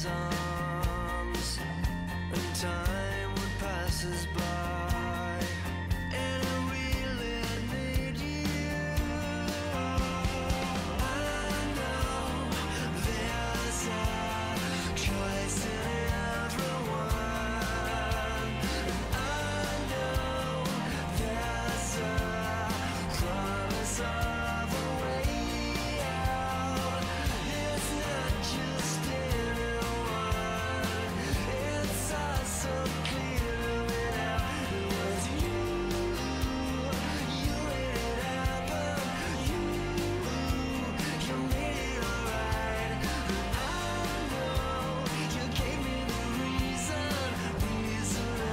his arms, and time would pass us by, and I really need you. I know there's a choice in everyone, and I know there's a promise of a way out. It's not just anyone, it's us so clear it out. It was you made it happen, you made it alright. I know you gave me the reason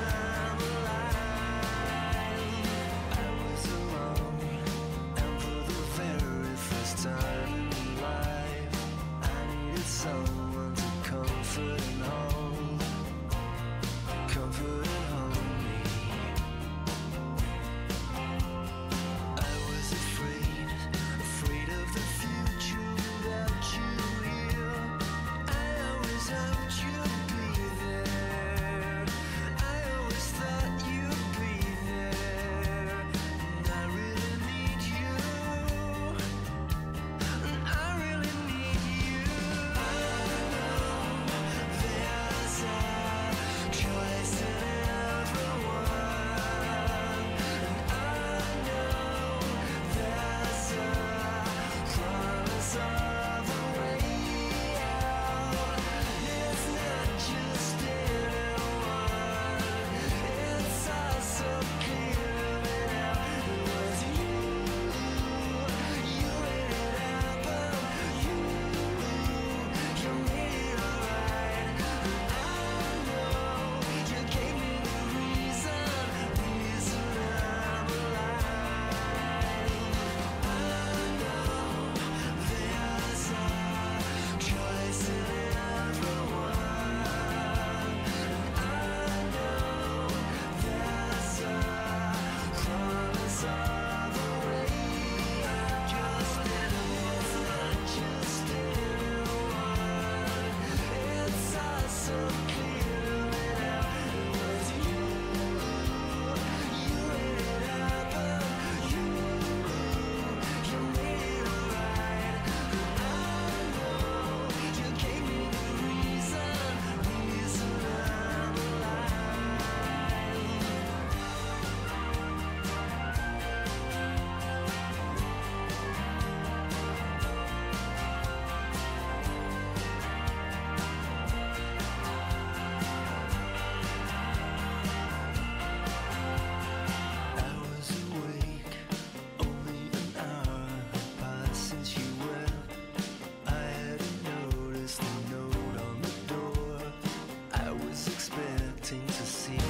I'm alive. I was alone, and for the very first time in life, I needed someone to comfort and hold me. I was afraid of the future without you here. I always hoped you'd be there. I always thought you'd be there. And I really need you. And I really need you. I know there's a choice in everyone, and I know there's a promise of a way out. It's not just anyone, it's us so clear it out. It was you made it happen, you made it alright. I know you gave me the reason I'm alive. I know there's a choice in everyone, I know there's a promise of a way out. It's not just anyone, it's us so clear it out. It was you made it happen, you made it alright. I know you gave me the reason I'm alive. I was awake, only an hour had passed since you went. I hadn't noticed the note on the door. I was expecting to see.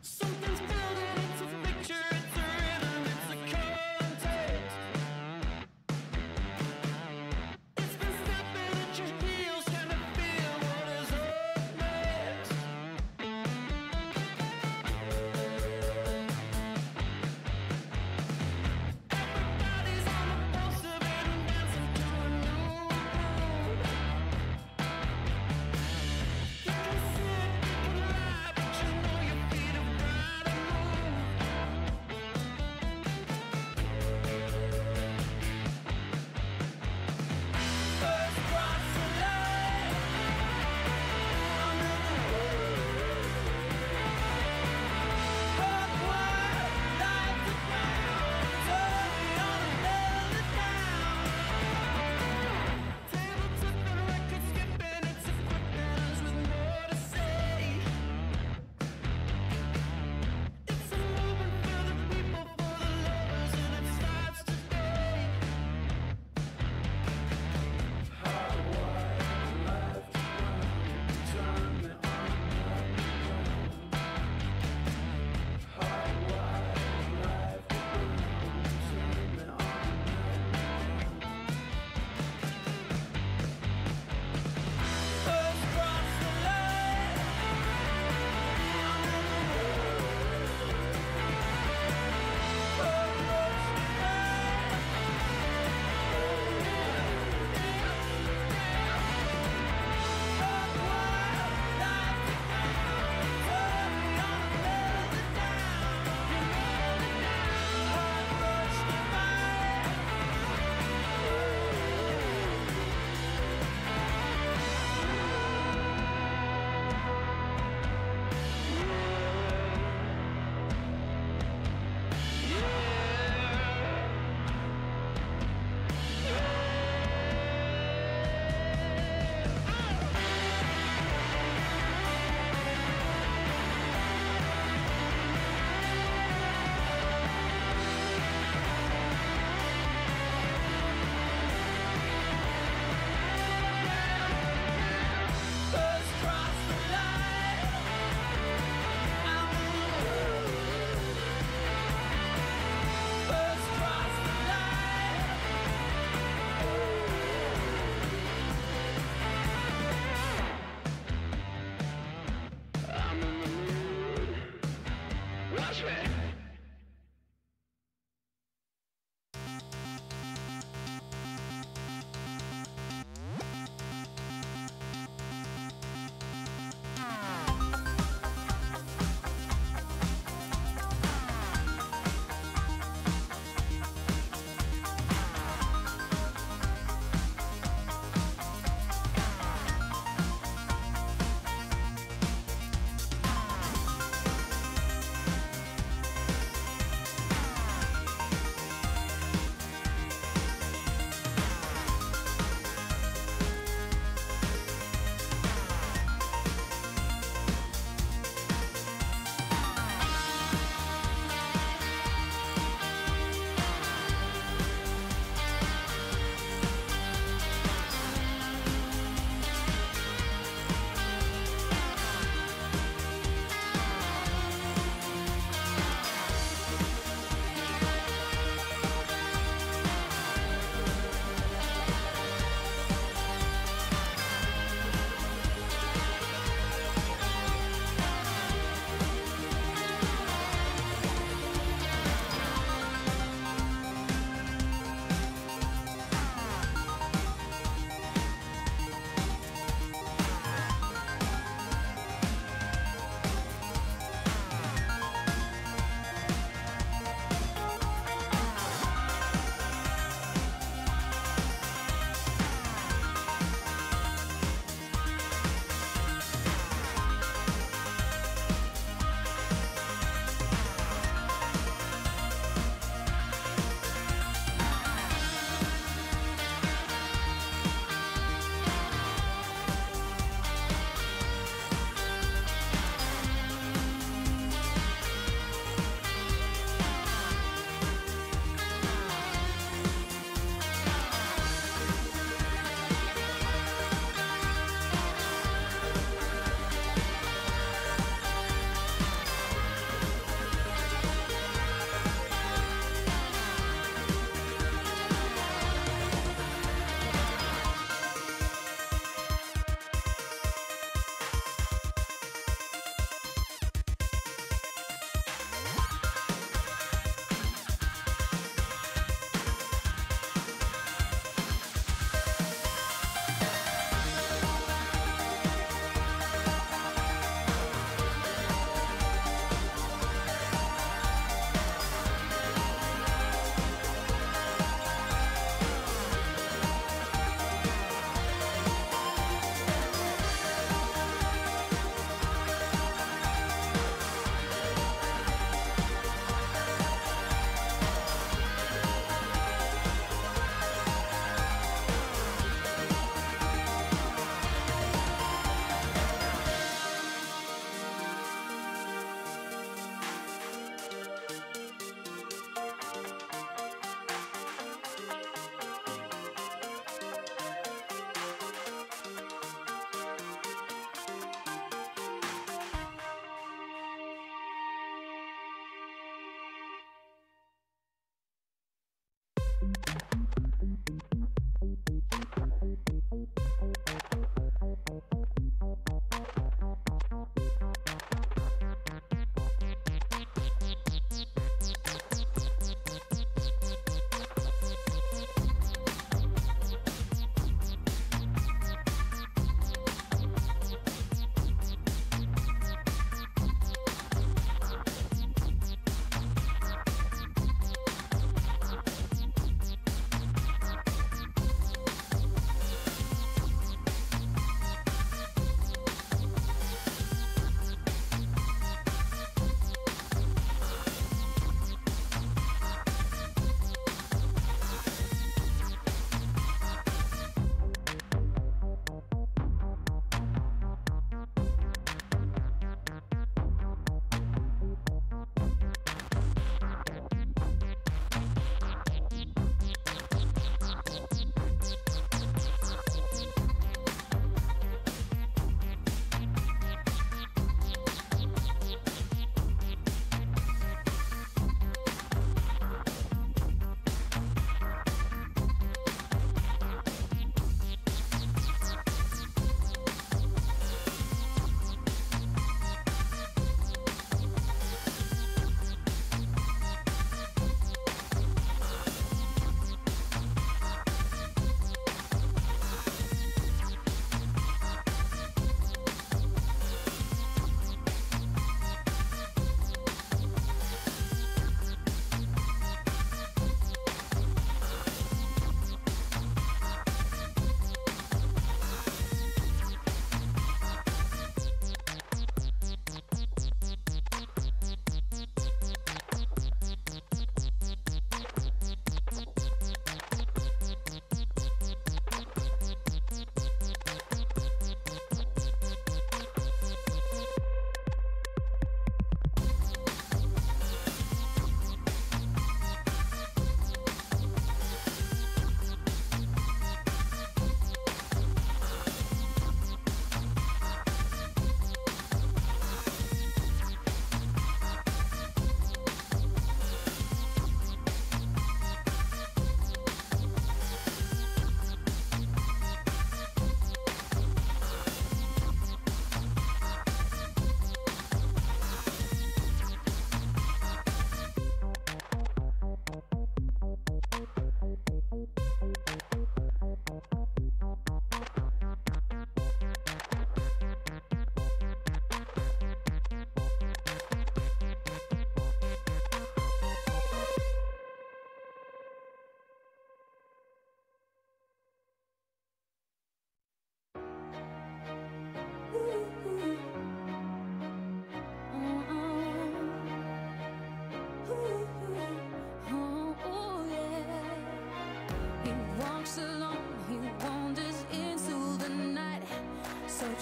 Something's building, it's a picture, it's a rhythm, it's a context. It's been stepping at your heels, trying to feel what is up next. Everybody's on the pulse of it and dancing to a new groove. You can sit, you can lie, but you know your feet have ground.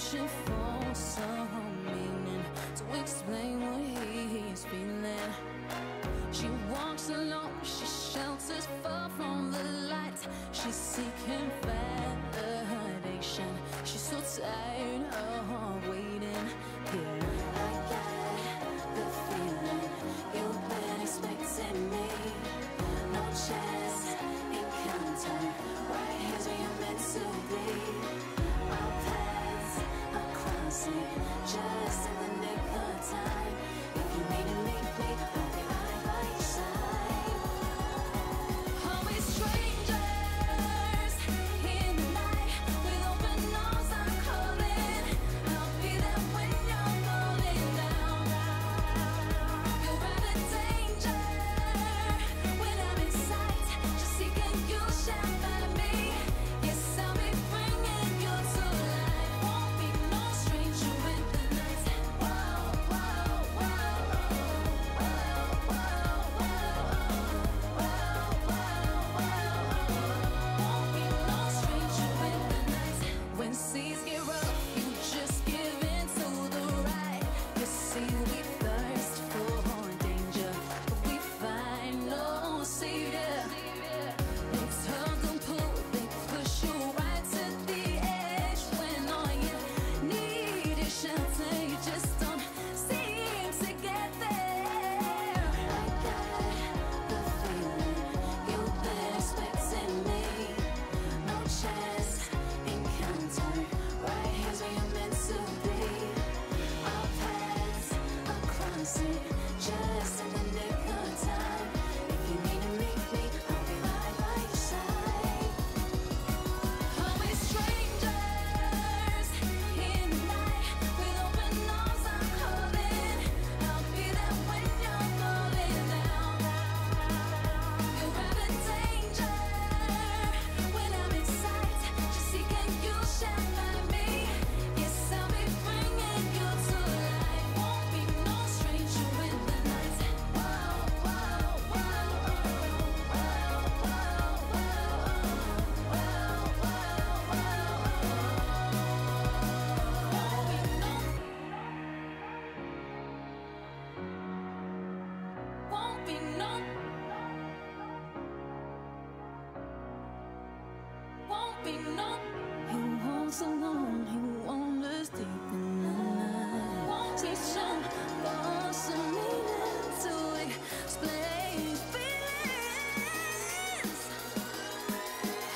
searching for some meaning to explain what he's feeling. She walks alone, she shelters far from the light. She's seeking validation. She's so tired of waiting. Yeah, I got the feeling you've been expecting me. No chance encounter. Right here's where you're meant to be. Our paths are crossing just in the nick of time. If you need to meet me, I'll be right by your side. Are we strangers in the night with open arms? I'm calling. I'll be there when you're falling down. You're out of danger when I'm in sight. Just seeking you, shine by me. Yes, I'll be bringing you to life. Won't be no stranger in the night. Whoa, whoa, whoa, whoa, whoa, whoa, won't be no stranger in the night. When seas get rough, you just give in to the right. You see, we thirst for danger, but we find no savior. They tug and pull, they push you right to the edge. When all you need is shelter, you just don't seem to get there. I got the feeling you've been expecting me. No chance encounter. Right here's where you're meant to be. Our paths are crossing just in the nick of time. If you need to meet me, I'll be right by your side. Are we strangers in the night with open arms? I'm calling. I'll be there when you're falling down. You're out of danger when I'm in sight. Just seeking you, shine by me. Yes, I'll be bringing you to life. Won't be no stranger in the night. Whoa, whoa, whoa, whoa, whoa, won't be no, won't be no. He walks alone, he wanders deep in the night. Won't be some awesome meaning to explain feelings.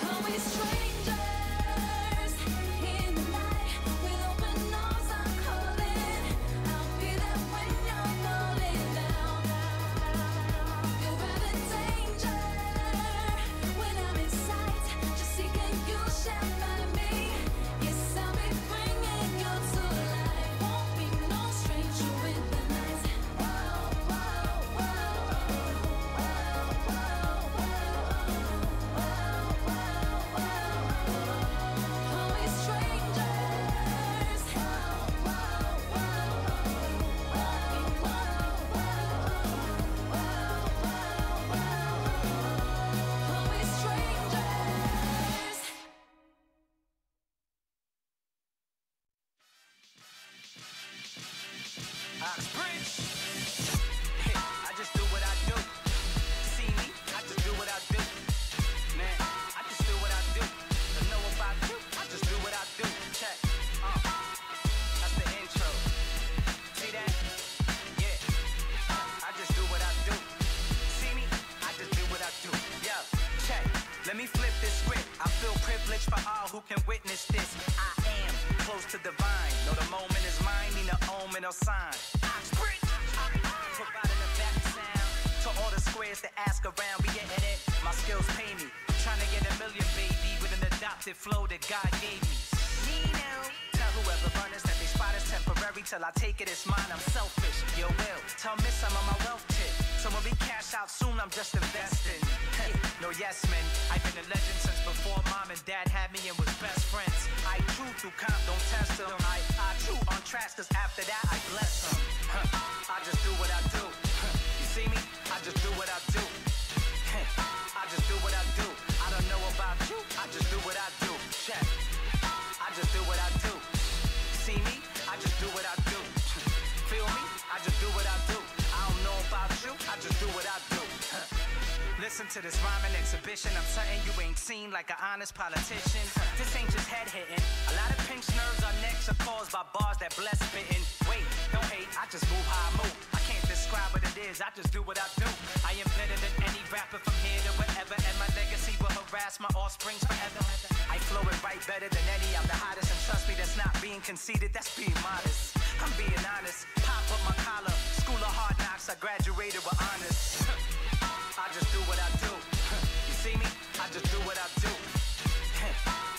Are we strangers in the night with open arms? I'm calling. I'll be there when you're falling down. You're out of danger when I'm in sight. Just seeking you, shine by me. Yes, I'll be bringing you to life. Won't be no stranger in the night. Whoa, whoa, whoa, whoa, whoa, are we strangers? Are we strangers? Oxbridge. Hey, I just do what I do. See me? I just do what I do. Man, I just do what I do. Don't know about you. I just do what I do. Check. That's the intro. See that? Yeah. I just do what I do. See me? I just do what I do. Yo, check. Let me flip this script. I feel privileged for all who can witness this. I am close to divine. Know the moment is mine, need no omen or sign. Oxbridge. Providing a back sound to all the squares that ask around. Be getting it. My skills pay me. Trying to get a million, baby, with an adopted flow that God gave me. Nino. Tell whoever runners that they spot is temporary till I take it as mine. I'm selfish. Yo, will. Tell Miss I'm on my wealth tip. So when we cash out soon, I'm just investing. No yes men. I've been a legend since before mom and dad had me and was best friends. I chew through comp, don't test them. I chew on tracks, cause after that I bless them. I just do what I do. You see me? I just do what I do. I just do what I do. I don't know about you. I just do what I do. Check. I just do what I do. See me? I just do what I do. Feel me? I just do what I do. I don't know about you, I just do what I do. Listen to this rhyming exhibition. I'm something you ain't seen, like an honest politician. This ain't just head hitting. A lot of pinch nerves on necks are caused by bars that bless spitting. Wait, don't hate, I just move how I move. I can't describe what it is, I just do what I do. I am better than any rapper from here to wherever, and my legacy will harass my offsprings forever. I flow and write better than any, I'm the hottest, and trust me, that's not being conceited, that's being modest. I'm being honest, pop up my collar, school of hard knocks, I graduated with honors. I just do what I do. You see me? I just do what I do.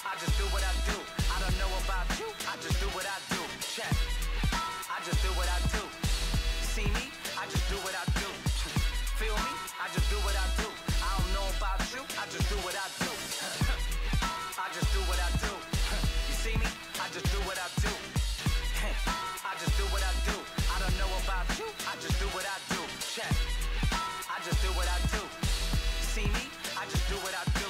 I just do what I do. I don't know about you. I just do what I do. Check. I just do what I do. See me? I just do what I do. Feel me? I just do what I do. I don't know about you. I just do what I do. I just do what I do. You see me? I just do what I do. I just do what I do. I don't know about you. I just do what I do. Check. I just do what I do. See me? I just do what I do.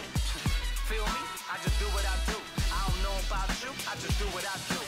Feel me? I just do what I do. I don't know about you. I just do what I do.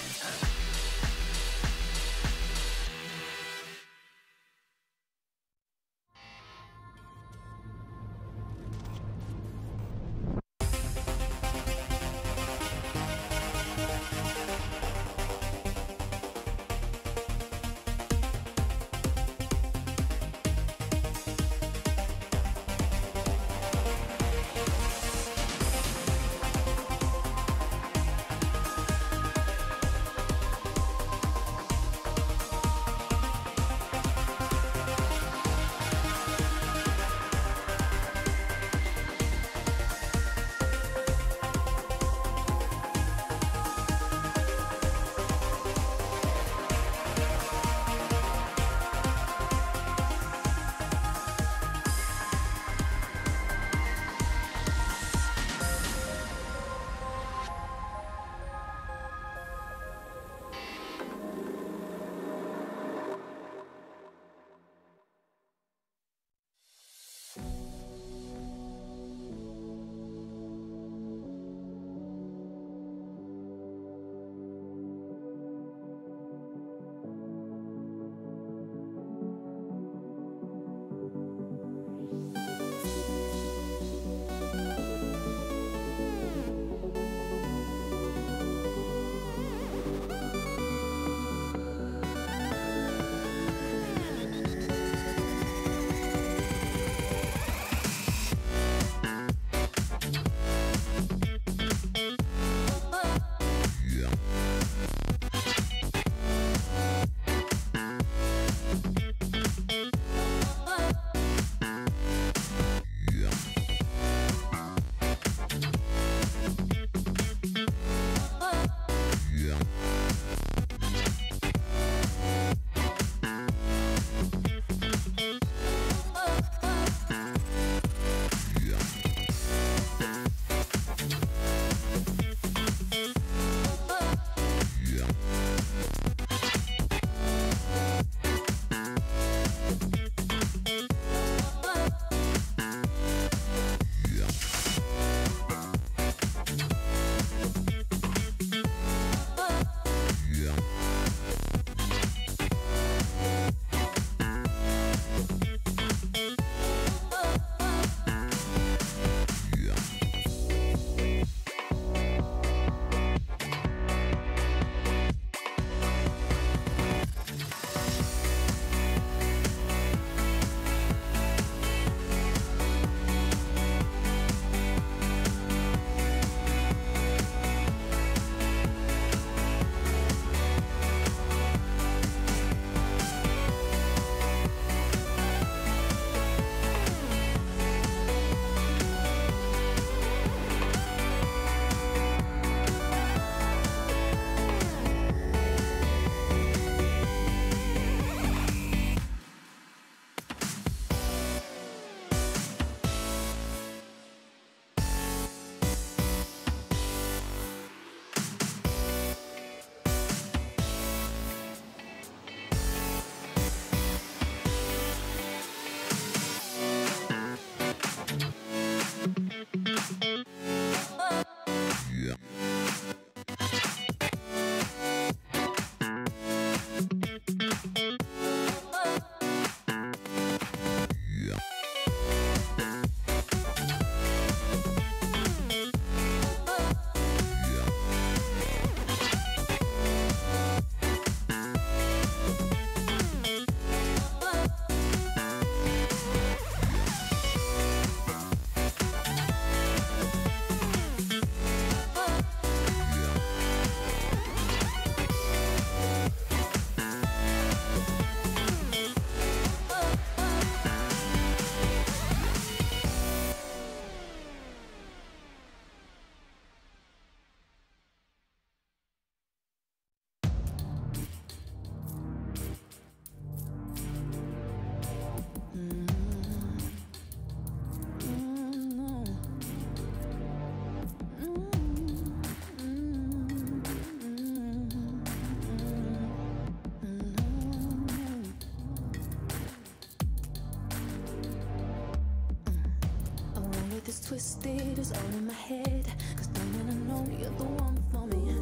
is twisted, it's all in my head. Cause darling, I know you're the one for me.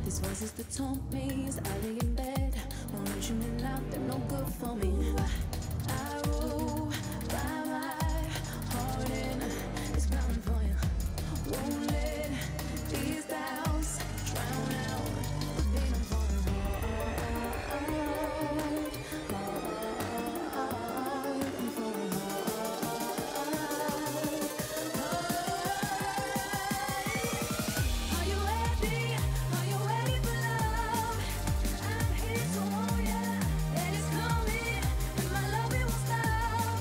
These voices that taunt me as I lay in bed. Won't let you in out, they're no good for me. I rule by my heart and it's bound for you. Won't let these doubts drown out the pain I'm falling hard. I'm falling Are you ready? Are you ready for love? I'm here to warn ya that it's coming, and my love it won't stop.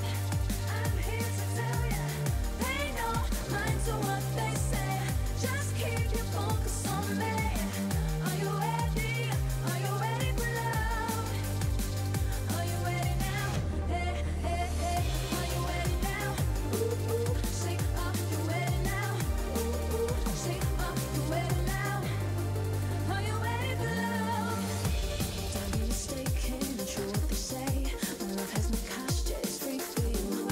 I'm here to tell ya, pay no mind to what they say. Just keep your focus on me. Are you ready? Are you ready for love? Are you ready now? Hey, hey, hey. Are you ready now? Ooh, ooh, shake up, you ready now? Ooh, ooh, shake up, you ready now? Are you ready for love? Don't be mistaken, true what they say. My love has no cost, yeah, it's free for you.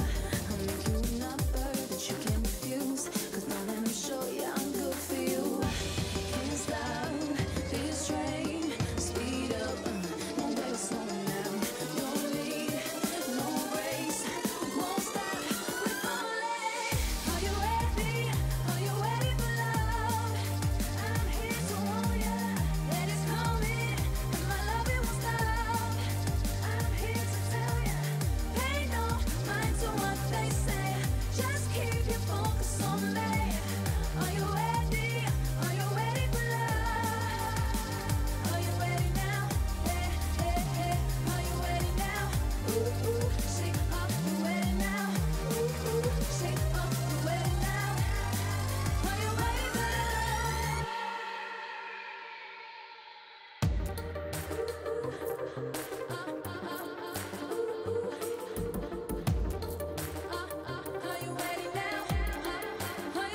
I'll make you a number that you can't refuse. Cause darling, I'm sure, yeah, I'm good for you. Can't stop this train, speed up, no way to slow down. Don't need no race, won't stop, we're falling. Are you ready? Are you ready for love? I'm here to warn ya that it's coming, and my love it won't stop. I'm here to tell ya, pay no mind to what they say. Just keep your focus on me. Are you ready? Are you ready for love? Are you ready now? Hey, hey, hey. Are you ready now? Ooh, ooh, shake up, you ready now? Ooh, ooh, shake up, you ready now? Are you ready for love? Are you ready now? Are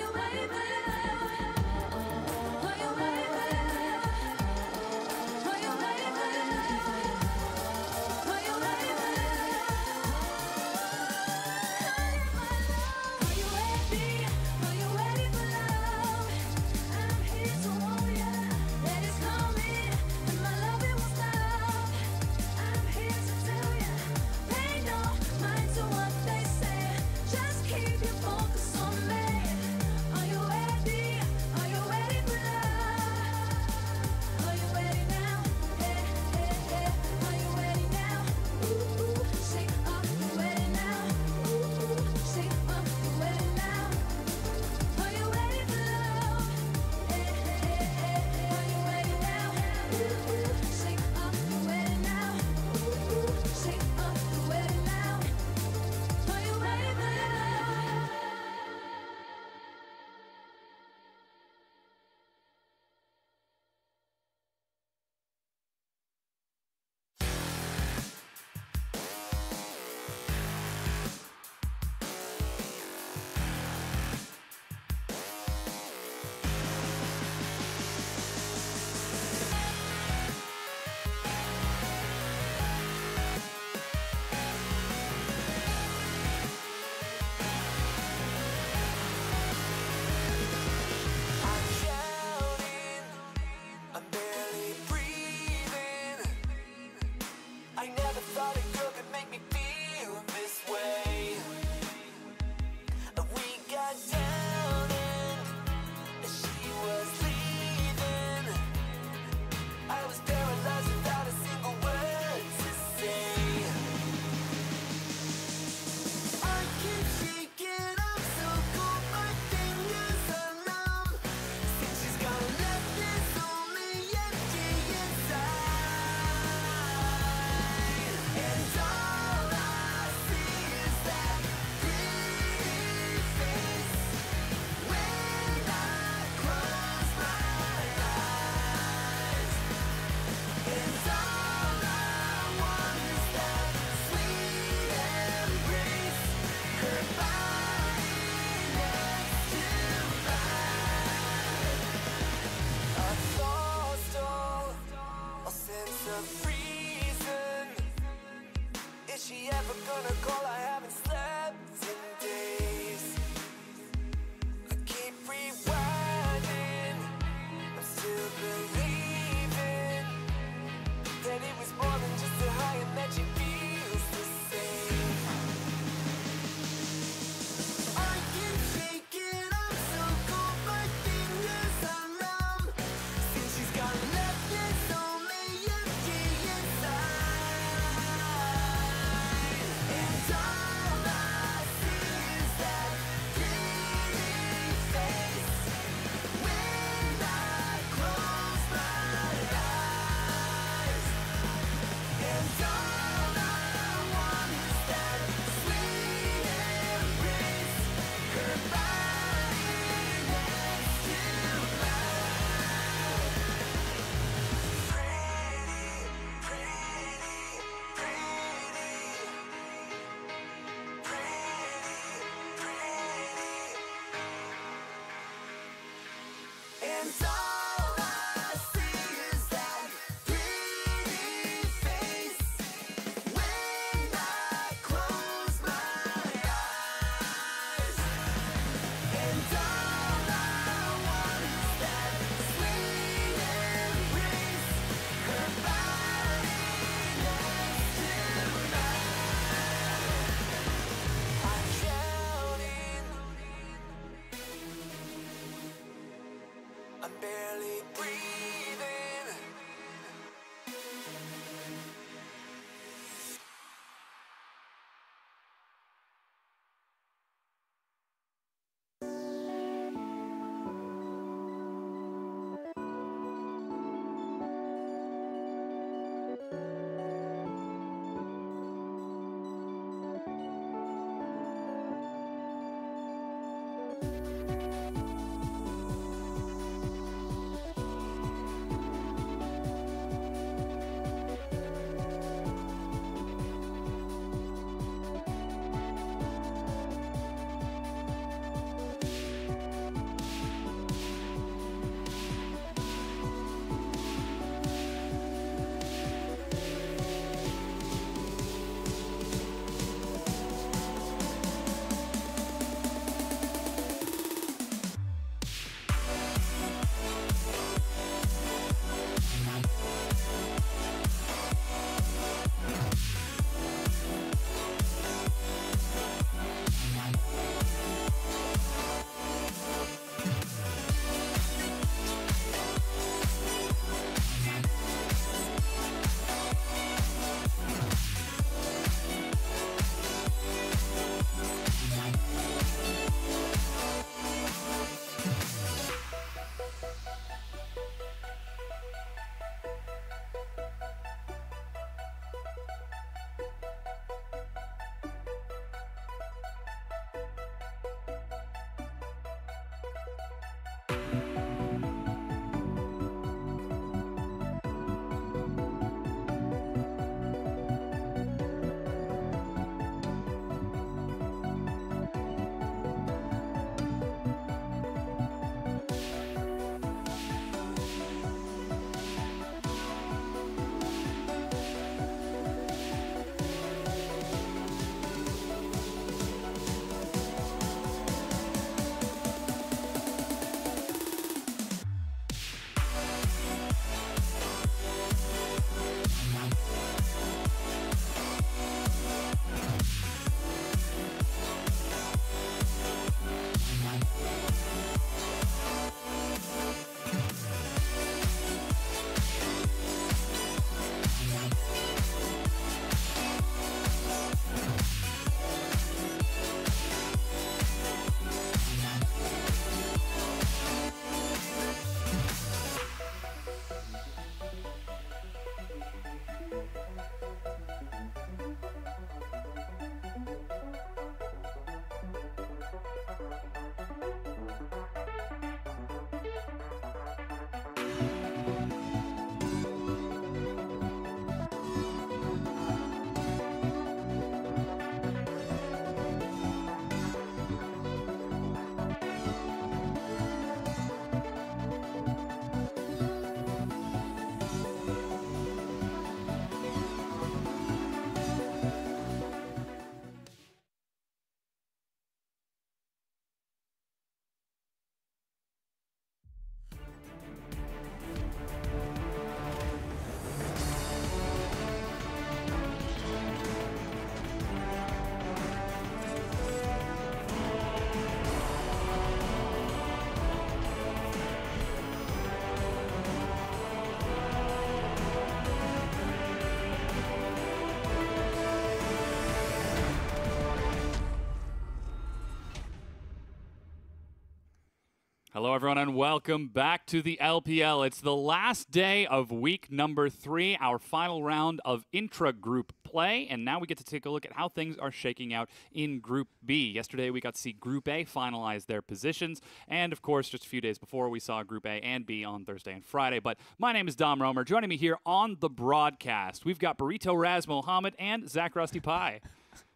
Hello, everyone, and welcome back to the LPL. It's the last day of week number 3, our final round of intra-group play, and now we get to take a look at how things are shaking out in Group B. Yesterday, we got to see Group A finalize their positions, and of course, just a few days before, we saw Group A and B on Thursday and Friday. But my name is Dom Romer. Joining me here on the broadcast, we've got Burrito Raz Mohammed and Zach Rusty Pie.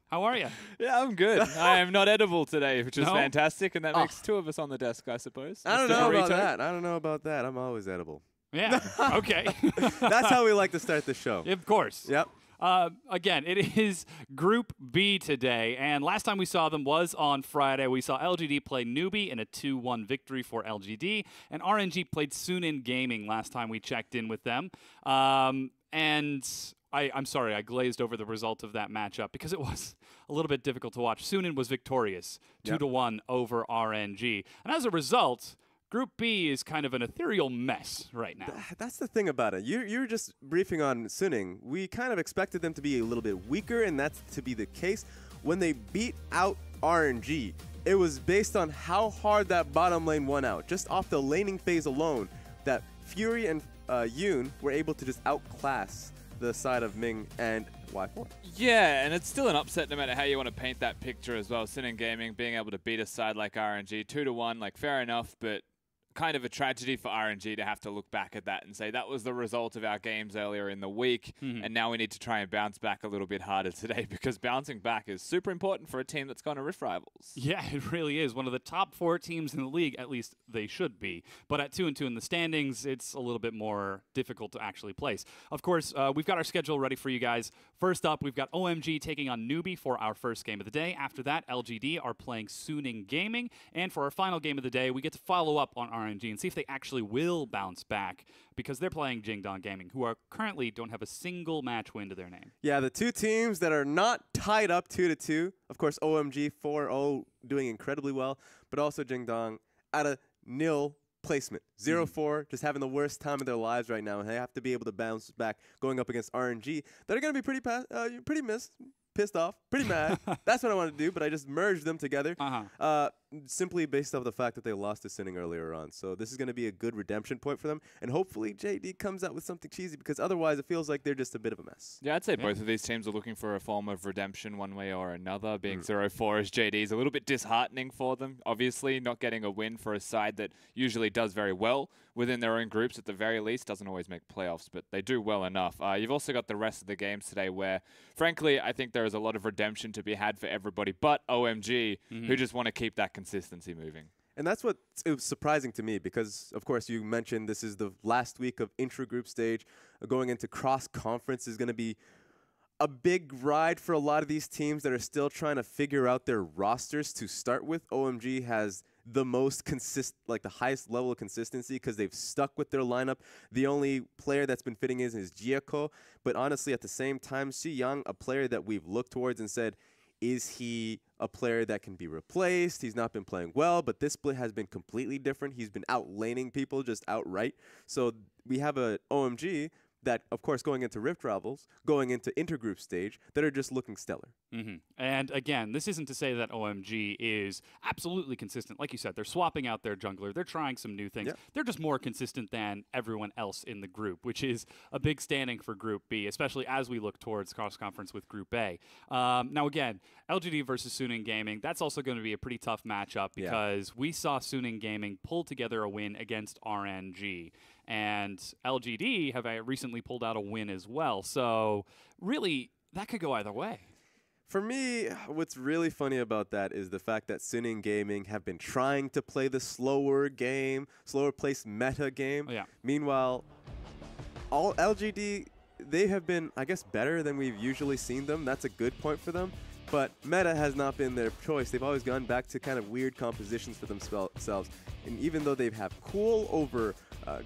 How are you? Yeah, I'm good. I am not edible today, which is fantastic, and that makes 2 of us on the desk, I suppose. I don't know about that. I don't know about that. I'm always edible. Yeah, okay. That's how we like to start the show. Of course. Yep. Again, it is Group B today, and last time we saw them was on Friday. We saw LGD play Newbie in a 2-1 victory for LGD, and RNG played JDG Gaming last time we checked in with them. And I'm sorry, I glazed over the result of that matchup because it was a little bit difficult to watch. Sunin was victorious, 2-1 over RNG. And as a result, Group B is kind of an ethereal mess right now. That's the thing about it. You're just briefing on Suning. We kind of expected them to be a little bit weaker, and that's to be the case. When they beat out RNG, it was based on how hard that bottom lane won out. Just off the laning phase alone, that Fury and Yoon were able to just outclass the side of Ming, and Y4. Yeah, and it's still an upset no matter how you want to paint that picture as well. SNG Gaming being able to beat a side like RNG 2-1, like fair enough, but kind of a tragedy for RNG to have to look back at that and say that was the result of our games earlier in the week, and now we need to try and bounce back a little bit harder today, because bouncing back is super important for a team that's gone to Rift Rivals. Yeah, it really is. One of the top 4 teams in the league, at least they should be. But at 2-2 in the standings, it's a little bit more difficult to actually place. Of course, we've got our schedule ready for you guys. First up, we've got OMG taking on Newbie for our first game of the day. After that, LGD are playing Suning Gaming. And for our final game of the day, we get to follow up on RNG and see if they actually will bounce back, because they're playing JDG Gaming, who are currently don't have a single match win to their name. Yeah, the 2 teams that are not tied up 2-2. Of course, OMG 4-0 doing incredibly well, but also JDG at a nil placement. 0-4, just having the worst time of their lives right now, and they have to be able to bounce back going up against RNG. They're going to be pretty pissed off, pretty mad. That's what I want to do, but I just merged them together. Simply based off the fact that they lost to Sinning earlier on. So this is going to be a good redemption point for them, and hopefully JD comes out with something cheesy, because otherwise it feels like they're just a bit of a mess. Yeah, I'd say both of these teams are looking for a form of redemption one way or another. Being 0-4 as JD is a little bit disheartening for them. Obviously, not getting a win for a side that usually does very well within their own groups at the very least. Doesn't always make playoffs, but they do well enough. You've also got the rest of the games today where, frankly, I think there is a lot of redemption to be had for everybody but OMG, who just want to keep that consistency moving. And that's what's surprising to me, because, of course, you mentioned this is the last week of intra-group stage. Going into cross-conference is going to be a big ride for a lot of these teams that are still trying to figure out their rosters to start with. OMG has the most the highest level of consistency, because they've stuck with their lineup. The only player that's been fitting in is Giaco. But honestly, at the same time, Si Young, a player that we've looked towards and said, is he a player that can be replaced? He's not been playing well, but this split has been completely different. He's been outlaning people just outright. So we have a OMG that, of course, going into Rift Rivals, going into intergroup stage, that are just looking stellar. And again, this isn't to say that OMG is absolutely consistent. Like you said, they're swapping out their jungler. They're trying some new things. They're just more consistent than everyone else in the group, which is a big standing for Group B, especially as we look towards cross-conference with Group A. Now, again, LGD versus Suning Gaming, that's also going to be a pretty tough matchup, because we saw Suning Gaming pull together a win against RNG. And LGD have recently pulled out a win as well. So really, that could go either way. For me, what's really funny about that is the fact that Suning Gaming have been trying to play the slower game, slower place meta game. Meanwhile, all LGD, they have been, I guess, better than we've usually seen them. That's a good point for them. But meta has not been their choice. They've always gone back to kind of weird compositions for themselves. And even though they've had Cool over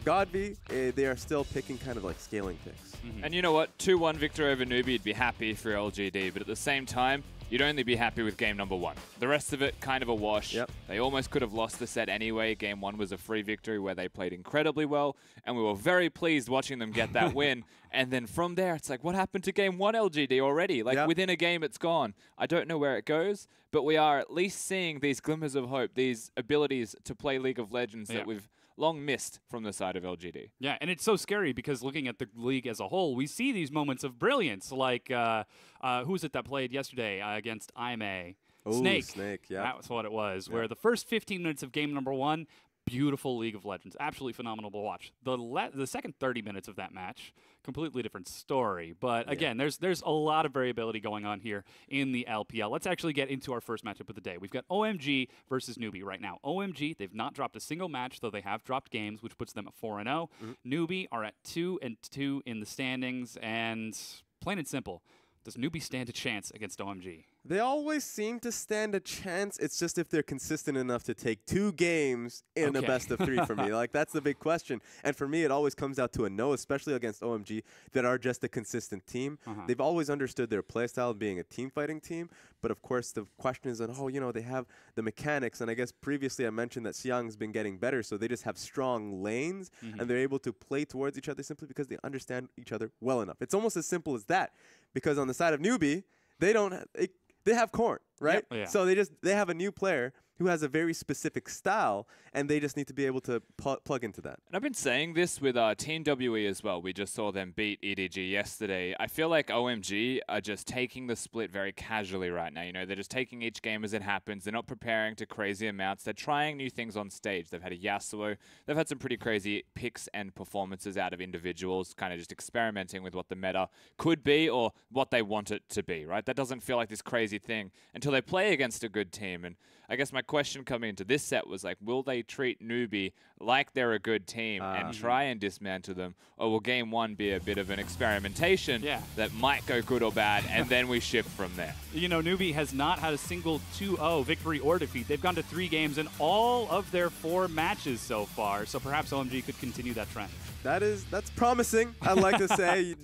Godby, they are still picking kind of like scaling picks. And you know what? 2-1 victory over Newbie, you'd be happy for LGD. But at the same time, you'd only be happy with game number 1. The rest of it, kind of a wash. They almost could have lost the set anyway. Game 1 was a free victory where they played incredibly well, and we were very pleased watching them get that win. And then from there, it's like, what happened to game 1 LGD already? Like, within a game, it's gone. I don't know where it goes, but we are at least seeing these glimmers of hope, these abilities to play League of Legends that we've long missed from the side of LGD. Yeah, and it's so scary, because looking at the league as a whole, we see these moments of brilliance, like who was it that played yesterday against IMA? Snake. That was what it was, where the first 15 minutes of game number 1, beautiful League of Legends, absolutely phenomenal to watch. The second 30 minutes of that match, completely different story. But again, there's a lot of variability going on here in the LPL. Let's actually get into our first matchup of the day. We've got OMG versus Newbie right now. OMG, they've not dropped a single match, though they have dropped games, which puts them at 4-0. Newbie are at 2-2 in the standings, and plain and simple, does Newbie stand a chance against OMG? They always seem to stand a chance. It's just if they're consistent enough to take 2 games in a best of 3 for me. Like, that's the big question. And for me, it always comes out to a no, especially against OMG, that are just a consistent team. They've always understood their playstyle being a team-fighting team. But, of course, the question is that, they have the mechanics. And I guess previously I mentioned that Xiang's been getting better, so they just have strong lanes, and they're able to play towards each other simply because they understand each other well enough. It's almost as simple as that, because on the side of Newbie, they have Corn, right? So they have a new player who has a very specific style, and they just need to be able to plug into that. And I've been saying this with Team WE as well. We just saw them beat EDG yesterday. I feel like OMG are just taking the split very casually right now. You know, they're just taking each game as it happens. They're not preparing to crazy amounts. They're trying new things on stage. They've had a Yasuo. They've had some pretty crazy picks and performances out of individuals, kind of just experimenting with what the meta could be or what they want it to be, right? That doesn't feel like this crazy thing until they play against a good team. And I guess my question coming into this set was like, will they treat Newbie like they're a good team and try and dismantle them? Or will game one be a bit of an experimentation that might go good or bad, and then we shift from there? You know, Newbie has not had a single 2-0 victory or defeat. They've gone to 3 games in all of their 4 matches so far, so perhaps OMG could continue that trend. That's promising, I'd like to say.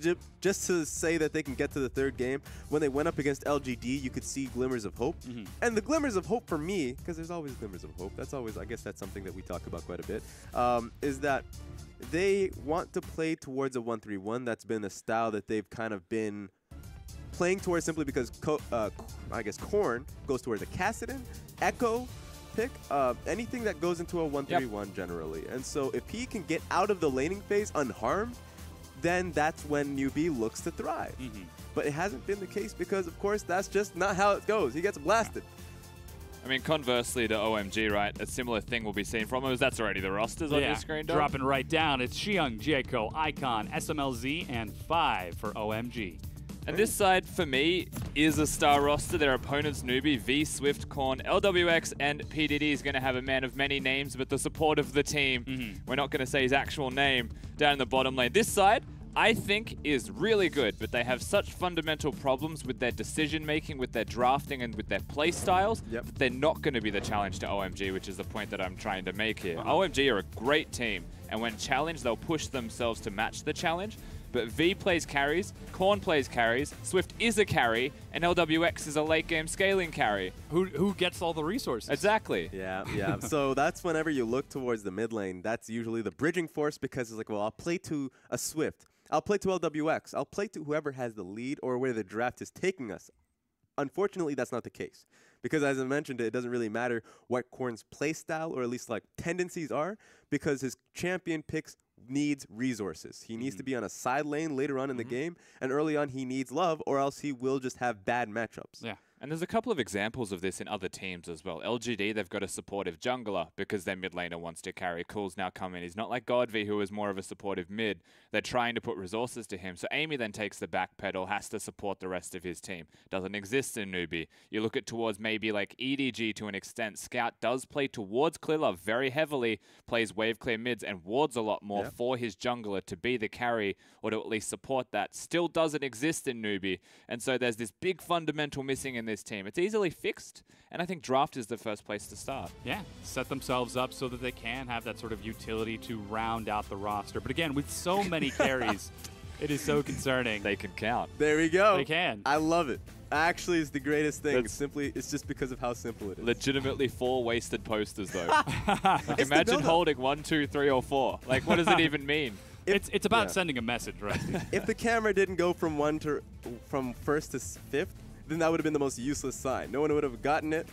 Just to say that they can get to the 3rd game. When they went up against LGD, you could see glimmers of hope. And the glimmers of hope for me, because there's always glimmers of hope, that's always, I guess that's something that we talk about quite a bit, is that they want to play towards a 1-3-1. That's been a style that they've kind of been playing towards simply because, I guess, Korn goes towards a Kassadin, Echo, pick anything that goes into a 1-3-1 generally. And so if he can get out of the laning phase unharmed, then that's when Newbie looks to thrive. But it hasn't been the case because, of course, that's just not how it goes. He gets blasted. I mean, conversely to OMG, right, a similar thing will be seen from him, as that's already the rosters on your screen, Dom. Dropping right down. It's Xiang, Jaco, Icon, SMLZ, and 5 for OMG. And this side, for me, is a star roster. Their opponents, Newbie, V, Swift, Korn, LWX, and PDD is going to have a man of many names, but the support of the team, we're not going to say his actual name, down in the bottom lane. This side, I think, is really good, but they have such fundamental problems with their decision-making, with their drafting, and with their play styles, that they're not going to be the challenge to OMG, which is the point that I'm trying to make here. OMG are a great team, and when challenged, they'll push themselves to match the challenge. But V plays carries, Korn plays carries, Swift is a carry, and LWX is a late-game scaling carry. Who gets all the resources? Exactly. Yeah. So that's whenever you look towards the mid lane, that's usually the bridging force, because it's like, well, I'll play to a Swift. I'll play to LWX. I'll play to whoever has the lead or where the draft is taking us. Unfortunately, that's not the case. Because as I mentioned, it doesn't really matter what Korn's play style or at least like tendencies are, because his champion picks needs resources. He needs to be on a side lane later on in the game, and early on he needs love, or else he will just have bad matchups. Yeah. And there's a couple of examples of this in other teams as well. LGD, they've got a supportive jungler because their mid laner wants to carry. Cool's now come in. He's not like Godv, who is more of a supportive mid. They're trying to put resources to him. So Amy then takes the back pedal, has to support the rest of his team. Doesn't exist in Newbie. You look at towards maybe like EDG to an extent. Scout does play towards Clearlove very heavily, plays wave clear mids, and wards a lot more for his jungler to be the carry or to at least support that. Still doesn't exist in Newbie. And so there's this big fundamental missing in this team. It's easily fixed, and I think draft is the first place to start. Yeah, set themselves up so that they can have that sort of utility to round out the roster. But again, with so many carries, it is so concerning. They can count. There we go. They can. I love it. Actually, it's the greatest thing. It's just because of how simple it is. Legitimately 4 wasted posters, though. Like, imagine holding 1, 2, 3, or 4. Like, what does it even mean? It's about sending a message, right? If the camera didn't go from first to fifth, then that would have been the most useless sign. No one would have gotten it.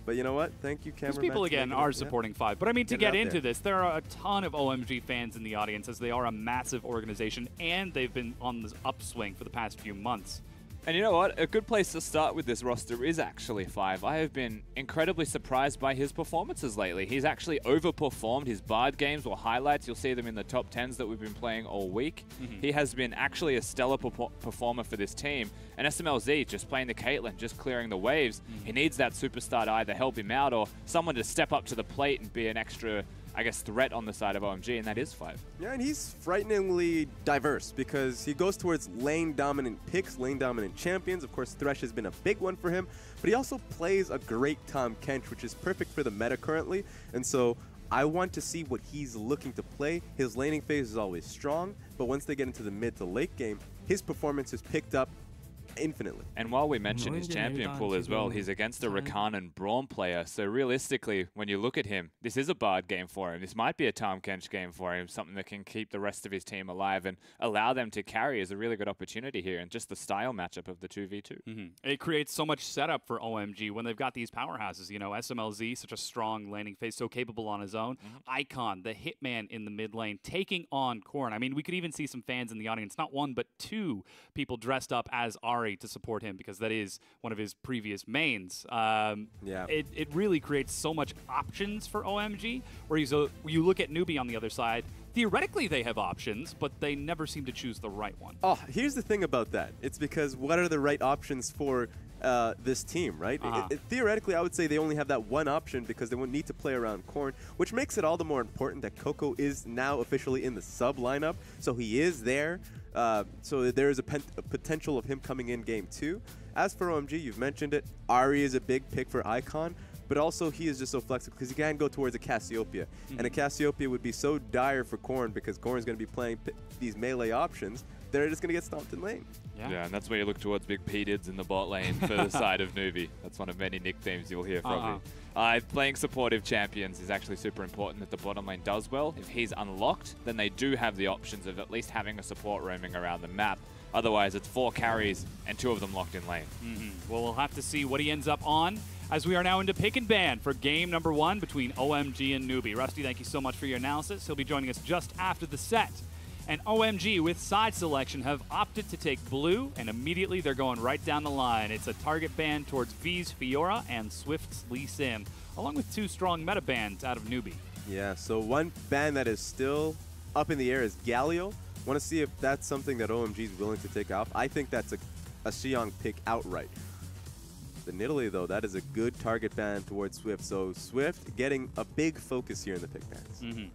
But you know what? Thank you, cameraman. Because people, again, are supporting 5. But I mean, to get into this, there are a ton of OMG fans in the audience, as they are a massive organization, and they've been on this upswing for the past few months. And you know what? A good place to start with this roster is actually 5. I have been incredibly surprised by his performances lately. He's actually overperformed. His Bard games were highlights. You'll see them in the top 10s that we've been playing all week. He has been actually a stellar performer for this team. And SMLZ, just playing the Caitlyn, just clearing the waves. He needs that superstar to either help him out or someone to step up to the plate and be an extra, I guess, threat on the side of OMG, and that is 5. Yeah, and he's frighteningly diverse because he goes towards lane-dominant picks, lane-dominant champions. Of course, Thresh has been a big one for him, but he also plays a great Tahm Kench, which is perfect for the meta currently, and so I want to see what he's looking to play. His laning phase is always strong, but once they get into the mid to late game, his performance has picked up infinitely. And while we mention his champion pool as well, he's against a Rakan and Braum player. So realistically, when you look at him, this is a Bard game for him. This might be a Tahm Kench game for him, something that can keep the rest of his team alive and allow them to carry is a really good opportunity here. And just the style matchup of the 2v2. It creates so much setup for OMG when they've got these powerhouses. You know, SMLZ, such a strong laning phase, so capable on his own. Icon, the hitman in the mid lane, taking on Corrin. I mean, we could even see some fans in the audience, not one, but two people dressed up as Ahri to support him because that is one of his previous mains. It really creates so much options for OMG, where you look at NewBee on the other side. Theoretically, they have options, but they never seem to choose the right one. Oh, here's the thing about that. It's because what are the right options for this team, right? Theoretically, I would say they only have that one option because they won't need to play around Corrin, which makes it all the more important that Coco is now officially in the sub lineup. So he is there. So there is a potential of him coming in game 2. As for OMG, you've mentioned it. Ahri is a big pick for Icon. But also, he is just so flexible because he can go towards a Cassiopeia. And a Cassiopeia would be so dire for Corrin because Corrin's going to be playing these melee options. They're just going to get stomped in lane. Yeah, and that's where you look towards big P-Dids in the bot lane for the side of NewBee. That's one of many nicknames you'll hear from me. Playing supportive champions is actually super important that the bottom lane does well. If he's unlocked, then they do have the options of at least having a support roaming around the map. Otherwise, it's 4 carries and 2 of them locked in lane. Well, we'll have to see what he ends up on as we are now into pick and ban for game number 1 between OMG and NewBee. Rusty, thank you so much for your analysis. He'll be joining us just after the set. And OMG, with side selection, have opted to take blue, and immediately they're going right down the line. It's a target ban towards V's Fiora and Swift's Lee Sin, along with 2 strong meta bans out of NewBee. Yeah, so one ban that is still up in the air is Galio. Want to see if that's something that OMG is willing to take off. I think that's a Xiong pick outright. In Italy, though, that is a good target ban towards Swift. So Swift getting a big focus here in the pick bans.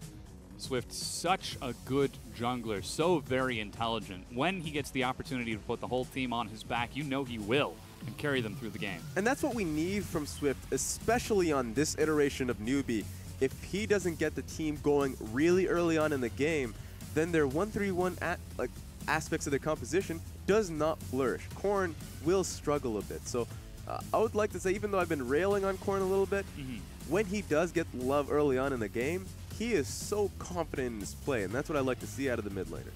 Swift, such a good jungler, so very intelligent. When he gets the opportunity to put the whole team on his back, you know he will, and carry them through the game. And that's what we need from Swift, especially on this iteration of NewBee. If he doesn't get the team going really early on in the game, then their 1-3-1 aspects of their composition does not flourish. Corrin will struggle a bit. So I would like to say, even though I've been railing on Corrin a little bit, when he does get love early on in the game, he is so confident in his play, and that's what I like to see out of the mid laner.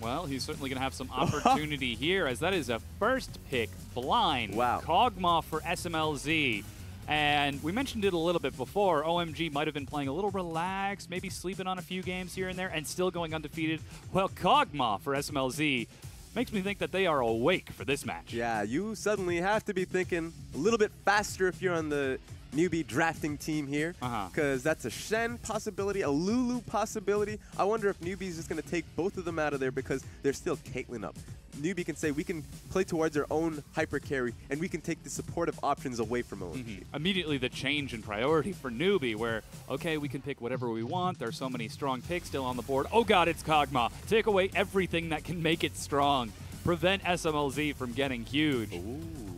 Well, he's certainly going to have some opportunity here, as that is a first pick blind. Wow. Kog'Maw for SMLZ. And we mentioned it a little bit before. OMG might have been playing a little relaxed, maybe sleeping on a few games here and there, and still going undefeated. Well, Kog'Maw for SMLZ makes me think that they are awake for this match. Yeah, you suddenly have to be thinking a little bit faster if you're on the NewBee drafting team here, because that's a Shen possibility, a Lulu possibility. I wonder if NewBee is just going to take both of them out of there because they're still Caitlyn up. NewBee can say we can play towards our own hyper carry, and we can take the supportive options away from OMG. Immediately the change in priority for NewBee, where, okay, we can pick whatever we want. There's so many strong picks still on the board. Oh god, it's Kog'Maw. Take away everything that can make it strong. Prevent SMLZ from getting huge.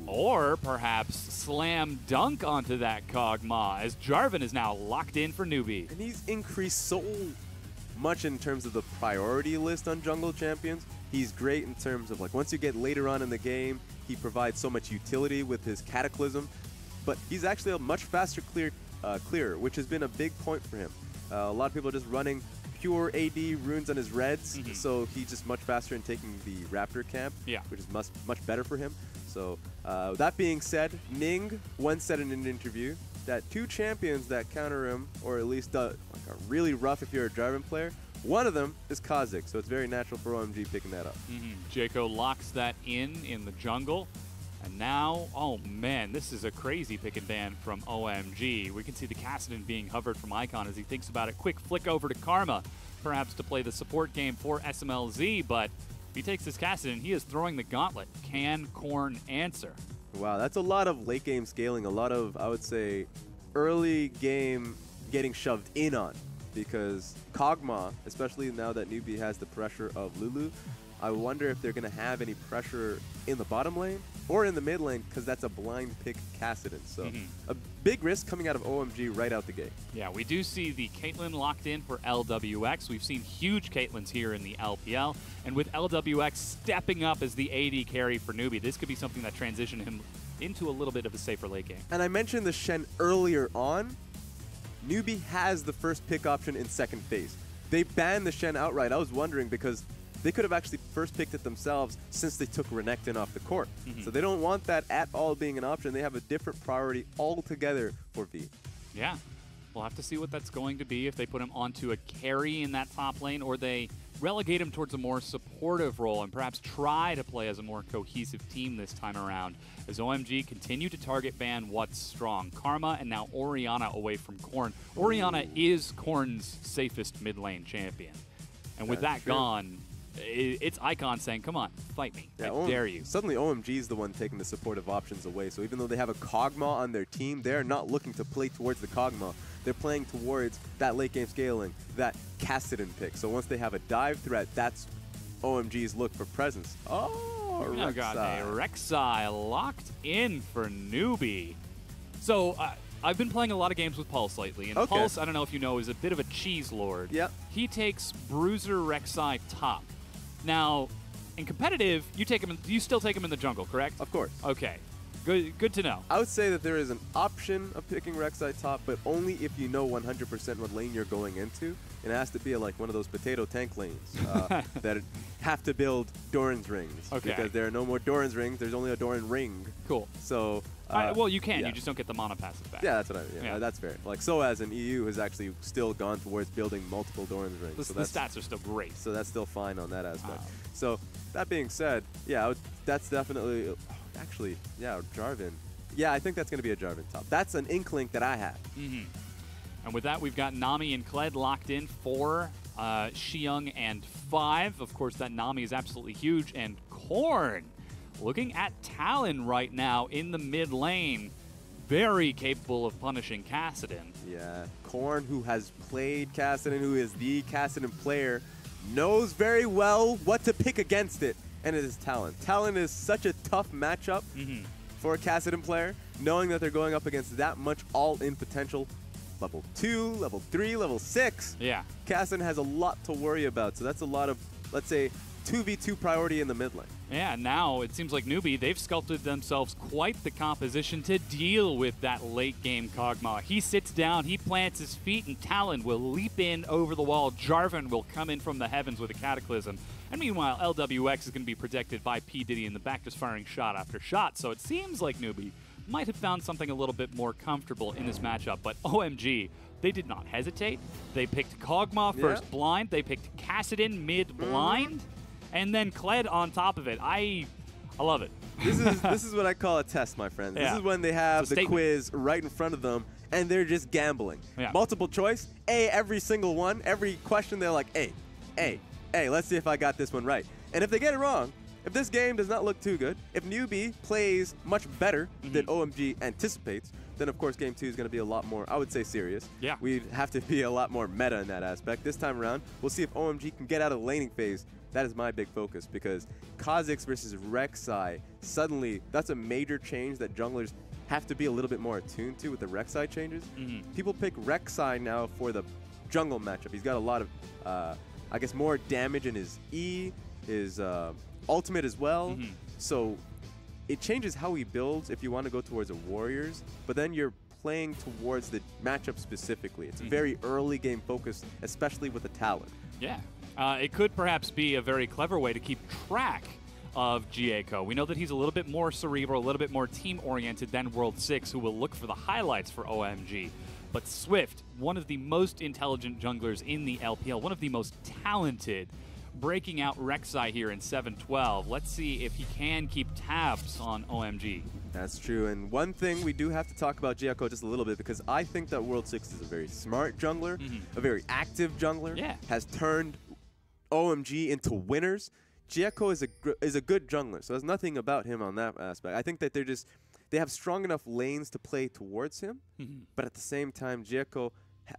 Or perhaps slam dunk onto that Kog'Maw, as Jarvan is now locked in for NewBee. And he's increased so much in terms of the priority list on jungle champions. He's great in terms of, like, once you get later on in the game, he provides so much utility with his Cataclysm. But he's actually a much faster clearer, which has been a big point for him. A lot of people are just running pure AD runes on his reds, so he's just much faster in taking the Raptor camp, which is much better for him. So that being said, Ning once said in an interview that 2 champions that counter him, or at least are really rough if you're a Jarvan player, one of them is Kha'Zix, so it's very natural for OMG picking that up. Jaco locks that in the jungle. And now, oh man, this is a crazy pick and ban from OMG. We can see the Kassadin being hovered from Icon as he thinks about it. Quick flick over to Karma, perhaps to play the support game for SMLZ, but if he takes his Kassadin, he is throwing the gauntlet. Can Corrin answer? Wow, that's a lot of late game scaling, a lot of, I would say, early game getting shoved in on. because Kog'Maw, especially now that Newbie has the pressure of Lulu, I wonder if they're going to have any pressure in the bottom lane or in the mid lane, because that's a blind pick Kassadin. So a big risk coming out of OMG right out the gate. Yeah, we do see the Caitlyn locked in for LWX. We've seen huge Caitlyns here in the LPL. And with LWX stepping up as the AD carry for Newbie, this could be something that transitioned him into a little bit of a safer late game. And I mentioned the Shen earlier on. Newbie has the first pick option in second phase. They banned the Shen outright. I was wondering because they could have actually first picked it themselves since they took Renekton off the court. So they don't want that at all being an option. They have a different priority altogether for V. Yeah, we'll have to see what that's going to be, if they put him onto a carry in that top lane or they relegate him towards a more supportive role and perhaps try to play as a more cohesive team this time around, as OMG continue to target ban what's strong. Karma and now Orianna away from Korn. Orianna is Korn's safest mid lane champion. And with that gone, it's Icon saying, come on, fight me. Yeah, I dare you. Suddenly OMG is the one taking the supportive options away. So even though they have a Kog'Maw on their team, they're not looking to play towards the Kog'Maw. They're playing towards that late game scaling, that Kassadin pick. So once they have a dive threat, that's OMG's look for presence. Oh, Now got a Rek'Sai locked in for Newbie. So I've been playing a lot of games with Pulse lately, and Pulse, I don't know if you know, is a bit of a cheese lord. Yep. He takes Bruiser Rek'Sai top. Now, in competitive, you still take him in the jungle, correct? Of course. Okay. Good to know. I would say that there is an option of picking Rek'Sai top, but only if you know 100% what lane you're going into. It has to be like one of those potato tank lanes that have to build Doran's rings. Okay. Because there are no more Doran's rings. There's only a Doran ring. Cool. So. Well, you can. Yeah. You just don't get the mana passive back. Yeah, that's what I mean. Yeah. That's fair. Like SOAS and EU has actually still gone towards building multiple Doran's rings. The stats are still great. So that's still fine on that aspect. So that being said, yeah, that's definitely. Actually, yeah, Jarvan. Yeah, I think that's going to be a Jarvan top. That's an inkling that I have. And with that, we've got Nami and Kled locked in for Xiong and 5. Of course, that Nami is absolutely huge. And Korn looking at Talon right now in the mid lane. Very capable of punishing Kassadin. Yeah, Korn, who has played Kassadin, who is the Kassadin player, knows very well what to pick against it. And it is Talon. Talon is such a tough matchup for a Kassadin player, knowing that they're going up against that much all-in potential. Level 2, level 3, level 6. Yeah. Kassadin has a lot to worry about, so that's a lot of, let's say, 2v2 priority in the mid lane. Yeah, now it seems like Newbie, they've sculpted themselves quite the composition to deal with that late game Kog'Maw. He sits down, he plants his feet, and Talon will leap in over the wall. Jarvan will come in from the heavens with a Cataclysm. And meanwhile, LWX is going to be protected by P. Diddy in the back, just firing shot after shot. So it seems like Newbie might have found something a little bit more comfortable in this matchup. But OMG, they did not hesitate. They picked Kog'Maw first blind. They picked Kassadin mid blind. And then Kled on top of it. I love it. This is what I call a test, my friends. Yeah. This is when they have It's a the statement. quiz right in front of them, and they're just gambling. Yeah. Multiple choice, every single one. Every question, they're like, let's see if I got this one right. And if they get it wrong, if this game does not look too good, if Newbie plays much better than OMG anticipates, then of course game 2 is going to be a lot more, I would say, serious. Yeah. We'd have to be a lot more meta in that aspect. This time around, we'll see if OMG can get out of the laning phase. That is my big focus, because Kha'Zix versus Rek'Sai, suddenly that's a major change that junglers have to be a little bit more attuned to with the Rek'Sai changes. People pick Rek'Sai now for the jungle matchup. He's got a lot of, I guess, more damage in his E, his ultimate as well. So it changes how he builds if you want to go towards a Warriors, but then you're playing towards the matchup specifically. It's very early game focused, especially with the Talon. Yeah. It could perhaps be a very clever way to keep track of Jieko. We know that he's a little bit more cerebral, a little bit more team-oriented than World 6, who will look for the highlights for OMG. But Swift, one of the most intelligent junglers in the LPL, one of the most talented, breaking out Rek'Sai here in 7-12. Let's see if he can keep tabs on OMG. That's true, and one thing we do have to talk about Jieko just a little bit, because I think that World 6 is a very smart jungler, a very active jungler, has turned OMG into winners. Jieko is a good jungler, so there's nothing about him on that aspect. I think that they have strong enough lanes to play towards him, but at the same time, Jieko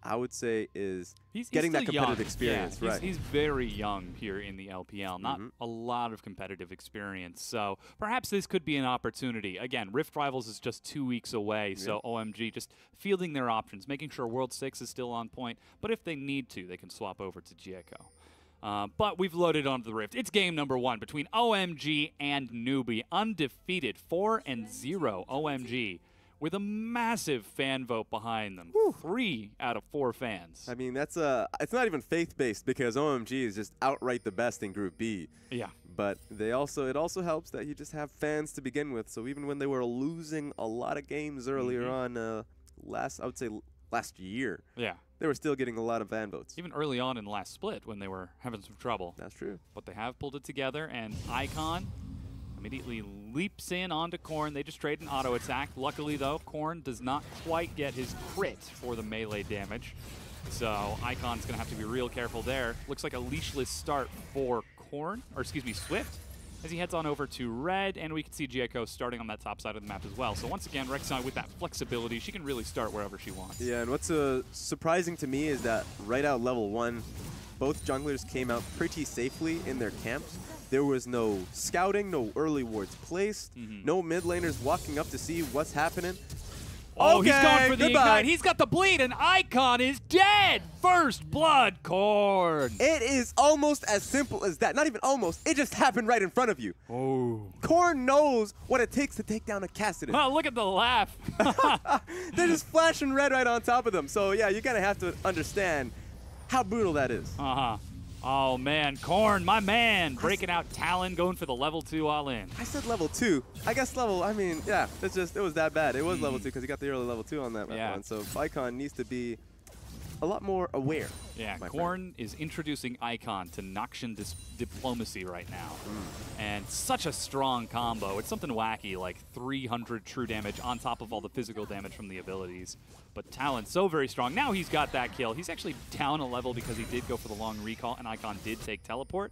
I would say, is He's getting that still competitive young. experience. Yeah, Right. he's very young here in the LPL. Not a lot of competitive experience. So perhaps this could be an opportunity. Again, Rift Rivals is just 2 weeks away. So OMG just fielding their options, making sure World 6 is still on point. But if they need to, they can swap over to Jieco. But we've loaded onto the Rift. It's game number 1 between OMG and Newbie. Undefeated 4-0 OMG. With a massive fan vote behind them. 3 out of 4 fans. I mean, that's it's not even faith-based because OMG is just outright the best in Group B. Yeah. But it also helps that you just have fans to begin with. So even when they were losing a lot of games earlier on, last year, Yeah. they were still getting a lot of fan votes. Even early on in the last split when they were having some trouble. That's true. But they have pulled it together, and Icon immediately leaps in onto Korn. They just trade an auto attack. Luckily, though, Korn does not quite get his crit for the melee damage. So Icon's going to have to be real careful there. Looks like a leashless start for Swift, as he heads on over to red, and we can see Jieco starting on that top side of the map as well. So once again, Rek'Sai with that flexibility, she can really start wherever she wants. Yeah, and what's surprising to me is that right out level 1, both junglers came out pretty safely in their camps. There was no scouting, no early wards placed, no mid laners walking up to see what's happening. Oh, okay, he's going for the goodbye. ignite. He's got the bleed, and Icon is dead. First blood, Korn. It is almost as simple as that. Not even almost. It just happened right in front of you. Oh. Korn knows what it takes to take down a Kassadin. Oh, look at the laugh. They're just flashing red right on top of them. So, yeah, you kind of have to understand how brutal that is. Uh-huh. Oh, man. Korn, my man. Breaking out Talon, going for the level 2 all-in. I said level 2. I guess it was that bad. It was level 2 because he got the early level 2 on that one. So Icon needs to be a lot more aware. Yeah, Korn is introducing Icon to Noxian diplomacy right now. And such a strong combo. It's something wacky, like 300 true damage on top of all the physical damage from the abilities. But Talon's so very strong. Now he's got that kill. He's actually down a level because he did go for the long recall, and Icon did take teleport.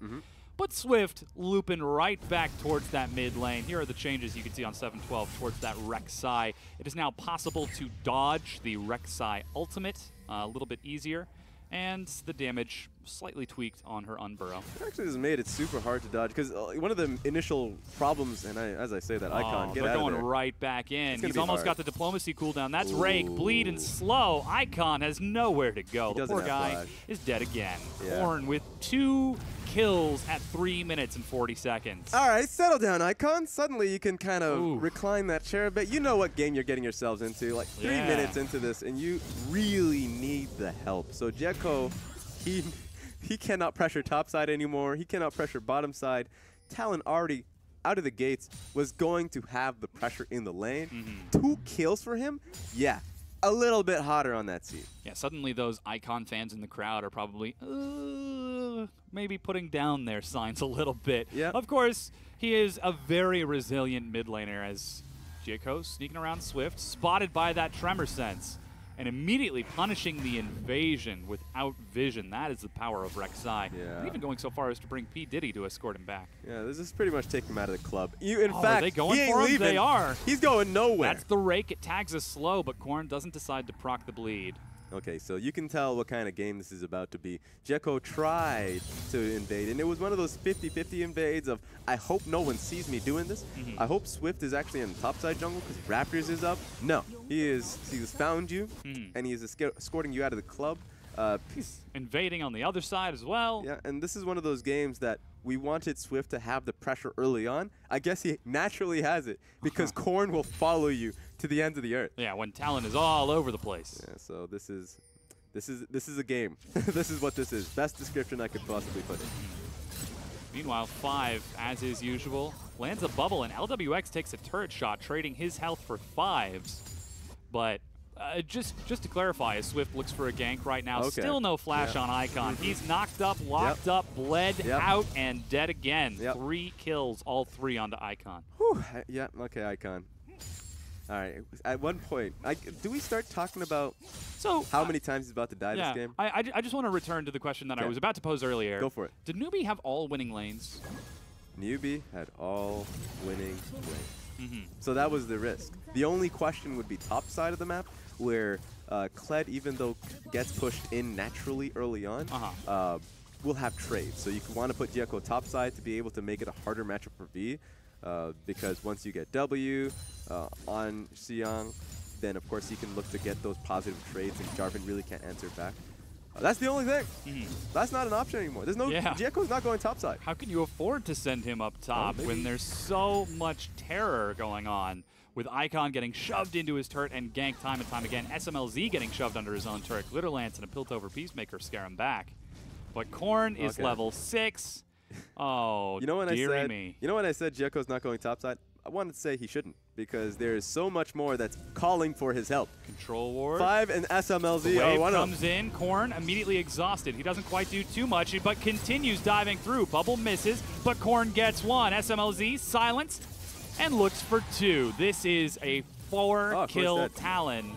But Swift looping right back towards that mid lane. Here are the changes you can see on 7-12 towards that Rek'Sai. It is now possible to dodge the Rek'Sai ultimate a little bit easier, and the damage slightly tweaked on her Unburrow. It actually has made it super hard to dodge because one of the initial problems, and as I say that, Icon, get out of there. They're going right back in. He's almost hard. got the diplomacy cooldown. That's Rake, bleed and slow. Icon has nowhere to go. The poor guy flash. is dead again. Yeah. Korn with 2 kills at 3 minutes and 40 seconds. All right, settle down, Icon. Suddenly you can kind of recline that chair a bit. You know what game you're getting yourselves into. Like 3 minutes into this, and you really need the help. So Jieco, he cannot pressure top side anymore. He cannot pressure bottom side. Talon already out of the gates was going to have the pressure in the lane. 2 kills for him? Yeah. A little bit hotter on that seat. Yeah, suddenly those Icon fans in the crowd are probably maybe putting down their signs a little bit. Yeah. Of course, he is a very resilient mid laner as Jieco sneaking around Swift, spotted by that Tremor Sense, and immediately punishing the invasion without vision. That is the power of Rek'Sai. Yeah. And even going so far as to bring P. Diddy to escort him back. Yeah, this is pretty much taking him out of the club. In fact, are they going he ain't for him? leaving. They are. He's going nowhere. That's the rake. It tags us slow, but Korn doesn't decide to proc the bleed. Okay, so you can tell what kind of game this is about to be. Jieco tried to invade, and it was one of those 50-50 invades of, I hope no one sees me doing this. I hope Swift is actually in the topside jungle because Raptors is up. No, he's found you, and he is escorting you out of the club. He's invading on the other side as well. Yeah, and this is one of those games that we wanted Swift to have the pressure early on. I guess he naturally has it because Korn will follow you to the end of the earth. Yeah, when Talon is all over the place. Yeah, so this is a game. This is what this is. Best description I could possibly put it. Meanwhile, 5, as is usual, lands a bubble, and LWX takes a turret shot, trading his health for 5s. But just to clarify, as Swift looks for a gank right now, still no flash on Icon. He's knocked up, locked up, bled out, and dead again. 3 kills, all 3 onto Icon. Whew. Yeah, okay, Icon. All right. At one point, do we start talking about how many times he's about to die this game? I just want to return to the question that I was about to pose earlier. Go for it. Did Newbie have all winning lanes? Newbie had all winning lanes. So that was the risk. The only question would be top side of the map, where Kled, even though gets pushed in naturally early on, will have trades. So you want to put Jieko topside to be able to make it a harder matchup for V, because once you get W on Xiang, then of course he can look to get those positive trades, and Jarvan really can't answer back. That's the only thing. That's not an option anymore. There's no Jieko's not going topside. How can you afford to send him up top when there's so much terror going on? With Icon getting shoved into his turret and ganked time and time again, SMLZ getting shoved under his own turret, Glitterlance and a Piltover Peacemaker scare him back. But Korn is level 6. Oh, you know when dearie me. You know when I said Jieko's not going topside? I wanted to say he shouldn't, because there is so much more that's calling for his help. Control ward. 5 and SMLZ The are wave one comes in. Korn immediately exhausted. He doesn't quite do too much, but continues diving through. Bubble misses, but Korn gets one. SMLZ silenced and looks for 2. This is a 4-kill Talon,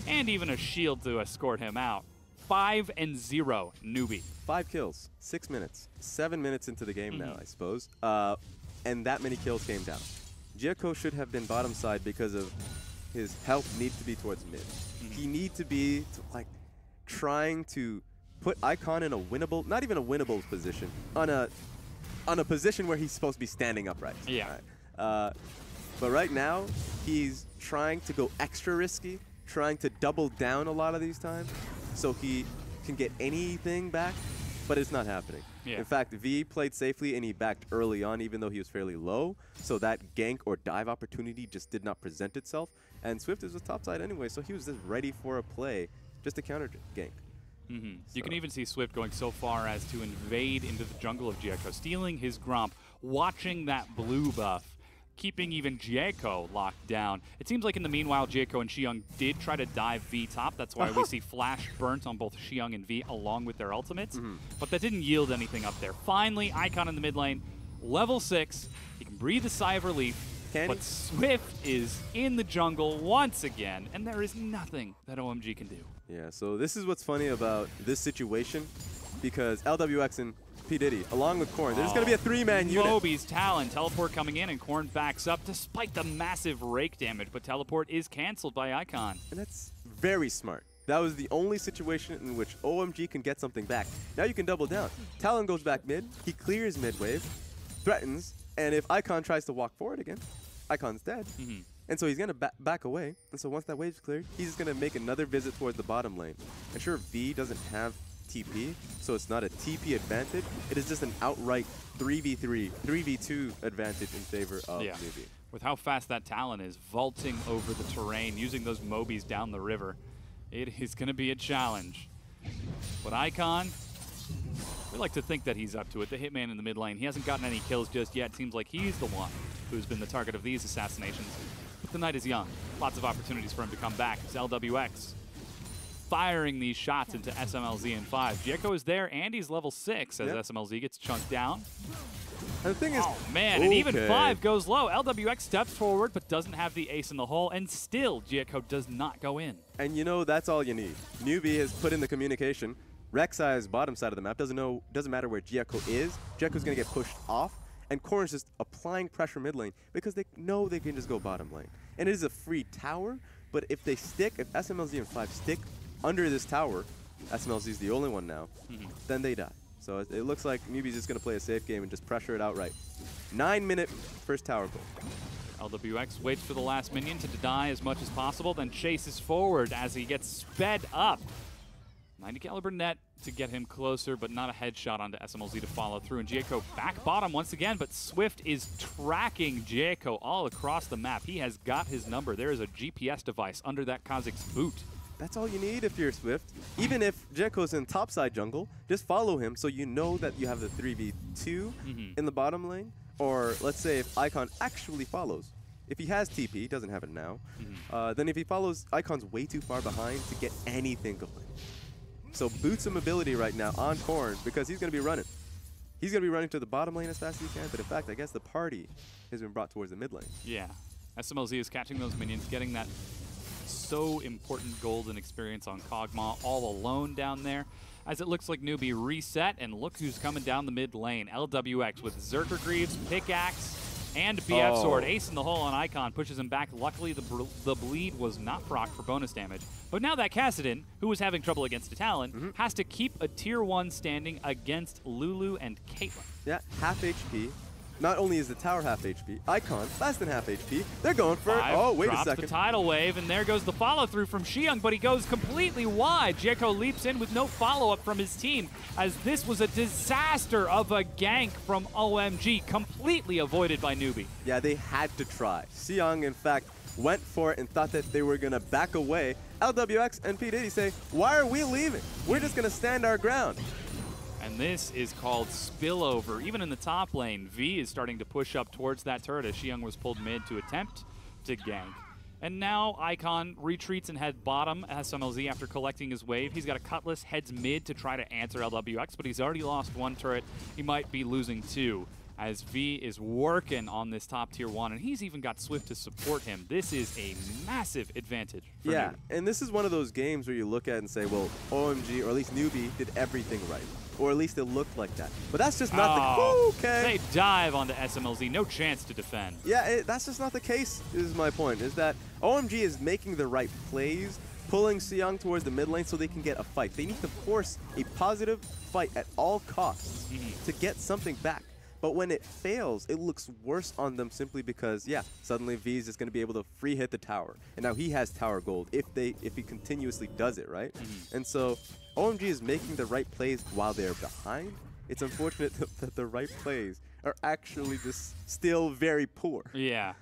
and even a shield to escort him out. 5 and 0, Newbie. 5 kills, 6 minutes, 7 minutes into the game now, I suppose. And that many kills came down. Jieko should have been bottom side because of his help need to be towards mid. He need to be trying to put Icon in a winnable, not even a winnable position, on a position where he's supposed to be standing upright. Yeah. Right? But right now, he's trying to go extra risky, trying to double down a lot of these times, so he can get anything back, but it's not happening. Yeah. In fact, V played safely and he backed early on, even though he was fairly low, so that gank or dive opportunity just did not present itself. And Swift is with topside anyway, so he was just ready for a play, just a counter gank. You can even see Swift going so far as to invade into the jungle of Jieko, stealing his Gromp, watching that blue buff, keeping even Jieko locked down. It seems like in the meanwhile, Jieko and Xiang did try to dive V top. That's why we see Flash burnt on both Xiang and V along with their ultimates. But that didn't yield anything up there. Finally, Icon in the mid lane, level 6. He can breathe a sigh of relief. But Swift is in the jungle once again, and there is nothing that OMG can do. Yeah, so this is what's funny about this situation, because LWX and P. Diddy, along with Korn, there's going to be a 3-man unit. Moby's Talon, teleport coming in, and Korn backs up despite the massive rake damage, but teleport is canceled by Icon. And that's very smart. That was the only situation in which OMG can get something back. Now you can double down. Talon goes back mid, he clears mid wave, threatens, and if Icon tries to walk forward again, Icon's dead. And so he's going to back away. And so once that wave's cleared, he's just going to make another visit towards the bottom lane. And sure, V doesn't have TP, so it's not a TP advantage. It is just an outright 3v3, 3v2 advantage in favor of Newbie. With how fast that Talon is vaulting over the terrain, using those Mobies down the river, it is going to be a challenge. But Icon, we like to think that he's up to it. The hitman in the mid lane, he hasn't gotten any kills just yet. Seems like he's the one who's been the target of these assassinations. But the night is young. Lots of opportunities for him to come back. It's LWX firing these shots into SMLZ in 5. Jieko is there, and he's level 6 as SMLZ gets chunked down. And the thing is, and even 5 goes low. LWX steps forward, but doesn't have the ace in the hole, and still Jieko does not go in. And you know, that's all you need. Newbie has put in the communication. Rek'Sai is bottom side of the map. Doesn't matter where Jieko is. Jieko's going to get pushed off, and Korn's just applying pressure mid lane because they know they can just go bottom lane. And it is a free tower, but if they stick, if SMLZ and 5 stick under this tower, SMLZ is the only one now, then they die. So it looks like Newbie's just going to play a safe game and just pressure it outright. 9-minute first tower goal. LWX waits for the last minion to die as much as possible, then chases forward as he gets sped up. 90 caliber net to get him closer, but not a headshot onto SMLZ to follow through. And Jieko back bottom once again, but Swift is tracking Jieko all across the map. He has got his number. There is a GPS device under that Kha'Zix's boot. That's all you need if you're Swift. Even if Jieko's in topside jungle, just follow him so you know that you have the 3v2 in the bottom lane. Or let's say if Icon actually follows. If he has TP, he doesn't have it now, then if he follows, Icon's way too far behind to get anything going. So boot some ability right now on Korn because he's going to be running. He's going to be running to the bottom lane as fast as he can, but in fact, I guess the party has been brought towards the mid lane. Yeah. SMLZ is catching those minions, getting that so important golden experience on Kog'Maw all alone down there. As it looks like Newbie reset, and look who's coming down the mid lane. LWX with Zerker Greaves, Pickaxe, and BF Sword. Ace in the hole on Icon pushes him back. Luckily, the bleed was not proc for bonus damage. But now that Kassadin, who was having trouble against a Talon, has to keep a tier 1 standing against Lulu and Caitlyn. Yeah, half HP. Not only is the tower half HP, Icon less than half HP. They're going for oh, wait a drops second. the tidal wave, and there goes the follow-through from Xiang, but he goes completely wide. Jeko leaps in with no follow-up from his team, as this was a disaster of a gank from OMG, completely avoided by Newbie. Yeah, they had to try. Xiang, in fact, went for it and thought that they were going to back away. LWX and P. Diddy say, why are we leaving? We're just going to stand our ground. And this is called spillover. Even in the top lane, V is starting to push up towards that turret as Xiang was pulled mid to attempt to gank. And now Icon retreats and head bottom SMLZ after collecting his wave. He's got a Cutlass, heads mid to try to answer LWX, but he's already lost 1 turret. He might be losing 2 as V is working on this top tier 1, and he's even got Swift to support him. This is a massive advantage for Yeah, Newbie. and this is one of those games where you look at it and say, well, OMG, or at least Newbie, did everything right. Or at least it looked like that. But that's just not the okay. They dive onto SMLZ, no chance to defend. Yeah, that's just not the case, is my point, is that OMG is making the right plays, pulling Xiang towards the mid lane so they can get a fight. They need to force a positive fight at all costs to get something back. But when it fails, it looks worse on them simply because, yeah, suddenly V is just going to be able to free hit the tower. And now he has tower gold if he continuously does it, right? And so OMG is making the right plays while they're behind. It's unfortunate that the right plays are actually just still very poor. Yeah.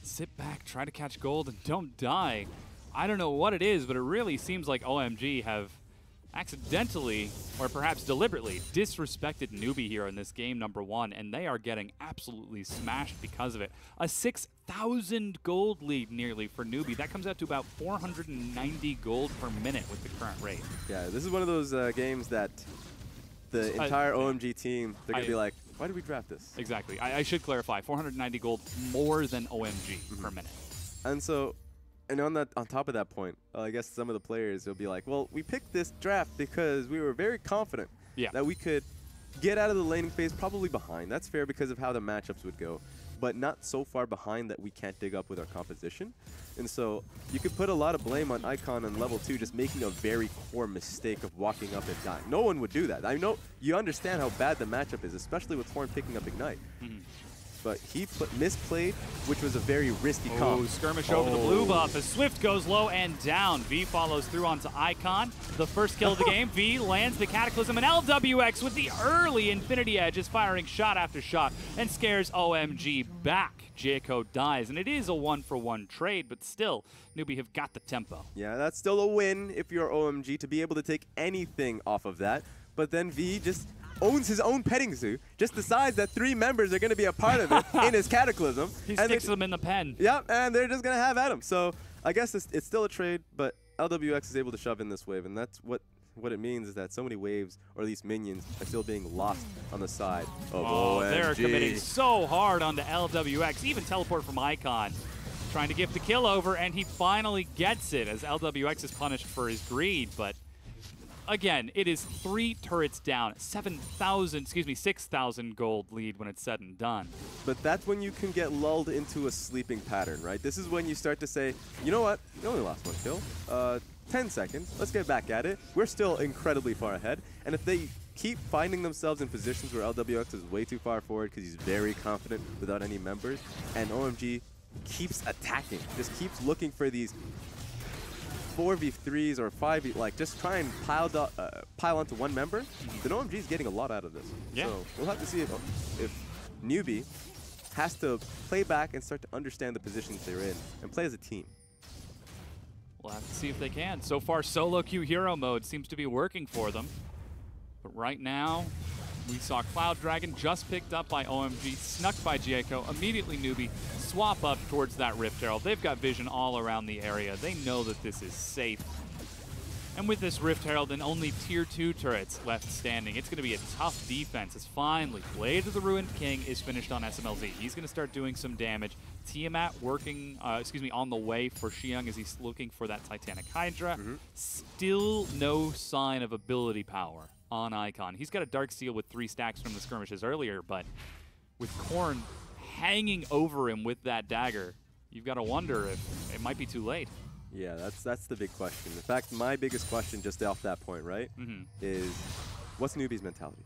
Sit back, try to catch gold, and don't die. I don't know what it is, but it really seems like OMG have accidentally, or perhaps deliberately, disrespected Newbie here in this game number 1, and they are getting absolutely smashed because of it. A 6,000 gold lead nearly for Newbie. That comes out to about 490 gold per minute with the current rate. Yeah, this is one of those games that the entire OMG team, they're going to be like, why did we draft this? Exactly. I should clarify, 490 gold more than OMG per minute. And so, and on top of that point, I guess some of the players will be like, well, we picked this draft because we were very confident that we could get out of the laning phase probably behind. That's fair because of how the matchups would go, but not so far behind that we can't dig up with our composition. And so you could put a lot of blame on Icon on level 2 just making a very core mistake of walking up and dying. No one would do that. I know you understand how bad the matchup is, especially with Horn picking up Ignite. But he misplayed, which was a very risky comp. Skirmish over the blue buff as Swift goes low and down. V follows through onto Icon. The first kill of the game. V lands the Cataclysm, and LWX with the early Infinity Edge is firing shot after shot and scares OMG back. Jeko dies, and it is a 1-for-1 trade, but still, Newbie have got the tempo. Yeah, that's still a win if you're OMG to be able to take anything off of that. But then V just owns his own petting zoo, just decides that 3 members are going to be a part of it in his Cataclysm. He sticks them in the pen. Yep, and they're just going to have at him. So I guess it's still a trade, but LWX is able to shove in this wave, and that's what it means is that so many waves, or at least minions, are still being lost on the side of OMG. They're committing so hard onto LWX, even teleport from Icon. Trying to gift the kill over, and he finally gets it as LWX is punished for his greed, but again, it is 3 turrets down, 6,000 gold lead when it's said and done. But that's when you can get lulled into a sleeping pattern, right? This is when you start to say, you know what, you only lost 1 kill. 10 seconds, let's get back at it. We're still incredibly far ahead. And if they keep finding themselves in positions where LWX is way too far forward because he's very confident without any members, and OMG keeps attacking, just keeps looking for these 4v3s or 5v, like just try and pile onto 1 member, then OMG is getting a lot out of this. Yeah. So we'll have to see if Newbie has to play back and start to understand the positions they're in and play as a team. We'll have to see if they can. So far, solo queue hero mode seems to be working for them. But right now, we saw Cloud Dragon just picked up by OMG, snuck by Jeko, immediately Newbie, swap up towards that Rift Herald. They've got vision all around the area. They know that this is safe. And with this Rift Herald and only tier 2 turrets left standing, it's going to be a tough defense as finally Blade of the Ruined King is finished on SMLZ. He's going to start doing some damage. Tiamat working, on the way for Xiang as he's looking for that Titanic Hydra. Still no sign of ability power on Icon. He's got a Dark Seal with 3 stacks from the skirmishes earlier, but with Korn hanging over him with that dagger, you've got to wonder if it might be too late. Yeah, that's the big question. In fact, my biggest question just off that point, right, is what's Newbie's mentality?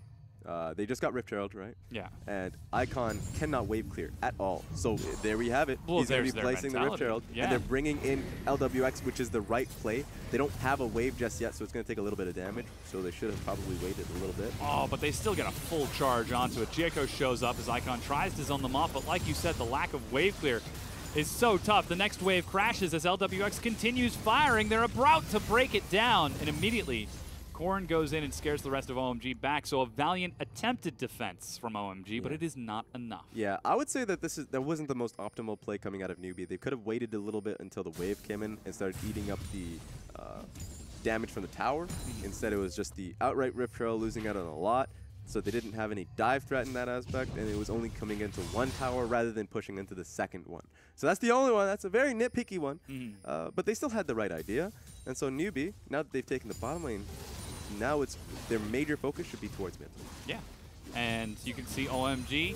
They just got Rift Herald, right? Yeah. And Icon cannot wave clear at all. So there we have it. Well, He's going to there's be their placing the Rift mentality. Herald. Yeah. And they're bringing in LWX, which is the right play. They don't have a wave just yet, so it's going to take a little bit of damage. So they should have probably waited a little bit. Oh, but they still get a full charge onto it. Jaco shows up as Icon tries to zone them off, but like you said, the lack of wave clear is so tough. The next wave crashes as LWX continues firing. They're about to break it down, and immediately Corrin goes in and scares the rest of OMG back. So a valiant attempted defense from OMG, but it is not enough. Yeah, I would say that that wasn't the most optimal play coming out of Newbie. They could have waited a little bit until the wave came in and started eating up the damage from the tower. Instead, it was just the outright Rift Herald losing out on a lot. So they didn't have any dive threat in that aspect, and it was only coming into one tower rather than pushing into the second one. So that's the only one. That's a very nitpicky one. But they still had the right idea. And so Newbie, now that they've taken the bottom lane, now it's their major focus should be towards mid lane. Yeah, and you can see OMG,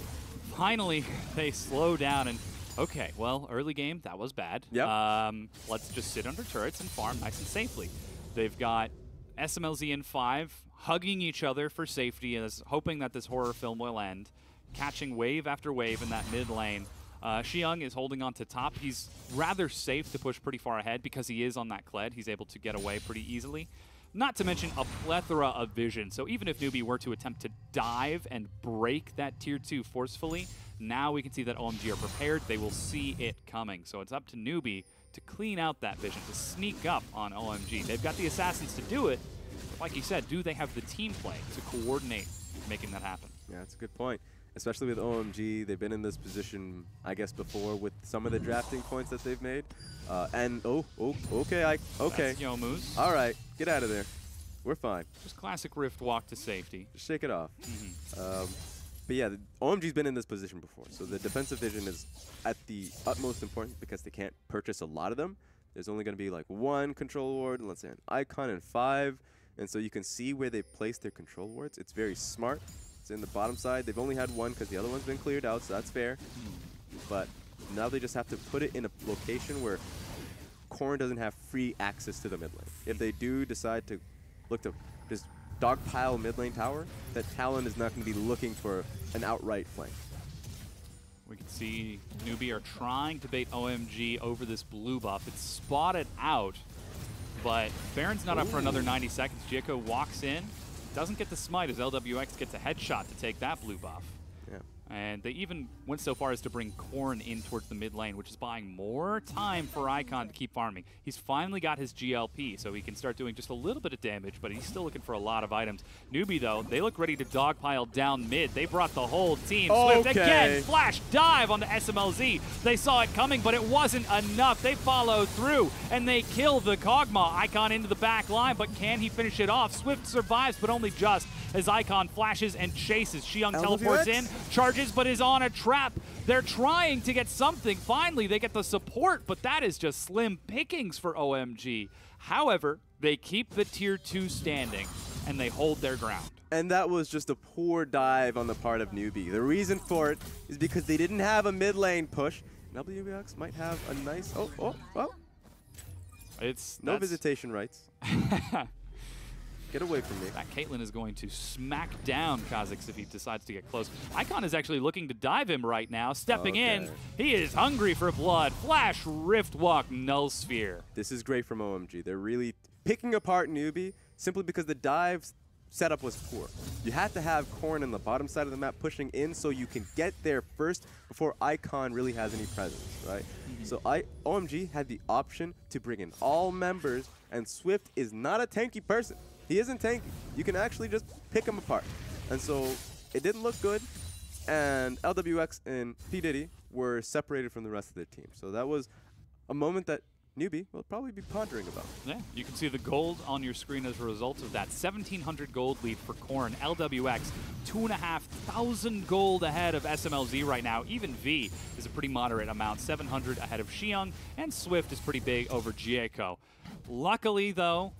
finally they slow down and, okay, well, early game, that was bad. Yep. Let's just sit under turrets and farm nice and safely. They've got SMLZ and 5 hugging each other for safety, as hoping that this horror film will end, catching wave after wave in that mid lane. Xiang is holding on to top. He's rather safe to push pretty far ahead because he is on that Kled. He's able to get away pretty easily. Not to mention a plethora of vision. So even if Newbie were to attempt to dive and break that tier 2 forcefully, now we can see that OMG are prepared. They will see it coming. So it's up to Newbie to clean out that vision, to sneak up on OMG. They've got the assassins to do it. But like you said, do they have the team play to coordinate making that happen? Yeah, that's a good point. Especially with OMG, they've been in this position, I guess, before with some of the drafting points that they've made. Okay. That's Yomu's. All right, get out of there. We're fine. Just classic Rift walk to safety. Just shake it off. But yeah, OMG's been in this position before, so the defensive vision is at the utmost importance because they can't purchase a lot of them. There's only going to be like one control ward, let's say an icon, and 5, and so you can see where they place their control wards. It's very smart. It's in the bottom side. They've only had one because the other one's been cleared out, so that's fair. But now they just have to put it in a location where Corrin doesn't have free access to the mid lane. If they do decide to look to just dogpile mid lane tower, that Talon is not going to be looking for an outright flank. We can see Newbie are trying to bait OMG over this blue buff. It's spotted out, but Baron's not up for another 90 seconds. Jaco walks in, doesn't get the smite as LWX gets a headshot to take that blue buff. Yeah. And they even went so far as to bring Corrin in towards the mid lane, which is buying more time for Icon to keep farming. He's finally got his GLP, so he can start doing just a little bit of damage, but he's still looking for a lot of items. Newbie, though, they look ready to dogpile down mid. They brought the whole team. Swift again, flash dive onto SMLZ. They saw it coming, but it wasn't enough. They follow through, and they kill the Kog'Maw. Icon into the back line, but can he finish it off? Swift survives, but only just, as Icon flashes and chases. Xiang teleports in, charges, but is on a trap. They're trying to get something. Finally, they get the support, but that is just slim pickings for OMG. However, they keep the tier 2 standing, and they hold their ground. And that was just a poor dive on the part of Newbie. The reason for it is because they didn't have a mid lane push. WBX might have a nice... No visitation rights. Get away from me. That Caitlyn is going to smack down Kha'Zix if he decides to get close. Icon is actually looking to dive him right now. Stepping in, he is hungry for blood. Flash, Rift Walk, Null Sphere. This is great from OMG. They're really picking apart Newbie simply because the dive setup was poor. You had to have Corrin on the bottom side of the map pushing in so you can get there first before Icon really has any presence, right? So OMG had the option to bring in all members, and Swift is not a tanky person. He isn't tanky. You can actually just pick him apart. And so it didn't look good, and LWX and P. Diddy were separated from the rest of their team. So that was a moment that Newbie will probably be pondering about. Yeah, you can see the gold on your screen as a result of that. 1,700 gold lead for Corrin. LWX, 2,500 gold ahead of SMLZ right now. Even V is a pretty moderate amount, 700 ahead of Xiang, and Swift is pretty big over Jaco. Luckily, though,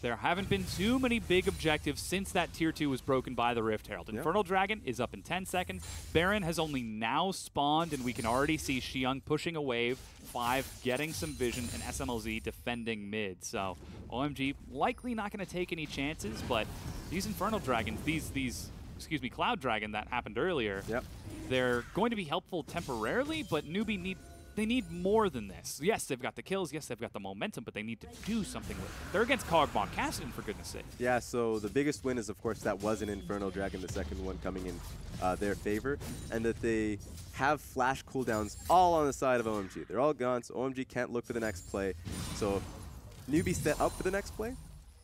There haven't been too many big objectives since that Tier 2 was broken by the Rift Herald. Infernal Dragon is up in 10 seconds. Baron has only now spawned, and we can already see Xiang pushing a wave, 5 getting some vision, and SMLZ defending mid. So OMG likely not going to take any chances, but these Infernal Dragons, these Cloud Dragon that happened earlier, they're going to be helpful temporarily, but Newbie they need more than this. Yes, they've got the kills. Yes, they've got the momentum, but they need to do something with it. They're against Cogbon Cassidy, for goodness sake. Yeah, so the biggest win is, of course, that was an Infernal Dragon, the second one coming in their favor, and that they have flash cooldowns all on the side of OMG. They're all gone, so OMG can't look for the next play. So if Newbie set up for the next play,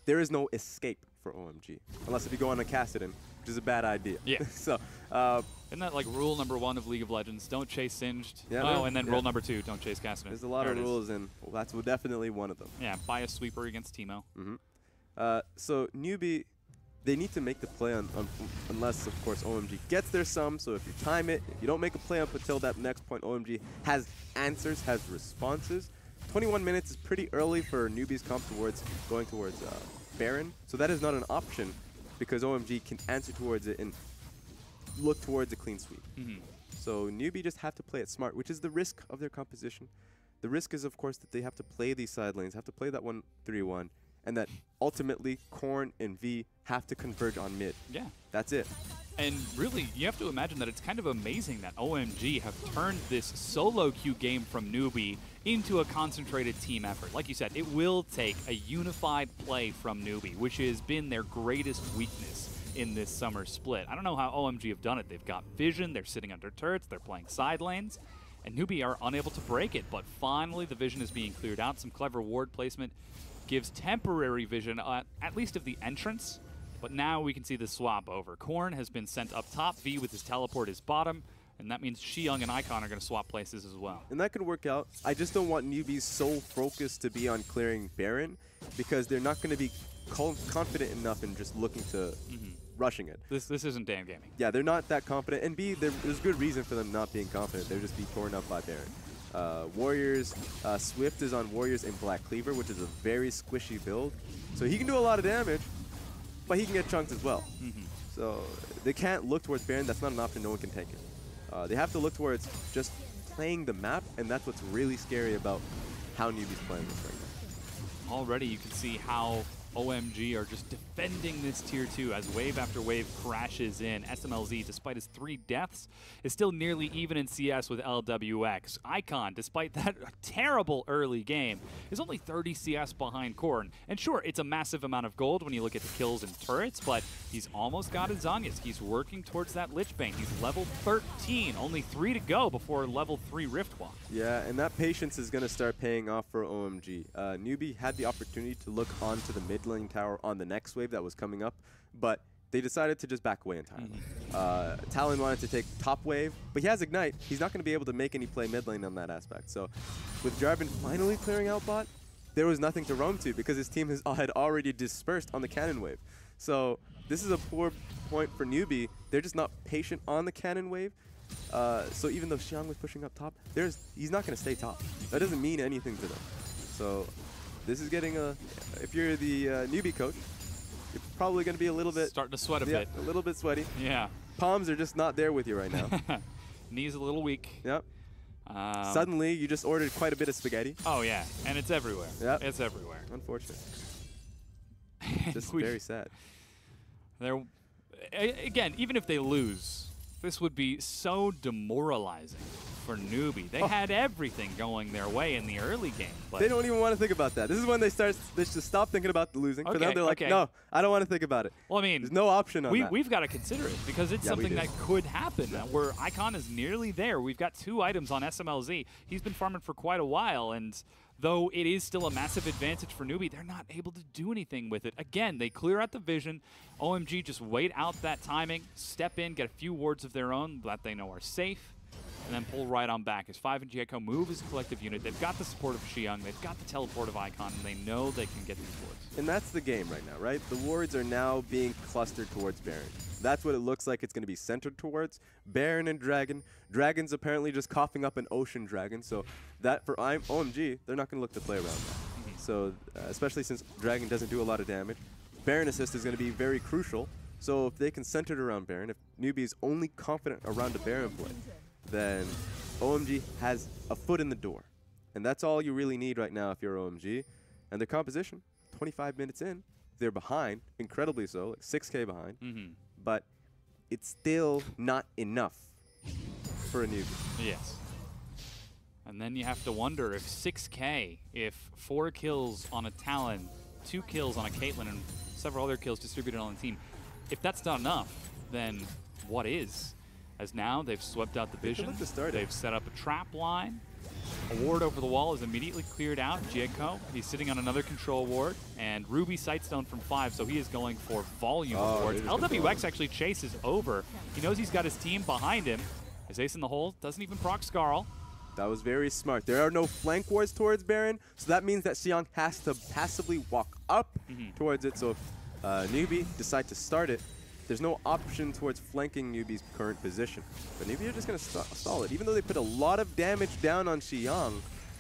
there is no escape for OMG, unless if you go on a Cassidy, which is a bad idea. Yeah. So isn't that like rule number 1 of League of Legends? Don't chase Singed. Yeah, oh, and then rule number 2, don't chase Cassidy. there's a lot of rules, and that's definitely one of them. Yeah, buy a sweeper against Teemo. So Newbie, they need to make the play unless, of course, OMG gets their sum. So if you time it, if you don't make a play up until that next point, OMG has answers, has responses. 21 minutes is pretty early for Newbie's comp going towards Baron. So that is not an option because OMG can answer towards it and look towards a clean sweep. So Newbie just have to play it smart, which is the risk of their composition. The risk is, of course, that they have to play these side lanes, have to play that 1-3-1, and that ultimately Korn and V have to converge on mid. Yeah. That's it. And really, you have to imagine that it's kind of amazing that OMG have turned this solo queue game from Newbie into a concentrated team effort. Like you said, it will take a unified play from Newbie, which has been their greatest weakness in this summer split. I don't know how OMG have done it. They've got vision, they're sitting under turrets, they're playing side lanes, and Newbie are unable to break it. But finally, the vision is being cleared out. Some clever ward placement gives temporary vision, at least of the entrance. But now we can see the swap over. Korn has been sent up top. V with his teleport is bottom. And that means Xiang and Icon are going to swap places as well. And that could work out. I just don't want Newbie's sole focus to be on clearing Baron because they're not going to be confident enough in just looking to rushing it. This isn't Dan Gaming. Yeah, they're not that confident. And B, there's good reason for them not being confident. They'll just be torn up by Baron. Warriors, Swift is on Warriors in Black Cleaver, which is a very squishy build. So he can do a lot of damage, but he can get chunked as well. So they can't look towards Baron. That's not an option. No one can take it. They have to look towards just playing the map, and that's what's really scary about how Newbie's playing this right now. Already you can see how OMG are just defending this Tier 2 as wave after wave crashes in. SMLZ, despite his 3 deaths, is still nearly even in CS with LWX. Icon, despite that terrible early game, is only 30 CS behind Korn. And sure, it's a massive amount of gold when you look at the kills and turrets, but he's almost got his Zanyas. He's working towards that Lich Bane. He's level 13, only 3 to go before level 3 Rift Walk. Yeah, and that patience is going to start paying off for OMG. Newbie had the opportunity to look onto the mid lane tower on the next wave that was coming up, but they decided to just back away entirely. Talon wanted to take top wave, but he has Ignite. He's not going to be able to make any play mid lane on that aspect. So with Jarvan finally clearing out bot, there was nothing to roam to because his team had already dispersed on the cannon wave. So this is a poor point for Newbie. They're just not patient on the cannon wave. So even though Xiang was pushing up top, he's not going to stay top. That doesn't mean anything to them. So this is getting if you're the Newbie coach, you're probably going to be a little bit starting to sweat a bit. A little bit sweaty. Yeah. Palms are just not there with you right now. Knees a little weak. Yep. Suddenly, you just ordered quite a bit of spaghetti. Oh yeah, and it's everywhere. Yep. It's everywhere. Unfortunate. Just very sad. Again, even if they lose, this would be so demoralizing for Newbie. They had everything going their way in the early game. But they don't even want to think about that. This is when they just stop thinking about the losing. For them, they're like, no, I don't want to think about it. Well, I mean, there's no option on that. We've got to consider it because it's something that could happen where Icon is nearly there. We've got 2 items on SMLZ. He's been farming for quite a while, and though it is still a massive advantage for Newbie, they're not able to do anything with it. Again, they clear out the vision. OMG just wait out that timing, step in, get a few wards of their own that they know are safe, and then pull right on back. As 5 and Echo move as a collective unit, they've got the support of Xiang, they've got the teleport of Icon, and they know they can get these wards. And that's the game right now, right? The wards are now being clustered towards Baron. That's what it looks like it's going to be centered towards. Baron and Dragon. Dragon's apparently just coughing up an Ocean Dragon, so that for OMG, they're not going to look to play around that. So especially since Dragon doesn't do a lot of damage, Baron assist is going to be very crucial. So if they can center it around Baron, if Newbie is only confident around the Baron play, then OMG has a foot in the door. And that's all you really need right now if you're OMG. And their composition, 25 minutes in, they're behind, incredibly so, like 6K behind. But it's still not enough for a Newbie. Yes. And then you have to wonder if 6K, if 4 kills on a Talon, 2 kills on a Caitlyn, and several other kills distributed on the team, if that's not enough, then what is? As now they've swept out the vision, they've set up a trap line. A ward over the wall is immediately cleared out. Jaco, he's sitting on another control ward, and Ruby Sightstone from 5, so he is going for volume of wards. LWX actually chases over. He knows he's got his team behind him. As Ace in the hole, doesn't even proc Skarl. That was very smart. There are no flank wards towards Baron, so that means that Xiang has to passively walk up towards it. So if Newbie decide to start it, there's no option towards flanking Newbie's current position. But Newbie are just going to stall it. Even though they put a lot of damage down on Xiang,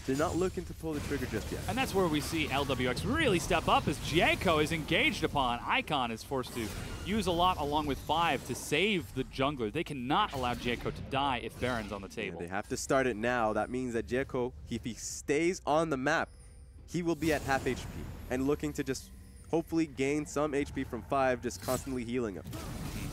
they're not looking to pull the trigger just yet. And that's where we see LWX really step up as Jaco is engaged upon. Icon is forced to use a lot along with 5 to save the jungler. They cannot allow Jaco to die if Baron's on the table. Yeah, they have to start it now. That means that Jaco, if he stays on the map, he will be at half HP and looking to just hopefully gain some HP from 5, just constantly healing him.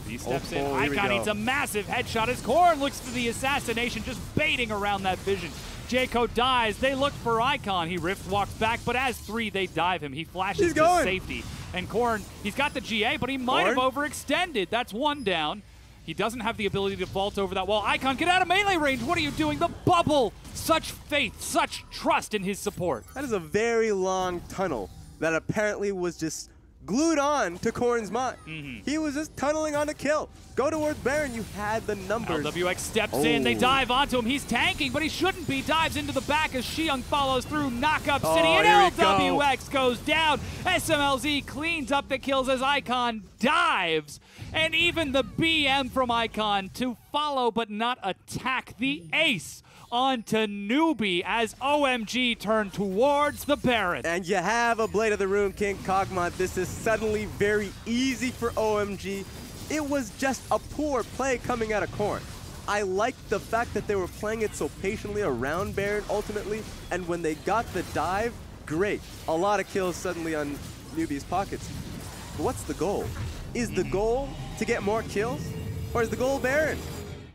He steps in. Icon needs a massive headshot as Korn looks for the assassination, just baiting around that vision. Jaco dies. They look for Icon. He rift walks back, but as 3, they dive him. He flashes to safety. And Korn, he's got the GA, but he might have overextended. That's 1 down. He doesn't have the ability to vault over that wall. Icon, get out of melee range. What are you doing? The bubble. Such faith, such trust in his support. That is a very long tunnel that apparently was just glued on to Korn's mind. He was just tunneling on a kill. Go towards Baron, you had the numbers. LWX steps in, they dive onto him. He's tanking, but he shouldn't be. Dives into the back as Xiang follows through. Knockup City, and LWX goes down. SMLZ cleans up the kills as Icon dives. And even the BM from Icon to follow but not attack the ace onto Newbie as OMG turn towards the Baron. And you have a Blade of the Rune King Kog'Maw. This is suddenly very easy for OMG. It was just a poor play coming out of Korn. I liked the fact that they were playing it so patiently around Baron ultimately, and when they got the dive, great. A lot of kills suddenly on Newbie's pockets. But what's the goal? Is the goal to get more kills, or is the goal Baron?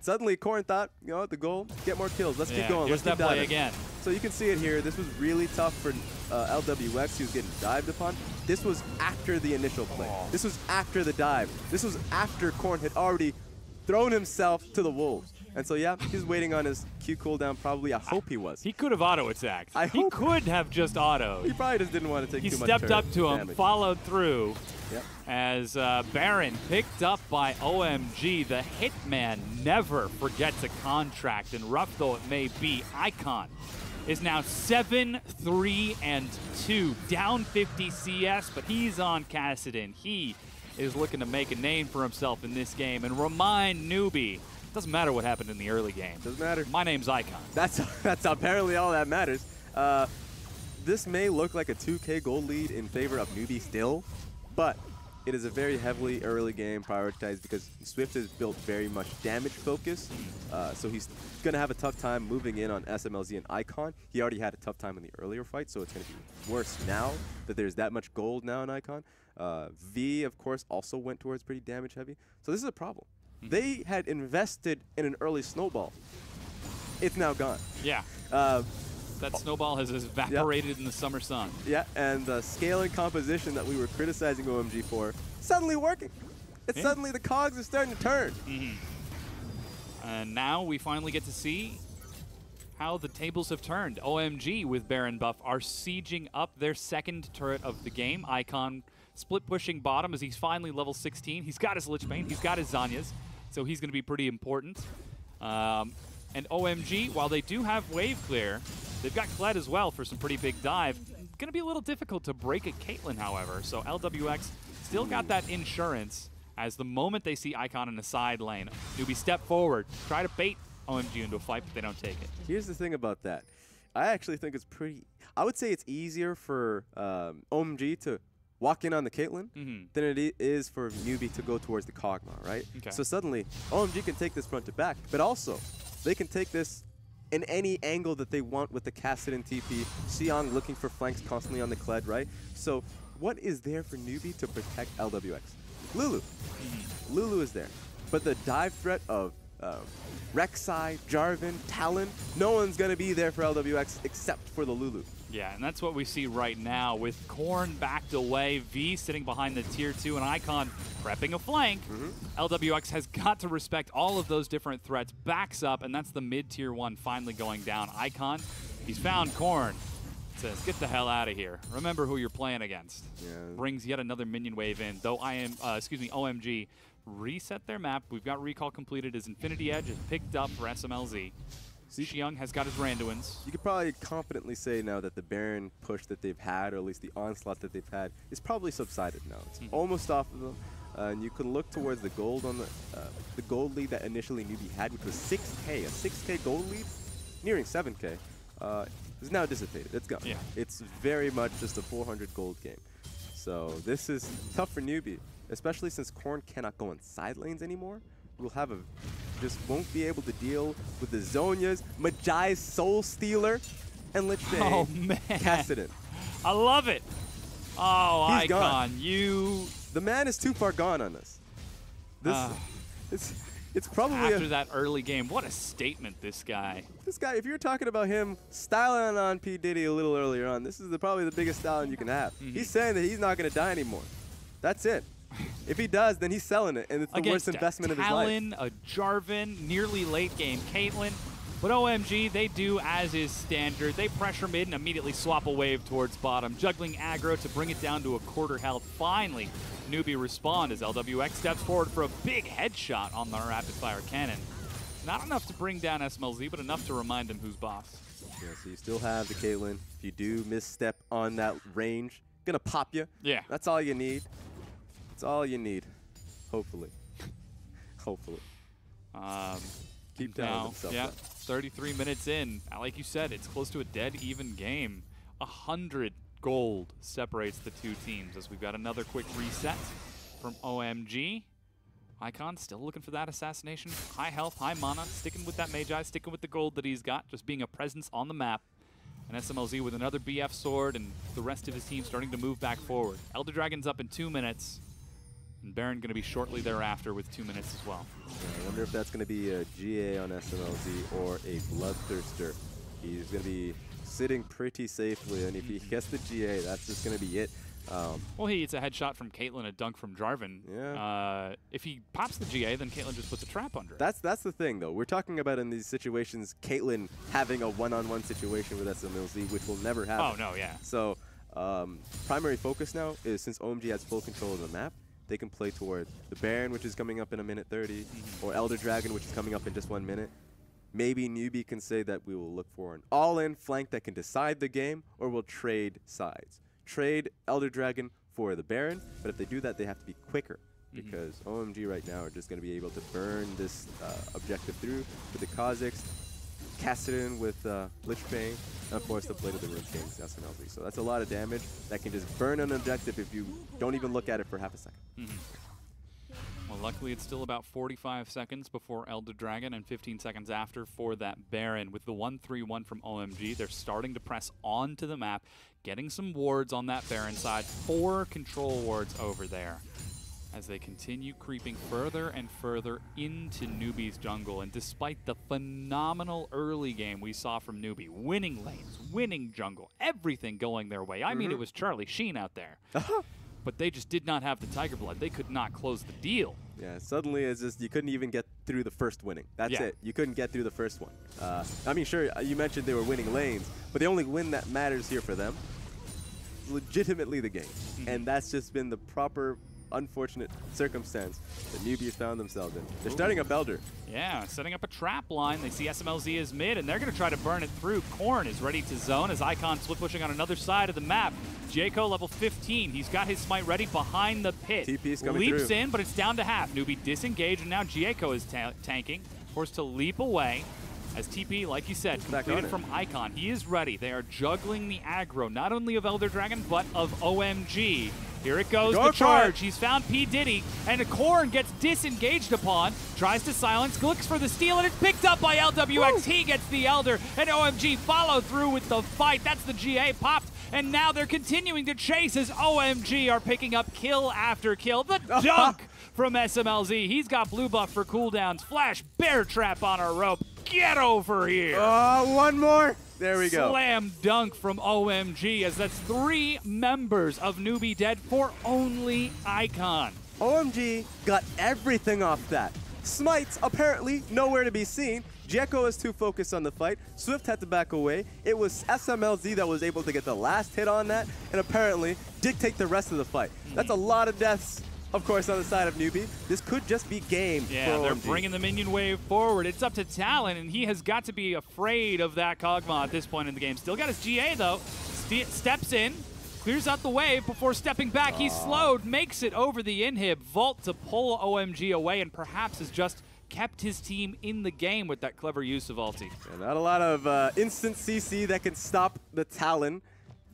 Suddenly, Korn thought, you know, the goal, get more kills. Let's keep going. Let's keep diving. Play again. So you can see it here. This was really tough for LWX. He was getting dived upon. This was after the initial play. This was after the dive. This was after Korn had already thrown himself to the wolves. And so, yeah, he was waiting on his Q cooldown probably. I hope he was. He could have auto-attacked. He could have just autoed. He probably just didn't want to take too much He stepped up to him, damage. followed through. Yep. As Baron picked up by OMG. The Hitman never forgets a contract, and rough though it may be, Icon is now 7-3-2, down 50 CS, but he's on Kassadin. He is looking to make a name for himself in this game and remind Newbie, doesn't matter what happened in the early game. Doesn't matter. My name's Icon. That's apparently all that matters. This may look like a 2K gold lead in favor of Newbie still, but it is a very heavily early game prioritized because Swift is built very much damage focused, so he's going to have a tough time moving in on SMLZ and Icon. He already had a tough time in the earlier fight, so it's going to be worse now that there's that much gold now in Icon. V, of course, also went towards pretty damage heavy, so this is a problem. They had invested in an early snowball. It's now gone. Yeah. That snowball has evaporated in the summer sun. Yeah, and the scale and composition that we were criticizing OMG for, suddenly working. It's suddenly the cogs are starting to turn. And now we finally get to see how the tables have turned. OMG with Baron buff are sieging up their second turret of the game. Icon split pushing bottom as he's finally level 16. He's got his Lich Bane, he's got his Zanyas, so he's going to be pretty important. And OMG, while they do have wave clear, they've got Kled as well for some pretty big dive. Going to be a little difficult to break a Caitlyn, however. So LWX still got that insurance as the moment they see Icon in the side lane, Newbie step forward, try to bait OMG into a fight, but they don't take it. Here's the thing about that. I actually think it's pretty. I would say it's easier for OMG to walk in on the Caitlyn than it is for Newbie to go towards the Kog'Maw, right? Okay. So suddenly, OMG can take this front to back, but also they can take this in any angle that they want with the Kassadin TP. Xiong looking for flanks constantly on the Kled, right? So what is there for Newbie to protect LWX? Lulu. Lulu is there. But the dive threat of Rek'Sai, Jarvan, Talon, no one's going to be there for LWX except for the Lulu. Yeah, and that's what we see right now with Korn backed away, V sitting behind the tier 2, and Icon prepping a flank. LWX has got to respect all of those different threats, backs up, and that's the mid-tier 1 finally going down. Icon, he's found Korn. Says, get the hell out of here. Remember who you're playing against. Yeah. Brings yet another minion wave in, though OMG reset their map. We've got recall completed. His Infinity Edge is picked up for SMLZ. Xiong has got his Randuins. You could probably confidently say now that the Baron push that they've had, or at least the onslaught that they've had, is probably subsided now. It's almost off of them. And you can look towards the gold on the gold lead that initially Newbie had, which was 6K. A 6K gold lead, nearing 7K, is now dissipated. It's gone. Yeah. It's very much just a 400 gold game. So this is tough for Newbie, especially since Korn cannot go in side lanes anymore. We'll have just won't be able to deal with the Zhonya's, Majai's Soul Stealer, and Lich Bane. Oh, man. Kassadin. I love it. Oh, He's Icon, gone. you... The man is too far gone on us. It's probably After that early game, what a statement, this guy. this guy. If you're talking about him styling on P Diddy a little earlier on, this is probably the biggest styling you can have. He's saying that he's not going to die anymore. That's it. If he does, then he's selling it, and it's the worst investment of his life. Talon, a Jarvan, nearly late game Caitlyn. But OMG, they do as is standard. They pressure mid and immediately swap a wave towards bottom, juggling aggro to bring it down to a quarter health. Finally, Newbie respond as LWX steps forward for a big headshot on the rapid fire cannon. Not enough to bring down SMLZ, but enough to remind him who's boss. Yeah, so you still have the Caitlyn. If you do misstep on that range, gonna pop you. Yeah. That's all you need. That's all you need. Hopefully. Hopefully. Keep down Now, himself. yeah, up. 33 minutes in. Like you said, it's close to a dead even game. 100 gold separates the two teams as we've got another quick reset from OMG. Icon still looking for that assassination. High health, high mana, sticking with that Magi, sticking with the gold that he's got, just being a presence on the map. And SMLZ with another BF sword and the rest of his team starting to move back forward. Elder Dragon's up in 2 minutes. And Baron going to be shortly thereafter with 2 minutes as well. Yeah, I wonder if that's going to be a GA on SMLZ or a Bloodthirster. He's going to be sitting pretty safely, and if he gets the GA, that's just going to be it. Well, it's a headshot from Caitlyn, a dunk from Jarvan. Yeah. If he pops the GA, then Caitlyn just puts a trap under it. That's the thing, though. We're talking about in these situations, Caitlyn having a one-on-one situation with SMLZ, which will never happen. Oh, no, yeah. So primary focus now is, since OMG has full control of the map, they can play toward the Baron, which is coming up in a minute 30, or Elder Dragon, which is coming up in just 1 minute. Maybe Newbie can say that we will look for an all-in flank that can decide the game, or we'll trade sides. Trade Elder Dragon for the Baron, but if they do that, they have to be quicker, because OMG right now are just going to be able to burn this objective through with the Kha'Zix, Kassadin with Lich Bane, and of course the Blade of the Rune Kings, SNLZ. So that's a lot of damage that can just burn an objective if you don't even look at it for half a second. Well, luckily it's still about 45 seconds before Elder Dragon and 15 seconds after for that Baron. With the 1-3-1 from OMG, they're starting to press onto the map, getting some wards on that Baron side, 4 control wards over there, as they continue creeping further and further into Newbie's jungle. And despite the phenomenal early game we saw from Newbie, winning lanes, winning jungle, everything going their way. I mean, it was Charlie Sheen out there. But they just did not have the Tiger Blood. They could not close the deal. Yeah, suddenly it's just you couldn't even get through the first winning. That's it. You couldn't get through the first one. I mean, sure, you mentioned they were winning lanes, but the only win that matters here for them is legitimately the game. And that's just been the proper unfortunate circumstance that Newbie has found themselves in. They're starting up Elder. Yeah, setting up a trap line. They see SMLZ as mid, and they're going to try to burn it through. Korn is ready to zone as Icon split pushing on another side of the map. Jaco level 15. He's got his smite ready behind the pit. TP's coming Leaps through. in, but it's down to half. Newbie disengaged, and now Jaco is tanking. Forced to leap away. As TP, like you said, Back completed on it. from Icon. He is ready. They are juggling the aggro, not only of Elder Dragon, but of OMG. Here it goes, Go the for charge. it. He's found P. Diddy, and Korn gets disengaged upon, tries to silence, looks for the steal, and it's picked up by LWX. He gets the Elder, and OMG follow through with the fight. That's the GA popped, and now they're continuing to chase as OMG are picking up kill after kill. The dunk from SMLZ. He's got blue buff for cooldowns. Flash, bear trap on a rope. Get over here. One more. There we go. Slam dunk from OMG, as that's 3 members of Newbie dead for only Icon. OMG got everything off that. Smites apparently nowhere to be seen. Jekko is too focused on the fight. Swift had to back away. It was SMLZ that was able to get the last hit on that and apparently dictate the rest of the fight. That's a lot of deaths, of course, on the side of Newbie. This could just be game Yeah, for they're OMG. bringing the minion wave forward. It's up to Talon, and he has got to be afraid of that Kog'Maw at this point in the game. Still got his GA, though. Steps in, clears out the wave before stepping back. He's slowed, makes it over the inhib. Vault to pull OMG away, and perhaps has just kept his team in the game with that clever use of ulti. Yeah, not a lot of instant CC that can stop the Talon.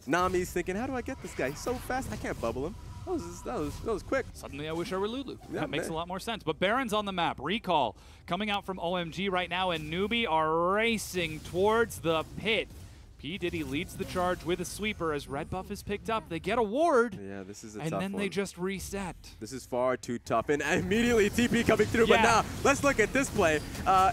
Nami's thinking, how do I get this guy? He's so fast, I can't bubble him. That was quick. Suddenly I wish I were Lulu. Yeah, That makes man. a lot more sense. But Baron's on the map. Recall coming out from OMG right now, and Newbie are racing towards the pit. P. Diddy leads the charge with a sweeper as red buff is picked up. They get a ward, Yeah, this is a and tough then one. they just reset. This is far too tough, and immediately TP coming through. Yeah. But now, let's look at this play.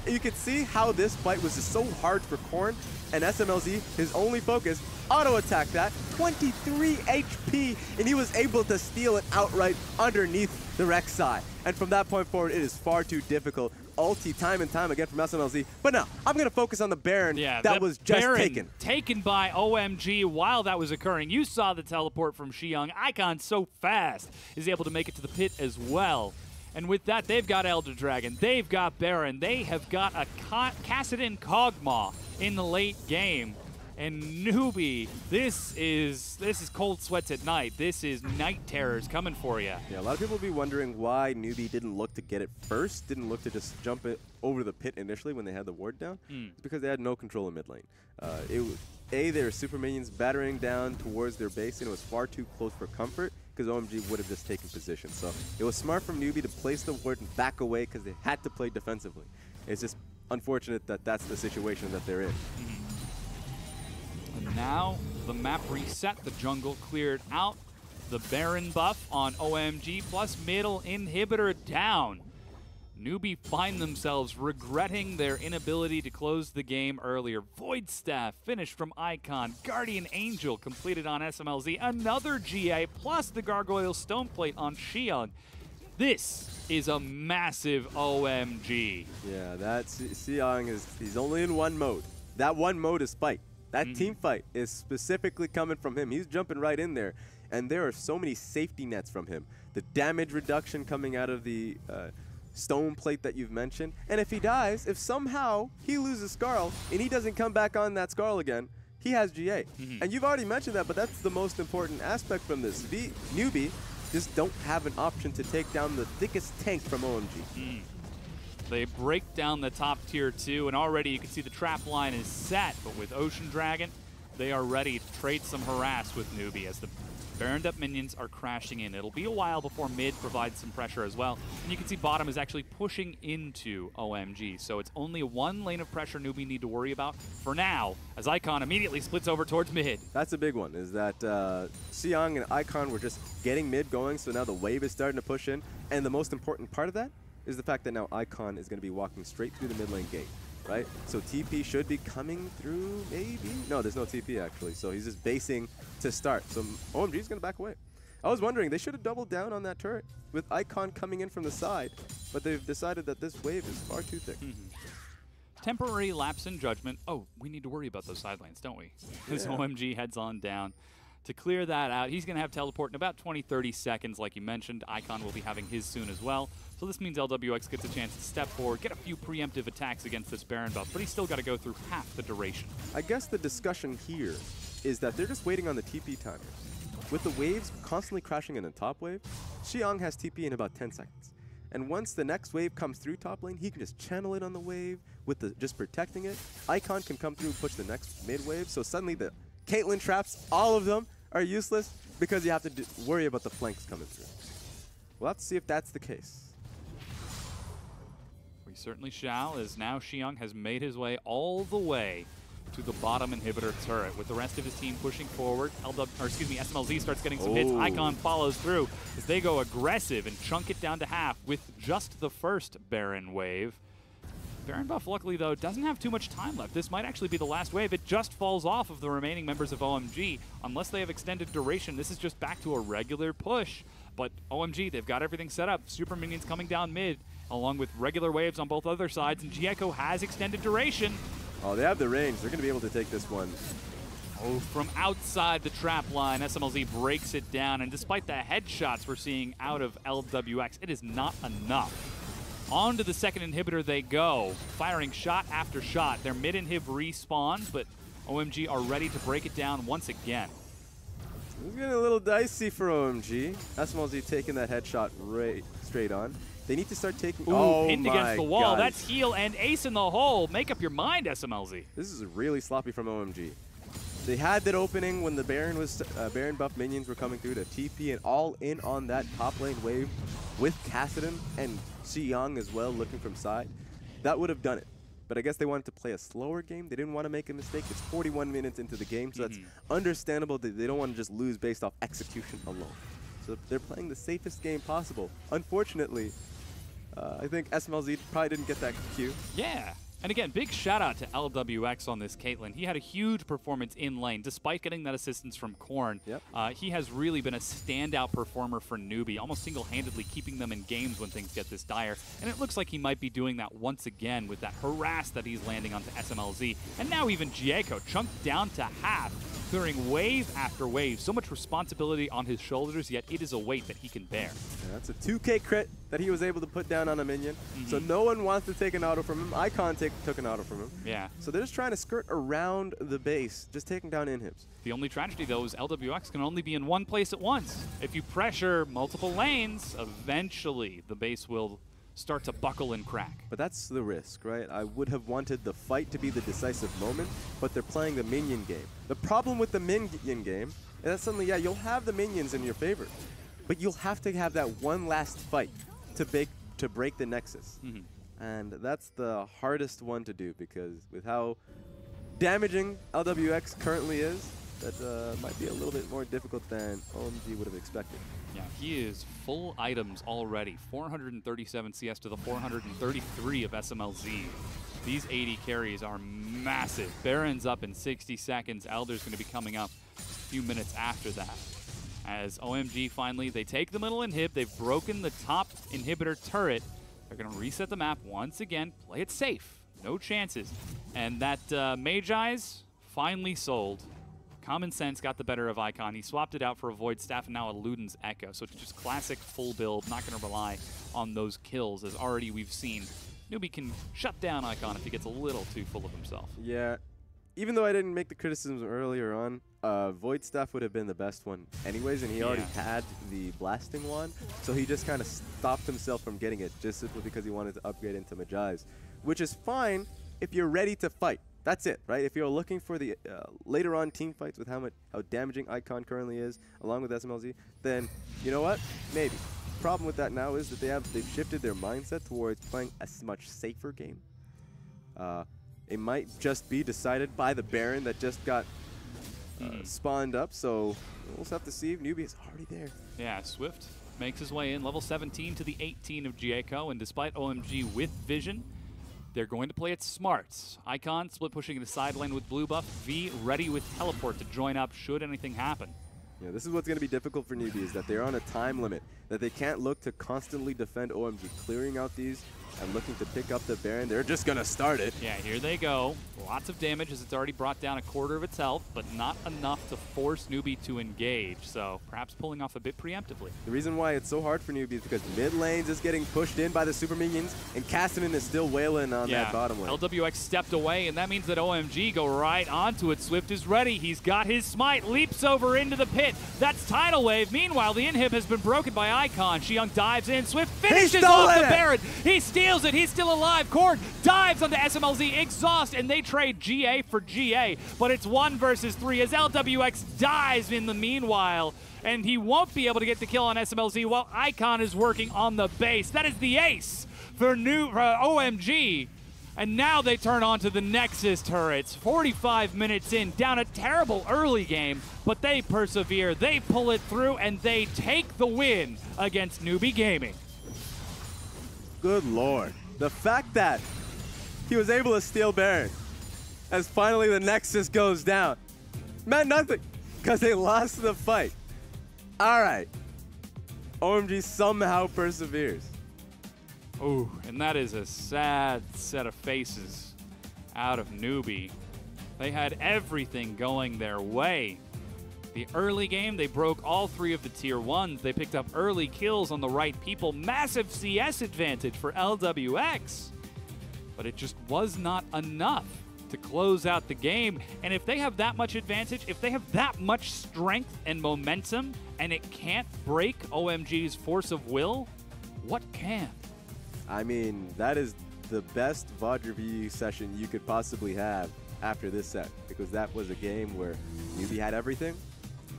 You can see how this fight was just so hard for Korn, and SMLZ, his only focus, auto-attack that, 23 HP, and he was able to steal it outright underneath the Rek'Sai. And from that point forward, it is far too difficult. Ulti time and time again from SMLZ. But now, I'm going to focus on the Baron Yeah, that was just Baron taken. by OMG while that was occurring. You saw the teleport from Xiong. Icon so fast is able to make it to the pit as well. And with that, they've got Elder Dragon. They've got Baron. They have got a Kassadin Kog'Maw in the late game. And Newbie, this is cold sweats at night. This is night terrors coming for you. Yeah, a lot of people will be wondering why Newbie didn't look to get it first, didn't look to just jump it over the pit initially when they had the ward down. It's because they had no control in mid lane. It was, there were super minions battering down towards their base, and it was far too close for comfort because OMG would have just taken position. So it was smart from Newbie to place the ward and back away because they had to play defensively. It's just unfortunate that that's the situation that they're in. And now the map reset, the jungle cleared out, the Baron buff on OMG plus middle inhibitor down. Newbie find themselves regretting their inability to close the game earlier. Void Staff finished from Icon. Guardian Angel completed on SMLZ. Another GA plus the Gargoyle Stone Plate on Xiong. This is a massive OMG. Yeah, that's Xiong he's only in one mode. That one mode is fight. That team fight is specifically coming from him. He's jumping right in there. And there are so many safety nets from him. The damage reduction coming out of the stone plate that you've mentioned. And if he dies, if somehow he loses Skarl and he doesn't come back on that Skarl again, he has GA. And you've already mentioned that, but that's the most important aspect from this. Newbie just don't have an option to take down the thickest tanks from OMG. They break down the top tier 2, and already you can see the trap line is set. But with Ocean Dragon, they are ready to trade some harass with Newbie as the Baroned up minions are crashing in. It'll be a while before mid provides some pressure as well. And you can see bottom is actually pushing into OMG. So it's only one lane of pressure Newbie need to worry about for now, as Icon immediately splits over towards mid. That's a big one, is that Xiong and Icon were just getting mid going, so now the wave is starting to push in. And the most important part of that is the fact that now Icon is going to be walking straight through the mid lane gate, right? So TP should be coming through, maybe? No, there's no TP actually, so he's just basing to start. So OMG is going to back away. I was wondering, they should have doubled down on that turret with Icon coming in from the side, but they've decided that this wave is far too thick. Temporary lapse in judgment. Oh, we need to worry about those side lanes, don't we? As OMG heads on down. To clear that out, he's going to have teleport in about 20-30 seconds, like you mentioned. Icon will be having his soon as well. So this means LWX gets a chance to step forward, get a few preemptive attacks against this Baron buff, but he's still got to go through half the duration. I guess the discussion here is that they're just waiting on the TP timers. With the waves constantly crashing in the top wave, Xiong has TP in about 10 seconds. And once the next wave comes through top lane, he can just channel it on the wave with the just protecting it. Icon can come through and push the next mid wave. So suddenly the Caitlyn traps, all of them are useless because you have to worry about the flanks coming through. We'll have to see if that's the case. We certainly shall, as now Xiong has made his way all the way to the bottom inhibitor turret, with the rest of his team pushing forward. SMLZ starts getting some hits. Icon follows through as they go aggressive and chunk it down to half with just the first Baron wave. Baron buff, luckily, though, doesn't have too much time left. This might actually be the last wave. It just falls off of the remaining members of OMG. Unless they have extended duration, this is just back to a regular push. But OMG, they've got everything set up. Super minions coming down mid, along with regular waves on both other sides, and Jieko has extended duration. Oh, they have the range. They're going to be able to take this one. Oh, from outside the trap line, SMLZ breaks it down, and despite the headshots we're seeing out of LWX, it is not enough. On to the second inhibitor they go, firing shot after shot. Their mid-inhib respawns, but OMG are ready to break it down once again. It's getting a little dicey for OMG. SMLZ taking that headshot right straight on. They need to start taking... Ooh, pinned against the wall. That's heal and ace in the hole. Make up your mind, SMLZ. This is really sloppy from OMG. They had that opening when the Baron buff minions were coming through to TP and all in on that top lane wave with Kassadin and Xiong as well looking from side. That would have done it. But I guess they wanted to play a slower game. They didn't want to make a mistake. It's 41 minutes into the game, so that's understandable that they don't want to just lose based off execution alone. So they're playing the safest game possible. Unfortunately, I think SMLZ probably didn't get that cue. Yeah. And again, big shout out to LWX on this Caitlyn. He had a huge performance in lane, despite getting that assistance from Korn. Yep. He has really been a standout performer for Newbie, almost single-handedly keeping them in games when things get this dire. And it looks like he might be doing that once again with that harass that he's landing onto SMLZ. And now even Jieko chunked down to half, clearing wave after wave. So much responsibility on his shoulders, yet it is a weight that he can bear. Yeah, that's a 2K crit that he was able to put down on a minion. So no one wants to take an auto from him. Icon took an auto from him. Yeah. So they're just trying to skirt around the base, just taking down inhibs. The only tragedy, though, is LWX can only be in one place at once. If you pressure multiple lanes, eventually the base will start to buckle and crack. But that's the risk, right? I would have wanted the fight to be the decisive moment, but they're playing the minion game. The problem with the minion game is that suddenly, yeah, you'll have the minions in your favor, but you'll have to have that one last fight to break the nexus. And that's the hardest one to do, because with how damaging LWX currently is, that might be a little bit more difficult than OMG would have expected. Yeah, he is full items already. 437 CS to the 433 of SMLZ. These 80 carries are massive. Baron's up in 60 seconds. Elder's going to be coming up a few minutes after that. As OMG finally, they take the middle inhib. They've broken the top inhibitor turret. They're going to reset the map once again. Play it safe. No chances. And that Magi's finally sold. Common sense got the better of Icon. He swapped it out for a Void Staff and now a Luden's Echo. So it's just classic full build. Not going to rely on those kills, as already we've seen. Newbie can shut down Icon if he gets a little too full of himself. Yeah. Even though I didn't make the criticisms earlier on, Void Staff would have been the best one anyways, and he already had the blasting one. So he just kind of stopped himself from getting it just simply because he wanted to upgrade into Magi's, which is fine if you're ready to fight. That's it, right? If you're looking for the later on team fights with how damaging Icon currently is, along with SMLZ, then you know what? Maybe. Problem with that now is that they've shifted their mindset towards playing a much safer game. It might just be decided by the Baron that just got spawned up, so we'll just have to see if Newbie is already there. Yeah, Swift makes his way in, level 17 to the 18 of Jieko, and despite OMG with vision, they're going to play it smart. Icon split pushing the side lane with blue buff. V ready with teleport to join up should anything happen. Yeah, this is what's going to be difficult for Newbie, is that they're on a time limit, that they can't look to constantly defend OMG, clearing out these and looking to pick up the Baron. They're just going to start it. Yeah, here they go. Lots of damage as it's already brought down a quarter of its health, but not enough to force Newbie to engage. So perhaps pulling off a bit preemptively. The reason why it's so hard for Newbie is because mid lanes is getting pushed in by the super minions, and Cassidy is still wailing on that bottom lane. LWX stepped away, and that means that OMG go right onto it. Swift is ready. He's got his smite, leaps over into the pit. That's Tidal Wave. Meanwhile, the inhib has been broken by Icon. Xiong dives in. Swift finishes off the Baron. He steals it. He's still alive. Korn dives onto SMLZ. Exhaust, and they trade GA for GA. But it's 1 versus 3 as LWX dies in the meanwhile. And he won't be able to get the kill on SMLZ while Icon is working on the base. That is the ace for OMG. And now they turn on to the Nexus turrets. 45 minutes in, down a terrible early game, but they persevere, they pull it through, and they take the win against Newbie Gaming. Good lord. The fact that he was able to steal Baron as finally the Nexus goes down meant nothing because they lost the fight. All right. OMG somehow perseveres. Ooh, and that is a sad set of faces out of Newbie. They had everything going their way. The early game, they broke all 3 of the tier 1s. They picked up early kills on the right people. Massive CS advantage for LWX. But it just was not enough to close out the game. And if they have that much advantage, if they have that much strength and momentum, and it can't break OMG's force of will, what can? I mean, that is the best VOD review session you could possibly have after this set, because that was a game where Newbie had everything.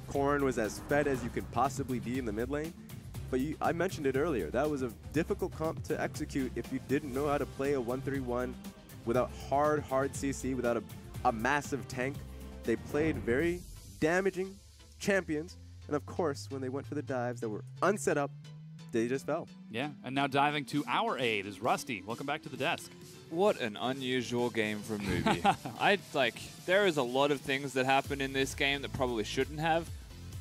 Korn was as fed as you could possibly be in the mid lane. But I mentioned it earlier, that was a difficult comp to execute if you didn't know how to play a 1-3-1 without hard CC, without a massive tank. They played very damaging champions, and of course, when they went for the dives that were unset up, they just fell. Yeah, and now diving to our aid is Rusty. Welcome back to the desk. What an unusual game from Newbie. There is a lot of things that happened in this game that probably shouldn't have.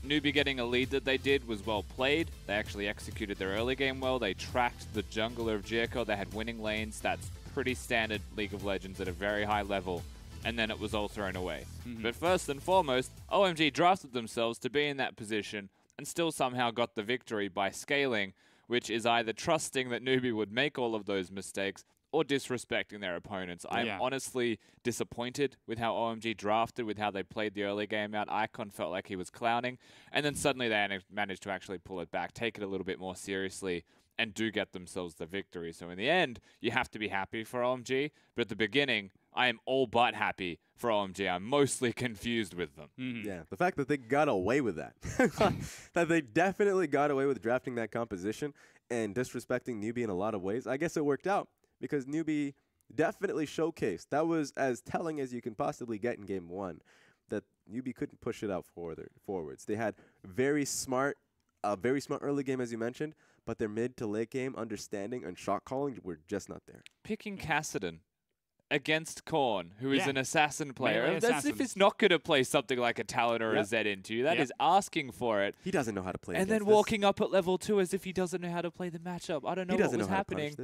Newbie getting a lead that they did was well played. They actually executed their early game well. They tracked the jungler of Jericho. They had winning lanes. That's pretty standard League of Legends at a very high level. And then it was all thrown away. But first and foremost, OMG drafted themselves to be in that position and still somehow got the victory by scaling, which is either trusting that Newbie would make all of those mistakes or disrespecting their opponents. I'm honestly disappointed with how OMG drafted, with how they played the early game out. Icon felt like he was clowning, and then suddenly they managed to actually pull it back, take it a little bit more seriously, and do get themselves the victory. So in the end, you have to be happy for OMG, but at the beginning, I am all but happy for OMG. I'm mostly confused with them. Yeah, the fact that they got away with that. That they definitely got away with drafting that composition and disrespecting Newbie in a lot of ways. I guess it worked out because Newbie definitely showcased. That was as telling as you can possibly get in game 1, that Newbie couldn't push it out forwards. They had a very smart early game, as you mentioned, but their mid to late game understanding and shot calling were just not there. Picking Kassadin against Korn, who is an assassin player. That's if he's not going to play something like a Talon or a Zed into you. That is asking for it. He doesn't know how to play and then walking up at level 2 as if he doesn't know how to play the matchup. I don't know what was happening.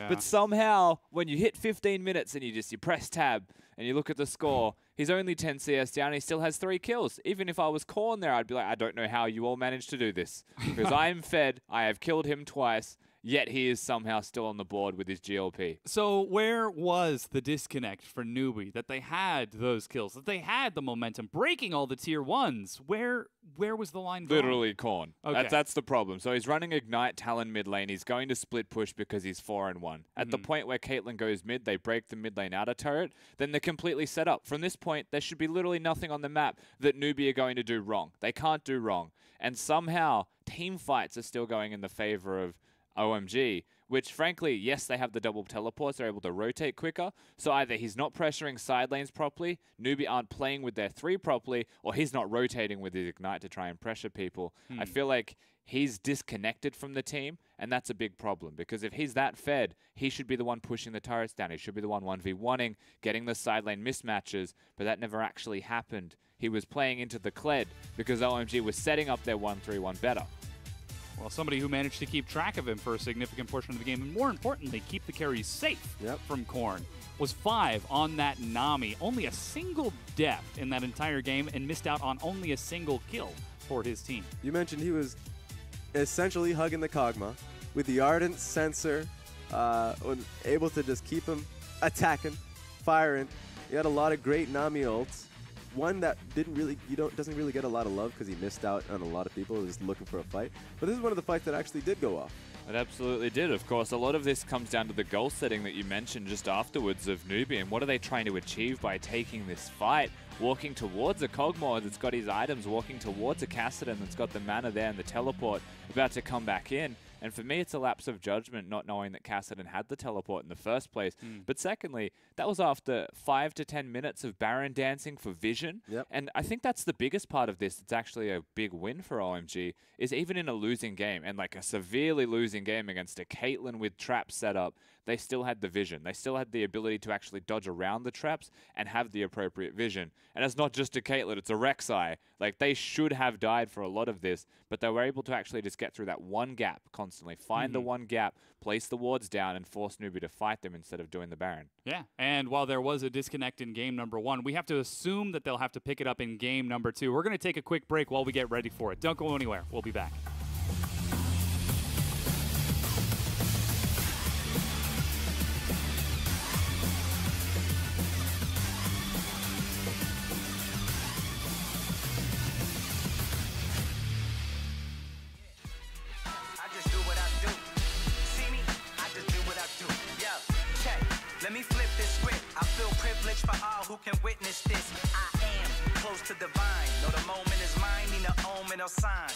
But somehow, when you hit 15 minutes and you press tab and you look at the score, he's only 10 CS down and he still has 3 kills. Even if I was Korn there, I'd be like, I don't know how you all managed to do this. Because I am fed, I have killed him twice, yet he is somehow still on the board with his GLP. So where was the disconnect for Newbie, that they had those kills, that they had the momentum, breaking all the tier 1s? Where was the line drawn? Literally Korn. Okay. That's the problem. So he's running Ignite Talon mid lane. He's going to split push because he's 4-1. At the point where Caitlyn goes mid, they break the mid lane outer turret, then they're completely set up. From this point, there should be literally nothing on the map that Newbie are going to do wrong. They can't do wrong. And somehow, team fights are still going in the favor of OMG, which frankly, yes, they have the double teleports, they're able to rotate quicker, so either he's not pressuring side lanes properly, Newbie aren't playing with their 3 properly, or he's not rotating with his Ignite to try and pressure people. I feel like he's disconnected from the team, and that's a big problem, because if he's that fed, he should be the one pushing the turrets down, he should be the one 1v1ing, getting the side lane mismatches, but that never actually happened. He was playing into the Kled, because OMG was setting up their 1-3-1 better. Well, somebody who managed to keep track of him for a significant portion of the game, and more importantly, keep the carries safe from Korn, was 5 on that Nami. Only a single death in that entire game, and missed out on only a single kill for his team. You mentioned he was essentially hugging the Kog'Maw with the Ardent Sensor, able to just keep him attacking, firing. He had a lot of great Nami ults. One that doesn't really get a lot of love because he missed out on a lot of people just looking for a fight. But this is one of the fights that actually did go off. It absolutely did. Of course, a lot of this comes down to the goal setting that you mentioned just afterwards of Newbie, and what are they trying to achieve by taking this fight? Walking towards a Kog'Maw that's got his items, walking towards a Kassadin that's got the mana there and the teleport about to come back in. And for me, it's a lapse of judgment not knowing that Kassadin had the teleport in the first place. But secondly, that was after 5 to 10 minutes of Baron dancing for vision. And I think that's the biggest part of this. It's actually a big win for OMG, is even in a losing game, and like a severely losing game against a Caitlyn with traps set up, they still had the vision. They still had the ability to actually dodge around the traps and have the appropriate vision. And it's not just a Caitlyn, it's a Rek'Sai. Like, they should have died for a lot of this, but they were able to actually just get through that one gap constantly, find the one gap, place the wards down, and force Newbie to fight them instead of doing the Baron. Yeah, and while there was a disconnect in game number 1, we have to assume that they'll have to pick it up in game number 2. We're going to take a quick break while we get ready for it. Don't go anywhere. We'll be back. Let me flip this script. I feel privileged for all who can witness this. I am close to divine. Know the moment is mine, need no omen or sign.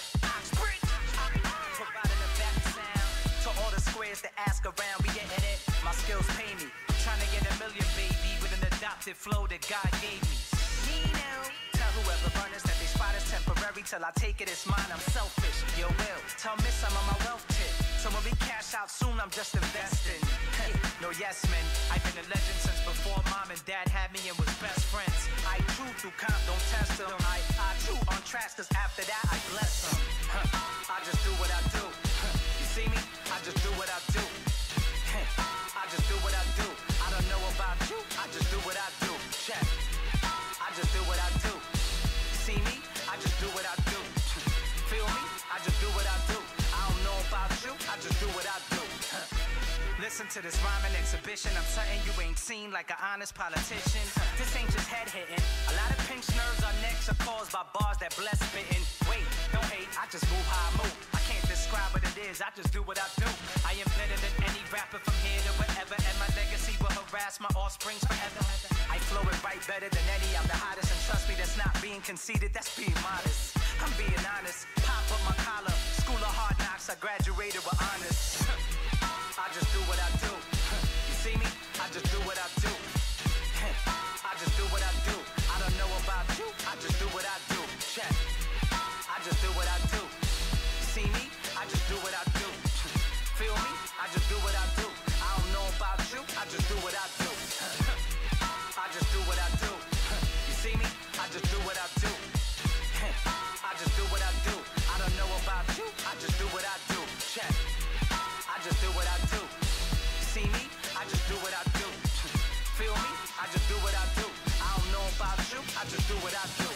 Providing a back sound to all the squares that ask around. We getting it. My skills pay me. Trying to get a million, baby, with an adopted flow that God gave me. Tell whoever runners that they spot is temporary till I take it as mine. I'm selfish. Yo, will tell Miss I'm on my wealth tip. So when we cash out soon, I'm just investing. No yes men. I've been a legend since before mom and dad had me and was best friends. I chew through comp, don't test them. I chew on tracks, cause after that I bless them. I just do what I do. You see me? I just do what I do. I just do what I do. I don't know about you. I just do what I do. Check. I just do what I do. See me? I just do what I do. Feel me? I just do what I do. I don't know about you. I just do what I do. Listen to this rhyming exhibition. I'm something you ain't seen, like an honest politician. This ain't just head hitting. A lot of pinched nerves on necks are caused by bars that bless spitting. Wait, don't hate, I just move how I move. I can't describe what it is, I just do what I do. I am better than any rapper from here to wherever, and my legacy will harass my offsprings forever. I flow and write better than any, I'm the hottest, and trust me, that's not being conceited, that's being modest. I'm being honest, pop up my collar, school of hard knocks, I graduated with honors. I just do what I do. You see me? I just do what I do. I just do what I do. I don't know about you. I just do what I do. Check. I just do what I do. See me? I just do what I do. Feel me? I just do what I do. I don't know about you. I just do what I do. I just do what I do. You see me? I just do what I do. I just do what I do. I don't know about you. I just do what I do. Check. I just do what I do. See me? I just do what I do. Feel me? I just do what I do. I don't know about you. I just do what I do.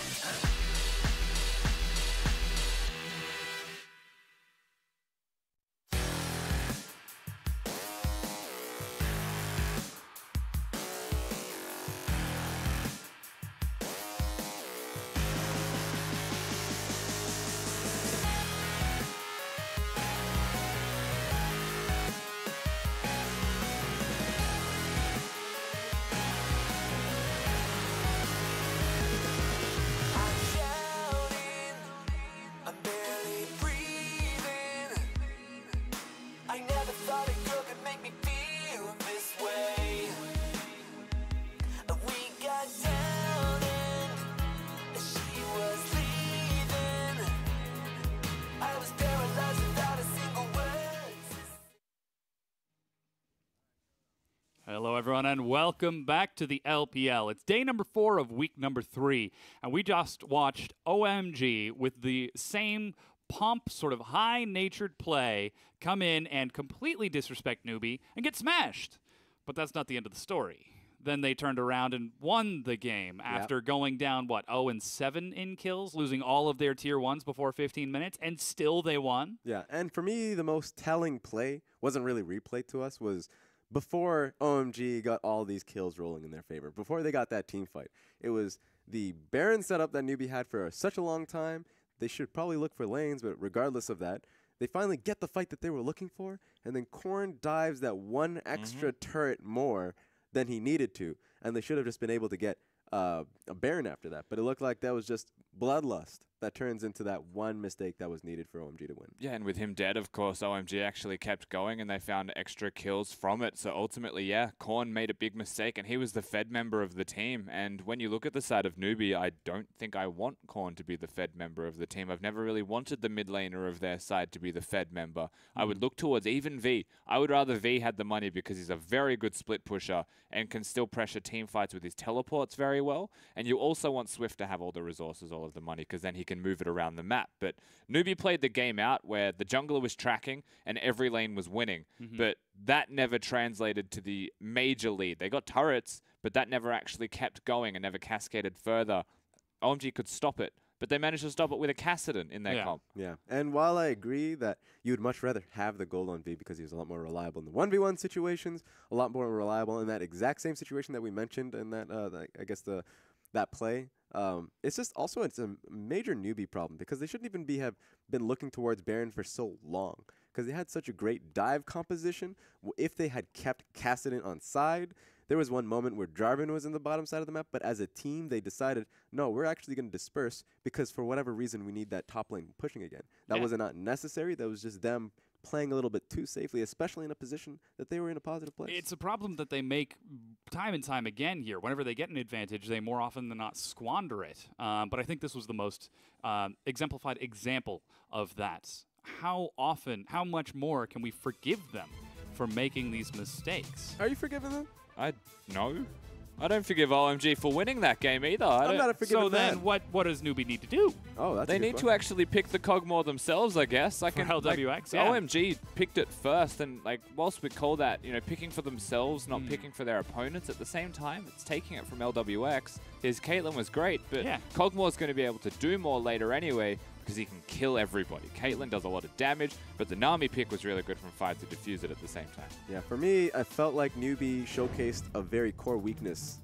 Hello, everyone, and welcome back to the LPL. It's day number 4 of week number 3, and we just watched OMG with the same pomp, sort of high-natured play, come in and completely disrespect Newbie and get smashed. But that's not the end of the story. Then they turned around and won the game after going down, what, 0-7 in kills, losing all of their tier 1s before 15 minutes, and still they won? Yeah, and for me, the most telling play wasn't really replayed to us, was before OMG got all these kills rolling in their favor, before they got that team fight. It was the Baron setup that Newbie had for such a long time. They should probably look for lanes, but regardless of that, they finally get the fight that they were looking for, and then Corrin dives that one extra turret more than he needed to, and they should have just been able to get a Baron after that. But it looked like that was just bloodlust that turns into that one mistake that was needed for OMG to win. Yeah, and with him dead, of course, OMG actually kept going and they found extra kills from it. So ultimately, yeah, Korn made a big mistake and he was the Fed member of the team. And when you look at the side of Newbie, I don't think I want Korn to be the Fed member of the team. I've never really wanted the mid laner of their side to be the Fed member. I would look towards even V. I would rather V had the money because he's a very good split pusher and can still pressure team fights with his teleports very well. And you also want Swift to have all the resources, all of the money, because then he can move it around the map. But Newbie played the game out where the jungler was tracking and every lane was winning. But that never translated to the major lead. They got turrets, but that never actually kept going and never cascaded further. OMG could stop it, but they managed to stop it with a Kassadin in their comp. Yeah, and while I agree that you would much rather have the gold on V because he was a lot more reliable in the 1v1 situations, a lot more reliable in that exact same situation that we mentioned in that, I guess, that play. It's just also it's a major Newbie problem because they shouldn't even have been looking towards Baron for so long because they had such a great dive composition. If they had kept Kassadin on side, there was one moment where Jarvan was in the bottom side of the map, but as a team, they decided, no, we're actually going to disperse because for whatever reason, we need that top lane pushing again. That was not necessary. That was just them playing a little bit too safely, especially in a position that they were in a positive place. It's a problem that they make time and time again here. Whenever they get an advantage, they more often than not squander it. But I think this was the most exemplified example of that. How much more can we forgive them for making these mistakes? Are you forgiving them? No. I don't forgive OMG for winning that game either. I'm not a forgiving So then man. what does Newbie need to do? Oh, that's They need to actually pick the Cogmore themselves, I guess. For LWX, yeah. OMG picked it first, and like whilst we call that, picking for themselves, not picking for their opponents, at the same time, it's taking it from LWX. His Caitlyn was great, but Cogmore's going to be able to do more later anyway, because he can kill everybody. Caitlyn does a lot of damage, but the Nami pick was really good from 5 to defuse it at the same time. Yeah, for me, I felt like Newbie showcased a very core weakness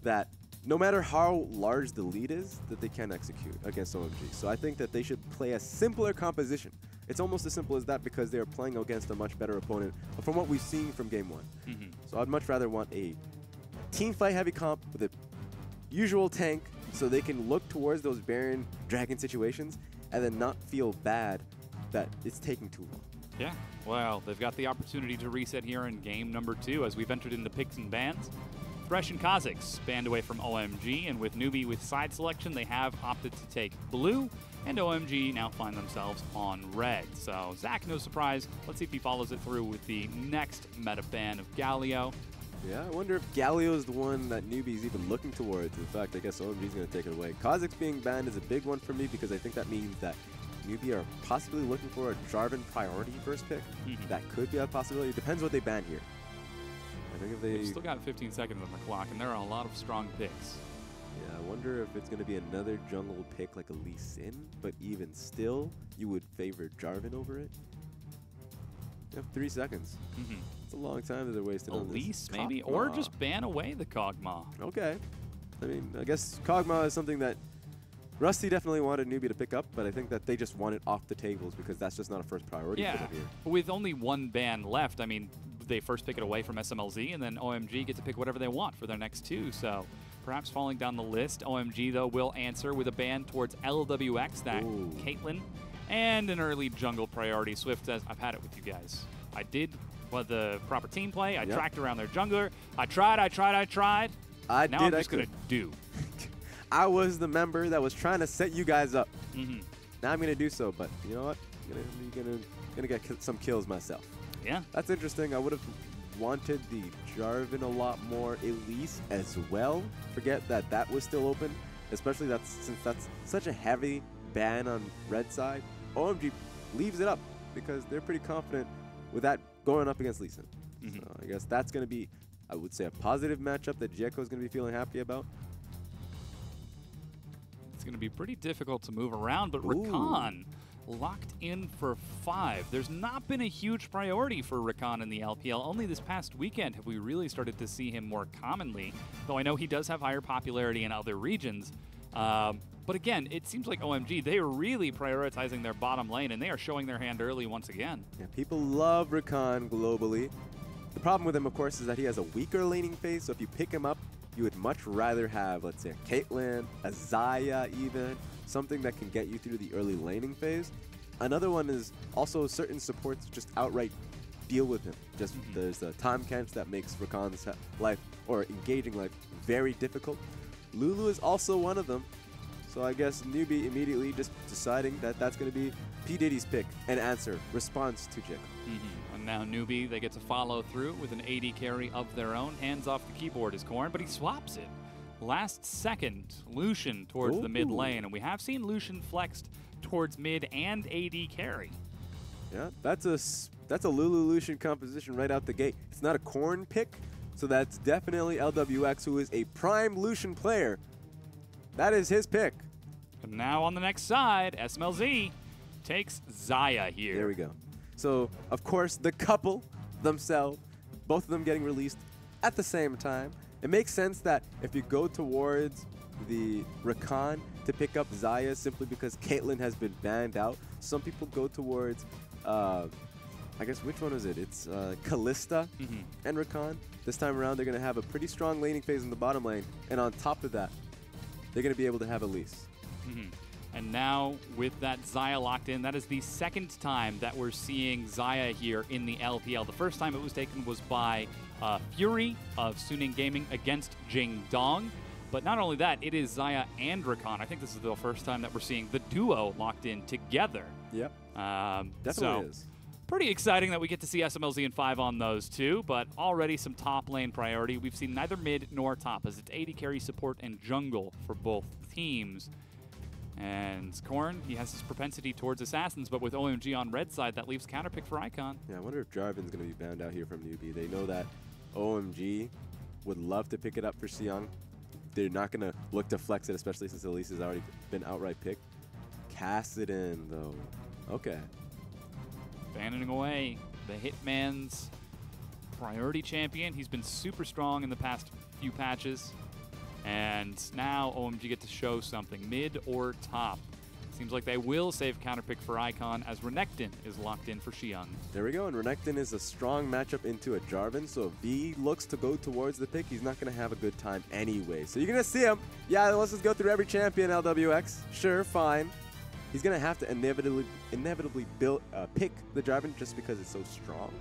that no matter how large the lead is, that they can execute against OMG. So I think that they should play a simpler composition. It's almost as simple as that because they are playing against a much better opponent from what we've seen from game 1. So I'd much rather want a team fight heavy comp with a usual tank so they can look towards those Baron Dragon situations and then not feel bad that it's taking too long. Yeah, well, they've got the opportunity to reset here in game number 2 as we've entered into picks and bans. Thresh and Kha'Zix banned away from OMG, and with Newbie with side selection, they have opted to take blue, and OMG now find themselves on red. So Zach, no surprise. Let's see if he follows it through with the next meta ban of Galio. Yeah, I wonder if Galio is the one that Newbie's even looking towards. In fact, I guess OMG's going to take it away. Kha'Zix being banned is a big one for me because I think that means that Newbie are possibly looking for a Jarvan priority first pick. That could be a possibility. It depends what they ban here. I think if They've still got 15 seconds on the clock, and there are a lot of strong picks. Yeah, I wonder if it's going to be another jungle pick like a Lee Sin, but even still, you would favor Jarvan over it? You have 3 seconds. It's a long time that they're wasting on this. Elise, maybe? Or just ban away the Kog'Maw. Okay. I mean, I guess Kog'Maw is something that Rusty definitely wanted Newbie to pick up, but I think that they just want it off the tables because that's just not a first priority for them here. With only one ban left, I mean, they first pick it away from SMLZ, and then OMG get to pick whatever they want for their next 2. So perhaps falling down the list, OMG, though, will answer with a ban towards LWX, that Caitlyn, and an early jungle priority. Swift says, I've had it with you guys. I did the proper team play. I tracked around their jungler. I tried. Now I'm just going to do. I was the member that was trying to set you guys up. Now I'm going to do so, but you know what? I'm going to get some kills myself. Yeah. That's interesting. I would have wanted the Jarvan a lot more Elise as well. Forget that that was still open, especially since that's such a heavy ban on red side. OMG leaves it up because they're pretty confident with that going up against Lee Sin. So I guess that's going to be, I would say, a positive matchup that Jeko is going to be feeling happy about. It's going to be pretty difficult to move around, but Rakan locked in for 5. There's not been a huge priority for Rakan in the LPL. Only this past weekend have we really started to see him more commonly, though I know he does have higher popularity in other regions. But again, it seems like OMG, they are really prioritizing their bottom lane, and they are showing their hand early once again. Yeah, people love Rakan globally. The problem with him, of course, is that he has a weaker laning phase, so if you pick him up, you would much rather have, let's say, a Caitlyn, a Xayah even, something that can get you through the early laning phase. Another one is also certain supports just outright deal with him. Just there's time camps that makes Rakan's life, or engaging life, very difficult. Lulu is also one of them. So I guess Newbie immediately just deciding that that's going to be P. Diddy's pick and answer, response to Jeko. And now Newbie, they get to follow through with an AD carry of their own. Hands off the keyboard is Corn, but he swaps it. Last second, Lucian towards the mid lane, and we have seen Lucian flexed towards mid and AD carry. Yeah, that's a Lulu Lucian composition right out the gate. It's not a Corn pick, so that's definitely LWX, who is a prime Lucian player. That is his pick. And now on the next side, SMLZ takes Xayah here. There we go. So, of course, the couple themselves, both of them getting released at the same time. It makes sense that if you go towards the Rakan to pick up Xayah simply because Caitlyn has been banned out. Some people go towards, I guess, which one is it? It's Kalista and Rakan. This time around, they're going to have a pretty strong laning phase in the bottom lane. And on top of that, they're going to be able to have Elise. And now with that Xayah locked in, that is the second time that we're seeing Xayah here in the LPL. The first time it was taken was by Fury of Suning Gaming against Jing Dong. But not only that, it is Xayah and Rakan. I think this is the first time that we're seeing the duo locked in together. Yep. Definitely so is. Pretty exciting that we get to see SMLZ and 5 on those two, but already some top lane priority. We've seen neither mid nor top, as it's AD carry, support, and jungle for both teams. And Corn, he has his propensity towards assassins, but with OMG on red side, that leaves counterpick for Icon. Yeah, I wonder if Jarvan's going to be banned out here from Newbie. They know that OMG would love to pick it up for Xiang. They're not going to look to flex it, especially since Elise has already been outright picked. Kassadin, though. Okay. Banning away the Hitman's priority champion. He's been super strong in the past few patches. And now OMG get to show something, mid or top. Seems like they will save counterpick for Icon as Renekton is locked in for Xiang. There we go, and Renekton is a strong matchup into a Jarvan, so if he looks to go towards the pick, he's not going to have a good time anyway. So you're going to see him. Yeah, let's just go through every champion, LWX. Sure, fine. He's going to have to inevitably pick the Jarvan just because it's so strong,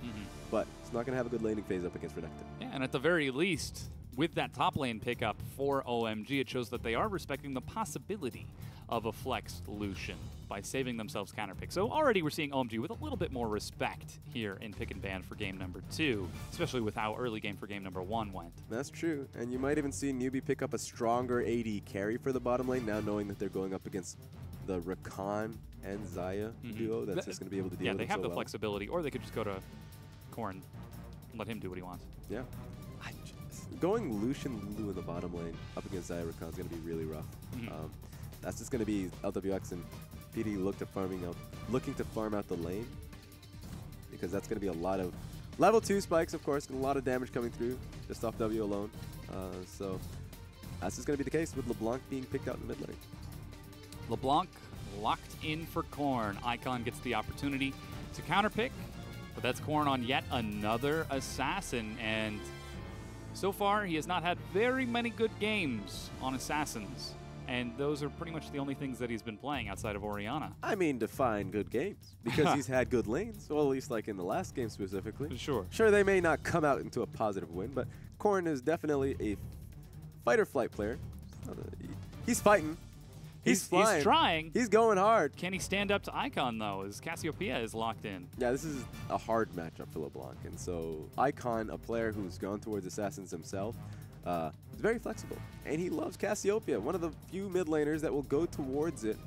but he's not going to have a good laning phase up against Renekton. Yeah, and at the very least, with that top lane pickup for OMG, it shows that they are respecting the possibility of a flexed Lucian by saving themselves counterpick. So already we're seeing OMG with a little bit more respect here in pick and ban for game number 2, especially with how early game for game number 1 went. That's true, and you might even see Newbie pick up a stronger AD carry for the bottom lane, now knowing that they're going up against the Rakan and Xayah duo that's just going to be able to deal with they it have so the well. flexibility, or they could just go to Corn and let him do what he wants. Yeah. Going Lucian Lulu in the bottom lane up against Xayah Rakan is going to be really rough. That's just going to be LWX and PD looking to farm out the lane, because that's going to be a lot of level 2 spikes, of course, and a lot of damage coming through just off W alone. So that's just going to be the case with LeBlanc being picked out in the mid lane. LeBlanc locked in for Corn. Icon gets the opportunity to counterpick, but that's Corn on yet another assassin, and so far he has not had very many good games on assassins, and those are pretty much the only things that he's been playing outside of Orianna. I mean, define good games, because he's had good lanes, well, at least like in the last game specifically. Sure. Sure, they may not come out into a positive win, but Corn is definitely a fight or flight player. He's fighting. He's flying. He's trying. He's going hard. Can he stand up to Icon, though, as Cassiopeia is locked in? Yeah, this is a hard matchup for LeBlanc. And so Icon, a player who's gone towards Assassins himself, is very flexible. And he loves Cassiopeia, one of the few mid laners that will go towards it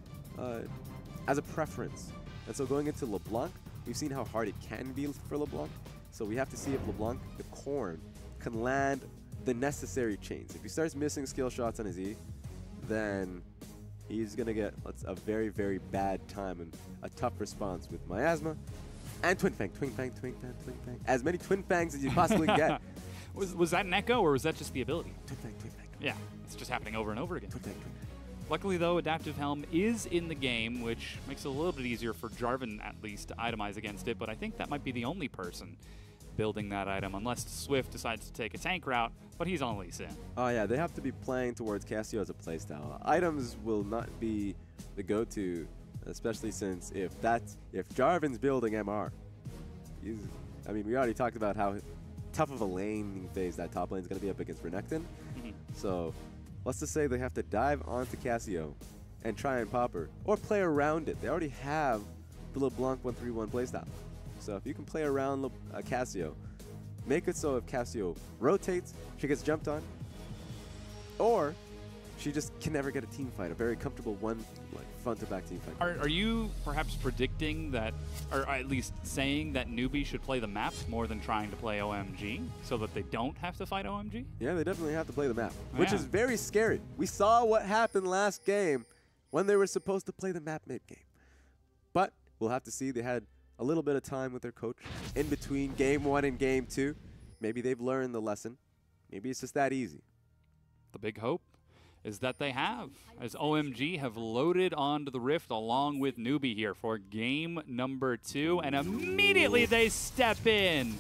as a preference. And so going into LeBlanc, we've seen how hard it can be for LeBlanc. So we have to see if LeBlanc, the Corn, can land the necessary chains. If he starts missing skill shots on his E, then he's going to get a very, very bad time and a tough response with Miasma and Twin Fang. Twin Fang, Twin Fang, Twin Fang. As many Twin Fangs as you possibly can get. Was that an echo, or was that just the ability? Twin Fang, Twin Fang. Yeah, it's just happening over and over again. Twin Fang, Twin Fang. Luckily, though, Adaptive Helm is in the game, which makes it a little bit easier for Jarvan, at least, to itemize against it, but I think that might be the only person building that item, unless Swift decides to take a tank route, but he's on Lee Sin. Oh yeah, they have to be playing towards Cassio as a playstyle. Items will not be the go-to, especially since if Jarvan's building MR, I mean, we already talked about how tough of a laning phase that top lane is going to be up against Renekton. So let's just say they have to dive onto Cassio and try and pop her, or play around it. They already have the LeBlanc 1-3-1 playstyle. So if you can play around Cassio, make it so if Cassio rotates, she gets jumped on, or she just can never get a team fight, a very comfortable front-to-back team fight. Are you perhaps predicting that, or at least saying that Newbie should play the map more than trying to play OMG, so that they don't have to fight OMG? Yeah, they definitely have to play the map, which Yeah. is very scary. We saw what happened last game when they were supposed to play the map mid-game. But we'll have to see. They had a little bit of time with their coach in between Game 1 and Game 2. Maybe they've learned the lesson. Maybe it's just that easy. The big hope is that they have, as OMG have loaded onto the Rift along with Newbie here for game number 2, and immediately they step in.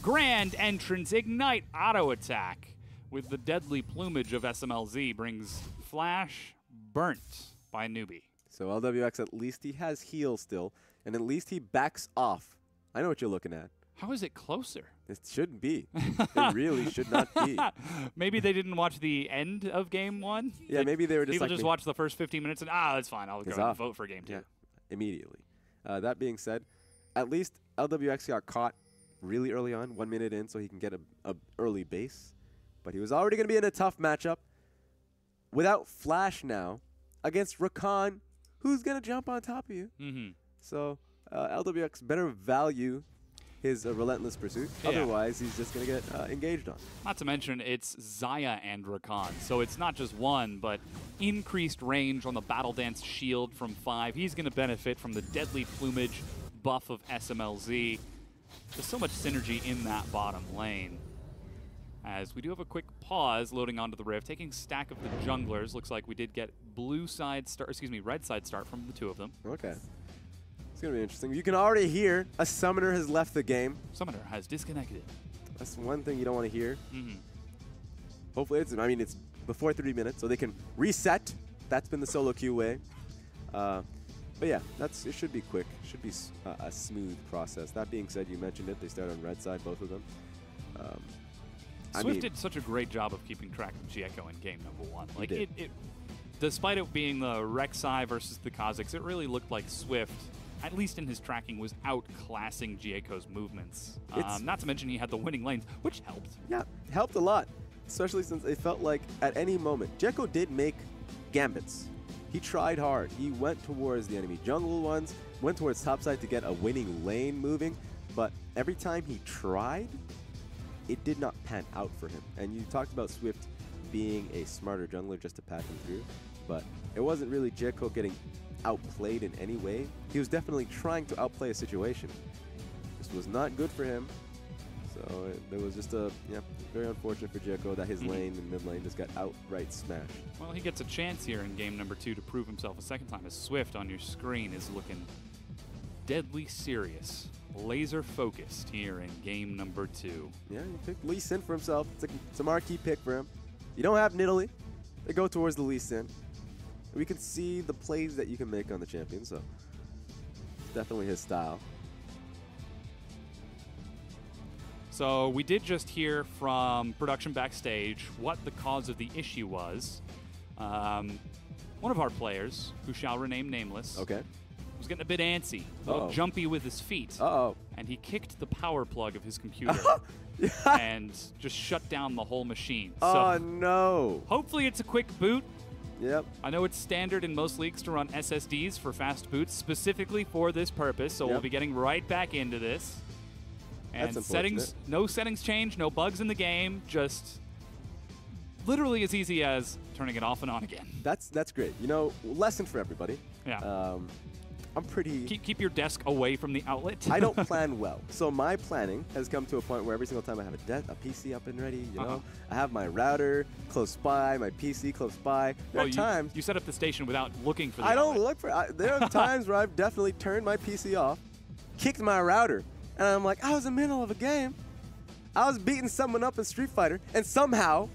Grand entrance, ignite, auto attack with the deadly plumage of SMLZ brings Flash burnt by Newbie. So LWX, at least he has heal still, and at least he backs off. I know what you're looking at. How is it closer? It shouldn't be. It really should not be. Maybe they didn't watch the end of game 1? Yeah, maybe they were just People like just watched the first 15 minutes and, that's fine, I'll go It's ahead and off. vote for game 2. Yeah, immediately. That being said, at least LWX got caught really early on, 1 minute in, so he can get a early base. But he was already going to be in a tough matchup without Flash now against Rakan, who's going to jump on top of you. So LWX better value his relentless pursuit. Yeah. Otherwise, he's just going to get engaged on. Not to mention, it's Xayah and Rakan, so it's not just one, but increased range on the Battle Dance shield from 5. He's going to benefit from the deadly plumage buff of SMLZ. There's so much synergy in that bottom lane. As we do have a quick pause loading onto the Rift, taking stack of the junglers. Looks like we did get red side start from the two of them. Okay. It's going to be interesting. You can already hear a summoner has left the game. Summoner has disconnected. That's one thing you don't want to hear. Hopefully, it's before 3 minutes, so they can reset. That's been the solo queue way. But yeah, it should be quick. It should be a smooth process. That being said, you mentioned it. They start on red side, both of them. Swift did such a great job of keeping track of Jieko in game number 1. Like did. Despite it being the Rek'Sai versus the Kazakhs, it really looked like Swift, at least in his tracking, was outclassing Jieko's movements. Not to mention he had the winning lanes, which helped. Yeah, helped a lot, especially since it felt like at any moment, Jieko did make gambits. He tried hard. He went towards the enemy jungle ones, went towards topside to get a winning lane moving, but every time he tried, it did not pan out for him. And you talked about Swift being a smarter jungler just to path him through, but it wasn't really Jieko getting outplayed in any way. He was definitely trying to outplay a situation. This was not good for him. So it was just very unfortunate for Jieko that his lane and mid lane just got outright smashed. Well, he gets a chance here in game number 2 to prove himself a second time, as Swift on your screen is looking deadly serious, laser focused here in game number 2. Yeah, he picked Lee Sin for himself. It's a marquee pick for him. You don't have Nidalee. They go towards the Lee Sin. We can see the plays that you can make on the champion, so it's definitely his style. So we did just hear from production backstage what the cause of the issue was. One of our players, who shall remain nameless, was getting a bit antsy, a little jumpy with his feet. And he kicked the power plug of his computer and just shut down the whole machine. Oh, So no. hopefully it's a quick boot. Yep. I know it's standard in most leagues to run SSDs for fast boots specifically for this purpose, so we'll Yep. be getting right back into this. And That's settings, no settings change, no bugs in the game, just literally as easy as turning it off and on again. That's great. You know, lesson for everybody. Yeah. I'm pretty. Keep your desk away from the outlet. I don't plan well. So my planning has come to a point where every single time I have a PC up and ready, you know, I have my router close by, my PC close by. There are times you set up the station without looking for the I don't outlet. look for. There are times where I've definitely turned my PC off, kicked my router, and I'm like, I was in the middle of a game. I was beating someone up in Street Fighter, and somehow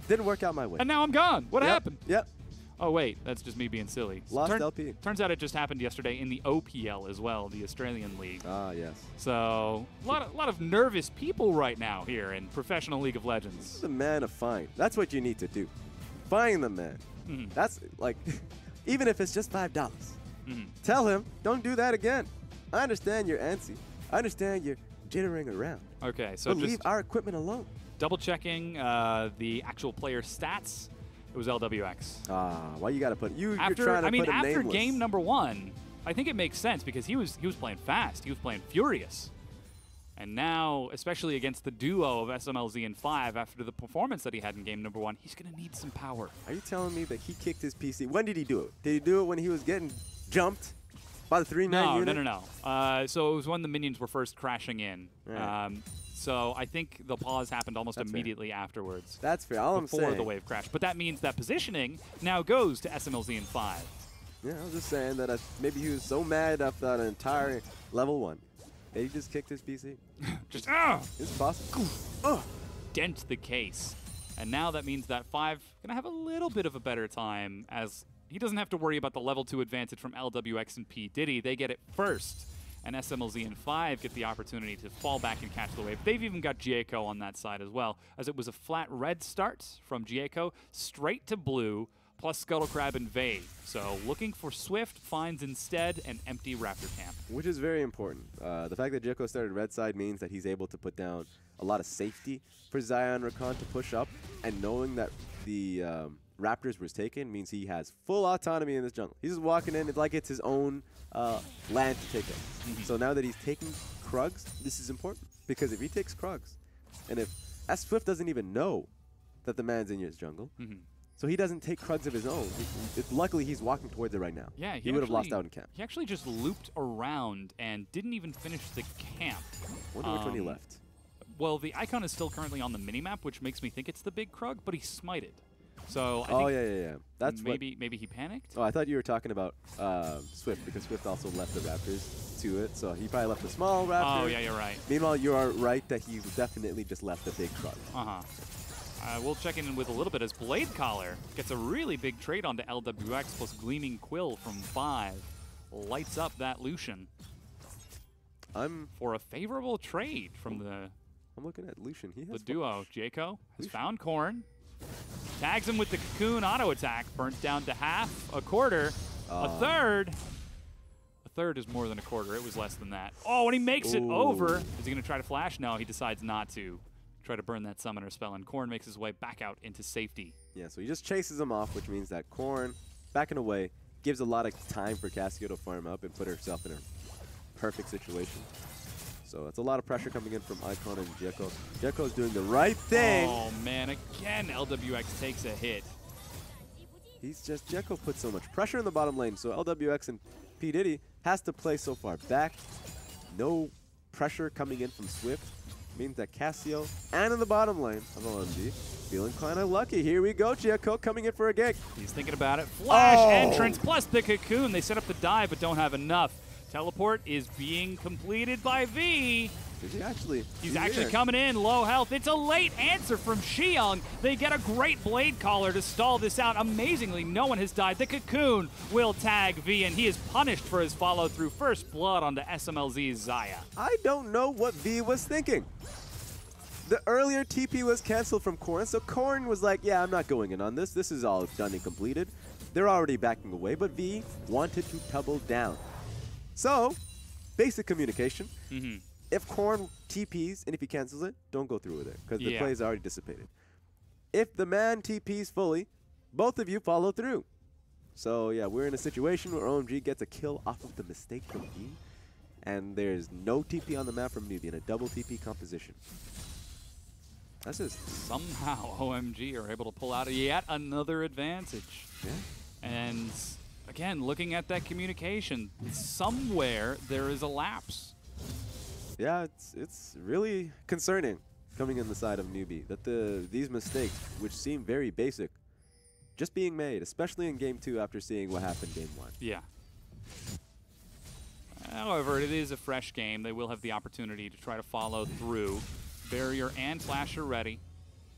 didn't work out my way. And now I'm gone. What Yep, happened? Yep. Oh, wait, that's just me being silly. Lost LP. Turns out it just happened yesterday in the OPL as well, the Australian League. Ah, yes. So, a lot of nervous people right now here in professional League of Legends. The man to find. That's what you need to do. Find the man. That's like, even if it's just $5. Tell him, don't do that again. I understand you're antsy. I understand you're jittering around. Okay, so But just leave our equipment alone. double checking the actual player stats. It was LWX. Ah, why you gotta put you're After trying to put him after nameless. game number 1, I think it makes sense because he was playing fast. He was playing furious. And now, especially against the duo of SMLZ and 5, after the performance that he had in game number 1, he's going to need some power. Are you telling me that he kicked his PC? When did he do it? Did he do it when he was getting jumped by the 3-9 unit? No. So it was when the minions were first crashing in. Right. So I think the pause happened almost That's fair. immediately afterwards. That's fair. All I'm before saying. the wave crash. But that means that positioning now goes to SMLZ and 5. Yeah, I was just saying that maybe he was so mad after that entire level 1 that he just kicked his PC. Just It's possible. dent the case. And now that means that 5 going to have a little bit of a better time as he doesn't have to worry about the level 2 advantage from LWX and P. Diddy. They get it first. And SMLZ and 5 get the opportunity to fall back and catch the wave. They've even got Gieko on that side as well, as it was a flat red start from Gieko straight to blue, plus Scuttle Crab and Vade. So looking for Swift finds instead an empty Raptor camp. Which is very important. The fact that Jeko started red side means that he's able to put down a lot of safety for Zion Rakan to push up, and knowing that the Raptors was taken means he has full autonomy in this jungle. He's just walking in, it's like it's his own land to take it. So now that he's taking Krugs, this is important, because if he takes Krugs, and if Swift doesn't even know that the man's in his jungle, so he doesn't take Krugs of his own. Luckily, he's walking towards it right now. Yeah, he would have lost out in camp. He actually just looped around and didn't even finish the camp. Wonder which one he left. Well, the icon is still currently on the minimap, which makes me think it's the big Krug, but he smited. So I think yeah. That's maybe he panicked. Oh, I thought you were talking about Swift, because Swift also left the Raptors to it, so he probably left the small Raptor. Oh yeah, you're right. Meanwhile, you are right that he definitely just left the big Krug. We'll check in with a little bit as Blade Collar gets a really big trade onto LWX plus Gleaming Quill from 5. Lights up that Lucian for a favorable trade from the looking at Lucian. He has duo. Jaco has found Korn. Tags him with the Cocoon auto attack. Burnt down to half, a quarter, a third. A third is more than a quarter. It was less than that. Oh, and he makes it over. Is he going to try to flash? No, he decides not to. Try to burn that summoner spell, and Korn makes his way back out into safety. Yeah, so he just chases him off, which means that Korn, backing away, gives a lot of time for Casio to farm up and put herself in a perfect situation. So that's a lot of pressure coming in from Icon and Jeko. Jeko's doing the right thing. Oh, man, again, LWX takes a hit. Jeko put so much pressure in the bottom lane, so LWX and P. Diddy has to play so far back. No pressure coming in from Swift. Means that Casio and in the bottom lane of OMG feeling kind of lucky. Here we go, Jeko coming in for a gig. He's thinking about it. Flash entrance plus the Cocoon. They set up the dive but don't have enough. Teleport is being completed by V. Did he actually? He's actually coming in, low health. It's a late answer from Xiong. They get a great Blade Collar to stall this out. Amazingly, no one has died. The Cocoon will tag V, and he is punished for his follow-through. First blood onto SMLZ's Zaya. I don't know what V was thinking. The earlier TP was canceled from Korn, so Korn was like, yeah, I'm not going in on this. This is all done and completed. They're already backing away, but V wanted to double down. So, basic communication. If Korn TPs and if he cancels it, don't go through with it because the play is already dissipated. If the man TPs fully, both of you follow through. So yeah, we're in a situation where OMG gets a kill off of the mistake from B, and there's no TP on the map from Newbie in a double TP composition. That's just Somehow OMG are able to pull out yet another advantage. yeah. And again, looking at that communication, somewhere there is a lapse. Yeah, it's really concerning coming in the side of Newbie that these mistakes, which seem very basic, just being made, especially in Game 2 after seeing what happened Game 1. Yeah. However, it is a fresh game. They will have the opportunity to try to follow through. Barrier and Flasher ready.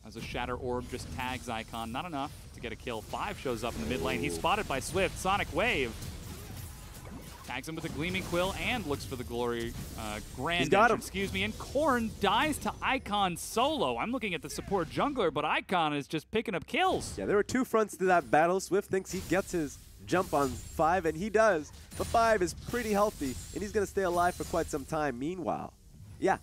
As a Shatter Orb just tags Icon. Not enough to get a kill. 5 shows up in the mid lane. He's spotted by Swift. Sonic Wave. Tags him with a Gleaming Quill and looks for the Glory Grand He's got entrance, excuse me. And Korn dies to Icon solo. I'm looking at the support jungler, but Icon is just picking up kills. Yeah, there were 2 fronts to that battle. Swift thinks he gets his jump on 5, and he does. But 5 is pretty healthy, and he's going to stay alive for quite some time. Meanwhile, yeah,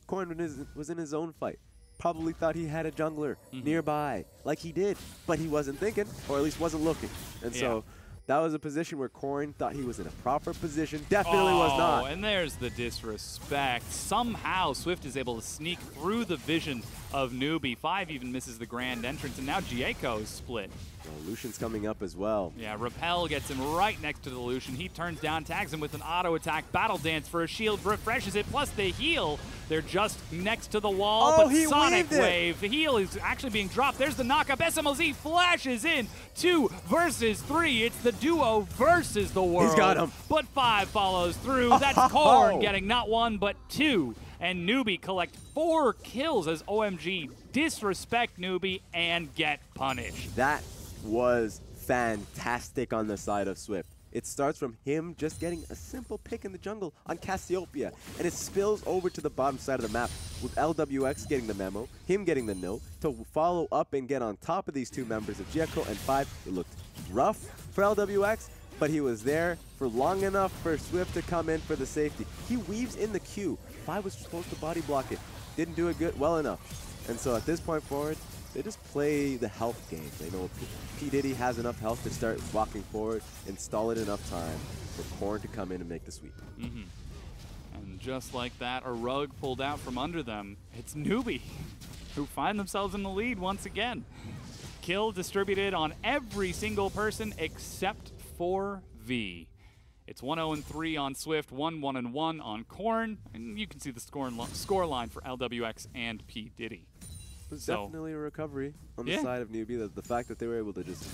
Korn was in his own fight. Probably thought he had a jungler nearby, like he did, but he wasn't thinking, or at least wasn't looking. And so that was a position where Korn thought he was in a proper position. Definitely was not. And there's the disrespect. Somehow Swift is able to sneak through the vision of Newbie. 5 even misses the grand entrance, and now Gieko is split. Well, Lucian's coming up as well. Yeah, Repel gets him right next to the Lucian. He turns down, tags him with an auto attack. Battle Dance for a shield, refreshes it, plus the heal. They're just next to the wall, Oh, but he Sonic weaved it. Wave. The heal is actually being dropped. There's the knockup. SMLZ flashes in. 2 versus 3. It's the duo versus the world. He's got him. But 5 follows through. That's Korn getting not 1, but 2. And Newbie collect 4 kills as OMG disrespect Newbie and get punished. That was fantastic on the side of Swift. It starts from him just getting a simple pick in the jungle on Cassiopeia, and it spills over to the bottom side of the map with LWX getting the memo, him getting the note, to follow up and get on top of these 2 members of Gieko and 5. It looked rough for LWX, but he was there for long enough for Swift to come in for the safety. He weaves in the Q. 5 was supposed to body block it. Didn't do it well enough. And so at this point forward, they just play the health game. They know P. Diddy has enough health to start walking forward and stall it enough time for Korn to come in and make the sweep. And just like that, a rug pulled out from under them. It's Newbie, who find themselves in the lead once again. Kill distributed on every single person except for V. It's 1-0-3 on Swift, 1-1-1 on Korn, and you can see the score line for LWX and P. Diddy. It was So- definitely a recovery on the Yeah. side of Newbie. The fact that they were able to just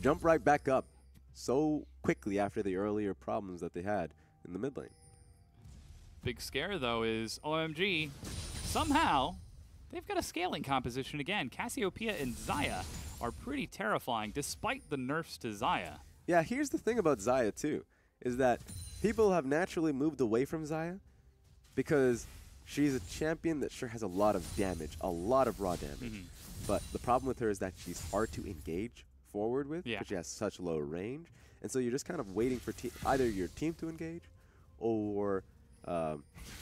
jump right back up so quickly after the earlier problems that they had in the mid lane. Big scare, though, is OMG, somehow, they've got a scaling composition again. Cassiopeia and Xayah are pretty terrifying, despite the nerfs to Xayah. Yeah, here's the thing about Xayah too, is that people have naturally moved away from Xayah because she's a champion that sure has a lot of damage, a lot of raw damage. But the problem with her is that she's hard to engage forward with Yeah. because she has such low range. And so you're just kind of waiting for either your team to engage or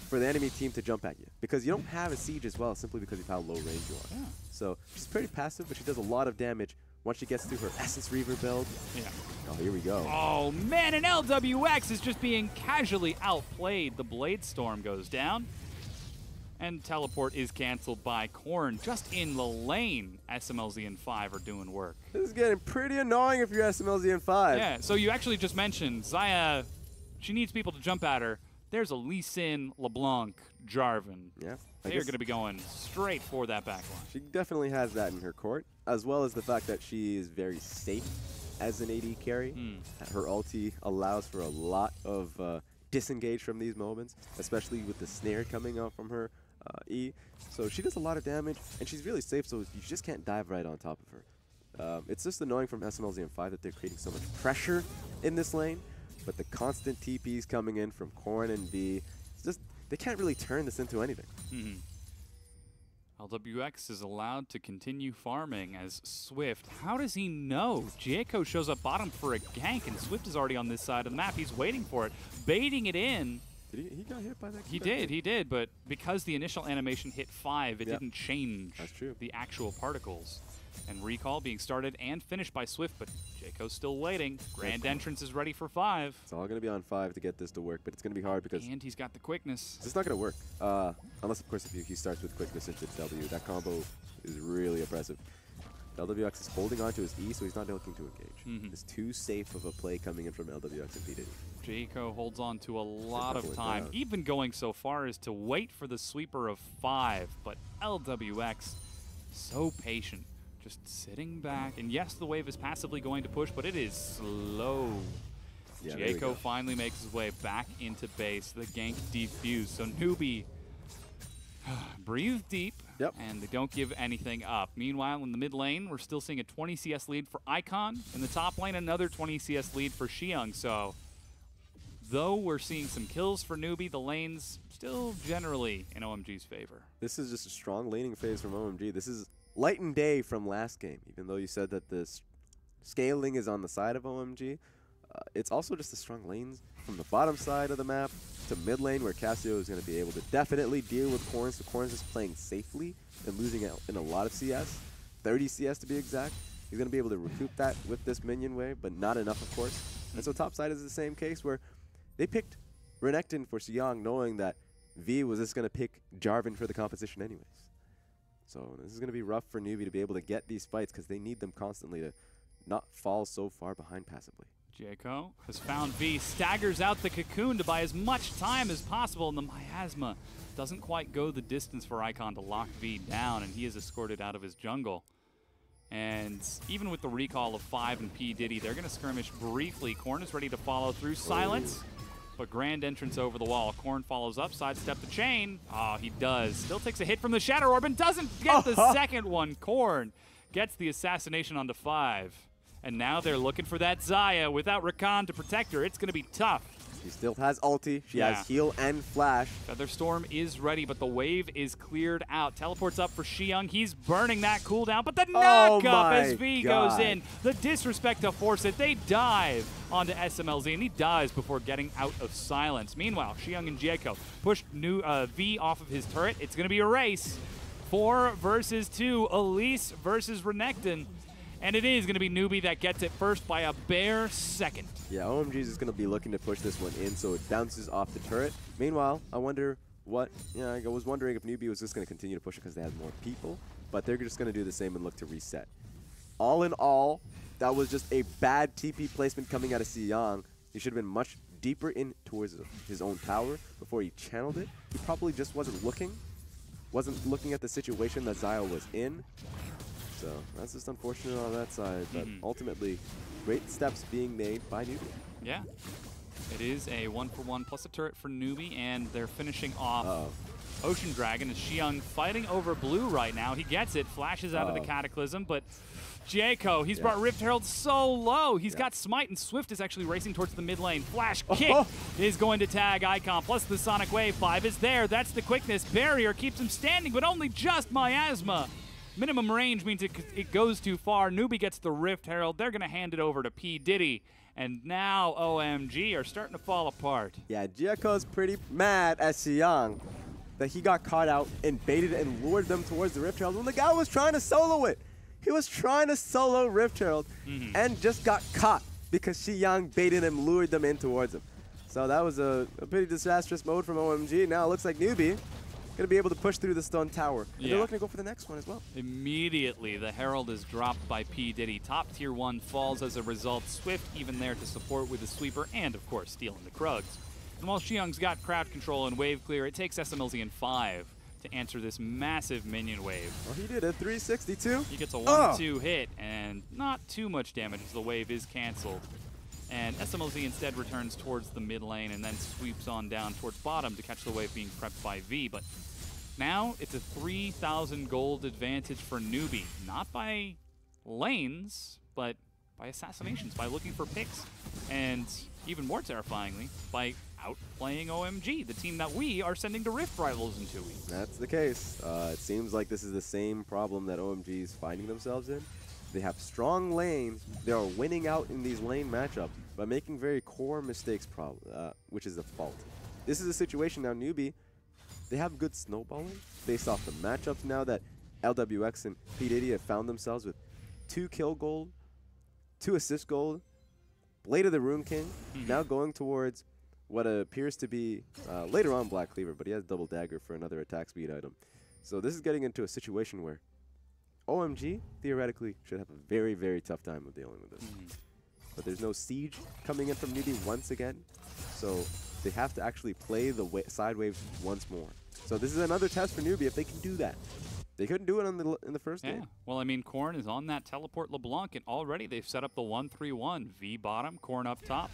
for the enemy team to jump at you. Because you don't have a siege as well simply because of how low range you are. Yeah. So she's pretty passive, but she does a lot of damage once she gets through her Essence Reaver build. Yeah. Oh, here we go. Oh, man, and LWX is just being casually outplayed. The Blade Storm goes down. And teleport is canceled by Korn. Just in the lane, SMLZ and 5 are doing work. This is getting pretty annoying if you're SMLZ and 5. Yeah, so you actually just mentioned Xayah, she needs people to jump at her. There's a Lee Sin, LeBlanc, Jarvan. Yeah. I They are guess going to be going straight for that backline. she definitely has that in her court, as well as the fact that she is very safe as an AD carry. Her ulti allows for a lot of disengage from these moments, especially with the snare coming out from her E. So she does a lot of damage, and she's really safe, so you just can't dive right on top of her. It's just annoying from SMLZ and 5 that they're creating so much pressure in this lane, but the constant TPs coming in from Korn and V, it's just they can't really turn this into anything. LWX is allowed to continue farming as Swift. How does he know? Gieko shows up bottom for a gank, and Swift is already on this side of the map. He's waiting for it, baiting it in. He got hit by that. He did, but because the initial animation hit 5, it Yep. didn't change That's true. the actual particles. And recall being started and finished by Swift, but Jayco's still waiting. Grand entrance is ready for 5. It's all going to be on 5 to get this to work, but it's going to be hard because And he's got the quickness. it's not going to work. Unless, of course, if he starts with quickness into W. That combo is really impressive. LWX is holding on to his E, so he's not looking to engage. It's too safe of a play coming in from LWX and P. Jayco holds on to a lot of definitely time, down. even going so far as to wait for the sweeper of 5. But LWX, so patient, just sitting back. And yes, the wave is passively going to push, but it is slow. Yeah, there we go. Jayco finally makes his way back into base. The gank defused. So Newbie breathe deep, and they don't give anything up. Meanwhile, in the mid lane, we're still seeing a 20 CS lead for Icon. In the top lane, another 20 CS lead for Xiang. So though we're seeing some kills for Newbie, the lane's still generally in OMG's favor. This is just a strong laning phase from OMG. This is light and day from last game, even though you said that the scaling is on the side of OMG. It's also just the strong lanes from the bottom side of the map to mid lane, where Casio is going to be able to definitely deal with Corns. So Corns is playing safely and losing out in a lot of CS, 30 CS to be exact. He's going to be able to recoup that with this minion wave, but not enough, of course. And so top side is the same case, where they picked Renekton for Xiang, knowing that V was just going to pick Jarvan for the competition anyways. So this is going to be rough for Newbie to be able to get these fights, because they need them constantly to not fall so far behind passively. Jayco has found V, staggers out the cocoon to buy as much time as possible, and the miasma doesn't quite go the distance for Icon to lock V down, and he is escorted out of his jungle. And even with the recall of 5 and P. Diddy, they're going to skirmish briefly. Korn is ready to follow through silence, but grand entrance over the wall. Korn follows up, sidestep the chain. Oh, he does. Still takes a hit from the Shatter Orb and doesn't get the second one. Korn gets the assassination onto 5. And now they're looking for that Xayah. Without Rakan to protect her, it's going to be tough. She still has ulti. She has heal and flash. Featherstorm is ready, but the wave is cleared out. Teleports up for Xiang. He's burning that cooldown, but the knockup as V goes in. The disrespect to force it. They dive onto SMLZ, and he dies before getting out of silence. Meanwhile, Xiang and Jayco push V off of his turret. It's going to be a race. 4 versus 2. Elise versus Renekton. And it is going to be Newbie that gets it first by a bare second. Yeah, OMG is going to be looking to push this one in, so it bounces off the turret. Meanwhile, I wonder what, I was wondering if Newbie was just going to continue to push it because they had more people, but they're just going to do the same and look to reset. All in all, that was just a bad TP placement coming out of Xiang. He should have been much deeper in towards his own tower before he channeled it. He probably just wasn't looking at the situation that Xayah was in. So that's just unfortunate on that side, but ultimately, great steps being made by Newbie. Yeah, it is a 1-for-1 plus a turret for Newbie, and they're finishing off Ocean Dragon. Is Xiang fighting over blue right now? He gets it, flashes out of the Cataclysm, but Jayco, he's brought Rift Herald so low. He's got Smite, and Swift is actually racing towards the mid lane. Flash kick is going to tag Icon, plus the Sonic Wave. 5 is there. That's the quickness. Barrier keeps him standing, but only just miasma. Minimum range means it goes too far. Newbie gets the Rift Herald. They're going to hand it over to P. Diddy. And now OMG are starting to fall apart. Yeah, Jayco's pretty mad at Xiang that he got caught out and baited and lured them towards the Rift Herald when the guy was trying to solo it. He was trying to solo Rift Herald and just got caught because Xiang baited him, lured them in towards him. So that was a pretty disastrous mode from OMG. Now it looks like Newbie going to be able to push through the stone tower. And they're looking to go for the next one as well. Immediately, the Herald is dropped by P. Diddy. Top tier 1 falls as a result. Swift even there to support with the sweeper and, of course, stealing the Krugs. And while Xiang's got crowd control and wave clear, it takes SMLZ in 5 to answer this massive minion wave. Well, he did a 362. He gets a 1-2 hit and not too much damage as the wave is canceled. And SMLZ instead returns towards the mid lane and then sweeps on down towards bottom to catch the wave being prepped by V. But now it's a 3,000 gold advantage for Newbie. Not by lanes, but by assassinations, by looking for picks. And even more terrifyingly, by outplaying OMG, the team that we are sending to Rift Rivals in 2 weeks. That's the case. It seems like this is the same problem that OMG is finding themselves in. They have strong lanes. They are winning out in these lane matchups, but making very core mistakes, which is the fault. this is a situation now, Newbie, they have good snowballing based off the matchups now that LWX and P. Diddy have found themselves with 2 kill gold, 2 assist gold, Blade of the Rune King, now going towards what appears to be later on Black Cleaver, but he has double dagger for another attack speed item. So this is getting into a situation where OMG theoretically should have a very, very tough time of dealing with this. But there's no siege coming in from Newbie once again, so they have to actually play the side waves once more. So this is another test for Newbie if they can do that. They couldn't do it in the first game. Well, I mean, Korn is on that teleport LeBlanc, and already they've set up the 1-3-1. V bottom, Korn up top.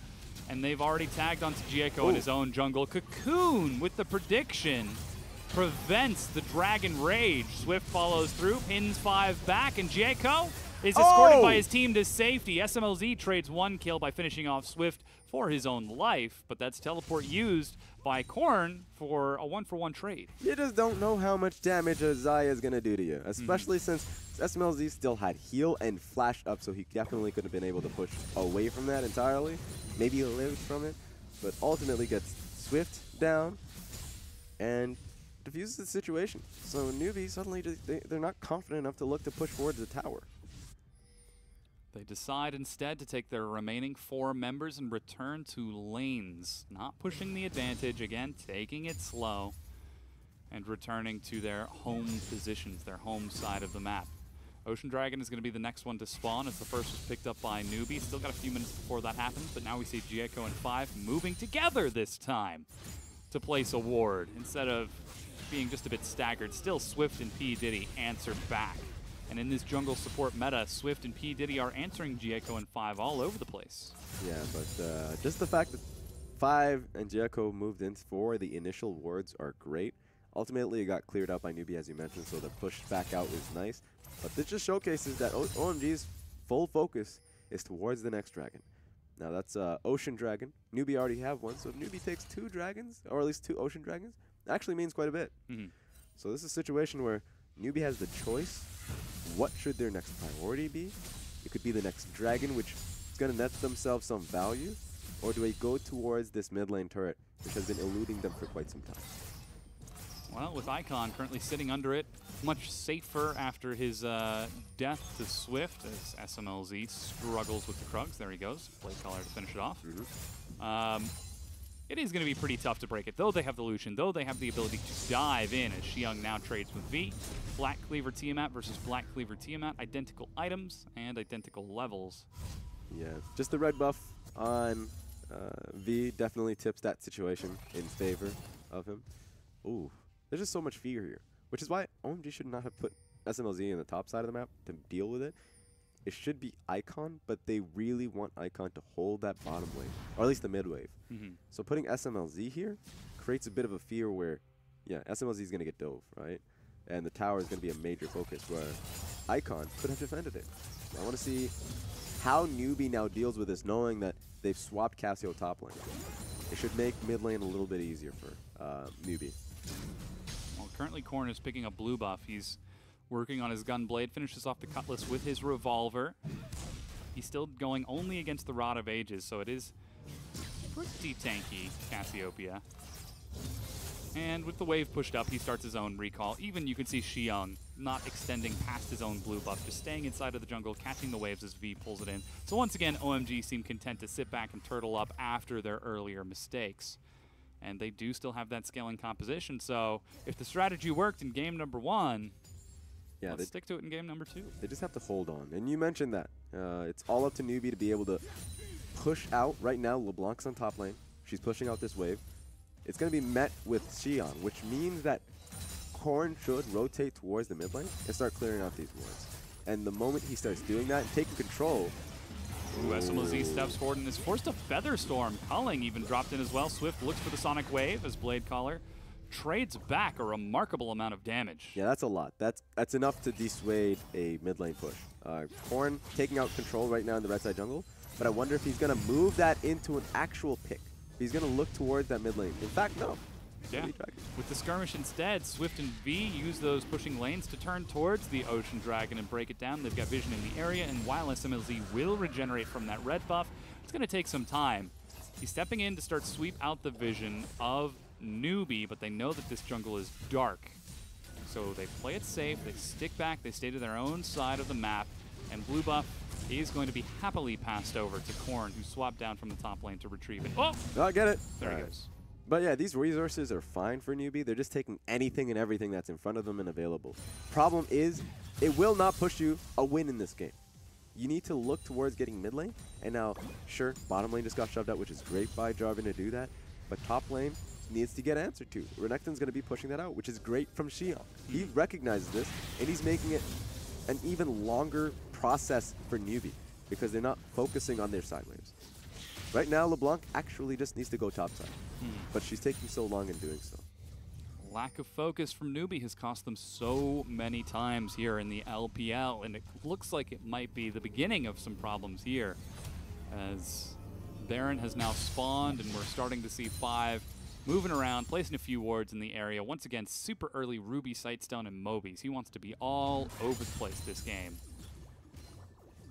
And they've already tagged onto Gieko in his own jungle. Cocoon with the prediction prevents the Dragon Rage. Swift follows through, pins 5 back, and Gieko is escorted by his team to safety. SMLZ trades 1 kill by finishing off Swift for his own life, but that's teleport used by Korn for a 1-for-1 trade. You just don't know how much damage a Zaya is going to do to you, especially since SMLZ still had heal and flash up, so he definitely could have been able to push away from that entirely. Maybe he lives from it, but ultimately gets Swift down and diffuses the situation. So Newbie suddenly they're not confident enough to look to push forward the tower. They decide instead to take their remaining 4 members and return to lanes, not pushing the advantage, again, taking it slow, and returning to their home positions, their home side of the map. Ocean Dragon is going to be the next one to spawn as the first was picked up by Newbie. Still got a few minutes before that happens, but now we see Gieko and 5 moving together this time to place a ward instead of being just a bit staggered. Still, Swift and P. Diddy answer back. And in this jungle support meta, Swift and P. Diddy are answering Gieko and 5 all over the place. Yeah, but just the fact that 5 and Gieko moved in for the initial wards are great. Ultimately, it got cleared out by Newbie, as you mentioned, so the push back out is nice. But this just showcases that OMG's full focus is towards the next dragon. Now that's Ocean Dragon. Newbie already have one, so if Newbie takes 2 dragons, or at least 2 Ocean Dragons, it actually means quite a bit. So this is a situation where Newbie has the choice. What should their next priority be? It could be the next dragon, which is going to net themselves some value, or do they go towards this mid lane turret, which has been eluding them for quite some time? Well, with Icon currently sitting under it, much safer after his death to Swift as SMLZ struggles with the Krugs. There he goes, Blade Caller to finish it off. It is going to be pretty tough to break it, though they have the Lucian, though they have the ability to dive in, as Xiyoung now trades with V. Black Cleaver Tiamat versus Black Cleaver Tiamat, identical items and identical levels. Yeah, just the red buff on V definitely tips that situation in favor of him. Ooh, there's just so much fear here, which is why OMG should not have put SMLZ in the top side of the map to deal with it. It should be Icon, but they really want Icon to hold that bottom wave, or at least the mid wave. So putting SMLZ here creates a bit of a fear where, yeah, SMLZ is going to get dove, right? And the tower is going to be a major focus where Icon could have defended it. I want to see how Newbie now deals with this, knowing that they've swapped Cassio top lane. It should make mid lane a little bit easier for Newbie. Well, currently Korn is picking up blue buff. He's working on his Gunblade, finishes off the Cutlass with his Revolver. He's still going only against the Rod of Ages, so it is pretty tanky, Cassiopeia. And with the wave pushed up, he starts his own recall. Even you can see Xiyoung not extending past his own blue buff, just staying inside of the jungle, catching the waves as V pulls it in. So once again, OMG seem content to sit back and turtle up after their earlier mistakes. And they do still have that scaling composition, so if the strategy worked in game number 1, yeah, let's stick to it in game number 2. They just have to hold on. And you mentioned that. It's all up to Newbie to be able to push out. Right now, LeBlanc's on top lane. She's pushing out this wave. It's going to be met with Xiyoung, which means that Korn should rotate towards the mid lane and start clearing out these wards. And the moment he starts doing that and taking control... Ooh, SMLZ steps forward and is forced a Feather Storm. Culling even dropped in as well. Swift looks for the Sonic Wave as Blade Caller trades back a remarkable amount of damage. Yeah, that's a lot. That's enough to dissuade a mid lane push. Korn taking out control right now in the red side jungle, but I wonder if he's going to move that into an actual pick. He's going to look towards that mid lane. In fact, no. Yeah, with the skirmish instead, Swift and V use those pushing lanes to turn towards the Ocean Dragon and break it down. They've got vision in the area, and while SMLZ will regenerate from that red buff, it's going to take some time. He's stepping in to start sweep out the vision of Newbie, but they know that this jungle is dark. So they play it safe, they stick back, they stay to their own side of the map, and blue buff is going to be happily passed over to Corn, who swapped down from the top lane to retrieve it. Oh! I get it. There he Alright. goes. But yeah, these resources are fine for Newbie. They're just taking anything and everything that's in front of them and available. Problem is, it will not push you a win in this game. You need to look towards getting mid lane. And now, sure, bottom lane just got shoved out, which is great by Jarvan to do that. But top lane needs to get answered to. Renekton's going to be pushing that out, which is great from Xion. He recognizes this, and he's making it an even longer process for Newbie because they're not focusing on their side waves. Right now, LeBlanc actually just needs to go topside, but she's taking so long in doing so. Lack of focus from Newbie has cost them so many times here in the LPL, and it looks like it might be the beginning of some problems here, as Baron has now spawned, and we're starting to see 5 moving around, placing a few wards in the area. Once again, super early Ruby, Sightstone, and Mobies. He wants to be all over the place this game.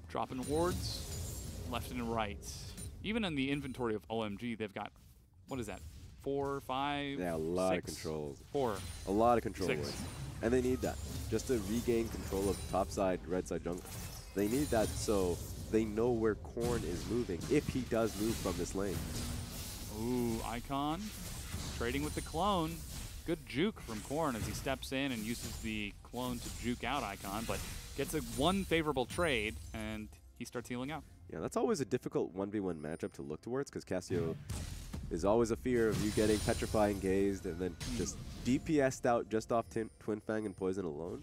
Dropping wards left and right. Even in the inventory of OMG, they've got, what is that, 4, 5, Yeah, a lot 6? of controls. 4. A lot of control 6. wards. And they need that. Just to regain control of top side, red side jungle. They need that so they know where Corn is moving, if he does move from this lane. Ooh, Icon trading with the clone. Good juke from Corn as he steps in and uses the clone to juke out Icon, but gets a 1 favorable trade, and he starts healing out. Yeah, that's always a difficult 1v1 matchup to look towards because Cassio is always a fear of you getting Petrifying Gazed and then just DPS'd out just off Twin Fang and Poison alone.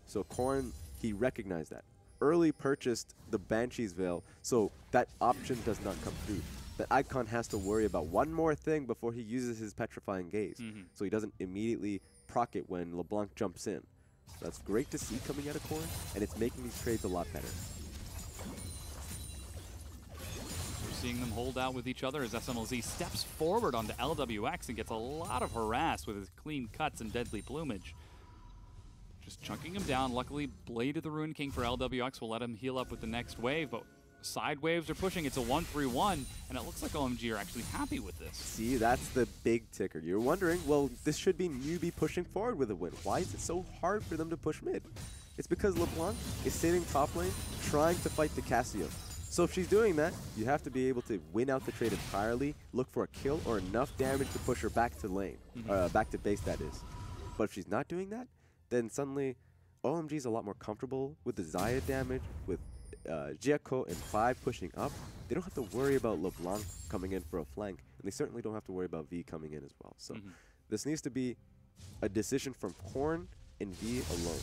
So Corn, he recognized that. Early purchased the Banshee's Veil, so that option does not come through. The Icon has to worry about one more thing before he uses his Petrifying Gaze, so he doesn't immediately proc it when LeBlanc jumps in. So that's great to see coming out of Corn, and it's making these trades a lot better. We're seeing them hold out with each other as SNLZ steps forward onto LWX and gets a lot of harass with his clean cuts and deadly plumage. Just chunking him down. Luckily, Blade of the Ruined King for LWX will let him heal up with the next wave, but side waves are pushing. It's a 1-3-1, and it looks like OMG are actually happy with this. See, that's the big ticker. You're wondering, well, this should be Newbie pushing forward with a win. Why is it so hard for them to push mid? It's because LeBlanc is sitting top lane trying to fight the Cassio. So if she's doing that, you have to be able to win out the trade entirely, look for a kill or enough damage to push her back to lane, back to base that is. But if she's not doing that, then suddenly OMG is a lot more comfortable with the Xayah damage, with Jiako and 5 pushing up. They don't have to worry about LeBlanc coming in for a flank, and they certainly don't have to worry about V coming in as well. So this needs to be a decision from Corn and V alone.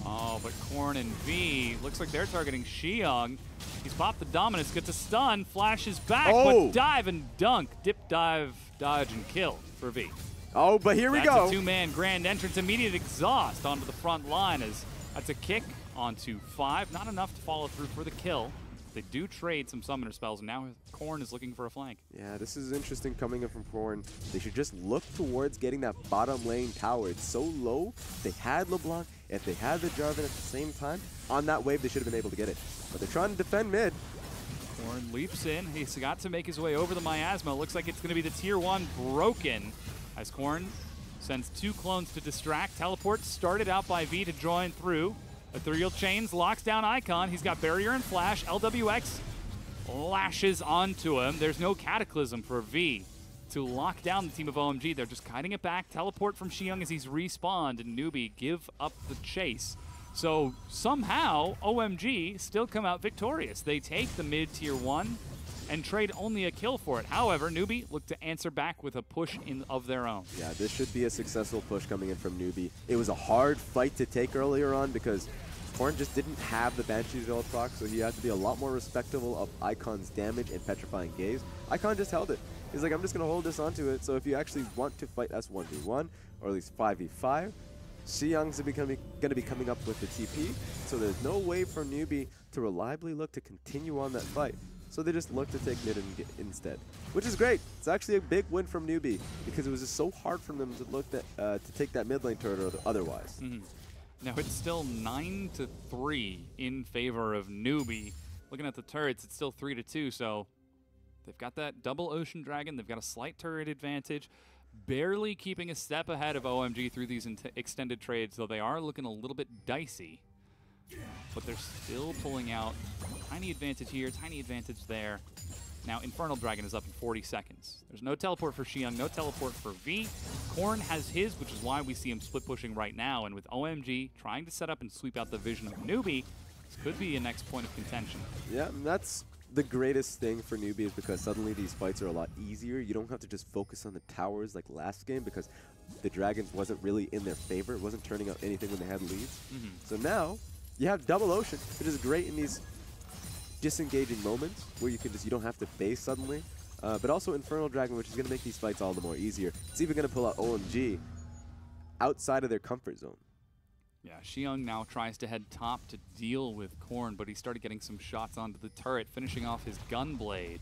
Oh, but Corn and V, looks like they're targeting Xiong. He's popped the Dominus, gets a stun, flashes back, but dive and dunk. Dip, dive, dodge, and kill for V. Oh, but here we go. That's a 2-man grand entrance, immediate exhaust onto the front line as that's a kick onto 5. Not enough to follow through for the kill. They do trade some summoner spells, and now Corn is looking for a flank. Yeah, this is interesting coming in from Corn. They should just look towards getting that bottom lane tower. It's so low. If they had LeBlanc, if they had the Jarvan at the same time, on that wave, they should have been able to get it. But they're trying to defend mid. Corn leaps in. He's got to make his way over the miasma. Looks like it's going to be the tier 1 broken as Corn sends 2 clones to distract. Teleport started out by V to join through. Ethereal Chains locks down Icon. He's got Barrier and Flash. LWX lashes onto him. There's no Cataclysm for V to lock down the team of OMG. They're just kiting it back. Teleport from Xiong as he's respawned, and Newbie give up the chase. So somehow, OMG still come out victorious. They take the mid-tier 1 and trade only a kill for it. However, Newbie look to answer back with a push in of their own. Yeah, this should be a successful push coming in from Newbie. It was a hard fight to take earlier on because Corn just didn't have the Banshee's Veil proc, so he had to be a lot more respectable of Icon's damage and Petrifying Gaze. Icon just held it. He's like, I'm just going to hold this onto it, so if you actually want to fight us 1v1, or at least 5v5, Xiong's going to be coming up with the TP, so there's no way for Newbie to reliably look to continue on that fight. So they just look to take mid instead, which is great. It's actually a big win from Newbie because it was just so hard for them to look to take that mid lane turret otherwise. Now it's still 9-3 in favor of Newbie. Looking at the turrets, it's still 3-2. So They've got that double Ocean Dragon. They've got a slight turret advantage. Barely keeping a step ahead of OMG through these extended trades, though they are looking a little bit dicey. But they're still pulling out tiny advantage here, tiny advantage there. Now, Infernal Dragon is up in 40 seconds. There's no teleport for Xiang, no teleport for V. Korn has his, which is why we see him split pushing right now. And with OMG trying to set up and sweep out the vision of Newbie, this could be a next point of contention. Yeah, and that's the greatest thing for Newbie is because suddenly these fights are a lot easier. You don't have to just focus on the towers like last game because the Dragons wasn't really in their favor. It wasn't turning out anything when they had leads. So now you have double Ocean, which is great in these disengaging moments where you don't have to base suddenly. But also Infernal Dragon, which is going to make these fights all the more easier. It's even going to pull out OMG outside of their comfort zone. Yeah, Xiang now tries to head top to deal with Korn, but he started getting some shots onto the turret, finishing off his Gunblade,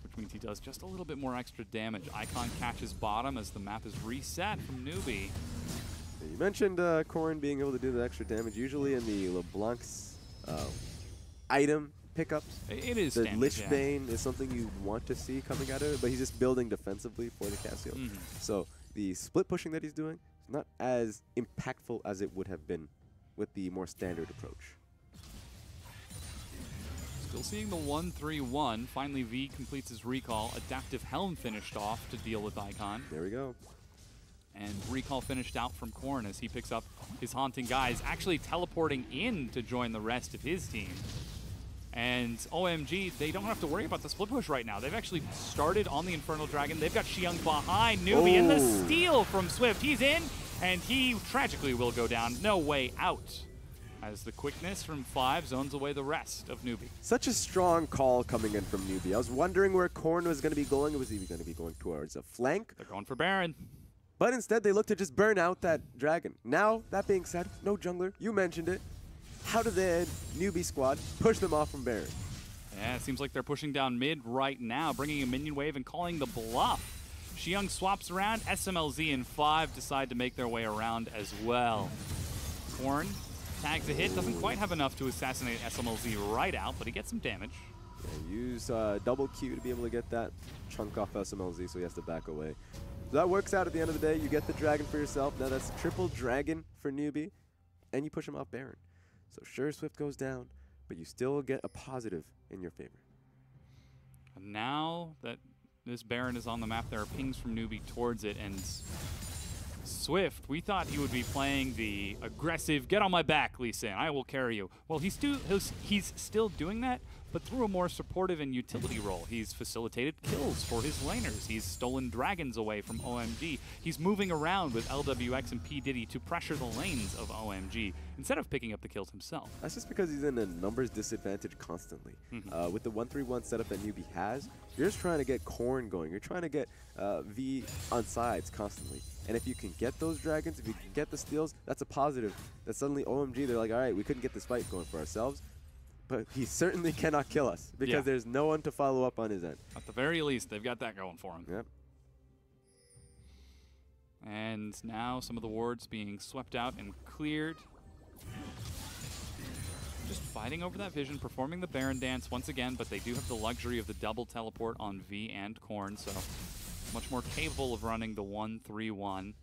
which means he does just a little bit more extra damage. Icon catches bottom as the map is reset from Newbie. You mentioned Korn being able to do the extra damage. Usually in the LeBlanc's item pickups, It is the standard, Lich yeah. Bane is something you want to see coming out of it, but he's just building defensively for the Cassio. So the split pushing that he's doing is not as impactful as it would have been with the more standard approach. Still seeing the 1-3-1. Finally, V completes his recall. Adaptive Helm finished off to deal with Icon. There we go. And recall finished out from Korn as he picks up his Haunting Guys, actually teleporting in to join the rest of his team. And OMG, they don't have to worry about the split push right now. They've actually started on the Infernal Dragon. They've got Xiang behind Newbie, and the steal from Swift. He's in, and he tragically will go down. No way out, as the quickness from 5 zones away the rest of Newbie. Such a strong call coming in from Newbie. I was wondering where Korn was going to be going. Was he going to be going towards a flank? They're going for Baron. But instead, they look to just burn out that dragon. Now, that being said, no jungler. You mentioned it. How did the Newbie squad push them off from Baron? Yeah, it seems like they're pushing down mid right now, bringing a minion wave and calling the bluff. Xiang swaps around. SMLZ and 5 decide to make their way around as well. Korn tags a hit. Doesn't quite have enough to assassinate SMLZ right out, but he gets some damage. Yeah, use double Q to be able to get that chunk off SMLZ, so he has to back away. So that works out at the end of the day. You get the dragon for yourself. Now that's triple dragon for Newbie, and you push him off Baron. So sure, Swift goes down, but you still get a positive in your favor. And now that this Baron is on the map, there are pings from Newbie towards it, and Swift, we thought he would be playing the aggressive, get on my back, Lee Sin, I will carry you. Well, he's still doing that, but through a more supportive and utility role. He's facilitated kills for his laners. He's stolen dragons away from OMG. He's moving around with LWX and P. Diddy to pressure the lanes of OMG instead of picking up the kills himself. That's just because he's in a numbers disadvantage constantly. With the 1-3-1 setup that Newbie has, you're just trying to get Korn going. You're trying to get V on sides constantly. And if you can get those dragons, if you can get the steals, that's a positive. That suddenly OMG, they're like, all right, we couldn't get this fight going for ourselves, but he certainly cannot kill us because there's no one to follow up on his end. At the very least, they've got that going for him. Yep. And now some of the wards being swept out and cleared. Just fighting over that vision, performing the Baron dance once again, but they do have the luxury of the double teleport on V and Korn, so much more capable of running the 1-3-1.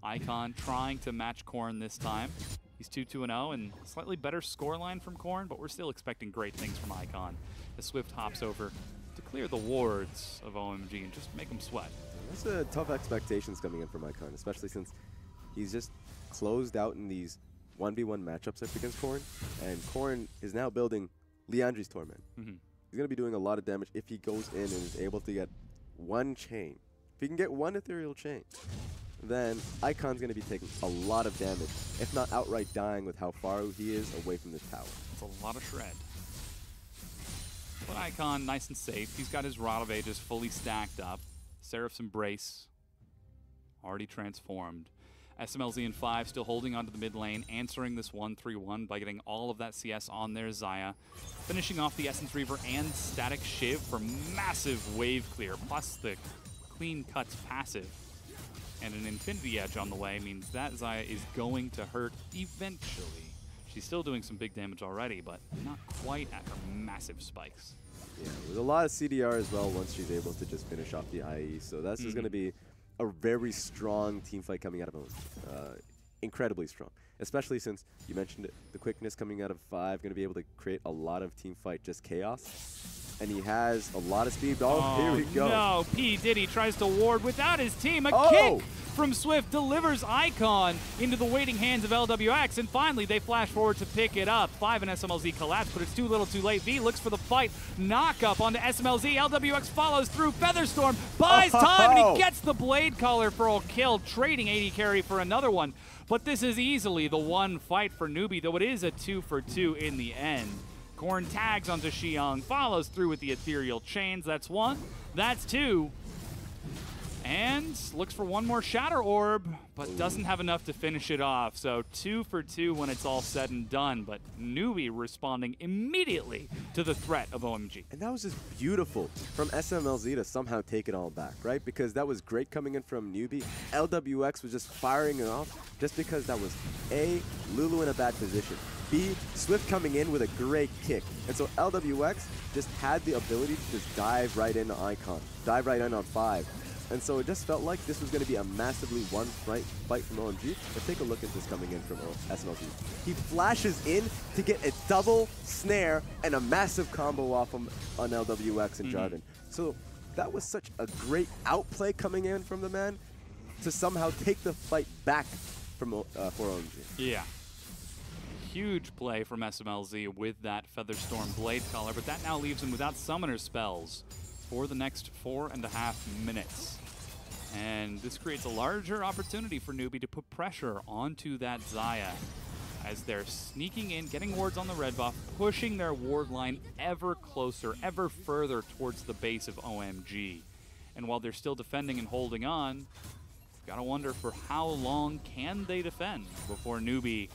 Icon trying to match Korn this time. He's 2-2-0 and slightly better scoreline from Korn, but we're still expecting great things from Icon as Swift hops over to clear the wards of OMG and just make them sweat. That's a tough expectations coming in from Icon, especially since he's just closed out in these 1v1 matchups up against Korn, and Korn is now building Liandry's Torment. He's going to be doing a lot of damage if he goes in and is able to get one chain. If he can get one ethereal chain, then Icon's going to be taking a lot of damage, if not outright dying with how far he is away from the tower. It's a lot of shred. But Icon, nice and safe. He's got his Rod of Ages fully stacked up. Seraph's Embrace, already transformed. SMLZ and 5 still holding onto the mid lane, answering this 1-3-1 by getting all of that CS on their Xayah. Finishing off the Essence Reaver and Static Shiv for massive wave clear, plus the Clean Cuts passive. And an Infinity Edge on the way means that Xayah is going to hurt eventually. She's still doing some big damage already, but not quite at her massive spikes. Yeah, with a lot of CDR as well once she's able to just finish off the IE. So that's just going to be a very strong team fight coming out of OMG. Incredibly strong, especially since you mentioned it, the quickness coming out of 5, going to be able to create a lot of team fight just chaos. And he has a lot of speed. Oh, here we go. No, P. Diddy tries to ward without his team. A Oh! kick from Swift delivers Icon into the waiting hands of LWX, and finally they flash forward to pick it up. 5 and SMLZ collapse, but it's too little too late. V looks for the fight. Knock up onto SMLZ. LWX follows through. Featherstorm buys time, and Oh! he gets the Blade Collar for a kill, trading 80 carry for another one. But this is easily the one fight for Newbie, though it is a 2-for-2 in the end. Korn tags onto Xiong, follows through with the ethereal chains. That's 1, that's 2. And looks for one more Shatter Orb, but doesn't have enough to finish it off. So 2 for 2 when it's all said and done, but Newbie responding immediately to the threat of OMG. And that was just beautiful from SMLZ to somehow take it all back, right? Because that was great coming in from Newbie. LWX was just firing it off just because that was A, Lulu in a bad position, B, Swift coming in with a great kick. And so LWX just had the ability to just dive right into Icon, dive right in on 5. And so it just felt like this was going to be a massively one-fight fight from OMG. But take a look at this coming in from SMLZ. He flashes in to get a double snare and a massive combo off him on LWX and Jarvan. So that was such a great outplay coming in from the man to somehow take the fight back from for OMG. Yeah. Huge play from SMLZ with that Featherstorm Blade Collar, but that now leaves him without summoner spells for the next 4.5 minutes. And this creates a larger opportunity for Newbie to put pressure onto that Xayah as they're sneaking in, getting wards on the red buff, pushing their ward line ever closer, ever further towards the base of OMG. And while they're still defending and holding on, gotta wonder for how long can they defend before Newbie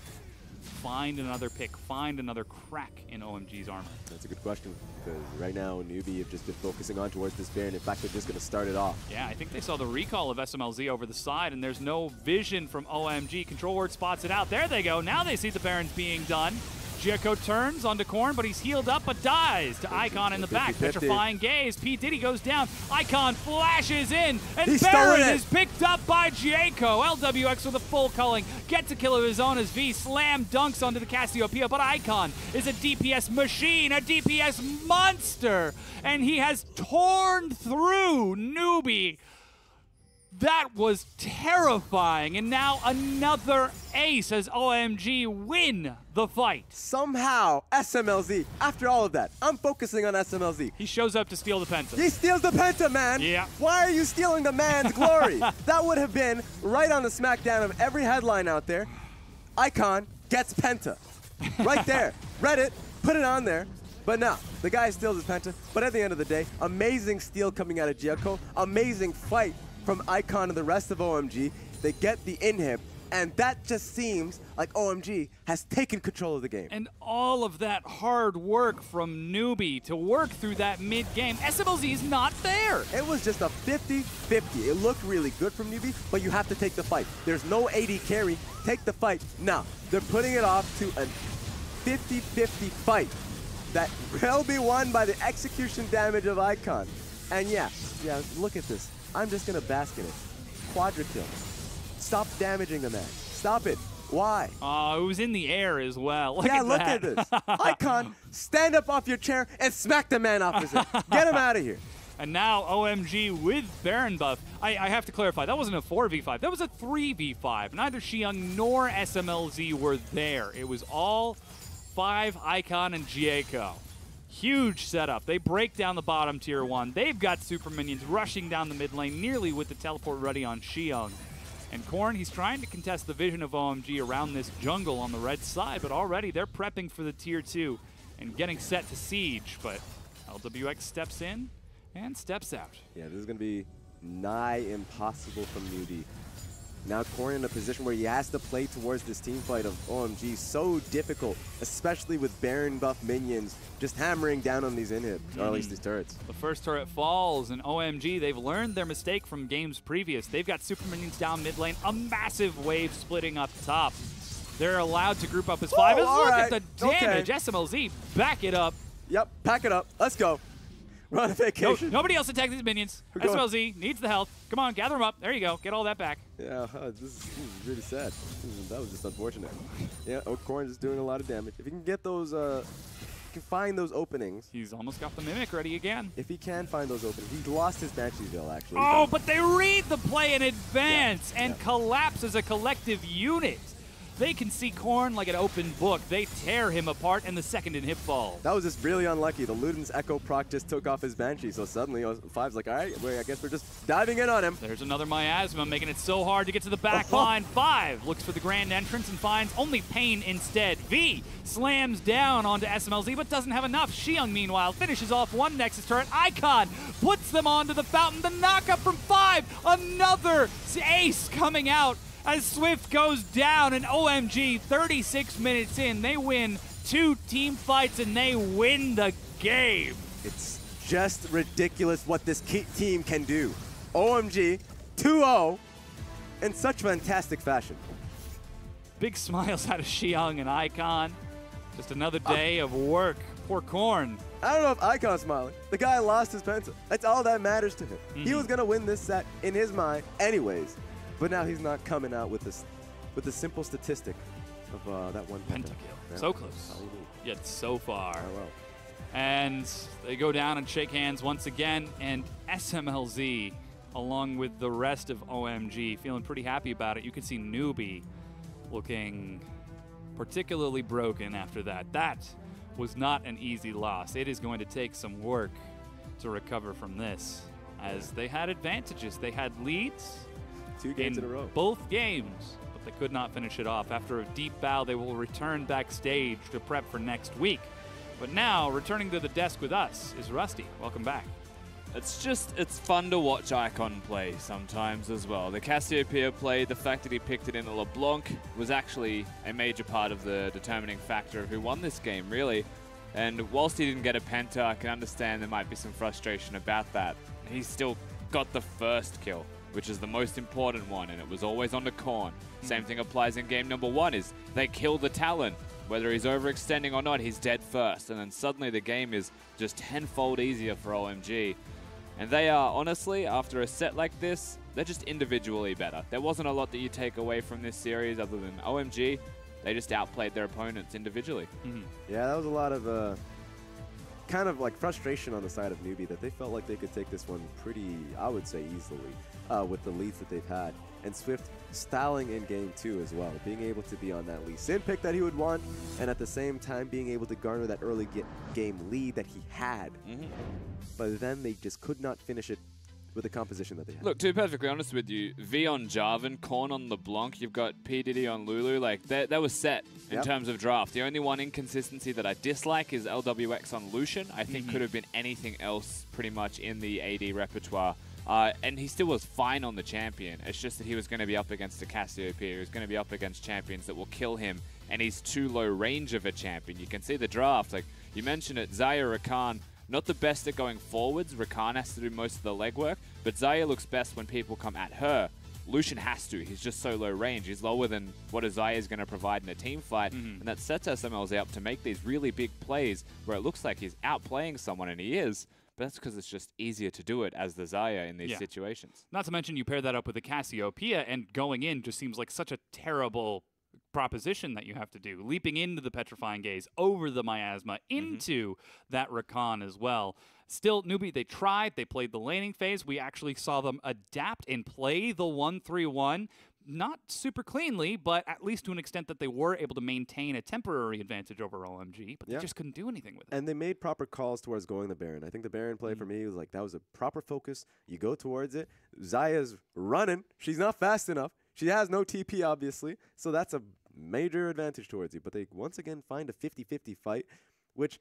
find another pick, find another crack in OMG's armor? That's a good question, because right now Newbie have just been focusing on towards this Baron. In fact, they're just going to start it off. Yeah, I think they saw the recall of SMLZ over the side, and there's no vision from OMG. Control Ward spots it out. There they go. Now they see the Barons being done. Giaco turns onto Korn, but he's healed up, but dies to Icon in the back. 50-50. Petrifying gaze. P. Diddy goes down. Icon flashes in, and He's Baron stolen it. is picked up by Giaco. LWX with a full culling. Gets a kill of his own as V slam dunks onto the Cassiopeia, but Icon is a DPS machine, a DPS monster, and he has torn through Newbie. That was terrifying, and now another ace as OMG win the fight. Somehow, SMLZ, after all of that, I'm focusing on SMLZ. He shows up to steal the Penta. He steals the Penta, man! Yeah. Why are you stealing the man's glory? That would have been right on the smackdown of every headline out there. Icon gets Penta. Right there. Reddit, put it on there. But no, the guy steals his Penta. But at the end of the day, amazing steal coming out of Giaco. Amazing fight from Icon and the rest of OMG. They get the inhib, and that just seems like OMG has taken control of the game. And all of that hard work from Newbie to work through that mid-game, SMLZ is not there. It was just a 50-50. It looked really good from Newbie, but you have to take the fight. There's no AD carry. Take the fight. Now, they're putting it off to a 50-50 fight that will be won by the execution damage of Icon. And yeah, look at this. I'm just going to bask in it. Quadra kill. Stop damaging the man. Stop it. Why? Oh, it was in the air as well. Look yeah, at look that. at this. Icon, stand up off your chair and smack the man opposite. Get him out of here. And now OMG with Baron buff. I have to clarify, that wasn't a 4v5. That was a 3v5. Neither Xiong nor SMLZ were there. It was all 5 Icon and Giaco. Huge setup. They break down the bottom tier 1. They've got super minions rushing down the mid lane, nearly with the teleport ready on Xiong. And Korn, he's trying to contest the vision of OMG around this jungle on the red side, but already they're prepping for the tier 2 and getting set to siege. But LWX steps in and steps out. Yeah, this is going to be nigh impossible from Newbie. Now Korn in a position where he has to play towards this team fight of OMG. So difficult, especially with Baron buff minions just hammering down on these inhibs, or at least these turrets. The first turret falls, and OMG, they've learned their mistake from games previous. They've got super minions down mid lane, a massive wave splitting up top. They're allowed to group up as 5. Whoa, And look all at right. the damage. Okay. SMLZ, back it up. Yep, pack it up. Let's go. We're on a vacation. Nobody else attack these minions. We're going- SMLZ needs the health. Come on, gather them up. There you go. Get all that back. Yeah, this is really sad. That was just unfortunate. Yeah, Oakcorn is doing a lot of damage. If he can get those, can find those openings. He's almost got the Mimic ready again. If he can find those openings, he's lost his Bansheeville actually. Oh, but they read the play in advance Yeah, and yeah. collapse as a collective unit. They can see Korn like an open book. They tear him apart in the second in hip fall. That was just really unlucky. The Luden's Echo proc just took off his Banshee, so suddenly Five's like, all right, I guess we're just diving in on him. There's another Miasma, making it so hard to get to the back line. 5 looks for the grand entrance and finds only Pain instead. V slams down onto SMLZ, but doesn't have enough. Xiong, meanwhile, finishes off one Nexus turret. Icon puts them onto the fountain. The knockup from 5. Another ace coming out as Swift goes down. And OMG, 36 minutes in, they win 2 team fights and they win the game. It's just ridiculous what this team can do. OMG, 2-0 in such fantastic fashion. Big smiles out of Xiong and Icon. Just another day of work. Poor Korn. I don't know if Icon's smiling. The guy lost his Penta. That's all that matters to him. He was going to win this set in his mind anyways. But now he's not coming out with this, with the simple statistic of that one Penta. Pentakill. Yeah. So close. That's all we need. Yet so far. Oh, well. And they go down and shake hands once again. And SMLZ, along with the rest of OMG, feeling pretty happy about it. You can see Newbie looking particularly broken after that. That was not an easy loss. It is going to take some work to recover from this, as they had advantages. They had leads 2 games in a row. both games, but they could not finish it off. After a deep bow, they will return backstage to prep for next week. But now, returning to the desk with us is Rusty. Welcome back. It's fun to watch Icon play sometimes as well. The Cassiopeia play, the fact that he picked it in the LeBlanc was actually a major part of the determining factor of who won this game, really. And whilst he didn't get a Penta, I can understand there might be some frustration about that. He still got the first kill, which is the most important one, and it was always on the Korn. Same thing applies in game number 1, is they kill the Talon. Whether he's overextending or not, he's dead first, and then suddenly the game is just tenfold easier for OMG. And they are, honestly, after a set like this, they're just individually better. There wasn't a lot that you take away from this series other than OMG. They just outplayed their opponents individually. Yeah, that was a lot of kind of like frustration on the side of Newbie, that they felt like they could take this one pretty, I would say, easily with the leads that they've had. And Swift styling in game 2 as well, being able to be on that Lee Sin pick that he would want, and at the same time being able to garner that early game lead that he had. But then they just could not finish it with the composition that they had. Look, to be perfectly honest with you, V on Jarvan, Korn on LeBlanc, you've got P. Diddy on Lulu, like, that was set in terms of draft. The only one inconsistency that I dislike is LWX on Lucian. I think could have been anything else pretty much in the AD repertoire. And he still was fine on the champion. It's just that he was going to be up against a Cassiopeia. He was going to be up against champions that will kill him, and he's too low range of a champion. You can see the draft. Like, you mentioned it, Xayah, Rakan, not the best at going forwards. Rakan has to do most of the legwork, but Xayah looks best when people come at her. Lucian has to. He's just so low range. He's lower than what a Xayah is going to provide in a team fight, and that sets SMLZ up to make these really big plays where it looks like he's outplaying someone, and he is. But that's because it's just easier to do it as the Xayah in these situations. Not to mention you pair that up with the Cassiopeia, and going in just seems like such a terrible proposition that you have to do. Leaping into the Petrifying Gaze, over the Miasma, into that Rakan as well. Still, Newbie, they tried. They played the laning phase. We actually saw them adapt and play the 1-3-1. Not super cleanly, but at least to an extent that they were able to maintain a temporary advantage over OMG, but they just couldn't do anything with it. And they made proper calls towards going the Baron. I think the Baron play for me was like, that was a proper focus. You go towards it. Xayah's running. She's not fast enough. She has no TP, obviously. So that's a major advantage towards you. But they once again find a 50-50 fight, which,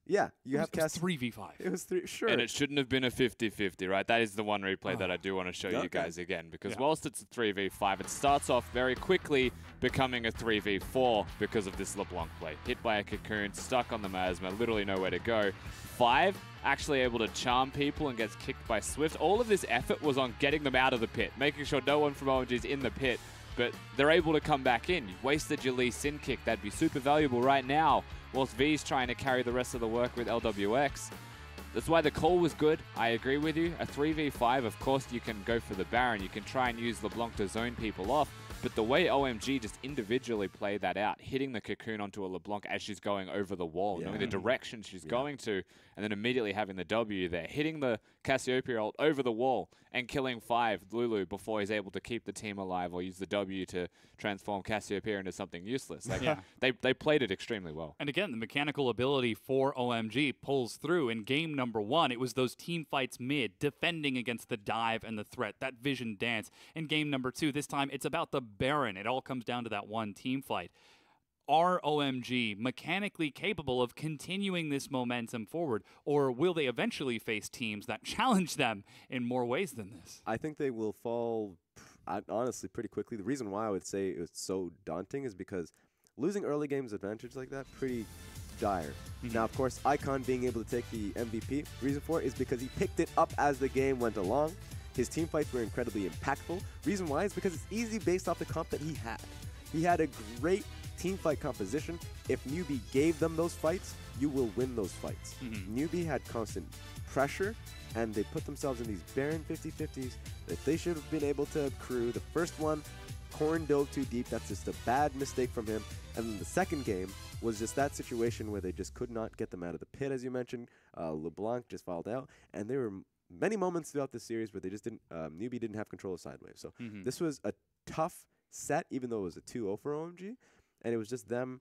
yeah, you have It was 3v5. It was 3, sure. And it shouldn't have been a 50-50, right? That is the one replay that I do want to show you guys again, because whilst it's a 3v5, it starts off very quickly becoming a 3v4 because of this LeBlanc play. Hit by a Cocoon, stuck on the Miasma, literally nowhere to go. 5 actually able to charm people and gets kicked by Swift. All of this effort was on getting them out of the pit, making sure no one from OMG is in the pit, but they're able to come back in. You wasted your Lee Sin kick. That'd be super valuable right now, whilst V's trying to carry the rest of the work with LWX. That's why the call was good. I agree with you. A 3v5, of course, you can go for the Baron. You can try and use LeBlanc to zone people off. But the way OMG just individually played that out, hitting the cocoon onto a LeBlanc as she's going over the wall, knowing the direction she's going to, and then immediately having the W there, hitting the Cassiopeia ult over the wall and killing 5 Lulu before he's able to keep the team alive or use the W to transform Cassiopeia into something useless. Like, they played it extremely well. And again, the mechanical ability for OMG pulls through. In game number 1, it was those team fights mid, defending against the dive and the threat, that vision dance. In game number 2, this time it's about the Baron. It all comes down to that one team fight. Are OMG mechanically capable of continuing this momentum forward, or will they eventually face teams that challenge them in more ways than this? I think they will fall, honestly, pretty quickly. The reason why I would say it's so daunting is because losing early games advantage like that, pretty dire. Now, of course, Icon being able to take the MVP, reason for it is because he picked it up as the game went along. His team fights were incredibly impactful. Reason why is because it's easy based off the comp that he had. He had a great team fight composition. If Newbie gave them those fights, you will win those fights. Newbie had constant pressure, and they put themselves in these barren 50-50s that they should have been able to accrue. The first one, Korn dove too deep. That's just a bad mistake from him. And then the second game was just that situation where they just could not get them out of the pit, as you mentioned. LeBlanc just fouled out, and there were many moments throughout the series where they just didn't, Newbie didn't have control of Sidewave. So this was a tough set, even though it was a 2-0 for OMG. And it was just them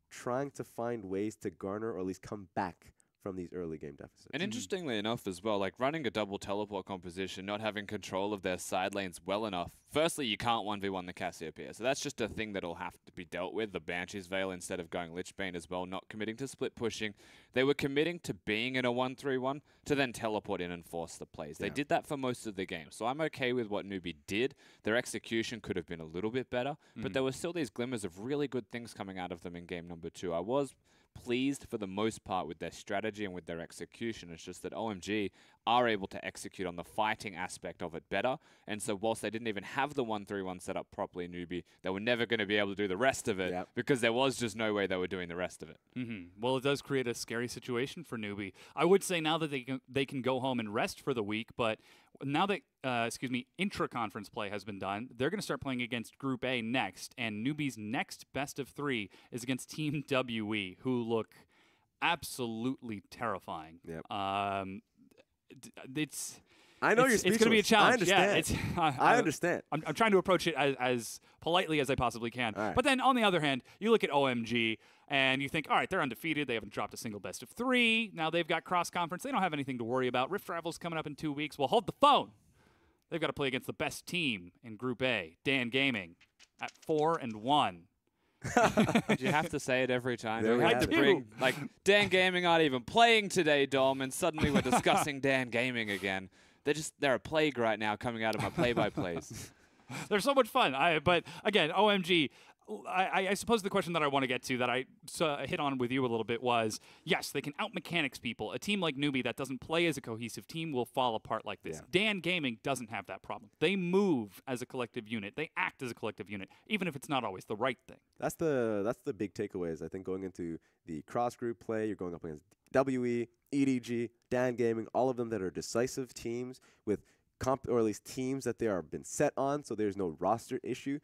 trying to find ways to garner or at least come back from these early game deficits. And interestingly enough as well, like running a double teleport composition, not having control of their side lanes well enough. Firstly, you can't 1v1 the Cassiopeia, so that's just a thing that'll have to be dealt with. The Banshee's Veil instead of going Lichbane as well, not committing to split pushing. They were committing to being in a 1-3-1 to then teleport in and force the plays. They did that for most of the game, so I'm okay with what Newbie did. Their execution could have been a little bit better, but there were still these glimmers of really good things coming out of them in game number 2. I was pleased for the most part with their strategy and with their execution. It's just that OMG are able to execute on the fighting aspect of it better. And so whilst they didn't even have the 1-3-1 set up properly, Newbie, they were never going to be able to do the rest of it because there was just no way they were doing the rest of it. Well, it does create a scary situation for Newbie. I would say now that they can go home and rest for the week, but now that, intra-conference play has been done, they're going to start playing against Group A next, and Newbie's next best of 3 is against Team WE, who look absolutely terrifying. I know it's going to be a challenge. I understand. I understand. I'm trying to approach it as politely as I possibly can. But then on the other hand, you look at OMG and you think, all right, they're undefeated. They haven't dropped a single best of 3. Now they've got cross-conference. They don't have anything to worry about. Rift Rival's coming up in 2 weeks. Well, hold the phone. They've got to play against the best team in Group A, Dan Gaming, at 4-1. Do you have to say it every time? There we We have had to it. bring, like, Dan Gaming aren't even playing today, Dom, and suddenly we're discussing Dan Gaming again. They're a plague right now coming out of my play-by-plays. They're so much fun. But again, OMG, I suppose the question that I want to get to that I hit on with you a little bit was, yes, they can out-mechanics people. A team like Newbie that doesn't play as a cohesive team will fall apart like this. Dan Gaming doesn't have that problem. They move as a collective unit. They act as a collective unit, even if it's not always the right thing. That's the big takeaways. I think going into the cross-group play, you're going up against WE, EDG, Dan Gaming, all of them that are decisive teams with or at least teams that they are been set on, so there's no roster issue.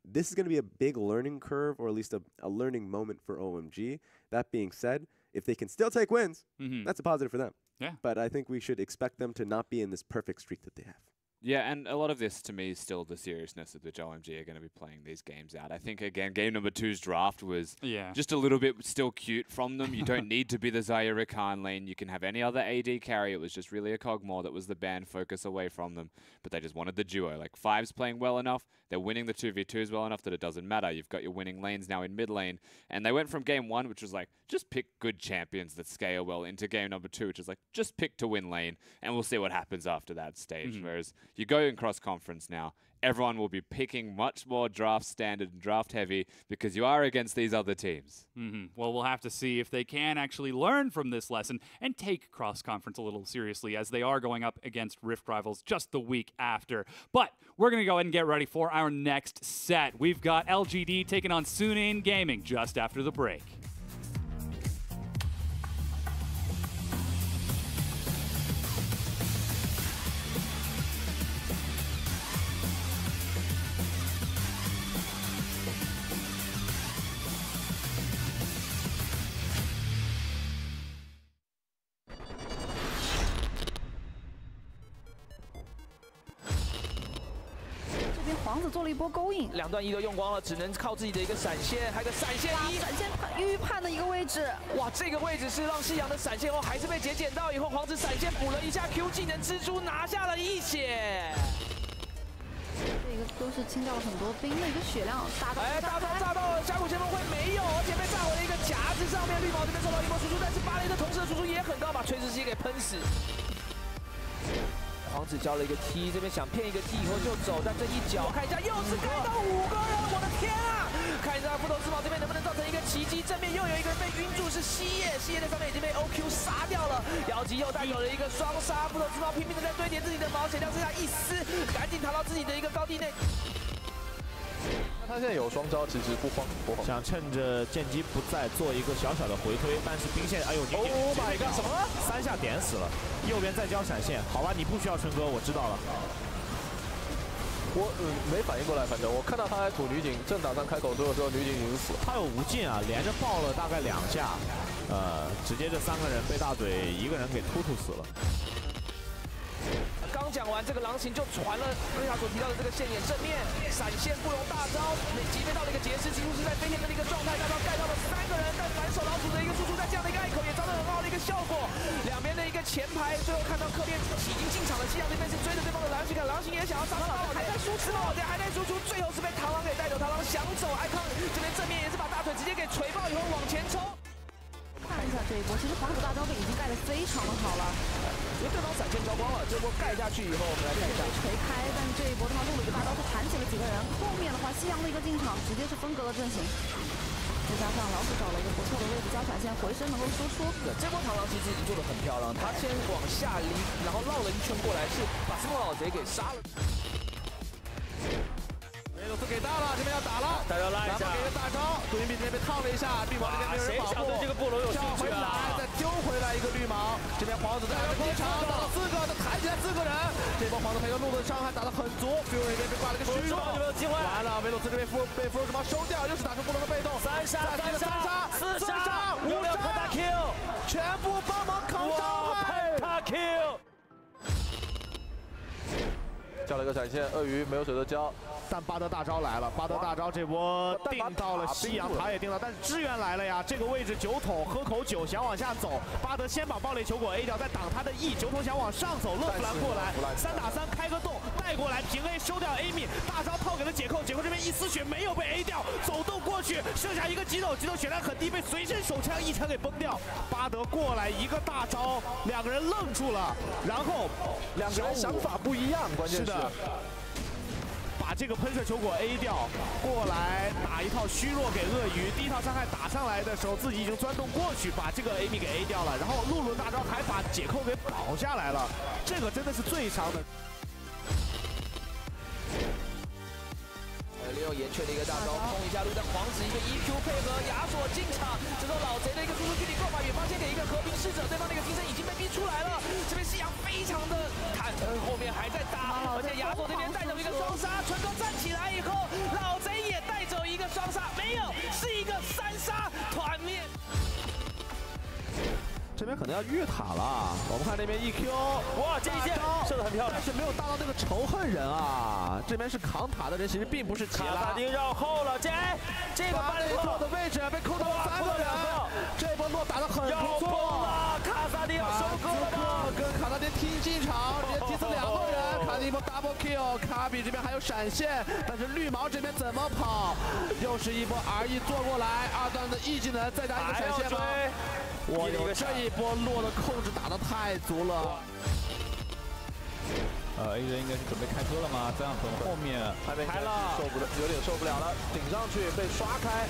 This is going to be a big learning curve, or at least a learning moment for OMG. That being said, if they can still take wins, that's a positive for them. But I think we should expect them to not be in this perfect streak that they have. Yeah, and a lot of this, to me, is still the seriousness of which OMG are going to be playing these games out. I think, again, game number 2's draft was just a little bit still cute from them. You don't need to be the Zaire Khan lane. You can have any other AD carry. It was just really a Cogmore that was the ban focus away from them. But they just wanted the duo. Like, Five's playing well enough. They're winning the 2v2s well enough that it doesn't matter. You've got your winning lanes now in mid lane. And they went from game 1, which was like, just pick good champions that scale well, into game number 2, which is like, just pick to win lane. And we'll see what happens after that stage. Whereas you go in cross-conference now, everyone will be picking much more draft standard and draft heavy because you are against these other teams. Well, we'll have to see if they can actually learn from this lesson and take cross-conference a little seriously, as they are going up against Rift Rivals just the week after. But we're going to go ahead and get ready for our next set. We've got LGD taking on JDG Gaming just after the break. 皇子做了一波勾引，两段一都用光了，只能靠自己的一个闪现，还有个闪现一，闪现预判的一个位置。哇，这个位置是让夕阳的闪现后，还是被捡到以后，皇子闪现补了一下 Q 技能，蜘蛛拿下了一血。 这个都是清掉了很多兵的一个血量，大招炸到了峡谷前锋会没有，而且被炸回了一个夹子上面。绿毛这边受到一波输出，但是巴雷的同时的输出也很高，把锤石机给喷死。皇子交了一个 T， 这边想骗一个 T 以后就走，但这一脚看一下又是盖到5个人，我的天啊！看一下复仇之矛这边能不能造成一个奇迹，正面又有一个人被晕住，是西叶在上面已经被 OQ 杀掉了，妖姬又带走了一个双杀，复仇之矛拼命的在堆叠自己的毛，血量剩下一丝，赶紧逃到自己的一个高地内。 他现在有双招，其实不慌，想趁着剑姬不在做一个小小的回推，但是兵线，哎呦，你Oh my god， 什么？3下点死了，右边再交闪现，好吧，你不需要春哥，我知道了。我没反应过来，反正我看到他在吐女警，正打算开口说的时候，女警已经死了。他有无尽啊，连着爆了大概2下，直接这3个人被大嘴一个人给突死了。 刚讲完这个狼行就传了瑞塔所提到的这个线眼正面闪现不容大招，即便到了一个劫持，几乎是在飞天的一个状态，大招盖到了3个人，但反手老鼠的一个输出在这样的一个隘口也招到很好的一个效果。两边的一个前排，最后看到客变已经进场了，夕阳这边是追着对方的狼行，看狼行也想要杀到，还在输出，还在输出，最后是被螳螂给带走，螳螂想走，icon这边正面也是把大腿直接给锤爆以后往前冲。 看一下这一波，其实皇子大招被已经盖得非常的好了，因为对方闪现招光了，这波盖下去以后，我们来看一下锤开，但是这一波的话录了一个大招是弹起了几个人，后面的话夕阳的一个进场直接是分隔了阵型，再加上老鼠找了一个不错的位置交闪现，回身能够输出。这波螳螂其实已经做得很漂亮，他先往下离，然后绕了一圈过来，是把斯诺老贼给杀了。 梅鲁斯给到了，这边要打了，大招拉一下，给个大招，杜云碧这边被烫了一下，绿毛这边没有人保护，对这个布罗有兴趣啊？再丢回来一个绿毛，这边皇子在这边场打了4个，他抬起来4个人，这波皇子配合路的伤害打得很足，Fury这边被挂了一个虚弱，有没有机会？完了，梅鲁斯这边被弗洛之矛收掉，又是打出布罗的被动，3杀，4杀，5杀 ，Kill， 全部帮忙扛伤害，他 Kill。 交了一个闪现，鳄鱼没有舍得交，但巴德大招来了，巴德大招这波定到了夕阳，塔也定了，但是支援来了呀！这个位置9桶喝口酒想往下走，巴德先把爆裂球果 A 掉，再挡他的 E，9桶想往上走，勒弗兰过来，3打3开个洞带过来，平 A 收掉 Amy， 大招套给了解扣，解扣这边一丝血没有被 A 掉，走动过去，剩下一个激斗血量很低，被随身手枪一枪给崩掉，巴德过来一个大招，2个人愣住了，然后2个人想法不一样，关键是。 把这个喷射球果 A 掉，过来打一套虚弱给鳄鱼。第1套伤害打上来的时候，自己已经钻洞过去，把这个 Amy 给 A 掉了。然后露露大招还把解扣给保下来了，这个真的是最伤的。利用岩雀的一个大招冲一下路，但皇子一个 EQ 配合亚索进场，这时候老贼的一个输出距离够吧？远方先给一个和平使者，对方那个金身已经被逼出来了。这边夕阳非常的坦，后面还在打，而且亚索这边带走一个双杀，纯哥站起来以后，老贼也带走一个双杀，没有，是一个3杀团灭。 这边可能要越塔了，我们看那边 EQ， 哇，这一箭射得很漂亮，但是没有大到那个仇恨人啊。这边是扛塔的人，其实并不是杰拉。卡萨丁绕后了，这个巴雷特的位置被扣到了3个人，这波诺打得很不错。卡萨丁收割了，跟卡萨丁踢进场，直接踢死2个人，卡蒂波 double kill， 卡比这边还有闪现，但是绿毛这边怎么跑？又是一波 RE 做过来，2段的 E 技能，再加一个闪现吗？我有这一波洛的控制打得太足了。A 人应该是准备开车了吗？这样从后面开了，有点受不了了，顶上去被刷开，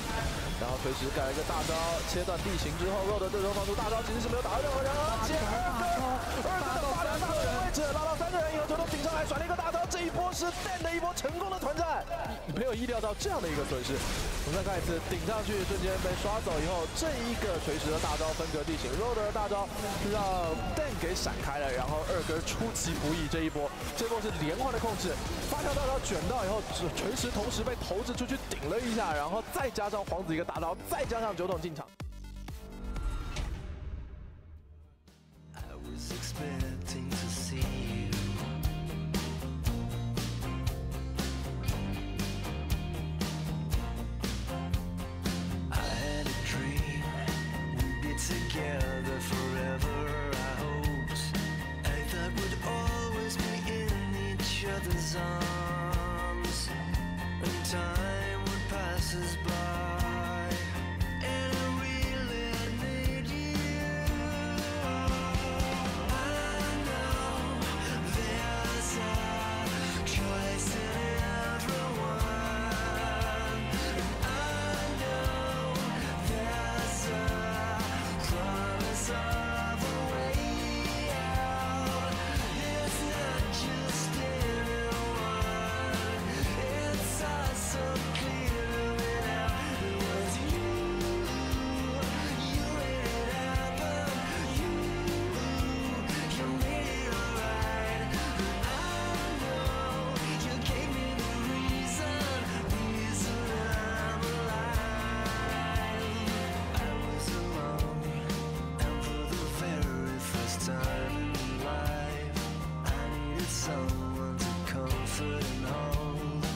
然后随时改了一个大招，切断地形之后，肉的最终放出大招，其实是没有打到任何人，而且2个的发两大人位置拉到3个人以后，球头顶上来甩了一个大招，这一波是 Dan 的一波成功的团战，没有意料到这样的一个损失。我们再看一次，顶上去瞬间被刷走以后，这一个垂直的大招分隔地形，肉的大招让 Dan 给闪开了，然后2哥出其不意这一波是连环的控制，发条大招卷到以后，垂直同时被投掷出去顶了一下，然后再加上皇子一个大招，再加上9桶进场。I was expecting to see you. his arms, and time would pass us by, and I really need you. I know there's a choice in everyone, and I know there's a promise of a way out. It's not just anyone, it's us so clearly now. It was you made it happen, you made it alright. I know you gave me the reason I'm alive. I was alone, and for the very first time in life, I needed someone to comfort and hold me.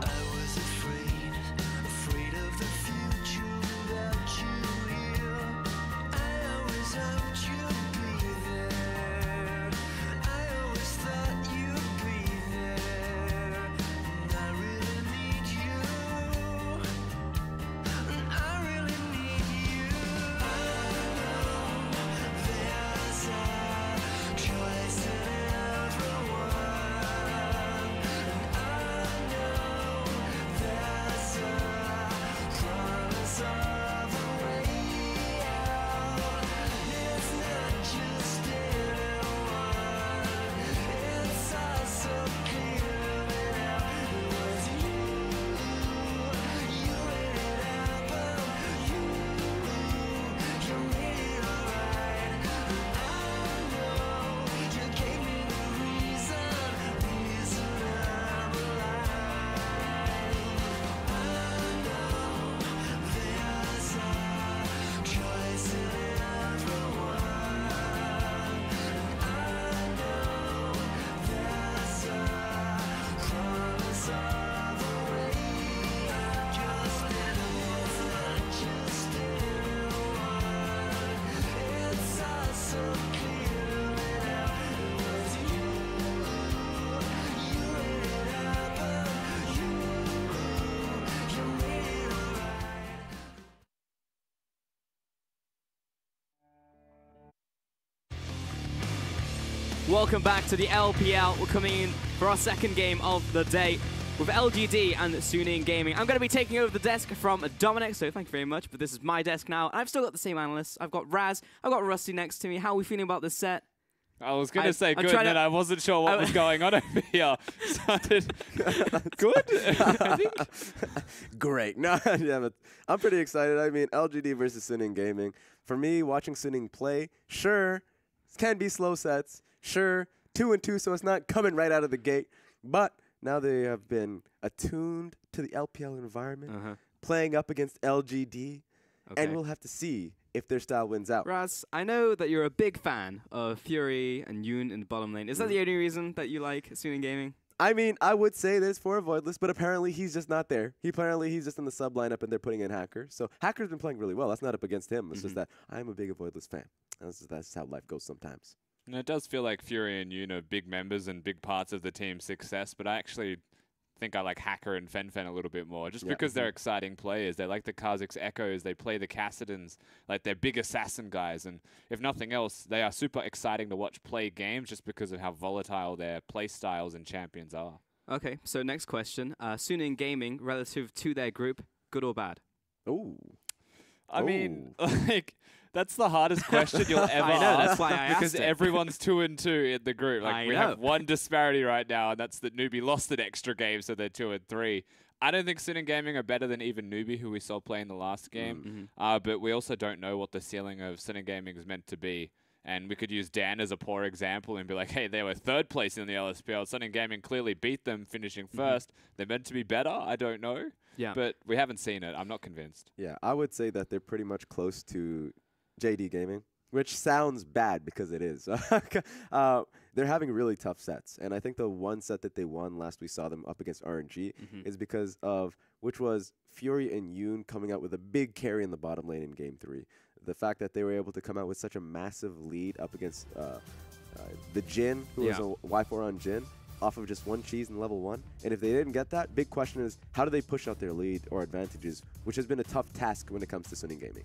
I was afraid of the future without you here. I always hoped you'd be there. I always thought you'd be there. And I really need you. And I really need you. I know there's a choice in everyone, and I know there's a promise of a way out. It's not just anyone, it's us so clearly now. It was you made it happen, you made it alright. I know you gave me the reason I'm alive. I know there's a choice in everyone, and I know there's a promise of a way out. It's not just anyone, it's us so clearly now. It was you made it happen, you made it alright. Welcome back to the LPL. We're coming in for our second game of the day with LGD and Suning Gaming. I'm going to be taking over the desk from Dominic, so thank you very much. But this is my desk now. I've still got the same analysts. I've got Raz, I've got Rusty next to me. How are we feeling about this set? I was going to say I'm good, trying then to- I wasn't sure what was going on over here. Started good, I think. Great. No, yeah, but I'm pretty excited. I mean, LGD versus Suning Gaming. For me, watching Suning play, sure, can be slow sets. Sure, 2-2, so it's not coming right out of the gate. But now they have been attuned to the LPL environment, playing up against LGD, and we'll have to see if their style wins out. Raz, I know that you're a big fan of Fury and Yoon in the bottom lane. Is that the only reason that you like Suning Gaming? I mean, I would say there's for a Voidless, but apparently he's just not there. He's just in the sub lineup, and they're putting in Hacker. So Hacker's been playing really well. That's not up against him. It's just that I'm a big Voidless fan. That's how life goes sometimes. And it does feel like Fury and Yoon are big members and big parts of the team's success, but I actually think I like Hacker and Fen a little bit more, just because they're exciting players. They're like the Kha'Zix Echoes. They play the Cassidans, like they're big assassin guys. And if nothing else, they are super exciting to watch play games just because of how volatile their play styles and champions are. Okay, so next question. Suning Gaming, relative to their group, good or bad? Ooh. I mean, like, that's the hardest question you'll ever I know, ask. that's why I asked because it. everyone's 2-2 in the group. Like, I we know. have one disparity right now, and that's that Newbie lost an extra game, so they're 2-3. I don't think Suning Gaming are better than even Newbie, who we saw play in the last game. But we also don't know what the ceiling of Suning Gaming is meant to be. And we could use Dan as a poor example and be like, hey, they were third place in the LSPL. Suning Gaming clearly beat them, finishing first. They're meant to be better. I don't know. Yeah. But we haven't seen it. I'm not convinced. Yeah, I would say that they're pretty much close to JD Gaming, which sounds bad because it is. They're having really tough sets. And I think the one set that they won last we saw them up against RNG is because of, which was Fury and Yoon coming out with a big carry in the bottom lane in game 3. The fact that they were able to come out with such a massive lead up against the Jin, who was a Y4 on Jin, off of just one cheese in level 1. And if they didn't get that, big question is, how do they push out their lead or advantages, which has been a tough task when it comes to Suning Gaming.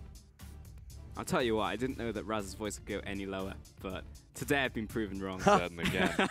I'll tell you what, I didn't know that Raz's voice could go any lower, but today I've been proven wrong. Certainly can.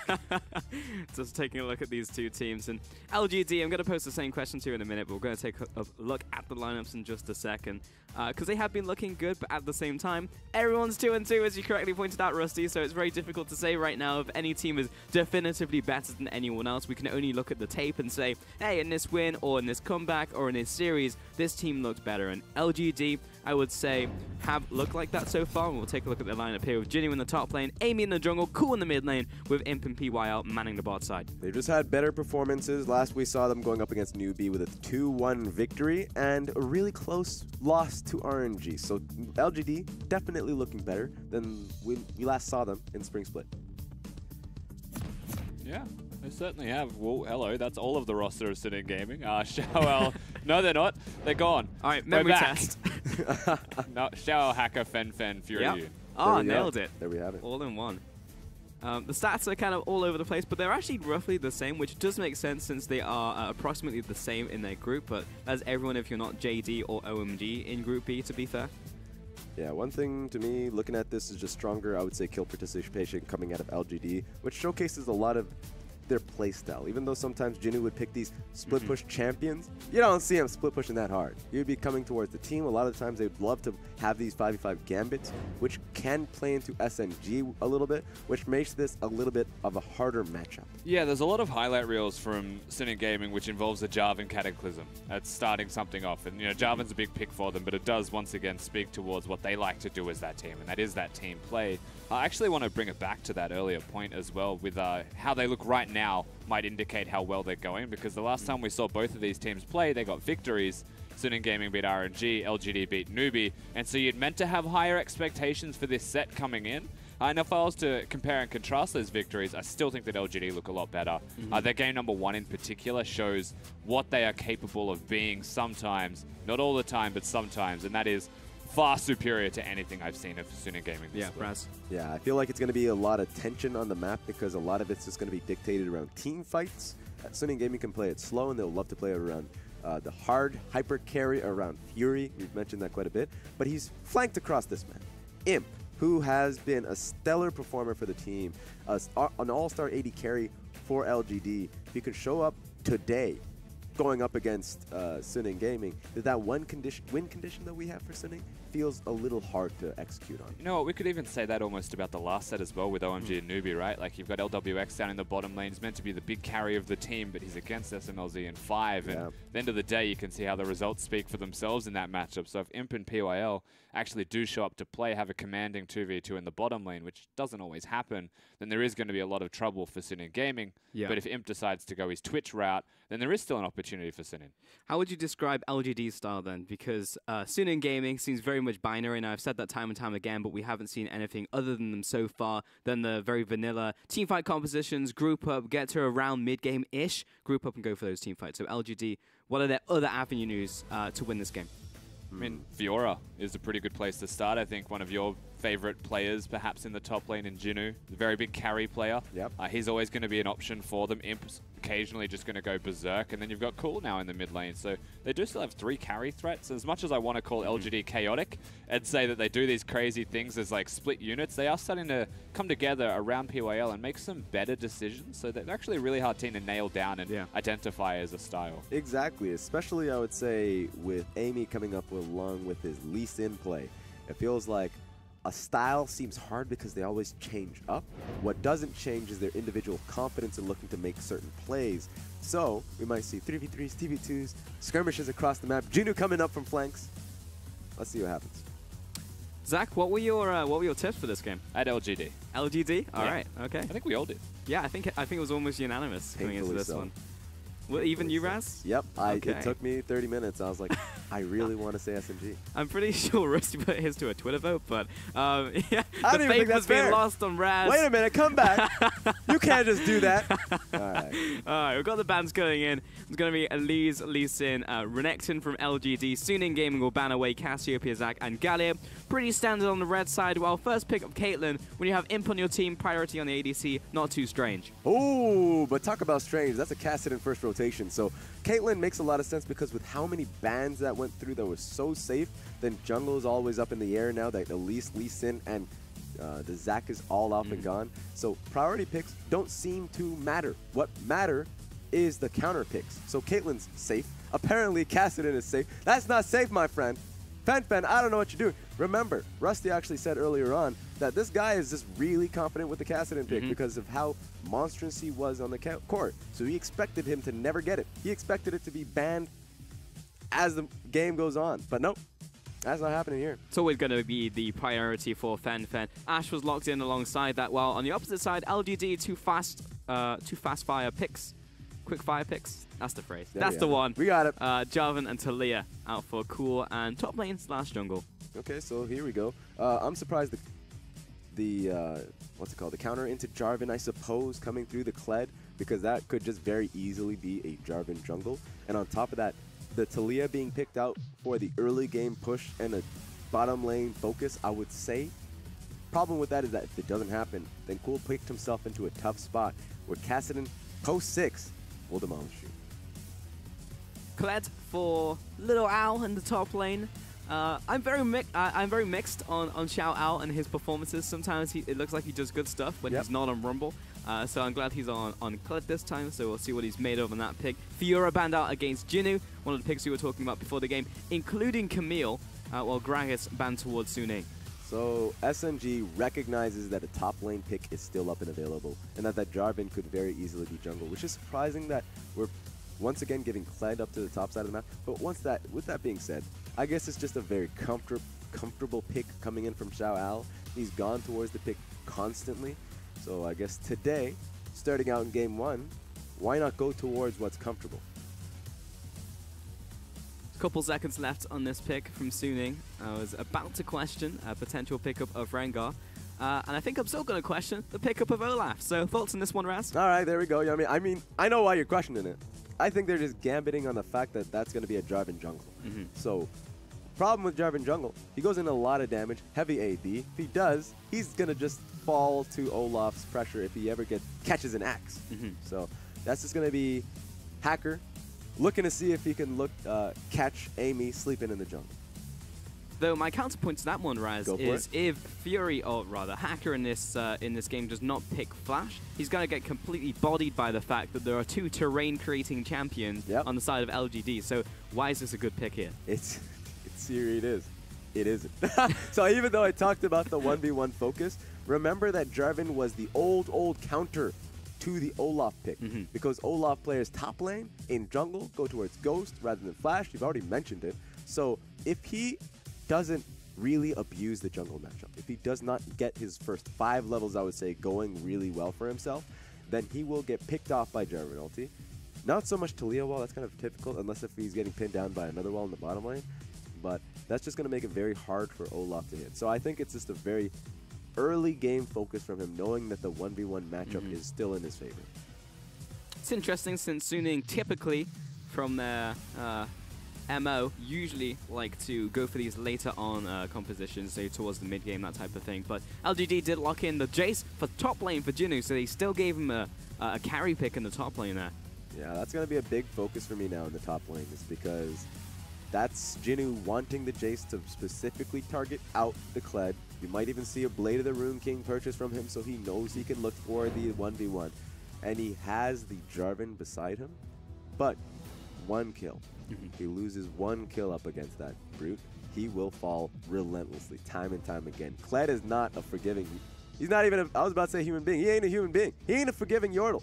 Just taking a look at these two teams. And LGD, I'm going to post the same question to you in a minute, but we're going to take a look at the lineups in just a second. Because they have been looking good, but at the same time, everyone's 2-2, as you correctly pointed out, Rusty, so it's very difficult to say right now if any team is definitively better than anyone else. We can only look at the tape and say, hey, in this win, or in this comeback, or in this series, this team looked better. And LGD, I would say, have looked like that so far. And we'll take a look at their lineup here with Jinnu in the top lane, Amy in the jungle, Cool in the mid lane, with Imp and PYL manning the bot side. They've just had better performances. Last we saw them going up against NewBee with a 2-1 victory and a really close loss to RNG. So LGD definitely looking better than we last saw them in Spring Split. Yeah, they certainly have. Well, hello, that's all of the roster of Suning Gaming. Xiao, no, they're not. They're gone. All right, memory test. No, Xiao, Hacker, Fen, Fury. Yep. Oh, nailed it. There we have it. All in one. The stats are kind of all over the place, but they're actually roughly the same, which does make sense since they are approximately the same in their group, but that's everyone if you're not JD or OMG in Group B, to be fair. Yeah, one thing to me, looking at this is just stronger, I would say, kill participation coming out of LGD, which showcases a lot of their playstyle. Even though sometimes Jinnu would pick these split push champions, you don't see him split pushing that hard. You'd be coming towards the team. A lot of the times they'd love to have these 5v5 gambits, which can play into SNG a little bit, which makes this a little bit of a harder matchup. Yeah, there's a lot of highlight reels from Suning Gaming which involves the Jarvan Cataclysm. That's starting something off. And, you know, Jarvan's a big pick for them, but it does once again speak towards what they like to do as that team, and that is that team play. I actually want to bring it back to that earlier point as well with how they look right now might indicate how well they're going, because the last time we saw both of these teams play, they got victories. Suning Gaming beat RNG, LGD beat NewBee, and so you'd meant to have higher expectations for this set coming in. And if I was to compare and contrast those victories, I still think that LGD look a lot better. Their game number 1 in particular shows what they are capable of being sometimes, not all the time, but sometimes, and that is far superior to anything I've seen of Suning Gaming this week. Raz. Yeah, I feel like it's going to be a lot of tension on the map because a lot of it's just going to be dictated around team fights. Suning Gaming can play it slow, and they'll love to play it around the hard hyper carry around Fury. We've mentioned that quite a bit. But he's flanked across this man. Imp, who has been a stellar performer for the team, an all-star AD carry for LGD. He could show up today going up against Suning Gaming. That win condition that we have for Suning feels a little hard to execute on. You know what, we could even say that almost about the last set as well with OMG and NewBee, right? Like, you've got LWX down in the bottom lane. He's meant to be the big carry of the team, but he's against SMLZ in 5. And at the end of the day, you can see how the results speak for themselves in that matchup. So if Imp and PYL actually do show up to play, have a commanding 2v2 in the bottom lane, which doesn't always happen, then there is going to be a lot of trouble for Suning Gaming. But if Imp decides to go his Twitch route, then there is still an opportunity for Suning. How would you describe LGD's style then? Because Suning Gaming seems very much binary, and I've said that time and time again, but we haven't seen anything other than them so far than the very vanilla teamfight compositions, group up, get to around mid-game-ish, group up and go for those team fights. So LGD, what are their other avenues to win this game? I mean, Fiora is a pretty good place to start. I think one of your favorite players, perhaps in the top lane in Jinnu, a very big carry player. He's always going to be an option for them. Imp's occasionally just going to go berserk, and then you've got Cool now in the mid lane. So they do still have 3 carry threats. As much as I want to call LGD chaotic and say that they do these crazy things as like split units, they are starting to come together around PYL and make some better decisions. So they're actually a really hard team to nail down and identify as a style. Exactly, especially I would say with Amy coming up along with his Lee Sin play. It feels like a style seems hard because they always change up. What doesn't change is their individual confidence in looking to make certain plays. So we might see 3v3s, 2v2s, skirmishes across the map. Jinnu coming up from flanks. Let's see what happens. Zach, what were your tips for this game? I had LGD. LGD? All right. Okay. I think we all did. Yeah, I think it was almost unanimous coming into this one. Well, even you, Raz? Yep. Okay. It took me 30 minutes. I was like, I really want to say SNG. I'm pretty sure Rusty put his to a Twitter vote, but yeah, I the don't even faith think was that's being fair. lost on Raz. Wait a minute, come back. You can't just do that. All right. All right, we've got the bans going in. It's going to be Elise, Lee Sin, Renekton from LGD, Suning Gaming will ban away Cassiopeia, Zac, and Gallia. Pretty standard on the red side, while first pick up Caitlyn. When you have Imp on your team, priority on the ADC, not too strange. Oh, but talk about strange. That's a Kassadin first rotation. So Caitlyn makes a lot of sense because with how many bans that went through that was so safe, then jungle is always up in the air now that Elise, Lee Sin, and the Zac is all off and gone. So priority picks don't seem to matter. What matter is the counter picks. So Caitlyn's safe. Apparently Kassadin is safe. That's not safe, my friend. Fen, I don't know what you're doing. Remember, Rusty actually said earlier on that this guy is just really confident with the Kassadin pick because of how monstrous he was on the court. So he expected him to never get it. He expected it to be banned as the game goes on. But nope, that's not happening here. It's always going to be the priority for Fen. Ash was locked in alongside that, while on the opposite side, LGD two fast fire picks. Quick fire picks. That's the phrase. That's the one. We got it. Jarvan and Talia out for cool and top lane / jungle. Okay, so here we go. I'm surprised the what's it called? The counter into Jarvan, I suppose, coming through the Kled, because that could just very easily be a Jarvan jungle. And on top of that, the Talia being picked out for the early game push and a bottom lane focus, I would say. Problem with that is that if it doesn't happen, then Cool picked himself into a tough spot where Kassadin post 6 will demolish you. Kled for Little Owl in the top lane. I'm very mixed on Xiao Ao and his performances. Sometimes it looks like he does good stuff when he's not on Rumble. So I'm glad he's on Kled this time, so we'll see what he's made of on that pick. Fiora banned out against Jinnu, one of the picks we were talking about before the game, including Camille, while Gragas banned towards Suning. So SNG recognizes that a top lane pick is still up and available, and that Jarvan could very easily be jungle, which is surprising that we're once again giving Kled up to the top side of the map. But with that being said, I guess it's just a very comfortable pick coming in from Xiao Ao. He's gone towards the pick constantly. So I guess today, starting out in game 1, why not go towards what's comfortable? Couple seconds left on this pick from Suning. I was about to question a potential pickup of Rengar. And I think I'm still going to question the pickup of Olaf. So thoughts on this one, Raz? All right, there we go. I mean, I know why you're questioning it. I think they're just gambiting on the fact that that's going to be a Jarvan jungle. So, problem with Jarvan jungle, he goes in a lot of damage, heavy AD. If he does, he's going to just fall to Olaf's pressure if he ever catches an axe. So that's just going to be Hacker looking to see if he can catch Amy sleeping in the jungle. Though my counterpoint to that one, Raz, is if Fury, or rather Hacker in this game does not pick Flash, he's going to get completely bodied by the fact that there are two terrain-creating champions on the side of LGD. So why is this a good pick here? It's here it is. It isn't. So even though I talked about the 1v1 focus, remember that Jarvan was the old counter to the Olaf pick, because Olaf players top lane in jungle go towards Ghost rather than Flash. You've already mentioned it. So if he doesn't really abuse the jungle matchup, if he does not get his first 5 levels, I would say, going really well for himself, then he will get picked off by Jarvan ulti. Not so much Talia wall, that's kind of typical, unless if he's getting pinned down by another wall in the bottom lane, but that's just going to make it very hard for Olaf to hit. So I think it's just a very early game focus from him, knowing that the 1v1 matchup is still in his favor. It's interesting since Suning typically, from their MO, usually like to go for these later on compositions, so towards the mid game, that type of thing. But LGD did lock in the Jace for top lane for Jinnu, so they still gave him a carry pick in the top lane there. Yeah, that's going to be a big focus for me now in the top lane, is because that's Jinnu wanting the Jace to specifically target out the Kled. You might even see a Blade of the Rune King purchase from him, so he knows he can look for the 1v1. And he has the Jarvan beside him, but 1 kill. He loses 1 kill up against that brute, he will fall relentlessly, time and time again. Kled is not a forgiving, he's not even I was about to say human being. He ain't a human being. He ain't a forgiving Yordle.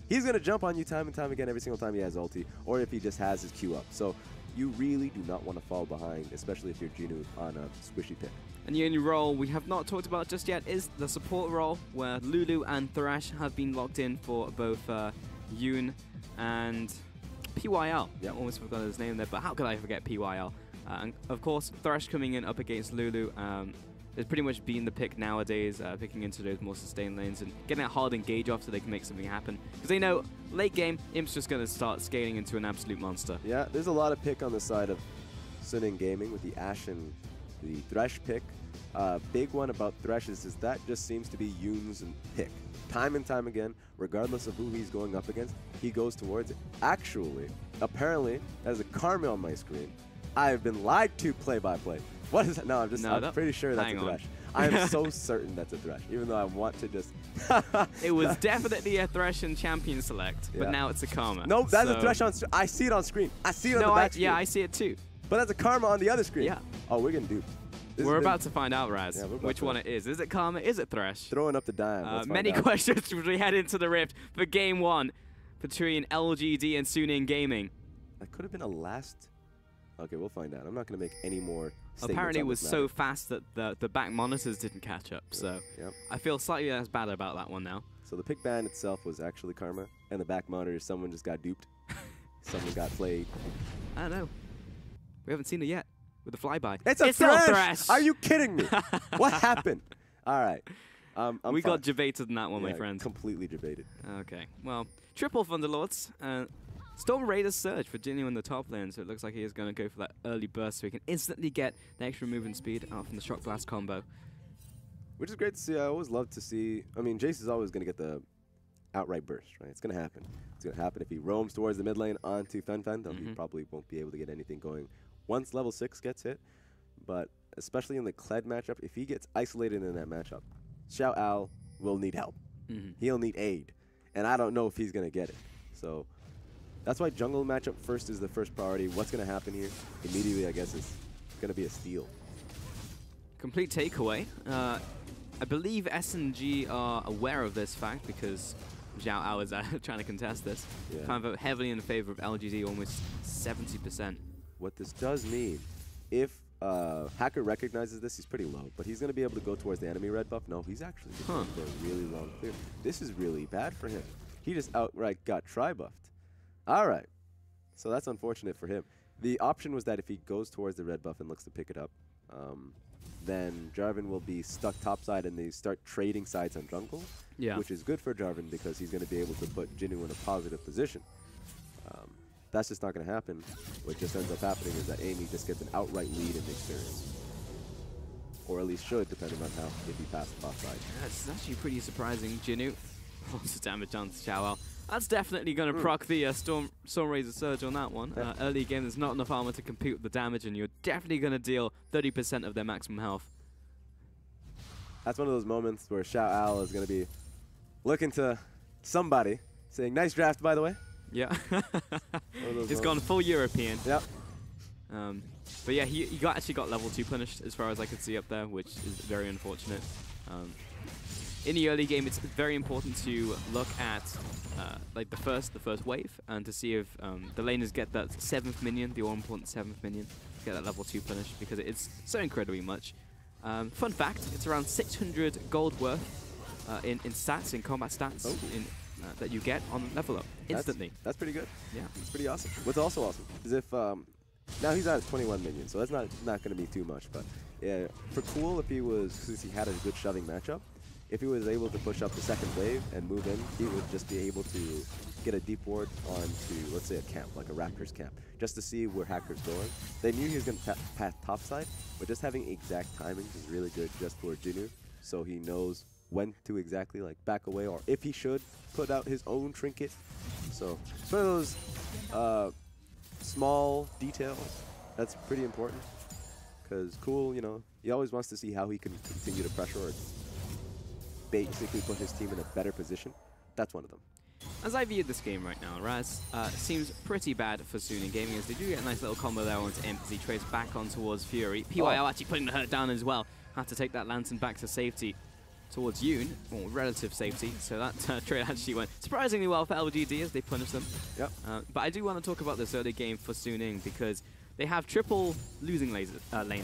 He's going to jump on you time and time again every single time he has ulti, or if he just has his Q up. So you really do not want to fall behind, especially if you're Jinnu on a squishy pick. And the only role we have not talked about just yet is the support role, where Lulu and Thresh have been locked in for both Yoon and PYL. Yeah, almost forgot his name there, but how could I forget PYL? And of course, Thresh coming in up against Lulu. It's pretty much been the pick nowadays, picking into those more sustained lanes and getting that hard engage off so they can make something happen. Because they know, late game, Imp's just going to start scaling into an absolute monster. Yeah, there's a lot of pick on the side of Suning Gaming with the Ashe and the Thresh pick. Big one about Thresh is that just seems to be Yoon's pick. Time and time again, regardless of who he's going up against, he goes towards it. Actually, apparently, there's a karma on my screen. I've been lied to play-by-play. What is that? No, I'm pretty sure that's a Thresh. I am so certain that's a Thresh, even though I want to just... It was definitely a Thresh and champion select, but now it's a karma. No, that's a Thresh on... I see it on screen. I see it on the back screen. Yeah, I see it too. But that's a karma on the other screen. Yeah. Oh, we're getting duped. We're about to find out, Raz, which one it is. Is it karma? Is it Thresh? Throwing up the dime. Many questions as we head into the Rift for Game 1 between LGD and Suning Gaming. That could have been a last... Okay, we'll find out. I'm not going to make any more statements. Apparently it was so fast that the back monitors didn't catch up, so I feel slightly less bad about that one now. So the pick ban itself was actually karma, and the back monitor, someone just got duped. Someone got played. I don't know. We haven't seen it yet with the flyby. It's a Thresh! Are you kidding me? What happened? All right. We got jebaited in that one, my friend. Completely jebaited. Okay. Well, triple Thunderlords. Storm Raiders surge for Jinnu in the top lane, so it looks like he is going to go for that early burst so he can instantly get the extra movement speed out from the Shock Blast combo. Which is great to see. I always love to see. I mean, Jace is always going to get the outright burst, right? It's going to happen. It's going to happen if he roams towards the mid lane onto Fen, then he probably won't be able to get anything going once level 6 gets hit. But especially in the Kled matchup, if he gets isolated in that matchup, Xiao Al will need help. He'll need aid. And I don't know if he's going to get it. So that's why jungle matchup first is the first priority. What's going to happen here? Immediately, I guess, is going to be a steal. Complete takeaway. I believe SNG are aware of this fact because Xiao Ao is trying to contest this. Kind of heavily in favor of LGD, almost 70%. What this does mean, if Hacker recognizes this, he's pretty low, but he's going to be able to go towards the enemy red buff. No, he's actually going for a really long clear. This is really bad for him. He just outright got tri-buffed. All right. So that's unfortunate for him. The option was that if he goes towards the red buff and looks to pick it up, then Jarvan will be stuck topside and they start trading sides on jungle, which is good for Jarvan because he's going to be able to put Jinnu in a positive position. That's just not going to happen. What just ends up happening is that Amy just gets an outright lead in the experience. Or at least should, depending on how if he passes topside. Yeah, it's actually pretty surprising. Jinnu, lots of damage on Xiao. That's definitely going to proc the Storm Razor Surge on that one. Early game, there's not enough armor to compete with the damage, and you're definitely going to deal 30% of their maximum health. That's one of those moments where Xiao Al is going to be looking to somebody, saying, "Nice draft, by the way." Yeah. He's gone full European. Yep. But yeah, he actually got level 2 punished as far as I could see up there, which is very unfortunate. In the early game, it's very important to look at like the first wave and to see if the laners get that 7th minion, the all-important 7th minion, get that level 2 punish because it's so incredibly much. Fun fact, it's around 600 gold worth in stats, in combat stats, that you get on level up instantly. That's pretty good. Yeah. It's pretty awesome. What's also awesome is if now he's at 21 minions, so that's not going to be too much. But yeah, for Cool, if he was, since he had a good shoving matchup, if he was able to push up the second wave and move in, he would just be able to get a deep ward onto, let's say, a camp, like a Raptors camp, just to see where Hacker's going. They knew he was going to path topside, but just having exact timing is really good just for Jinnu, so he knows when to exactly like back away, or if he should put out his own trinket. So it's one of those small details that's pretty important, because Cool, you know, he always wants to see how he can continue to pressure or basically put his team in a better position. That's one of them. As I view this game right now, Raz, seems pretty bad for Suning Gaming as they do get a nice little combo there onto Imp as he trades back on towards Fury. PYL actually putting the hurt down as well. Had to take that Lantern back to safety towards Yoon, or relative safety, so that trade actually went surprisingly well for LGD as they punish them. Yep. But I do want to talk about this early game for Suning because they have triple losing lanes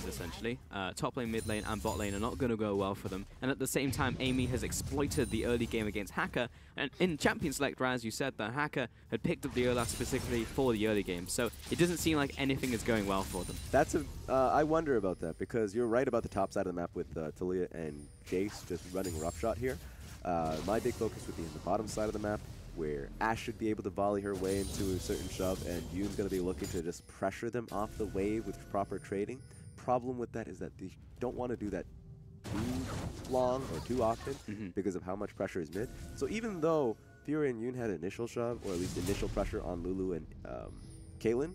essentially. Top lane, mid lane, and bot lane are not going to go well for them. And at the same time, Amy has exploited the early game against Hacker. And in Champion Select, Raz, you said that Hacker had picked up the Olaf specifically for the early game. So it doesn't seem like anything is going well for them. That's I wonder about that, because you're right about the top side of the map with Talia and Jace just running roughshot here. My big focus would be in the bottom side of the map, where Ashe should be able to volley her way into a certain shove, and Yoon's going to be looking to just pressure them off the wave with proper trading. Problem with that is that they don't want to do that too long or too often because of how much pressure is mid. So even though Fury and Yoon had initial shove, or at least initial pressure on Lulu and Caitlyn,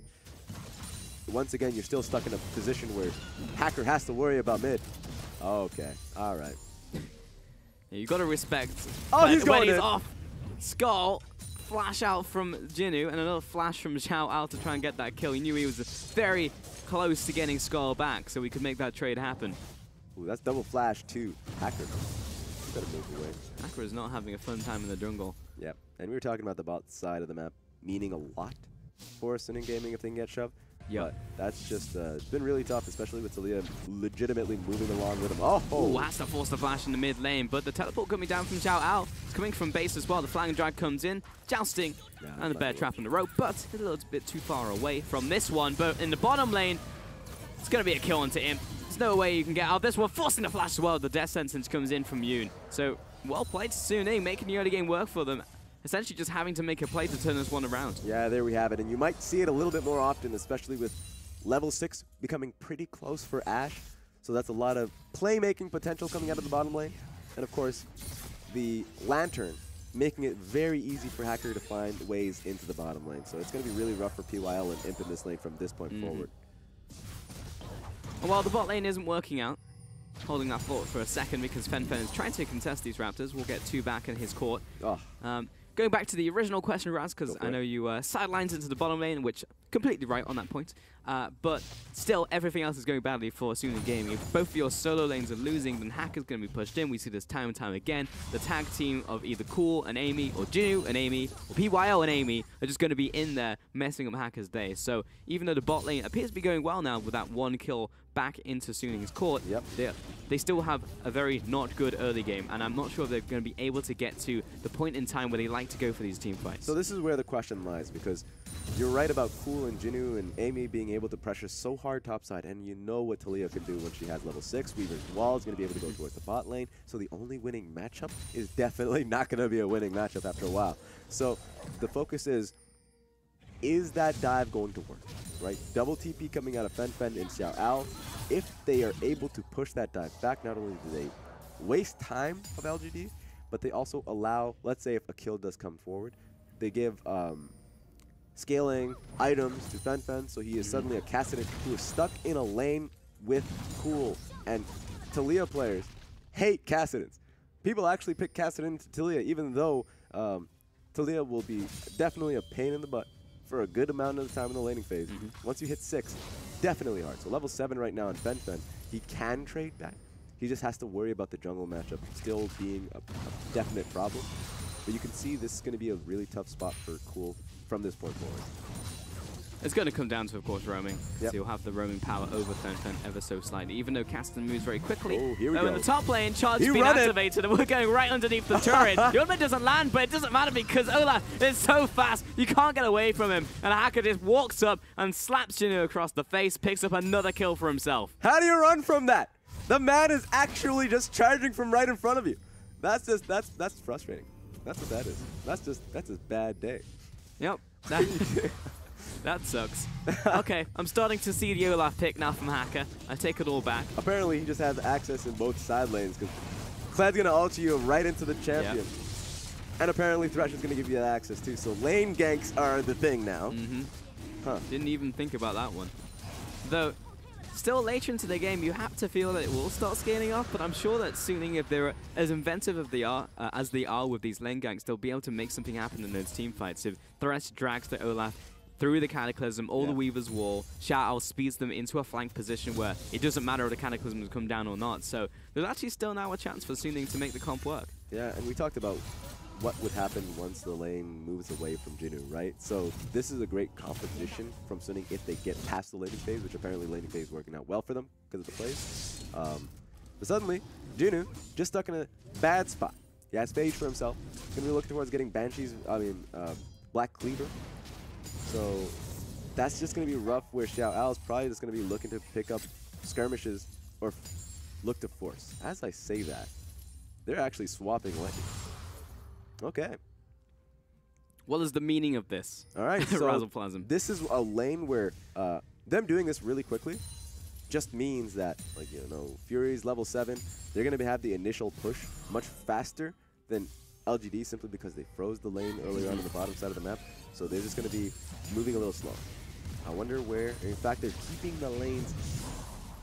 once again, you're still stuck in a position where Hacker has to worry about mid. Okay, all right. Yeah, you got to respect. Oh, he's going when in. He's off. Skull, flash out from Jinnu, and another flash from Zhao out to try and get that kill. He knew he was very close to getting Skull back, so we could make that trade happen. Ooh, that's double flash too. Hacker. Better move away. Hacker is not having a fun time in the jungle. Yep, and we were talking about the bot side of the map meaning a lot for SNG Gaming if they can get shoved. Yeah, but that's just it's been really tough, especially with Talia legitimately moving along with him. Oh, ooh, has to force the flash in the mid lane, but the teleport coming down from Zhao Ao. It's coming from base as well. The flying drag comes in, jousting, and the bear trap on the rope, but a little bit too far away from this one. But in the bottom lane, it's going to be a kill onto him. There's no way you can get out of this one. Forcing the flash as well. The death sentence comes in from Yoon. So well played to Suning, making the early game work for them. Essentially just having to make a play to turn this one around. Yeah, there we have it. And you might see it a little bit more often, especially with level 6 becoming pretty close for Ashe. So that's a lot of playmaking potential coming out of the bottom lane. And of course, the Lantern making it very easy for Hacker to find ways into the bottom lane. So it's going to be really rough for PYL and Imp in this lane from this point forward. While the bot lane isn't working out, holding that thought for a second because Fen is trying to contest these Raptors. We'll get 2 back in his court. Going back to the original question, Raz, because I know you sidelines into the bottom lane, which completely right on that point. But still, everything else is going badly for Suning Gaming. If both of your solo lanes are losing, then Hacker's going to be pushed in. We see this time and time again. The tag team of either Cool and Amy, or Jinnu and Amy, or PYL and Amy are just going to be in there messing up Hacker's day. So even though the bot lane appears to be going well now with that 1 kill back into Suning's court, they still have a very not good early game, and I'm not sure if they're going to be able to get to the point in time where they like to go for these team fights. So this is where the question lies, because you're right about Cool and Jinnu and Amy being able to pressure so hard topside, and you know what Talia can do when she has level 6. Weaver's Wall is going to be able to go towards the bot lane, so the only winning matchup is definitely not going to be a winning matchup after a while. So the focus is that dive going to work, right? Double TP coming out of Fen and Xiao Ao. If they are able to push that dive back, not only do they waste time of LGD, but they also allow, let's say if a kill does come forward, they give scaling items to Fen, so he is suddenly a Kassadin who is stuck in a lane with Cool. And Talia players hate Kassadins. People actually pick Kassadin to Talia, even though Talia will be definitely a pain in the butt for a good amount of the time in the laning phase. Once you hit 6, definitely hard. So level 7 right now in Fen, he can trade back. He just has to worry about the jungle matchup still being a definite problem. But you can see this is going to be a really tough spot for Cool from this point forward. It's going to come down to, of course, roaming. So you'll have the roaming power over Fen ever so slightly, even though Kassadin moves very quickly. Oh, here we go. In the top lane, charge has been activated, and we're going right underneath the turret. The ultimate doesn't land, but it doesn't matter because Olaf is so fast, you can't get away from him. And Hacker just walks up and slaps Jinnu across the face, picks up another kill for himself. How do you run from that? The man is actually just charging from right in front of you. That's frustrating. That's what that is. That's a bad day. Yep. That sucks. Okay, I'm starting to see the Olaf pick now from Hacker. I take it all back. Apparently, he just has access in both side lanes because Clad's going to ulti you right into the champion. And apparently, Thresh is going to give you that access too. So lane ganks are the thing now. Didn't even think about that one. Though, still later into the game, you have to feel that it will start scaling off, but I'm sure that Suning, if they're as inventive as they are with these lane ganks, they'll be able to make something happen in those team fights. If Thresh drags the Olaf through the Cataclysm, the Weaver's Wall, Xiao speeds them into a flank position where it doesn't matter if the Cataclysm has come down or not. So there's actually still now a chance for Suning to make the comp work. Yeah, and we talked about what would happen once the lane moves away from Jinu, right? So this is a great competition from Suning if they get past the laning phase, which apparently laning phase is working out well for them because of the plays. But suddenly, Jinu just stuck in a bad spot. He has Phage for himself. He's going to be looking towards getting Black Cleaver. So that's just going to be rough, where Xiao Ao is probably just going to be looking to pick up skirmishes or look to force. As I say that, they're actually swapping lanes. Okay. What is the meaning of this? All right, so Razzleplasm. this is a lane where them doing this really quickly just means that, like, Fury's level 7, they're going to have the initial push much faster than LGD, simply because they froze the lane earlier on the bottom side of the map. So they're just going to be moving a little slow. I wonder where, in fact, they're keeping the lanes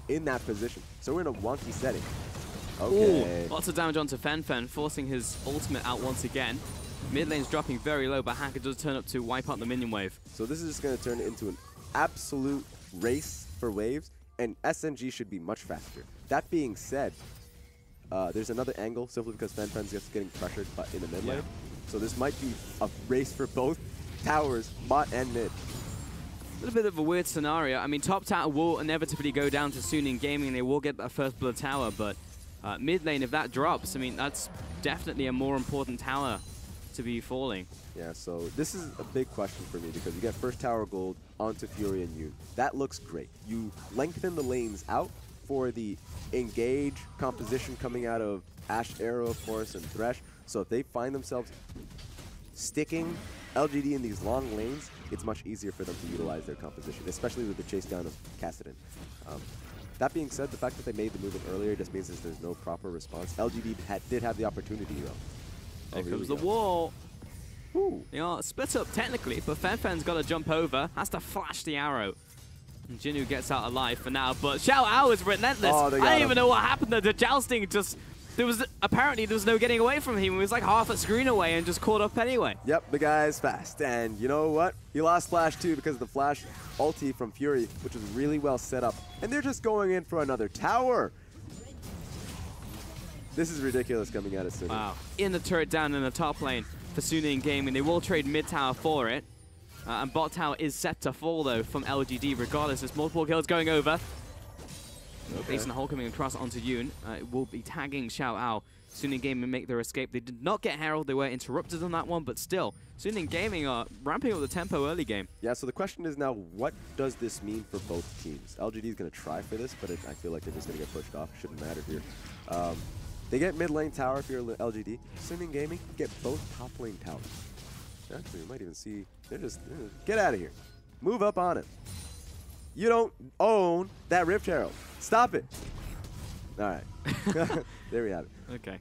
in that position. So we're in a wonky setting. Okay. Ooh, lots of damage onto Fen, forcing his ultimate out once again. Mid lane's dropping very low, but Hacker does turn up to wipe out the minion wave. So this is just going to turn into an absolute race for waves, and SNG should be much faster. That being said, there's another angle, simply because Fen's just getting pressured in the mid lane. So this might be a race for both towers, bot and mid. A little bit of a weird scenario. I mean, top tower will inevitably go down to Suning Gaming, and they will get that first blood tower, but mid lane, if that drops, I mean, that's definitely a more important tower to be falling. Yeah, so this is a big question for me, because you get first tower gold onto Fury and Yoon. That looks great. You lengthen the lanes out for the engage composition coming out of Ashe Arrow, of course, and Thresh. So if they find themselves sticking LGD in these long lanes, it's much easier for them to utilize their composition, especially with the chase down of Kassadin. That being said, the fact that they made the movement earlier just means that there's no proper response. LGD did have the opportunity, though. There comes the wall. Ooh. They are split up technically, but Fen's got to jump over, has to flash the arrow. And Jinu gets out alive for now, but Xiao Ao is relentless. Oh, I don't even know what happened there. The jousting just... Apparently there was no getting away from him. He was like half a screen away and just caught up anyway. Yep, the guy is fast. And you know what? He lost Flash too because of the Flash ulti from Fury, which was really well set up. And they're just going in for another tower. This is ridiculous coming out of Suning. Wow. In the turret down in the top lane for Suning Gaming. They will trade mid tower for it. And bot tower is set to fall though from LGD regardless. There's multiple kills going over. Okay. Ace and Hole coming across onto Yoon. It will be tagging Xiao Ao. Suning Gaming make their escape. They did not get Herald. They were interrupted on that one, but still, Suning Gaming are ramping up the tempo early game. Yeah, so the question is now, what does this mean for both teams? LGD is going to try for this, but I feel like they're just going to get pushed off. Shouldn't matter here. They get mid lane tower if you're LGD. Suning Gaming get both top lane towers. Actually, you might even see, they're just, get out of here. Move up on it. You don't own that Rift Herald. Stop it. All right. There we have it. Okay.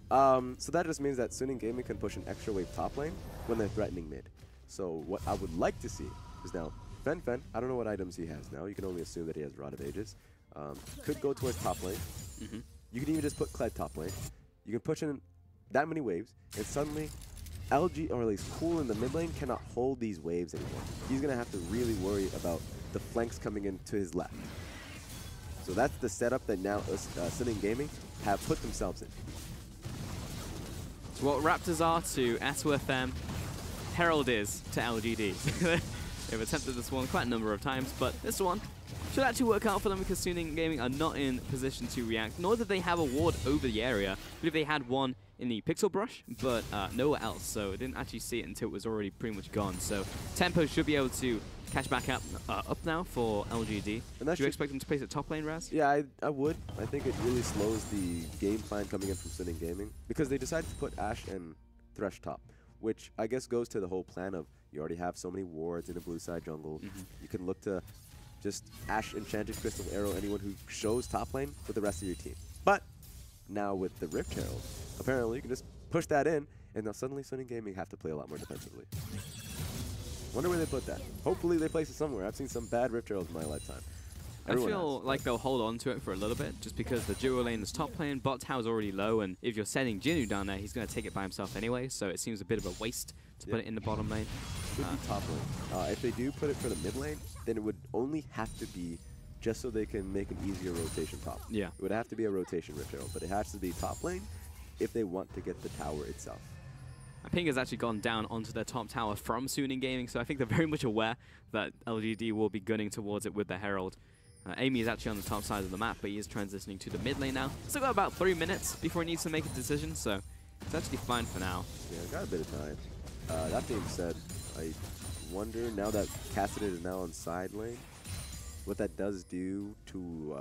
So that just means that Suning Gaming can push an extra wave top lane when they're threatening mid. So what I would like to see is now Fen, I don't know what items he has now. You can only assume that he has Rod of Ages. Could go towards top lane. You can even just put Kled top lane. You can push in that many waves, and suddenly LG, or at least Cool in the mid lane, cannot hold these waves anymore. He's going to have to really worry about the flanks coming in to his left. So that's the setup that now Suning Gaming have put themselves in. So what Raptors are to SWFM, Herald is to LGD. They've attempted this one quite a number of times, but this one should actually work out for them because Suning Gaming are not in position to react, nor did they have a ward over the area. I believe they had one in the Pixel Brush, but nowhere else, so I didn't actually see it until it was already pretty much gone. So tempo should be able to catch back up now for LGD. And do you expect them to place at top lane, Raz? Yeah, I would. I think it really slows the game plan coming in from Suning Gaming, because they decided to put Ashe and Thresh top, which I guess goes to the whole plan of you already have so many wards in the blue side jungle. You can look to just Ashe Enchanted Crystal Arrow anyone who shows top lane with the rest of your team. But now with the Rift Herald, apparently you can just push that in, and now suddenly Suning Gaming have to play a lot more defensively. Wonder where they put that. Hopefully they place it somewhere. I've seen some bad Rift Heralds in my lifetime. I feel like they'll hold on to it for a little bit, just because the duo lane is top lane, bot tower's already low, and if you're sending Jinu down there, he's going to take it by himself anyway, so it seems a bit of a waste to put it in the bottom lane. Should be top lane. If they do put it for the mid lane, then it would only have to be just so they can make an easier rotation top. Yeah. It would have to be a rotation Rift Herald, but it has to be top lane if they want to get the tower itself. Ping has actually gone down onto their top tower from Suning Gaming, so I think they're very much aware that LGD will be gunning towards it with the Herald. Amy is actually on the top side of the map, but he is transitioning to the mid lane now. Still got about 3 minutes before he needs to make a decision, so it's actually fine for now. Yeah, got a bit of time. That being said, I wonder now that Cassidy is now on side lane, what that does do to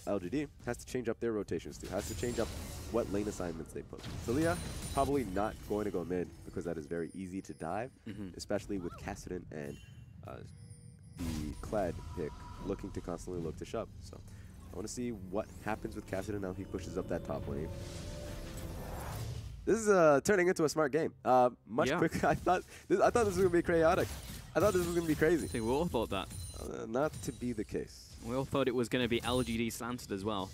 LGD. Has to change up their rotations too. Has to change up what lane assignments they put. Talia probably not going to go mid because that is very easy to dive, especially with Cassidy and the Kled pick looking to constantly look to shove. So I want to see what happens with Cassidy now he pushes up that top lane. This is turning into a smart game. Much quicker. I thought this was going to be chaotic. I thought this was going to be crazy. I think we all thought that. Not to be the case. We all thought it was going to be LGD slanted as well.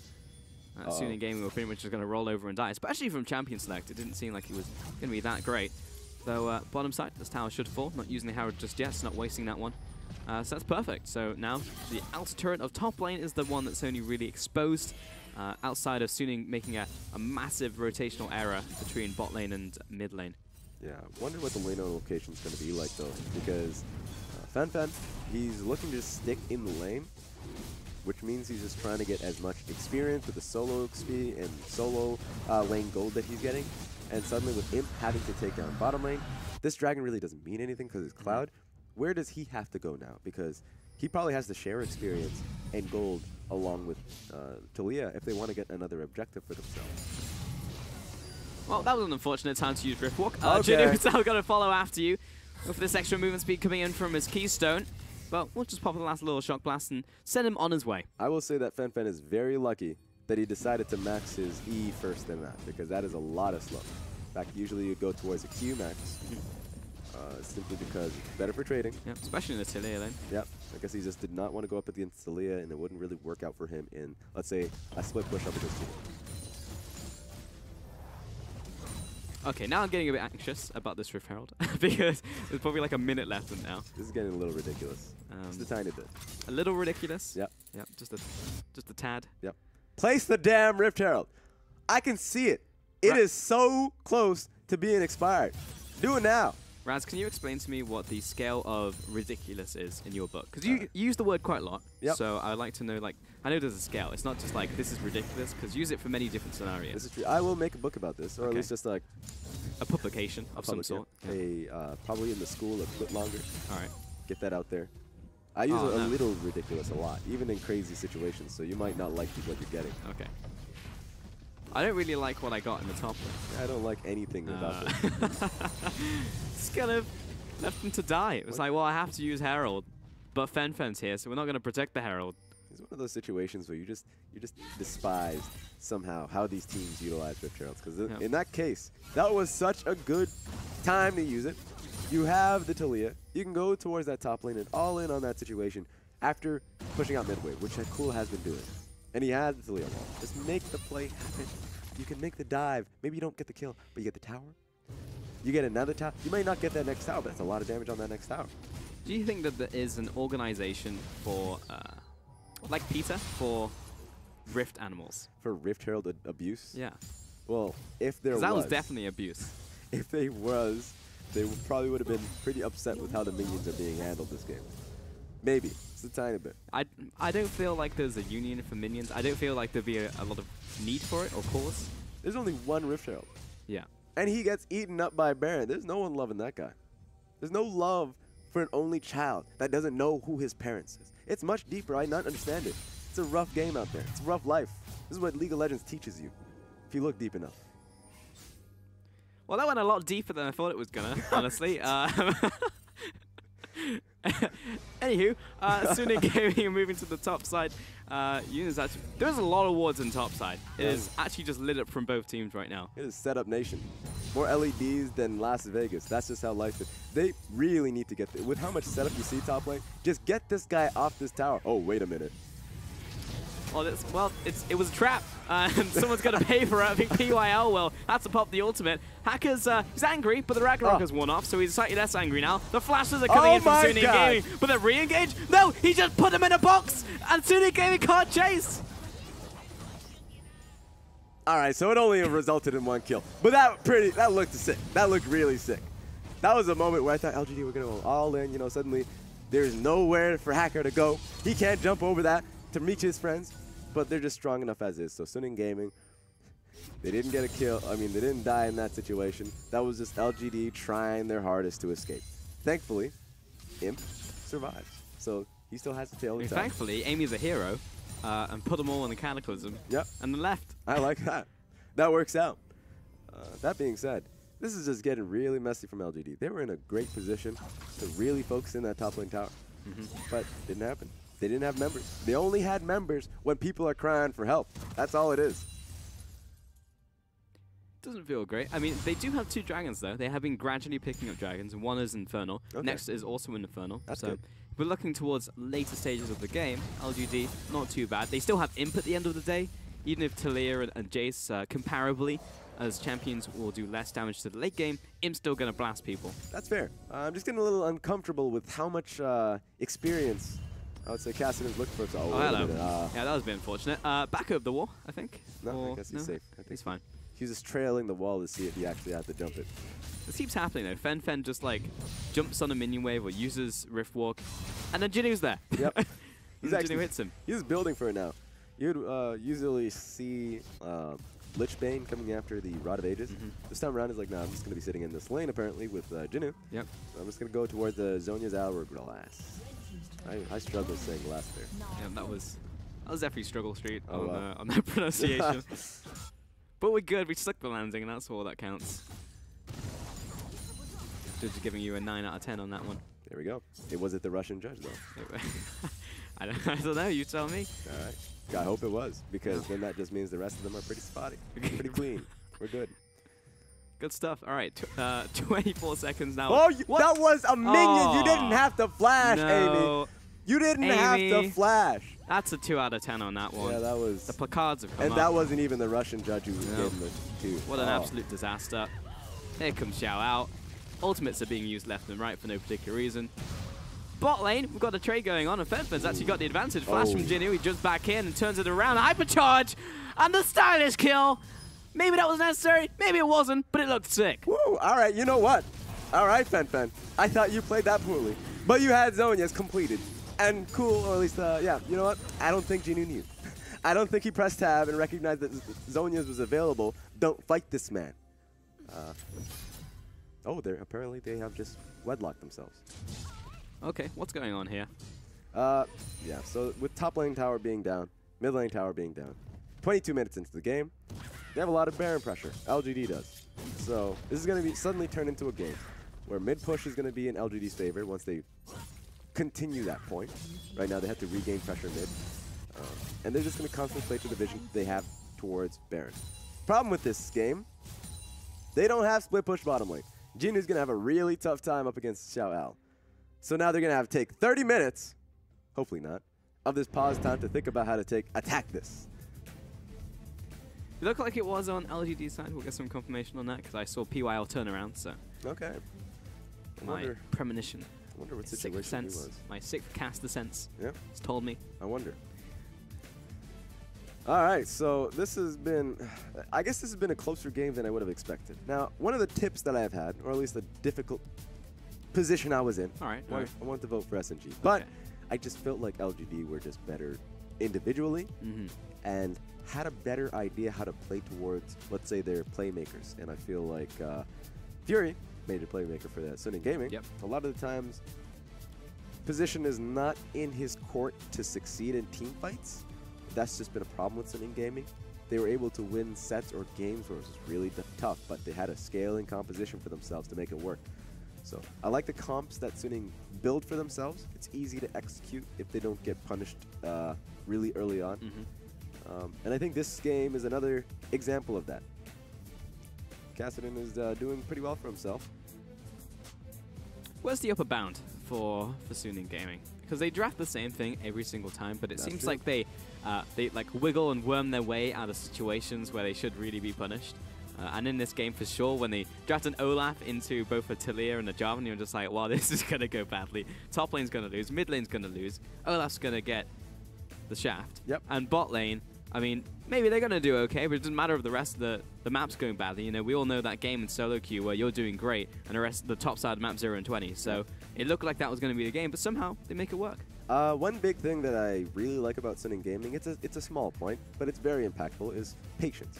Suning Gaming were pretty much just going to roll over and die, especially from Champion Select. It didn't seem like it was going to be that great. So bottom side, this tower should fall. Not using the Herald just yet, so not wasting that one. So that's perfect. So now the outer turret of top lane is the one that's only really exposed. Outside of Suning making a massive rotational error between bot lane and mid lane. Yeah, I wonder what the lane location is going to be like though, because Fan, he's looking to stick in the lane, which means he's just trying to get as much experience with the solo XP and solo lane gold that he's getting. And suddenly with Imp having to take down bottom lane, this dragon really doesn't mean anything because it's Cloud. Where does he have to go now? Because he probably has to share experience and gold along with Talia if they want to get another objective for themselves. Well, that was an unfortunate time to use Driftwalk. Okay. Juno's now going to follow after you with this extra movement speed coming in from his Keystone. But we'll just pop the last little Shock Blast and send him on his way. I will say that Fen is very lucky that he decided to max his E first in that, because that is a lot of slow. In fact, usually you go towards a Q max, simply because it's better for trading. Yep, especially in the Talia lane. Yep, I guess he just did not want to go up against Talia, and it wouldn't really work out for him in, let's say, a split push up against Q. Okay, now I'm getting a bit anxious about this Rift Herald because there's probably like a minute left in now. This is getting a little ridiculous. Just a tiny bit. A little ridiculous? Yep. Yep, just a tad. Yep. Place the damn Rift Herald. I can see it. It is so close to being expired. Do it now. Raz, can you explain to me what the scale of ridiculous is in your book? Because you use the word quite a lot. Yep. So I'd like to know, like, I know there's a scale. It's not just like, this is ridiculous, because use it for many different scenarios. This is true. I will make a book about this, or at least just like a publication of some sort. Probably in the school a bit longer. All right. Get that out there. I use a little ridiculous a lot, even in crazy situations, so you might not like what you're getting. Okay. I don't really like what I got in the top lane. I don't like anything about this. Just kind of left him to die. It was like, well, I have to use Herald, but Fen's here, so we're not going to protect the Herald. It's one of those situations where you just despise somehow how these teams utilize Rift Heralds, because in that case, that was such a good time to use it. You have the Talia. You can go towards that top lane and all in on that situation after pushing out midway, which Cool has been doing. And he has the Talia wall. Just make the play happen. You can make the dive. Maybe you don't get the kill, but you get the tower. You get another tower. You may not get that next tower, but that's a lot of damage on that next tower. Do you think that there is an organization for, like PETA, for Rift animals? For Rift Herald abuse? Yeah. Well, if there was. That was definitely abuse. If they was, they probably would have been pretty upset with how the minions are being handled this game. Maybe. Just a tiny bit. I don't feel like there's a union for minions. I don't feel like there'd be a lot of need for it or cause. There's only one Rift Herald. Yeah. And he gets eaten up by Baron. There's no one loving that guy. There's no love for an only child that doesn't know who his parents is. It's much deeper. I not understand it. It's a rough game out there. It's a rough life. This is what League of Legends teaches you, if you look deep enough. Well, that went a lot deeper than I thought it was gonna, honestly. Anywho, Suning Gaming moving to the top side. There's a lot of wards in top side. It is actually just lit up from both teams right now. It is setup nation. More LEDs than Las Vegas. That's just how life is. They really need to get with how much setup you see top lane. Just get this guy off this tower. Oh, wait a minute. Well, it was a trap, and someone's going to pay for it. I think PYL will have to pop the ultimate. Hacker's he's angry, but the Ragnarok has worn off, so he's slightly less angry now. The flashes are coming in from Suning Gaming, but they re-engage. No, he just put him in a box, and Suning Gaming can't chase. All right, so it only resulted in 1 kill. But that looked sick. That looked really sick. That was a moment where I thought LGD were going to go all in. You know, suddenly there's nowhere for Hacker to go. He can't jump over that to reach his friends, but they're just strong enough as is. So Suning Gaming, they didn't get a kill. I mean, they didn't die in that situation. That was just LGD trying their hardest to escape. Thankfully, Imp survives. So he still has the tail intact. Thankfully, Amy's a hero and put them all in the Cataclysm. Yep. And then left. I like that. That works out. That being said, this is just getting really messy from LGD. They were in a great position to really focus in that top lane tower. But it didn't happen. They didn't have members. They only had members when people are crying for help. That's all it is. Doesn't feel great. I mean, they do have 2 dragons, though. They have been gradually picking up dragons, and one is Infernal. Okay. Next is also an Infernal. That's so good. we're looking towards later stages of the game. LGD, not too bad. They still have Imp at the end of the day, even if Talia and Jace, comparably, as champions will do less damage to the late game, Imp's still going to blast people. That's fair. I'm just getting a little uncomfortable with how much experience I would say Cassidy's looking for. Oh, hello. Yeah, that was a bit unfortunate. Back over the wall, I think. No, or I guess he's safe. I think he's fine. He's just trailing the wall to see if he actually had to jump it. This keeps happening though. Fen just like jumps on a minion wave or uses Rift Walk, and then Jinu's there. Yep. He's actually Jinu hits him. He's building for it now. You'd usually see Lichbane coming after the Rod of Ages. This time around, he's like, nah, I'm just going to be sitting in this lane apparently with Jinu. Yep. So I'm just going to go towards the Zhonya's Hourglass. I struggled saying glass there. Yeah, that was definitely struggle street Oh, on that pronunciation. But we're good. We stuck the landing, and that's all that counts. Judge giving you a 9 out of 10 on that one. There we go. Was it the Russian judge though? I don't know. You tell me. All right. I hope it was, because then that just means the rest of them are pretty spotty, pretty clean. We're good. Good stuff. All right, 24 seconds now. Oh, that was a minion. Oh, You didn't have to flash, no. Amy. You didn't have to flash. That's a 2 out of 10 on that one. Yeah, that was. The placards have come And up. that wasn't even the Russian judge who gave him the 2. What an absolute disaster. Here comes Xiao out. Ultimates are being used left and right for no particular reason. Bot lane, we've got a trade going on, and Fenfen's actually got the advantage. Flash from Jinu, he jumps back in and turns it around. Hypercharge! And the stylish kill! Maybe that was necessary, maybe it wasn't, but it looked sick. Woo! All right, you know what? All right, Fen. I thought you played that poorly. But you had Zhonya's completed. And cool, or at least, yeah, you know what? I don't think Jinu knew. I don't think he pressed tab and recognized that Zhonya's was available. Don't fight this man. Apparently they have just wedlocked themselves. Okay, what's going on here? Yeah, so with top lane tower being down, mid lane tower being down, 22 minutes into the game, they have a lot of Baron pressure. LGD does. So this is going to be suddenly turn into a game where mid push is going to be in LGD's favor once they continue that point. Right now they have to regain pressure mid. And they're just going to constantly play to the vision they have towards Baron. Problem with this game, they don't have split push bottom lane. Jinu's going to have a really tough time up against Xiao Al. So now they're going to have to take 30 minutes, hopefully not, of this pause time to think about how to attack this. It looked like it was on LGD's side. We'll get some confirmation on that because I saw PYL turn around, so. Okay. My premonition. I wonder what situation he was. My sixth caster sense. Yeah. It's told me. I wonder. All right, so this has been, I guess this has been a closer game than I would have expected. Now, one of the tips that I've had, or at least a difficult position I was in, I want to vote for SNG. But I just felt like LGD were just better individually and had a better idea how to play towards, let's say, their playmakers. And I feel like Fury, major playmaker for that SNG Gaming, a lot of the times position is not in his court to succeed in team fights. That's just been a problem with SNG Gaming. They were able to win sets or games where it was really tough, but they had a scaling composition for themselves to make it work. So I like the comps that SNG build for themselves. It's easy to execute if they don't get punished really early on. And I think this game is another example of that. Cassidy is doing pretty well for himself. Where's the upper bound for SNG Gaming? Because they draft the same thing every single time, but it seems like they like wiggle and worm their way out of situations where they should really be punished. And in this game, for sure, when they draft an Olaf into both a Talia and a Jarvan, you're just like, wow, this is going to go badly. Top lane's going to lose, mid lane's going to lose, Olaf's going to get the shaft. And bot lane, I mean, maybe they're going to do okay, but it doesn't matter if the rest of the map's going badly. You know, we all know that game in solo queue where you're doing great and the rest of the top side of the map 0 and 20. So it looked like that was going to be the game, but somehow they make it work. One big thing that I really like about SNG Gaming, it's a small point, but it's very impactful, is patience.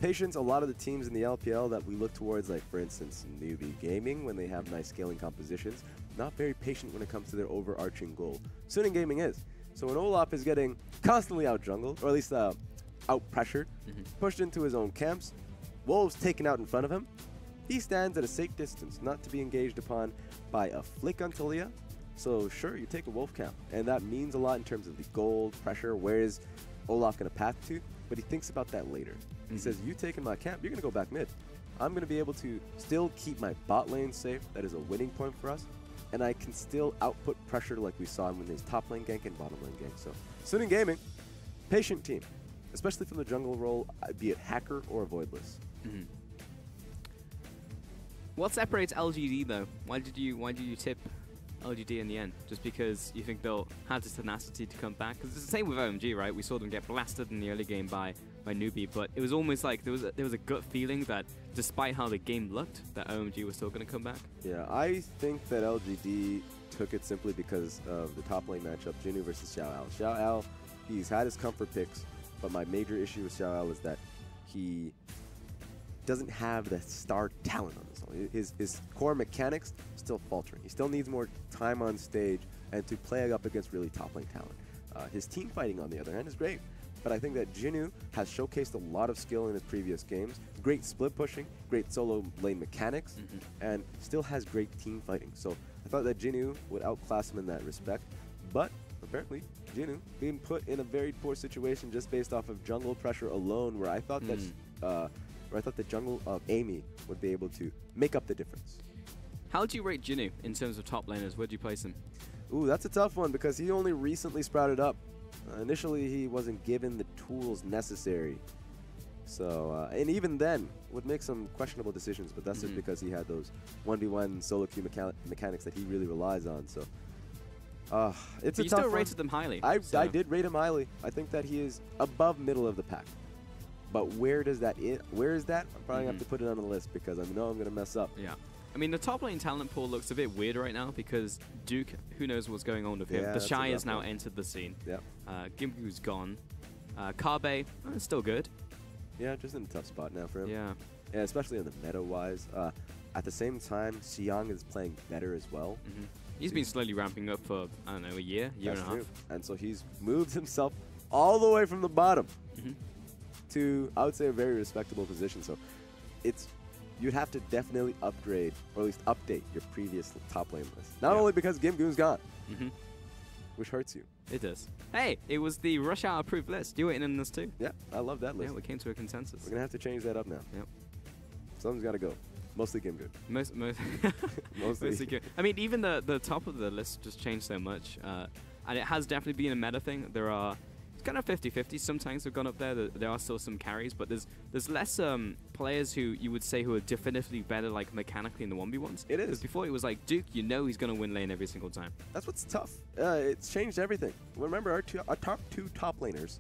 Patience, a lot of the teams in the LPL that we look towards, like for instance Newbie Gaming, when they have nice scaling compositions, not very patient when it comes to their overarching goal. SNG Gaming is. So when Olaf is getting constantly out-jungled, or at least out-pressured, pushed into his own camps, Wolves taken out in front of him, he stands at a safe distance, not to be engaged upon by a flick on Talia. So sure, you take a Wolf camp, and that means a lot in terms of the gold, pressure, where is Olaf going to path to, but he thinks about that later. He says, you taking my camp, you're going to go back mid. I'm going to be able to still keep my bot lane safe. That is a winning point for us. And I can still output pressure like we saw when there's top lane gank and bottom lane gank. So, SNG Gaming, patient team, especially from the jungle role, be it hacker or voidless. What separates LGD though? Why did you tip LGD in the end? Just because you think they'll have the tenacity to come back? Because it's the same with OMG, right? We saw them get blasted in the early game by Newbie, but it was almost like there was a gut feeling that despite how the game looked, that OMG was still going to come back. Yeah, I think that LGD took it simply because of the top lane matchup, Jinu versus Xiao. Xiao, he's had his comfort picks, but my major issue with Xiao is that he doesn't have the star talent on his own. His core mechanics still faltering. He still needs more time on stage and to play up against really top lane talent. His team fighting, on the other hand, is great. But I think that Jinu has showcased a lot of skill in his previous games. Great split pushing, great solo lane mechanics, and still has great team fighting. So I thought that Jinu would outclass him in that respect. But apparently, Jinu being put in a very poor situation just based off of jungle pressure alone, where I thought that the jungle of Amy would be able to make up the difference. How do you rate Jinu in terms of top laners? Where do you place him? Ooh, that's a tough one because he only recently sprouted up. Initially, he wasn't given the tools necessary. So, and even then, would make some questionable decisions, but that's just because he had those 1v1 solo queue mechanics that he really relies on. So, it's a tough one. You still rated them highly. I did rate him highly. I think that he is above middle of the pack. But where is that? I'm probably going to have to put it on the list because I know I'm going to mess up. Yeah. I mean, the top lane talent pool looks a bit weird right now because Duke, who knows what's going on with him. The Shy has now entered the scene. Yep. Gimgu's gone. Kabe, still good. Yeah, just in a tough spot now for him. Yeah. Yeah, especially in the meta-wise. At the same time, Xiang is playing better as well. He's been slowly ramping up for, I don't know, a year and a half. And so he's moved himself all the way from the bottom to, I would say, a very respectable position. So you'd have to definitely upgrade, or at least update, your previous top lane list. Not only because Gimgu's gone, which hurts you. It does. Hey, it was the Rush Hour approved list. You were in this too. Yeah, I love that list. Yeah, we came to a consensus. We're going to have to change that up now. Yep. Something's got to go. Mostly Gimgu. Mostly good. I mean, even the top of the list just changed so much. And it has definitely been a meta thing. There are... kind of 50-50. Sometimes have gone up there. There are still some carries, but there's less players who you would say who are definitively better, like mechanically in the 1v1s. It is. Before it was like Duke, you know he's gonna win lane every single time. That's what's tough. It's changed everything. Remember, our top two top laners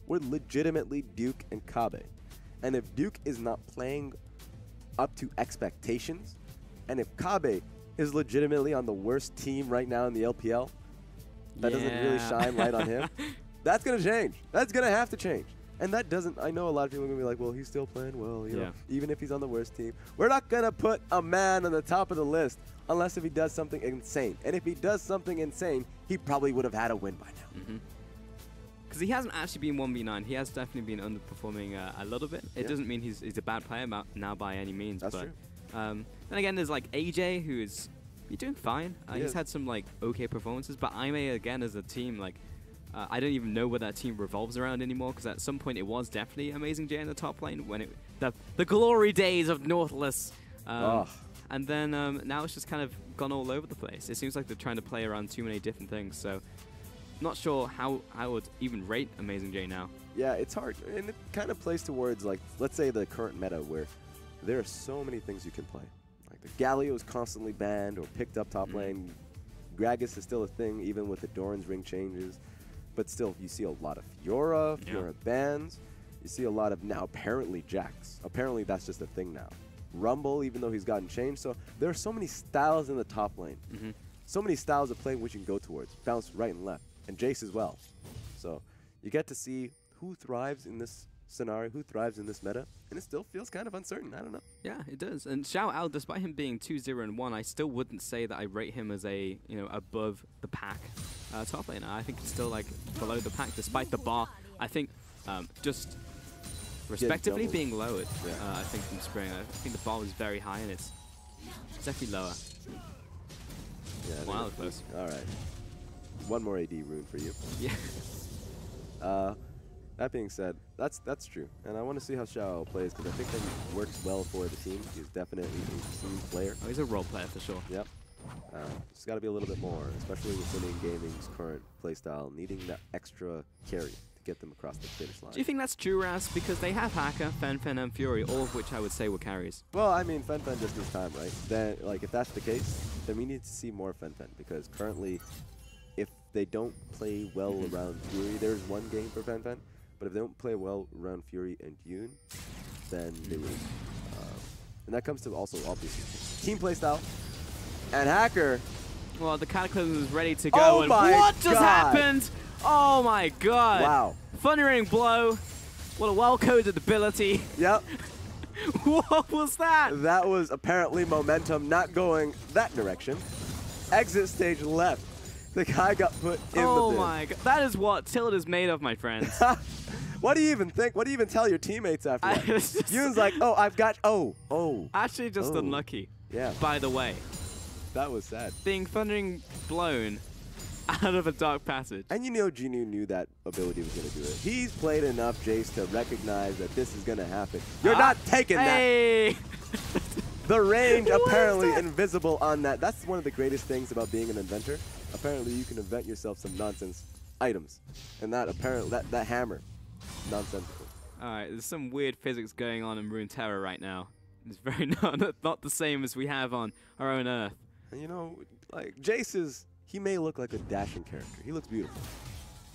were legitimately Duke and Kabe, and if Duke is not playing up to expectations, and if Kabe is legitimately on the worst team right now in the LPL, that doesn't really shine light on him. That's going to change. That's going to have to change. And that doesn't, I know a lot of people are going to be like, well, he's still playing well, you know, even if he's on the worst team. We're not going to put a man on the top of the list unless if he does something insane. And if he does something insane, he probably would have had a win by now. Because he hasn't actually been 1v9. He has definitely been underperforming a little bit. It doesn't mean he's a bad player now by any means. That's true. Then again, there's like AJ, who is doing fine. He's had some like okay performances, but Aime again as a team, like, I don't even know what that team revolves around anymore, because at some point it was definitely Amazing J in the top lane when the glory days of Nautilus. And then now it's just kind of gone all over the place. It seems like they're trying to play around too many different things. So not sure how I would even rate Amazing J now. Yeah, it's hard. And it kind of plays towards, like, let's say the current meta where there are so many things you can play. Like the Galio is constantly banned or picked up top lane. Gragas is still a thing even with the Doran's ring changes. But still, you see a lot of Fiora banned. Fans. You see a lot of now apparently Jax. Apparently that's just a thing now. Rumble, even though he's gotten changed. So there are so many styles in the top lane. So many styles of playing which you can go towards. Bounce right and left. And Jace as well. So you get to see who thrives in this scenario, who thrives in this meta. And it still feels kind of uncertain. I don't know. Yeah, it does. And Xiao Ao, despite him being 2-0-1, I still wouldn't say that I rate him as a, above the pack top laner. I think it's still like below the pack despite the bar. I think just respectively being lowered, I think, from Spring. I think the bar was very high, and it's definitely lower. Yeah, wow, that was close. All right. One more AD rune for you. Yeah. That being said, that's true. And I want to see how Xiao plays, because I think that he works well for the team. He's definitely a team player. Oh, he's a role player for sure. Yep. Just got to be a little bit more, especially with SNG Gaming's current playstyle, needing that extra carry to get them across the finish line. Do you think that's true, Raz? Because they have Hacker, Fen, and Fury, all of which I would say were carries. Well, I mean, Fen just needs time, right? Then, like, if that's the case, then we need to see more Fen, because currently, if they don't play well around Fury, there's one game for Fen, but if they don't play well around Fury and Yoon, then they lose. And that comes to also, obviously, team playstyle. And Hacker. Well, the Cataclysm is ready to go. Oh and my what just God. happened? Oh my God. Wow. Thundering blow. What a well-coded ability. Yep. What was that? That was apparently momentum not going that direction. Exit stage left. The guy got put in the bin. Oh my God. That is what Tilt is made of, my friends. What do you even think? What do you even tell your teammates after that? Yoon's like, oh, I've got, oh. Actually just unlucky. Yeah. By the way. That was sad. Being thundering blown out of a dark passage. And you know Genu knew that ability was going to do it. He's played enough Jace to recognize that this is going to happen. You're not taking that. The range apparently invisible on that. That's one of the greatest things about being an inventor. Apparently you can invent yourself some nonsense items. And that apparently, that hammer, nonsensical. Alright, there's some weird physics going on in Runeterra right now. It's very not the same as we have on our own Earth. And you know, like, Jace he may look like a dashing character. He looks beautiful.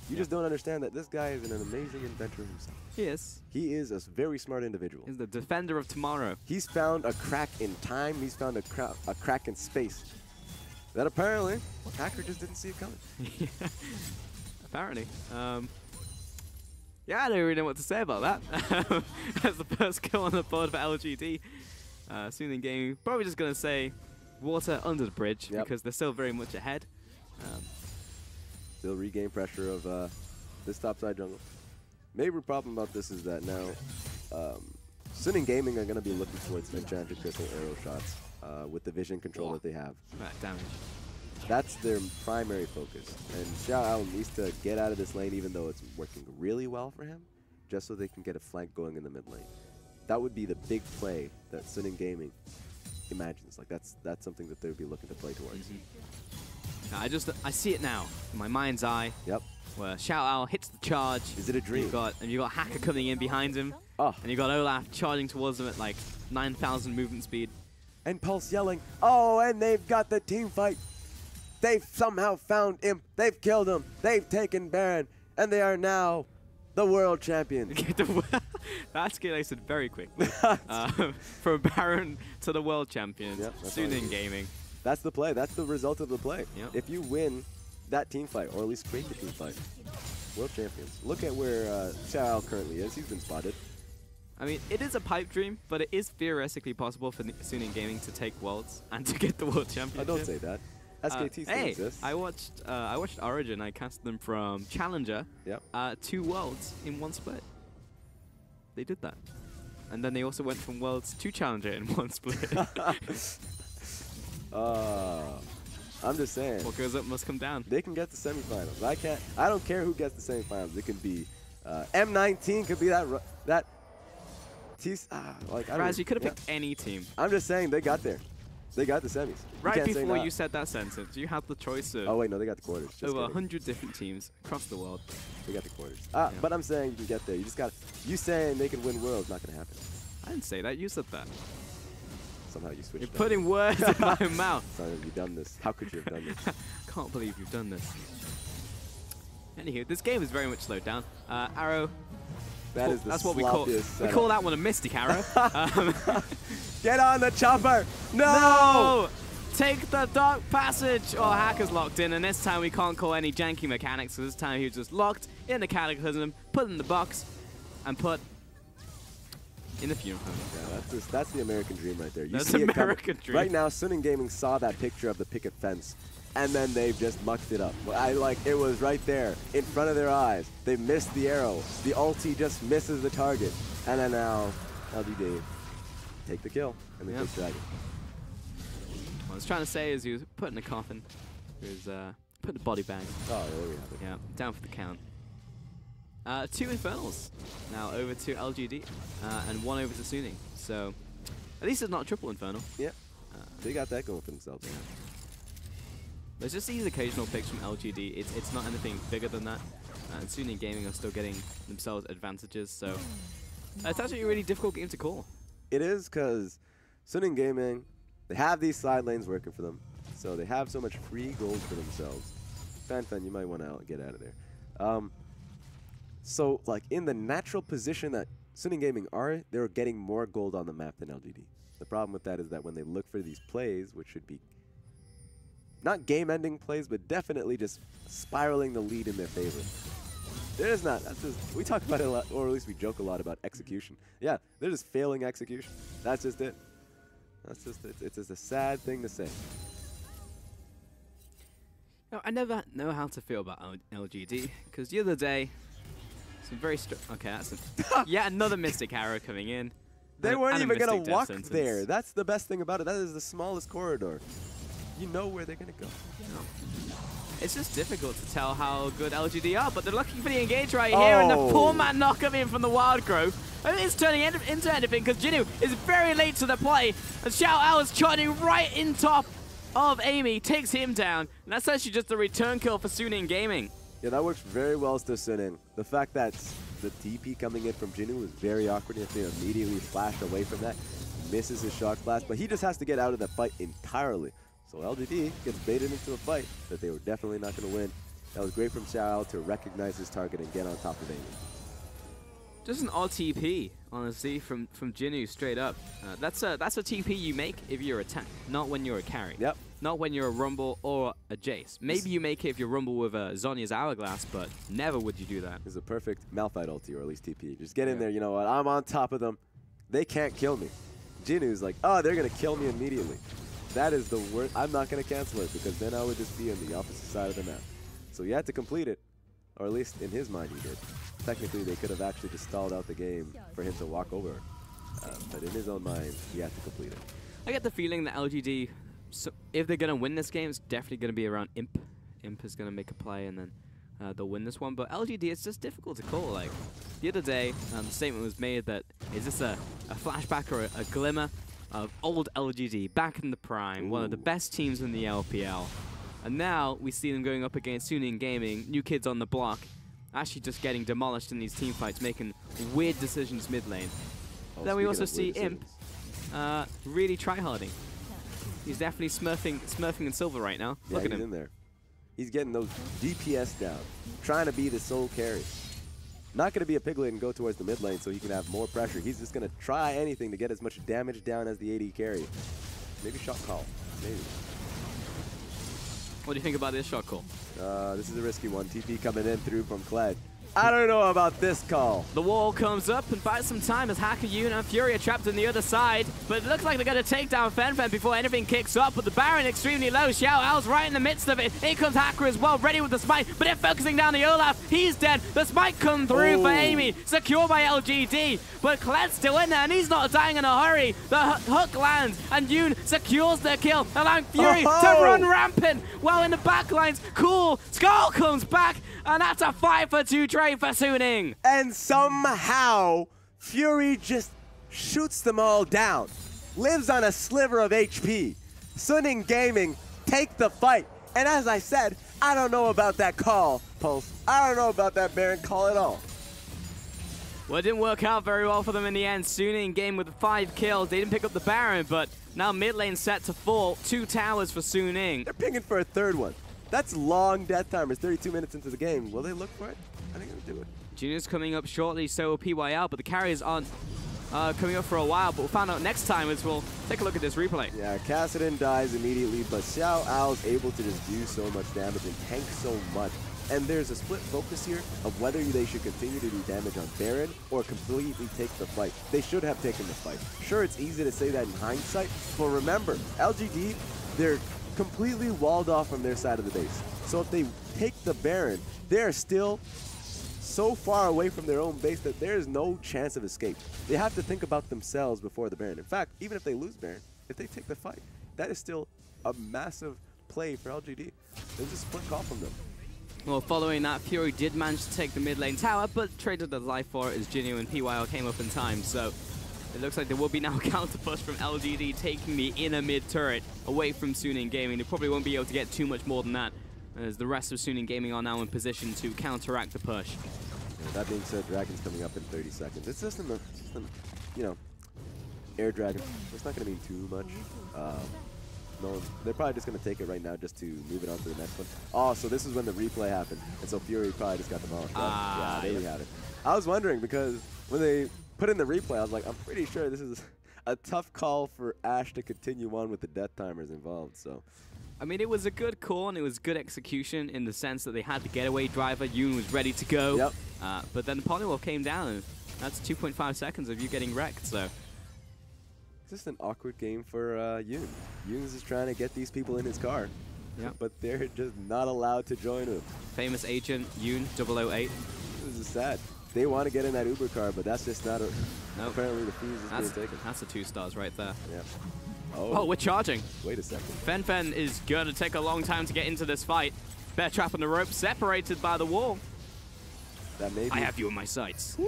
You just don't understand that this guy is an amazing inventor himself. He is. He is a very smart individual. He's the defender of tomorrow. He's found a crack in time. He's found a crack in space. That apparently, Hacker just didn't see it coming. Yeah. Apparently. Yeah, I don't really know what to say about that. That's the first kill on the board for LGD. SNG Gaming, probably just going to say water under the bridge, because they're still very much ahead. Still regain pressure of this topside jungle. Major problem about this is that now SNG Gaming are going to be looking towards enchanted crystal arrow shots with the vision control that they have. Right, damage. That's their primary focus. And Xiao Ao needs to get out of this lane, even though it's working really well for him, just so they can get a flank going in the mid lane. That would be the big play that SNG Gaming imagines. Like that's something that they would be looking to play towards. I see it now in my mind's eye. Yep. Where Xiao Ao hits the charge. Is it a dream? You got Hacker coming in behind him. Oh. And you got Olaf charging towards him at like 9,000 movement speed. And Pulse yelling, oh, and they've got the team fight. They've somehow found Imp. They've killed him. They've taken Baron. And they are now the world champions. That escalated very quickly. From Baron to the world champions. Yep, SNG Gaming. That's the play. That's the result of the play. Yep. If you win that team fight, or at least create the team fight, world champions. Look at where Xiao Ao currently is. He's been spotted. I mean, it is a pipe dream, but it is theoretically possible for SNG Gaming to take worlds and to get the world championship. Don't say that. SKT still exists. I watched Origin. I cast them from Challenger to Worlds in one split. They did that. And then they also went from Worlds to Challenger in one split. I'm just saying. What goes up must come down. They can get the semifinals. I don't care who gets the semifinals. It could be M19. Could be that. Raz, you could have picked any team. I'm just saying they got there. They got the semis. Right before you said that sentence, you had the choice of. Oh wait, no, they got the quarters. Just over kidding. 100 different teams across the world. They got the quarters. But I'm saying you can get there. You just got. You saying they can win worlds, not gonna happen. I didn't say that. You said that. Somehow you switched. You're putting words in my mouth. Son, have you done this? How could you have done this? Can't believe you've done this. Anywho, this game is very much slowed down. Arrow That is the That's what we call. sloppiest We call that one a Mystic Arrow. Get on the chopper! No! No! Take the dark passage! Oh, Hacker's locked in, and this time we can't call any janky mechanics, so this time he was just locked in the Cataclysm, put in the box, and put in the Funeral Home. Yeah, that's the American dream right there. You That's see it coming. American dream. Right now, Suning Gaming saw that picture of the picket fence, and then they've just mucked it up. It was right there, in front of their eyes. They missed the arrow. The ulti just misses the target. And then now, LGD take the kill, and they take Dragon. What I was trying to say is he was put in a coffin. He was put in a body bag. Oh, there we have it. Yeah, down for the count. 2 Infernals now over to LGD, and 1 over to Suning. So at least it's not triple Infernal. Yeah, they got that going for themselves. Yeah. There's just these occasional picks from LGD. It's not anything bigger than that. And Suning Gaming are still getting themselves advantages. So it's actually a really difficult game to call. It is, because Suning Gaming, they have these side lanes working for them. So they have so much free gold for themselves. Fan, you might want to get out of there. So, like, in the natural position that Suning Gaming are, they're getting more gold on the map than LGD. The problem with that is that when they look for these plays, which should be not game-ending plays, but definitely just spiraling the lead in their favor. There's not. That's just, we talk about it a lot, or at least we joke a lot about execution. Yeah, they're just failing execution. That's just it. That's just it. It's just a sad thing to say. No, I never know how to feel about LGD, because the other day, some very okay, that's yet another Mystic Arrow coming in. They weren't even going to walk sentence. there. That's the best thing about it. That is the smallest corridor. You know where they're going to go. No. It's just difficult to tell how good LGD are, but they're looking for the engage right here, and the poor man knock coming in from the Wild Growth. I mean, it's turning into anything, because Jinnu is very late to the play, and Xiao Ao is charging right in top of Amy, takes him down, and that's actually just a return kill for Suning Gaming. Yeah, that works very well to Suning. The fact that the TP coming in from Jinnu was very awkward. He has to immediately flash away from that. Misses his shock blast, but he just has to get out of that fight entirely. So LGD gets baited into a fight that they were definitely not going to win. That was great from Xiao to recognize his target and get on top of Amy. Just an odd TP, honestly, from Jinnu straight up. That's a TP you make if you're a tank, not when you're a carry. Yep. Not when you're a Rumble or a Jace. Maybe you make it if you Rumble with Zhonya's Hourglass, but never would you do that. It's a perfect Malphite ulti, or at least TP. Just get in there, you know what, I'm on top of them. They can't kill me. Jinnu's like, oh, they're going to kill me immediately. That is the worst. I'm not going to cancel it, because then I would just be on the opposite side of the map. So you had to complete it, or at least in his mind he did. Technically, they could have actually just stalled out the game for him to walk over. But in his own mind, he had to complete it. I get the feeling that LGD, so if they're going to win this game, it's definitely going to be around Imp. Imp is going to make a play, and then they'll win this one. But LGD, it's just difficult to call. Like, the other day, the statement was made that, is this a flashback or a glimmer of old LGD back in the prime, one of the best teams in the LPL. And now we see them going up against Suning Gaming, new kids on the block, actually just getting demolished in these team fights, making weird decisions mid lane. Then we also see Imp really tryharding. He's definitely smurfing in silver right now. Yeah, Look at he's him. in there. He's getting those DPS down, trying to be the sole carry. Not going to be a piglet and go towards the mid lane so he can have more pressure. He's just going to try anything to get as much damage down as the AD carry. Maybe shot call. Maybe. What do you think about this shot call? This is a risky one. TP coming in through from Kled. I don't know about this call. The wall comes up and buys some time as Hacker, Yoon, and Fury are trapped on the other side. But it looks like they're going to take down Fen before anything kicks up. But the Baron extremely low. Xiao Ao's right in the midst of it. In comes Hacker as well, ready with the smite. But they're focusing down the Olaf. He's dead. The smite comes through for Amy. Secure by LGD. But Kled's still in there, and he's not dying in a hurry. The hook lands, and Yoon secures the kill, allowing Fury to run rampant. Well, in the backlines, cool. Skull comes back, and that's a 5-for-2 trade for Suning. And somehow, Fury just shoots them all down. Lives on a sliver of HP. Suning Gaming take the fight. And as I said, I don't know about that call, Pulse. I don't know about that Baron call at all. Well, it didn't work out very well for them in the end. Suning game with 5 kills. They didn't pick up the Baron, but now mid lane set to fall. 2 towers for Suning. They're pinging for a third one. That's long death timers, 32 minutes into the game. Will they look for it? I think they'll do it. Junior's coming up shortly, so will PYL, but the carriers aren't coming up for a while, but we'll find out next time as we'll take a look at this replay. Yeah, Kassadin dies immediately, but Xiao Ao's able to just do so much damage and tank so much. And there's a split focus here of whether they should continue to do damage on Baron or completely take the fight. They should have taken the fight. Sure, it's easy to say that in hindsight, but remember, LGD, they're completely walled off from their side of the base. So if they take the Baron, they're still so far away from their own base that there is no chance of escape. They have to think about themselves before the Baron. In fact, even if they lose Baron, if they take the fight, that is still a massive play for LGD. There's a split call from them. Well, following that, Fury did manage to take the mid lane tower, but traded the life for it as Jinyu and PYL came up in time. So it looks like there will be now a counter push from LGD taking the inner mid turret away from Suning Gaming. They probably won't be able to get too much more than that, as the rest of Suning Gaming are now in position to counteract the push. Yeah, that being said, Dragon's coming up in 30 seconds. It's just an you know, Air Dragon. It's not going to mean too much. No, they're probably just going to take it right now just to move it on to the next one. Oh, so this is when the replay happened, and so Fury probably just got them off. Yeah, there we have it. I was wondering because when they put in the replay, I was like, I'm pretty sure this is a tough call for Ash to continue on with the death timers involved. So, I mean, it was a good call and it was good execution in the sense that they had the getaway driver. Yoon was ready to go. Yep. But then the Polywolf came down, and that's 2.5 seconds of you getting wrecked. So. It's just an awkward game for Yoon. Yoon's just trying to get these people in his car, but they're just not allowed to join him. Famous agent Yoon 008. This is sad. They want to get in that Uber car, but that's just not a... Nope. Apparently the fees is being taken. That's the 2 stars right there. Yeah. Oh, we're charging. Wait a second. Fen is going to take a long time to get into this fight. Bear trap on the rope, separated by the wall. That may be... I have you in my sights.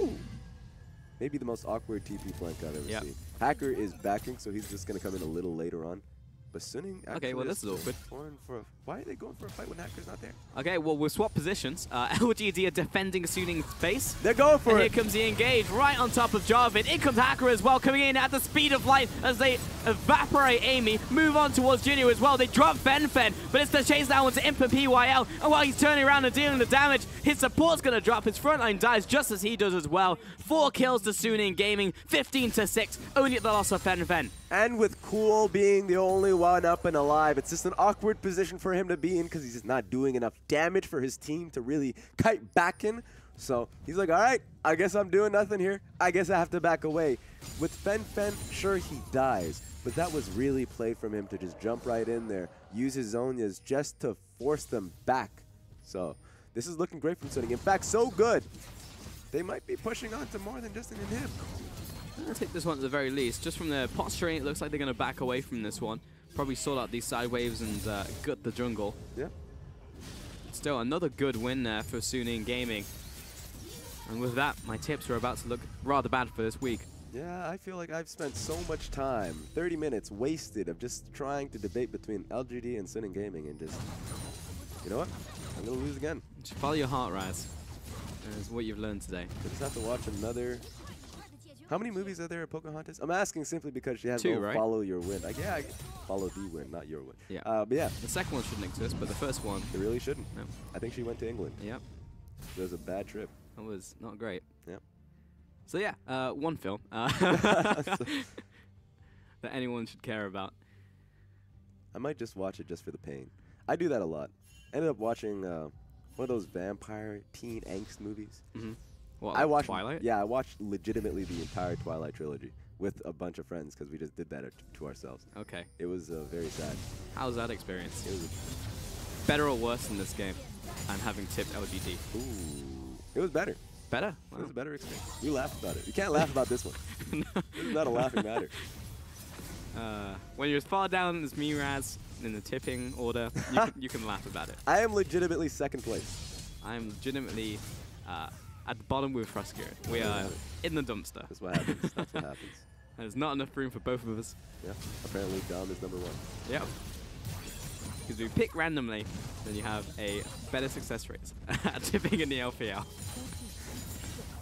Maybe the most awkward TP flank I've ever seen. Hacker is backing, so he's just going to come in a little later on. But Suning actually okay, well, this is awkward. Why are they going for a fight when Hacker's not there? Okay, well, we'll swap positions. LGD are defending Suning's base. They're going for and it. Here comes the engage right on top of Jarvan. In comes Hacker as well, coming in at the speed of light as they evaporate Amy. Move on towards Jinyu as well. They drop Fen, but it's the chase down to Imp and PYL. And while he's turning around and dealing the damage, his support's going to drop. His frontline dies just as he does as well. 4 kills to Suning Gaming, 15-6, only at the loss of Fen. And with Cool being the only one up and alive, it's just an awkward position for him to be in because he's just not doing enough damage for his team to really kite back in. So he's like, all right, I guess I'm doing nothing here. I guess I have to back away. With Fen, sure, he dies, but that was really play from him to just jump right in there, use his Zonias just to force them back. So this is looking great from Suning. In fact, so good. They might be pushing on to more than just an inhib. I'm going to take this one at the very least. Just from the posturing, it looks like they're going to back away from this one. Probably sort out these side waves and gut the jungle. Yeah. Still, another good win there for Suning Gaming. And with that, my tips are about to look rather bad for this week. Yeah, I feel like I've spent so much time, 30 minutes wasted of just trying to debate between LGD and Suning Gaming and just, you know what? I'm going to lose again. Just follow your heart, Raz. That's what you've learned today. I just have to watch another... How many movies are there at Pocahontas? I'm asking simply because she has 2, no right? Follow Your Win. Yeah, I follow the win, not your win. Yeah. But yeah. The second one shouldn't exist, but the first one... It really shouldn't. No. I think she went to England. Yep. It was a bad trip. That was not great. Yep. So yeah, one film that anyone should care about. I might just watch it just for the pain. I do that a lot. Ended up watching one of those vampire teen angst movies. Mm-hmm. What, I watched Twilight? Yeah, I watched legitimately the entire Twilight trilogy with a bunch of friends because we just did that to ourselves. Okay. It was very sad. How was that experience? It was better or worse than this game? I'm having tipped LGD. Ooh. It was better. Better? Wow. It was a better experience. We laughed about it. You can't laugh about this one. No. This is not a laughing matter. When you're as far down as me, Raz, in the tipping order, you can laugh about it. I am legitimately second place. I'm legitimately at the bottom with Frusker. We are in the dumpster. That's what happens. That's what happens. There's not enough room for both of us. Yeah. Apparently Dom is #1. Yep. Because we pick randomly, then you have a better success rate at tipping in the LPL.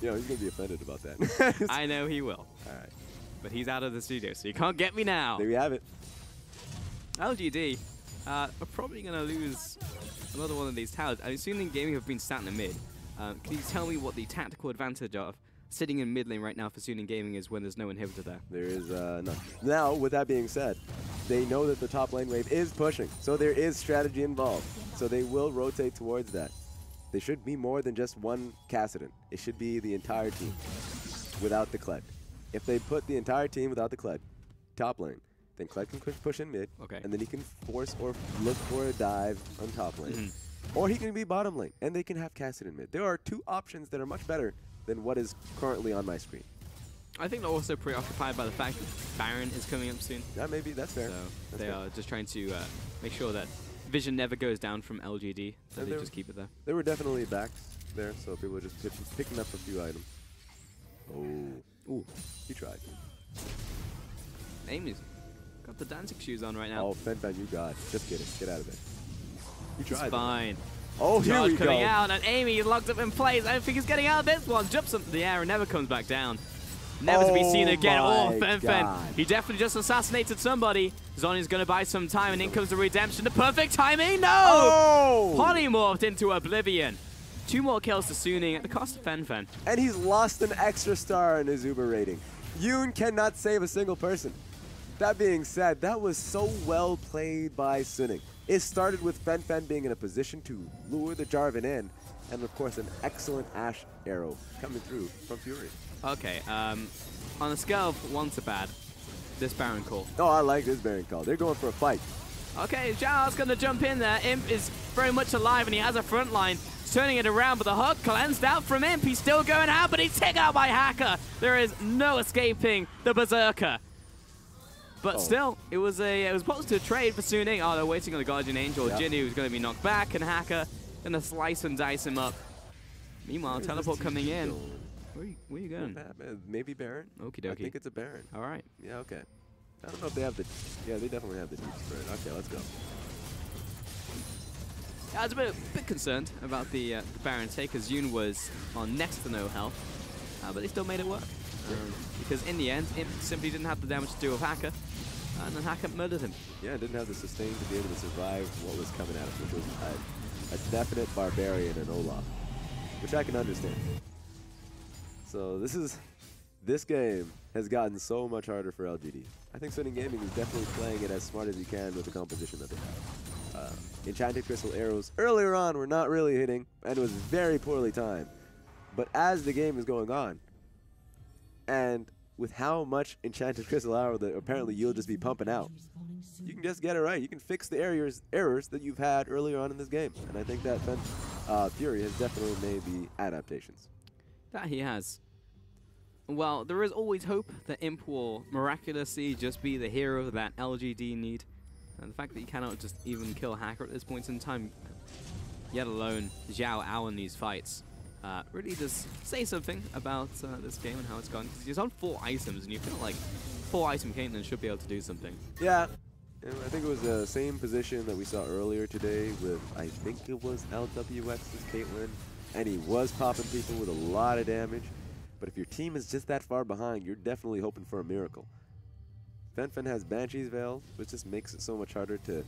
Yeah, he's going to be offended about that. I know he will. All right. But he's out of the studio, so you can't get me now. There we have it. LGD are probably going to lose another one of these towers. I mean, Suning Gaming have been sat in the mid. Can you tell me what the tactical advantage of sitting in mid lane right now for Suning Gaming is when there's no inhibitor there? There is none. Now, with that being said, they know that the top lane wave is pushing, so there is strategy involved. So they will rotate towards that. They should be more than just one Kassadin. It should be the entire team without the Kled. If they put the entire team without the Kled, top lane, then Kled can push in mid, and then he can force or look for a dive on top lane. Or he can be bottom lane, and they can have Kassadin mid. There are two options that are much better than what is currently on my screen. I think they're also preoccupied by the fact that Baron is coming up soon. Yeah, maybe that's fair. So that's they fair. are just trying to make sure that vision never goes down from LGD, so they just keep it there. There were definitely backs there, so people were just picking up a few items. Oh. Ooh. He tried. Amy's got the dancing shoes on right now. Oh, Fen, you got it. Just get it. Get out of there. He tried. It's fine. Oh, here we go. Coming out, and Amy is locked up in place. I don't think he's getting out of this one. Jumps up to the air and never comes back down. Never to be seen again. Oh, Fen. He definitely just assassinated somebody. Zhonya's going to buy some time, and in comes the redemption. The perfect timing. No! Oh! Polymorphed into oblivion. 2 more kills to Suning at the cost of Fen. And he's lost an extra star in his Uber rating. Yoon cannot save a single person. That being said, that was so well played by Suning. It started with Fen being in a position to lure the Jarvan in, and of course an excellent Ashe arrow coming through from Fury. Okay, on a scale of 1 to bad, this Baron call. Oh, I like this Baron call. They're going for a fight. Okay, Zhao's going to jump in there. Imp is very much alive, and he has a front line. He's turning it around, but the hook cleansed out from Imp. He's still going out, but he's taken out by Hacker. There is no escaping the Berserker. But still, it was positive trade for Suning. Oh, they're waiting on the Guardian Angel. Yep. Jinnu is going to be knocked back, and Hacker going to slice and dice him up. Meanwhile, teleport coming in. Where are you going? Maybe Baron? Okie dokie. I think it's a Baron. All right. Yeah, okay. I don't know if they have the... Yeah, they definitely have the deep spread. Okay, let's go. I was a bit concerned about the Baron take, because Yoon was on next to no health. But they still made it work. Because in the end, Imp simply didn't have the damage to do with Hacker. And then Hacker murdered him. Yeah, didn't have the sustain to be able to survive what was coming at him, which was a definite Barbarian and Olaf. Which I can understand. So this game has gotten so much harder for LGD. I think Suning Gaming is definitely playing it as smart as you can with the composition that they have. Enchanted Crystal arrows earlier on were not really hitting, and it was very poorly timed. But as the game is going on, and with how much Enchanted Crystal arrow that apparently you'll just be pumping out, you can just get it right. You can fix the errors that you've had earlier on in this game. And I think that Fury has definitely made the adaptations. That he has. Well, there is always hope that Imp will miraculously just be the hero that LGD need. And the fact that he cannot just even kill Hacker at this point in time, yet alone Zhao out in these fights, really does say something about this game and how it's gone. Because he's on 4 items, and you feel like 4-item Caitlyn should be able to do something. Yeah. And I think it was the same position that we saw earlier today with, I think it was LWX's Caitlyn. And he was popping people with a lot of damage. But if your team is just that far behind, you're definitely hoping for a miracle. Fen has Banshee's Veil, which just makes it so much harder to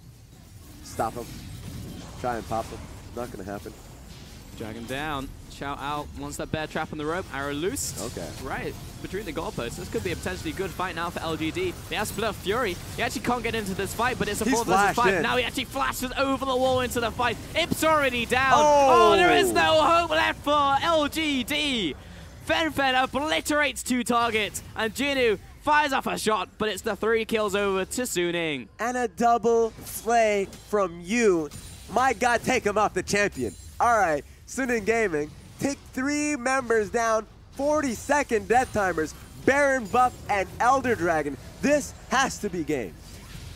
stop him, try and pop him. Not going to happen. Drag him down. Shout out. Wants that bear trap on the rope. Arrow loose. Okay. Right. Between the goalposts. This could be a potentially good fight now for LGD. They have split up Fury. He actually can't get into this fight, but it's a 4 versus 5. Now he actually flashes over the wall into the fight. Imp's already down. Oh, there is no hope left for LGD. Fen obliterates 2 targets, and Jinnu fires off a shot, but it's the 3 kills over to Suning. And a double slay from you. My God, take him off the champion. All right, Suning Gaming, take 3 members down, 40-second death timers, Baron Buff and Elder Dragon. This has to be game.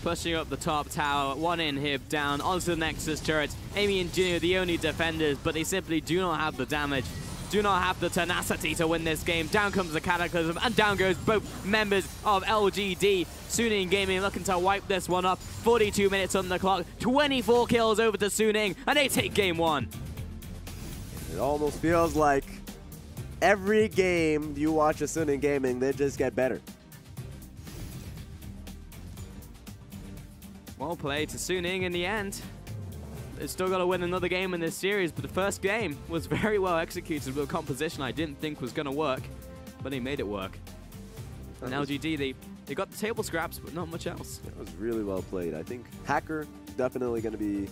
Pushing up the top tower, 1 inhib down onto the Nexus turret. Amy and Jinnu are the only defenders, but they simply do not have the damage. Do not have the tenacity to win this game. Down comes the Cataclysm, and down goes both members of LGD. Suning Gaming looking to wipe this one up. 42 minutes on the clock, 24 kills over to Suning, and they take game 1. It almost feels like every game you watch a Suning Gaming, they just get better. Well played to Suning in the end. They've still got to win another game in this series, but the first game was very well executed with a composition I didn't think was going to work, but they made it work. And LGD, they got the table scraps, but not much else. It was really well played. I think Hacker definitely going to be,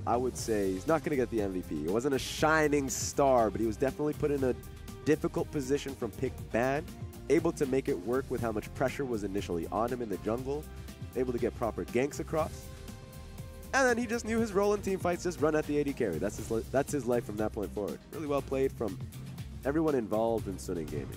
I would say, he's not going to get the MVP. It wasn't a shining star, but he was definitely put in a difficult position from pick ban, able to make it work with how much pressure was initially on him in the jungle, able to get proper ganks across. And then he just knew his role in team fights, just run at the AD carry. That's his life from that point forward. Really well played from everyone involved in Suning Gaming.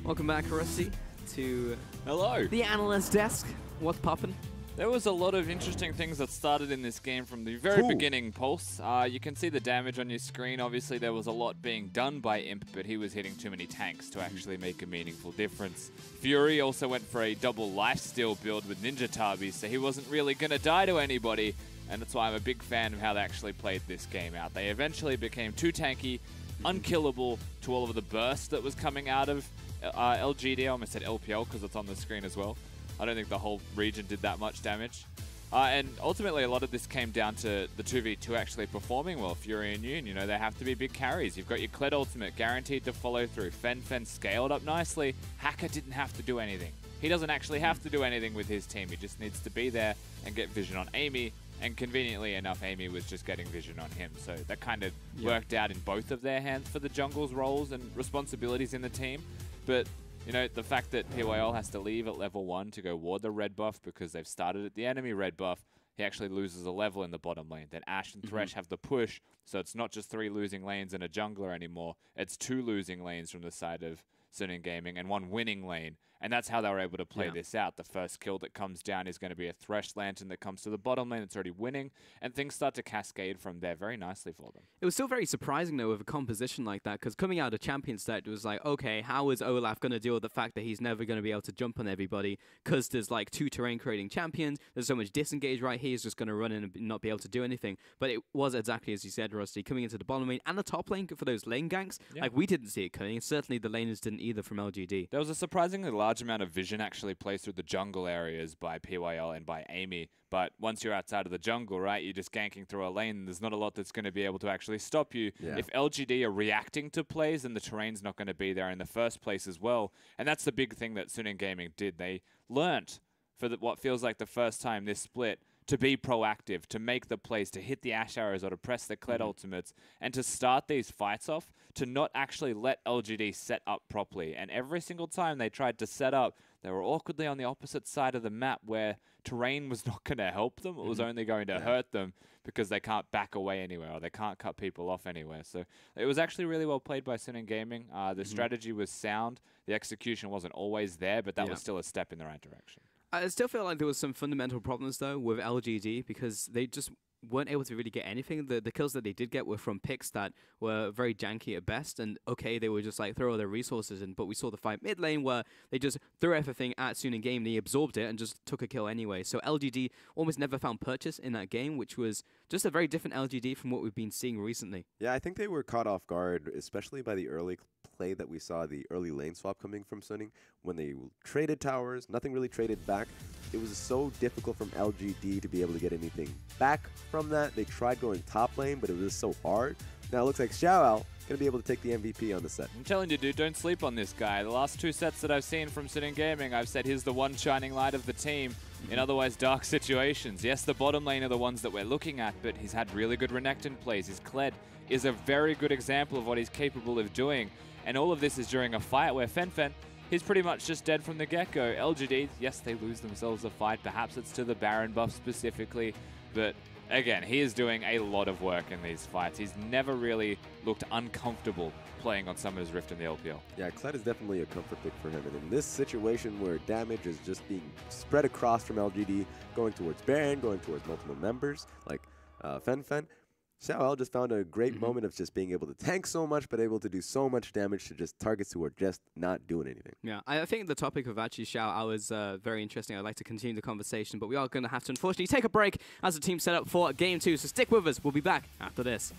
Welcome back, Rusty, to Hello. the analyst desk. What's poppin'? There was a lot of interesting things that started in this game from the very beginning, Pulse. You can see the damage on your screen. Obviously, there was a lot being done by Imp, but he was hitting too many tanks to actually make a meaningful difference. Fury also went for a double lifesteal build with Ninja Tabi, so he wasn't really going to die to anybody, and that's why I'm a big fan of how they actually played this game out. They eventually became too tanky, unkillable to all of the burst that was coming out of LGD. I almost said LPL because it's on the screen as well. I don't think the whole region did that much damage. And ultimately, a lot of this came down to the 2v2 actually performing well. Fury and Yoon, you know, they have to be big carries. You've got your Kled ultimate guaranteed to follow through. Fen scaled up nicely. Hacker didn't have to do anything. He doesn't actually have to do anything with his team. He just needs to be there and get vision on Amy. And conveniently enough, Amy was just getting vision on him. So that kind of worked out in both of their hands for the jungle's roles and responsibilities in the team. But you know, the fact that PYL has to leave at level 1 to go ward the red buff because they've started at the enemy red buff, he actually loses a level in the bottom lane. Then Ashe and Thresh have the push, so it's not just 3 losing lanes and a jungler anymore. It's 2 losing lanes from the side of Suning Gaming and 1 winning lane. And that's how they were able to play this out. The first kill that comes down is going to be a Thresh Lantern that comes to the bottom lane that's already winning, and things start to cascade from there very nicely for them. It was still very surprising, though, with a composition like that, because coming out of Champion set, it was like, okay, how is Olaf going to deal with the fact that he's never going to be able to jump on everybody, because there's like 2 terrain-creating champions, there's so much disengage right here, he's just going to run in and not be able to do anything. But it was exactly as you said, Rusty, coming into the bottom lane and the top lane for those lane ganks, like we didn't see it coming, and certainly the laners didn't either from LGD. There was a surprisingly large amount of vision actually plays through the jungle areas by PYL and by Amy, but once you're outside of the jungle, right, you're just ganking through a lane, there's not a lot that's going to be able to actually stop you. If LGD are reacting to plays, then the terrain's not going to be there in the first place as well, and that's the big thing that Suning Gaming did. They learnt for what feels like the first time this split to be proactive, to make the plays, to hit the Ashe arrows or to press the Kled ultimates, and to start these fights off, to not actually let LGD set up properly. And every single time they tried to set up, they were awkwardly on the opposite side of the map where terrain was not going to help them. It was only going to hurt them because they can't back away anywhere or they can't cut people off anywhere. So it was actually really well played by Suning Gaming. The strategy was sound. The execution wasn't always there, but that was still a step in the right direction. I still feel like there was some fundamental problems, though, with LGD because they just weren't able to really get anything. The kills that they did get were from picks that were very janky at best, and okay, they were just like throw all their resources in, but we saw the fight mid lane where they just threw everything at Suning Game, they absorbed it and just took a kill anyway. So LGD almost never found purchase in that game, which was just a very different LGD from what we've been seeing recently. Yeah, I think they were caught off guard, especially by the early play that we saw, the early lane swap coming from Suning. When they traded towers, nothing really traded back. It was so difficult from LGD to be able to get anything back from that. They tried going top lane, but it was so hard. Now it looks like Xiaoao going to be able to take the MVP on the set. I'm telling you, dude, don't sleep on this guy. The last 2 sets that I've seen from Suning Gaming, I've said he's the one shining light of the team in otherwise dark situations. Yes, the bottom lane are the ones that we're looking at, but he's had really good Renekton plays. His Kled is a very good example of what he's capable of doing. And all of this is during a fight where Fen, he's pretty much just dead from the get-go. LGD, yes, they lose themselves a fight. Perhaps it's to the Baron buff specifically. But again, he is doing a lot of work in these fights. He's never really looked uncomfortable playing on Summer's Rift in the LPL. Yeah, Kled is definitely a comfort pick for him. And in this situation where damage is just being spread across from LGD, going towards Baron, going towards multiple members, like Fen, Xiaoao just found a great moment of just being able to tank so much, but able to do so much damage to just targets who are just not doing anything. Yeah, I think the topic of actually Xiaoao is very interesting. I'd like to continue the conversation, but we are going to have to unfortunately take a break as the team set up for Game 2. So stick with us. We'll be back after this.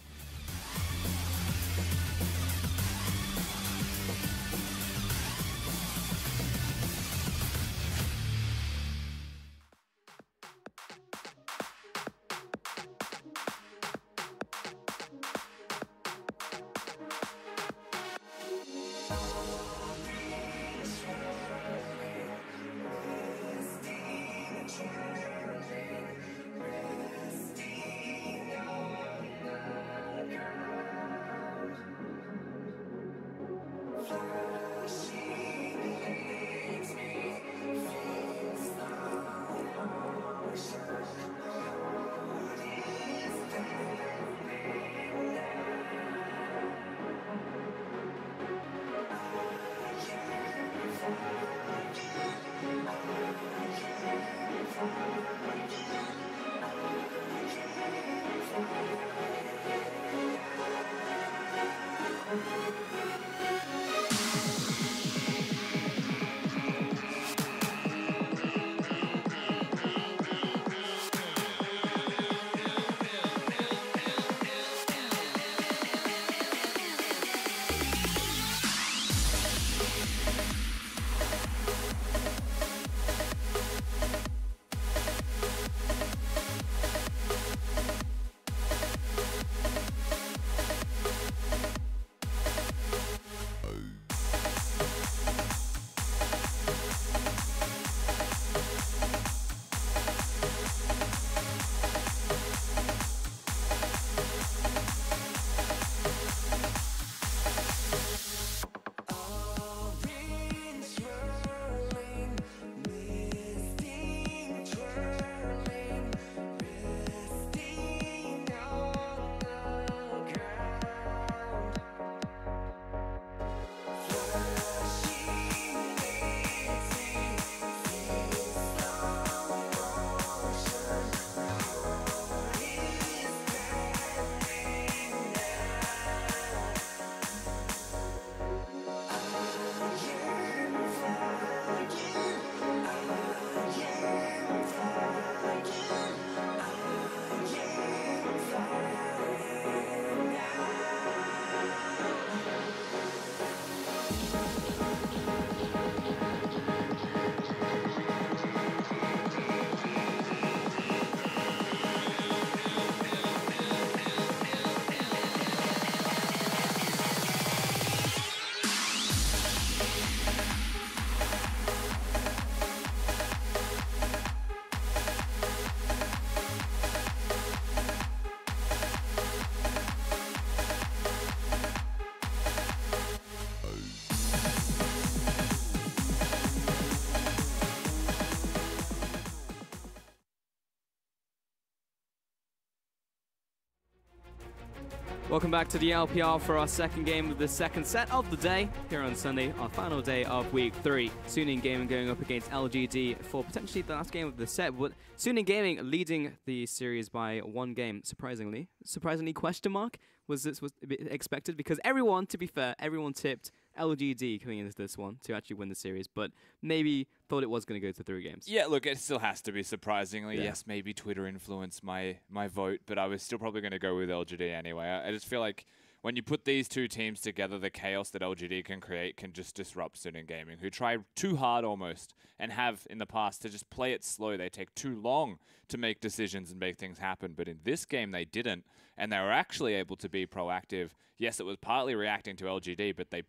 Welcome back to the LPL for our second game of the second set of the day here on Sunday, our final day of week 3. Suning Gaming going up against LGD for potentially the last game of the set. But Suning Gaming leading the series by 1 game, surprisingly. Surprisingly, question mark? Was this expected? Because everyone, to be fair, everyone tipped LGD coming into this one to actually win the series, but maybe thought it was going to go to 3 games. Yeah, look, it still has to be surprisingly. Yeah. Yes, maybe Twitter influenced my vote, but I was still probably going to go with LGD anyway. I just feel like when you put these 2 teams together, the chaos that LGD can create can just disrupt Suning Gaming, who try too hard almost and have in the past to just play it slow. They take too long to make decisions and make things happen, but in this game they didn't, and they were actually able to be proactive. Yes, it was partly reacting to LGD, but they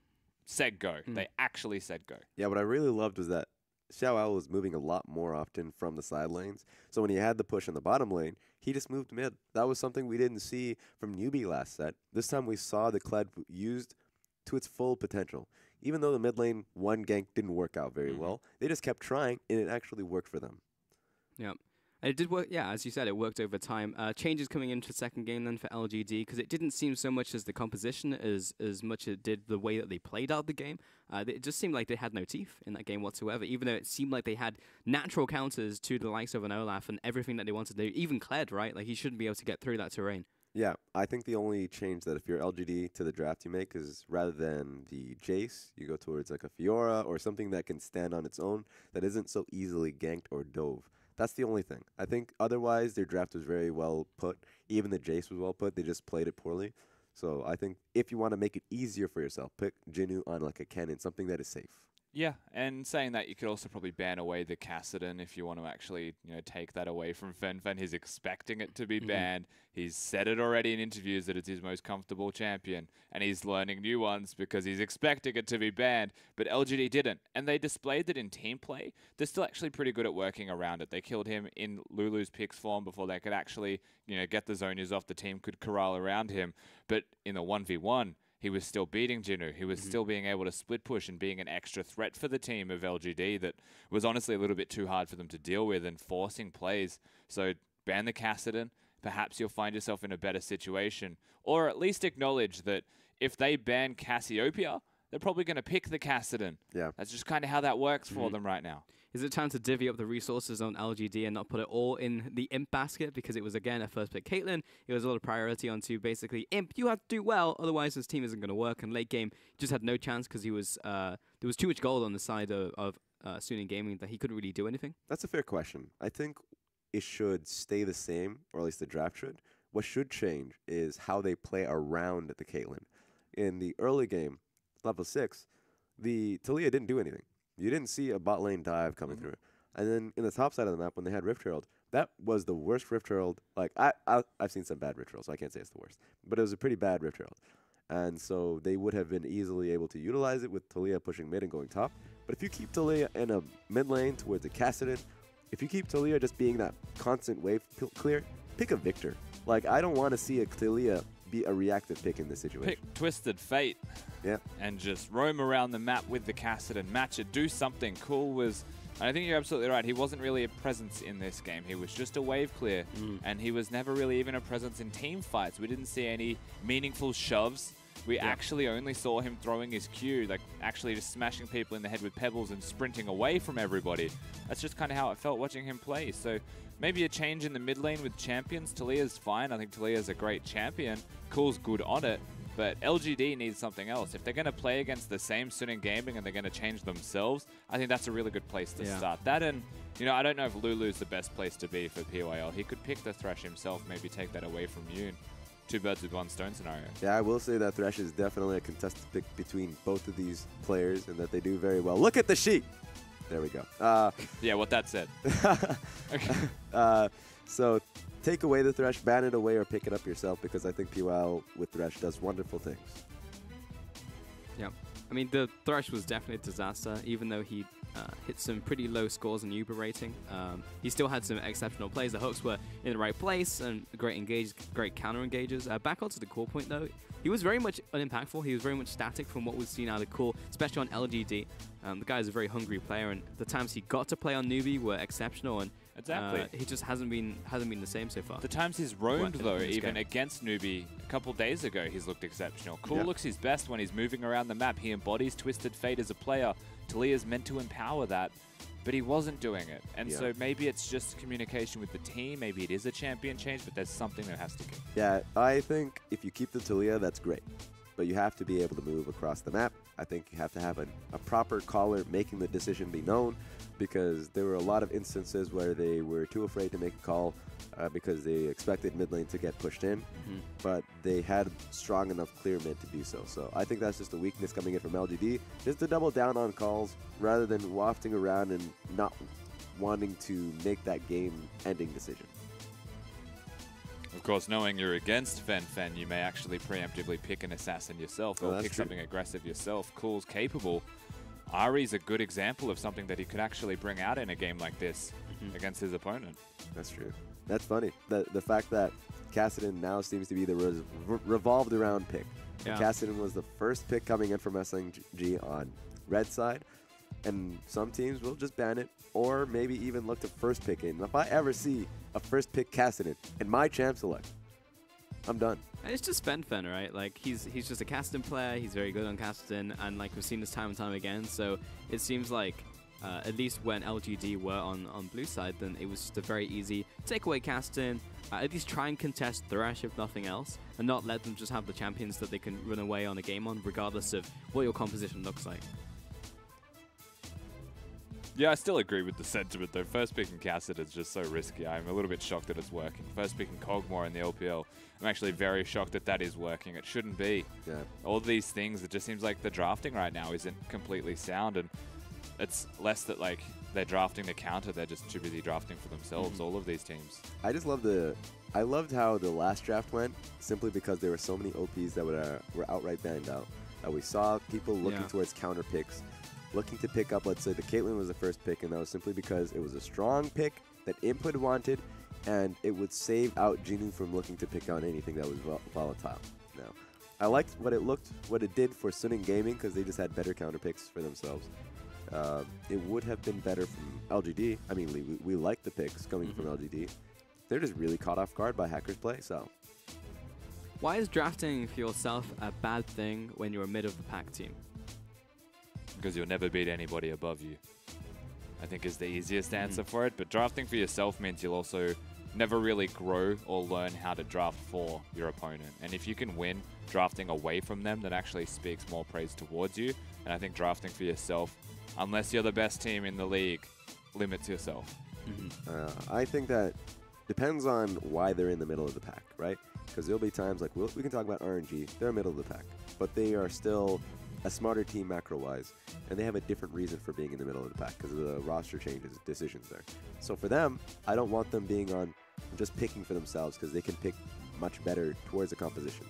said go. They actually said go. Yeah, what I really loved was that Xiao was moving a lot more often from the side lanes. So when he had the push in the bottom lane, he just moved mid. That was something we didn't see from Newbie last set. This time we saw the Kled used to its full potential. Even though the mid lane 1 gank didn't work out very well, they just kept trying, and it actually worked for them. Yeah. It did work, yeah, as you said, it worked over time. Changes coming into the second game then for LGD, because it didn't seem so much as the composition as much as it did the way that they played out the game. It just seemed like they had no teeth in that game whatsoever, even though it seemed like they had natural counters to the likes of an Olaf and everything that they wanted to do. Even Kled, right? Like, he shouldn't be able to get through that terrain. Yeah, I think the only change that if you're LGD to the draft you make is rather than the Jace, you go towards like a Fiora or something that can stand on its own that isn't so easily ganked or dove. That's the only thing. I think otherwise their draft was very well put. Even the Jace was well put. They just played it poorly. So I think if you want to make it easier for yourself, pick Jinnu on like a cannon, something that is safe. Yeah, and saying that, you could also probably ban away the Kassadin if you want to actually, take that away from Fen. He's expecting it to be banned. He's said it already in interviews that it's his most comfortable champion, and he's learning new ones because he's expecting it to be banned, but LGD didn't, and they displayed that in team play. They're still actually pretty good at working around it. They killed him in Lulu's Pix form before they could actually, get the zonies off. The team could corral around him, but in the 1v1, he was still beating Jinnu. He was still being able to split push and being an extra threat for the team of LGD that was honestly a little bit too hard for them to deal with and forcing plays. So ban the Kassadin. Perhaps you'll find yourself in a better situation. Or at least acknowledge that if they ban Cassiopeia, they're probably going to pick the Kassadin. Yeah. That's just kind of how that works for them right now. Is it time to divvy up the resources on LGD and not put it all in the Imp basket? Because it was, again, a first pick Caitlyn. It was a lot of priority onto basically Imp. You have to do well, otherwise this team isn't going to work. And late game, just had no chance because he was there was too much gold on the side of Suning Gaming that he couldn't really do anything. That's a fair question. I think it should stay the same, or at least the draft should. What should change is how they play around the Caitlyn. In the early game, level 6, the Taliyah didn't do anything. You didn't see a bot lane dive coming through. And then in the top side of the map, when they had Rift Herald, that was the worst Rift Herald. Like, I've seen some bad Rift Herald, so I can't say it's the worst. But it was a pretty bad Rift Herald. And so they would have been easily able to utilize it with Taliyah pushing mid and going top. But if you keep Taliyah in a mid lane towards the Kassadin, if you keep Taliyah just being that constant wave clear, pick a Victor. Like, I don't want to see a Taliyah be a reactive pick in this situation. Pick Twisted Fate. Yeah. And just roam around the map with the Kassadin, match it, do something cool. Was, and I think you're absolutely right, he wasn't really a presence in this game. He was just a wave clear, and he was never really even a presence in team fights. We didn't see any meaningful shoves. We actually only saw him throwing his Q, like actually just smashing people in the head with pebbles and sprinting away from everybody. That's just kind of how it felt watching him play. So maybe a change in the mid lane with champions. Taliyah's fine. I think Taliyah's a great champion. Cool's good on it. But LGD needs something else. If they're going to play against the same Suning Gaming and they're going to change themselves, I think that's a really good place to start. That and, I don't know if Lulu's the best place to be for PYL. He could pick the Thresh himself, maybe take that away from Yoon. 2 birds with 1 stone scenario. Yeah, I will say that Thresh is definitely a contested pick between both of these players and that they do very well. Look at the sheep! There we go. Yeah, what that said. Okay. So take away the Thresh, ban it away, or pick it up yourself, because I think PYL with Thresh does wonderful things. Yeah. I mean, the Thresh was definitely a disaster, even though he hit some pretty low scores in Uber rating. He still had some exceptional plays. The hooks were in the right place and great counter engages. Back onto the core point, though, he was very much unimpactful. He was very much static from what we've seen out of core, especially on LGD. The guy is a very hungry player, and the times he got to play on Newbie were exceptional. And Exactly. He just hasn't been the same so far. The times he's roamed, though, in this even game. against Newbie a couple days ago, he's looked exceptional. Cool Yeah. looks his best when he's moving around the map. He embodies Twisted Fate as a player. Talia's meant to empower that, but he wasn't doing it. And Yeah. so maybe it's just communication with the team. Maybe it is a champion change, but there's something that has to give. Yeah, I think if you keep the Talia, that's great. But you have to be able to move across the map. I think you have to have a proper caller making the decision be known, because there were a lot of instances where they were too afraid to make a call because they expected mid lane to get pushed in, but they had strong enough clear mid to do so. So I think that's just a weakness coming in from LGD, just to double down on calls rather than wafting around and not wanting to make that game-ending decision. Of course, knowing you're against Fen, you may actually preemptively pick an assassin yourself or that's pick true. something aggressive yourself. Cool's capable. Ari's a good example of something that he could actually bring out in a game like this against his opponent. That's true. That's funny. The fact that Kassadin now seems to be the revolved around pick. Yeah. Kassadin was the first pick coming in from SNG on red side, and some teams will just ban it or maybe even look to first pick it. And if I ever see a first pick Kassadin in my champ select, I'm done. And it's just Fen, right? Like, he's just a Kassadin player. He's very good on Kassadin, and like we've seen this time and time again. So it seems like, at least when LGD were on blue side, then it was just a very easy take away Kassadin. At least try and contest Thresh if nothing else, and not let them just have the champions that they can run away on a game on, regardless of what your composition looks like. Yeah, I still agree with the sentiment, though. First picking Kassadin is just so risky. I'm a little bit shocked that it's working. First picking Kog'Maw in the LPL, I'm actually very shocked that that is working. It shouldn't be. Yeah. All these things, it just seems like the drafting right now isn't completely sound, and it's less that, like, they're drafting the counter, they're just too busy drafting for themselves, all of these teams. I just love I loved how the last draft went, simply because there were so many OPs that were outright banned out. We saw people looking towards counter picks, looking to pick up, let's say the Caitlyn was the first pick, and that was simply because it was a strong pick that Input wanted, and it would save out Genu from looking to pick on anything that was volatile. Now, I liked what it did for Suning Gaming, because they just had better counter picks for themselves. It would have been better from LGD. I mean, we like the picks coming from LGD. They're just really caught off guard by Hackers play, so. Why is drafting for yourself a bad thing when you're a mid of the pack team? Because you'll never beat anybody above you, I think, is the easiest answer for it. But drafting for yourself means you'll also never really grow or learn how to draft for your opponent. And if you can win drafting away from them, that actually speaks more praise towards you. And I think drafting for yourself, unless you're the best team in the league, limits yourself. I think that depends on why they're in the middle of the pack, right? Because there'll be times like, we can talk about RNG, they're middle of the pack, but they are still a smarter team macro-wise, and they have a different reason for being in the middle of the pack because of the roster changes, decisions there. So for them, I don't want them being on just picking for themselves, because they can pick much better towards the composition.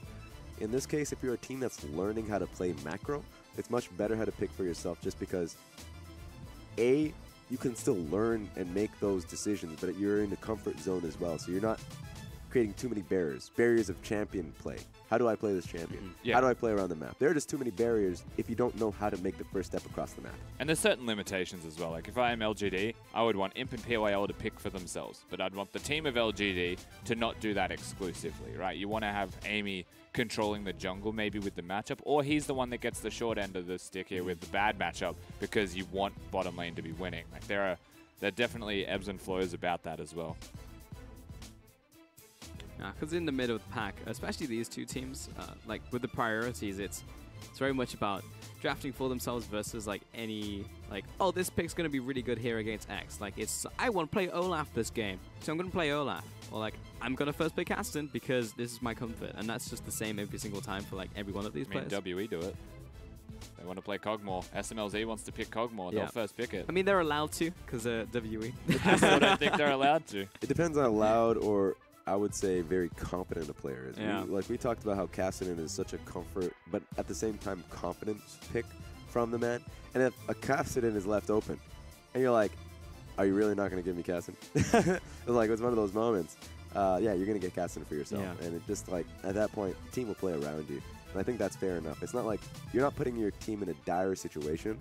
In this case, if you're a team that's learning how to play macro, it's much better how to pick for yourself, just because A, you can still learn and make those decisions, but you're in the comfort zone as well, so you're not creating too many barriers of champion play. How do I play this champion? How do I play around the map? There are just too many barriers if you don't know how to make the first step across the map. And there's certain limitations as well. Like, if I am LGD, I would want Imp and PYL to pick for themselves, but I'd want the team of LGD to not do that exclusively, right? You want to have Amy controlling the jungle maybe with the matchup, or he's the one that gets the short end of the stick here with the bad matchup, because you want bottom lane to be winning. Like, there are definitely ebbs and flows about that as well. Because in the middle of the pack, especially these two teams, like with the priorities, it's very much about drafting for themselves versus like any, like, oh, this pick's going to be really good here against X. Like, it's, I want to play Olaf this game, so I'm going to play Olaf. Or like, I'm going to first play Kassadin because this is my comfort. And that's just the same every single time for like every one of these players. WE do it. They want to play Kog'Maw. SMLZ wants to pick Kog'Maw. They'll first pick it. I mean, they're allowed to, because WE. I still don't think they're allowed to. It depends on how loud, or I would say very confident a player is. Yeah. We talked about how Kassadin is such a comfort, but at the same time confidence pick from the man. And if a Kassadin is left open, and you're like, are you really not going to give me Kassadin? It's like, it's one of those moments. Yeah, you're going to get Kassadin for yourself. Yeah. And it just like, at that point, the team will play around you. And I think that's fair enough. It's not like, you're not putting your team in a dire situation,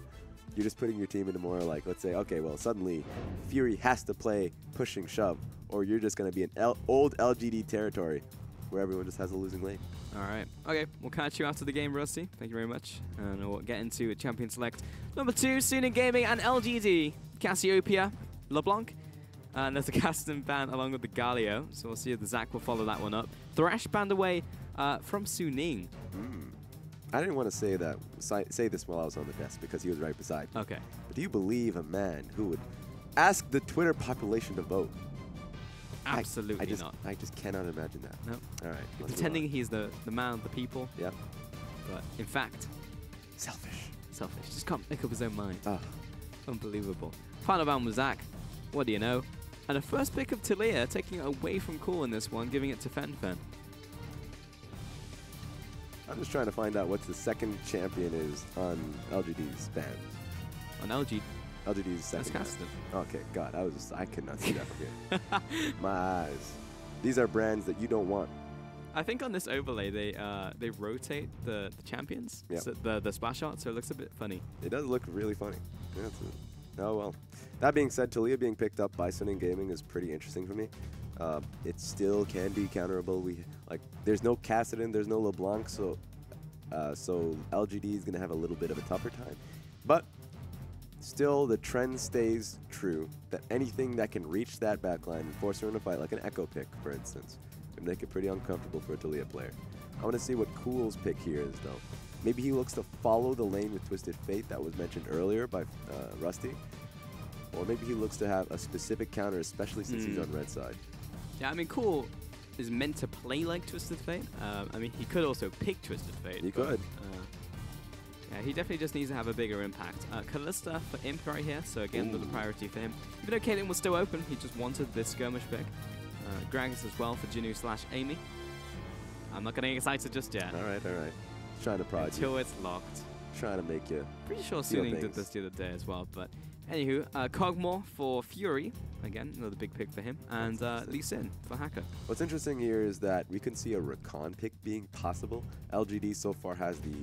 You're just putting your team into more like, let's say, okay, well, suddenly Fury has to play pushing shove, or you're just going to be in old LGD territory where everyone just has a losing lane. All right. Okay, we'll catch you after the game, Rusty. Thank you very much. And we'll get into Champion Select. Number 2, Suning Gaming and LGD. Cassiopeia, LeBlanc. And there's a Gaston ban along with the Galio. So we'll see if the Zac will follow that one up. Thresh banned away from Suning. I didn't want to say this while I was on the desk because he was right beside me. Okay. But do you believe a man who would ask the Twitter population to vote? Absolutely not. I just cannot imagine that. No. All right. Pretending he's the man of the people. Yeah. But in fact, selfish. Selfish. Just can't make up his own mind. Oh. Unbelievable. Final ban was Zac. What do you know? And a first pick of Talia, taking it away from Cool in this one, giving it to Fen. I'm just trying to find out what the second champion is on LGD's band. On LGD's second. That's Caston. Okay, God, I could not see that from here. My eyes. These are brands that you don't want. I think on this overlay they rotate the champions, Yep. so the splash art, so it looks a bit funny. It does look really funny. Yeah, oh well. That being said, Talia being picked up by Suning Gaming is pretty interesting for me. It still can be counterable. There's no Kassadin, there's no LeBlanc, so LGD is gonna have a little bit of a tougher time. But still, the trend stays true that anything that can reach that backline and force her in a fight, like an Echo pick, for instance, can make it pretty uncomfortable for a Talia player. I want to see what Cool's pick here is, though. Maybe he looks to follow the lane with Twisted Fate that was mentioned earlier by Rusty. Or maybe he looks to have a specific counter, especially since he's on red side. Yeah, I mean, Cool is meant to play like Twisted Fate. I mean, he could also pick Twisted Fate. He could. Yeah, he definitely just needs to have a bigger impact. Kalista for Imp right here, so again, the priority for him. Even though Caitlyn was still open, he just wanted this skirmish pick. Gragas as well for Jinu/Amy. I'm not getting excited just yet. All right. Trying to prod Until you. it's locked. Trying to make you. Pretty sure feel Suning did things. this the other day as well, but anywho, Kog'Maw for Fury. Again, another big pick for him. And Lee Sin for Hacker. What's interesting here is that we can see a Rakan pick being possible. LGD so far has the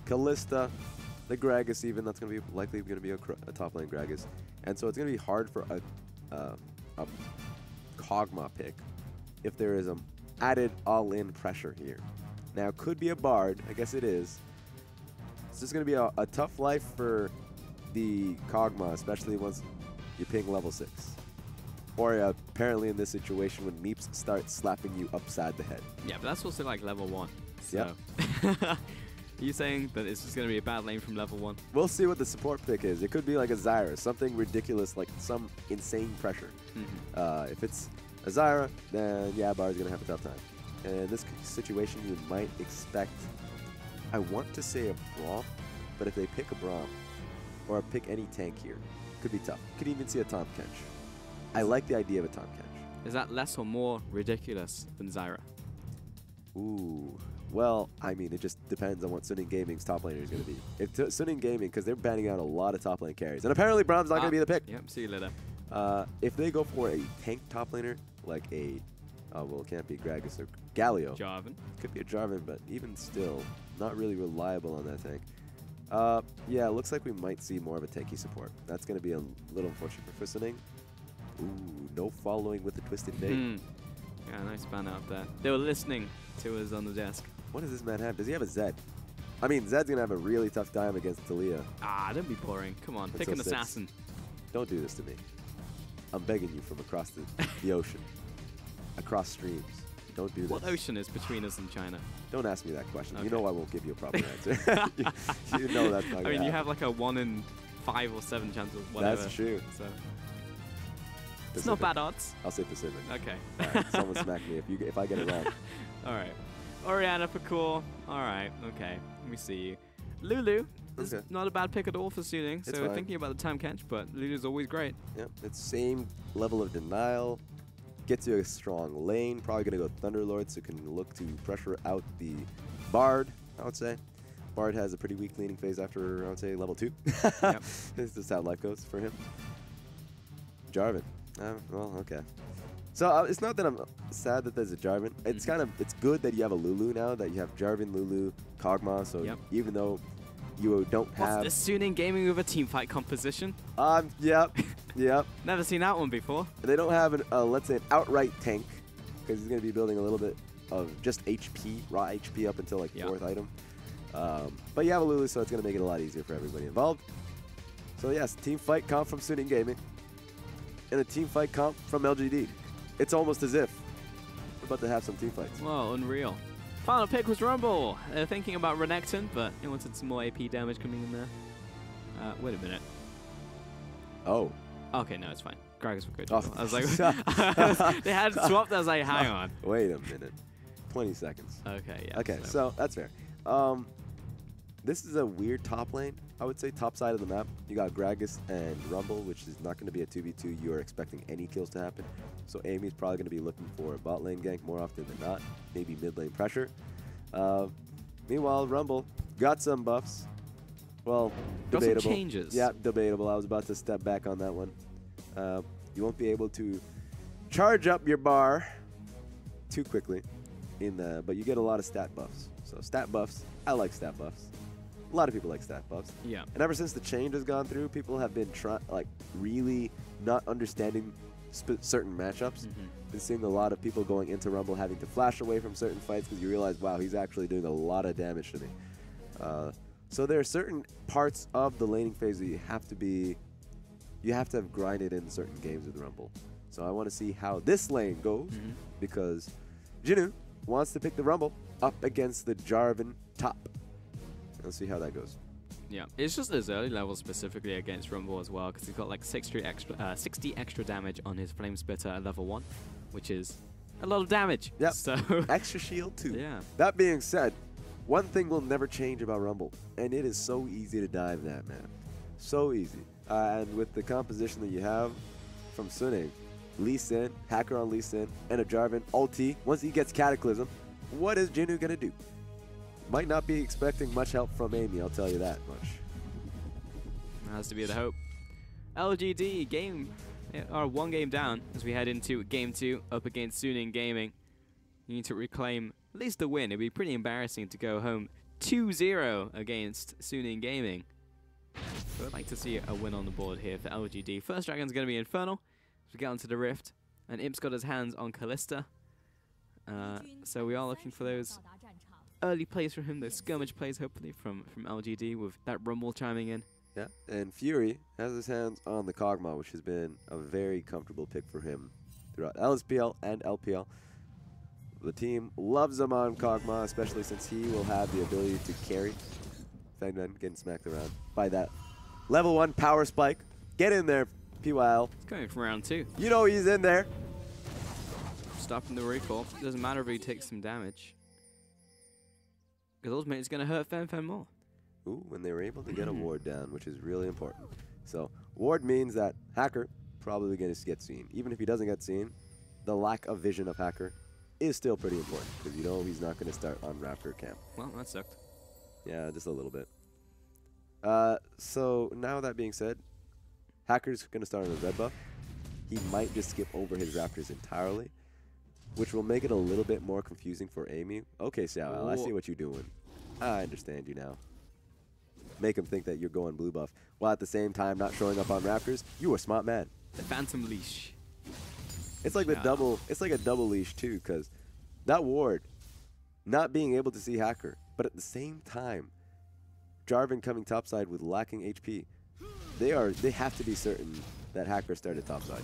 Kalista, the Gragas even. That's going to be likely going to be a top lane Gragas. And so it's going to be hard for a Kog'Maw pick if there is an added all-in pressure here. Now, it could be a Bard. I guess it is. It's just going to be a tough life for the Kog'Maw, especially once you ping level 6. Or apparently in this situation when Meeps start slapping you upside the head. Yeah, but that's also like level 1. So. Are you saying that it's just going to be a bad lane from level 1? We'll see what the support pick is. It could be like a Zyra, something ridiculous, like some insane pressure. If it's a Zyra, then yeah, Bard's going to have a tough time. And in this situation, you might expect, I want to say a Braum, but if they pick a Braum, or pick any tank here, could be tough. Could even see a Tahm Kench. I like the idea of a Tahm Kench. Is that less or more ridiculous than Zyra? Ooh. Well, I mean, it just depends on what Suning Gaming's top laner is going to be. If Suning Gaming, because they're banning out a lot of top lane carries, and apparently Braum's not going to be the pick. Yep, see you later. If they go for a tank top laner, like a, well, it can't be Gragas or Galio. Jarvan. Could be a Jarvan, but even still, not really reliable on that tank. Yeah, it looks like we might see more of a tanky support. That's going to be a little unfortunate for Suning. Ooh, no following with the Twisted Fate. Yeah, nice ban out there. They were listening to us on the desk. What does this man have? Does he have a Zed? I mean, Zed's going to have a really tough time against Talia. Ah, don't be boring. Come on, pick an assassin. Don't do this to me. I'm begging you from across the ocean. Across streams. Don't do this. What ocean is between us and China? Don't ask me that question. Okay. You know I won't give you a proper answer. you know that's not I mean, you have like a 1 in 5 or 7 chance of whatever. That's true. So. Pacific. It's not bad odds. I'll say Pacific. Okay. All right, someone smack me if I get it wrong. All right. Orianna for Core. All right. Okay. Let me see you. Lulu. It's not a bad pick at all for Suning. So we're thinking about the Tahm Kench, but Lulu's always great. Yep. It's same level of denial. Gets you a strong lane. Probably going to go Thunderlord, so can look to pressure out the Bard, I would say. Bard has a pretty weak laning phase after, I would say, level 2. Yep. This is just how life goes for him. Jarvan. Well, okay. So it's not that I'm sad that there's a Jarvan. It's it's good that you have a Lulu now, that you have Jarvan, Lulu, Kog'Maw. So even though You don't What's have. this Suning Gaming with a team fight composition? Yep, yep. Never seen that one before. They don't have an let's say an outright tank because he's going to be building a little bit of just HP, raw HP up until like 4th item. But you have a Lulu, so it's going to make it a lot easier for everybody involved. So yes, team fight comp from Suning Gaming and a team fight comp from LGD. It's almost as if we're about to have some team fights. Whoa, unreal. Final pick was Rumble. Thinking about Renekton, but he wanted some more AP damage coming in there. Wait a minute. Oh. Okay, no, it's fine. Gragas were good. Oh. I was like, they had swapped. I was like, hang on. Wait a minute. 20 seconds. Okay, yeah. Okay, so that's fair. This is a weird top lane, I would say, top side of the map. You got Gragas and Rumble, which is not going to be a 2v2. You are expecting any kills to happen. So Amy's probably going to be looking for a bot lane gank more often than not, maybe mid lane pressure. Meanwhile, Rumble got some buffs. Well, got some debatable. changes. Yeah, debatable. I was about to step back on that one. You won't be able to charge up your bar too quickly, but you get a lot of stat buffs. So stat buffs, I like stat buffs. A lot of people like stat buffs. Yeah. And ever since the change has gone through, people have been really not understanding certain matchups. Been seeing a lot of people going into Rumble having to flash away from certain fights because you realize, wow, he's actually doing a lot of damage to me. So there are certain parts of the laning phase that you have to have grinded in certain games with Rumble. So I want to see how this lane goes because Jinu wants to pick the Rumble up against the Jarvan top. Let's see how that goes. Yeah, it's just his early level specifically against Rumble as well, because he's got like 60 extra damage on his Flame Spitter at level 1, which is a lot of damage. Yep. So extra shield too. Yeah. That being said, one thing will never change about Rumble, and it is so easy to dive that map. So easy. And with the composition that you have from Suning, Lee Sin, Hacker on Lee Sin, and a Jarvan ulti, once he gets Cataclysm, what is Jinu going to do? Might not be expecting much help from Amy, I'll tell you that much. Has to be the hope. LGD are 1 game down as we head into game 2 up against Suning Gaming. You need to reclaim at least a win. It'd be pretty embarrassing to go home 2-0 against Suning Gaming. So I'd like to see a win on the board here for LGD. First Dragon's going to be Infernal as we get onto the Rift. And Imp's got his hands on Callista. So we are looking for those early plays from him, those skirmish plays hopefully from LGD with that Rumble chiming in. Yeah, and Fury has his hands on the Kog'Maw, which has been a very comfortable pick for him throughout LSPL and LPL. The team loves him on Kog'Maw, especially since he will have the ability to carry. Fangman getting smacked around by that level 1 power spike. Get in there, PYL. It's coming from round 2. You know he's in there. Stopping the recall. Doesn't matter if he takes some damage. Because ultimately it's going to hurt Fen more. Ooh, when they were able to get a ward down, which is really important. So ward means that Hacker probably going to get seen. Even if he doesn't get seen, the lack of vision of Hacker is still pretty important because you know he's not going to start on Raptor camp. Well, that sucked. Yeah, just a little bit. So now that being said, Hacker's going to start on the red buff. He might just skip over his Raptors entirely, which will make it a little bit more confusing for Amy. Okay, Xiao, I see what you're doing. I understand you now. Make him think that you're going blue buff, while at the same time not showing up on Raptors. You a smart man. The Phantom Leash. It's like the double. It's like a double leash too, because that ward, not being able to see Hacker, but at the same time, Jarvan coming topside with lacking HP. They have to be certain that Hacker started topside.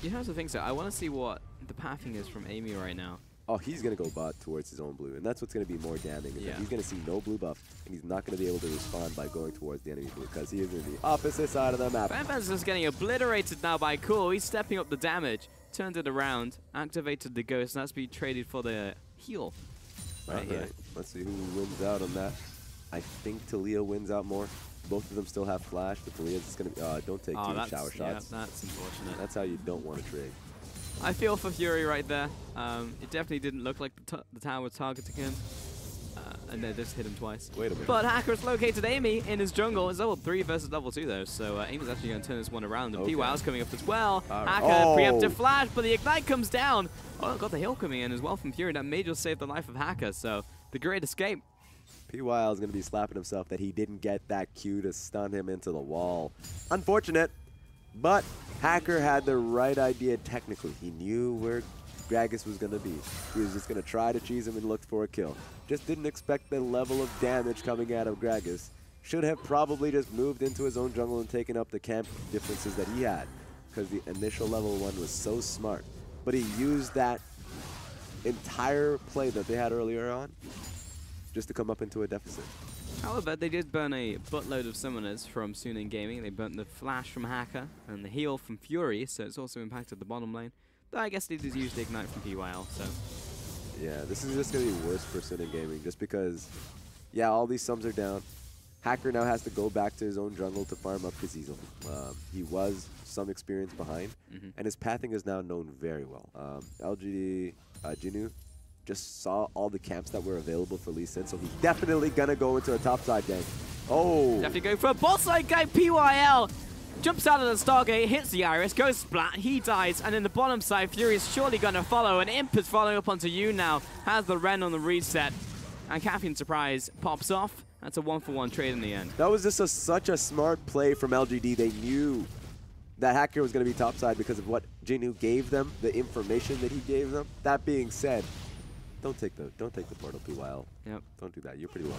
You have to think so. I want to see what the pathing is from Amy right now. Oh, he's going to go bot towards his own blue, and that's what's going to be more damning. Is that he's going to see no blue buff, and he's not going to be able to respond by going towards the enemy blue, because he is in the opposite side of the map. Fanfan's just getting obliterated now by Cool. He's stepping up the damage, turned it around, activated the Ghost, and that's been traded for the heal. Right here. Let's see who wins out on that. I think Talia wins out more. Both of them still have flash, but Talia's just going to don't take two shower shots. Yeah, that's unfortunate. That's how you don't want to trade. I feel for Fury right there. It definitely didn't look like the tower was targeting him. And they just hit him twice. Wait a minute. But Hacker's located Amy in his jungle. It's level 3 versus level 2 though, so Amy's actually going to turn this one around. And PWow's coming up as well. Hacker, preemptive flash, but the Ignite comes down. Oh, got the heal coming in as well from Fury. That may just save the life of Hacker, so the great escape. PYL is going to be slapping himself that he didn't get that Q to stun him into the wall. Unfortunate, but Hacker had the right idea technically. He knew where Gragas was going to be. He was just going to try to cheese him and look for a kill. Just didn't expect the level of damage coming out of Gragas. Should have probably just moved into his own jungle and taken up the camp differences that he had, because the initial level 1 was so smart. But he used that entire play that they had earlier on just to come up into a deficit. However, they did burn a buttload of summoners from Suning Gaming. They burnt the flash from Hacker and the heal from Fury, so it's also impacted the bottom lane. Though I guess they did use the ignite from PYL, so. Yeah, this is just going to be worse for Suning Gaming just because, yeah, all these sums are down. Hacker now has to go back to his own jungle to farm up his easel. He was some experience behind, and his pathing is now known very well. LGD Jinu just saw all the camps that were available for Lee Sin, so he's definitely going to go into a topside gank. Oh! Definitely going for a bot side guy. PYL jumps out of the Stargate, hits the Iris, goes splat, he dies, and in the bottom side, Fury is surely going to follow, and Imp is following up onto you now, has the Ren on the reset, and Caffeine Surprise pops off. That's a 1-for-1 trade in the end. That was just such a smart play from LGD. They knew that Hacker was going to be topside because of what Jinu gave them, the information that he gave them. That being said, don't take the portal, PYL. Yep. Don't do that. You're pretty low.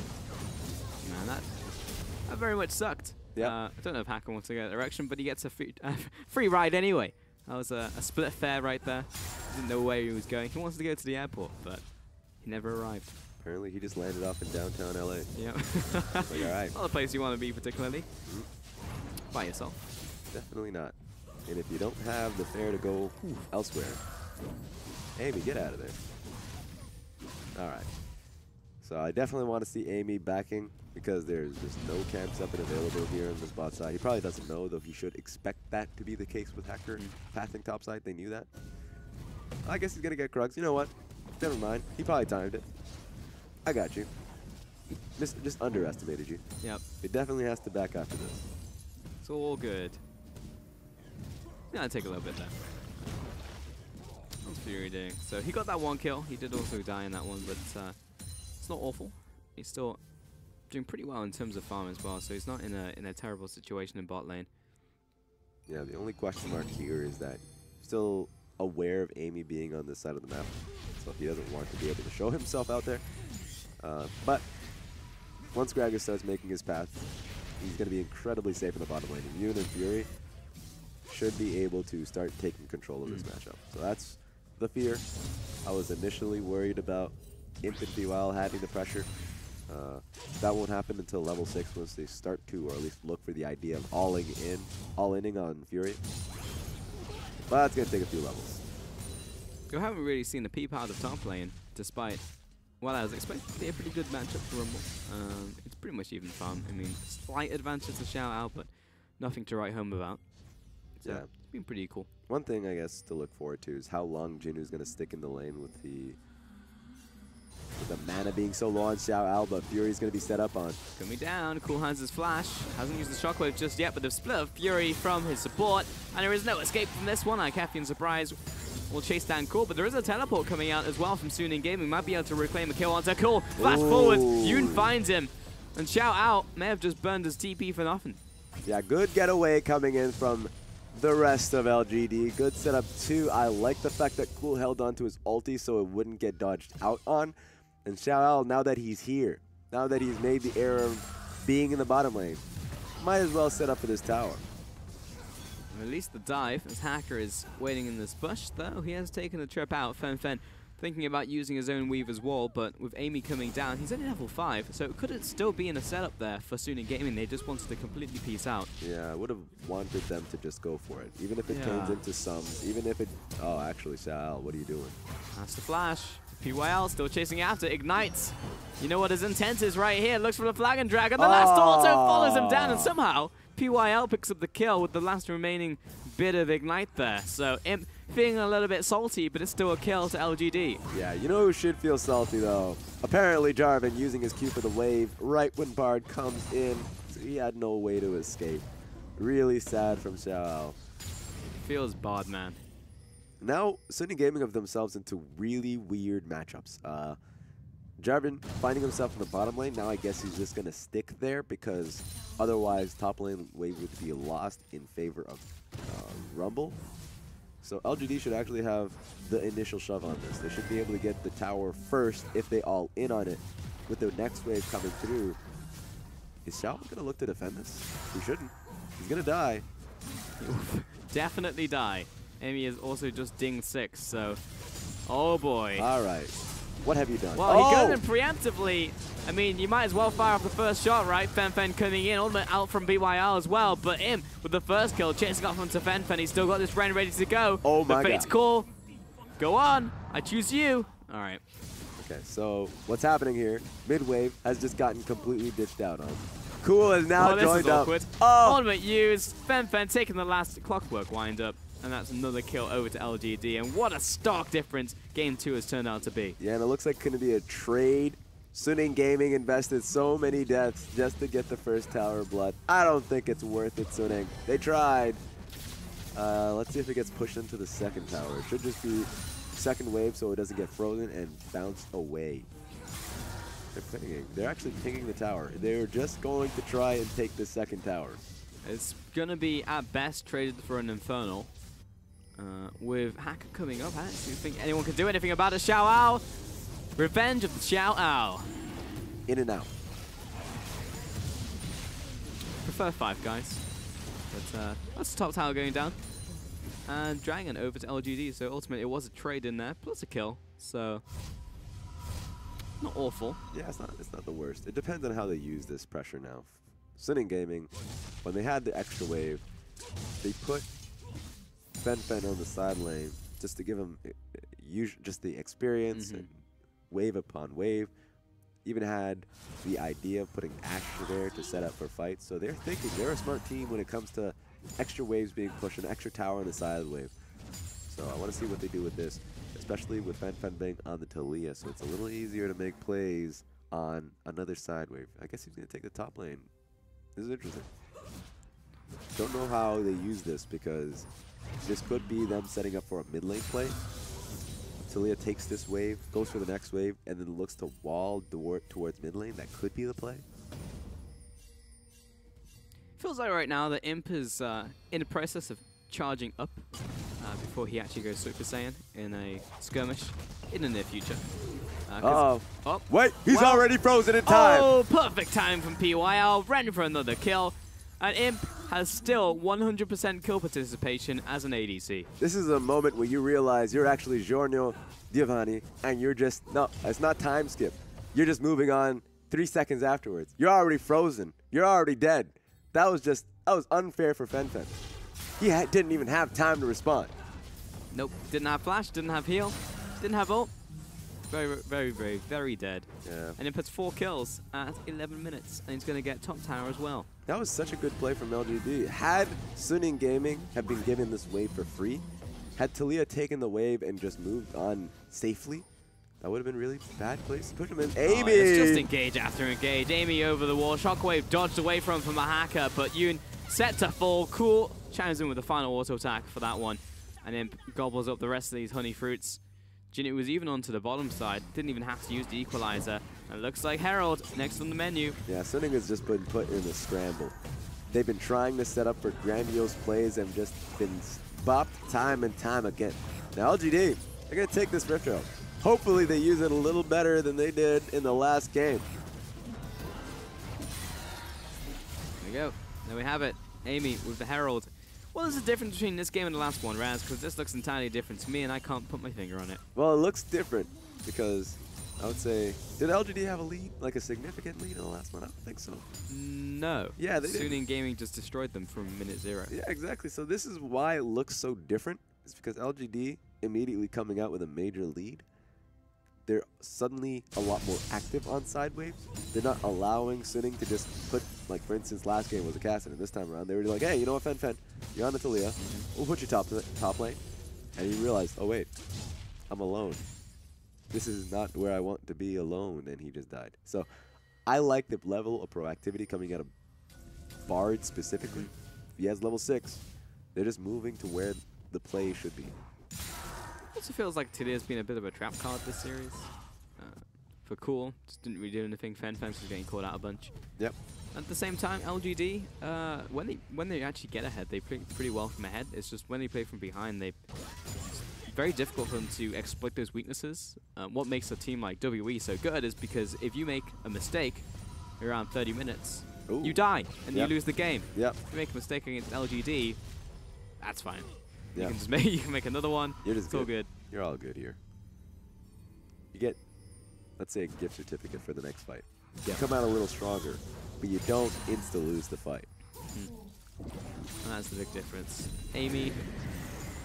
Man, that very much sucked. Yep. I don't know if Hacker wants to go that direction, but he gets a free ride anyway. That was a split fare right there. Didn't know where he was going. He wants to go to the airport, but he never arrived. Apparently, he just landed off in downtown LA. Yep. Like, all right. Not the place you want to be particularly. By yourself. Definitely not. And if you don't have the fare to go elsewhere, Amy, get out of there. All right. So I definitely want to see Amy backing because there's just no camps up and available here on this bot side. He probably doesn't know, though he should expect that to be the case with Hacker pathing topside. They knew that. I guess he's going to get Krugs. You know what? Never mind. He probably timed it. I got you. Just underestimated you. Yep. He definitely has to back after this. It's all good. Gonna take a little bit there. What's Fury doing? So he got that 1 kill. He did also die in that one, but it's not awful. He's still doing pretty well in terms of farm as well, so he's not in a terrible situation in bot lane. Yeah, the only question mark here is that still aware of Amy being on this side of the map, so he doesn't want to be able to show himself out there. But once Gragas starts making his path, he's going to be incredibly safe in the bottom lane. And Yoon and Fury should be able to start taking control of this matchup. So that's the fear. I was initially worried about Imp and PYL having the pressure. That won't happen until level 6 once they start to, or at least look for the idea of all-inning on Fury. But that's going to take a few levels. We haven't really seen the peep out of top lane, despite what I was expecting to be a pretty good matchup for Rumble. It's pretty much even farm. I mean, slight advantage to shout out, but nothing to write home about. So Yeah. it's been pretty cool. One thing I guess to look forward to is how long Jinu's going to stick in the lane with the mana being so low on Xiao Al, but Fury's going to be set up on. Coming down, Cool Hands' his flash. Hasn't used the shockwave just yet, but they've split up Fury from his support, and there is no escape from this one. Caffeine Surprise will chase down Cool, but there is a teleport coming out as well from Suning Gaming. Might be able to reclaim a kill onto Cool. Flash forward, Yoon finds him, and Xiao Al may have just burned his TP for nothing. Yeah, good getaway coming in from the rest of LGD. Good setup too. I like the fact that Cool held on to his ulti so it wouldn't get dodged out on. And Xiao Al, now that he's here, now that he's made the error of being in the bottom lane, might as well set up for this tower. Release the dive as Hacker is waiting in this bush, though he has taken the trip out. Fen thinking about using his own Weaver's Wall, but with Amy coming down, he's only level 5, so could it still be in a setup there for Suning Gaming? They just wanted to completely peace out. Yeah, I would have wanted them to just go for it, even if it turns into sums, even if it... Oh, actually, Xiao Al, what are you doing? That's the flash. PYL still chasing after, ignites. You know what his intent is right here. Looks for the flag and drag, and the last auto follows him down, and somehow PYL picks up the kill with the last remaining bit of ignite there. So Imp feeling a little bit salty, but it's still a kill to LGD. Yeah, you know who should feel salty though? Apparently Jarvan using his Q for the wave right when Bard comes in, so he had no way to escape. Really sad from Xiao Al. Feels bad, man. Now, Suning Gaming of themselves into really weird matchups. Jarvan finding himself in the bottom lane. Now I guess he's just going to stick there because otherwise top lane wave would be lost in favor of Rumble. So LGD should actually have the initial shove on this. They should be able to get the tower first if they all in on it. With the next wave coming through, is Xiao going to look to defend this? He shouldn't. He's going to die. He will definitely die. Amy is also just dinged 6, so... Oh boy. All right. What have you done? Well, he goes in preemptively. I mean, you might as well fire off the first shot, right? Fen coming in, ultimate out from BYL as well. But him with the first kill, chasing off onto Fen. He's still got this Ren ready to go. Oh my the Fate's God. call. Go on. I choose you. All right. Okay, so what's happening here? Mid-wave has just gotten completely ditched out on. Cool has now this joined is up. awkward. Oh! Ultimate use. Fen taking the last clockwork wind up. And that's another kill over to LGD. And what a stark difference Game 2 has turned out to be. Yeah, and it looks like going to be a trade. Suning Gaming invested so many deaths just to get the first tower blood. I don't think it's worth it, Suning. They tried. Let's see if it gets pushed into the second tower. It should just be second wave so it doesn't get frozen and bounce away. They're actually pinging the tower. They're just going to try and take the second tower. It's going to be, at best, traded for an Infernal. With Hacker coming up, I don't think anyone can do anything about it. Xiao Ao. Revenge of the Xiao Ao. In and out. Prefer 5 guys. But that's the top tower going down. And Dragon over to LGD. So ultimately it was a trade in there, plus a kill. So not awful. Yeah, it's not the worst. It depends on how they use this pressure now. Suning Gaming, when they had the extra wave, they put Fen on the side lane just to give him just the experience and wave upon wave. Even had the idea of putting Asher there to set up for fights. So they're thinking they're a smart team when it comes to extra waves being pushed, an extra tower on the side of the wave. So I want to see what they do with this, especially with Fen being on the Talia. So it's a little easier to make plays on another side wave. I guess he's going to take the top lane. This is interesting. Don't know how they use this because this could be them setting up for a mid lane play. Talia takes this wave, goes for the next wave, and then looks to wall towards mid lane. That could be the play. Feels like right now the Imp is in the process of charging up before he actually goes Super Saiyan in a skirmish in the near future. Wait, he's already frozen in time. Oh, perfect time from PYL. Ren for another kill. And Imp has still 100% kill participation as an ADC. This is a moment where you realize you're actually Giorno Giovanni, and you're just, no, it's not time skip. You're just moving on 3 seconds afterwards. You're already frozen. You're already dead. That was unfair for Fen. He didn't even have time to respond. Nope, didn't have flash, didn't have heal, didn't have ult. Very, very, very, very dead. Yeah. And it puts 4 kills at 11 minutes, and he's going to get top tower as well. That was such a good play from LGD. Had Suning Gaming have been given this wave for free, had Talia taken the wave and just moved on safely, that would have been really bad place to push him in. Amy! It's just engage after engage. Amy over the wall. Shockwave dodged away from a hacker, but Yoon set to fall. Cool. Chimes in with the final auto attack for that one. And then gobbles up the rest of these honey fruits. Jinit was even onto the bottom side. Didn't even have to use the equalizer. And it looks like Herald next on the menu. Yeah, Suning has just been put in a scramble. They've been trying to set up for grandiose plays and just been bopped time and time again. Now LGD, they're going to take this Rift Arrow. Hopefully they use it a little better than they did in the last game. There we go. There we have it. Amy with the Herald. What is the difference between this game and the last one, Raz? Because this looks entirely different to me, and I can't put my finger on it. Well, it looks different because I would say, did LGD have a lead, like a significant lead in the last one? I don't think so. No. Yeah, they did. Suning Gaming just destroyed them from minute 0. Yeah, exactly. So this is why it looks so different. It's because LGD immediately coming out with a major lead. They're suddenly a lot more active on side waves. They're not allowing Suning to just put, like for instance, last game was a Cassin, and this time around they were like, hey, you know what, Fen, you're on the Talia. We'll put you top lane. And he realized, oh wait, I'm alone. This is not where I want to be alone, and he just died. So I like the level of proactivity coming out of Bard specifically. He has level 6. They're just moving to where the play should be. Also feels like Talia's been a bit of a trap card this series. for Cool. Just didn't really do anything. Fen was getting caught out a bunch. Yep. At the same time, LGD, when they actually get ahead, they play pretty well from ahead. It's just when they play from behind, it's very difficult for them to exploit those weaknesses. What makes a team like WE so good is because if you make a mistake around 30 minutes, you die and you lose the game. Yep. If you make a mistake against LGD, that's fine. Yep. You can just make another one. It's all good. You're all good here. You get, let's say, a gift certificate for the next fight. You come out a little stronger, but you don't insta-lose the fight. And that's the big difference. Amy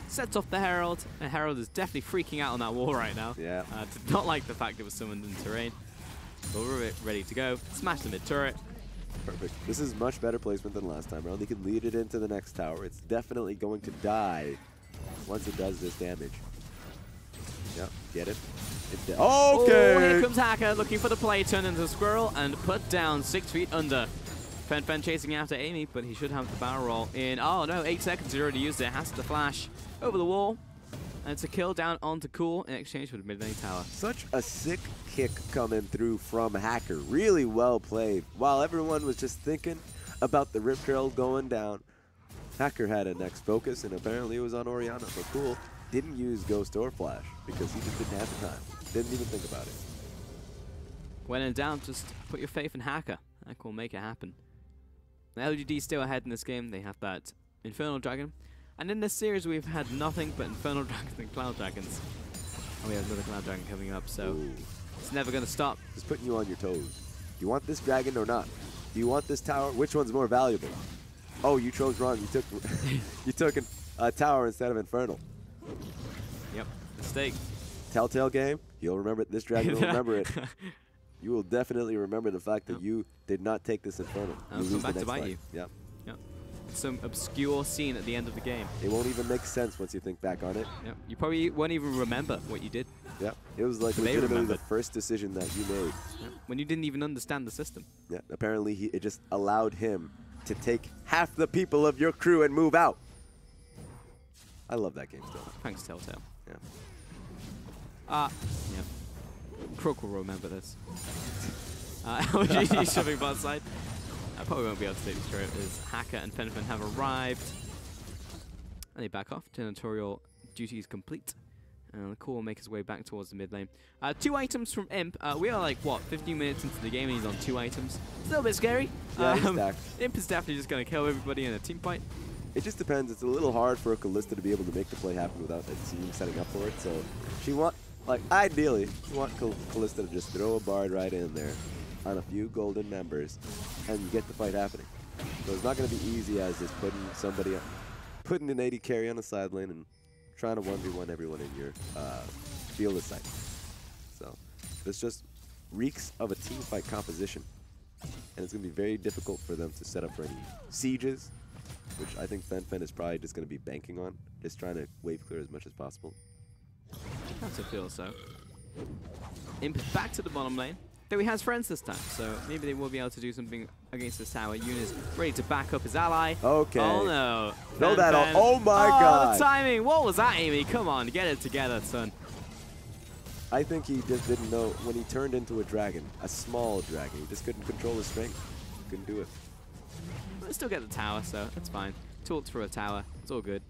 sets off the Herald, and Herald is definitely freaking out on that wall right now. Yeah. Did not like the fact it was summoned in terrain. But we're ready to go. Smash the mid-turret. Perfect. This is much better placement than last time around. They can lead it into the next tower. It's definitely going to die once it does this damage. Yep, get it. Okay! Oh, here comes Hacker looking for the play, turn into a squirrel, and put down 6 feet under. Fen chasing after Amy, but he should have the barrel roll in. Oh no, 8 seconds, he already used it. Has to flash over the wall. And it's a kill down onto Cool in exchange for the mid lane tower. Such a sick kick coming through from Hacker. Really well played. While everyone was just thinking about the Rip Trail going down, Hacker had a next focus, and apparently it was on Orianna. But Cool didn't use Ghost or Flash because he just didn't have the time. Didn't even think about it. When in doubt, just put your faith in Hacker. Hacker will make it happen. The LGD still ahead in this game. They have that Infernal Dragon. And in this series, we've had nothing but Infernal Dragons and Cloud Dragons. And we have another Cloud Dragon coming up, so it's never going to stop. Just putting you on your toes. Do you want this dragon or not? Do you want this tower? Which one's more valuable? Oh, you chose wrong. You took a tower instead of Infernal. Yep, mistake. Telltale game. You'll remember it. This dragon will remember it. You will definitely remember the fact that you did not take this Infernal. I'll come back to bite you. Yep. Some obscure scene at the end of the game. It won't even make sense once you think back on it. Yep. You probably won't even remember what you did. Yep. It was like legitimately the first decision that you made. Yep. When you didn't even understand the system. Yeah. Apparently, it just allowed him to take half the people of your crew and move out. I love that game still. Thanks, Telltale. Yeah. Yeah. Crook will remember this. LGD shoving bot side. I probably won't be able to take this straight as Hacker and Fen have arrived. And they back off. Territorial duty is complete. And the Core will make his way back towards the mid lane. 2 items from Imp. We are like, what, 15 minutes into the game and he's on 2 items. It's a little bit scary. Yeah, he's stacked. Imp is definitely just going to kill everybody in a team fight. It just depends. It's a little hard for a Kalista to be able to make the play happen without a team setting up for it. So she ideally, you want Kalista to just throw a Bard right in there on a few golden members, and you get the fight happening. So it's not going to be easy as just putting an 80 carry on the side lane and trying to 1v1 everyone in your field of sight. So this just reeks of a team fight composition, and it's going to be very difficult for them to set up for any sieges, which I think Fen is probably just going to be banking on, just trying to wave clear as much as possible. That's a feel so. Imp is back to the bottom lane. Though he has friends this time, so maybe they will be able to do something against this tower. Yun is ready to back up his ally. Okay. Oh no. Throw that off. Oh my god. The timing. What was that, Amy? Come on, get it together, son. I think he just didn't know when he turned into a dragon, a small dragon. He just couldn't control his strength. Couldn't do it. We'll still get the tower, so that's fine. Talked through a tower. It's all good.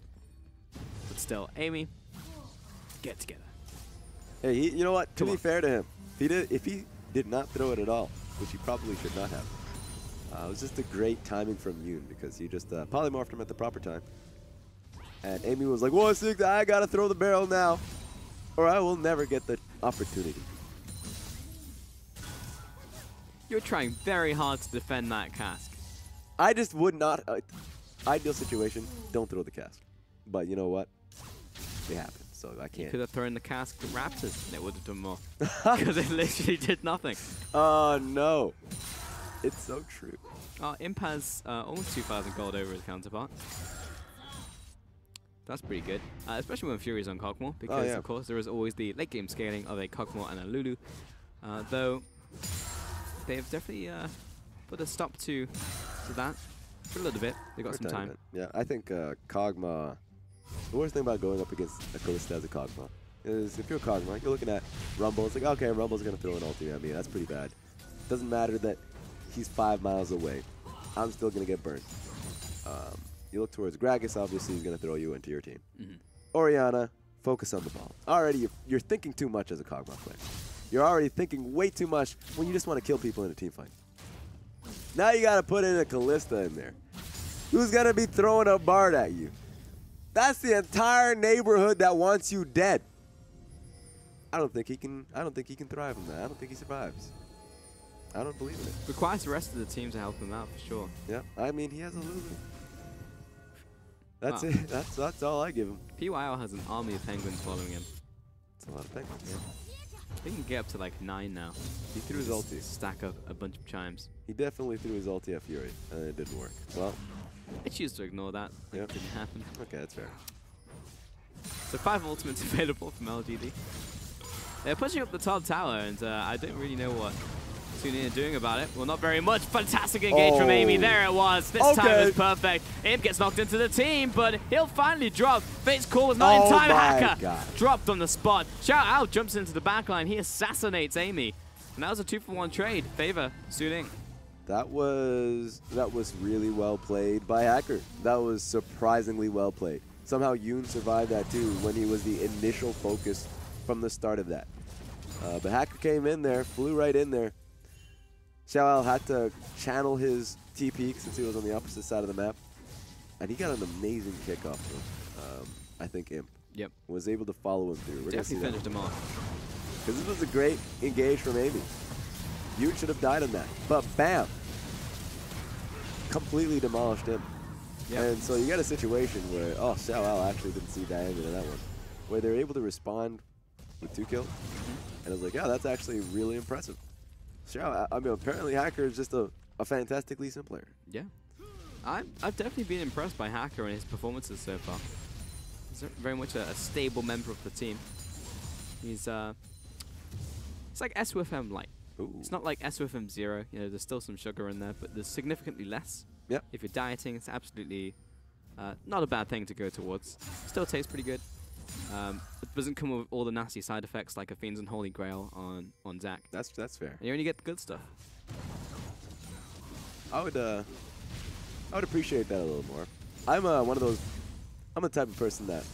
But still, Amy, get it together. Hey, you know what? To be fair to him, if he did not throw it at all, which he probably should not have. It was just a great timing from Yoon because he just polymorphed him at the proper time. And Amy was like, "Whoa, Sig, I gotta throw the barrel now, or I will never get the opportunity." You're trying very hard to defend that cask. I just would not. Ideal situation, don't throw the cask. But you know what? It happened. So I can't. You could have thrown the cask to Raptors and it would have done more. Because it literally did nothing. Oh, no. It's so true. Imp has almost 2,000 gold over his counterpart. That's pretty good. Especially when Fury's on Cockmore. Because, of course, there is always the late game scaling of a Cockmore and a Lulu. Though, they've definitely put a stop to that for a little bit. They got some time. Yeah, I think Kog'Maw. The worst thing about going up against a Kalista as a Kog'Maw Is if you're Kog'Maw, you're looking at Rumble. It's like, okay, Rumble's going to throw an ulti at me. That's pretty bad. Doesn't matter that he's 5 miles away. I'm still going to get burned. You look towards Gragas, obviously he's going to throw you into your team. Orianna, focus on the ball. Already, you're thinking too much as a Kog'Maw player. You're already thinking way too much when you just want to kill people in a team fight. Now you got to put in a Kalista in there. Who's going to be throwing a Bard at you? That's the entire neighborhood that wants you dead. I don't think he can thrive in that. I don't think he survives. I don't believe in it. Requires the rest of the team to help him out for sure. Yeah, I mean, he has a Lulu. That's it. That's all I give him. PYL has an army of penguins following him. It's a lot of penguins. Yeah. I think he can get up to like 9 now. He threw his ulti. Stack up a bunch of chimes. He definitely threw his ulti at Fury, and it didn't work. Well, I choose to ignore that. Yep. It didn't happen. Okay, that's fair. So 5 ultimates available from LGD. They're pushing up the top tower, and I don't really know what Sunin are doing about it. Well, not very much. Fantastic engage from Amy. There it was. This time was perfect. Imp gets knocked into the team, but he'll finally drop. Fate's call was not in time. Hacker dropped on the spot. Shout Out jumps into the backline. He assassinates Amy. And that was a 2-for-1 trade. Favor Suning. That was really well played by Hacker. That was surprisingly well played. Somehow Yoon survived that too when he was the initial focus from the start of that. But Hacker came in there, flew right in there. Xiao had to channel his TP since he was on the opposite side of the map. And he got an amazing kickoff from, I think, Imp. Yep. Was able to follow him through. We're Definitely finished him off. Because this was a great engage from Amy. Yoon should have died on that. But bam! Completely demolished him. Yep. And so you got a situation where, Xiao actually didn't see that ending in that one. Where they're able to respond with 2 kills. And I was like, yeah, that's actually really impressive. Xiao, I mean, apparently Hacker is just a fantastic Lee Sin player. Yeah. I've definitely been impressed by Hacker and his performances so far. He's very much a stable member of the team. He's it's like SWFM light. Ooh. It's not like SWFM 0. You know, there's still some sugar in there, but there's significantly less. Yep. If you're dieting, it's absolutely not a bad thing to go towards. Still tastes pretty good. It doesn't come with all the nasty side effects like a Fiend's Unholy Grail on Zac. That's fair. And you only get the good stuff. I would appreciate that a little more. I'm one of those. I'm the type of person that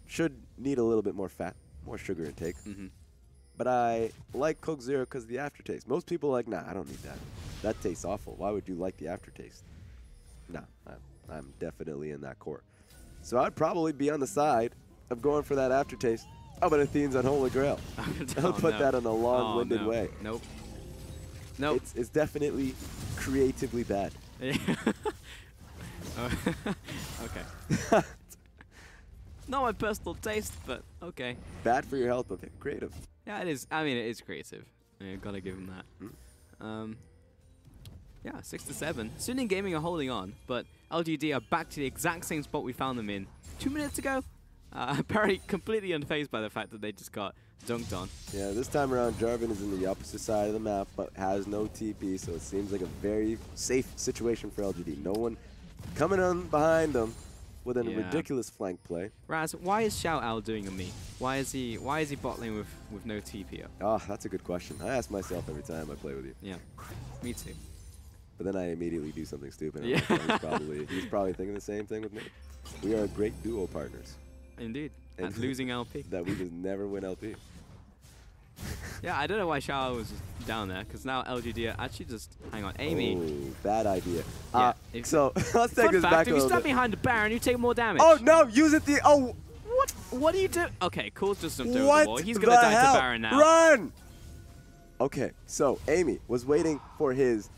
should need a little bit more fat, more sugar intake. But I like Coke Zero because of the aftertaste. Most people are like, nah, I don't need that. That tastes awful. Why would you like the aftertaste? Nah, I'm definitely in that court. So I'd probably be on the side of going for that aftertaste. Oh, but Athene's Unholy Grail. I'll put that in a long-winded way. Nope. Nope. It's definitely creatively bad. Okay. Not my personal taste, but okay. Bad for your health, but creative. Yeah, it is. I mean, it is creative. I've got to give him that. Yeah, 6-7. Suning Gaming are holding on, but LGD are back to the exact same spot we found them in 2 minutes ago. Apparently completely unfazed by the fact that they just got dunked on. Yeah, this time around, Jarvan is in the opposite side of the map, but has no TP, so it seems like a very safe situation for LGD. No one coming on behind them with a ridiculous flank play. Raz, why is Xiao Ao doing a me? Why is he bot lane with no TP up? Oh, that's a good question. I ask myself every time I play with you. Yeah, me too. But then I immediately do something stupid. Yeah. He's probably thinking the same thing with me. We are great duo partners. Indeed. And losing LP. That we just never win LP. Yeah, I don't know why Xiao was just down there, because now LGD are actually just, hang on, Amy. Oh, bad idea. Yeah, so let's take this back a little bit. If you stand behind the Baron, you take more damage. Oh, no, use it What do you do? Okay, Cool's just jumped over the wall. He's going to die to Baron now. Run! Okay, so Amy was waiting for his...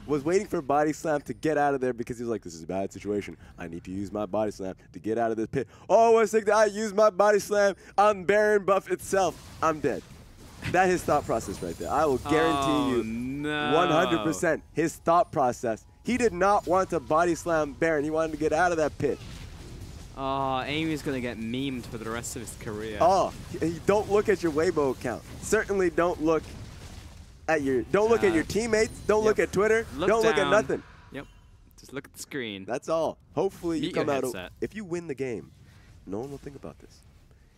was waiting for Body Slam to get out of there because he was like, this is a bad situation. I need to use my Body Slam to get out of this pit. Oh, 1 second, I use my Body Slam on Baron buff itself. I'm dead. That his thought process right there. I will guarantee you 100% his thought process. He did not want to Body Slam Baron. He wanted to get out of that pit. Oh, Amy's going to get memed for the rest of his career. Oh, don't look at your Weibo account. Certainly don't look at your look at your teammates. Don't look at Twitter. Don't look at nothing. Yep. Just look at the screen. That's all. Hopefully you come out. Headset. If you win the game, no one will think about this.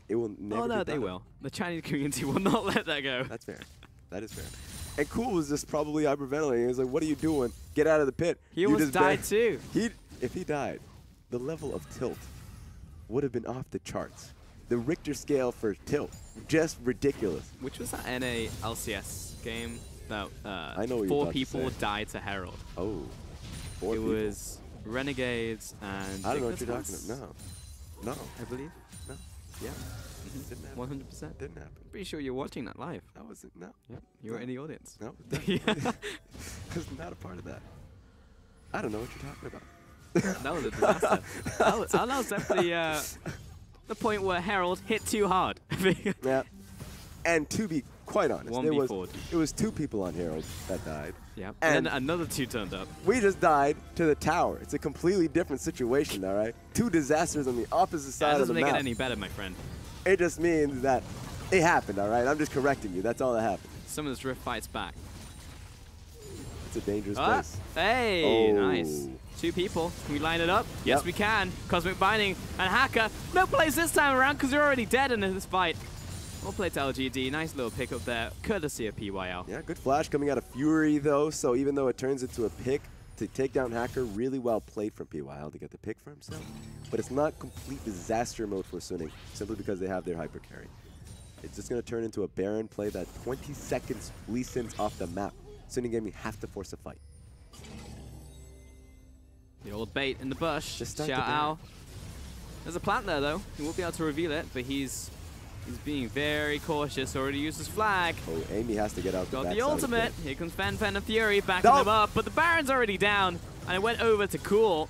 It will never. Oh no, be they done. will. The Chinese community will not let that go. That's fair. That is fair. And Cool was just probably hyperventilating. He was like, "What are you doing? Get out of the pit." He You almost just died too. If he died, the level of tilt would have been off the charts. The Richter scale for tilt, just ridiculous. Which was that NA LCS game that I know what you're 4 about to people say. died to Herald? Oh, 4 It people. was Renegades and I don't know what you're talking Dignitas, about. No, I believe. no, yeah, didn't happen. 100%. Didn't happen. Pretty sure you're watching that live. I wasn't. No, Yep, you were in the audience. no, Yeah. I was not a part of that. I don't know what you're talking about. That was a disaster. that was definitely the point where Herald hit too hard. Yeah, and to be quite honest, it was 1v4. it was 2 people on Herald that died. Yep. And And then another 2 turned up. We just died to the tower. It's a completely different situation, all right? 2 disasters on the opposite That side of doesn't the make it map. any better, my friend. It just means that it happened, all right? I'm just correcting you. That's all that happened. Some of this Rift fights back. It's a dangerous Ah, place. hey, Oh. nice. 2 people. Can we line it up? Yes, Yep. we can. Cosmic Binding and Hacker. No plays this time around because they're already dead in this fight. We'll play to LGD. Nice little pickup there, courtesy of PYL. Yeah, good flash coming out of Fury, though. So even though it turns into a pick to take down Hacker, really well played from PYL to get the pick for himself. But it's not complete disaster mode for Suning, simply because they have their hyper carry. It's just going to turn into a Baron play that 20 seconds Lee Sin's off the map. Suning Gaming have to force a fight. The old bait in the bush. Just start Xiao the Ao. There's a plant there, though. He won't be able to reveal it, but he's being very cautious. Already used his flag. Oh, Amy has to get out the Got backside the of ultimate. pit. Here comes Fen and Fury backing No. them up, but the Baron's already down, and it went over to Cool.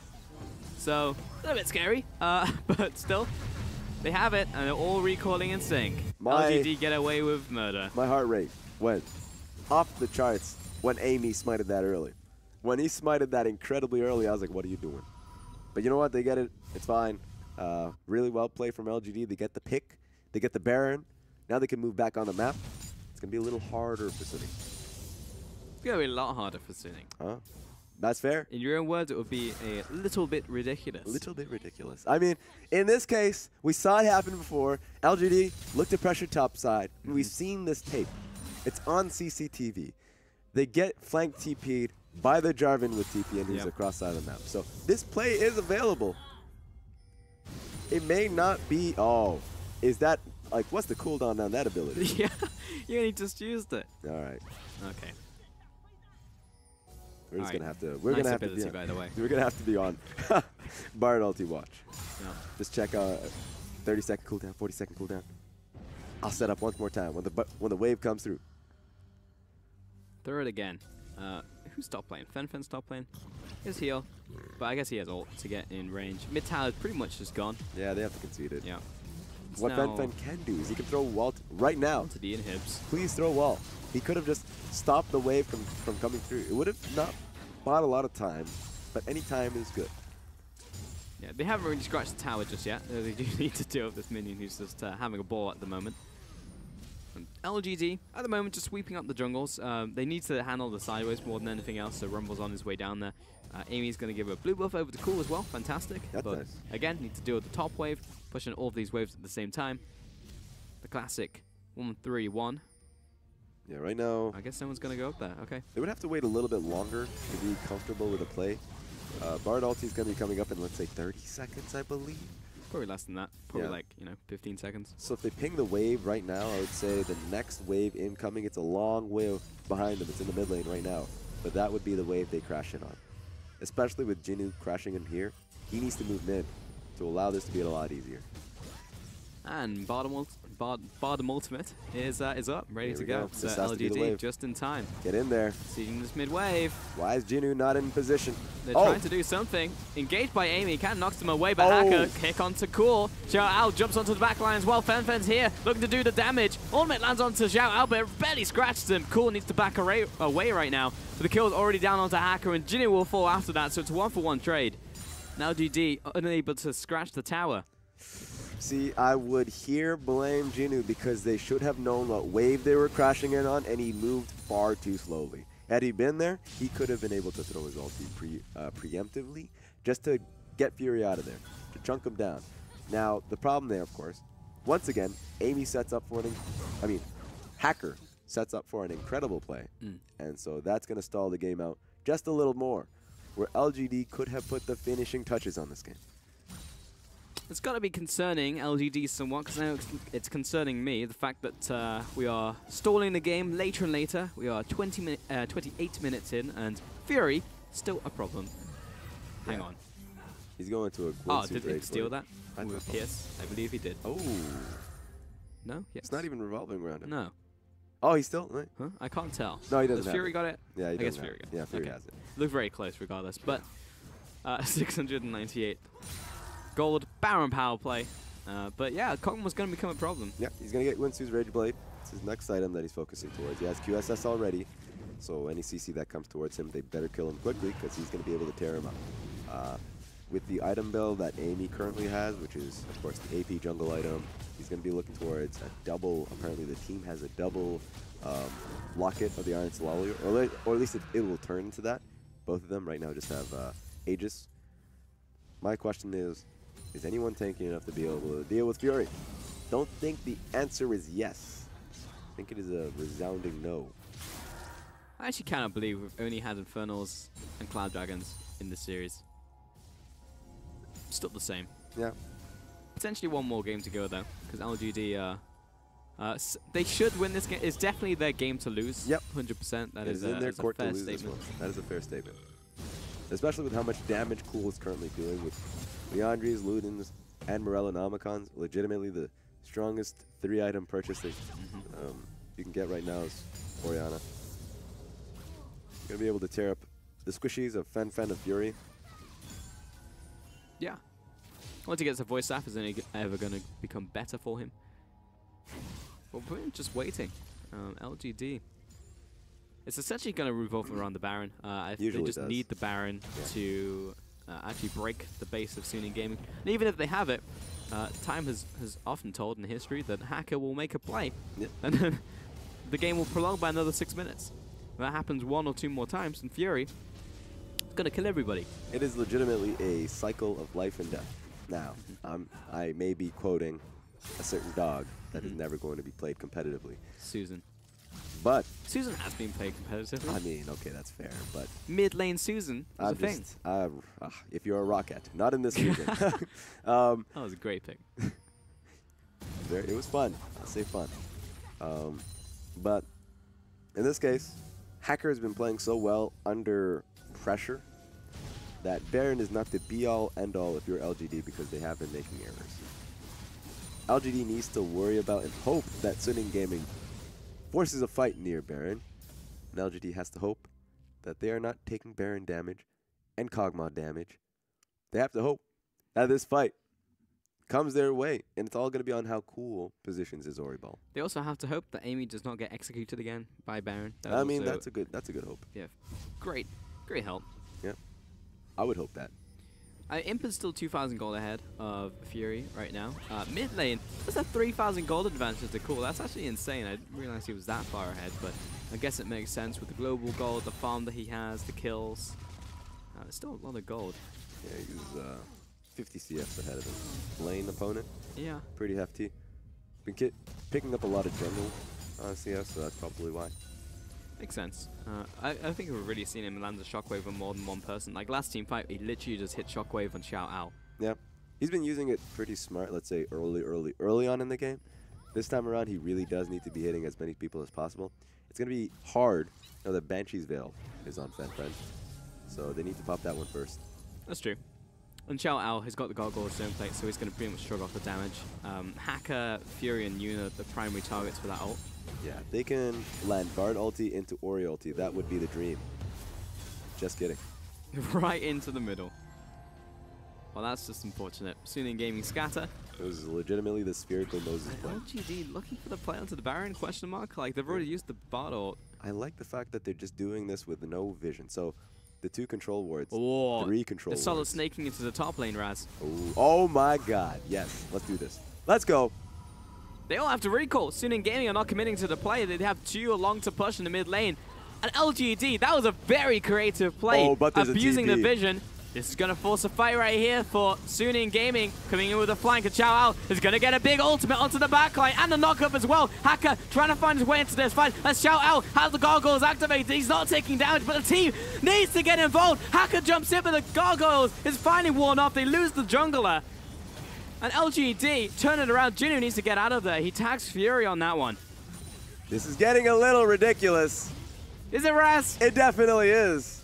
So, a little bit scary, but still, they have it, and they're all recalling in sync. LGD get away with murder. My heart rate went off the charts when Amy smited that early. When he smited that incredibly early, I was like, what are you doing? But you know what? They get it. It's fine. Really well played from LGD. They get the pick. They get the Baron. Now they can move back on the map. It's going to be a little harder for Suning. It's going to be a lot harder for Suning. Huh? That's fair. In your own words, it would be a little bit ridiculous. A little bit ridiculous. I mean, in this case, we saw it happen before. LGD looked to pressure top side. We've seen this tape. It's on CCTV. They get flank TP'd by the Jarvan with TP, and he's across side of the map. So this play is available. It may not be. Oh, is that like what's the cooldown on that ability? Yeah, you only just used it. All right. Okay. We're just All right. gonna have to. We're Nice gonna have ability, to be. by the way. We're gonna have to be on Bard ulti watch. Yeah. Just check 30-second cooldown, 40-second cooldown. I'll set up once more time when the wave comes through. Throw it again. Who's top lane? Fen top lane. His heal, but I guess he has ult to get in range. Mid tower is pretty much just gone. Yeah, they have to concede it. Yeah. It's What now Fen can do is he can throw wall right now. to the inhibs. Please throw wall. He could have just stopped the wave from coming through. It would have not bought a lot of time, but any time is good. Yeah, they haven't really scratched the tower just yet. They do need to deal with this minion who's just having a ball at the moment. And LGD, at the moment, just sweeping up the jungles. They need to handle the sideways more than anything else, so Rumble's on his way down there. Amy's going to give a blue buff over to Cool as well. Fantastic. That's but nice. again, need to deal with the top wave, pushing all of these waves at the same time. The classic 1-3-1. Yeah, right now, I guess someone's going to go up there. Okay. they would have to wait a little bit longer to be comfortable with the play. Bard ulti is going to be coming up in, let's say, 30 seconds, I believe. Probably less than that. Probably Yeah. like, 15 seconds. So if they ping the wave right now, I would say the next wave incoming, it's a long way behind them. It's in the mid lane right now. But that would be the wave they crash in on. Especially with Jinnu crashing in here. He needs to move mid to allow this to be a lot easier. And Bardem Ultimate is up, ready Here to we go. go. So This has to be the LGD wave. just in time. Get in there. Seeing this mid wave. Why is Jinnu not in position? They're trying to do something. Engaged by Amy, kind of knocks them away, but Hacker kick onto Cool. Xiao Ao jumps onto the back line as well. Fen's here, looking to do the damage. Ultimate lands onto Xiao Ao, but it barely scratches him. Cool needs to back away right now. But the kill's already down onto Hacker, and Jinnu will fall after that, so it's a 1-for-1 trade. Now GD unable to scratch the tower. See, I would here blame Jinnu because they should have known what wave they were crashing in on, and he moved far too slowly. Had he been there, he could have been able to throw his ulti preemptively just to get Fury out of there, to chunk him down. Now, the problem there, of course, once again, Amy sets up for Hacker sets up for an incredible play. And so that's going to stall the game out just a little more, where LGD could have put the finishing touches on this game. It's got to be concerning LGD somewhat, because I know it's concerning me, the fact that we are stalling the game later and later. We are 28 minutes in, and Fury, still a problem. Hang on. He's going to a Oh, did he steal that? With Pierce? I believe he did. Oh. No? Yes. It's not even revolving around him. No. Oh, he's still? Right. Huh? I can't tell. No, he doesn't Has have Fury it. got it? Yeah, he I guess doesn't Fury have got it. it. Yeah, Fury Okay. has it. Looked very close regardless, but 698 gold Baron power play. But yeah, Kog'Maw was going to become a problem. Yeah, he's going to get Winsu's Rage Blade. It's his next item that he's focusing towards. He has QSS already, so any CC that comes towards him, they better kill him quickly because he's going to be able to tear him up. With the item build that Amy currently has, which is, of course, the AP jungle item, he's going to be looking towards a double. Apparently, the team has a double locket of the Iron Solari, or at least it will turn into that. Both of them right now just have Aegis. My question is anyone tanky enough to be able to deal with Fury? Don't think the answer is yes. I think it is a resounding no. I actually cannot believe we've only had Infernals and Cloud Dragons in this series. Still the same. Yeah. Potentially one more game to go though, because LGD, they should win this game. It's definitely their game to lose. Yep. 100%. That is in their court a fair to lose this statement. one. That is a fair statement. Especially with how much damage Cool is currently doing with Leandries, Ludens, and Morella Nomicons. Legitimately the strongest 3-item purchase that you can get right now is Orianna. Gonna be able to tear up the squishies of Fen of Fury. Yeah. Once he gets a voice staff, is it ever going to become better for him? Well, we're just waiting. LGD. It's essentially going to revolve around the Baron. They just need the Baron to actually break the base of Suning Gaming. And even if they have it, time has often told in history that Hacker will make a play. Yep. And then the game will prolong by another 6 minutes. If that happens 1 or 2 more times, and Fury is going to kill everybody. It is legitimately a cycle of life and death. Now, I may be quoting a certain dog that is never going to be played competitively. Susan. But Susan has been played competitively. I mean, okay, that's fair, but mid lane Susan was a thing. If you're a Rocket, not in this region. That was a great pick. It was fun. I'll say fun. But in this case, Hacker has been playing so well under pressure that Baron is not the be-all, end-all if you're LGD because they have been making errors. LGD needs to worry about and hope that Suning Gaming forces a fight near Baron. And LGD has to hope that they are not taking Baron damage and Kog'Maw damage. They have to hope that this fight comes their way, and it's all going to be on how Cool positions his Ori Ball. They also have to hope that Amy does not get executed again by Baron. I mean, that's a good hope. Yeah, great help. Yeah, I would hope that. Imp is still 2,000 gold ahead of Fury right now. Mid lane, there's a 3,000 gold advantage to Cool. That's actually insane. I didn't realize he was that far ahead, but I guess it makes sense with the global gold, the farm that he has, the kills. There's still a lot of gold. Yeah, he's 50 CS ahead of his lane opponent. Yeah. Pretty hefty. Been picking up a lot of jungle CS, so that's probably why. Makes sense. I think we've really seen him land a shockwave on more than one person. Like last team fight, he literally just hit shockwave on Xiao Ao. Yeah. He's been using it pretty smart, let's say early on in the game. This time around, he really does need to be hitting as many people as possible. It's going to be hard now that Banshee's Veil is on Fen, so they need to pop that one first. That's true. And Xiao Ao has got the Gargoyle Stone Plate, so he's going to pretty much shrug off the damage. Hacker, Fury, and Yuna are the primary targets for that ult. Yeah, if they can land guard ulti into Ori ulti, that would be the dream. Just kidding. Right into the middle. Well, that's just unfortunate. Suning Gaming scatter. It was legitimately the spherical Moses play. LGD looking for the play onto the Baron, question mark? Like, they've already used the bot ult. I like the fact that they're just doing this with no vision. So, the 2 control wards, 3 control wards. They're solid snaking into the top lane, Raz. Oh my god. Yes, let's do this. Let's go. They all have to recall. Suning Gaming are not committing to the play. They have 2 along to push in the mid lane. And LGD, that was a very creative play. Oh, but there's abusing a the vision. This is going to force a fight right here for Suning Gaming. Coming in with a flank, and Xiao Ao is going to get a big ultimate onto the backline and the knock-up as well. Hacker trying to find his way into this fight as Xiao Ao has the gargoyles activated. He's not taking damage, but the team needs to get involved. Hacker jumps in, but the gargoyles is finally worn off. They lose the jungler. And LGD turn it around. Jinu needs to get out of there. He tags Fury on that one. This is getting a little ridiculous. Is it, Raz? It definitely is.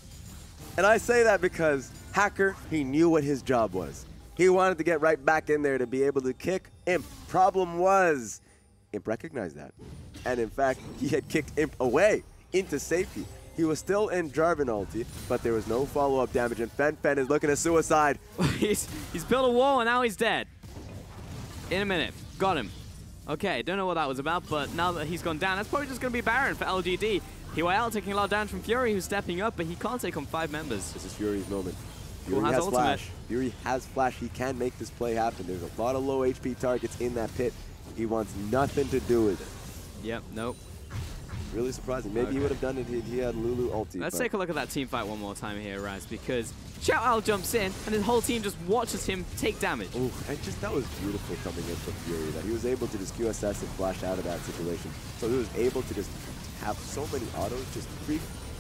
And I say that because Hacker, he knew what his job was. He wanted to get right back in there to be able to kick Imp. Problem was, Imp recognized that. And in fact, he had kicked Imp away into safety. He was still in Jarvan ulti, but there was no follow-up damage, and Fen is looking at suicide. he's built a wall, and now he's dead. In a minute. Got him. Okay, don't know what that was about, but now that he's gone down, that's probably just going to be Baron for LGD. PYL taking a lot of damage from Fury, who's stepping up, but he can't take on 5 members. This is Fury's moment. Fury Fury has ultimate. flash. Fury has flash. He can make this play happen. There's a lot of low HP targets in that pit. He wants nothing to do with it. Yep, nope. Really surprising. Maybe he would have done it if he had Lulu ulti. Let's take a look at that team fight one more time here, Raz, because Xiao Ao jumps in, and his whole team just watches him take damage. Ooh, and just that was beautiful coming in from Fury, that he was able to just QSS and flash out of that situation. So he was able to just have so many autos, just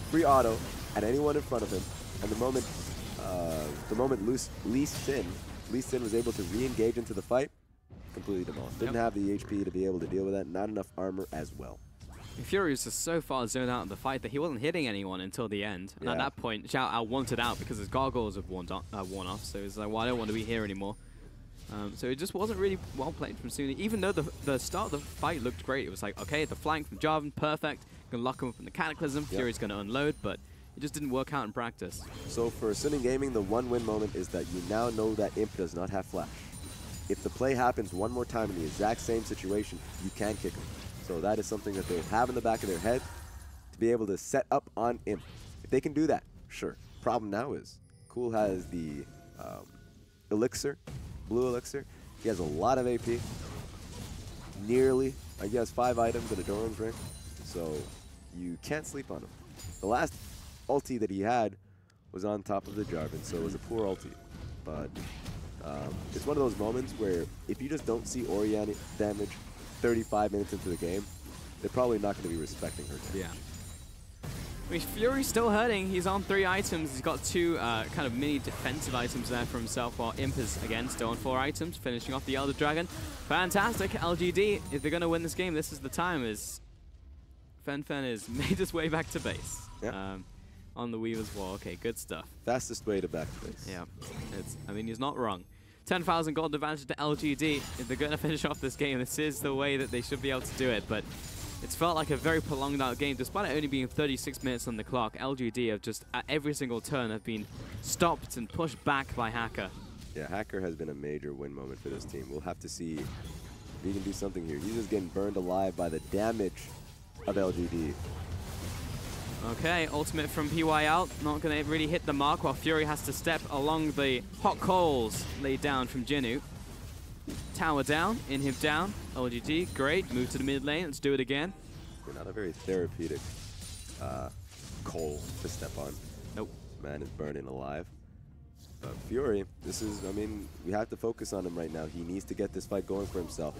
free auto at anyone in front of him. And the moment Lee Sin was able to re-engage into the fight, completely demolished. Didn't have the HP to be able to deal with that. Not enough armor as well. Fury was just so far zoned out of the fight that he wasn't hitting anyone until the end. And at that point, Xiao Ao wanted out because his gargoyles have worn off. So he's like, well, I don't want to be here anymore. So it just wasn't really well played from Suni. Even though the start of the fight looked great. It was like, okay, the flank from Jarvan, perfect. Gonna lock him up in the Cataclysm. Fury's gonna unload, but it just didn't work out in practice. So for Suning Gaming, the one win moment is that you now know that Imp does not have flash. If the play happens one more time in the exact same situation, you can kick him. So that is something that they have in the back of their head to be able to set up on Imp. If they can do that, sure. Problem now is, Cool has the elixir, blue elixir. He has a lot of AP. Nearly, he has 5 items at a Doran's ring. So you can't sleep on him. The last ulti that he had was on top of the Jarvan, so it was a poor ulti. But it's one of those moments where if you just don't see Orianna damage 35 minutes into the game, they're probably not going to be respecting her damage. Yeah. I mean, Fury's still hurting. He's on 3 items. He's got 2 kind of mini defensive items there for himself, while Imp is, again, still on 4 items, finishing off the Elder Dragon. Fantastic. LGD, if they're going to win this game, this is the time, as Fen has made his way back to base. Yeah. On the Weaver's Wall. Okay, good stuff. Fastest way to back to base. Yeah. I mean, he's not wrong. 10,000 gold advantage to LGD. If they're going to finish off this game, this is the way that they should be able to do it. But it's felt like a very prolonged out game. Despite it only being 36 minutes on the clock, LGD have just, at every single turn, have been stopped and pushed back by Hacker. Yeah, Hacker has been a major win moment for this team. We'll have to see if he can do something here. He's just getting burned alive by the damage of LGD. Okay, ultimate from PYL, not going to really hit the mark, while Fury has to step along the hot coals laid down from Jinu. Tower down, inhib down, LGD, great, move to the mid lane, let's do it again. Not a very therapeutic coal to step on. Nope. Man is burning alive. But Fury, this is, I mean, we have to focus on him right now. He needs to get this fight going for himself.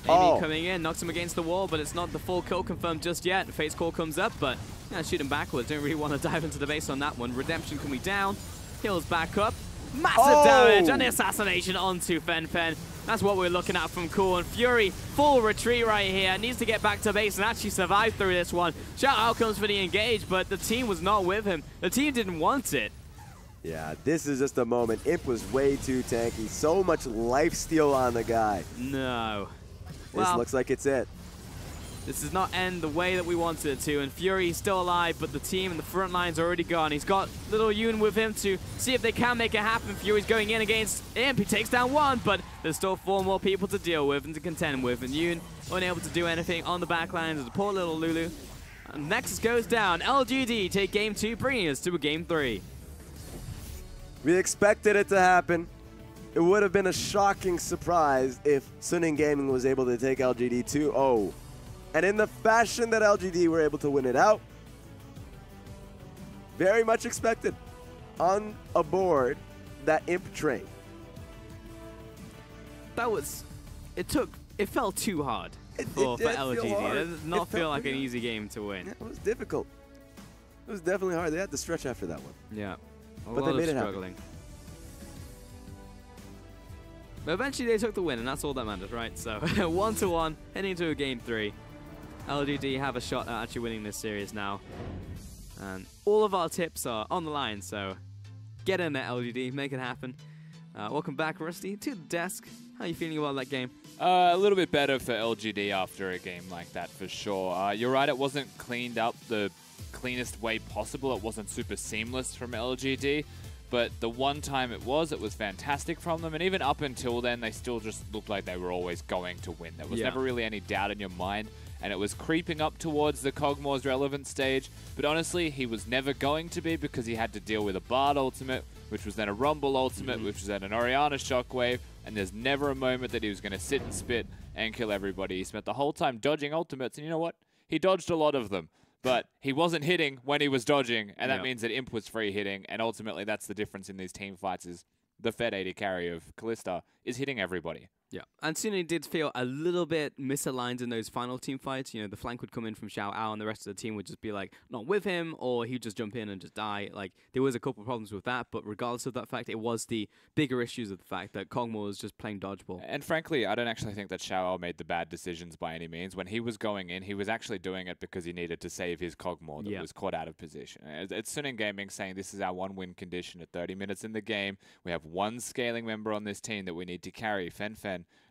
Amy coming in, knocks him against the wall, but it's not the full kill confirmed just yet. Fate's Call comes up, but yeah, shoot him backwards. Don't really want to dive into the base on that one. Redemption coming down, heals back up. Massive damage and the assassination onto Fen. That's what we're looking at from Cool. And Fury, full retreat right here. Needs to get back to base and actually survive through this one. Shout out comes for the engage, but the team was not with him. The team didn't want it. Yeah, this is just a moment. Imp was way too tanky. So much lifesteal on the guy. No. This looks like it's it. This does not end the way that we wanted it to, and Fury's still alive, but the team in the front line's already gone. He's got little Yoon with him to see if they can make it happen. Fury's going in against Imp. He takes down 1, but there's still 4 more people to deal with and to contend with, and Yoon unable to do anything on the back line as a poor little Lulu. And Nexus goes down. LGD take game 2, bringing us to a game 3. We expected it to happen. It would have been a shocking surprise if Suning Gaming was able to take LGD 2-0. And in the fashion that LGD were able to win it out, very much expected. On a board that imp train. It felt too hard for LGD. It did not feel like an easy game to win. Yeah, it was difficult. It was definitely hard. They had to stretch after that one. Yeah. But they made it happen. Struggling. But eventually they took the win, and that's all that matters, right? So 1-1, heading into a game 3. LGD have a shot at actually winning this series now. And all of our tips are on the line, so get in there, LGD, make it happen. Welcome back, Rusty, to the desk. How are you feeling about that game? A little bit better for LGD after a game like that, for sure. You're right, it wasn't cleaned up the cleanest way possible. It wasn't super seamless from LGD, but the one time it was fantastic from them. And even up until then, they still just looked like they were always going to win. There was never really any doubt in your mind. And it was creeping up towards the Kog'Maw's relevant stage. But honestly, he was never going to be, because he had to deal with a Bard ultimate, which was then a Rumble ultimate, which was then an Orianna shockwave. And there's never a moment that he was going to sit and spit and kill everybody. He spent the whole time dodging ultimates. And you know what? He dodged a lot of them. But he wasn't hitting when he was dodging. And that means that Imp was free hitting. And ultimately, that's the difference in these team fights, is the Fed AD carry of Kalista is hitting everybody. Yeah, and Sunny did feel a little bit misaligned in those final team fights. You know, the flank would come in from Xiao Ao, and the rest of the team would just be like not with him, or he'd just jump in and just die. Like, there was a couple of problems with that, but regardless of that fact, it was the bigger issues of the fact that Kog'Maw was just playing dodgeball. And frankly, I don't actually think that Xiao Ao made the bad decisions by any means. When he was going in, he was actually doing it because he needed to save his Kog'Maw that was caught out of position. It's Suning Gaming saying this is our one-win condition at 30 minutes in the game. We have one scaling member on this team that we need to carry, Fen,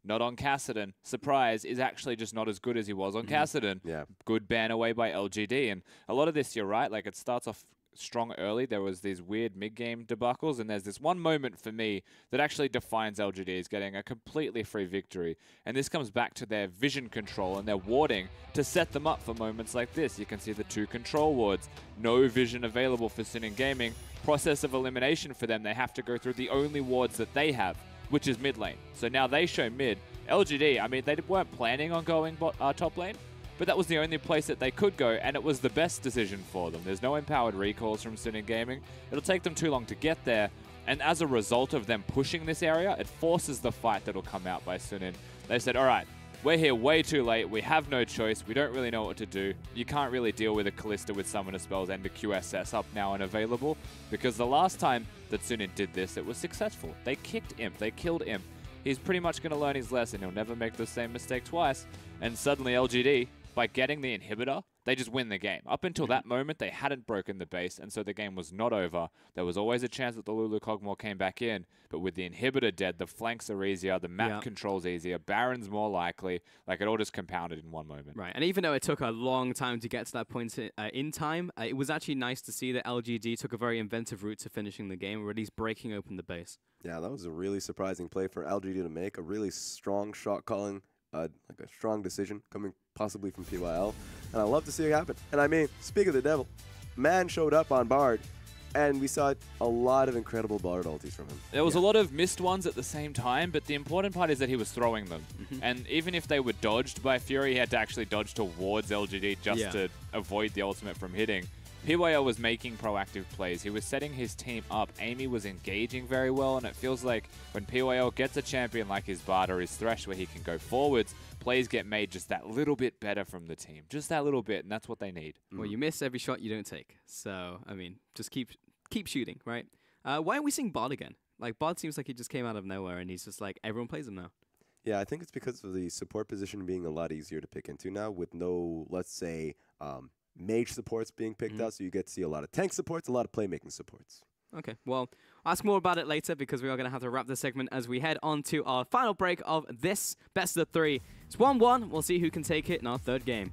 not on Kassadin. Surprise, is actually just not as good as he was on Kassadin. Yeah. Good ban away by LGD. And a lot of this, you're right, like it starts off strong early. There was these weird mid-game debacles, and there's this one moment for me that actually defines LGD as getting a completely free victory. And this comes back to their vision control and their warding to set them up for moments like this. You can see the 2 control wards. No vision available for Suning Gaming. Process of elimination for them. They have to go through the only wards that they have, which is mid lane. So now they show mid. LGD, I mean, they weren't planning on going top lane, but that was the only place that they could go, and it was the best decision for them. There's no empowered recalls from Suning Gaming. It'll take them too long to get there, and as a result of them pushing this area, it forces the fight that'll come out by Suning. They said, all right, we're here way too late. We have no choice. We don't really know what to do. You can't really deal with a Kalista with Summoner Spells and a QSS up now and available, because the last time that Suning did this, it was successful. They kicked Imp. They killed Imp. He's pretty much going to learn his lesson. He'll never make the same mistake twice. And suddenly LGD, by getting the inhibitor, they just win the game. Up until that moment, they hadn't broken the base, and so the game was not over. There was always a chance that the Lulu Kog'Maw came back in, but with the inhibitor dead, the flanks are easier, the map control's easier, Baron's more likely. Like, it all just compounded in one moment. Right, and even though it took a long time to get to that point in time, it was actually nice to see that LGD took a very inventive route to finishing the game, or at least breaking open the base. Yeah, that was a really surprising play for LGD to make, a really strong shot calling, like a strong decision coming possibly from PYL, and I love to see it happen. And I mean, speak of the devil, man showed up on Bard, and we saw a lot of incredible Bard ultis from him. There was a lot of missed ones at the same time, but the important part is that he was throwing them. And even if they were dodged by Fury, he had to actually dodge towards LGD just to avoid the ultimate from hitting. PYL was making proactive plays. He was setting his team up. Amy was engaging very well, and it feels like when PYL gets a champion like his Bard or his Thresh where he can go forwards, plays get made just that little bit better from the team. Just that little bit, and that's what they need. Well, you miss every shot you don't take. So, I mean, just keep shooting, right? Why aren't we seeing Bard again? Like, Bard seems like he just came out of nowhere, and he's just like, everyone plays him now. Yeah, I think it's because of the support position being a lot easier to pick into now with no, let's say, mage supports being picked out, so you get to see a lot of tank supports, a lot of playmaking supports. Okay, well, I'll ask more about it later because we are going to have to wrap this segment as we head on to our final break of this best of 3. It's 1-1. We'll see who can take it in our third game.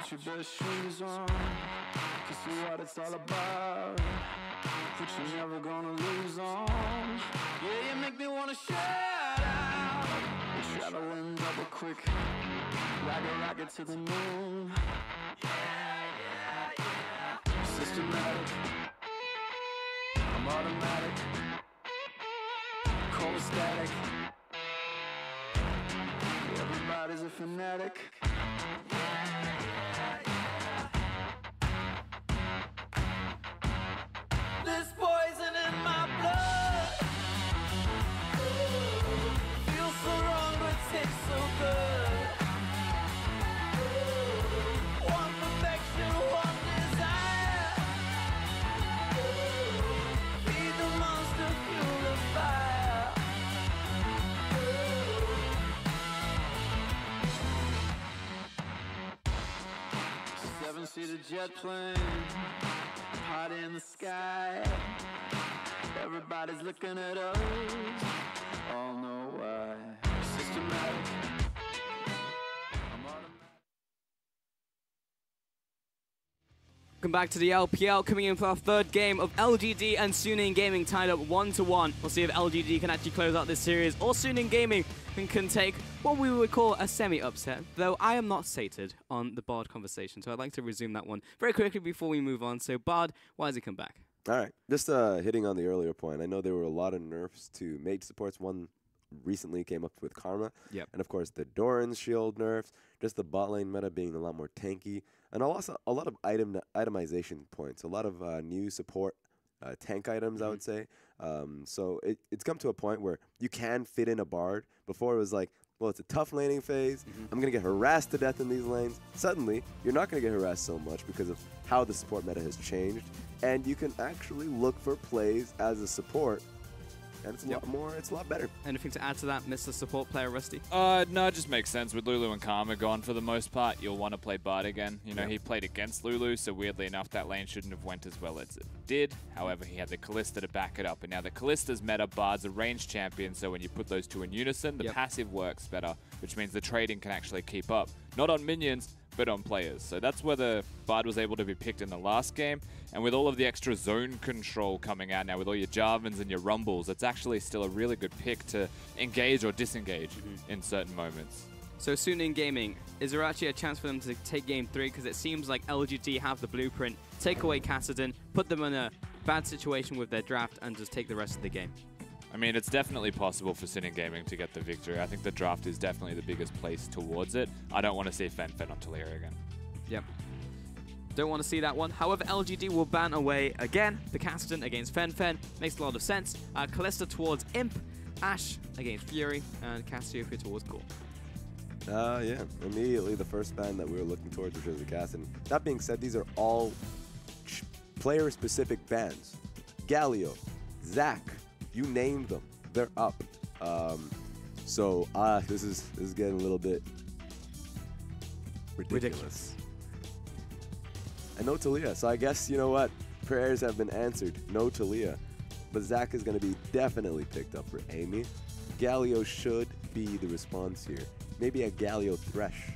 Put your best shoes on, to see what it's all about. But you're never gonna lose on. Yeah, you make me wanna shout out. We're traveling double quick, like a rocket to the moon. Systematic, I'm automatic, cold static. Everybody's a fanatic. There's poison in my blood. Feels so wrong but tastes so good. One perfection, one desire. Feed the monster, fuel the fire. Seven-seater jet plane, party in the sky. Everybody's looking at us, all know why. Systematic. Welcome back to the LPL, coming in for our third game of LGD and Suning Gaming tied up 1-1. We'll see if LGD can actually close out this series, or Suning Gaming can take what we would call a semi-upset, though I am not sated on the Bard conversation, so I'd like to resume that one very quickly before we move on. So Bard, why has he come back? All right, just hitting on the earlier point, I know there were a lot of nerfs to mage supports. One recently came up with Karma, and of course the Doran's shield nerfs, just the bot lane meta being a lot more tanky, and also a lot of itemization points, a lot of new support tank items, I would say. So it's come to a point where you can fit in a Bard. Before it was like, well, it's a tough laning phase. I'm going to get harassed to death in these lanes. Suddenly, you're not going to get harassed so much because of how the support meta has changed. And you can actually look for plays as a support. And it's a lot more, it's a lot better. Anything to add to that, Mr. Support Player Rusty? No, it just makes sense. With Lulu and Karma gone for the most part, you'll want to play Bard again. You know, he played against Lulu, so weirdly enough, that lane shouldn't have went as well as it did. However, he had the Kalista to back it up. And now the Kalista's meta, Bard's a ranged champion, so when you put those two in unison, the passive works better, which means the trading can actually keep up. Not on minions, but on players. So that's where the Bard was able to be picked in the last game. And with all of the extra zone control coming out now, with all your Jarvans and your Rumbles, it's actually still a really good pick to engage or disengage in certain moments. So Suning Gaming, is there actually a chance for them to take game 3? Because it seems like LGD have the blueprint, take away Kassadin, put them in a bad situation with their draft, and just take the rest of the game. I mean, it's definitely possible for Suning Gaming to get the victory. I think the draft is definitely the biggest place towards it. I don't want to see Fen on Taliyah again. Yep. Don't want to see that one. However, LGD will ban away again the Kassadin against Fen. Makes a lot of sense. Kalista towards Imp, Ashe against Fury, and Cassiopeia towards Gore. Yeah, immediately the first ban that we were looking towards, which was the Kassadin. That being said, these are all player-specific bans. Galio, Zac, you named them. They're up. So this is getting a little bit ridiculous. And no Taliyah. So I guess, you know what? Prayers have been answered. No Taliyah. But Zac is going to be definitely picked up for Amy. Galio should be the response here. Maybe a Galio Thresh,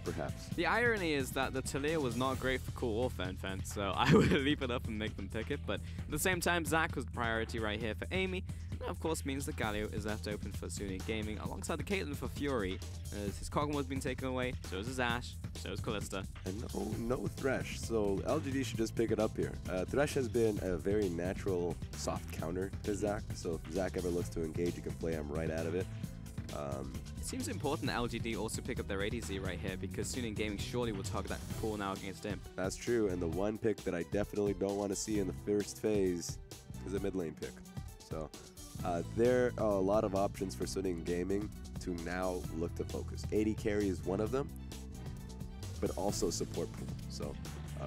perhaps. The irony is that the Taliyah was not great for cool or Fen, so I would leave it up and make them pick it. But at the same time, Zac was the priority right here for Amy. And that, of course, means that Galio is left open for Suning Gaming, alongside the Caitlyn for Fury, as his Kog'Maw has been taken away, so is his Ashe, so is Kalista. And no Thresh, so LGD should just pick it up here. Thresh has been a very natural soft counter to Zac, so if Zac ever looks to engage, you can play him right out of it. It seems important that LGD also pick up their ADC right here, because Suning Gaming surely will target that pool now against Imp. That's true, and the one pick that I definitely don't want to see in the first phase is a mid lane pick. So there are a lot of options for Suning Gaming to now look to focus. AD carry is one of them, but also support pool. So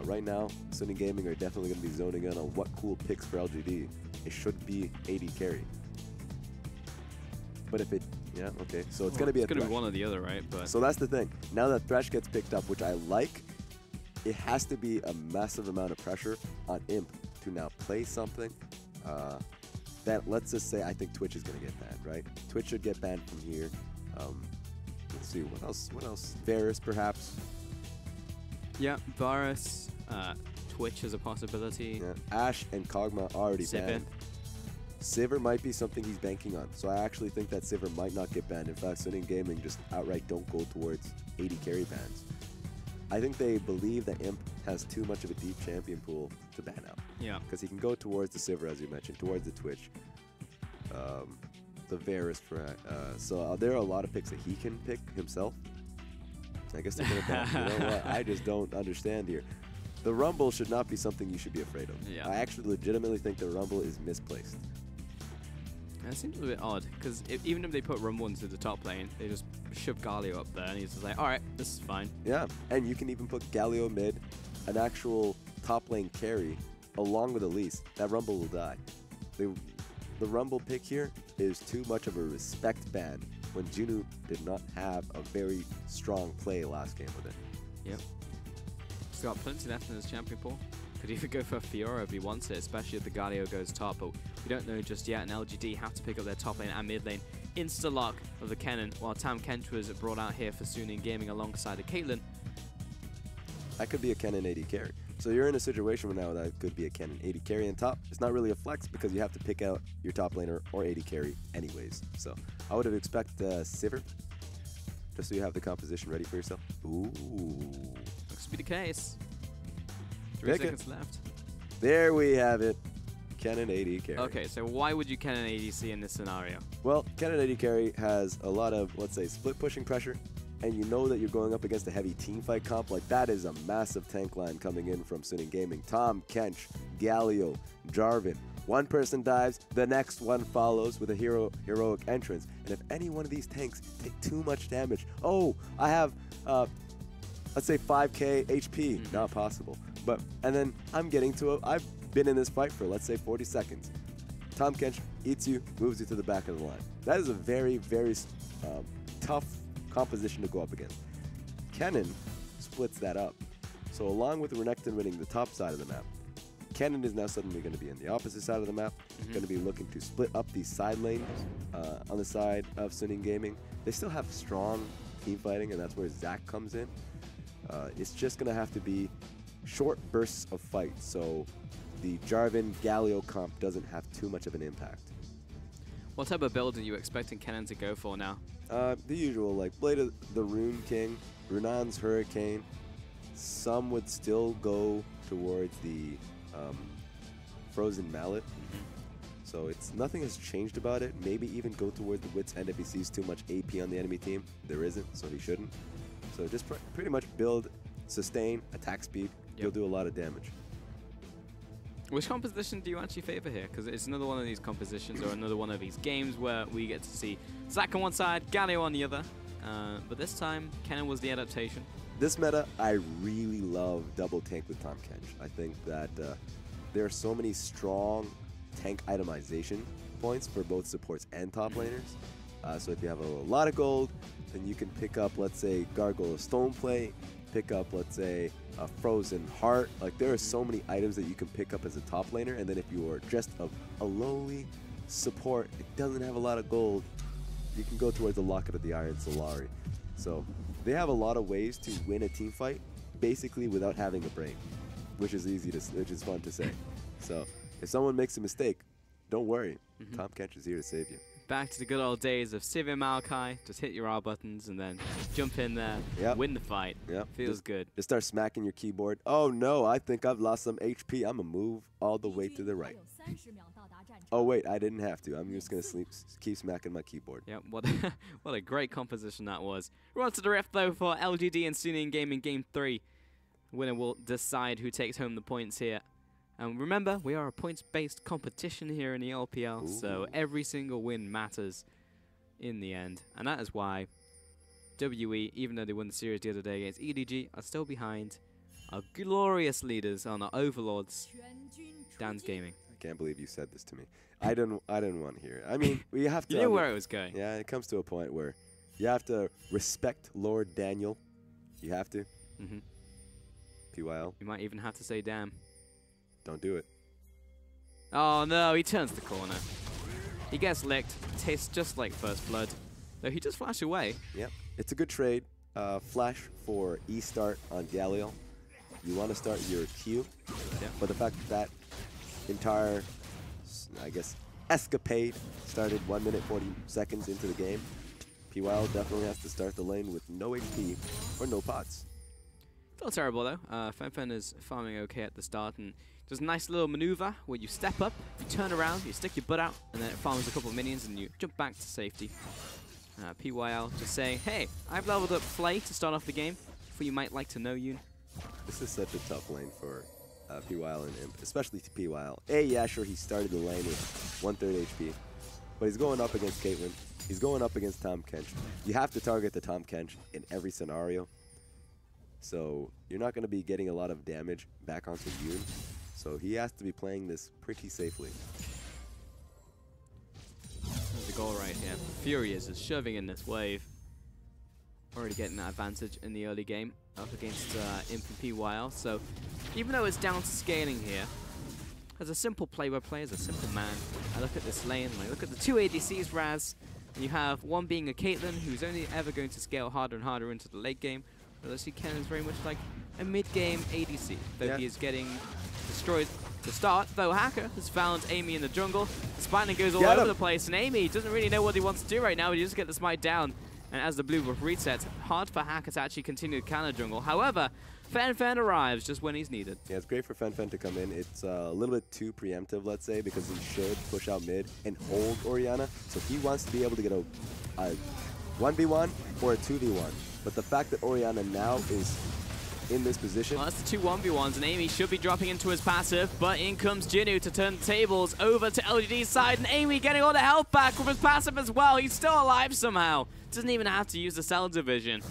right now, Suning Gaming are definitely going to be zoning in on what cool picks for LGD. It should be AD carry. But if it, yeah, okay. So it's going to be a Thresh. It's going to be one or the other, right? But so that's the thing. Now that Thresh gets picked up, which I like, it has to be a massive amount of pressure on Imp to now play something that, let's just say, I think Twitch is going to get banned, right? Twitch should get banned from here. Let's see, what else? Varus, perhaps. Yeah, Varus, Twitch is a possibility. Yeah. Ash and Kog'Maw already Sivir. banned. Sivir might be something he's banking on. So I actually think that Sivir might not get banned. In fact, Suning Gaming just outright don't go towards 80 carry bans. I think they believe that Imp has too much of a deep champion pool to ban out. Yeah. Because he can go towards the Sivir, as you mentioned, towards the Twitch, the Varus. So there are a lot of picks that he can pick himself. I guess they're going to ban. You know what? I just don't understand here. The Rumble should not be something you should be afraid of. Yeah. I actually legitimately think the Rumble is misplaced. That seems a bit odd, because even if they put Rumble into the top lane, they just shove Galio up there, and he's just like, all right, this is fine. Yeah, and you can even put Galio mid, an actual top lane carry, along with Elise. That Rumble will die. The Rumble pick here is too much of a respect ban when Juno did not have a very strong play last game with it. Yep. He's got plenty left in his champion pool. Could either go for Fiora if he wants it, especially if the Galio goes top, but we don't know just yet, and LGD have to pick up their top lane and mid lane. Insta-lock of the Kennen, while Tam Kench was brought out here for Suning Gaming alongside a Caitlyn. That could be a Kennen 80 carry. So you're in a situation now that could be a Kennen 80 carry on top. It's not really a flex because you have to pick out your top laner or 80 carry anyways. So I would have expected Sivir, just so you have the composition ready for yourself. Ooh. Looks to be the case. 3 seconds left. There we have it. Kennen 80 carry. Okay, so why would you Kennen ADC in this scenario? Well, Kennen 80 carry has a lot of, let's say, split pushing pressure, and you know that you're going up against a heavy team fight comp. Like, that is a massive tank line coming in from Suning Gaming. Tom, Kench, Galio, Jarvan. One person dives, the next one follows with a heroic entrance. And if any one of these tanks take too much damage, oh, I have, let's say 5k HP. Not possible. And then I'm getting to I've been in this fight for, let's say, 40 seconds. Tom Kench eats you, moves you to the back of the line. That is a very, very tough composition to go up against. Kennen splits that up. So along with Renekton winning the top side of the map, Kennen is now suddenly going to be in the opposite side of the map, going to be looking to split up these side lanes on the side of Suning Gaming. They still have strong team fighting, and that's where Zach comes in. It's just going to have to be short bursts of fight, so the Jarvan Galio comp doesn't have too much of an impact. What type of build are you expecting Kennen to go for now? The usual, like Blade of the Rune King, Runan's Hurricane. Some would still go towards the Frozen Mallet. So nothing has changed about it. Maybe even go towards the Wit's End if he sees too much AP on the enemy team. There isn't, so he shouldn't. So just pretty much build, sustain, attack speed. You'll do a lot of damage. Which composition do you actually favor here? Because it's another one of these compositions or another one of these games where we get to see Zac on one side, Galio on the other. But this time, Kennen was the adaptation. This meta, I really love double tank with Tom Kench. I think that there are so many strong tank itemization points for both supports and top laners. So if you have a lot of gold, then you can pick up, let's say, Gargoyle Stoneplate, pick up, let's say, a Frozen Heart. Like, there are so many items that you can pick up as a top laner, and then if you are just a lowly support, it doesn't have a lot of gold, you can go towards the Locket of the Iron Solari. So they have a lot of ways to win a team fight, basically without having a brain, which is fun to say. So if someone makes a mistake, don't worry. Tom Kench is here to save you. Back to the good old days of Sivir Maokai. Just hit your R buttons and then jump in there, win the fight. Feels good. Just start smacking your keyboard. Oh no, I think I've lost some HP. I'm gonna move all the way to the right. Oh wait, I didn't have to. I'm just gonna keep smacking my keyboard. Yep, what a great composition that was. We're on to the Rift though for LGD and Suning Gaming Game 3. Winner will decide who takes home the points here. And remember, we are a points-based competition here in the LPL, so every single win matters in the end. And that is why WE, even though they won the series the other day against EDG, are still behind our glorious leaders on our overlords, Dan's Gaming. I can't believe you said this to me. I didn't want to hear it. I mean, we have to. You knew where it was going. Yeah, it comes to a point where you have to respect Lord Daniel. You have to. PYL. You might even have to say damn. Don't do it. Oh no, he turns the corner. He gets licked. Tastes just like First Blood. Though he does flash away. Yep. It's a good trade. Flash for E-start on Galio. You want to start your Q, but the fact that entire, I guess, escapade started 1 minute 40 seconds into the game, PYL definitely has to start the lane with no HP or no pots. Not terrible though. Fen is farming okay at the start and does a nice little maneuver where you step up, you turn around, you stick your butt out, and then it farms a couple of minions and you jump back to safety. PYL just saying, hey, I've leveled up Flay to start off the game, for you might like to know Yoon. This is such a tough lane for PYL and Imp, especially to PYL. Yeah, sure, he started the lane with 1/3 HP, but he's going up against Caitlyn. He's going up against Tahm Kench. You have to target the Tahm Kench in every scenario, so you're not going to be getting a lot of damage back onto Yoon, so he has to be playing this pretty safely. There's the goal right here. Furious is shoving in this wave. Already getting that advantage in the early game up against Imp and PYL. So even though it's down to scaling here, as a simple play-by-play, as a simple man, I look at this lane, I look at the two ADCs, Raz, and you have one being a Caitlyn, who's only ever going to scale harder and harder into the late game, whereas Ken is very much like a mid-game ADC, though he is getting destroyed to start, though Hacker has found Amy in the jungle. The Spine goes all over the place, and Amy doesn't really know what he wants to do right now, but he just get the smite down. And as the blue buff resets, hard for Hacker to actually continue to counter jungle. However, Fen arrives just when he's needed. Yeah, it's great for Fen to come in. It's a little bit too preemptive, let's say, because he should push out mid and hold Orianna. So he wants to be able to get a 1v1 or a 2v1. But the fact that Orianna now is in this position. Well, that's the two 1v1s, and Amy should be dropping into his passive, but in comes Jinnu to turn the tables over to LGD's side, and Amy getting all the health back with his passive as well. He's still alive somehow. Doesn't even have to use the cell division.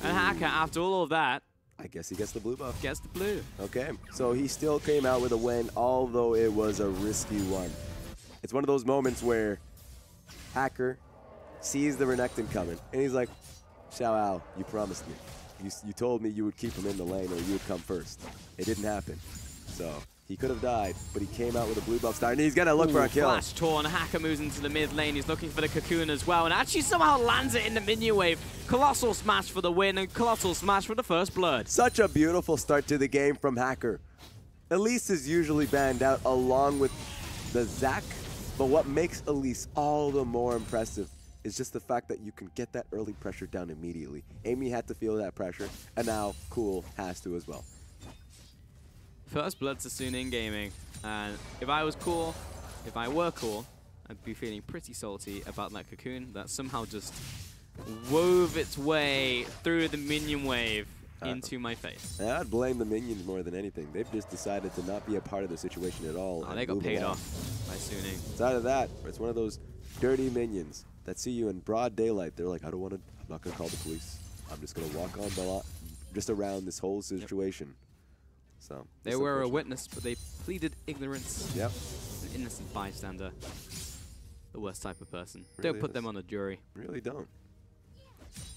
And Hacker, after all of that, I guess he gets the blue buff. Gets the blue. Okay, so he still came out with a win, although it was a risky one. It's one of those moments where Hacker sees the Renekton coming, and he's like, Xiao Ao, you promised me. You told me you would keep him in the lane or you would come first. It didn't happen. So he could have died, but he came out with a blue buff start, and he's going to look for a kill. Flash torn. Hacker moves into the mid lane. He's looking for the cocoon as well, and actually somehow lands it in the minion wave. Colossal smash for the win, and colossal smash for the first blood. Such a beautiful start to the game from Hacker. Elise is usually banned out along with the Zac, but what makes Elise all the more impressive is just the fact that you can get that early pressure down immediately. Amy had to feel that pressure, and now Cool has to as well. First blood to Suning Gaming, and if I was Cool, if I were Cool, I'd be feeling pretty salty about that cocoon that somehow just wove its way through the minion wave into my face. I'd blame the minions more than anything. They've just decided to not be a part of the situation at all. Oh, they got paid off by Suning. It's out of that, it's one of those dirty minions that see you in broad daylight. They're like, I'm not gonna call the police. I'm just gonna walk on the lot, just around this whole situation. So they were a witness, but they pleaded ignorance. Yep. An innocent bystander. The worst type of person. Really don't put them on a jury. Really don't.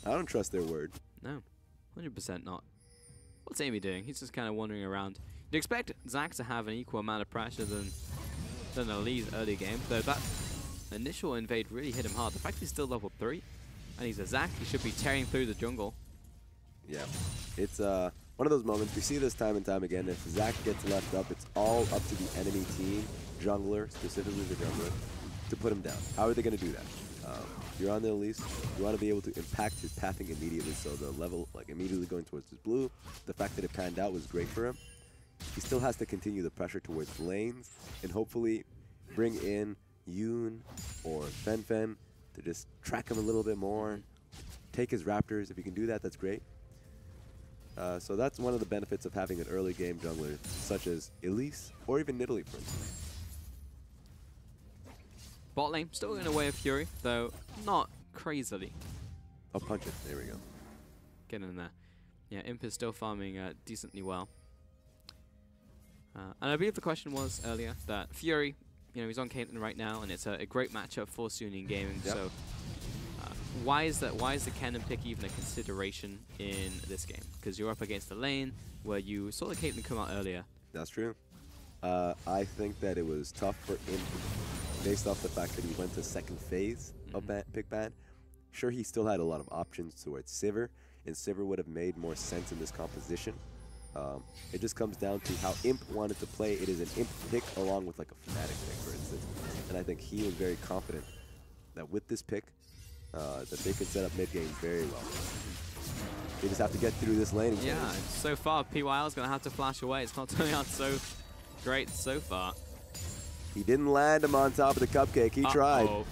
I don't trust their word. No, 100% not. What's Amy doing? He's just kind of wandering around. You'd expect Zac to have an equal amount of pressure than Ali's early game, though that initial invade really hit him hard. The fact he's still level 3, and he's a Zac, he should be tearing through the jungle. Yeah, it's one of those moments. We see this time and time again. If Zac gets left up, it's all up to the enemy team, jungler, specifically the jungler, to put him down. How are they going to do that? If you're on the Elise, you want to be able to impact his pathing immediately, so the level, like immediately going towards his blue. The fact that it panned out was great for him. He still has to continue the pressure towards lanes, and hopefully bring in Yoon or Fen to just track him a little bit more, take his Raptors. If you can do that, that's great. So that's one of the benefits of having an early game jungler, such as Elise or even Nidalee, for instance. Bot lane, still in a way of Fury, though not crazily. Oh, punch it. There we go. Get in there. Yeah, Imp is still farming decently well. And I believe the question was earlier that Fury, you know, he's on Caitlyn right now, and it's a great matchup for Suning Gaming. Yep. So why is the cannon pick even a consideration in this game? Because you're up against a lane where you saw the Caitlyn come out earlier. That's true. I think that it was tough for Imp based off the fact that he went to second phase of pick ban. Sure, he still had a lot of options towards Sivir, and Sivir would have made more sense in this composition. It just comes down to how Imp wanted to play. It is an Imp pick along with like a Fnatic pick, for instance. And I think he was very confident that with this pick, that they can set up mid game very well. They just have to get through this laning phase. Yeah, so far PYL is going to have to flash away. It's not turning out so great so far. He didn't land him on top of the cupcake. He tried. Oh.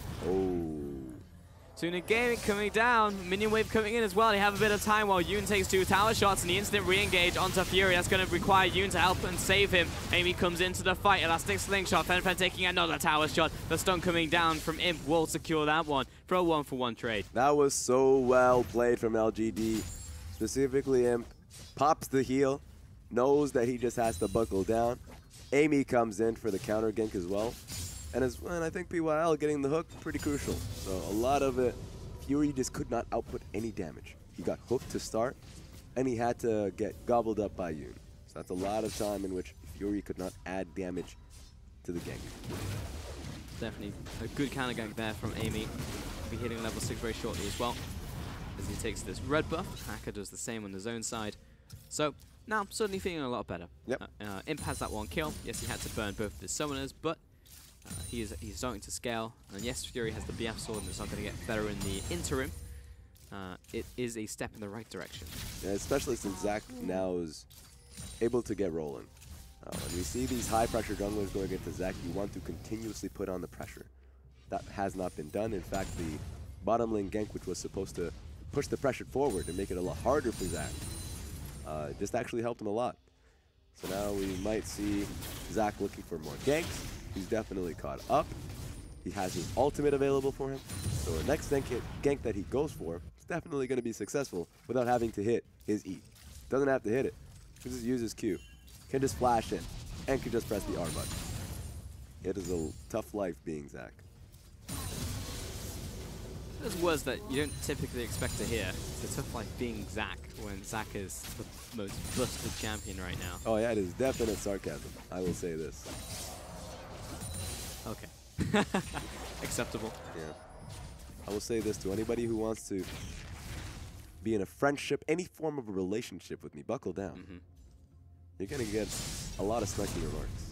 Suning Gaming coming down. Minion wave coming in as well. They have a bit of time while Yoon takes 2 tower shots and the instant re-engage onto Fury. That's going to require Yoon to help and save him. Amy comes into the fight. Elastic slingshot. Fen taking another tower shot. The stun coming down from Imp will secure that one for a 1-for-1 trade. That was so well played from LGD. Specifically Imp pops the heal, knows that he just has to buckle down. Amy comes in for the counter gank as well. And I think PYL getting the hook, pretty crucial. So a lot of it, Fury just could not output any damage. He got hooked to start, and he had to get gobbled up by Yoon. So that's a lot of time in which Fury could not add damage to the gank. Definitely a good counter gank there from Amy. He'll be hitting level 6 very shortly as well, as he takes this red buff. Hacker does the same on his own side. So now I'm certainly feeling a lot better. Yep. Imp has that 1 kill. Yes, he had to burn both of his summoners, but he's starting to scale. And yes, Fury has the BF sword and it's not going to get better in the interim. It is a step in the right direction. Yeah, especially since Zach now is able to get rolling. When we see these high-pressure junglers going into Zach, you want to continuously put on the pressure. That has not been done. In fact, the bottom lane gank, which was supposed to push the pressure forward and make it a lot harder for Zach, just actually helped him a lot. So now we might see Zach looking for more ganks. He's definitely caught up. He has his ultimate available for him. So the next gank that he goes for is definitely going to be successful without having to hit his E. Doesn't have to hit it. He can just use his Q. Can just flash in and can just press the R button. It is a tough life being Zach. There's words that you don't typically expect to hear. It's a tough life being Zach when Zach is the most busted champion right now. Oh yeah, it is definite sarcasm. I will say this. Okay. Acceptable. Yeah. I will say this to anybody who wants to be in a friendship, any form of a relationship with me, buckle down. You're going to get a lot of snarky remarks.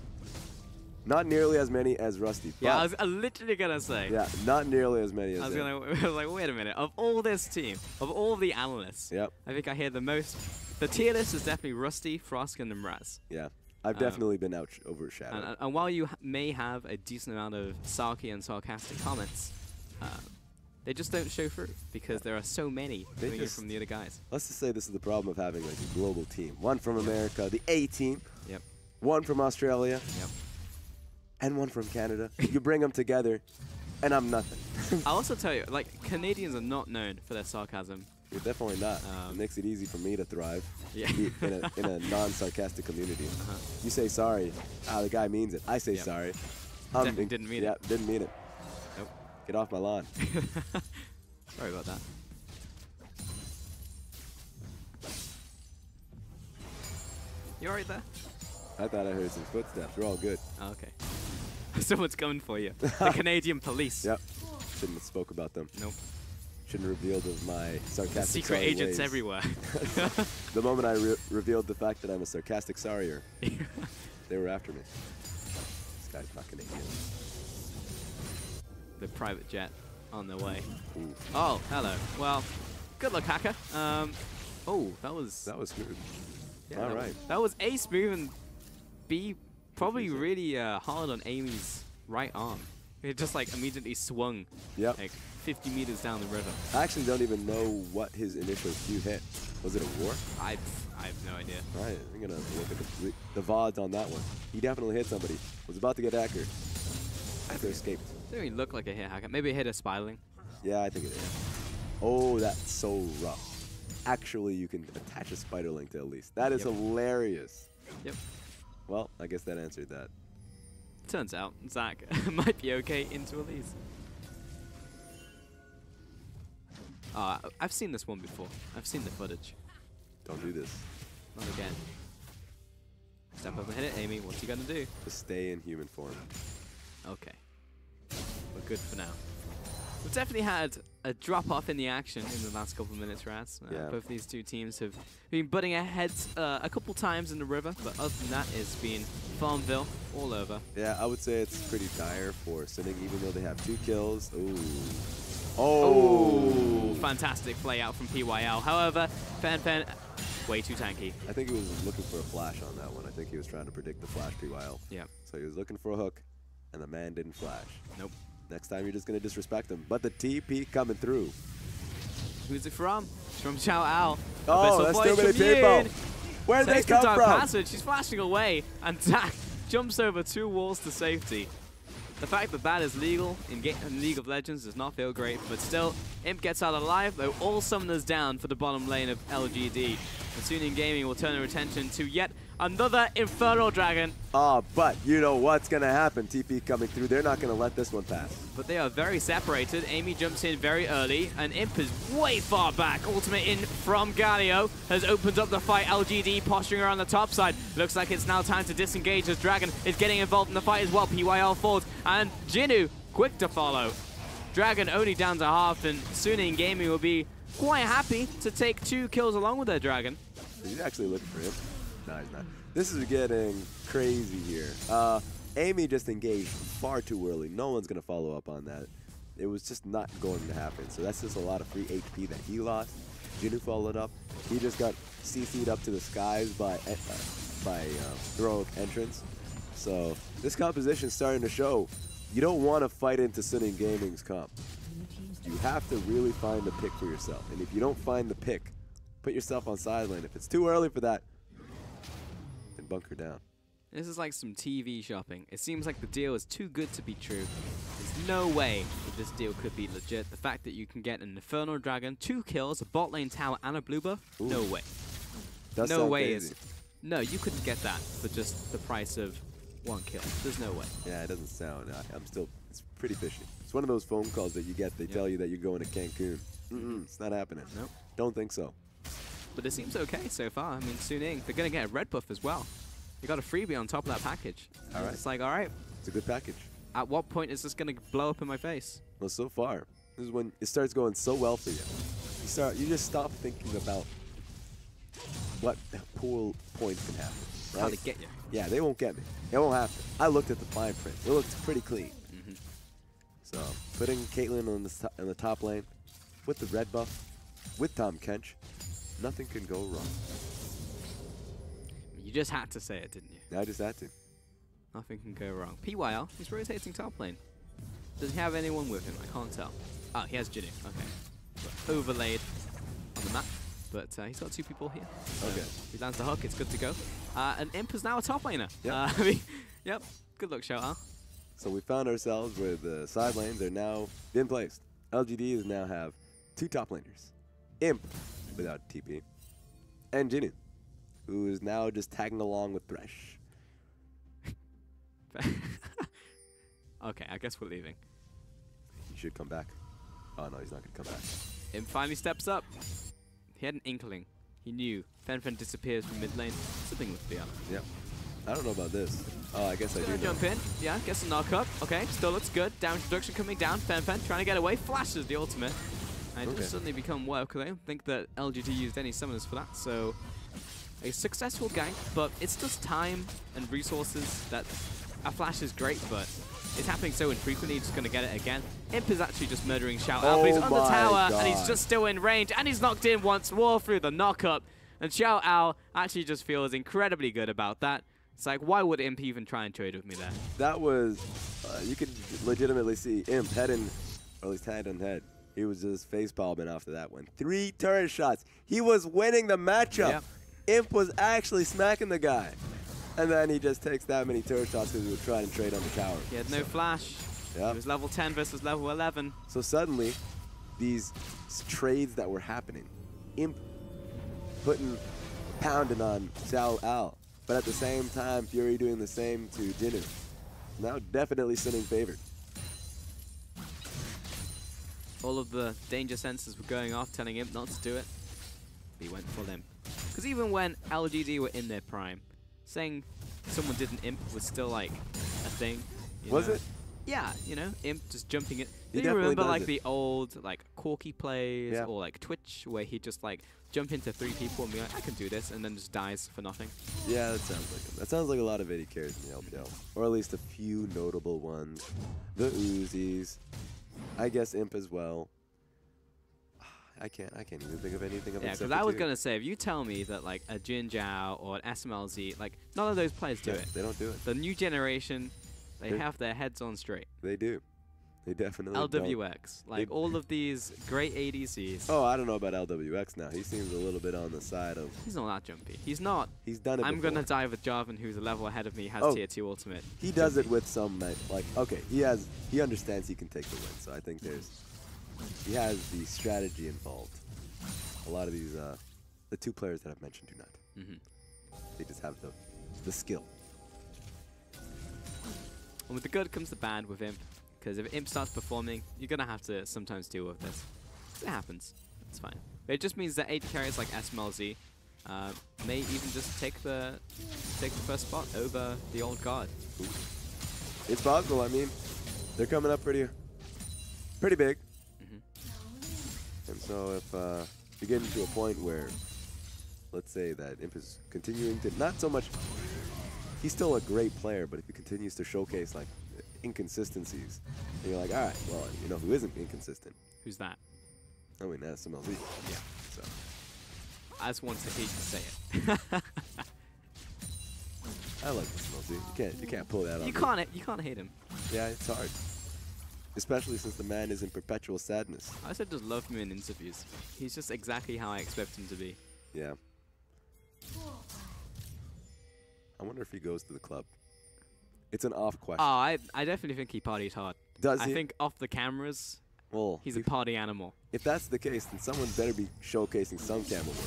Not nearly as many as Rusty. Yeah, I was literally going to say. Yeah, not nearly as many as I was like, wait a minute. Of all this team, of all the analysts, yep. I think I hear the most. The tier list is definitely Rusty, Froskin, and Mraz. Yeah. I've definitely been overshadowed. And while you may have a decent amount of sarky and sarcastic comments, they just don't show through because there are so many coming in from the other guys. Let's just say this is the problem of having like a global team. One from America, the A team. Yep. One from Australia. Yep. And one from Canada. You bring them together, and I'm nothing. I'll also tell you, like, Canadians are not known for their sarcasm. You're definitely not. It makes it easy for me to thrive in a non-sarcastic community. You say sorry, the guy means it. I say sorry. Definitely didn't mean it. Yeah, didn't mean it. Nope. Get off my lawn. Sorry about that. You alright there? I thought I heard some footsteps. We're all good. Oh, okay. Someone's coming for you. The Canadian police. Yep. Shouldn't have spoke about them. Nope. Shouldn't have reveled of my sarcastic secret agents ways. everywhere. The moment I revealed the fact that I'm a sarcastic sorrier, they were after me. This guy's not Canadian. The private jet on their way. Ooh. Oh, hello. Well, good luck, hacker. Oh, that was smooth. Yeah, all right. That was A, smooth, and B, probably really hard on Amy's right arm. It just like immediately swung. Yep. Like 50 meters down the river. I actually don't even know what his initial Q hit. Was it a war? I have no idea. All right, I'm gonna look at the VODs on that one. He definitely hit somebody. Was about to get accurate. After escaped. Didn't even look like a hit hacker. Maybe it hit a spiraling. Yeah, I think it is. Oh, that's so rough. Actually, you can attach a spiderling to Elise. That is hilarious. Yep. Well, I guess that answered that. Turns out Zach might be okay into Elise. I've seen this one before. I've seen the footage. Don't do this. Not again. Step up and hit it, Amy. What's he gonna do? Just stay in human form. Okay. We're good for now. We've definitely had a drop-off in the action in the last couple of minutes, Raz. Yeah. Both these two teams have been butting ahead a couple times in the river, but other than that, it's been Farmville all over. Yeah, I would say it's pretty dire for Sinning, even though they have 2 kills. Ooh. Oh, fantastic play out from PYL. However, Fan way too tanky. I think he was looking for a flash on that one. I think he was trying to predict the flash PYL. Yeah. So he was looking for a hook, and the man didn't flash. Nope. Next time, you're just going to disrespect him. But the TP coming through. Who's it from? It's from Xiao Ao. Oh, that's too many people. Where'd they come from? Passage. She's flashing away, and Dak jumps over 2 walls to safety. The fact that that is legal in League of Legends does not feel great, but still, Imp gets out alive, though all summoners down for the bottom lane of LGD. And Suning Gaming will turn their attention to yet another Infernal Dragon. Oh, but you know what's going to happen. TP coming through. They're not going to let this one pass. But they are very separated. Amy jumps in very early, and Imp is way far back. Ultimate in from Galio has opened up the fight. LGD posturing around the top side. Looks like it's now time to disengage as Dragon is getting involved in the fight as well. PYL falls, and Jinnu quick to follow. Dragon only down to half, and Suning Gaming will be quite happy to take 2 kills along with their Dragon. He's actually looking for him. No, he's not. This is getting crazy here. Amy just engaged far too early. No one's going to follow up on that. It was just not going to happen. So that's just a lot of free HP that he lost. Jinnu followed up. He just got CC'd up to the skies by heroic entrance. So this composition is starting to show you don't want to fight into Suning Gaming's comp. You have to really find the pick for yourself. And if you don't find the pick, put yourself on sideline. If it's too early for that, then bunker down. This is like some TV shopping. It seems like the deal is too good to be true. There's no way that this deal could be legit. The fact that you can get an Infernal Dragon, 2 kills, a bot lane tower, and a blue buff, Ooh. no way. Does no sound way crazy. No, you couldn't get that for just the price of 1 kill. There's no way. Yeah, it doesn't sound. I'm still. It's pretty fishy. It's one of those phone calls that you get. They tell you that you're going to Cancun. It's not happening. Nope. Don't think so. But it seems okay so far. I mean, Suning, they're going to get a red buff as well. They got a freebie on top of that package. All right. It's like, all right. It's a good package. At what point is this going to blow up in my face? Well, so far, this is when it starts going so well for you. You just stop thinking about what pool points can happen. Right? How to get you. Yeah, they won't get me. It won't happen. I looked at the fine print. It looks pretty clean. So putting Caitlyn on the top lane with the red buff, with Tom Kench, nothing can go wrong. You just had to say it, didn't you? I just had to. Nothing can go wrong. PYL, he's rotating top lane. Does he have anyone with him? I can't tell. Oh, he has Jinnu. Okay. But overlaid on the map. But he's got 2 people here. Okay. He lands the hook. It's good to go. And Imp is now a top laner. Yep. I mean, yep. Good luck, Shout. So we found ourselves with the side lanes are now been placed. LGD is now have 2 top laners. Imp, without TP, and Jinnu, who is now just tagging along with Thresh. Okay, I guess we're leaving. He should come back. Oh, no, he's not going to come back. Imp finally steps up. He had an inkling. He knew. Fen disappears from mid lane. Something must be up. Yep. I don't know about this. Oh, I guess I do know. Jump in. Yeah, gets a knock up. Okay, still looks good. Damage reduction coming down. Fen trying to get away. Flashes the ultimate. And it just suddenly become well, because I don't think that LGD used any summoners for that. So a successful gank, but it's just time and resources that a flash is great, but it's happening so infrequently, he's just going to get it again. Imp is actually just murdering Xiao Ao, but he's on the tower, and he's just still in range, and he's knocked in once more through the knock-up. And Xiao Ao actually just feels incredibly good about that. It's like, why would Imp even try and trade with me there? That was, you could legitimately see Imp heading, or at least head on head. He was just face palming after that one. 3 turret shots. He was winning the matchup. Yep. Imp was actually smacking the guy. And then he just takes that many turret shots because he was trying to trade on the tower. He had no flash. Yep. It was level 10 versus level 11. So suddenly, these trades that were happening, Imp pounding on Xiao Ao, but at the same time, Fury doing the same to Jinnu. Now definitely Suning favored. All of the danger sensors were going off, telling Imp not to do it. He went for Imp. Because even when LGD were in their prime, saying someone did an Imp was still like a thing. Was it? Yeah, you know, Imp just jumping it. He Do you definitely remember does like it. the old like Corky plays Yeah. or like Twitch where he just like jump into 3 people and be like, I can do this, and then just dies for nothing? Yeah, that sounds like him. That sounds like a lot of AD carries in the LPL, or at least a few notable ones. The Uzis, I guess Imp as well. I can't even think of anything. Yeah, because I was gonna say, if you tell me that like a Jin Zhao or an SMLZ, like none of those players do it. They don't do it. The new generation, they They're- have their heads on straight. They do. They definitely don't. LWX, like all of these great ADCs. Oh, I don't know about LWX now. He seems a little bit on the side of. He's not that jumpy. He's not. He's done it I'm before. gonna die with Jarvan, who's a level ahead of me, has Oh, tier 2 ultimate. He does it with some like okay, he understands he can take the win. So I think he has the strategy involved. A lot of these the 2 players that I've mentioned do not. They just have the skill. And with the good comes the bad with Imp, because if Imp starts performing, you're gonna have to sometimes deal with this. It happens. It's fine. But it just means that AD carriers like SMLZ may even just take the first spot over the old guard. It's possible. I mean, they're coming up pretty big. And so if you're getting to a point where, let's say that Imp is continuing to, not so much, he's still a great player, but if he continues to showcase like inconsistencies, and you're like, all right, well, you know who isn't inconsistent? Who's that? I mean, that's SMLZ. Yeah. So. I just want to hear you say it. I like SMLZ. You can't pull that off. You can't hate him. Yeah, it's hard. Especially since the man is in perpetual sadness. I said just love him in interviews. He's just exactly how I expect him to be. Yeah. I wonder if he goes to the club. It's an off question. Oh, I definitely think he partied hard. Does I he? think off the cameras, Well, he's a party animal. If that's the case, then someone better be showcasing some camera work.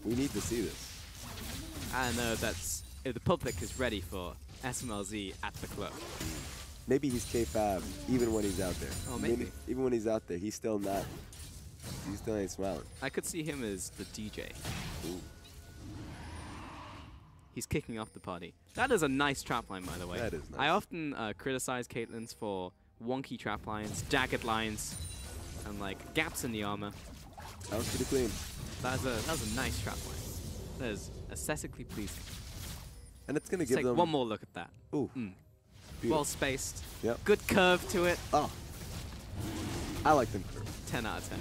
We need to see this. I know that's if the public is ready for SMLZ at the club. Maybe he's K-Fab even when he's out there. Oh, maybe. Even when he's out there, he's still not. He still ain't smiling. I could see him as the DJ. Ooh. He's kicking off the party. That is a nice trap line, by the way. That is nice. I often criticize Caitlyn's for wonky trap lines, jagged lines, and like gaps in the armor. That was pretty clean. That was a nice trap line. That is aesthetically pleasing. And it's gonna Let's give take them one more look at that. Ooh. Well spaced. Yep. Good curve to it. Oh. I like them curves. 10 out of 10.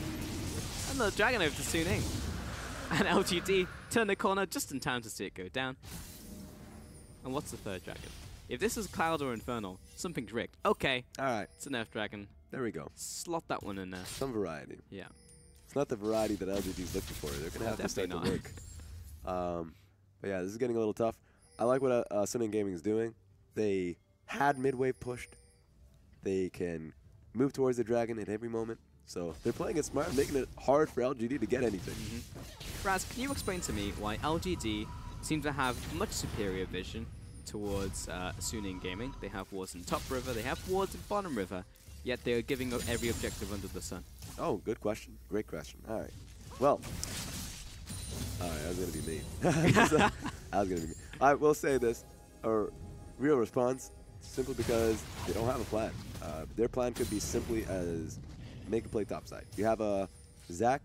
And the dragon over to Suning. And LGD turned the corner just in time to see it go down. And what's the third dragon? If this is Cloud or Infernal, something's rigged. Okay. All right. It's an Earth dragon. There we go. Slot that one in there. Some variety. Yeah. It's not the variety that LGD's looking for. They're gonna have to start to Definitely work. But yeah, this is getting a little tough. I like what SNG Gaming is doing. They had mid-wave pushed. They can move towards the dragon at every moment. So they're playing it smart, making it hard for LGD to get anything. Raz, can you explain to me why LGD seems to have much superior vision towards Suning Gaming? They have wards in top river, they have wards in bottom river, yet they are giving up every objective under the sun. Oh, good question. Great question. All right. Well, all right, I was going to be mean. I was going to be mean. I will say this, a real response, simply because they don't have a plan. Their plan could be simply as make a play topside. You have a Zach,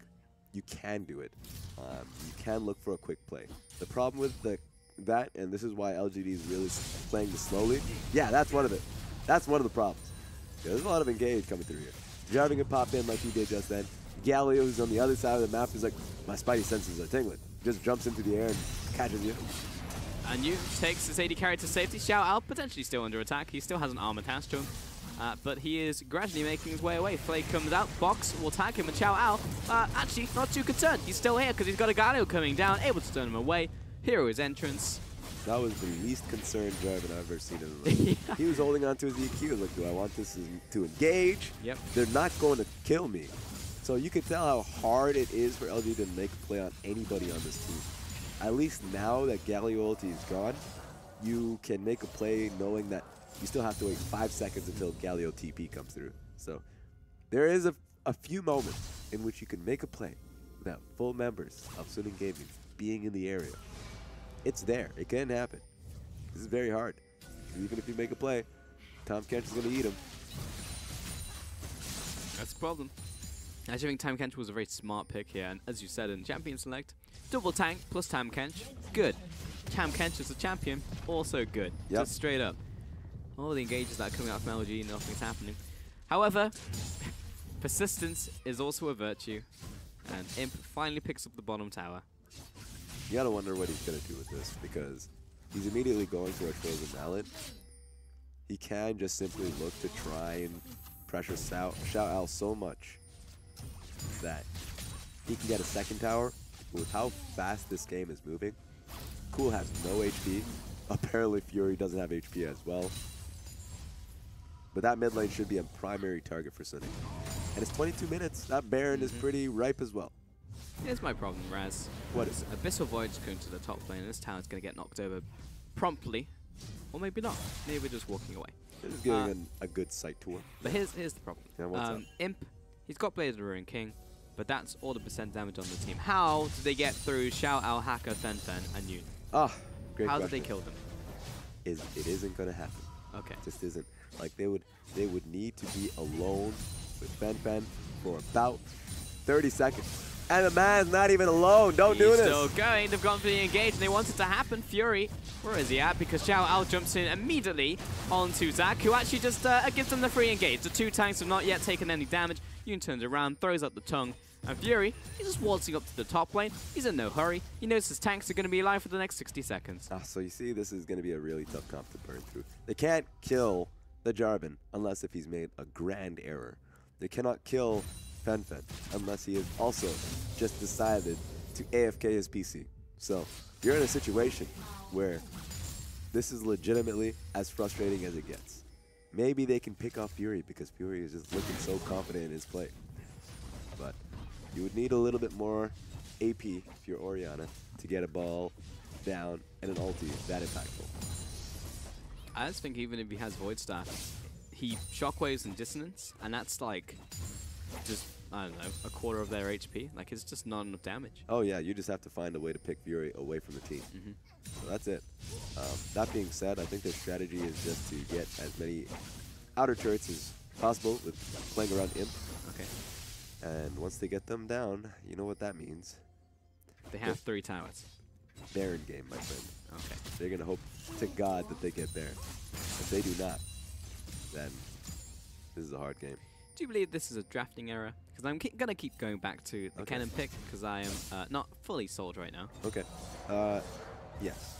you can do it. You can look for a quick play. The problem with that, and this is why LGD is really playing this slowly. Yeah, that's one of it. That's one of the problems. Yeah, there's a lot of engage coming through here. Jarvan can pop in like he did just then. Galio, who's on the other side of the map, is like, my spidey senses are tingling. Just jumps into the air and catches you. And you takes his AD carry to safety. Xiao Ao potentially still under attack. He still has an arm attached to him. But he is gradually making his way away. Flay comes out. Box will tag him, and Xiao Ao actually not too concerned. He's still here because he's got a Galio coming down, able to turn him away. Hero his entrance. That was the least concerned Jarvan I've ever seen in the league. He was holding on to his EQ. Like, do I want this to engage? Yep. They're not going to kill me. So you can tell how hard it is for LG to make a play on anybody on this team. At least now that Galio ulti is gone, you can make a play knowing that you still have to wait 5 seconds until Galio TP comes through. So there is a few moments in which you can make a play without full members of Suning Gaming being in the area. It's there. It can happen. This is very hard. Even if you make a play, Tom Kench is going to eat him. That's the problem. I actually think Tam Kench was a very smart pick here, and as you said in Champion Select, double tank plus Tam Kench, good. Tam Kench as a champion, also good. Yep. Just straight up. All the engages that are coming out from LG, nothing's happening. However, persistence is also a virtue, and Imp finally picks up the bottom tower. You gotta wonder what he's gonna do with this, because he's immediately going for a Frozen Mallet. He can just simply look to try and pressure Xiao Ao so much that he can get a second tower. With how fast this game is moving, Cool has no HP. Apparently Fury doesn't have HP as well. But that mid lane should be a primary target for Sunny. And it's 22 minutes. That Baron is pretty ripe as well. Here's my problem, Raz. What is it? Abyssal Void's going to the top lane, and this tower's going to get knocked over promptly. Or maybe not. Maybe we're just walking away. This is giving a good sight tour. But here's the problem. Yeah, what's up? Imp, he's got Blade of the Ruin King, but that's all the percent damage on the team. How did they get through Xiao Ao, Hacker, Fen, and Yun? Ah, great How question. did they kill them? It isn't gonna happen. Okay. It just isn't. Like they would need to be alone with Fen for about 30 seconds. And the man's not even alone. Don't do He's this. still going. They've gone for the engage, and they want it to happen. Fury, where is he at? Because Xiao Ao jumps in immediately onto Zac, who actually just gives them the free engage. The two tanks have not yet taken any damage. Yun turns around, throws out the tongue. And Fury, he's just waltzing up to the top lane. He's in no hurry. He knows his tanks are going to be alive for the next 60 seconds. So you see, this is going to be a really tough comp to burn through. They can't kill the Jarvan unless if he's made a grand error. They cannot kill Fen unless he has also just decided to AFK his PC. So you're in a situation where this is legitimately as frustrating as it gets. Maybe they can pick off Fury because Fury is just looking so confident in his play. But you would need a little bit more AP if you're Orianna to get a ball down and an ulti that impactful. I just think even if he has Void Staff, he shockwaves and dissonance, and that's like just, I don't know, a quarter of their HP. Like, it's just not enough damage. Oh yeah, you just have to find a way to pick Fury away from the team. So that's it. That being said, I think their strategy is just to get as many outer turrets as possible with playing around Imp. Okay. And once they get them down, you know what that means. They have 3 towers. Baron game, my friend. Okay. They're going to hope to God that they get Baron. If they do not, then this is a hard game. Do you believe this is a drafting error? Because I'm going to keep going back to the Kennen pick, because I am not fully sold right now. Okay. Yes.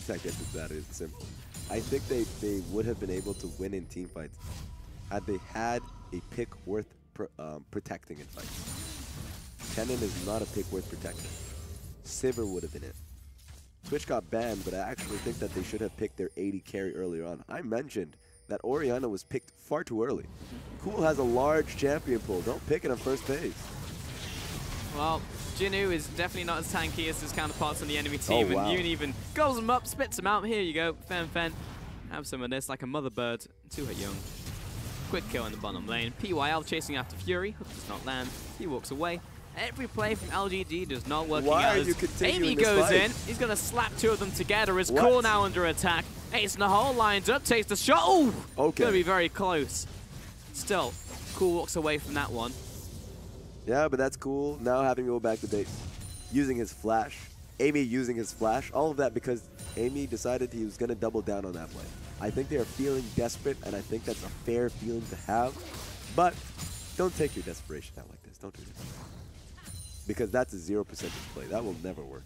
I guess it's that simple. I think they would have been able to win in team fights had they had a pick worth protecting in fights. Kennen is not a pick worth protecting. Sivir would have been it. Twitch got banned, but I actually think that they should have picked their 80 carry earlier on. I mentioned that Orianna was picked far too early. Cool has a large champion pool. Don't pick it on first phase. Well, Jinnu is definitely not as tanky as his counterparts on the enemy team, Oh, wow. and Yun even goes him up, spits him out. Here you go, Fen. Have some of this, like a mother bird to her young. Quick kill in the bottom lane. PYL chasing after Fury. Hook does not land. He walks away. Every play from LGD does not work Why out. are you continuing Amy this goes fight? in. He's going to slap 2 of them together. Is What? Cool now under attack. Ace in the hole, lines up, takes the shot. Oh! Okay. Going to be very close. Still, Cool walks away from that one. Yeah, but that's cool. Now having to go back to base. Using his flash. Amy using his flash. All of that because Amy decided he was going to double down on that play. I think they are feeling desperate, and I think that's a fair feeling to have. But don't take your desperation out like this. Don't do this. Because that's a 0% play. That will never work.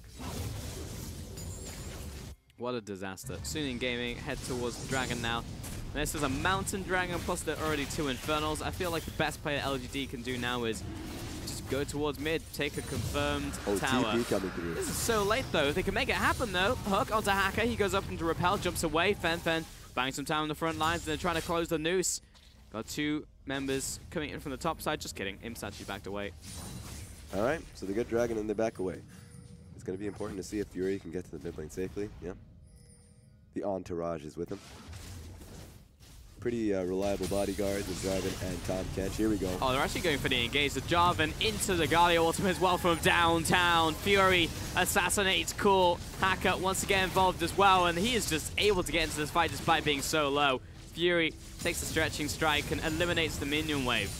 What a disaster. Suning Gaming head towards the dragon now. This is a mountain dragon, plus there are already 2 infernals. I feel like the best play that LGD can do now is just go towards mid, take a confirmed tower. TP coming through. This is so late though. They can make it happen though. Hook onto Hacker. He goes up into Repel, jumps away. Fen bangs some time on the front lines, and they're trying to close the noose. Got 2 members coming in from the top side. Just kidding. Imp's actually backed away. All right, so they get dragon and they back away. It's going to be important to see if Fury can get to the mid lane safely. Yeah. The entourage is with him. Pretty reliable bodyguards with Jarvan and Tom Kench. Here we go. Oh, they're actually going for the engage. The Jarvan into the Galio ultimate as well from downtown. Fury assassinates Cool. Hacker wants to get involved as well, and he is just able to get into this fight despite being so low. Fury takes the stretching strike and eliminates the minion wave.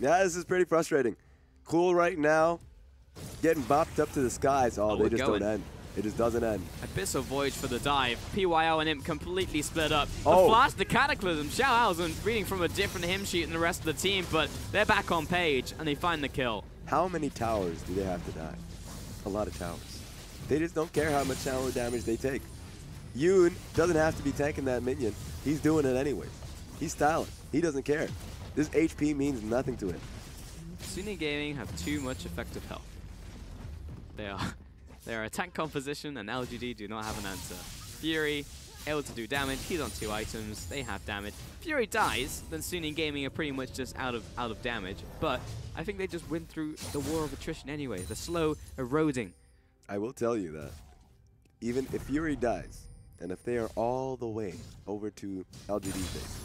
Yeah, this is pretty frustrating. Cool right now, getting bopped up to the skies. Oh, they just don't end. It just doesn't end. Abyssal Voyage for the dive. PYL and Imp completely split up. The Oh. flash, the Cataclysm. Xiao Ao's reading from a different hymn sheet than the rest of the team, but they're back on page and they find the kill. How many towers do they have to die? A lot of towers. They just don't care how much tower damage they take. Yoon doesn't have to be tanking that minion. He's doing it anyway. He's styling. He doesn't care. This HP means nothing to him. Suning Gaming have too much effective health. They are a tank composition, and LGD do not have an answer. Fury, able to do damage. He's on 2 items. They have damage. Fury dies, then Suning Gaming are pretty much just out of damage. But I think they just win through the war of attrition anyway. The slow eroding. I will tell you that even if Fury dies, and if they are all the way over to LGD's base,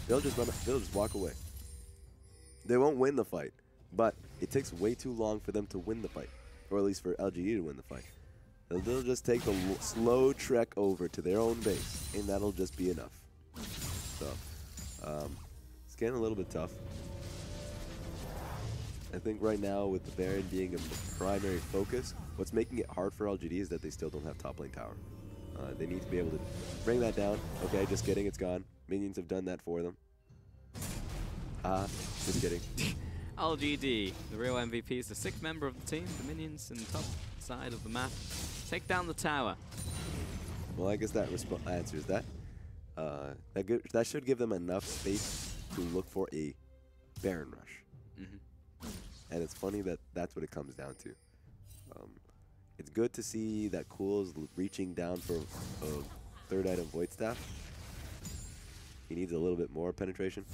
they'll just walk away. They won't win the fight, but it takes way too long for them to win the fight. Or at least for LGD to win the fight. They'll just take the slow trek over to their own base, and that'll just be enough. So, it's getting a little bit tough. I think right now, with the Baron being a primary focus, what's making it hard for LGD is that they still don't have top lane tower. They need to be able to bring that down. Okay, just kidding, it's gone. Minions have done that for them. Just kidding. LGD, the real MVP, is the 6th member of the team. The minions in the top side of the map take down the tower. Well, I guess that answers that. That should give them enough space to look for a Baron rush. And it's funny that that's what it comes down to. It's good to see that Cool is reaching down for a 3rd item Void Staff. He needs a little bit more penetration.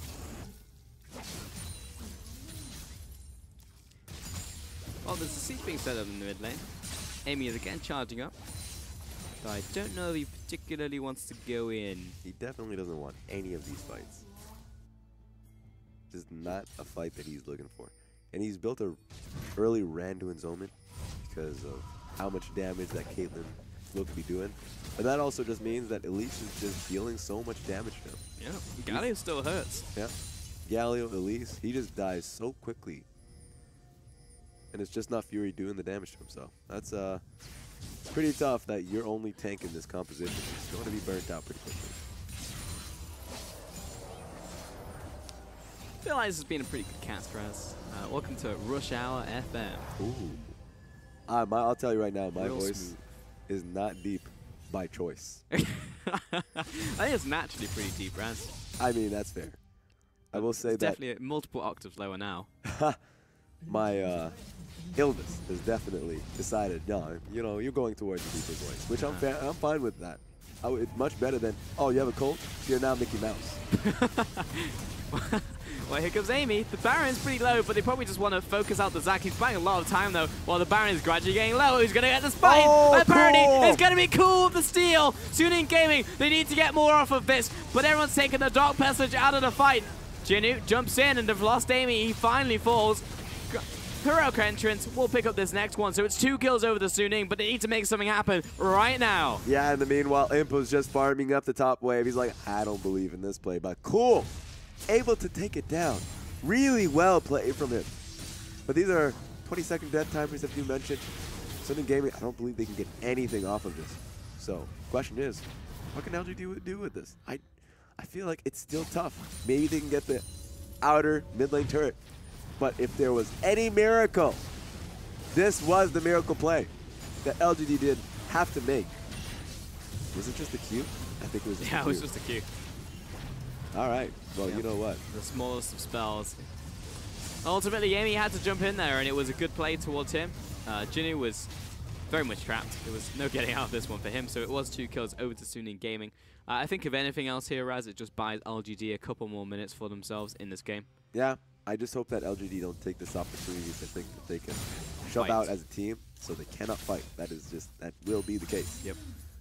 Well, there's a siege being set up in the mid lane. Amy is again charging up. But I don't know if he particularly wants to go in. He definitely doesn't want any of these fights. Just not a fight that he's looking for. And he's built a early Randuin's Omen because of how much damage that Caitlyn will be doing. But that also just means that Elise is just dealing so much damage to him. Yeah, Galio still hurts. Yeah. Galio, Elise, he just dies so quickly. And it's just not Fury doing the damage to himself. That's pretty tough that you're only tanking this composition. It's going to be burnt out pretty quickly. I feel like this has been a pretty good cast for us. Welcome to Rush Hour FM. Ooh. I'll tell you right now, my Real voice smooth. is not deep by choice. I think it's naturally pretty deep, Raz. I mean, that's fair. I will say It's that definitely multiple octaves lower now. my illness has definitely decided, no, you know, you're going towards a deeper voice, which I'm fine with that. It's much better than, oh, you have a cold? You're now Mickey Mouse. Well, here comes Amy. The Baron's pretty low, but they probably just want to focus out the Zac. He's buying a lot of time, though, while the Baron is gradually getting low. He's going to get the spine. Oh, Apparently, cool. it's going to be Cool with the steal. Suning Gaming, they need to get more off of this, but everyone's taking the Dark Passage out of the fight. Jinu jumps in, and they've lost Amy. He finally falls. Heroic entrance will pick up this next one, so it's 2 kills over the Suning, but they need to make something happen right now. Yeah, in the meanwhile, Imp was just farming up the top wave. He's like, I don't believe in this play, but Cool, able to take it down. Really well played from him. But these are 20-second death timers, as you mentioned. Suning Gaming, I don't believe they can get anything off of this. So, question is, what can LGD do with this? I feel like it's still tough. Maybe they can get the outer mid lane turret. But if there was any miracle, this was the miracle play that LGD did have to make. Was it just a Q? I think it was just a Q. Yeah, it was just a Q. All right. Well, you know what? The smallest of spells. Ultimately, Amy had to jump in there, and it was a good play towards him. Jinu was very much trapped. There was no getting out of this one for him, so it was 2 kills over to Suning Gaming. I think if anything else here, Raz, it just buys LGD a couple more minutes for themselves in this game. Yeah, I just hope that LGD don't take this opportunity to think that they can shove out as a team, so they cannot fight. That will be the case. Yep.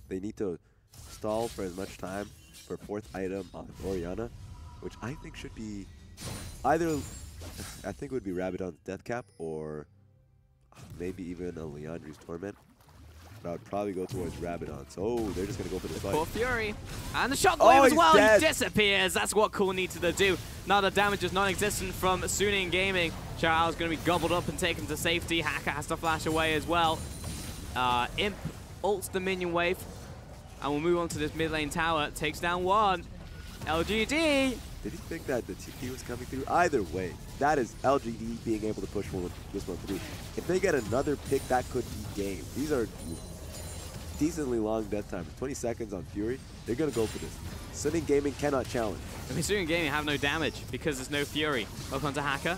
They need to stall for as much time for 4th item on Orianna, which I think should be either, I think it would be Rabadon's Death Cap or maybe even a Leandri's Torment. But I would probably go towards Rabadon. So, oh, they're just going to go for the fight. Poor Fury. And the shockwave as he's well. dead. He disappears. That's what Cool needed to do. Now the damage is non-existent from Suning Gaming. Xiao's going to be gobbled up and taken to safety. Hacker has to flash away as well. Imp ults the minion wave. And we'll move on to this mid lane tower. Takes down one. LGD. Did he think that the TP was coming through? Either way, that is LGD being able to push this one through. If they get another pick, that could be game. These are decently long death times. 20 seconds on Fury. They're going to go for this. Suning Gaming cannot challenge. I mean, Suning Gaming have no damage because there's no Fury. Welcome onto Hacker.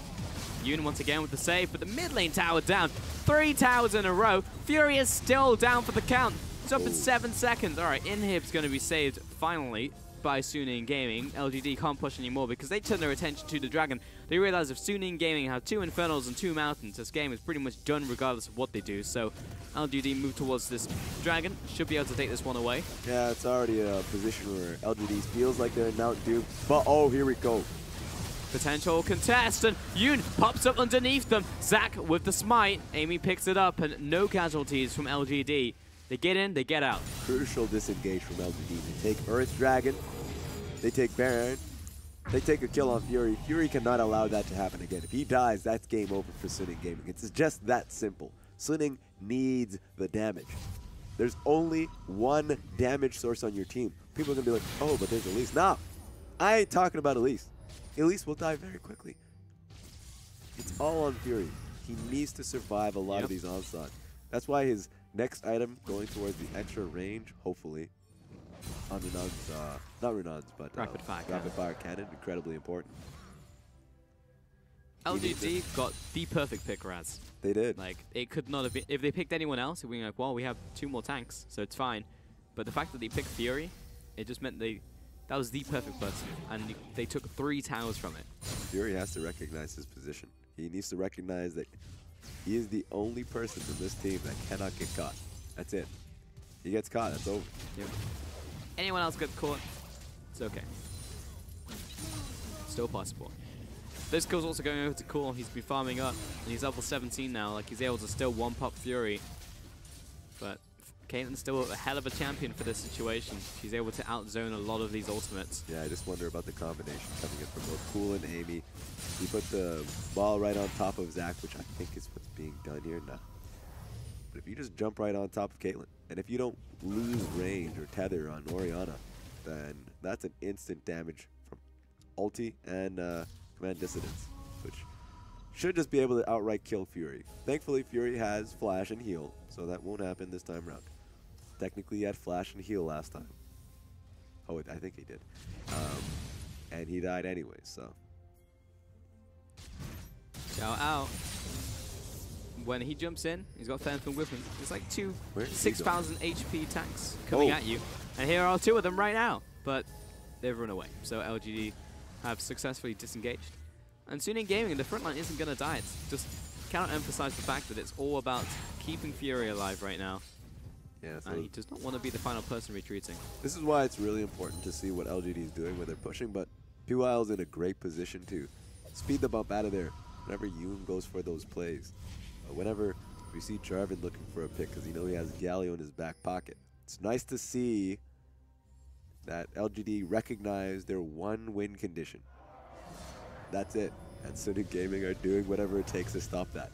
Yoon once again with the save, but the mid lane tower down. 3 towers in a row. Fury is still down for the count. It's up in 7 seconds. All right, Inhib's going to be saved finally by Suning Gaming. LGD can't push anymore because they turn their attention to the dragon. They realize if Suning Gaming have 2 Infernals and 2 Mountains, this game is pretty much done regardless of what they do. So LGD move towards this dragon. Should be able to take this one away. Yeah, it's already a position where LGD feels like they're now due. But oh, here we go. Potential contest, and Yoon pops up underneath them. Zac with the smite. Amy picks it up, and no casualties from LGD. They get in, they get out. Crucial disengage from LGD. They take Earth Dragon. They take Baron. They take a kill on Fury. Fury cannot allow that to happen again. If he dies, that's game over for Suning Gaming. It's just that simple. Suning needs the damage. There's only one damage source on your team. People are going to be like, oh, but there's Elise. Nah, I ain't talking about Elise. Elise will die very quickly. It's all on Fury. He needs to survive a lot of these onslaughts. That's why his next item going towards the extra range, hopefully, on Renan's, not Renan's, but Rapid fire cannon, incredibly important. LGD got the perfect pick, Raz. They did. Like, it could not have been, if they picked anyone else, it would be like, well, we have 2 more tanks, so it's fine. But the fact that they picked Fury, it just meant that was the perfect person, and they took 3 towers from it. Fury has to recognize his position. He needs to recognize that he is the only person in this team that cannot get caught. That's it. He gets caught, that's over. Yep. Anyone else gets caught, it's okay. Still possible. This kill's also going over to Cool. He's been farming up, and he's level 17 now. Like, he's able to still one-pop Fury. But Caitlyn's still a hell of a champion for this situation. She's able to outzone a lot of these ultimates. Yeah, I just wonder about the combination coming in from both Cool and Amy. He put the ball right on top of Zac, which I think is what's being done here. Nah. But if you just jump right on top of Caitlyn, and if you don't lose range or tether on Orianna, then that's an instant damage from ulti and command dissidence, which should just be able to outright kill Fury. Thankfully, Fury has flash and heal, so that won't happen this time around. Technically, he had flash and heal last time. Oh, I think he did. And he died anyway, so. Xiao out. When he jumps in, he's got Fenton with him. There's like 2 Where is he 6,000 HP tanks coming at you. And here are 2 of them right now. But they've run away. So LGD have successfully disengaged. And Suning Gaming in the front line isn't going to die. It's just cannot emphasize the fact that it's all about keeping Fury alive right now. Yeah, so and he does not want to be the final person retreating. This is why it's really important to see what LGD is doing when they're pushing, but PYL's in a great position to speed the bump out of there whenever Yoon goes for those plays. Whenever we see Jarvan looking for a pick, because you know he has Galio in his back pocket. It's nice to see that LGD recognize their 1-win condition. That's it. And Suning Gaming are doing whatever it takes to stop that.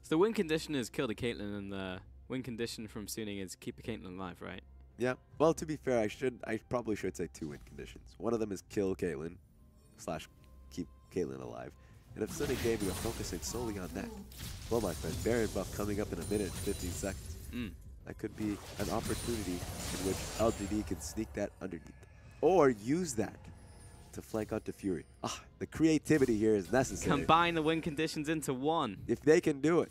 So the win condition is kill the Caitlyn, and the win condition from Suning is keep the Caitlyn alive, right? Yeah. Well, to be fair, I probably should say 2 win conditions. One of them is kill Caitlyn / keep Caitlyn alive. And if Suning Gaming are focusing solely on that, well, my friend, Baron buff coming up in a minute, 15 seconds. That could be an opportunity in which LGD can sneak that underneath. Or use that to flank onto Fury. The creativity here is necessary. Combine the win conditions into one. If they can do it,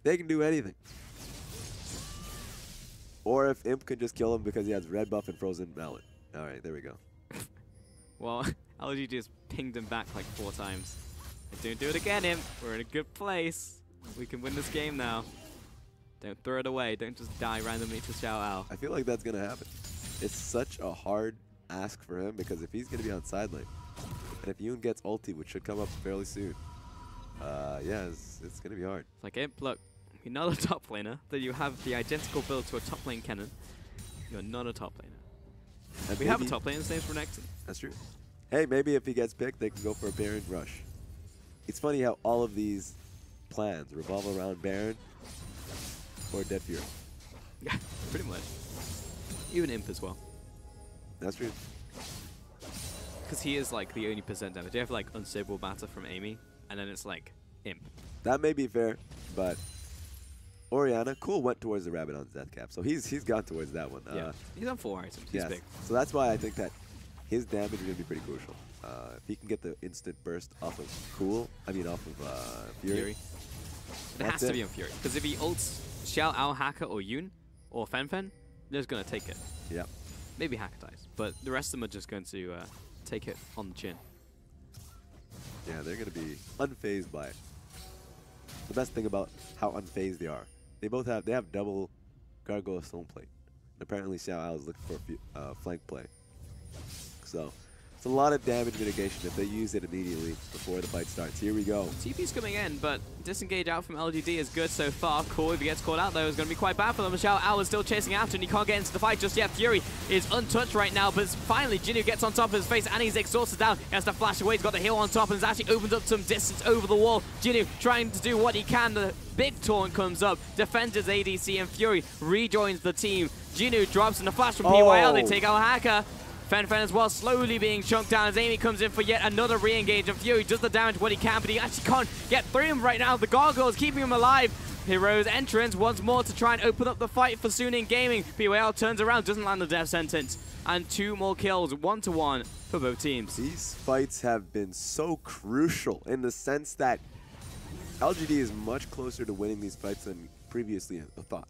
they can do anything. Or if Imp can just kill him because he has red buff and frozen mallet. All right, there we go. Well, LG just pinged him back like 4 times. Don't do it again, Imp. We're in a good place. We can win this game now. Don't throw it away. Don't just die randomly to Xiao Ao. I feel like that's going to happen. It's such a hard ask for him because if he's going to be on side lane, and if Yoon gets ulti, which should come up fairly soon, yeah, it's going to be hard. It's like, Imp, look, you're not a top laner, that you have the identical build to a top lane cannon, you're not a top laner. And We have a top lane, his name's Renekton. That's true. Hey, maybe if he gets picked, they can go for a Baron rush. It's funny how all of these plans revolve around Baron or Dead Fury. Yeah, pretty much. Even Imp as well. That's true. Because he is like the only percent damage. You have like Unstable Batter from Amy, and then it's like Imp. That may be fair, but Orianna, cool, went towards the Rabbit on Death Cap, so he's gone towards that one. Yeah, he's on 4 items. He's yes. big. So that's why I think that his damage is going to be pretty crucial. If he can get the instant burst off of off of Fury. It has to be on Fury, because if he ults Xiao, Ao, Hacker, or Yoon, or Fen, they're just going to take it. Yep. Maybe Hacker dies, but the rest of them are just going to take it on the chin. Yeah, they're going to be unfazed by it. The best thing about how unfazed they are, they have double Gargoyle Stone Plate. And apparently Xiao Ao is looking for a flank play. So it's a lot of damage mitigation if they use it immediately before the fight starts. Here we go. TP's coming in, but disengage out from LGD is good so far. Cool, if he gets caught out though, it's going to be quite bad for them. Xiao Ao is still chasing after, and he can't get into the fight just yet. Fury is untouched right now, but finally Jinnu gets on top of his face, and he's exhausted down. He has to flash away, he's got the heal on top, and has actually opened up some distance over the wall. Jinnu trying to do what he can. The big taunt comes up, defends his ADC, and Fury rejoins the team. Jinnu drops in the flash from PYL, they take out Hacker. Fen as well, slowly being chunked down as Amy comes in for yet another re-engage, and Fury does the damage what he can, but he actually can't get through him right now. The Gargoyle is keeping him alive. Hero's entrance once more to try and open up the fight for Suning Gaming. PYL turns around, doesn't land the death sentence, and 2 more kills, 1-1 for both teams. These fights have been so crucial in the sense that LGD is much closer to winning these fights than previously thought.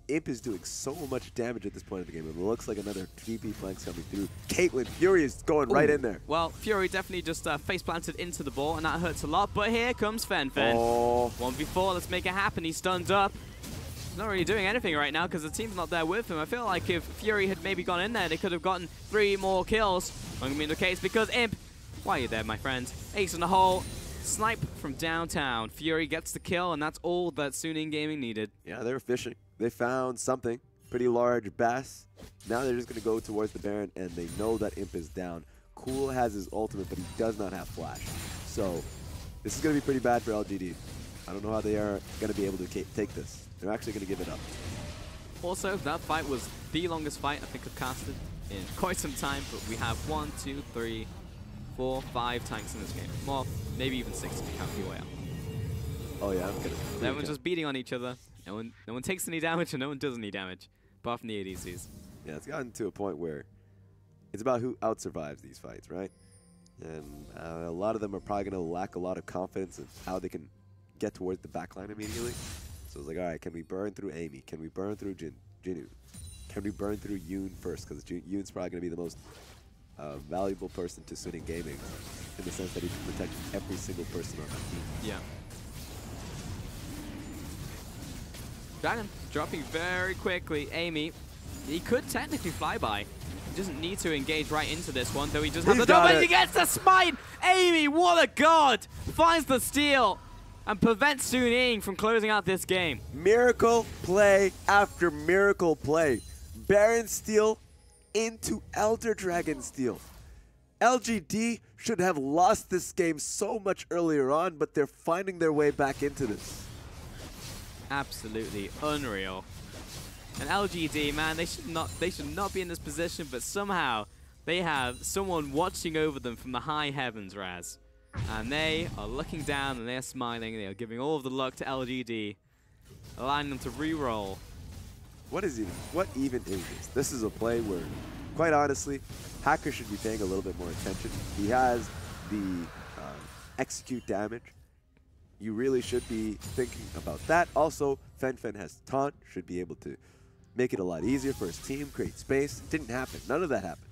Imp is doing so much damage at this point of the game. It looks like another TP flank's coming through. Caitlyn, Fury is going right in there. Well, Fury definitely just face planted into the ball, and that hurts a lot. But here comes Fen. Oh. 1v4, let's make it happen. He's stunned up. He's not really doing anything right now because the team's not there with him. I feel like if Fury had maybe gone in there, they could have gotten 3 more kills. Not going to be the case because Imp, why are you there, my friend? Ace in the hole. Snipe from downtown. Fury gets the kill, and that's all that Suning Gaming needed. Yeah, they were fishing. They found something, pretty large bass. Now they're just going to go towards the Baron, and they know that Imp is down. Cool has his ultimate, but he does not have flash. So this is going to be pretty bad for LGD. I don't know how they are going to be able to take this. They're actually going to give it up. Also, that fight was the longest fight I think I've casted in quite some time, but we have 1, 2, 3, 4, 5 tanks in this game. Well, maybe even 6 if you count PYL. Oh yeah, I'm gonna. Everyone's just beating on each other. No one takes any damage, and no one does any damage, apart from the ADCs. Yeah, it's gotten to a point where it's about who outsurvives these fights, right? And a lot of them are probably going to lack a lot of confidence in how they can get towards the backline immediately. So it's like, all right, can we burn through Amy? Can we burn through Jinnu? Can we burn through Yoon first? Because Yoon's probably going to be the most valuable person to Suning Gaming in the sense that he can protect every single person on that team. Yeah. Dragon dropping very quickly. Amy, he could technically fly by. He doesn't need to engage right into this one, though he just has the double, and he gets the smite! Amy, what a god! Finds the steal and prevents Suning from closing out this game. Miracle play after miracle play. Baron steal into Elder Dragon steal. LGD should have lost this game so much earlier on, but they're finding their way back into this. Absolutely unreal. And LGD, man, they should not be in this position, but somehow they have someone watching over them from the high heavens, Raz. And they are looking down and they're smiling. They are giving all of the luck to LGD, allowing them to re-roll. What even is this? This is a play where, quite honestly, Hacker should be paying a little bit more attention. He has the execute damage. You really should be thinking about that. Also, Fen has taunt, should be able to make it a lot easier for his team, create space. Didn't happen. None of that happened.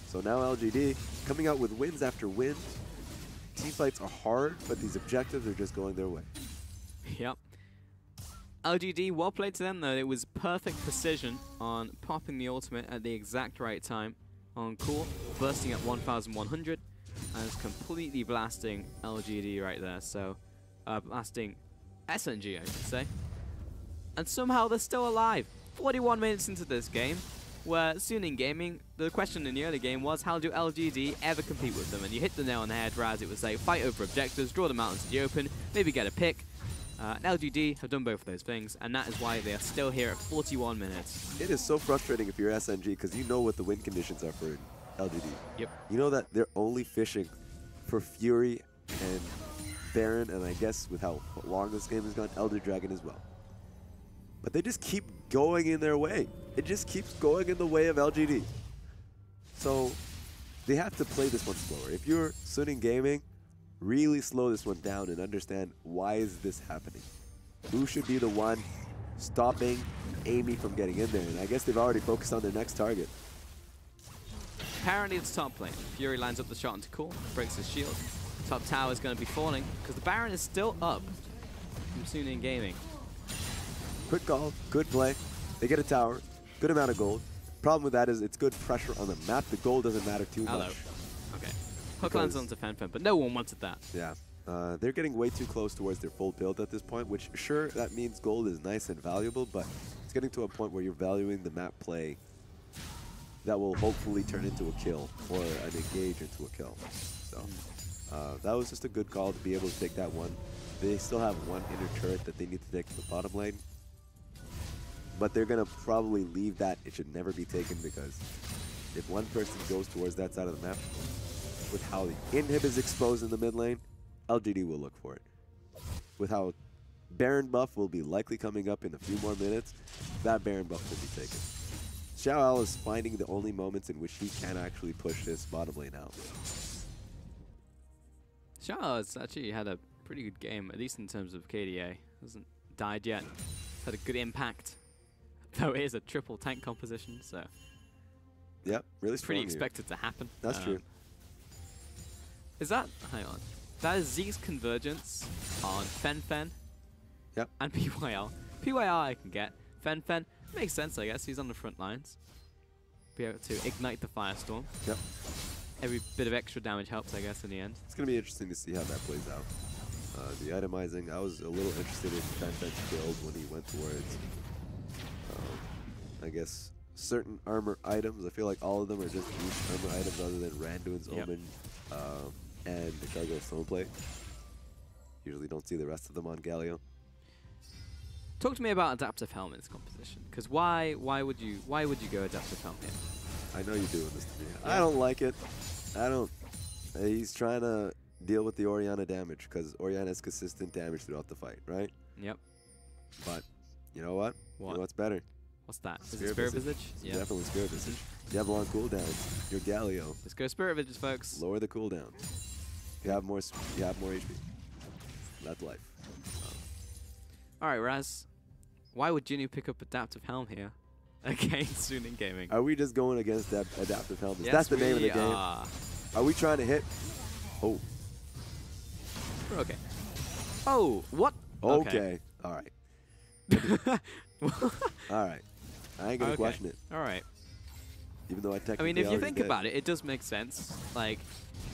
So now LGD coming out with wins after wins. Team fights are hard, but these objectives are just going their way. Yep. LGD, well played to them though. It was perfect precision on popping the ultimate at the exact right time on Cool, bursting at 1,100 and completely blasting LGD right there. So blasting SNG, I should say. And somehow they're still alive. 41 minutes into this game, where Suning Gaming, the question in the early game was, how do LGD ever compete with them? And you hit the nail on the head, Raz. It was like, fight over objectives, draw them out into the open, maybe get a pick. And LGD have done both of those things, and that is why they are still here at 41 minutes. It is so frustrating if you're SNG, because you know what the win conditions are for LGD. Yep. You know that they're only fishing for Fury and Baron, and I guess with how long this game has gone, Elder Dragon as well. But they just keep going in their way. It just keeps going in the way of LGD. So they have to play this one slower. If you're Suning Gaming, really slow this one down and understand, why is this happening? Who should be the one stopping Amy from getting in there? And I guess they've already focused on their next target. Apparently it's top lane. Fury lines up the shot into Cool, breaks his shield. Top tower is going to be falling, because the Baron is still up from Suning Gaming. Quick call, good play. They get a tower, good amount of gold. Problem with that is it's good pressure on the map. The gold doesn't matter too much. Okay. Hook lands onto Fen, but no one wanted that. Yeah. They're getting way too close towards their full build at this point, which sure, that means gold is nice and valuable, but it's getting to a point where you're valuing the map play that will hopefully turn into a kill or an engage into a kill. So that was just a good call to be able to take that one. They still have one inner turret that they need to take to the bottom lane, but they're going to probably leave that. It should never be taken, because if one person goes towards that side of the map, with how the inhib is exposed in the mid lane, LGD will look for it. With how Baron buff will be likely coming up in a few more minutes, that Baron buff will be taken. Xiao is finding the only moments in which he can actually push this bottom lane out. Xiao has actually had a pretty good game, at least in terms of KDA. Hasn't died yet. Had a good impact. Though it is a triple tank composition, so yep, really strong pretty here. expected to happen. That's true. Is that, hang on, that is Zeke's convergence on Fen yep. and PYL. PYL I can get. Fen makes sense, I guess. He's on the front lines. Be able to ignite the Firestorm. Yep. Every bit of extra damage helps, I guess, in the end. It's going to be interesting to see how that plays out. The itemizing, I was a little interested in Fen's build when he went towards, I guess, certain armor items. I feel like all of them are just niche armor items other than Randuin's Omen and the Gargoyle Stoneplate. Usually don't see the rest of them on Galio. Talk to me about adaptive helm in this composition, because why would you go adaptive helm here? I know you're doing this to me. Yeah. I don't like it. I don't. He's trying to deal with the Orianna damage, because Orianna has consistent damage throughout the fight, right? Yep. But you know what? You know what's better? What's that? Is it Spirit Visage? Yeah. Definitely Spirit Visage. You have long cooldowns. You're Galio. Let's go Spirit Visage, folks. Lower the cooldown. You have more. You have more HP. That's life. All right, Raz. Why would Jinu pick up adaptive helm here against Suning Gaming? Are we just going against that adaptive helm? Yes, That's the name of the game. Are we trying to hit? Oh. Okay. Oh, what? Okay. All right. All right. I ain't gonna question it. All right. Even though I technically. I mean, if you think about it, it does make sense. Like,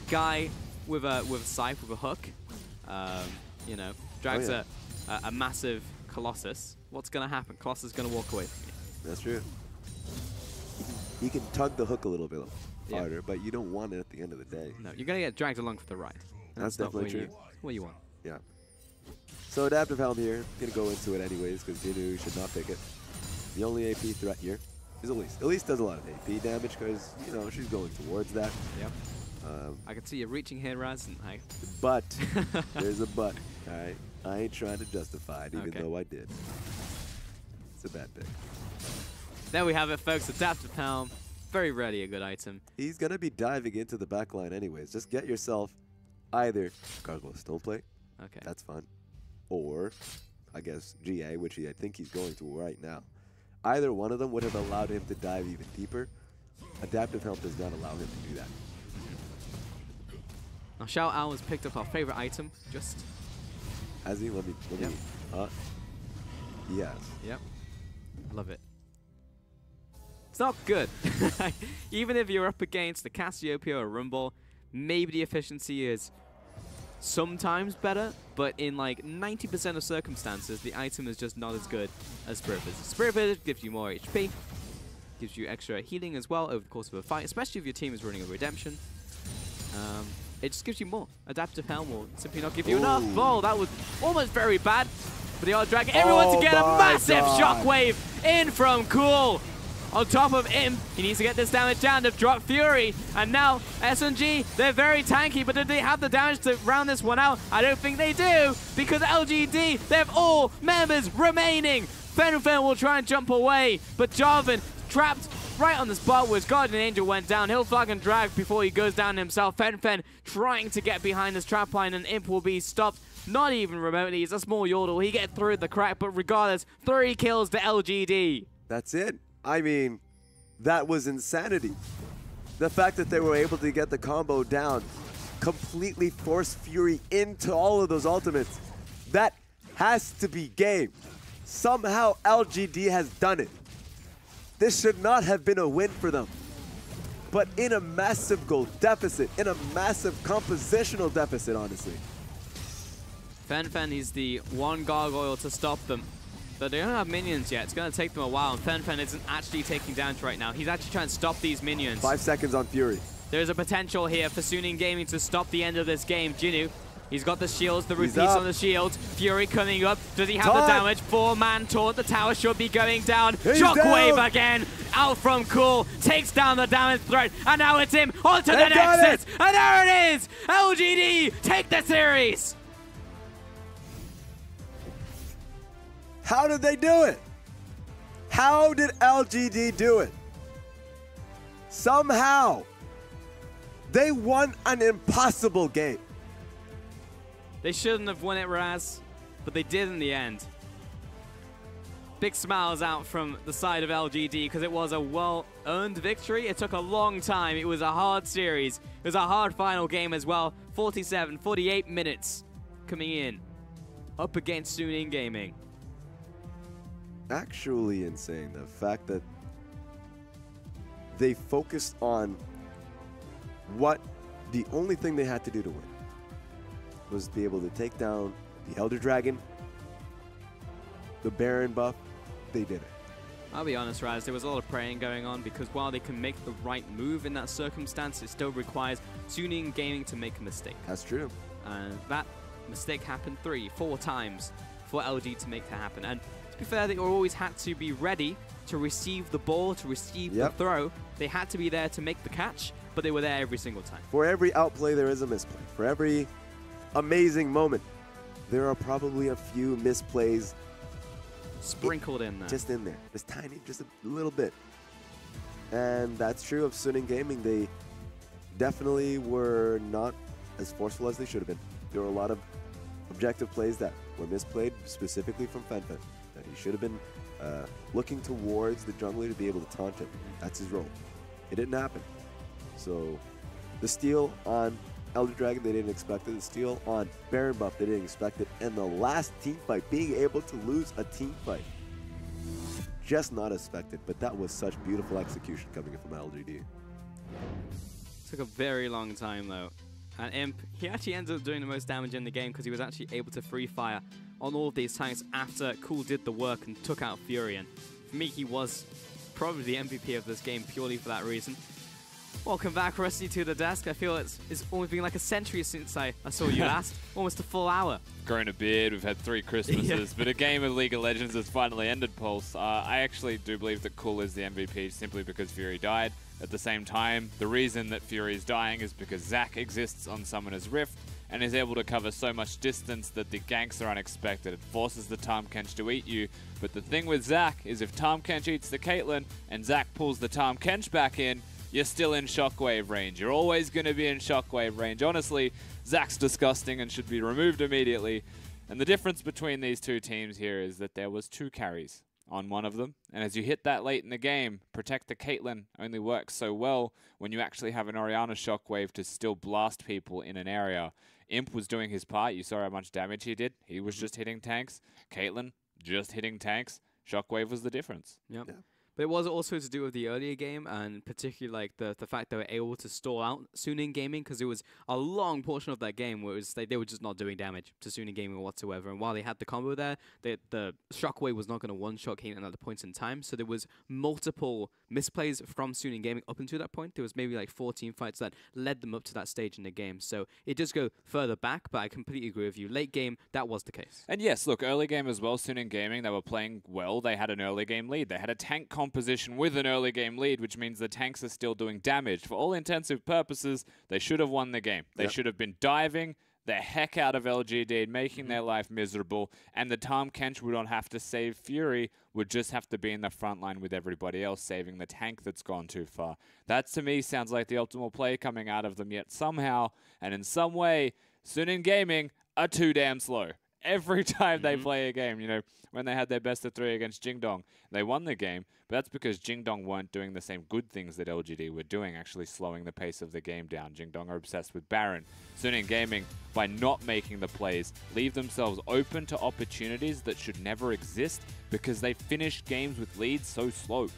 guy with a scythe with a hook, you know, drags a massive Colossus. What's gonna happen? Colossus is gonna walk away from you. That's true. You can tug the hook a little bit harder, but you don't want it at the end of the day. No, you're gonna get dragged along for the ride. That's definitely true. What you want. Yeah. So adaptive helm here. I'm gonna go into it anyways because Jinu should not pick it. The only AP threat here is Elise. Elise does a lot of AP damage because you know she's going towards that. Yep. I can see you reaching here, Raz, and But there's a but. All right. I ain't trying to justify it, even though I did. It's a bad pick. There we have it, folks. Adaptive helm. Very rarely a good item. He's gonna be diving into the backline anyways. Just get yourself either Gargoyle Stoneplate. Okay. That's fun. Or, I guess, GA, which I think he's going to right now. Either one of them would have allowed him to dive even deeper. Adaptive helm does not allow him to do that. Now, Xiao Ao has picked up our favorite item. Just. Has he? Let me. Yes. Yep. Love it. It's not good. Even if you're up against the Cassiopeia or Rumble, maybe the efficiency is sometimes better, but in like 90% of circumstances, the item is just not as good as Spirit Visage. Spirit Visage gives you more HP, gives you extra healing as well over the course of a fight, especially if your team is running a redemption. It just gives you more. Adaptive Helm will simply not give you enough. Oh, that was almost very bad. But they are dragging everyone to get a massive shockwave in from Cool. On top of him, he needs to get this damage down to drop Fury. And now SNG, they're very tanky, but do they have the damage to round this one out? I don't think they do, because LGD, they have all members remaining. Fenfen will try and jump away, but Jarvan trapped right on the spot where his Guardian Angel went down. He'll flag and drag before he goes down himself. Fenfen trying to get behind this trap line, and Imp will be stopped. Not even remotely. He's a small Yordle. He gets through the crack, but regardless, 3 kills to LGD. That's it. I mean, that was insanity. The fact that they were able to get the combo down, completely force Fury into all of those ultimates, that has to be game. Somehow LGD has done it. This should not have been a win for them. But in a massive goal deficit, in a massive compositional deficit, honestly. Fenfen is the one gargoyle to stop them. But they don't have minions yet. It's going to take them a while, and Fenfen isn't actually taking damage right now. He's actually trying to stop these minions. 5 seconds on Fury. There's a potential here for Suning Gaming to stop the end of this game. Jinnu, he's got the shields, the repeats on the shields. Fury coming up. Does he have the damage? 4-man taunt. The tower should be going down. Shockwave again. Out from Cool. Takes down the damage threat. And now it's him onto the Nexus. And there it is. LGD take the series. How did they do it? How did LGD do it? Somehow, they won an impossible game. They shouldn't have won it, Raz, but they did in the end. Big smiles out from the side of LGD because it was a well-earned victory. It took a long time. It was a hard series. It was a hard final game as well. 47, 48 minutes coming in up against Suning Gaming. Actually insane, the fact that they focused on what the only thing they had to do to win was be able to take down the Elder Dragon, the Baron buff. They did it. I'll be honest, Raz, there was a lot of praying going on because while they can make the right move in that circumstance, it still requires Suning Gaming to make a mistake. That's true. And that mistake happened 3, 4 times for LG to make that happen. And to be fair, they always had to be ready to receive the ball, to receive the throw. They had to be there to make the catch, but they were there every single time. For every outplay, there is a misplay. For every amazing moment, there are probably a few misplays sprinkled in there. Just in there. Just tiny, just a little bit. And that's true of Suning Gaming. They definitely were not as forceful as they should have been. There were a lot of objective plays that were misplayed, specifically from Fenfen. That he should have been looking towards the jungler to be able to taunt him. That's his role. It didn't happen. So the steal on Elder Dragon, they didn't expect it. The steal on Baron buff, they didn't expect it. And the last team fight, being able to lose a team fight, just not expected. But that was such beautiful execution coming in from LGD. Took a very long time though. And Imp, he actually ended up doing the most damage in the game because he was actually able to free fire on all of these tanks after Cool did the work and took out Fury. And for me, he was probably the MVP of this game purely for that reason. Welcome back, Rusty, to the desk. I feel it's only been like a century since I saw you last. Almost a full hour. Grown a beard, we've had 3 Christmases, but a game of League of Legends has finally ended, Pulse. I actually do believe that Cool is the MVP simply because Fury died. At the same time, the reason that Fury is dying is because Zac exists on Summoner's Rift and is able to cover so much distance that the ganks are unexpected. It forces the Tahm Kench to eat you, but the thing with Zac is if Tahm Kench eats the Caitlyn and Zac pulls the Tahm Kench back in, you're still in shockwave range. You're always going to be in shockwave range. Honestly, Zac's disgusting and should be removed immediately. And the difference between these two teams here is that there was 2 carries on one of them. And as you hit that late in the game, Protect the Caitlyn only works so well when you actually have an Orianna shockwave to still blast people in an area. Imp was doing his part. You saw how much damage he did. He was just hitting tanks. Caitlyn just hitting tanks. Shockwave was the difference. Yep. Yeah. But it was also to do with the earlier game, and particularly like the fact they were able to stall out Suning Gaming, because it was a long portion of that game where it was they were just not doing damage to Suning Gaming whatsoever. And while they had the combo there, the Shockwave was not going to one-shot Caitlyn at the points in time. So there was multiple misplays from Suning Gaming up until that point. There was maybe like 14 fights that led them up to that stage in the game. So it does go further back, but I completely agree with you. Late game, that was the case. And yes, look, early game as well, Suning Gaming, they were playing well. They had an early game lead. They had a tank composition with an early game lead, which means the tanks are still doing damage. For all intensive purposes, they should have won the game. They should have been diving the heck out of LGD, making their life miserable, and the Tahm Kench would not have to save Fury, would just have to be in the front line with everybody else, saving the tank that's gone too far. That, to me, sounds like the optimal play coming out of them, yet somehow, and in some way, Suning Gaming are too damn slow. Every time they play a game, you know, when they had their best of 3 against Jingdong, they won the game, but that's because Jingdong weren't doing the same good things that LGD were doing, actually slowing the pace of the game down. Jingdong are obsessed with Baron. Suning Gaming, by not making the plays, leave themselves open to opportunities that should never exist because they finish games with leads so slow.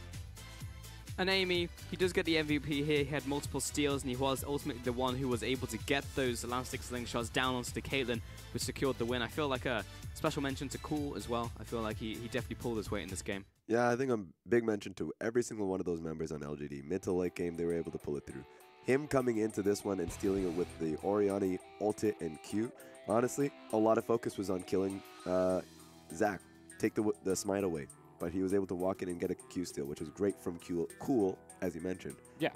And Amy, he does get the MVP here. He had multiple steals, and he was ultimately the one who was able to get those elastic slingshots down onto the Caitlyn, which secured the win. I feel like a special mention to Cool as well. I feel like he definitely pulled his weight in this game. Yeah, I think a big mention to every single one of those members on LGD. Mid to late game, they were able to pull it through. Him coming into this one and stealing it with the Orianna ulti and Q. Honestly, a lot of focus was on killing Zach, take the smite away. But he was able to walk in and get a Q steal, which was great from Cool, as you mentioned. Yeah,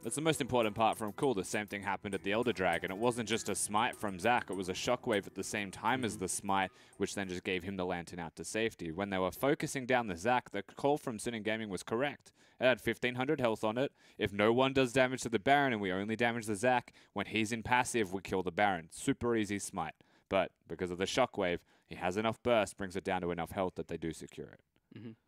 that's the most important part from Cool. The same thing happened at the Elder Dragon. It wasn't just a smite from Zach, it was a shockwave at the same time as the smite, which then just gave him the lantern out to safety. When they were focusing down the Zach, the call from Suning Gaming was correct. It had 1500 health on it. If no one does damage to the Baron and we only damage the Zach, when he's in passive, we kill the Baron. Super easy smite. But because of the shockwave, he has enough burst, brings it down to enough health that they do secure it.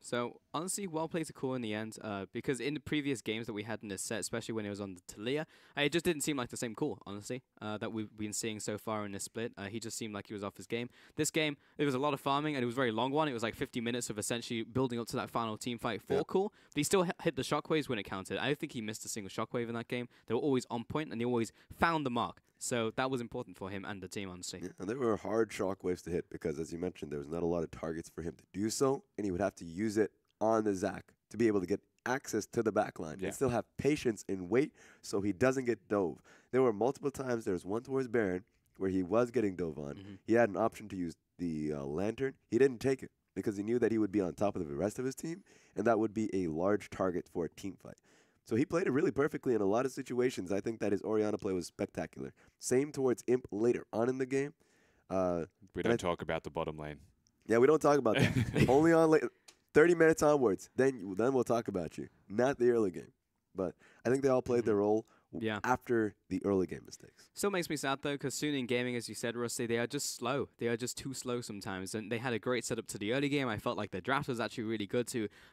So, honestly, well played to Cool in the end, because in the previous games that we had in this set, especially when it was on the Talia, it just didn't seem like the same Cool, honestly, that we've been seeing so far in this split. He just seemed like he was off his game. This game, it was a lot of farming, and it was a very long one. It was like 50 minutes of essentially building up to that final team fight for Cool, but he still hit the shockwaves when it counted. I don't think he missed a single shockwave in that game. They were always on point, and they always found the mark. So that was important for him and the team, honestly. Yeah, and they were hard shockwaves to hit because, as you mentioned, there was not a lot of targets for him to do so, and he would have to use it on the Zach to be able to get access to the backline and still have patience and wait so he doesn't get dove. There were multiple times, there was one towards Baron where he was getting dove on. He had an option to use the lantern. He didn't take it because he knew that he would be on top of the rest of his team, and that would be a large target for a team fight. So he played it really perfectly in a lot of situations. I think that his Orianna play was spectacular. Same towards Imp later on in the game. We don't talk about the bottom lane. Yeah, we don't talk about that. Only on 30 minutes onwards. Then we'll talk about you. Not the early game. But I think they all played their role after the early game mistakes. Still makes me sad, though, because Suning Gaming, as you said, Rusty, they are just slow. They are just too slow sometimes. And they had a great setup to the early game. I felt like their draft was actually really good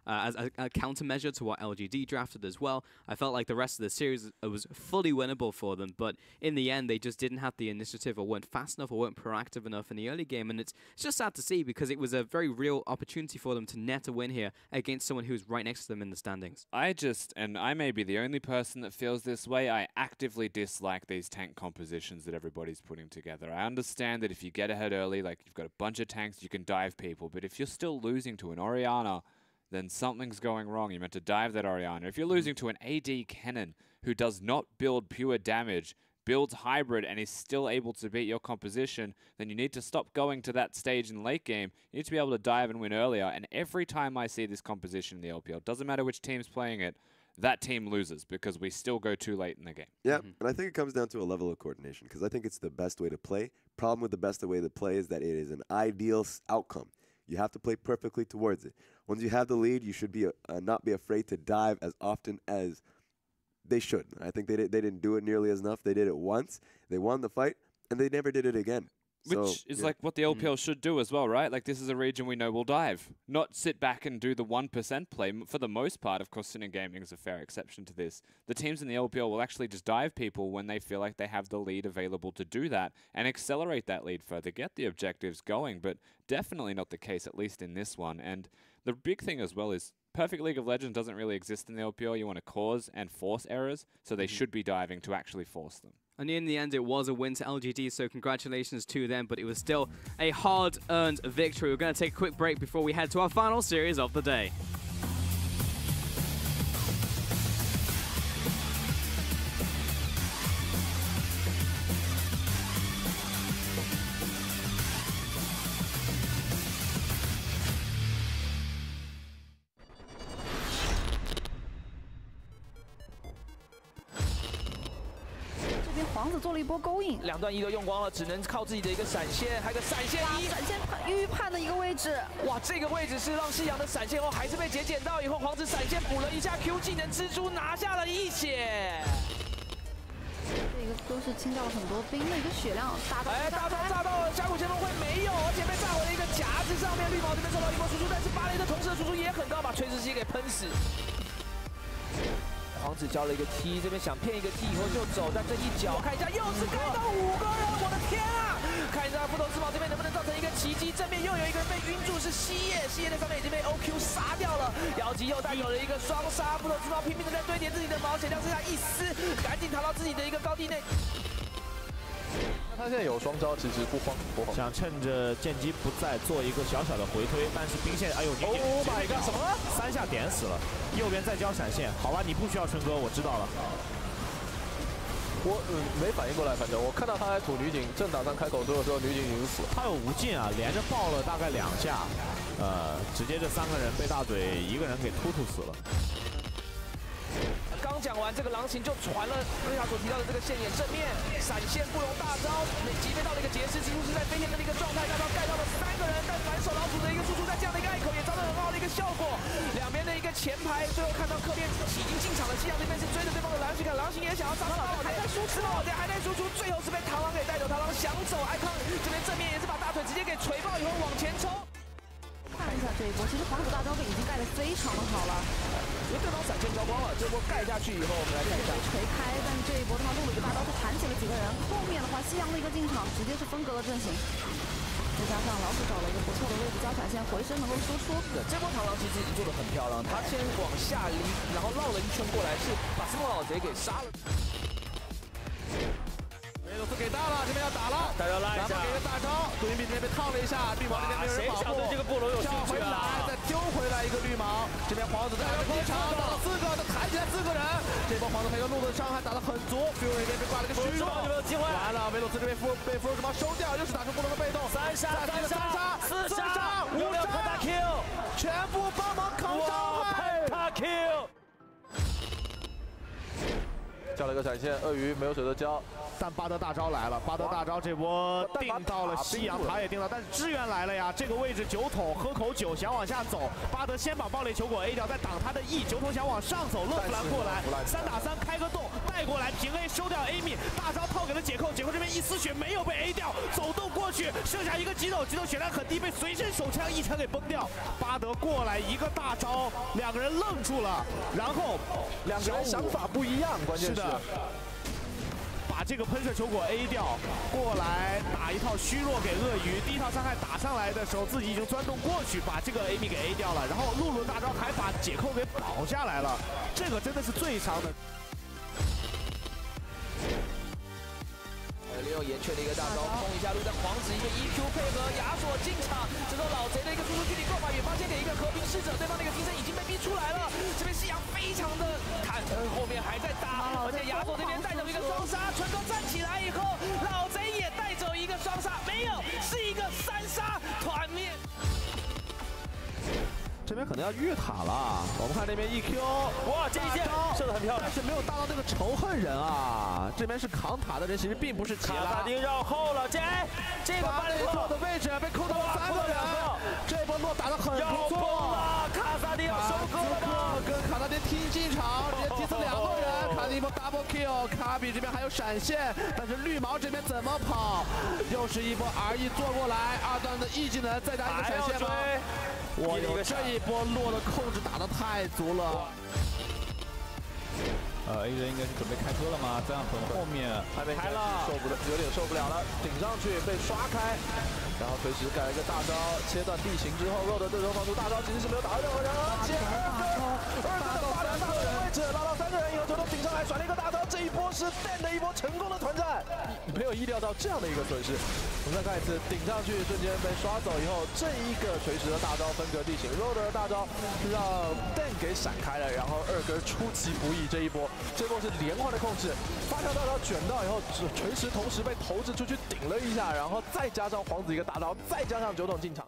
as a countermeasure to what LGD drafted as well. I felt like the rest of the series was fully winnable for them. But in the end, they just didn't have the initiative or weren't fast enough or weren't proactive enough in the early game. And it's just sad to see because it was a very real opportunity for them to net a win here against someone who's right next to them in the standings. And I may be the only person that feels this way, I actively dislike these tank compositions that everybody's putting together. I understand that if you get ahead early, like you've got a bunch of tanks, you can dive people, but if you're still losing to an Orianna, then something's going wrong. You're meant to dive that Orianna. If you're losing to an AD Cannon who does not build pure damage, builds hybrid, and is still able to beat your composition, then you need to stop going to that stage in the late game. You need to be able to dive and win earlier, and every time I see this composition in the LPL, doesn't matter which team's playing it, that team loses because we still go too late in the game. Yeah, and I think it comes down to a level of coordination because I think it's the best way to play. Problem with the best way to play is that it is an ideal outcome. You have to play perfectly towards it. Once you have the lead, you should be not be afraid to dive as often as they should. I think they didn't do it nearly as enough. They did it once. They won the fight, and they never did it again. Which is like what the LPL should do as well, right? Like this is a region we know will dive. Not sit back and do the 1% play. For the most part, of course, Suning Gaming is a fair exception to this. The teams in the LPL will actually just dive people when they feel like they have the lead available to do that and accelerate that lead further, get the objectives going, but definitely not the case, at least in this one. And the big thing as well is Perfect League of Legends doesn't really exist in the LPL. You want to cause and force errors, so they should be diving to actually force them. And in the end, it was a win to LGD, so congratulations to them, but it was still a hard-earned victory. We're going to take a quick break before we head to our final series of the day.皇子做了一波勾引，2段1都用光了，只能靠自己的一个闪现，还有个闪现1，闪现预判的一个位置。哇，这个位置是让夕阳的闪现后还是被捡到以后，皇子闪现补了一下 Q 技能，蜘蛛拿下了1血。这个都是清掉了很多兵的一个血量，大招炸到了，峡谷前锋会没有，而且被炸回了一个夹子上面，绿毛这边受到一波输出，但是巴雷的同时的输出也很高，把锤石机给喷死。皇子交了一个 T， 这边想骗一个 T 以后就走，但这一脚看一下，又是盖到5个人，我的天啊！看一下复仇之矛这边能不能造成一个奇迹，正面又有一个人被晕住，是西叶在上面已经被 OQ 杀掉了，妖姬又带走了一个双杀，复仇之矛拼命的在堆叠自己的毛，血量剩下1丝，赶紧逃到自己的一个高地内。他现在有双招，其实不慌，想趁着剑姬不在做一个小小的回推，但是兵线，哎呦，你Oh my god， 什么？3下点死了，右边再交闪现，好吧，你不需要春哥，我知道了。我没反应过来，反正我看到他在吐女警，正打算开口说的时候，女警已经死了。他有无尽啊，连着爆了大概2下，直接这3个人被大嘴1个人给突死了。刚讲完这个狼行就传了瑞塔所提到的这个线眼正面闪现不容大招，即便到了一个劫持，几乎是在飞天的一个状态，大招盖到了3个人，但反手老鼠的一个输出在这样的一个隘口也造成很好的一个效果。两边的一个前排，最后看到客边已经进场了，夕阳这边是追着对方的狼行，看狼行也想要杀到老贼，还在输出，老贼还在输出，最后是被螳螂给带走，螳螂想走，icon这边正面也是把大腿直接给锤爆以后往前冲。看一下这一波，其实皇子大招已经盖得非常的好了。因为对方闪现交光了，这波盖下去以后，我们来看一下锤开，但是这一波的话录了一个大招，是弹起了几个人。后面的话，夕阳的一个进场直接是分割了阵型，再加上老鼠找了一个不错的位置交闪现，回身能够输出。这波螳螂其实已经做得很漂亮，他先往下离，然后绕了一圈过来，是把斯莫老贼给杀了。梅鲁斯给大了，这边要打了，大招拉一下，给个大招，杜云比这边被烫了一下，绿毛这边没有人保护，对这个布罗有兴趣啊？再丢回来一个绿毛，这边皇子在这进场打了4个，他抬起来4个人，这波皇子配合路的伤害打得很足，Fury这边被挂了个虚毛，有没有机会？完了，梅鲁斯这边被福尔之矛收掉，又是打出不同的被动，3杀、4杀、5杀 ，kill， 全部帮忙扛伤害，他 kill。交了一个闪现，鳄鱼没有舍得交，但巴德大招来了，巴德大招这波定到了夕阳，塔也定了，但是支援来了呀，这个位置9桶喝口酒想往下走，巴德先把爆裂球果 A 掉，再挡他的 E，9桶想往上走，勒弗兰过来，3打3开个洞带过来，平 A 收掉 Amy， 大招套给了解扣，解扣这边一丝血没有被 A 掉，走动过去，剩下一个激斗血量很低，被随身手枪1枪给崩掉，巴德过来一个大招，2个人愣住了，然后2个人想法不一样，关键是。把这个喷射球果 A 掉，过来打一套虚弱给鳄鱼，第1套伤害打上来的时候，自己已经钻洞过去，把这个 Amy 给 A 掉了，然后露露大招还把解扣给保下来了，这个真的是最伤的。利用岩雀的一个大招冲一下路，但皇子一个 EQ 配合亚索进场，这时候老贼的一个输出距离够吧？远方先给一个和平使者，对方那个金身已经被逼出来了，这边夕阳非常的坦，后面还在打，而且亚索这边带走一个双杀，纯哥站起来以后，老贼也带走一个双杀，没有，是一个3杀团灭。这边可能要越塔了，我们看那边 EQ， 哇，这一箭射得很漂亮，但是没有大到那个仇恨人啊。这边是扛塔的人，其实并不是杰拉。卡萨丁绕后了，这个巴雷特的位置被扣到了3个人，这波诺打得很不错。卡萨丁要收割了，跟卡萨丁踢进场，直接踢死2个人，卡蒂波 double kill， 卡比这边还有闪现，但是绿毛这边怎么跑？又是一波 RE 坐过来，2段的 E 技能，再加一个闪现吗？我有这一波洛的控制打得太足了。，A 人应该是准备开车了吗？这样从后面开了，有点受不了了，顶上去被刷开，然后随时改了一个大招，切断地形之后，肉的对手放出大招，其实是没有打到任何人，而且2个发两大的位置拉到3个人以后，球头顶上来甩了一个大招，这一波是 Dan 的一波成功的团战，没有意料到这样的一个损失。我们再看一次，顶上去瞬间被刷走以后，这一个垂直的大招分隔地形，肉的大招让 Dan 给闪开了，然后2根出其不意这一波是连环的控制，发条大招卷到以后，垂直同时被投掷出去顶了一下，然后再加上皇子一个大招，再加上9桶进场。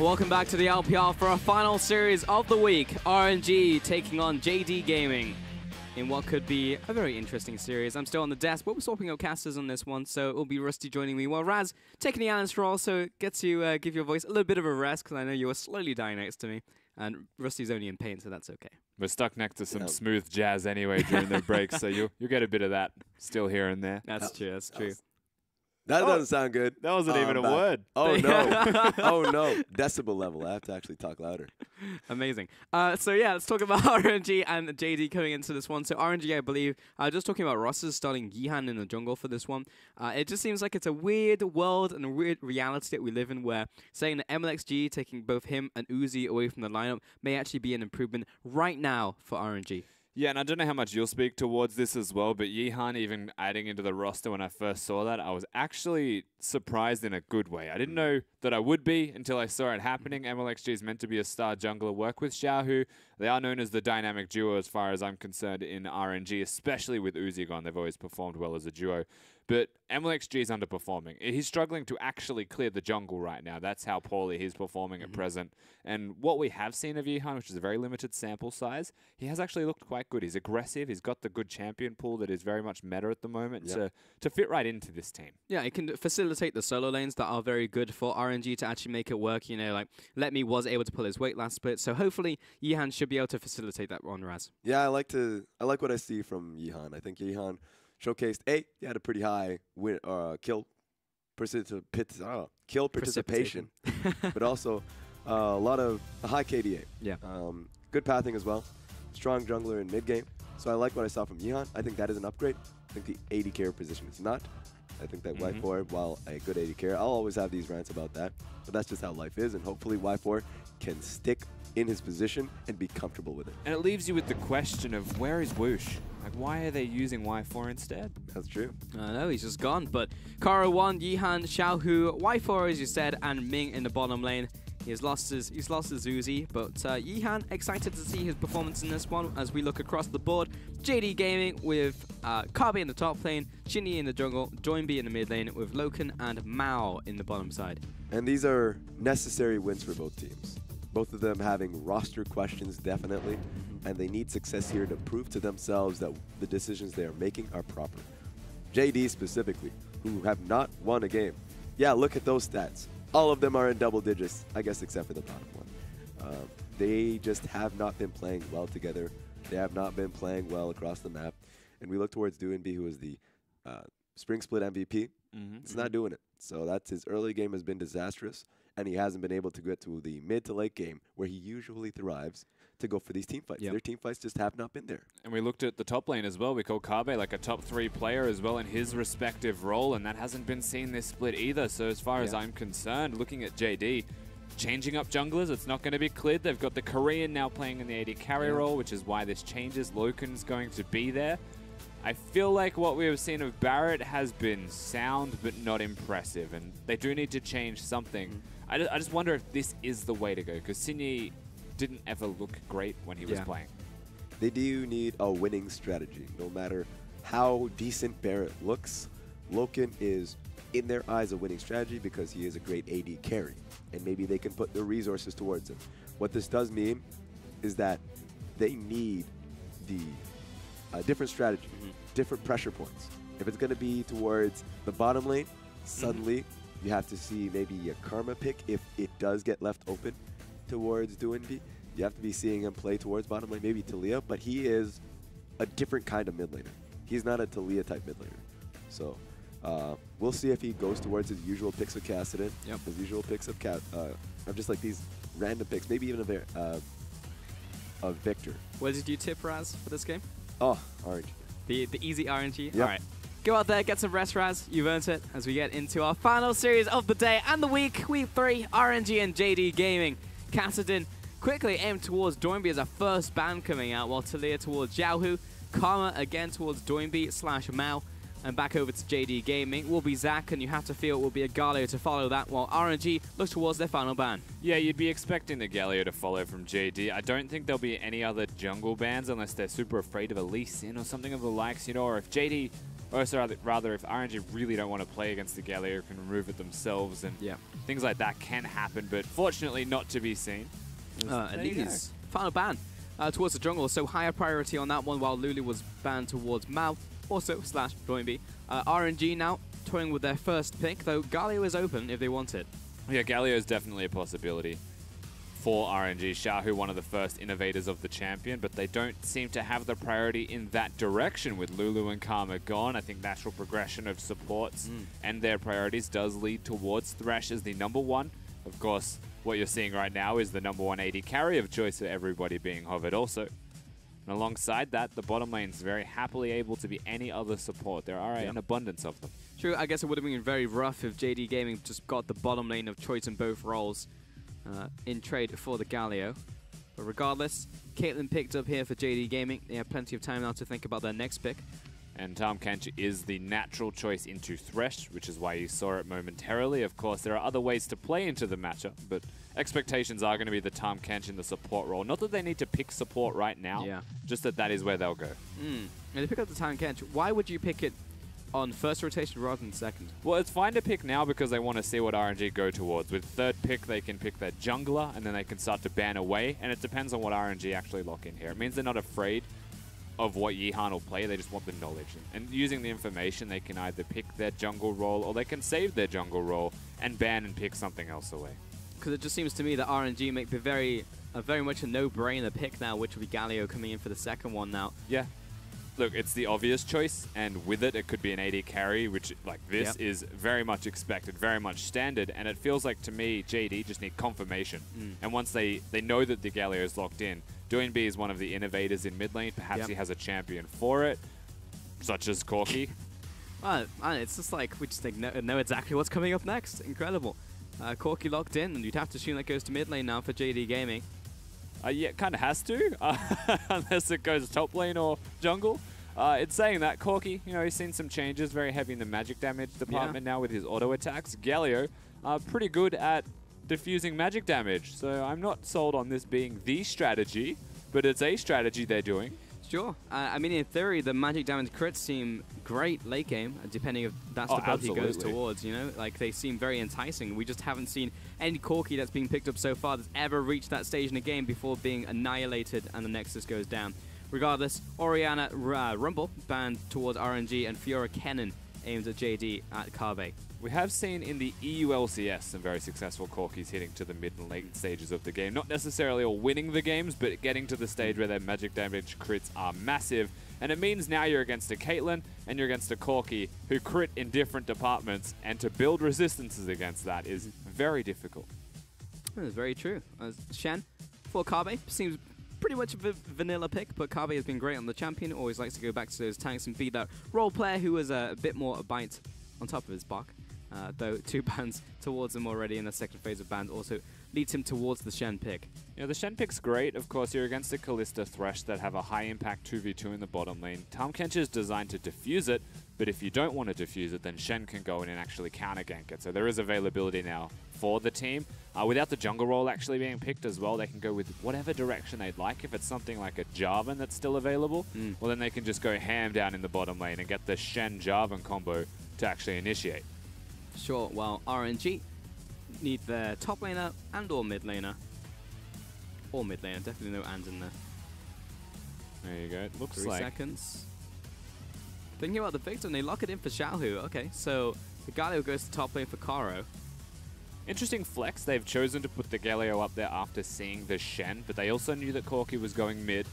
Welcome back to the LPL for our final series of the week. RNG taking on JDG Gaming in what could be a very interesting series. I'm still on the desk, but we're swapping out casters on this one, so it'll be Rusty joining me. Well, Raz taking the analyst role, so get to give your voice a little bit of a rest, because I know you were slowly dying next to me, and Rusty's only in pain, so that's okay. We're stuck next to some smooth jazz anyway during the break, so you'll get a bit of that still here and there. That's true, that's true. That doesn't sound good. That wasn't even a word. Oh, no. Oh, no. Decibel level. I have to actually talk louder. Amazing. So, yeah, let's talk about RNG and JD coming into this one. So, RNG, I believe, just talking about Ross's starting Yihan in the jungle for this one. It just seems like it's a weird world and a weird reality that we live in where saying that MLXG taking both him and Uzi away from the lineup may actually be an improvement right now for RNG. Yeah, and I don't know how much you'll speak towards this as well, but Yihan even adding into the roster when I first saw that, I was actually surprised in a good way. I didn't know that I would be until I saw it happening. MLXG is meant to be a star jungler, work with Xiaohu. They are known as the dynamic duo as far as I'm concerned in RNG, especially with Uzi gone. They've always performed well as a duo. But MLXG is underperforming. He's struggling to actually clear the jungle right now. That's how poorly he's performing at present. And what we have seen of Yihan, which is a very limited sample size, he has actually looked quite good. He's aggressive. He's got the good champion pool that is very much meta at the moment to fit right into this team. Yeah, it can facilitate the solo lanes that are very good for RNG to actually make it work. You know, like Let Me was able to pull his weight last split, so hopefully Yihan should be able to facilitate that one, Raz. Yeah, I like what I see from Yihan. I think Yihan showcased he had a pretty high kill participation, but also a lot of a high KDA. Yeah. Good pathing as well. Strong jungler in mid game. So I like what I saw from Yihan. I think that is an upgrade. I think the AD carry position is not. I think that Y4, while a good AD carry, I'll always have these rants about that, but that's just how life is, and hopefully Y4 can stick in his position and be comfortable with it. And it leaves you with the question of where is Whoosh? Like, why are they using Y4 instead? That's true. I know, he's just gone. But Kara 1, Yihan, Xiaohu, Y4 as you said, and Ming in the bottom lane. He's lost his Uzi, but Yihan, excited to see his performance in this one as we look across the board. JD Gaming with Kabe in the top lane, Shinny in the jungle, Joinby in the mid lane with Loken and Mao in the bottom side. And these are necessary wins for both teams. Both of them having roster questions, definitely, and they need success here to prove to themselves that the decisions they are making are proper. JD specifically, who have not won a game. Yeah, look at those stats. All of them are in double digits, I guess except for the bottom one. They just have not been playing well together. They have not been playing well across the map. And we look towards NewBee, who is the Spring Split MVP. It's not doing it. So that's his early game has been disastrous, and he hasn't been able to get to the mid to late game where he usually thrives to go for these team fights. Their team fights just have not been there. And we looked at the top lane as well. We call Kabe like a top 3 player as well in his respective role, and that hasn't been seen this split either. So as far as I'm concerned, looking at JD, changing up junglers, it's not going to be cleared. They've got the Korean now playing in the AD carry role, which is why this changes. Loken's going to be there. I feel like what we have seen of Barrett has been sound but not impressive, and they do need to change something. I just wonder if this is the way to go, because Sinyi didn't ever look great when he was playing. They do need a winning strategy. No matter how decent Barrett looks, Loken is, in their eyes, a winning strategy because he is a great AD carry, and maybe they can put the resources towards him. What this does mean is that they need the different strategy, different pressure points. If it's going to be towards the bottom lane, suddenly you have to see maybe a Karma pick if it does get left open towards NewBee. You have to be seeing him play towards bottom lane, maybe Talia, but he is a different kind of mid laner. He's not a Talia type mid laner. So we'll see if he goes towards his usual picks of Kassadin, his usual picks of just like these random picks, maybe even a Victor. Where did you tip, Raz, for this game? Oh, RNG. The easy RNG? Yep. All right. Go out there, get some rest, Raz. You've earned it as we get into our final series of the day and the week. Week 3, RNG and JD Gaming. Kassadin quickly aimed towards Joinby as a first ban coming out, while Talia towards Xiaohu. Karma again towards Joinby/Mao. And back over to JD Gaming will be Zach, and you have to feel it will be a Galio to follow that, while RNG looks towards their final ban. Yeah, you'd be expecting the Galio to follow from JD. I don't think there'll be any other jungle bans unless they're super afraid of a Lee Sin or something of the likes, you know, or if JD, or sorry, rather if RNG really don't want to play against the Galio, can remove it themselves, and things like that can happen, but fortunately not to be seen. Elise, final ban towards the jungle, so higher priority on that one, while Lulu was banned towards Mao. Also /Joinby. RNG now toying with their first pick, though Galio is open if they want it. Yeah, Galio is definitely a possibility for RNG. Xiaohu, one of the first innovators of the champion, but they don't seem to have the priority in that direction with Lulu and Karma gone. I think natural progression of supports and their priorities does lead towards Thresh as the #1. Of course, what you're seeing right now is the #1 AD carry of choice for everybody being hovered also. And alongside that, the bottom lane is very happily able to be any other support. There are an abundance of them. True, I guess it would have been very rough if JD Gaming just got the bottom lane of choice in both roles in trade for the Galio. But regardless, Caitlyn picked up here for JD Gaming. They have plenty of time now to think about their next pick. And Tahm Kench is the natural choice into Thresh, which is why you saw it momentarily. Of course, there are other ways to play into the matchup, but expectations are going to be the Tahm Kench in the support role. Not that they need to pick support right now, just that is where they'll go. And they pick up the Tahm Kench. Why would you pick it on first rotation rather than second. Well, it's fine to pick now because they want to see what RNG go towards. With third pick, they can pick their jungler, and then they can start to ban away, and it depends on what RNG actually lock in here. It means they're not afraid of what Yihan will play, they just want the knowledge. And using the information, they can either pick their jungle role, or they can save their jungle role and ban and pick something else away. Because it just seems to me that RNG make the very much a no-brainer pick now, which will be Galio coming in for the second one now. Yeah. Look, it's the obvious choice, and with it, it could be an AD carry, which, like this, is very much expected, very much standard, and it feels like, to me, JD just need confirmation. And once they know that the Galio is locked in, NewBee is one of the innovators in mid lane. Perhaps he has a champion for it, such as Corki. It's just like, we just know exactly what's coming up next. Incredible. Corki locked in, and you'd have to assume that goes to mid lane now for JD Gaming. Yeah, it kind of has to, unless it goes top lane or jungle. It's saying that Corki, you know, he's seen some changes, very heavy in the magic damage department now with his auto attacks. Galio, pretty good at diffusing magic damage, so I'm not sold on this being the strategy, but it's a strategy they're doing. Sure. I mean, in theory, the magic damage crits seem great late game, depending if that's the build he goes towards, you know? Like, they seem very enticing. We just haven't seen any Corki that's been picked up so far that's ever reached that stage in a game before being annihilated and the Nexus goes down. Regardless, Orianna Rumble banned towards RNG, and Fiora Kennen aims at JD at Carve. We have seen in the EU LCS some very successful Corkis hitting to the mid and late stages of the game. Not necessarily all winning the games, but getting to the stage where their magic damage crits are massive. And it means now you're against a Caitlyn and you're against a Corki who crit in different departments, and to build resistances against that is very difficult. That is very true. Shen for Carve seems pretty much a vanilla pick, but Carve has been great on the champion. Always likes to go back to those tanks and be that role player who is a bit more a bite on top of his bark. Though 2 bans towards him already in the second phase of bans also leads him towards the Shen pick. Yeah, the Shen pick's great. Of course, you're against a Kalista Thresh that have a high impact 2v2 in the bottom lane. Tahm Kench is designed to defuse it, but if you don't want to defuse it, then Shen can go in and actually counter gank it. So there is availability now for the team. Without the jungle role actually being picked as well, they can go with whatever direction they'd like. If it's something like a Jarvan that's still available, well then they can just go ham down in the bottom lane and get the Shen-Jarvan combo to actually initiate. Sure, well, RNG need their top laner and or mid laner. Or mid laner, definitely no and in there. There you go, it looks 3 like. seconds. Thinking about the victim, they lock it in for Xiaohu. Okay, so the Galio goes to top lane for Karo. Interesting flex, they've chosen to put the Galio up there after seeing the Shen, but they also knew that Corki was going mid.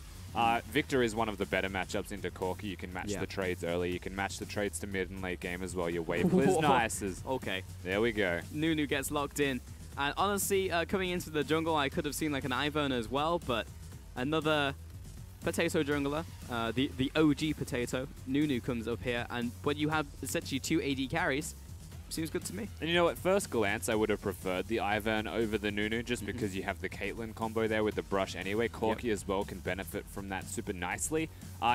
Victor is one of the better matchups into Corki. You can match the trades early. You can match the trades to mid and late game as well. Your wave is nice. Okay. There we go. Nunu gets locked in. And honestly, coming into the jungle, I could have seen like an Ivern as well, but another potato jungler, the OG potato, Nunu comes up here, and when you have essentially 2 AD carries, seems good to me. And you know, at first glance, I would have preferred the Ivern over the Nunu just because you have the Caitlyn combo there with the brush anyway. Corki as well can benefit from that super nicely.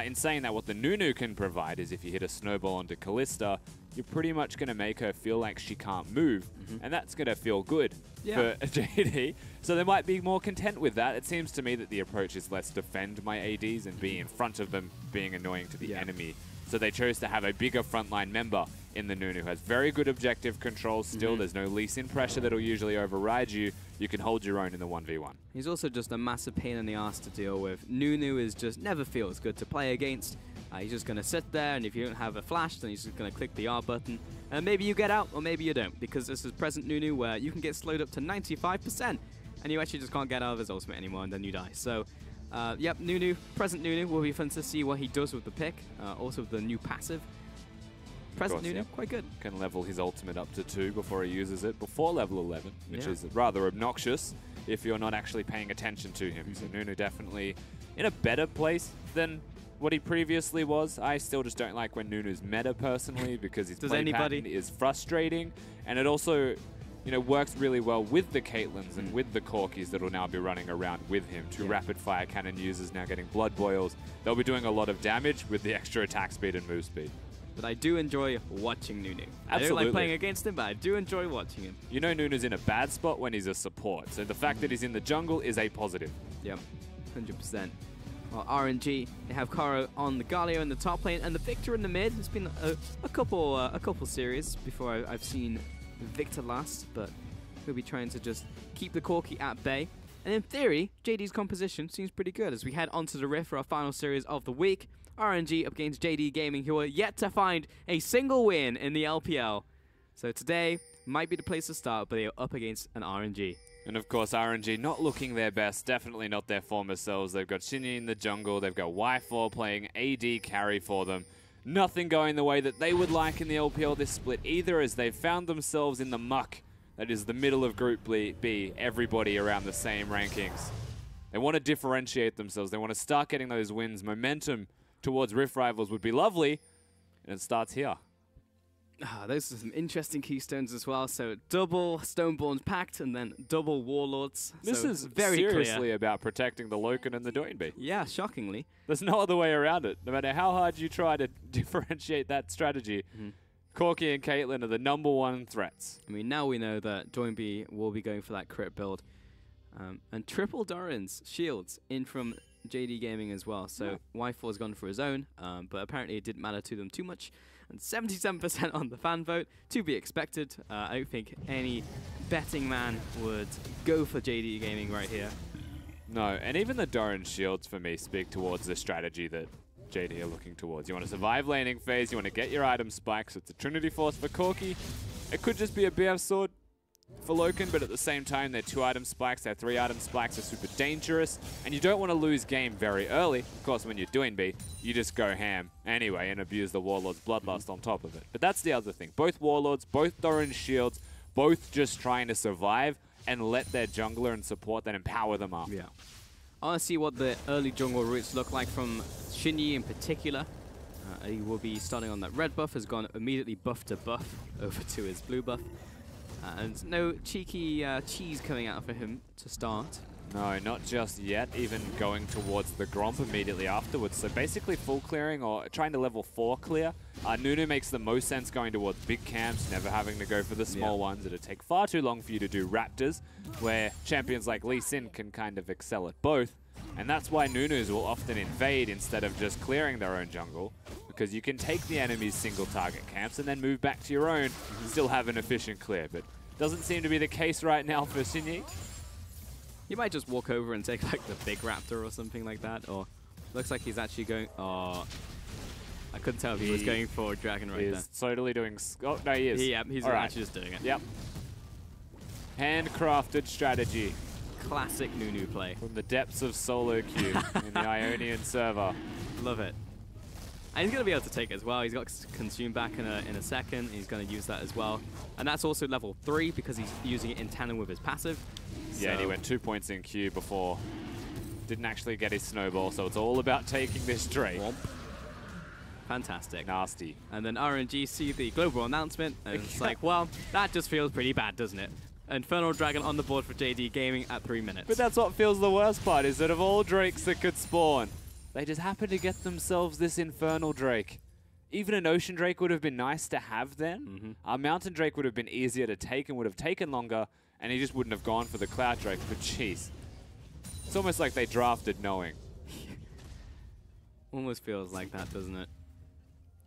In saying that, what the Nunu can provide is if you hit a snowball onto Kalista, you're pretty much going to make her feel like she can't move, and that's going to feel good for JD. So they might be more content with that. It seems to me that the approach is let's defend my ADs and be in front of them, being annoying to the enemy. So they chose to have a bigger frontline member in the Nunu who has very good objective control still. There's no lease in pressure that'll usually override you. You can hold your own in the 1v1. He's also just a massive pain in the ass to deal with. Nunu is just never feels good to play against. He's just going to sit there, and if you don't have a flash, then he's just going to click the R button. And maybe you get out, or maybe you don't, because this is present Nunu where you can get slowed up to 95%, and you actually just can't get out of his ultimate anymore, and then you die. So, yep, present Nunu will be fun to see what he does with the pick. Also with the new passive. Present Nunu, quite good. Can level his ultimate up to 2 before he uses it, before level 11, which is rather obnoxious if you're not actually paying attention to him. So Nunu definitely in a better place than what he previously was. I still just don't like when Nunu's meta personally because his play pattern is frustrating, and it also, you know, works really well with the Caitlyn's and with the Corkis that will now be running around with him. 2 rapid fire cannon users now getting blood boils. They'll be doing a lot of damage with the extra attack speed and move speed. But I do enjoy watching Nunu. Absolutely. I don't like playing against him, but I do enjoy watching him. You know Nunu's in a bad spot when he's a support, so the fact that he's in the jungle is a positive. Yep, 100%. Well, RNG, they have Karo on the Galio in the top lane, and the Victor in the mid. It's been a couple series before I've seen Victor last, but we'll be trying to just keep the Corki at bay. And in theory, JD's composition seems pretty good as we head onto the Rift for our final series of the week. RNG up against JD Gaming, who are yet to find a single win in the LPL. So today might be the place to start, but they are up against an RNG. And of course, RNG not looking their best, definitely not their former selves. They've got Shinji in the jungle, they've got Y4 playing AD carry for them. Nothing going the way that they would like in the LPL this split either, as they've found themselves in the muck that is the middle of Group B, everybody around the same rankings. They want to differentiate themselves, they want to start getting those wins. Momentum towards Rift Rivals would be lovely, and it starts here. Those are some interesting keystones as well. So double Stoneborns Pact and then double Warlords. This so is very seriously clear. about protecting the Loken and the Doinby. Yeah, shockingly. There's no other way around it. No matter how hard you try to differentiate that strategy, Corki and Caitlyn are the #1 threats. I mean, now we know that Doinby will be going for that crit build. And triple Doran's shields in from JD Gaming as well. So Y4's gone for his own, but apparently it didn't matter to them too much. And 77% on the fan vote, to be expected. I don't think any betting man would go for JD Gaming right here. No, and even the Doran shields for me speak towards the strategy that JD are looking towards. You want to survive laning phase, you want to get your item spikes. It's a Trinity Force for Corki. It could just be a BF sword for Loken, but at the same time, their 2 item spikes, their 3 item spikes are super dangerous, and you don't want to lose game very early. Of course, when you're doing B, you just go ham anyway and abuse the Warlord's Bloodlust on top of it. But that's the other thing. Both Warlords, both Doran shields, both just trying to survive and let their jungler and support then empower them up. Yeah. I want to see what the early jungle routes look like from Shinji in particular. He will be starting on that red buff, has gone immediately buff to buff over to his blue buff. And no cheeky cheese coming out for him to start. No, not just yet, even going towards the Gromp immediately afterwards. So basically full clearing or trying to level 4 clear. Nunu makes the most sense going towards big camps, never having to go for the small ones. It'd take far too long for you to do Raptors, where champions like Lee Sin can kind of excel at both. And that's why Nunus will often invade instead of just clearing their own jungle, because you can take the enemy's single target camps and then move back to your own and still have an efficient clear. But doesn't seem to be the case right now for Shinji. He might just walk over and take like the big raptor or something like that, or looks like he's actually going. Oh, I couldn't tell if he was going for a dragon right there. He's totally doing. Oh no, he is. Yeah, he's actually just doing it. Yep. Handcrafted strategy. Classic Nunu play. From the depths of solo queue in the Ionian server. Love it. And he's going to be able to take it as well. He's got Consume back in a second. He's going to use that as well. And that's also level 3 because he's using it in tandem with his passive. Yeah, and he went 2 points in queue before. Didn't actually get his snowball, so it's all about taking this Drake. Womp. Fantastic. Nasty. And then RNG see the global announcement, and it's like, well, that just feels pretty bad, doesn't it? Infernal Dragon on the board for JD Gaming at 3 minutes. But that's what feels the worst part, is that of all Drakes that could spawn, they just happen to get themselves this Infernal Drake. Even an Ocean Drake would have been nice to have then. Our Mountain Drake would have been easier to take and would have taken longer, and he just wouldn't have gone for the Cloud Drake. But jeez, it's almost like they drafted knowing. Almost feels like that, doesn't it?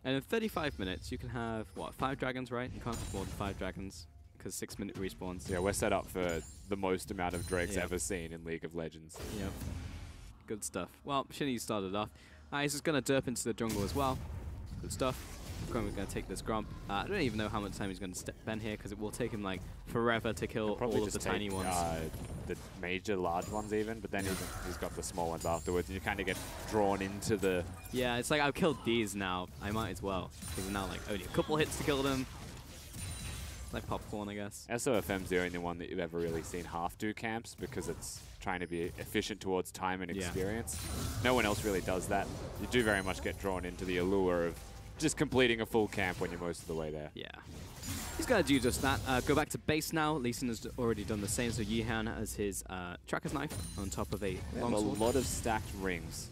And in 35 minutes, you can have, what, 5 dragons, right? You can't have more than 5 dragons, because 6-minute respawns. Yeah, we're set up for the most amount of Drakes ever seen in League of Legends. Yep. Good stuff. Well, Shinny started off. He's just going to derp into the jungle as well. Good stuff. We're going to take this Gromp. I don't even know how much time he's going to step in here, because it will take him like forever to kill all of the tiny ones. The major large ones even, but then he's got the small ones afterwards, and you kind of get drawn into the... Yeah, it's like I've killed these now. I might as well, because now like only a couple hits to kill them. It's like popcorn, I guess. SOFM's the only one that you've ever really seen half do camps, because it's trying to be efficient towards time and experience. No one else really does that. You do very much get drawn into the allure of just completing a full camp when you're most of the way there. Yeah. He's going to do just that. Go back to base now. Lee Sin has already done the same, so Yihan has his Tracker's Knife on top of a longsword. A lot of stacked rings.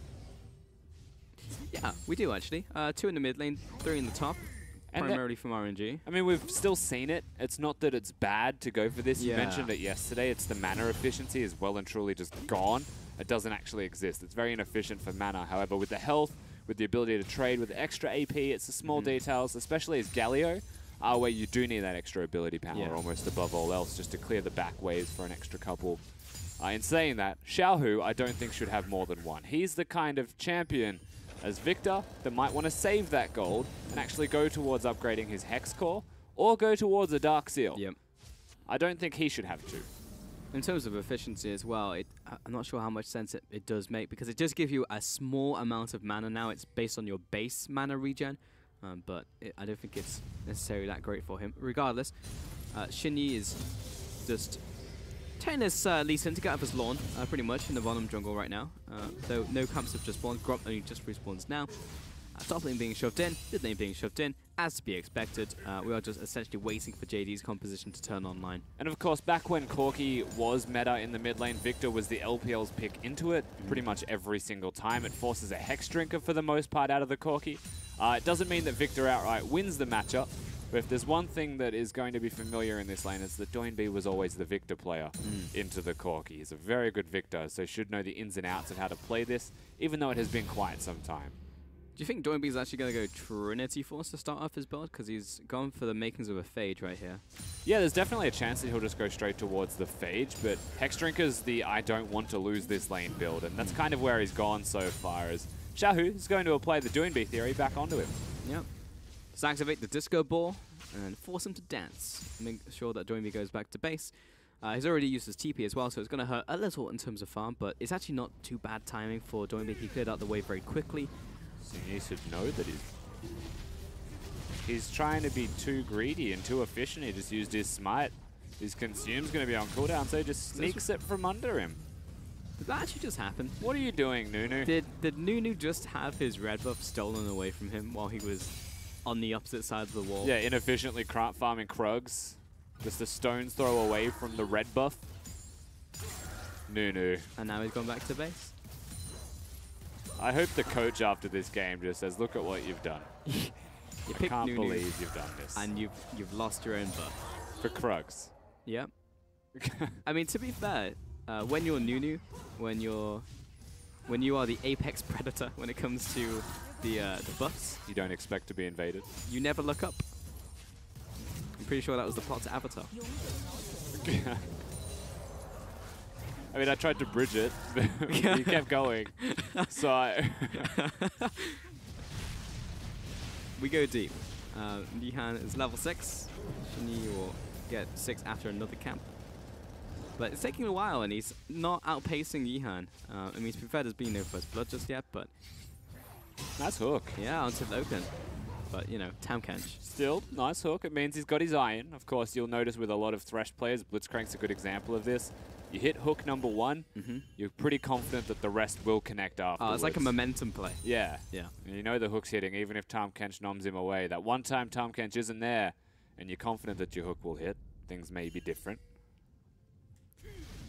Yeah, we do actually. 2 in the mid lane, 3 in the top, and primarily from RNG. I mean, we've still seen it. It's not that it's bad to go for this. You mentioned it yesterday. It's the mana efficiency is well and truly just gone. it doesn't actually exist. It's very inefficient for mana. However, with the health, with the ability to trade, with the extra AP, it's the small details, especially as Galio, where you do need that extra ability power almost above all else just to clear the back waves for an extra couple. In saying that, Xiaohu I don't think should have more than one. He's the kind of champion as Victor that might want to save that gold and actually go towards upgrading his Hex Core or go towards a Dark Seal. Yep. I don't think he should have two. In terms of efficiency as well, I'm not sure how much sense it does make because it does give you a small amount of mana now. It's based on your base mana regen, but I don't think it's necessarily that great for him. Regardless, Xin Yi is just telling his Lee Sin to get up his lawn, pretty much, in the bottom jungle right now. Though no camps have just spawned, Gromp only just respawns now. Top lane being shoved in, mid lane being shoved in, as to be expected. We are just essentially waiting for JD's composition to turn online. And of course, back when Corki was meta in the mid lane, Victor was the LPL's pick into it pretty much every single time. It forces a Hex Drinker for the most part out of the Corki. It doesn't mean that Victor outright wins the matchup, but if there's one thing that is going to be familiar in this lane, it's that NewBee was always the Victor player into the Corki. He's a very good Victor, so should know the ins and outs of how to play this, even though it has been quite some time. Do you think NewBee is actually going to go Trinity Force to start off his build? Because he's gone for the makings of a Phage right here. Yeah, there's definitely a chance that he'll just go straight towards the Phage, but Hex Drinker's the I don't want to lose this lane build, and that's kind of where he's gone so far, as Xiaohu is going to apply the NewBee theory back onto him. Yep. Let's activate the Disco Ball and force him to dance. Make sure that NewBee goes back to base. He's already used his TP as well, so it's going to hurt a little in terms of farm, but it's actually not too bad timing for NewBee. He cleared out the wave very quickly. He should know that he's trying to be too greedy and too efficient. He just used his smite. His consume's going to be on cooldown, so he just sneaks it from under him. Did that actually just happen? What are you doing, Nunu? Did Nunu just have his red buff stolen away from him while he was on the opposite side of the wall? Yeah, inefficiently farming Krugs. Just a stone's throw away from the red buff. Nunu. And now he's gone back to base. I hope the coach after this game just says, look at what you've done. I can't believe you've done this. And you've lost your own buff. For Krugs. Yep. I mean, to be fair, when you're Nunu, when you are the apex predator when it comes to the buffs, you don't expect to be invaded. You never look up. I'm pretty sure that was the plot to Avatar. I mean, I tried to bridge it, but you kept going. So we go deep. Yihan is level 6. Xin Yi will get 6 after another camp. But it's taking a while, and he's not outpacing Yihan. I mean, to be fair, there's been no first blood just yet, but... Nice hook. Yeah, onto the open. But, you know, Tamkench. Still, nice hook. It means he's got his iron. Of course, you'll notice with a lot of Thresh players, Blitzcrank's a good example of this. You hit hook number 1, you're pretty confident that the rest will connect afterwards. Oh, it's like a momentum play. Yeah. Yeah. And you know the hook's hitting, even if Tamkench noms him away. That one time Tamkench isn't there, and you're confident that your hook will hit, things may be different.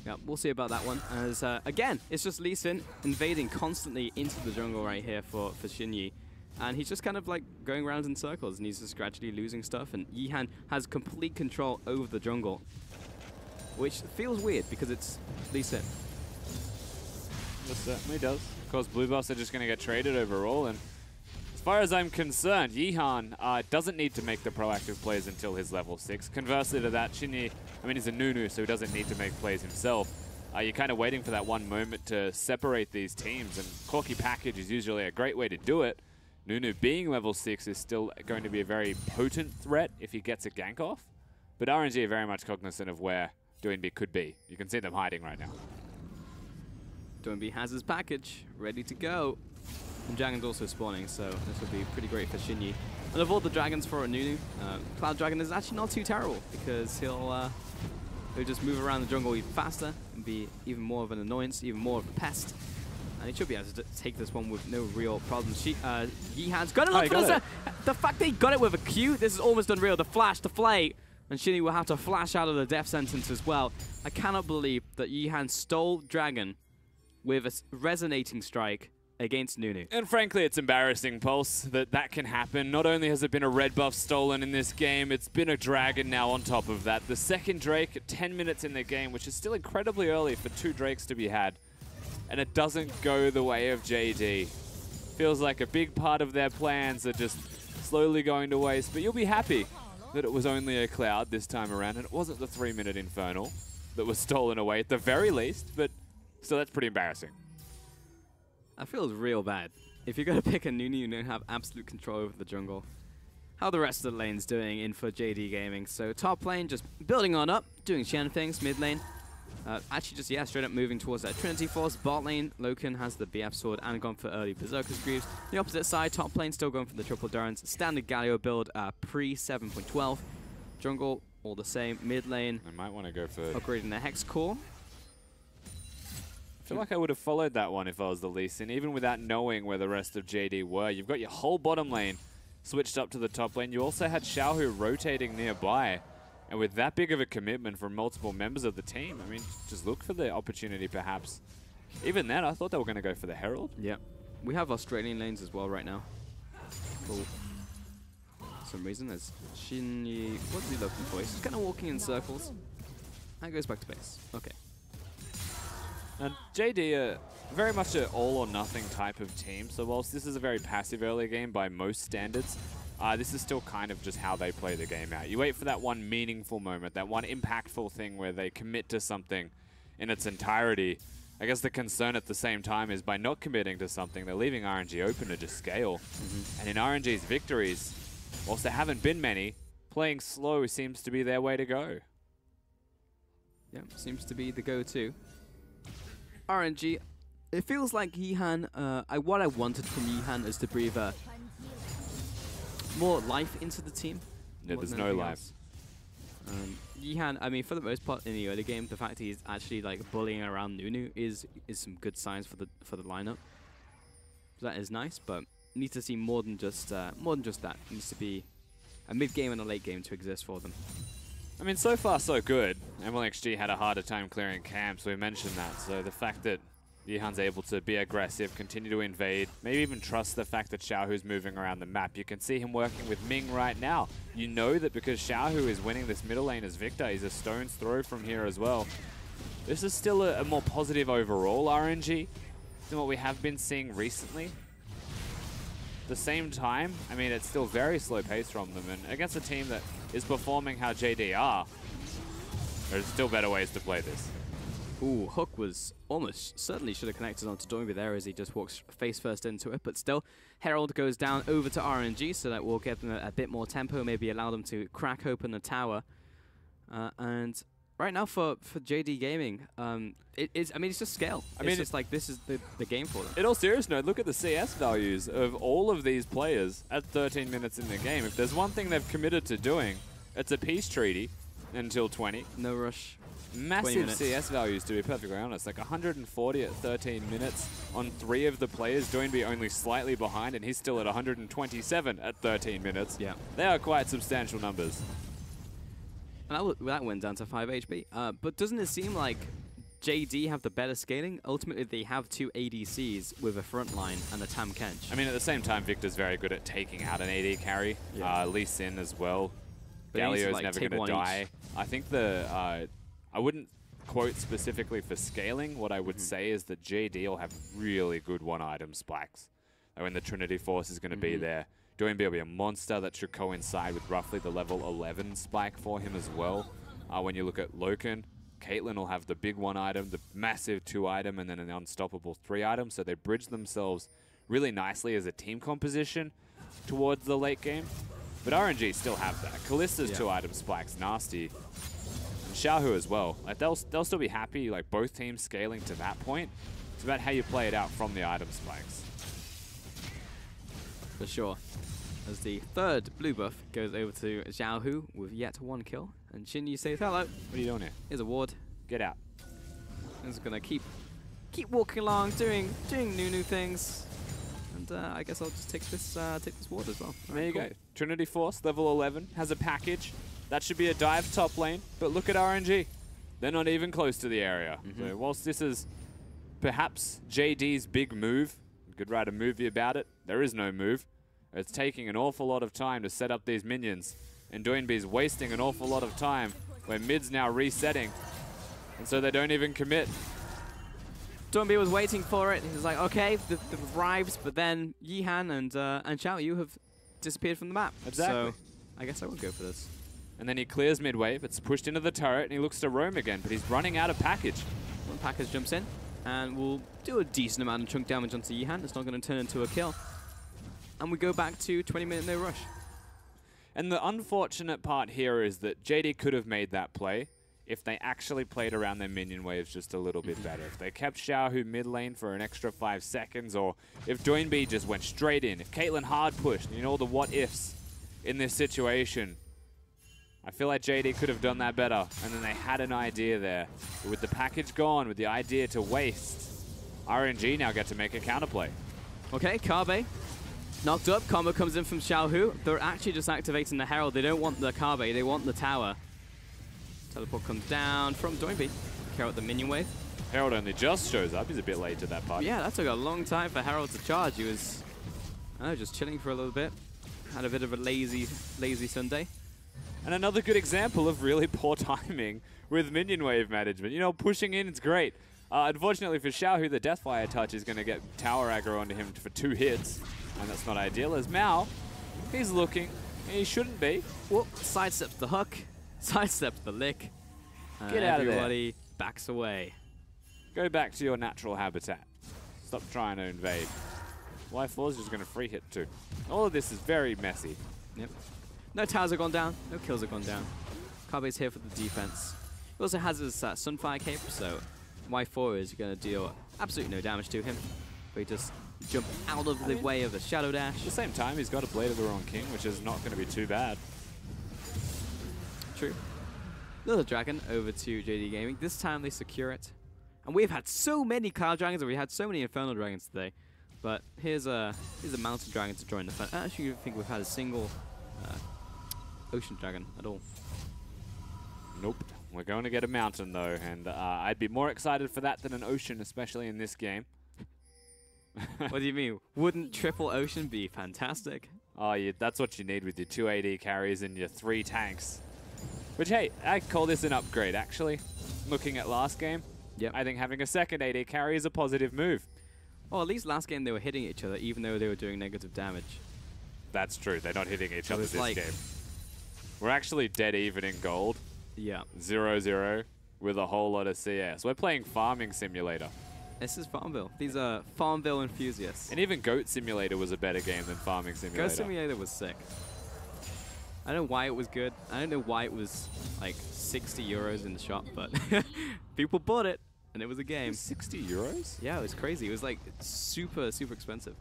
Yeah, we'll see about that one. As again, it's just Lee Sin invading constantly into the jungle right here for Xin Yi. And he's just kind of like going around in circles, and he's just gradually losing stuff. And Yihan has complete control over the jungle, which feels weird because it's Lee Sin. It certainly does. Of course, blue buffs are just going to get traded overall, and as far as I'm concerned, Yihan doesn't need to make the proactive plays until his level 6. Conversely to that, Xin Yi, I mean, he's a Nunu, so he doesn't need to make plays himself. You're kind of waiting for that one moment to separate these teams, and Corki package is usually a great way to do it. Nunu being level 6 is still going to be a very potent threat if he gets a gank off, but RNG are very much cognizant of where NewBee could be. You can see them hiding right now. NewBee has his package ready to go. And Dragon's also spawning, so this will be pretty great for Xin Yi. And of all the dragons for a Nunu, Cloud Dragon is actually not too terrible because he'll just move around the jungle even faster and be even more of an annoyance, even more of a pest. And he should be able to take this one with no real problems. Yihan's got it. Look, the fact that he got it with a Q, this is almost unreal. The flash, the flay. And Xin Yi will have to flash out of the death sentence as well. I cannot believe that Yihan stole Dragon with a resonating strike against Nunu. And frankly, it's embarrassing, Pulse, that can happen. Not only has it been a red buff stolen in this game, it's been a Dragon now on top of that. The second Drake, 10 minutes in the game, which is still incredibly early for 2 Drakes to be had. and it doesn't go the way of JD. Feels like a big part of their plans are just slowly going to waste, but you'll be happy that it was only a cloud this time around, and it wasn't the 3-minute Infernal that was stolen away at the very least, but still that's pretty embarrassing. That feels real bad. If you're going to pick a Nunu, you don't have absolute control over the jungle. How the rest of the lane's doing in for JD Gaming. So top lane just building on up, doing Shen things, mid lane. Actually just, yeah, straight up moving towards that Trinity Force. Bot lane, Loken has the BF sword and gone for early Berserker's Greaves. The opposite side, top lane still going for the triple Durance. Standard Galio build pre 7.12. Jungle, all the same. Mid lane, I might want to go for... upgrading the Hex Core. I feel like I would have followed that one if I was the Lee Sin, even without knowing where the rest of JD were. You've got your whole bottom lane switched up to the top lane. You also had Xiaohu rotating nearby. And with that big of a commitment from multiple members of the team, I mean, just look for the opportunity perhaps. Even then, I thought they were going to go for the Herald. Yeah. We have Australian lanes as well right now. For some reason, there's Shinyi... What's he looking for? He's just kind of walking in circles. And goes back to base. Okay. And JD are very much an all-or-nothing type of team, so whilst this is a very passive early game by most standards, this is still kind of just how they play the game out. You wait for that one meaningful moment, that one impactful thing where they commit to something in its entirety. I guess the concern at the same time is by not committing to something, they're leaving RNG open to just scale. And in RNG's victories, whilst there haven't been many, playing slow seems to be their way to go. Yeah, seems to be the go-to. RNG, it feels like Yihan, what I wanted from Yihan is to breathe more life into the team. Yeah, there's no life. Yihan, I mean, for the most part in the early game, the fact he's actually like bullying around Nunu is some good signs for the lineup. So that is nice, but need to see more than just that. It needs to be a mid game and a late game to exist for them. I mean, so far so good. MLXG had a harder time clearing camps, we mentioned that. So the fact that Yihan's able to be aggressive, continue to invade, maybe even trust the fact that Xiaohu's moving around the map. You can see him working with Ming right now. You know that because Xiaohu is winning this middle lane as Victor, he's a stone's throw from here as well. This is still a more positive overall RNG than what we have been seeing recently. At the same time, I mean, it's still very slow pace from them, and against a team that is performing how JD are, there's still better ways to play this. Ooh, Hook was almost certainly should have connected onto Doinby there as he just walks face first into it, but still, Herald goes down over to RNG, so that will get them a bit more tempo, maybe allow them to crack open the tower. And right now for JD Gaming, it's just scale. It's just like this is the game for them. In all seriousness, look at the CS values of all of these players at 13 minutes in the game. If there's one thing they've committed to doing, it's a peace treaty until 20. No rush. Massive CS values, to be perfectly honest. Like 140 at 13 minutes on 3 of the players. Doinby only slightly behind, and he's still at 127 at 13 minutes. Yeah. They are quite substantial numbers. And that went down to 5 HP. But doesn't it seem like JD have the better scaling? Ultimately, they have 2 ADCs with a front line and a Tam Kench. I mean, at the same time, Victor's very good at taking out an AD carry. Yeah. Lee Sin as well. But Galio's never going to die. I think I wouldn't quote specifically for scaling. What I would say is that JD will have really good one-item spikes. Like when the Trinity Force is going to be there. Doinby will be a monster that should coincide with roughly the level 11 spike for him as well. When you look at Loken, Caitlyn will have the big 1-item, the massive 2-item, and then an unstoppable 3-item. So they bridge themselves really nicely as a team composition towards the late game. But RNG still have that. Kallista's 2-item spike's nasty. And Xiaohu as well. Like they'll still be happy, like both teams scaling to that point. It's about how you play it out from the item spikes. For sure. As the third blue buff goes over to Xiaohu with yet 1 kill. And Shinyi says hello. What are you doing here? Here's a ward. Get out. He's gonna keep walking along, doing new things. And I guess I'll just take this ward as well. There you go. Trinity Force, level 11, has a package. That should be a dive top lane, but look at RNG. They're not even close to the area. So whilst this is perhaps JD's big move, you could write a movie about it, there is no move. It's taking an awful lot of time to set up these minions, and Doinby's wasting an awful lot of time where mid's now resetting, and so they don't even commit. Doinby was waiting for it. He was like, okay, the arrives, but then Yihan and Xiaoyu have disappeared from the map. Exactly. So I guess I would go for this. And then he clears mid wave. It's pushed into the turret, and he looks to roam again, but he's running out of package. One package jumps in, and we'll do a decent amount of chunk damage onto Yihan. It's not going to turn into a kill. And we go back to 20-minute no rush. And the unfortunate part here is that JD could have made that play if they actually played around their minion waves just a little bit better. If they kept Xiaohu mid lane for an extra 5 seconds, or if Doinby just went straight in, if Caitlyn hard pushed, you know, all the what-ifs in this situation. I feel like JD could have done that better, and then they had an idea there. But with the package gone, with the idea to waste, RNG now get to make a counterplay. Okay, Kabe knocked up. Combo comes in from Xiaohu. They're actually just activating the Herald. They don't want the Kabe, they want the tower. Teleport comes down from Doinby. Herald the minion wave. Herald only just shows up. He's a bit late to that party. Yeah, that took a long time for Herald to charge. He was, I don't know, just chilling for a little bit. Had a bit of a lazy Sunday. And another good example of really poor timing with minion wave management. You know, pushing in is great. Unfortunately for Xiaohu, the Deathfire touch is going to get tower aggro onto him for 2 hits. And that's not ideal. As Mao, he's looking. He shouldn't be. Whoop, sidesteps the hook. Sidesteps the lick. Get out of there. Everybody backs away. Go back to your natural habitat. Stop trying to invade. Y4 is just going to free hit too. All of this is very messy. Yep. No towers have gone down. No kills have gone down. Kabe's here for the defense. He also has his Sunfire cape, so Y4 is going to deal absolutely no damage to him. But he just jump out of the way of the Shadow Dash. At the same time, he's got a Blade of the Wrong King, which is not going to be too bad. True. Another dragon over to JDG Gaming. This time they secure it. And we've had so many Cloud Dragons, and we had so many Infernal Dragons today. But here's a Mountain Dragon to join the fun. I actually think we've had a single Ocean Dragon at all. Nope. We're going to get a Mountain, though, and I'd be more excited for that than an Ocean, especially in this game. What do you mean? Wouldn't triple Ocean be fantastic? Oh, yeah, that's what you need with your 2 AD carries and your 3 tanks. Which, hey, I call this an upgrade, actually. Looking at last game, yep. I think having a second AD carry is a positive move. Well, at least last game they were hitting each other, even though they were doing negative damage. That's true. They're not hitting each other this like game. We're actually dead even in gold. Yeah. 0-0 with a whole lot of CS. We're playing Farming Simulator. This is Farmville. These are Farmville enthusiasts. And even Goat Simulator was a better game than Farming Simulator. Goat Simulator was sick. I don't know why it was good. I don't know why it was like 60 euros in the shop, but people bought it, and it was a game. 60 euros? Yeah, it was crazy. It was like super, super expensive.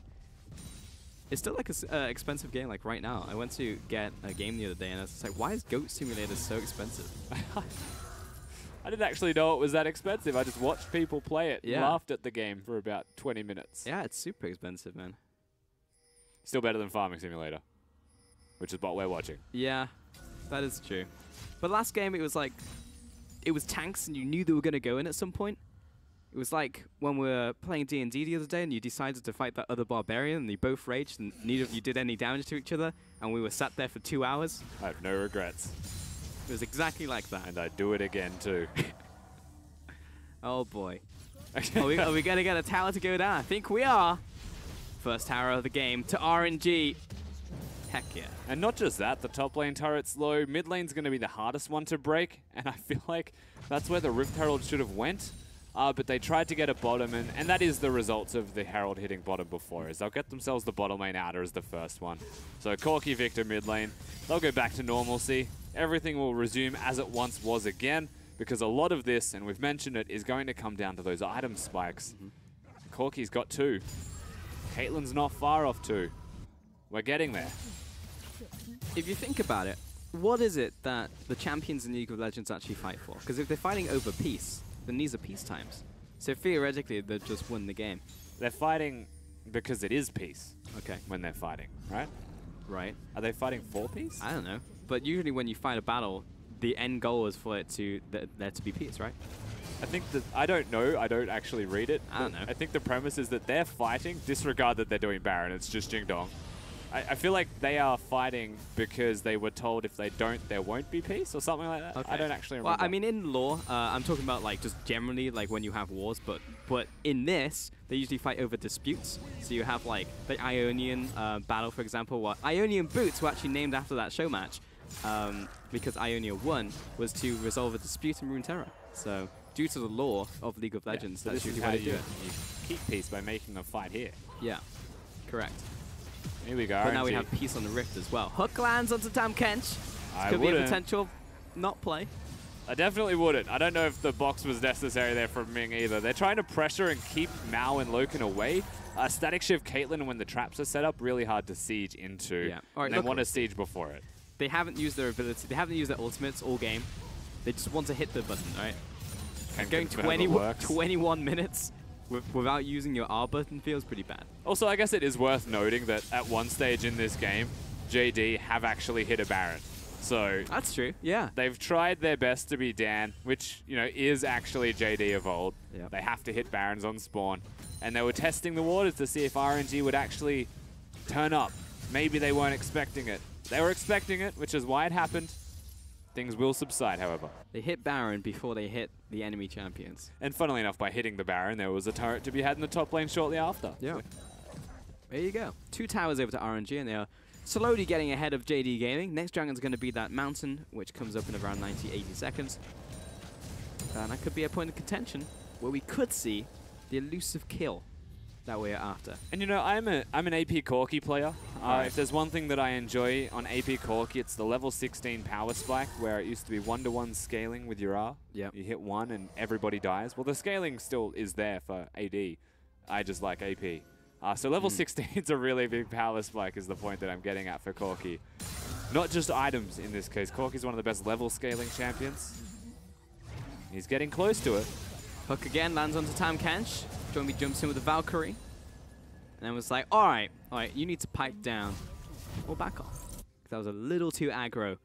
It's still like an expensive game, like right now. I went to get a game the other day, and I was just like, why is Goat Simulator so expensive? I didn't actually know it was that expensive. I just watched people play it, Yeah. laughed at the game for about 20 minutes. Yeah, it's super expensive, man. Still better than Farming Simulator, which is what we're watching. Yeah, that is true. But last game, it was like, it was tanks, and you knew they were going to go in at some point. It was like when we were playing D&D the other day, and you decided to fight that other barbarian, and you both raged, and neither of you did any damage to each other, and we were sat there for 2 hours. I have no regrets. It was exactly like that. And I'd do it again, too. Oh, boy. Are we going to get a tower to go down? I think we are. First tower of the game to RNG. Heck yeah. And not just that, the top lane turret's low. Mid lane's going to be the hardest one to break, and I feel like that's where the Rift Herald should have went. But they tried to get a bottom, and that is the results of the Herald hitting bottom before, is they'll get themselves the bottom lane outer as the first one. So Corki Victor mid lane, they'll go back to normalcy. Everything will resume as it once was again, because a lot of this, and we've mentioned it, is going to come down to those item spikes. Corki's got 2. Caitlyn's not far off 2. We're getting there. If you think about it, what is it that the champions in League of Legends actually fight for? Because if they're fighting over peace, then these are peace times. So theoretically, they've just won the game. They're fighting because it is peace. Okay. When they're fighting, right? Right. Are they fighting for peace? I don't know. But usually when you fight a battle, the end goal is for it to there to be peace, right? I think that, I don't know, I don't actually read it. I don't know. I think the premise is that they're fighting, disregard that they're doing Baron, it's just Jing Dong. I feel like they are fighting because they were told if they don't, there won't be peace or something like that. Okay. I don't actually remember. Well, I mean, in lore, I'm talking about like just generally like when you have wars, but in this, they usually fight over disputes. So you have like the Ionian battle, for example, where Ionian boots were actually named after that show match because Ionia 1 was to resolve a dispute in Runeterra. So due to the lore of League of Legends, so that's this is usually how what they you, do. you keep peace by making a fight here. Yeah, correct. Here we go. But now we RNG. have peace on the Rift as well. Hook lands onto Tam Kench. This I could be a wouldn't. potential not play. I definitely wouldn't. I don't know if the box was necessary there from Ming either. They're trying to pressure and keep Mao and Loken away. Static Shift Caitlyn when the traps are set up, really hard to siege into. Yeah. All right, and they look, want to siege before it. they haven't used their ability. They haven't used their ultimates all game. They just want to hit the button, right? Can Going confirm it works. 21 minutes without using your R button feels pretty bad. Also, I guess it is worth noting that at one stage in this game, JD have actually hit a Baron. So that's true. Yeah. They've tried their best to be Dan, which, you know, is actually JD of old. Yep. They have to hit Barons on spawn. And they were testing the waters to see if RNG would actually turn up. Maybe they weren't expecting it. They were expecting it, which is why it happened. Things will subside, however. They hit Baron before they hit the enemy champions. And funnily enough, by hitting the Baron, there was a turret to be had in the top lane shortly after. Yeah. There you go. 2 towers over to RNG, and they are slowly getting ahead of JD Gaming. Next dragon's going to be that mountain, which comes up in around 90, 80 seconds. And that could be a point of contention where we could see the elusive kill that we're after. And you know, I'm an AP Corki player. If there's one thing that I enjoy on AP Corki, it's the level 16 power spike, where it used to be 1-to-1 scaling with your R. Yep. You hit 1 and everybody dies. Well, the scaling still is there for AD. I just like AP. So level 16 is a really big power spike is the point that I'm getting at for Corki. Not just items in this case. Corki's one of the best level scaling champions. He's getting close to it. Hook again, lands onto Tam Kench. Johnby jumps in with the Valkyrie. And then was like, all right, you need to pipe down or back off. That was a little too aggro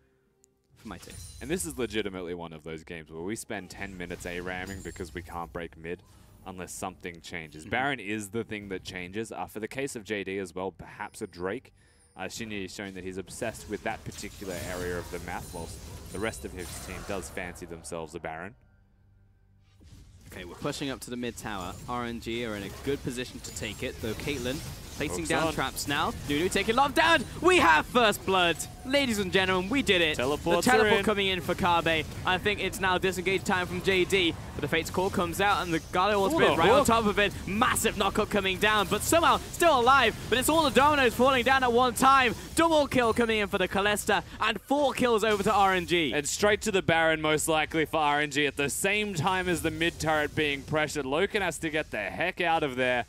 for my taste. And this is legitimately one of those games where we spend 10 minutes A-ramming because we can't break mid unless something changes. Baron is the thing that changes. For the case of JD as well, perhaps a Drake. Shinji has shown that he's obsessed with that particular area of the map, whilst the rest of his team does fancy themselves a Baron. Okay, we're pushing up to the mid tower. RNG are in a good position to take it, though Caitlyn placing down traps now. Nunu taking love down. We have first blood. Ladies and gentlemen, we did it. Teleports the teleport are in. coming in for Kabe. I think it's now disengage time from JD, but the Fate's Call comes out and the Galio Spit right on top of it. Massive knockup coming down, but somehow still alive. But it's all the dominoes falling down at one time. Double kill coming in for the Kalista and 4 kills over to RNG. And straight to the Baron, most likely for RNG, at the same time as the mid turret being pressured. Loken has to get the heck out of there.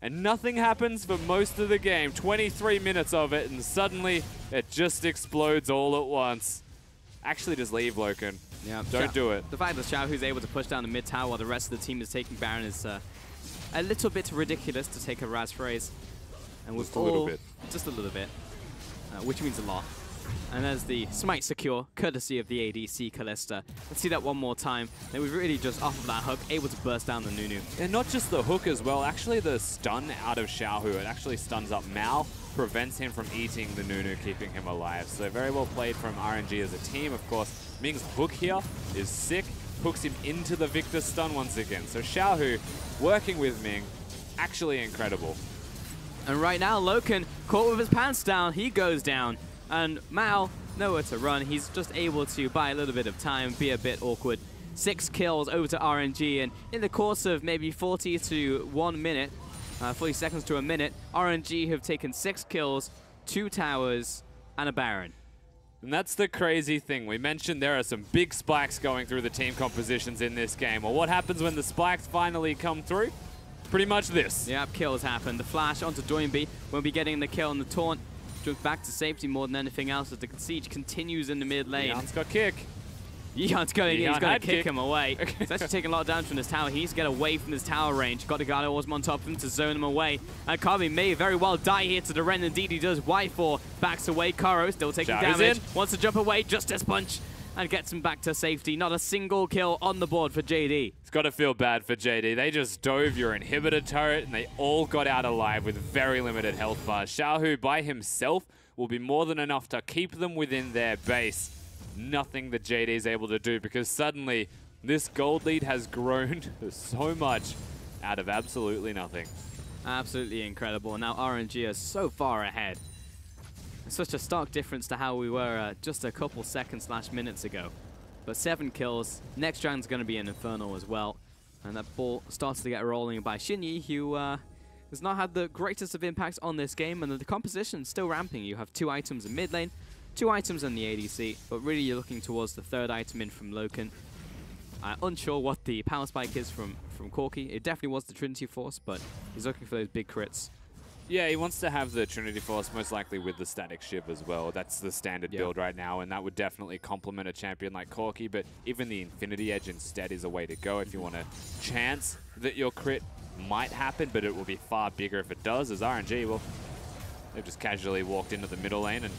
And nothing happens for most of the game. 23 minutes of it, and suddenly it just explodes all at once. Actually, just leave, Loken. Yeah, Don't do it. The fact that Xiaohu's able to push down the mid tower while the rest of the team is taking Baron is a little bit ridiculous, to take a Raz phrase. And Just a little bit. Just a little bit, which means a lot. And there's the smite secure, courtesy of the ADC Kalista. Let's see that one more time. And we've really just, off of that hook, able to burst down the Nunu. And not just the hook as well, actually the stun out of Xiaohu. It actually stuns up Mao, prevents him from eating the Nunu, keeping him alive. So very well played from RNG as a team. Of course, Ming's hook here is sick, hooks him into the Victor stun once again. So Xiaohu, working with Ming, actually incredible. And right now, Loken, caught with his pants down, he goes down. And Mao, nowhere to run. He's just able to buy a little bit of time, be a bit awkward. 6 kills over to RNG, and in the course of maybe 40 to 1 minute, 40 seconds to a minute, RNG have taken 6 kills, 2 towers, and a Baron. And that's the crazy thing. We mentioned there are some big spikes going through the team compositions in this game. Well, what happens when the spikes finally come through? Pretty much this. Yep, kills happen. The flash onto Doinby won't be getting the kill on the taunt. Jumps back to safety more than anything else as the siege continues in the mid lane. Yeehan's got kick. Yeehan's going in, he's going to kick him away. Okay. He's actually taking a lot of damage from this tower. He needs to get away from this tower range. Got the Galio Osmo on top of him to zone him away. And Kabe may very well die here to the Ren. Indeed, he does. Y4 backs away. Karo still taking Xiaohu's damage. in. Wants to jump away. Justice Punch. and gets him back to safety. Not a single kill on the board for JD. It's got to feel bad for JD. They just dove your inhibitor turret, and they all got out alive with very limited health bars. Xiaohu by himself will be more than enough to keep them within their base. Nothing that JD is able to do, because suddenly this gold lead has grown so much out of absolutely nothing. Absolutely incredible. Now RNG is so far ahead. It's such a stark difference to how we were just a couple seconds / minutes ago. But 7 kills. Next round's going to be an Infernal as well. And that ball starts to get rolling by Xinyi, who has not had the greatest of impacts on this game. And the composition's still ramping. You have 2 items in mid lane, 2 items in the ADC. But really you're looking towards the 3rd item in from Loken. Unsure what the power spike is from Corki. It definitely was the Trinity Force, but he's looking for those big crits. Yeah, he wants to have the Trinity Force, most likely with the Static Shiv as well. That's the standard build right now, and that would definitely complement a champion like Corki, but even the Infinity Edge instead is a way to go if you want a chance that your crit might happen, but it will be far bigger if it does. As RNG, well, they've just casually walked into the middle lane and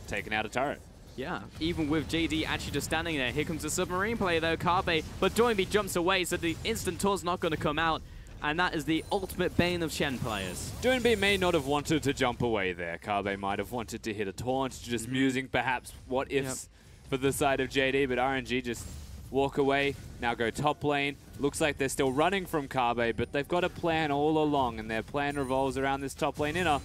taken out a turret. Yeah, even with JD actually just standing there. Here comes the submarine play though, Kabe, but Doinby jumps away, so the instant tour's not going to come out. And that is the ultimate bane of Shen players. Doinby may not have wanted to jump away there. Kabe might have wanted to hit a taunt, just musing perhaps what ifs for the side of JD, but RNG just walk away, now go top lane. Looks like they're still running from Kabe, but they've got a plan all along, and their plan revolves around this top lane inner.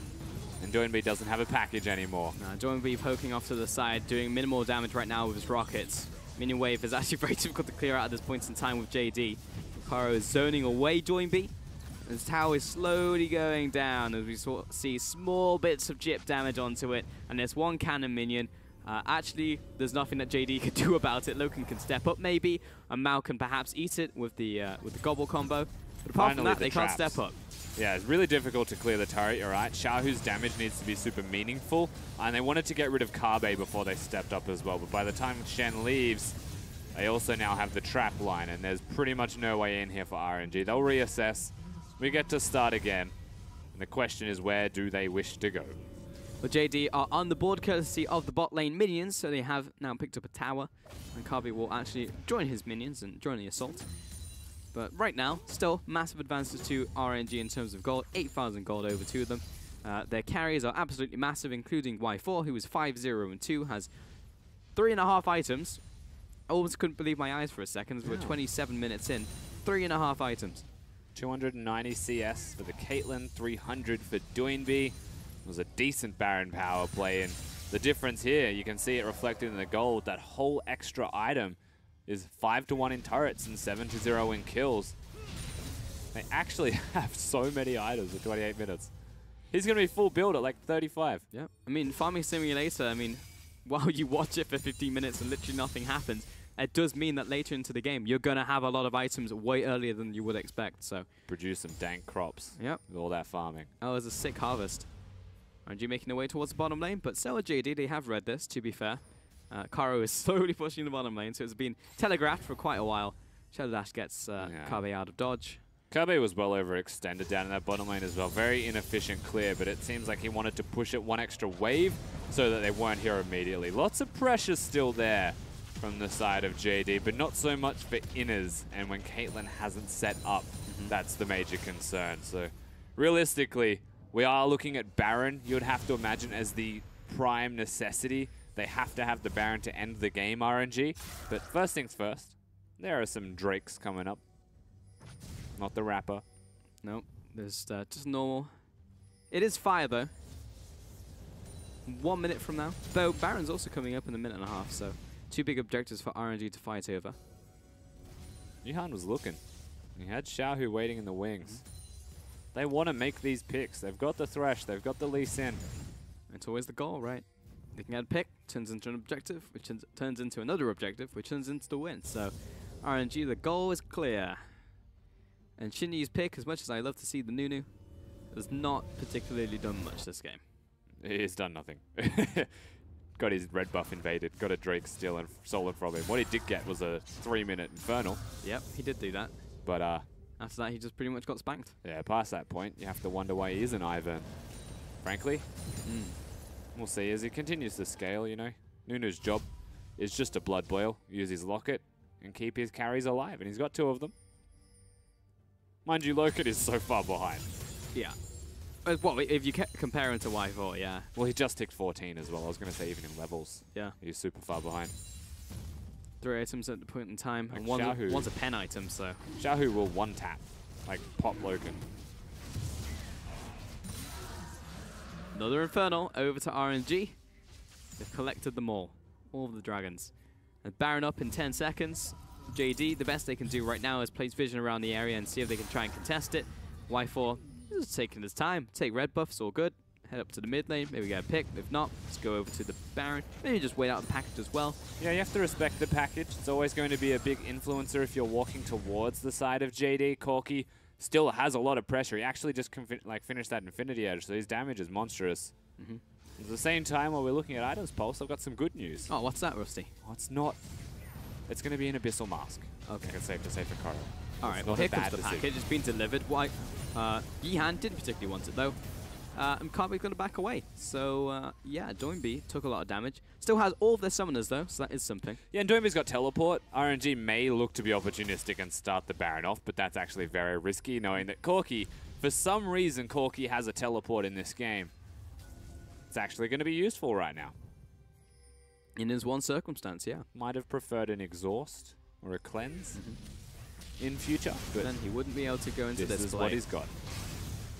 And Doinby doesn't have a package anymore. Doinby poking off to the side, doing minimal damage right now with his rockets. Minion wave is actually very difficult to clear out at this point in time with JD. Karo is zoning away Doinby. His tower is slowly going down as we see small bits of chip damage onto it. And there's 1 cannon minion. Actually, there's nothing that JD can do about it. Loken can step up maybe, and Mao can perhaps eat it with the gobble combo. But apart from that, they can't step up. Yeah, it's really difficult to clear the turret, you're right. Xiaohu's damage needs to be super meaningful, and they wanted to get rid of Kabe before they stepped up as well. But by the time Shen leaves, they also now have the trap line, and there's pretty much no way in here for RNG. They'll reassess. We get to start again. And the question is, where do they wish to go? Well, JD are on the board courtesy of the bot lane minions, so they have now picked up a tower. And Kabe will actually join his minions and join the assault. But right now, still massive advances to RNG in terms of gold. 8,000 gold over to them. Their carries are absolutely massive, including Y4, who is 5-0-2, has 3.5 items. I almost couldn't believe my eyes for a second, as we're 27 minutes in. 3.5 items. 290 CS for the Caitlyn, 300 for Doinby. It was a decent Baron power play, and the difference here, you can see it reflected in the gold. That whole extra item is 5-1 in turrets and 7-0 in kills. They actually have so many items in 28 minutes. He's going to be full build at like 35. Yeah, I mean, Farming Simulator, I mean, while you watch it for 15 minutes and literally nothing happens, it does mean that later into the game, you're going to have a lot of items way earlier than you would expect, so. Produce some dank crops. Yep. With all that farming. Oh, it was a sick harvest. RNG making their way towards the bottom lane, but so are JD. They have read this, to be fair. Karo is slowly pushing the bottom lane, so it's been telegraphed for quite a while. Shadow Dash gets Kabe out of dodge. Kabe was well overextended down in that bottom lane as well. Very inefficient clear, but it seems like he wanted to push it 1 extra wave so that they weren't here immediately. Lots of pressure still there from the side of JD, but not so much for inners. And when Caitlyn hasn't set up, that's the major concern. So realistically, we are looking at Baron, you would have to imagine, as the prime necessity. They have to have the Baron to end the game, RNG. But first things first, there are some Drakes coming up. Not the Rapper. Nope, there's just normal. It is fire, though. 1 minute from now. Though Baron's also coming up in a minute and a half, so 2 big objectives for RNG to fight over. Yuhan was looking. He had Xiaohu waiting in the wings. They want to make these picks. They've got the Thresh, they've got the Lee Sin. It's always the goal, right? They can get a pick, turns into an objective, which turns into another objective, which turns into the win. So RNG, the goal is clear. And Shinji's pick, as much as I love to see the Nunu, has not particularly done much this game. He's done nothing. Got his red buff invaded, got a Drake still and stolen from him. What he did get was a 3-minute Infernal. Yep, he did do that. But after that, he just pretty much got spanked. Yeah, past that point, you have to wonder why he isn't Ivern. Frankly. We'll see as he continues to scale, you know. Nunu's job is just a blood boil, use his locket, and keep his carries alive. And he's got 2 of them. Mind you, Locket is so far behind. Yeah. What, if you compare him to Y4, yeah. Well, he just ticked 14 as well. I was going to say even in levels. Yeah. He's super far behind. 3 items at the point in time, Like and Xiaohu. one's a pen item, so. Xiaohu will one-tap, like pop Logan. Another Infernal over to RNG. They've collected them all of the dragons. And Baron up in 10 seconds. JD, the best they can do right now is place vision around the area and see if they can try and contest it. Y4 is taking his time. Take red buffs, all good. Head up to the mid lane, maybe get a pick. If not, let's go over to the Baron. Maybe just wait out the package as well. Yeah, you have to respect the package. It's always going to be a big influencer if you're walking towards the side of JD. Corki still has a lot of pressure. He actually just finished that Infinity Edge, so his damage is monstrous. At the same time, while we're looking at items pulse, I've got some good news. Oh, what's that, Rusty? Oh, it's not. It's going to be an Abyssal Mask. Okay. It's safe to say for Koro. All right, well, here comes the package. It's been delivered. Yihan didn't particularly want it, though. And Karbe's going to back away. So, yeah, Newbie took a lot of damage. Still has all of their summoners, though, so that is something. Yeah, and Newbie's got teleport. RNG may look to be opportunistic and start the Baron off, but that's actually very risky, knowing that Corki, for some reason, Corki has a teleport in this game. It's actually going to be useful right now. In his one circumstance, yeah. Might have preferred an exhaust or a cleanse in future, but then he wouldn't be able to go into this is play. what he's got.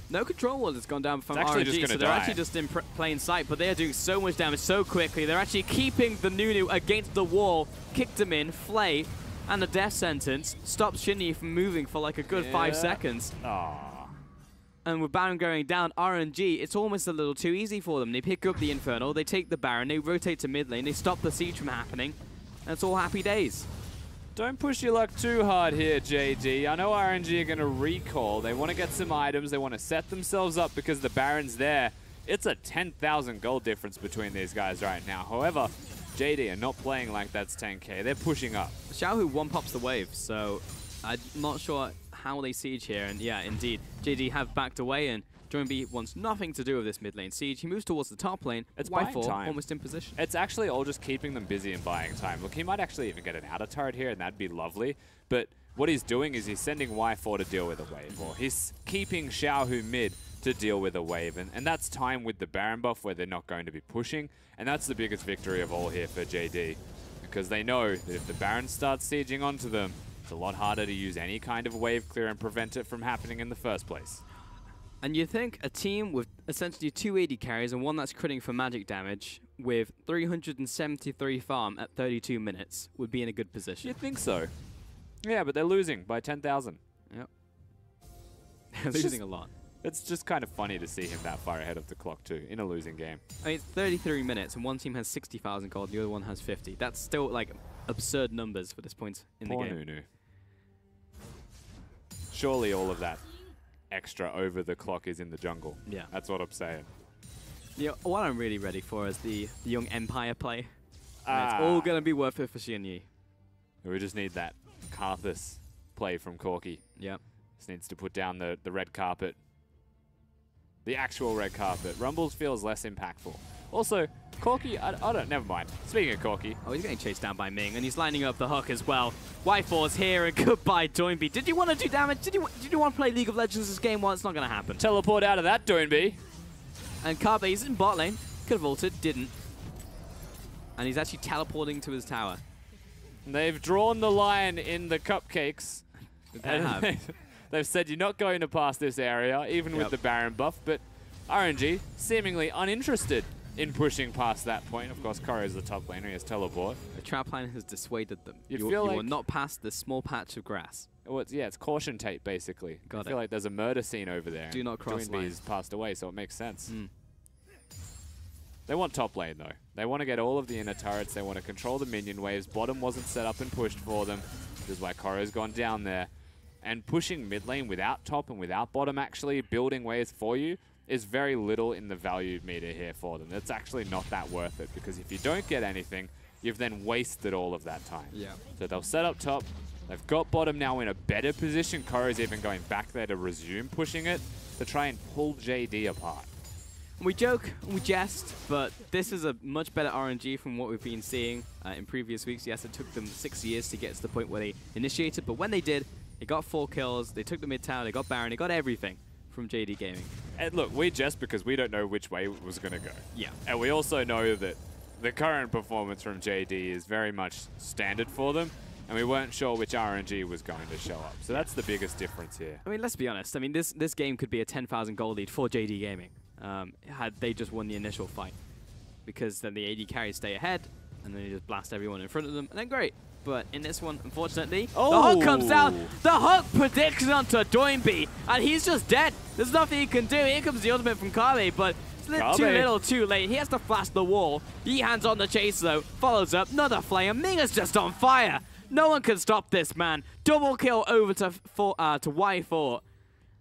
No control wall has gone down from It's actually RNG, just so they're actually just in plain sight, but they are doing so much damage so quickly. They're actually keeping the Nunu against the wall, kicked him in, flay, and the death sentence stops Shinny from moving for like a good 5 seconds. Aww. And with Baron going down, RNG, it's almost a little too easy for them. They pick up the Infernal, they take the Baron, they rotate to mid lane, they stop the siege from happening, and it's all happy days. Don't push your luck too hard here, JD. I know RNG are going to recall. They want to get some items. They want to set themselves up because the Baron's there. It's a 10,000 gold difference between these guys right now. However, JD are not playing like that's 10k. They're pushing up. Xiaohu one-pops the wave, so I'm not sure how they siege here. And yeah, indeed, JD have backed away, and Newbie wants nothing to do with this mid lane siege. He moves towards the top lane. It's buying Y4 time. almost in position. It's actually all just keeping them busy and buying time. Look, he might actually even get an outer turret here, and that'd be lovely. But what he's doing is he's sending Y4 to deal with a wave, or he's keeping Xiaohu mid to deal with a wave. And that's time with the Baron buff where they're not going to be pushing. And that's the biggest victory of all here for JD. Because they know that if the Baron starts sieging onto them, it's a lot harder to use any kind of wave clear and prevent it from happening in the first place. And you think a team with essentially 280 carries and one that's critting for magic damage with 373 farm at 32 minutes would be in a good position. You'd think so. Yeah, but they're losing by 10,000. Yep. They're losing a lot. It's just kind of funny to see him that far ahead of the clock too, in a losing game. I mean, it's 33 minutes and one team has 60,000 gold, the other one has 50. That's still like absurd numbers for this point in Poor the game. Nunu. Surely all of that extra over the clock is in the jungle. Yeah. That's what I'm saying. Yeah, what I'm really ready for is the young Empire play. And it's all going to be worth it for Xianyi. We just need that Karthus play from Corki. Yep. Just needs to put down the red carpet. The actual red carpet. Rumbles feels less impactful. Also, Corki, I don't, never mind. Speaking of Corki. Oh, he's getting chased down by Ming, and he's lining up the hook as well. Y4's here, and goodbye, Newbie. Did you want to do damage? Did you want to play League of Legends this game? Well, it's not going to happen. Teleport out of that, Newbie. And Karbe's in bot lane. Could have ulted, didn't. And he's actually teleporting to his tower. They've drawn the line in the cupcakes. They have. They've said you're not going to pass this area, even with the Baron buff, but RNG seemingly uninterested in pushing past that point. Of course, Koro is the top laner, he has teleport. The trap line has dissuaded them. You will not pass this small patch of grass. Well, it's caution tape, basically. I feel like there's a murder scene over there. Do not cross line. He's passed away, so it makes sense. They want top lane, though. They want to get all of the inner turrets. They want to control the minion waves. Bottom wasn't set up and pushed for them, which is why Koro's gone down there. And pushing mid lane without top and without bottom actually building waves for you is very little in the value meter here for them. It's actually not that worth it, because if you don't get anything, you've then wasted all of that time. Yeah. So they'll set up top. They've got bottom now in a better position. Koro's even going back there to resume pushing it to try and pull JD apart. We joke and we jest, but this is a much better RNG from what we've been seeing in previous weeks. Yes, it took them 6 years to get to the point where they initiated, but when they did, they got 4 kills, they took the mid tower, they got Baron, they got everything from JD Gaming. And look, we jest because we don't know which way it was going to go. Yeah. And we also know that the current performance from JD is very much standard for them, and we weren't sure which RNG was going to show up. So that's the biggest difference here. I mean, let's be honest. I mean, this game could be a 10,000 gold lead for JD Gaming had they just won the initial fight. Because then the AD carries stay ahead, and then you just blast everyone in front of them, and then great. But in this one, unfortunately, the hook comes out. The hook predicts onto Doinby, and he's just dead. There's nothing he can do. Here comes the ultimate from Kabe, but it's too little, too late. He has to flash the wall. He hands on the chase, though. Follows up. Another flame. Ming is just on fire. No one can stop this, man. Double kill over to Y4.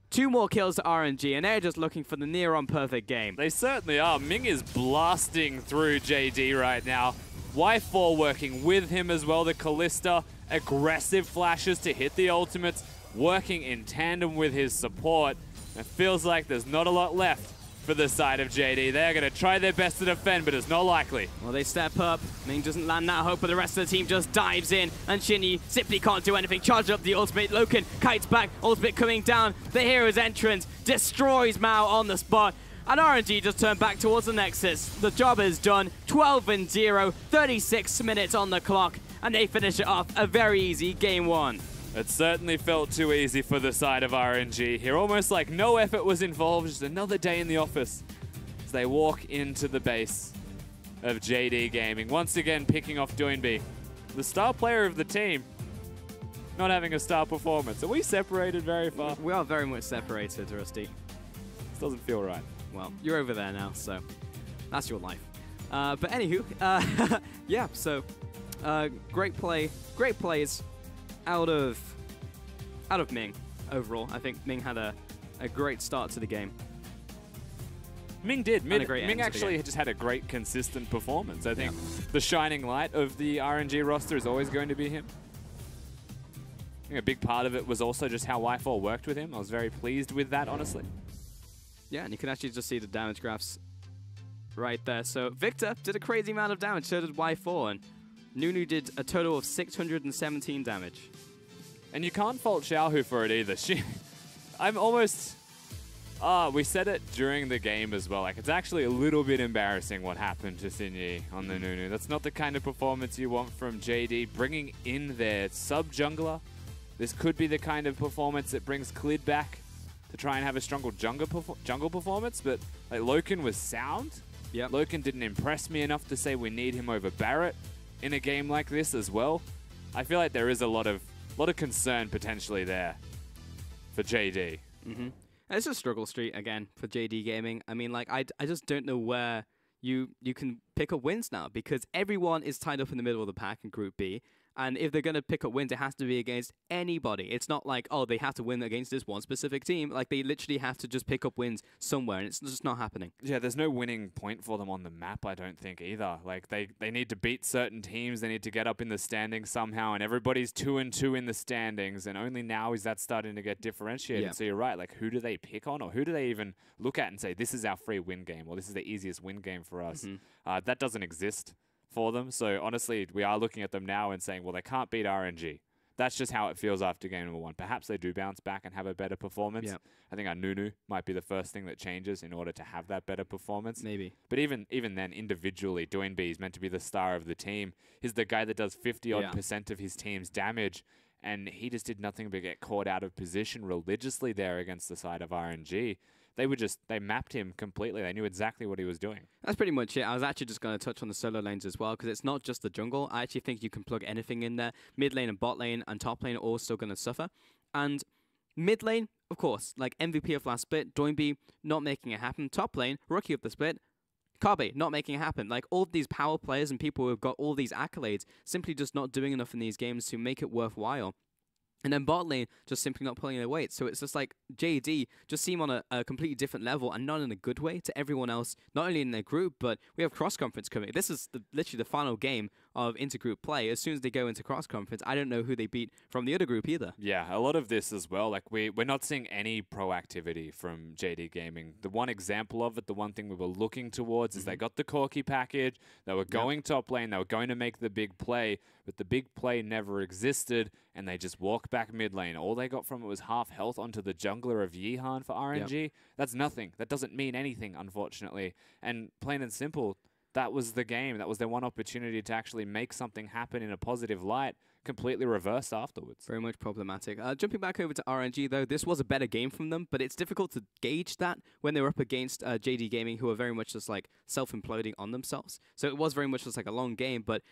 2 more kills to RNG, and they're just looking for the near-on perfect game. They certainly are. Ming is blasting through JD right now. Y4 working with him as well. The Callista, aggressive flashes to hit the ultimates, working in tandem with his support. It feels like there's not a lot left for the side of JD. They're going to try their best to defend, but it's not likely. Well, they step up. Ming doesn't land that hope, but the rest of the team just dives in. And Shinny simply can't do anything. Charge up the ultimate. Loken kites back. Ultimate coming down. The hero's entrance destroys Mao on the spot. And RNG just turned back towards the Nexus. The job is done. 12-0. 36 minutes on the clock. And they finish it off. A very easy game 1. It certainly felt too easy for the side of RNG here. Almost like no effort was involved. Just another day in the office as they walk into the base of JD Gaming. Once again, picking off Doinby, the star player of the team, not having a star performance. Are we separated very far? We are very much separated, Rusty. This doesn't feel right. Well, you're over there now, so that's your life. But anywho, yeah, so great plays out of Ming overall. I think Ming had a great start to the game. Ming did. Ming actually just had a great consistent performance. I think the shining light of the RNG roster is always going to be him. I think a big part of it was also just how Y4 worked with him. I was very pleased with that, honestly. Yeah, and you can actually just see the damage graphs right there. So Victor did a crazy amount of damage, so did Y4, and Nunu did a total of 617 damage. And you can't fault Xiaohu for it either. I'm almost... we said it during the game as well. Like, it's actually a little bit embarrassing what happened to Xinyi on the Nunu. That's not the kind of performance you want from JD. Bringing in their sub-jungler. This could be the kind of performance that brings Clid back to try and have a stronger jungle performance. But like, Loken was sound. Yep. Loken didn't impress me enough to say we need him over Barrett in a game like this as well. I feel like there is a lot of concern potentially there for JD. Mm-hmm. It's a struggle street again for JD Gaming. I mean, like, I just don't know where you can pick up wins now, because everyone is tied up in the middle of the pack in Group B. And if they're going to pick up wins, it has to be against anybody. It's not like, oh, they have to win against this one specific team. Like, they literally have to just pick up wins somewhere, and it's just not happening. Yeah, there's no winning point for them on the map, I don't think, either. Like, they need to beat certain teams. They need to get up in the standings somehow, and everybody's 2-2 in the standings, and only now is that starting to get differentiated. Yeah. So you're right. Like, who do they pick on, or who do they even look at and say, this is our free win game, or this is the easiest win game for us? That doesn't exist for them. So honestly, we are looking at them now and saying, well, they can't beat RNG. That's just how it feels after game number 1. Perhaps they do bounce back and have a better performance. Yep. I think our Nunu might be the first thing that changes in order to have that better performance. Maybe. But even then, individually, Doinby is meant to be the star of the team. He's the guy that does 50-odd% of his team's damage, and he just did nothing but get caught out of position religiously there against the side of RNG. They mapped him completely. They knew exactly what he was doing. That's pretty much it. I was actually just going to touch on the solo lanes as well, because it's not just the jungle. I actually think you can plug anything in there. Mid lane and bot lane and top lane are all still going to suffer. And mid lane, of course, like MVP of last split, Doinby not making it happen. Top lane, rookie of the split, Kabe not making it happen. Like, all of these power players and people who have got all these accolades simply just not doing enough in these games to make it worthwhile. And then bot lane just simply not pulling their weight. So it's just like JD just seem on a completely different level, and not in a good way, to everyone else, not only in their group, but we have cross-conference coming. This is literally the final game of intergroup play. As soon as they go into cross-conference, I don't know who they beat from the other group either. Yeah, a lot of this as well. Like we're not seeing any proactivity from JD Gaming. The one example of it, the one thing we were looking towards is they got the Corki package, they were going top lane, they were going to make the big play, but the big play never existed, and they just walked back mid lane. All they got from it was half health onto the jungler of Yihan for RNG. That's nothing. That doesn't mean anything, unfortunately. And plain and simple, that was the game. That was their one opportunity to actually make something happen in a positive light. Completely reversed afterwards. Very much problematic. Jumping back over to RNG though, this was a better game from them, but it's difficult to gauge that when they were up against JD Gaming, who are very much just like self-imploding on themselves. So it was very much just like a long game, but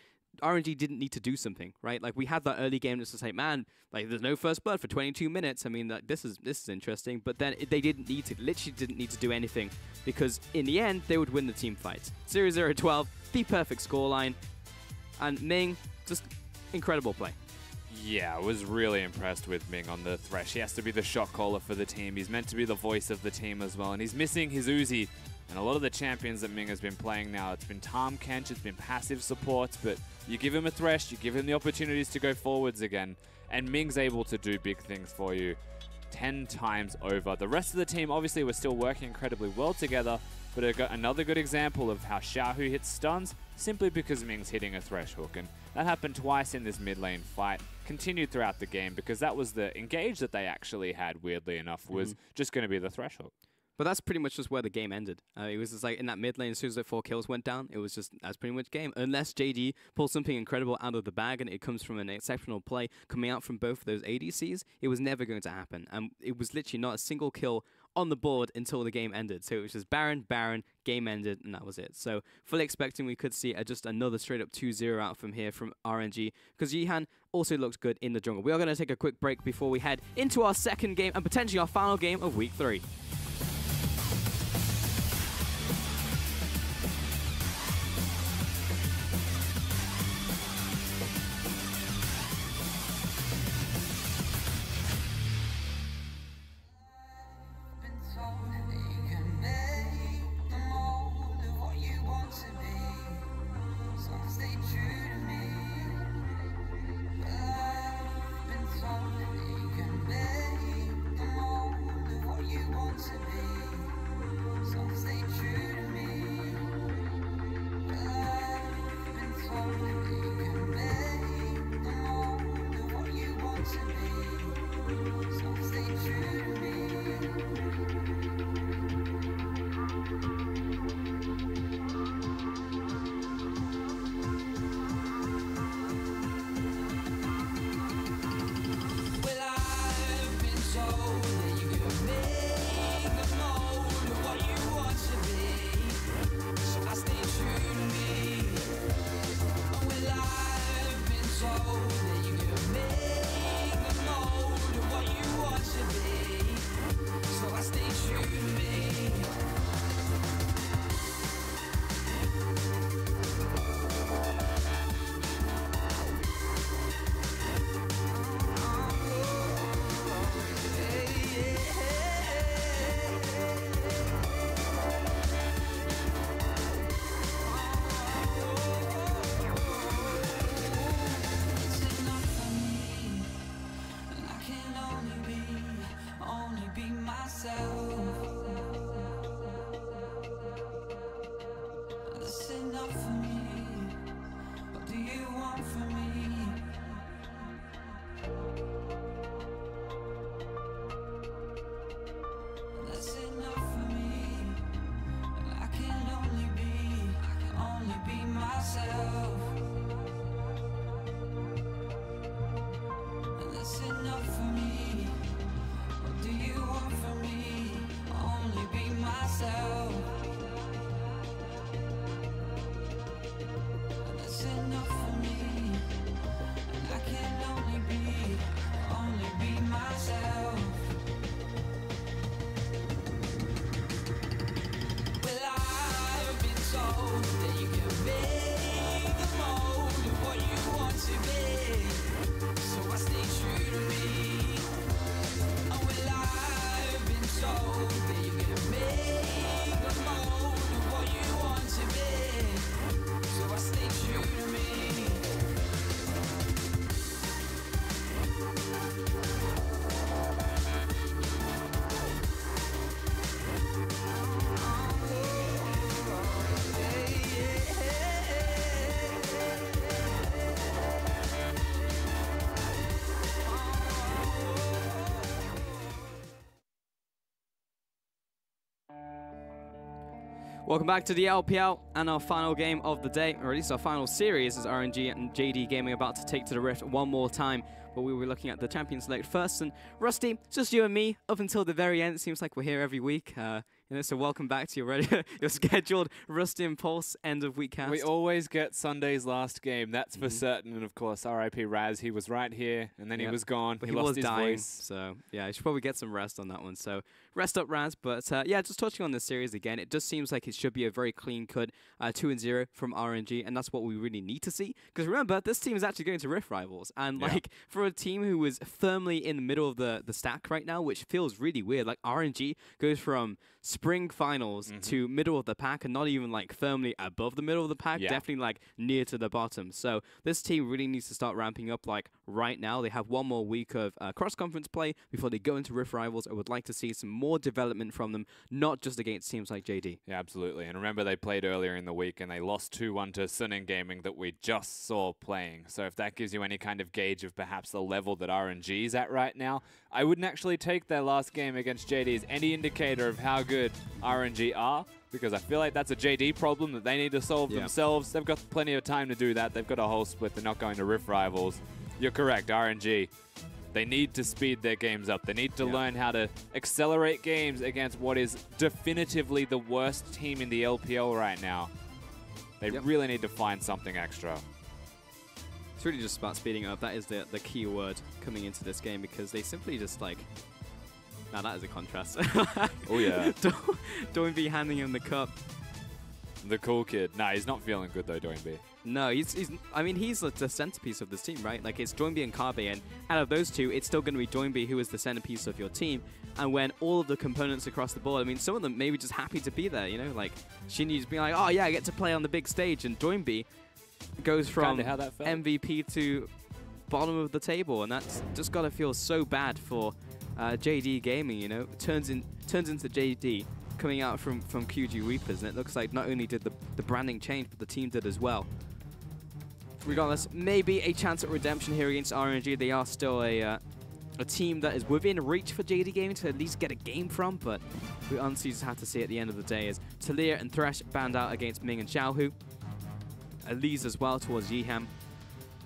RNG didn't need to do something, right? Like we had that early game just to say, man, like there's no first blood for 22 minutes. I mean, like, this is interesting. But then they didn't need to, literally didn't need to do anything, because in the end they would win the team fights. 0-0-12, the perfect scoreline, and Ming just incredible play. Yeah, I was really impressed with Ming on the Thresh. He has to be the shot caller for the team. He's meant to be the voice of the team as well, and he's missing his Uzi. And a lot of the champions that Ming has been playing now, it's been Tahm Kench, it's been passive supports, but you give him a Thresh, you give him the opportunities to go forwards again, and Ming's able to do big things for you 10 times over. The rest of the team, obviously, were still working incredibly well together, but another good example of how Xiaohu hits stuns simply because Ming's hitting a Thresh hook. And that happened twice in this mid lane fight, continued throughout the game, because that was the engage that they actually had, weirdly enough, was just going to be the Thresh hook. But that's pretty much just where the game ended. It was just like in that mid lane, as soon as the 4 kills went down, it was just, that's pretty much game. Unless JD pulls something incredible out of the bag and it comes from an exceptional play coming out from both of those ADCs, it was never going to happen. And it was literally not a single kill on the board until the game ended. So it was just Baron, game ended, and that was it. So fully expecting we could see just another straight up 2-0 out from here from RNG, because Yihan also looks good in the jungle. We are going to take a quick break before we head into our second game and potentially our final game of week 3. Welcome back to the LPL and our final game of the day, or at least our final series, as RNG and JD Gaming about to take to the Rift one more time. But we were looking at the champion select first, and Rusty, it's just you and me up until the very end. It seems like we're here every week. So welcome back to your scheduled Rusty and Pulse end of week cast. We always get Sunday's last game, that's for certain. And of course, RIP Raz, he was right here, and then he was gone. But he lost was his dying. voice. So yeah, you should probably get some rest on that one. So rest up, Raz. But yeah, just touching on this series again, it just seems like it should be a very clean cut 2-0 from RNG, and that's what we really need to see. Because remember, this team is actually going to Rift Rivals, and like for a team who is firmly in the middle of the stack right now, which feels really weird. Like RNG goes from spring finals to middle of the pack, and not even like firmly above the middle of the pack, definitely like near to the bottom. So this team really needs to start ramping up like right now. They have one more week of cross-conference play before they go into Rift Rivals. I would like to see some more development from them, not just against teams like JD. Yeah, absolutely. And remember, they played earlier in the week, and they lost 2-1 to SNG Gaming that we just saw playing. So if that gives you any kind of gauge of perhaps the level that RNG is at right now, I wouldn't actually take their last game against JD as any indicator of how good RNG are, because I feel like that's a JD problem that they need to solve themselves. They've got plenty of time to do that. They've got a whole split. They're not going to Rift Rivals. You're correct, RNG. They need to speed their games up. They need to learn how to accelerate games against what is definitively the worst team in the LPL right now. They really need to find something extra. It's really just about speeding up. That is the key word coming into this game, because they simply just like... Now that is a contrast. Oh yeah. Don't be handing him the cup. The cool kid. Nah, he's not feeling good though, Doinby. No, I mean, he's the centerpiece of this team, right? Like, it's Doinby and Kabe, and out of those two, it's still going to be Doinby who is the centerpiece of your team. And when all of the components across the board, I mean, some of them maybe just happy to be there, you know? Like, Shinji's being like, oh yeah, I get to play on the big stage, and Doinby goes from MVP to bottom of the table, and that's just got to feel so bad for JD Gaming, you know? Turns into JD coming out from QG Reapers, and it looks like not only did the branding change, but the team did as well. Regardless, maybe a chance at redemption here against RNG. They are still a team that is within reach for JD Gaming to at least get a game from, but we honestly just have to see at the end of the day as Talia and Thresh banned out against Ming and Xiaohu. Elise as well towards Yiham.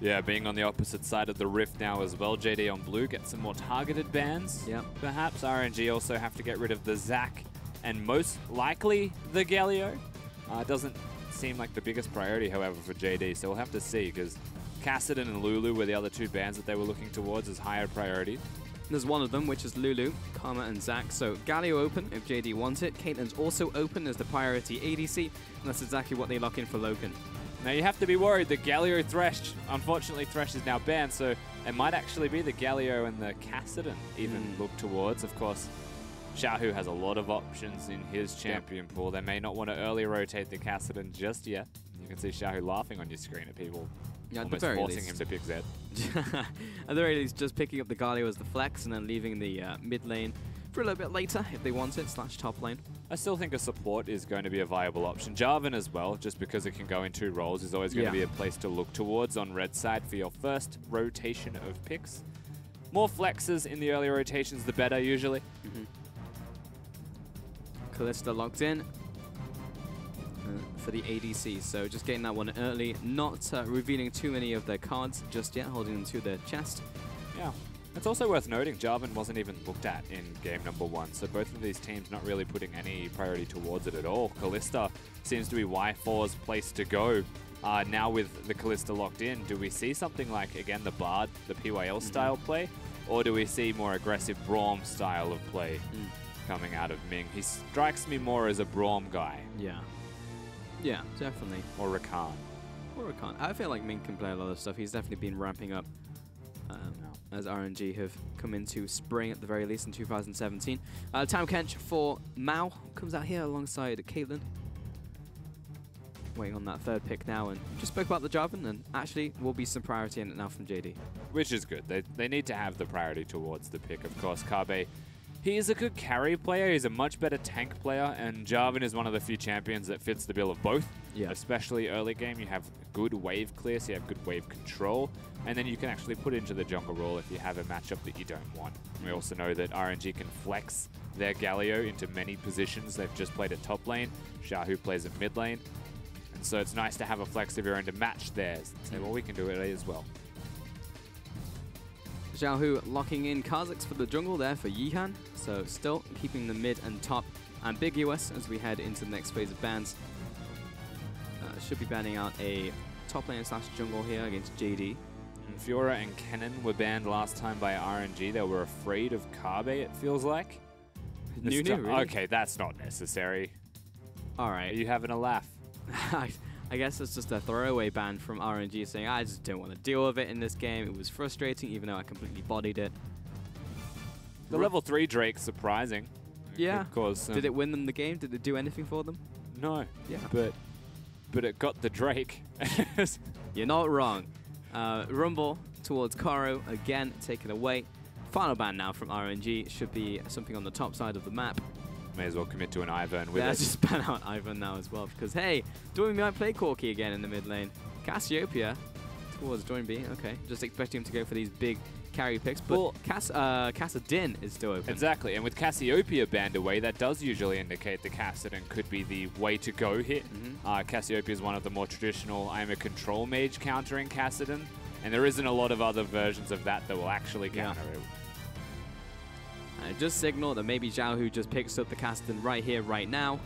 Yeah, being on the opposite side of the Rift now as well. JD on blue gets some more targeted bans. Yep. Perhaps RNG also have to get rid of the Zac and most likely the Galio. Doesn't seem like the biggest priority, however, for JD, so we'll have to see, because Cassidy and Lulu were the other two bans that they were looking towards as higher priorities. There's one of them, which is Lulu, Karma, and Zac. So Galio open if JD wants it. Caitlyn's also open as the priority ADC, and that's exactly what they lock in for Loken. Now you have to be worried that Galio Thresh, unfortunately Thresh is now banned, so it might actually be the Galio and the Cassidy even look towards. Of course, Xiaohu has a lot of options in his champion pool. They may not want to early rotate the Cassidy just yet. You can see Xiaohu laughing on your screen at people, almost forcing him to pick Zed. At the very least, just picking up the Galio as the flex and then leaving the mid lane for a little bit later if they want it, / top lane. I still think a support is going to be a viable option. Jarvan as well, just because it can go in 2 roles, is always going to be a place to look towards on red side for your first rotation of picks. More flexes in the early rotations, the better usually. Kalista locked in for the ADC, so just getting that one early, not revealing too many of their cards just yet, holding them to their chest. Yeah. It's also worth noting, Jarvan wasn't even looked at in game number 1, so both of these teams not really putting any priority towards it at all. Kalista seems to be Y4's place to go. Now with the Kalista locked in, do we see something like, again, the Bard, the PYL style play, or do we see more aggressive Braum style of play coming out of Ming? He strikes me more as a Braum guy. Yeah. Yeah, definitely. Or Rakan. I feel like Ming can play a lot of stuff. He's definitely been ramping up as RNG have come into spring at the very least in 2017. Tam Kench for Mao comes out here alongside Caitlyn. Waiting on that third pick now, and just spoke about the Jarvan, and actually will be some priority in it now from JD. Which is good. They need to have the priority towards the pick. Of course, Kabe He is a good carry player. He's a much better tank player, and Jarvan is one of the few champions that fits the bill of both. Yeah. Especially early game, you have good wave clear, so you have good wave control, and then you can actually put into the jungle role if you have a matchup that you don't want. We also know that RNG can flex their Galio into many positions. They've just played at top lane. Xiaohu plays at mid lane. And so it's nice to have a flex of your own to match theirs. Say, well, we can do it as well. Xiaohu locking in Kha'Zix for the jungle there for Yihan. So still keeping the mid and top ambiguous as we head into the next phase of bans. Should be banning out a top lane / jungle here against JD. And Fiora and Kennen were banned last time by RNG. They were afraid of Kabe, it feels like. Really? Okay, that's not necessary. All right. Are you having a laugh? I guess it's just a throwaway ban from RNG saying, I just didn't want to deal with it in this game. It was frustrating, even though I completely bodied it. The level 3 Drake's surprising. Yeah. Of course. Did it win them the game? Did it do anything for them? No. Yeah. But it got the Drake. You're not wrong. Rumble towards Koro, again taken away. Final ban now from RNG. Should be something on the top side of the map. May as well commit to an Ivern with Yeah, it. just ban out Ivern now as well, because hey, Doinby might play Corki again in the mid lane. Cassiopeia towards Doinby, okay. Just expecting him to go for these big carry picks, but Well, Kassadin is still open. Exactly, and with Cassiopeia banned away, that does usually indicate that Kassadin could be the way to go here. Cassiopeia is one of the more traditional, I'm a control mage countering Kassadin, and there isn't a lot of other versions of that will actually counter it. And it just signaled that maybe Xiaohu just picks up the Kassadin right here, right now.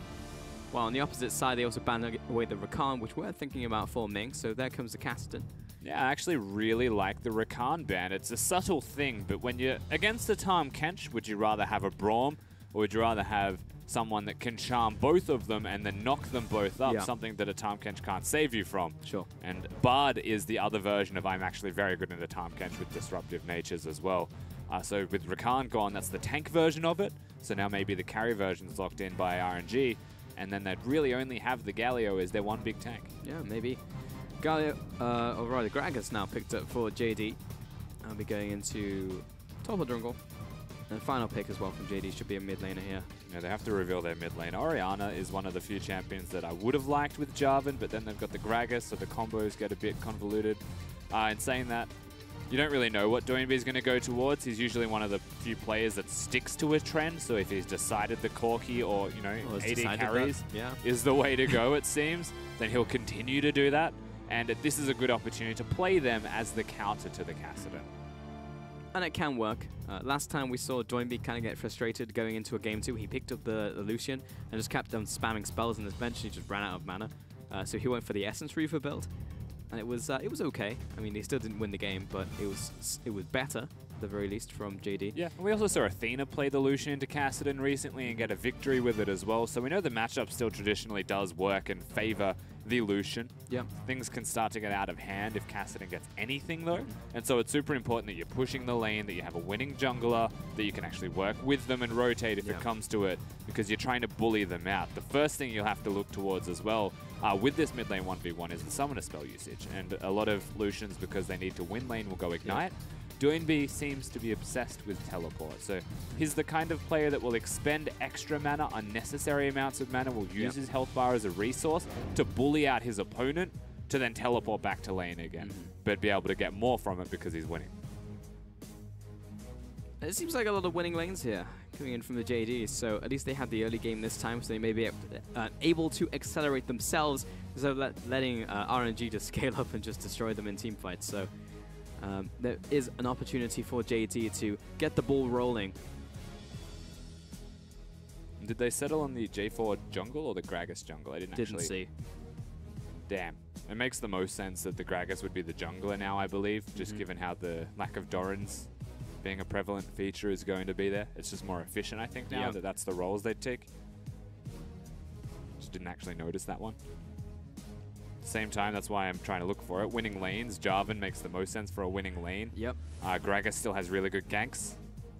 While on the opposite side, they also banned away the Rakan, which we're thinking about forming, so there comes the Kassadin. Yeah, I actually really like the Rakan ban. It's a subtle thing, but when you're against a Tahm Kench, would you rather have a Braum, or would you rather have someone that can charm both of them and then knock them both up, something that a Tahm Kench can't save you from? Sure. And Bard is the other version of I'm actually very good in the Tahm Kench with disruptive natures as well. So with Rakan gone, that's the tank version of it. So now maybe the carry version's locked in by RNG, and then they'd really only have the Galio as their one big tank. Yeah, maybe. Galio, or rather Gragas now picked up for JD. I'll be going into top of jungle. And final pick as well from JD should be a mid laner here. Yeah, they have to reveal their mid lane. Orianna is one of the few champions that I would have liked with Jarvan, but then they've got the Gragas, so the combos get a bit convoluted. In saying that, you don't really know what Doinby is going to go towards. He's usually one of the few players that sticks to a trend, so if he's decided the Corki or, you know, AD carries is the way to go, it seems, then he'll continue to do that. And this is a good opportunity to play them as the counter to the Kassadin. And it can work. Last time we saw Doinby kind of get frustrated going into a game 2. He picked up the Lucian and just kept on spamming spells in this bench and he just ran out of mana. So he went for the Essence Reaver build. And it was okay. I mean, he still didn't win the game, but it was better, at the very least, from JD. Yeah, and we also saw Athena play the Lucian into Kassadin recently and get a victory with it as well. So we know the matchup still traditionally does work and favor the Lucian. Yeah. Things can start to get out of hand if Kassadin gets anything, though. And so it's super important that you're pushing the lane, that you have a winning jungler, that you can actually work with them and rotate if it comes to it, because you're trying to bully them out. The first thing you'll have to look towards as well with this mid lane 1v1 is the summoner spell usage. And a lot of Lucians, because they need to win lane, will go Ignite. Doinby seems to be obsessed with teleport. So he's the kind of player that will expend extra mana, unnecessary amounts of mana, will use his health bar as a resource to bully out his opponent to then teleport back to lane again, but be able to get more from it because he's winning. It seems like a lot of winning lanes here coming in from the JD, so at least they had the early game this time, so they may be able to accelerate themselves instead of letting RNG just scale up and just destroy them in team fights. So there is an opportunity for JD to get the ball rolling. Did they settle on the J4 jungle or the Gragas jungle? I didn't actually see. Damn. It makes the most sense that the Gragas would be the jungler now, I believe, just given how the lack of Dorans being a prevalent feature is going to be there. It's just more efficient, I think, now that that's the roles they'd take. Just didn't actually notice that one. At the same time, that's why I'm trying to look for it. Winning lanes, Jarvan makes the most sense for a winning lane. Yep. Gragas still has really good ganks.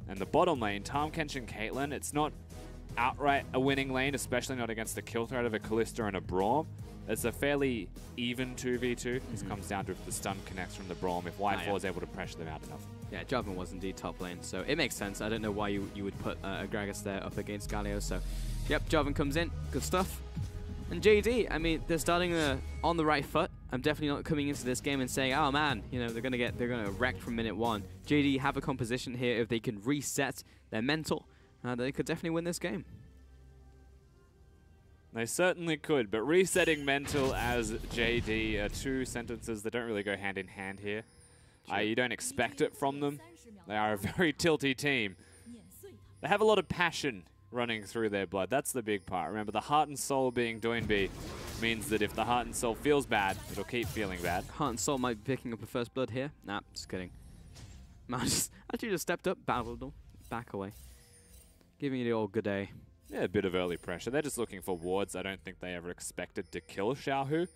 And the bottom lane, Tahm Kench and Caitlyn, it's not outright a winning lane, especially not against the kill threat of a Kalista and a Braum. It's a fairly even 2v2. This comes down to if the stun connects from the Braum, if White4 is able to pressure them out enough. Yeah, Jarvan was indeed top lane, so it makes sense. I don't know why you would put Agragas there up against Galio, so yep, Jarvan comes in, good stuff. And JD, I mean, they're starting on the right foot. I'm definitely not coming into this game and saying, oh man, you know, they're gonna wreck from minute one. JD have a composition here. If they can reset their mental, they could definitely win this game. They certainly could, but resetting mental as JD are two sentences that don't really go hand in hand here. You don't expect it from them. They are a very tilty team. They have a lot of passion running through their blood. That's the big part. Remember, the heart and soul being Newbie means that if the heart and soul feels bad, it'll keep feeling bad. Heart and soul might be picking up a first blood here. Nah, just kidding. Man, actually just stepped up, battled them, back away. Giving you the old good day. Yeah, a bit of early pressure. They're just looking for wards. I don't think they ever expected to kill Xiaohu.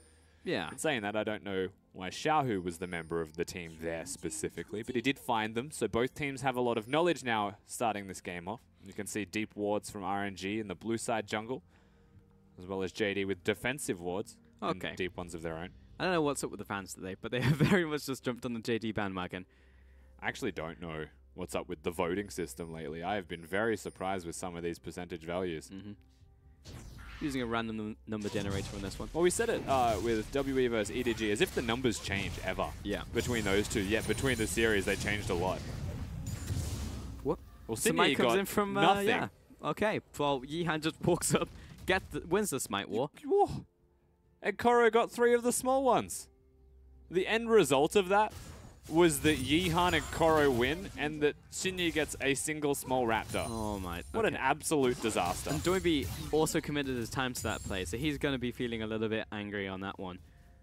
Yeah. In saying that, I don't know why Xiaohu was the member of the team there specifically, but he did find them, so both teams have a lot of knowledge now starting this game off. You can see deep wards from RNG in the blue side jungle, as well as JD with defensive wards and deep ones of their own. I don't know what's up with the fans today, but they have very much just jumped on the JD bandwagon. I actually don't know what's up with the voting system lately. I have been very surprised with some of these percentage values. Using a random number generator on this one. Well, we said it with WE versus EDG, as if the numbers change ever between those two. Yet between the series, they changed a lot. What? Well, Smite comes got in from nothing. Yeah. Okay. Well, Yihan just walks up, wins the Smite war. And Koro got 3 of the small ones. The end result of that was that Yihan and Koro win, and that Shinyi gets a single small raptor. Oh my. What an absolute disaster. And Newbie also committed his time to that play, so he's going to be feeling a little bit angry on that one.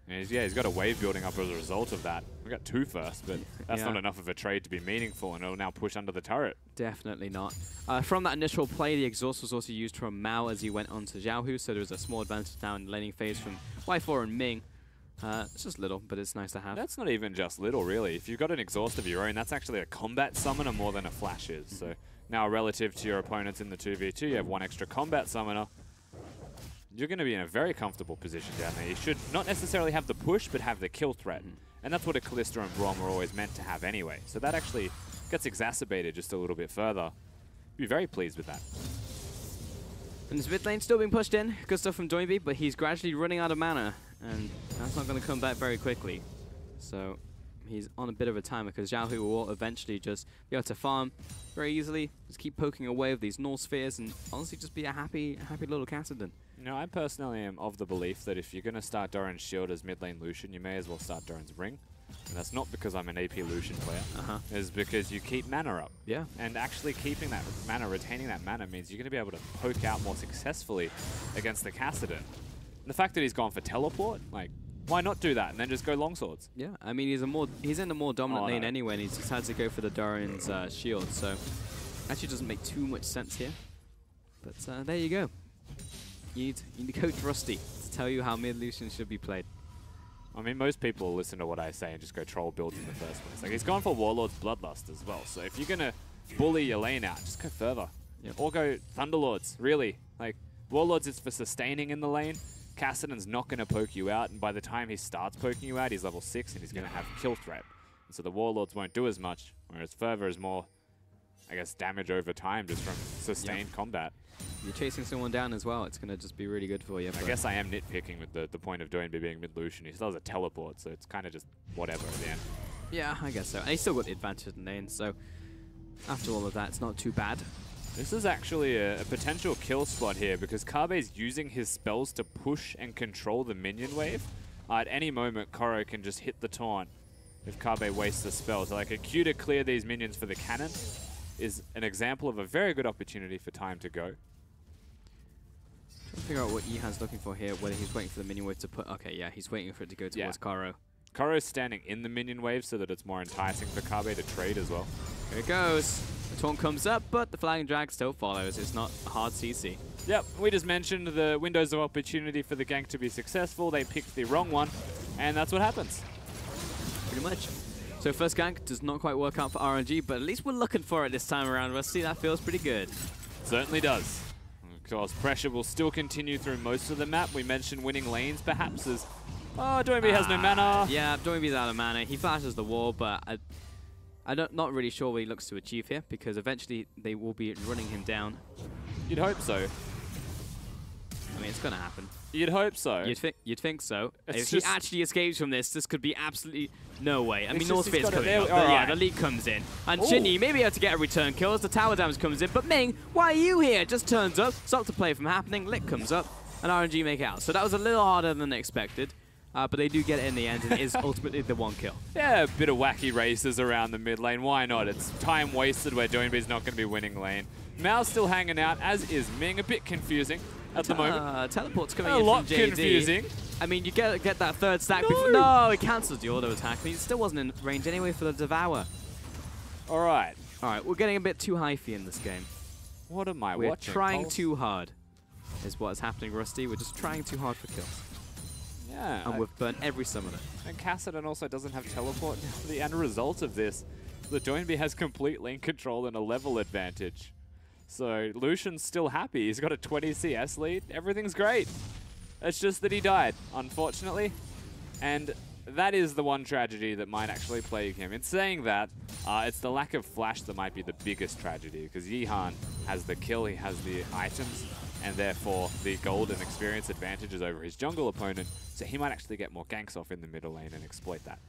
And he's got a wave building up as a result of that. We got 2 first, but that's not enough of a trade to be meaningful, and it'll now push under the turret. Definitely not. From that initial play, the exhaust was also used from Mao as he went on to Xiaohu, so there was a small advantage now in the laning phase from Y4 and Ming. It's just little, but it's nice to have. That's not even just little, really. If you've got an exhaust of your own, that's actually a combat summoner more than a flash is. So now relative to your opponents in the 2v2, you have 1 extra combat summoner. You're going to be in a very comfortable position down there. You should not necessarily have the push, but have the kill threat. And that's what a Kalista and Braum are always meant to have anyway. So that actually gets exacerbated just a little bit further. Be very pleased with that. And his mid lane still being pushed in. Good stuff from Newbie, but he's gradually running out of mana. And that's not going to come back very quickly. So he's on a bit of a timer because Xiaohu will eventually just be able to farm very easily. Just keep poking away with these null spheres and honestly just be a happy little Kassadin. You know, I personally am of the belief that if you're going to start Doran's Shield as mid lane Lucian, you may as well start Doran's Ring. And that's not because I'm an AP Lucian player. It's because you keep mana up. Yeah. And actually keeping that mana, retaining that mana, means you're going to be able to poke out more successfully against the Kassadin. And the fact that he's gone for teleport, like, why not do that and then just go longswords? Yeah, I mean, he's in a more dominant lane anyway, and he's decided to go for the Doran's shield, so actually doesn't make too much sense here. But there you go. You need Coach Rusty to tell you how mid Lucian should be played. I mean, most people will listen to what I say and just go troll builds in the first place. Like, he's gone for Warlord's Bloodlust as well, so if you're going to bully your lane out, just go further. Or go Thunderlords, really. Like, Warlords is for sustaining in the lane. Kassadin's not going to poke you out, and by the time he starts poking you out, he's level 6 and he's going to have kill threat. And so the Warlords won't do as much, whereas Fervor is more, I guess, damage over time just from sustained combat. You're chasing someone down as well, it's going to just be really good for you. I guess I am nitpicking with the point of Newbie being mid-Lucian. He still has a teleport, so it's kind of just whatever at the end. Yeah, I guess so. And he's still got the advantage in lane, so after all of that, it's not too bad. This is actually a potential kill spot here because Kabe's using his spells to push and control the minion wave. At any moment, Koro can just hit the taunt if Kabe wastes the spell. So like a Q to clear these minions for the cannon is an example of a very good opportunity for time to go. Trying to figure out what Yihan's looking for here, whether he's waiting for the minion wave to put... Okay, yeah, he's waiting for it to go towards Koro. Koro's standing in the minion wave so that it's more enticing for Kabe to trade as well. Here it goes. The taunt comes up, but the flying drag still follows. It's not a hard CC. Yep, we just mentioned the windows of opportunity for the gank to be successful. They picked the wrong one, and that's what happens. Pretty much. So first gank does not quite work out for RNG, but at least we're looking for it this time around. Rusty, that feels pretty good. Certainly does. because pressure will still continue through most of the map. We mentioned winning lanes perhaps as... Oh, NewBee has no mana. Yeah, NewBee's out of mana. He flashes the wall, but I'm not really sure what he looks to achieve here, because eventually they will be running him down. You'd hope so. I mean, it's going to happen. You'd hope so. You'd think so. It's if he actually escapes from this could be absolutely no way. I mean, just North Spear's coming up, but yeah, the lead comes in. And Shinny may be able to get a return kill as the tower damage comes in, but Ming, why are you here? Just turns up, stops the play from happening, Lick comes up, and RNG make it out. So that was a little harder than expected. But they do get it in the end, and it is ultimately the one kill. Yeah, a bit of wacky races around the mid lane. Why not? It's time wasted where NewBee's not going to be winning lane. Mao's still hanging out, as is Ming. A bit confusing at the moment. Teleport's coming in from JD. Confusing. I mean, you get that third stack before... No, it cancels the auto attack. I mean, it still wasn't in range anyway for the Devour. All right, we're getting a bit too hyphy in this game. What am I watching? watching? We're trying too hard, is what is happening, Rusty. We're just trying too hard for kills. Yeah. And we've burnt every summoner. And Kassadin also doesn't have teleport. The end result of this, the NewBee has complete lane control and a level advantage. So Lucian's still happy. He's got a 20 CS lead. Everything's great. It's just that he died, unfortunately. And that is the one tragedy that might actually plague him. In saying that, it's the lack of flash that might be the biggest tragedy, because Yihan has the kill, he has the items, and therefore the gold and experience advantages over his jungle opponent, so he might actually get more ganks off in the middle lane and exploit that.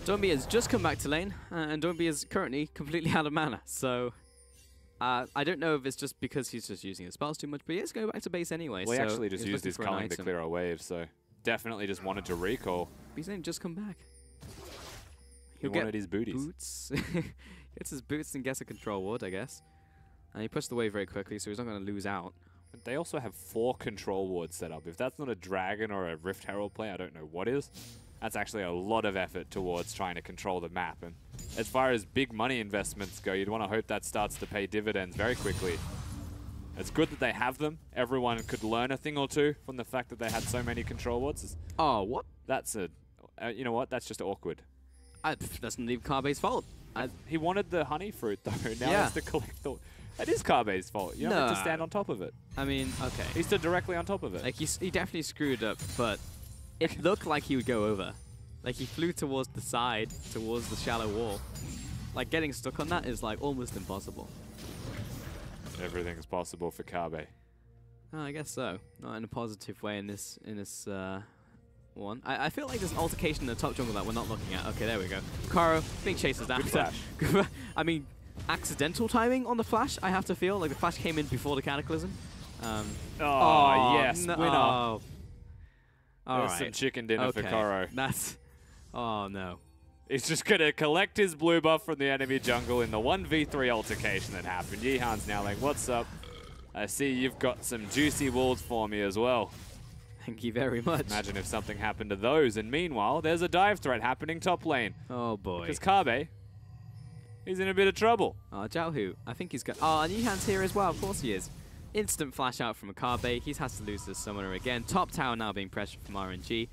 NewBee has just come back to lane, and NewBee is currently completely out of mana, so I don't know if it's just because he's just using his spells too much, but he is going back to base anyway. Well, he so actually just used his culling to clear a wave, so definitely just wanted to recall. He's saying just come back. He wanted his booties. Boots. Gets his boots and gets a control ward, I guess. And he pushed the wave very quickly, so he's not going to lose out. But they also have 4 control wards set up. If that's not a Dragon or a Rift Herald play, I don't know what is. That's actually a lot of effort towards trying to control the map. And as far as big money investments go, you'd want to hope that starts to pay dividends very quickly. It's good that they have them. Everyone could learn a thing or two from the fact that they had so many control wards. Oh, what? That's a... you know what? That's just awkward. That's not even Carbe's fault. He wanted the honey fruit, though. Now he has to collect the... That is Carbe's fault. You don't have to stand on top of it. I mean, okay. He stood directly on top of it. Like, he definitely screwed up, but it looked like he would go over. Like, he flew towards the side, towards the shallow wall. Like, getting stuck on that is, like, almost impossible. Everything's possible for Carbe. Oh, I guess so. Not in a positive way in this one. I feel like there's an altercation in the top jungle that we're not looking at. Okay, there we go. Karo, big chases after. I mean, accidental timing on the flash, I have to feel. Like, the flash came in before the Cataclysm. Yes, no. winner. There's some chicken dinner for Karo. That's... Oh, no. He's just going to collect his blue buff from the enemy jungle in the 1v3 altercation that happened. Yihan's now like, what's up? I see you've got some juicy walls for me as well. Thank you very much. Imagine if something happened to those. And meanwhile, there's a dive threat happening top lane. Oh, boy. Because Carbe, he's in a bit of trouble. Oh, Jiaohu, I think he's got... Oh, and Yihan's here as well. Of course he is. Instant flash out from Carbe. He has to lose this summoner again. Top tower now being pressured from RNG.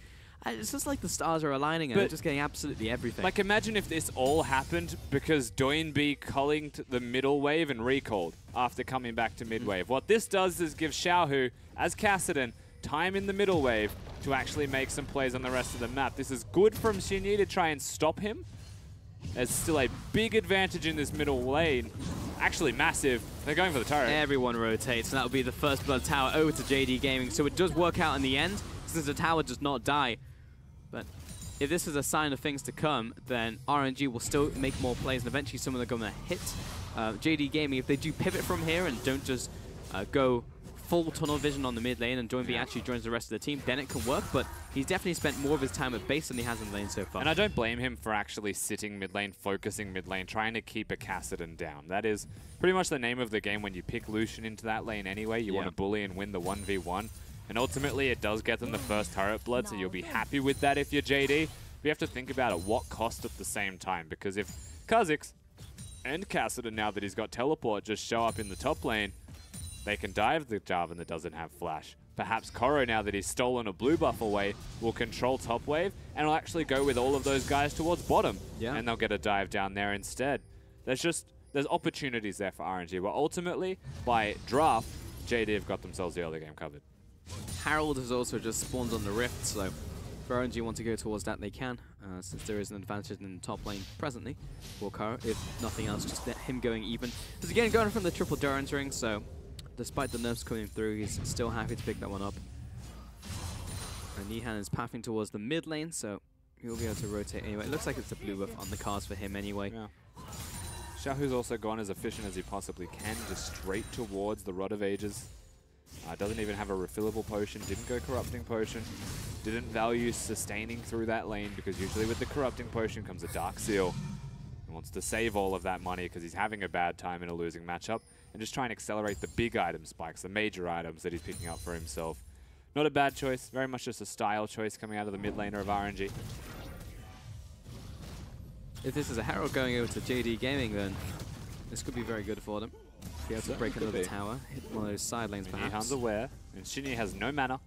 It's just like the stars are aligning and they're just getting absolutely everything. Like, imagine if this all happened because NewBee culling the middle wave and recalled after coming back to mid wave. What this does is give Xiaohu, as Kassadin, time in the middle wave to actually make some plays on the rest of the map. This is good from Xinyi to try and stop him. There's still a big advantage in this middle lane. Actually massive. They're going for the turret. Everyone rotates, and that will be the first blood tower over to JD Gaming. So it does work out in the end, since the tower does not die. But if this is a sign of things to come, then RNG will still make more plays, and eventually some of them are going to hit JD Gaming. If they do pivot from here and don't just go full tunnel vision on the mid lane and NewBee actually joins the rest of the team, then it can work, but he's definitely spent more of his time at base than he has in lane so far. And I don't blame him for actually sitting mid lane, focusing mid lane, trying to keep a Kassadin down. That is pretty much the name of the game when you pick Lucian into that lane anyway. You want to bully and win the 1v1. And ultimately, it does get them the first turret blood, so you'll be happy with that if you're JD. But you have to think about at what cost at the same time, because if Kha'Zix and Kassadin, now that he's got teleport, just show up in the top lane, they can dive the Jarvan that doesn't have flash. Perhaps Koro, now that he's stolen a blue buff away, will control top wave, and will actually go with all of those guys towards bottom. And they'll get a dive down there instead. There's opportunities there for RNG, but ultimately, by draft, JD have got themselves the early game covered. Harold has also just spawned on the Rift, so if RNG want to go towards that, they can, since there is an advantage in the top lane presently for Karo. If nothing else, just let him going even. Because again, going from the triple Durance ring, so despite the nerfs coming through, he's still happy to pick that one up. And Nihan is pathing towards the mid lane, so he'll be able to rotate anyway. It looks like it's a blue buff on the cards for him anyway. Yeah. Xiaohu's also gone as efficient as he possibly can, just straight towards the Rod of Ages. Doesn't even have a refillable potion, didn't go corrupting potion, didn't value sustaining through that lane because usually with the corrupting potion comes a Dark Seal. He wants to save all of that money because he's having a bad time in a losing matchup and just try and accelerate the big item spikes, the major items that he's picking up for himself. Not a bad choice, very much just a style choice coming out of the mid laner of RNG. If this is a Herald going over to JD Gaming, then this could be very good for them. Be able to break another tower, hit one of those side lanes perhaps. Nihan's aware, and Shinny has no mana,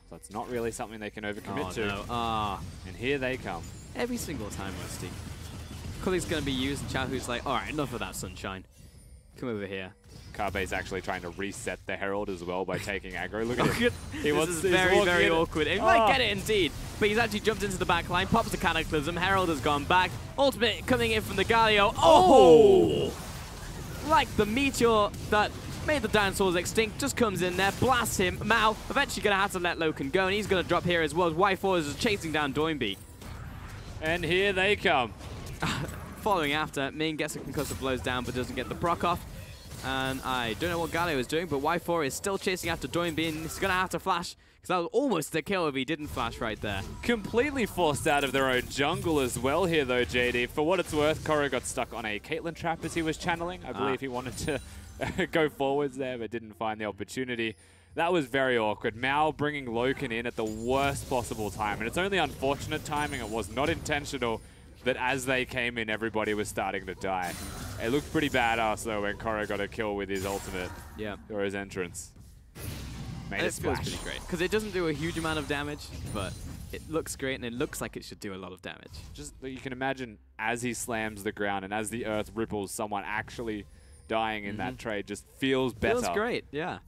so it's not really something they can overcommit to. No. And here they come. Every single time, Rusty. Colleague's going to be used, and Xiaohu's like, alright, enough of that sunshine. Come over here. Carbe's actually trying to reset the Herald as well by taking aggro. Look at him. This is very, very awkward. He might get it indeed, but he's actually jumped into the back line, pops the Cataclysm, Herald has gone back. Ultimate coming in from the Galio. Oh! Like the meteor that made the dinosaurs extinct, just comes in there, blasts him. Mao eventually going to have to let Loken go, and he's going to drop here as well as Y4 is chasing down Doinby. And here they come. Following after, Ming gets a concussive blows down but doesn't get the proc off. And I don't know what Galio is doing, but Y4 is still chasing after Doinby, and he's going to have to flash, because that was almost a kill if he didn't flash right there. Completely forced out of their own jungle as well here, though, JD. For what it's worth, Koro got stuck on a Caitlyn trap as he was channeling. I believe he wanted to go forwards there, but didn't find the opportunity. That was very awkward. Mao bringing Loken in at the worst possible time, and it's only unfortunate timing. It was not intentional. That as they came in, everybody was starting to die. It looked pretty badass, though, when Koro got a kill with his ultimate or his entrance. Made it feels pretty great, because it doesn't do a huge amount of damage, but it looks great, and it looks like it should do a lot of damage. Just you can imagine, as he slams the ground and as the earth ripples, someone actually dying in that trade just feels better. Feels great, yeah.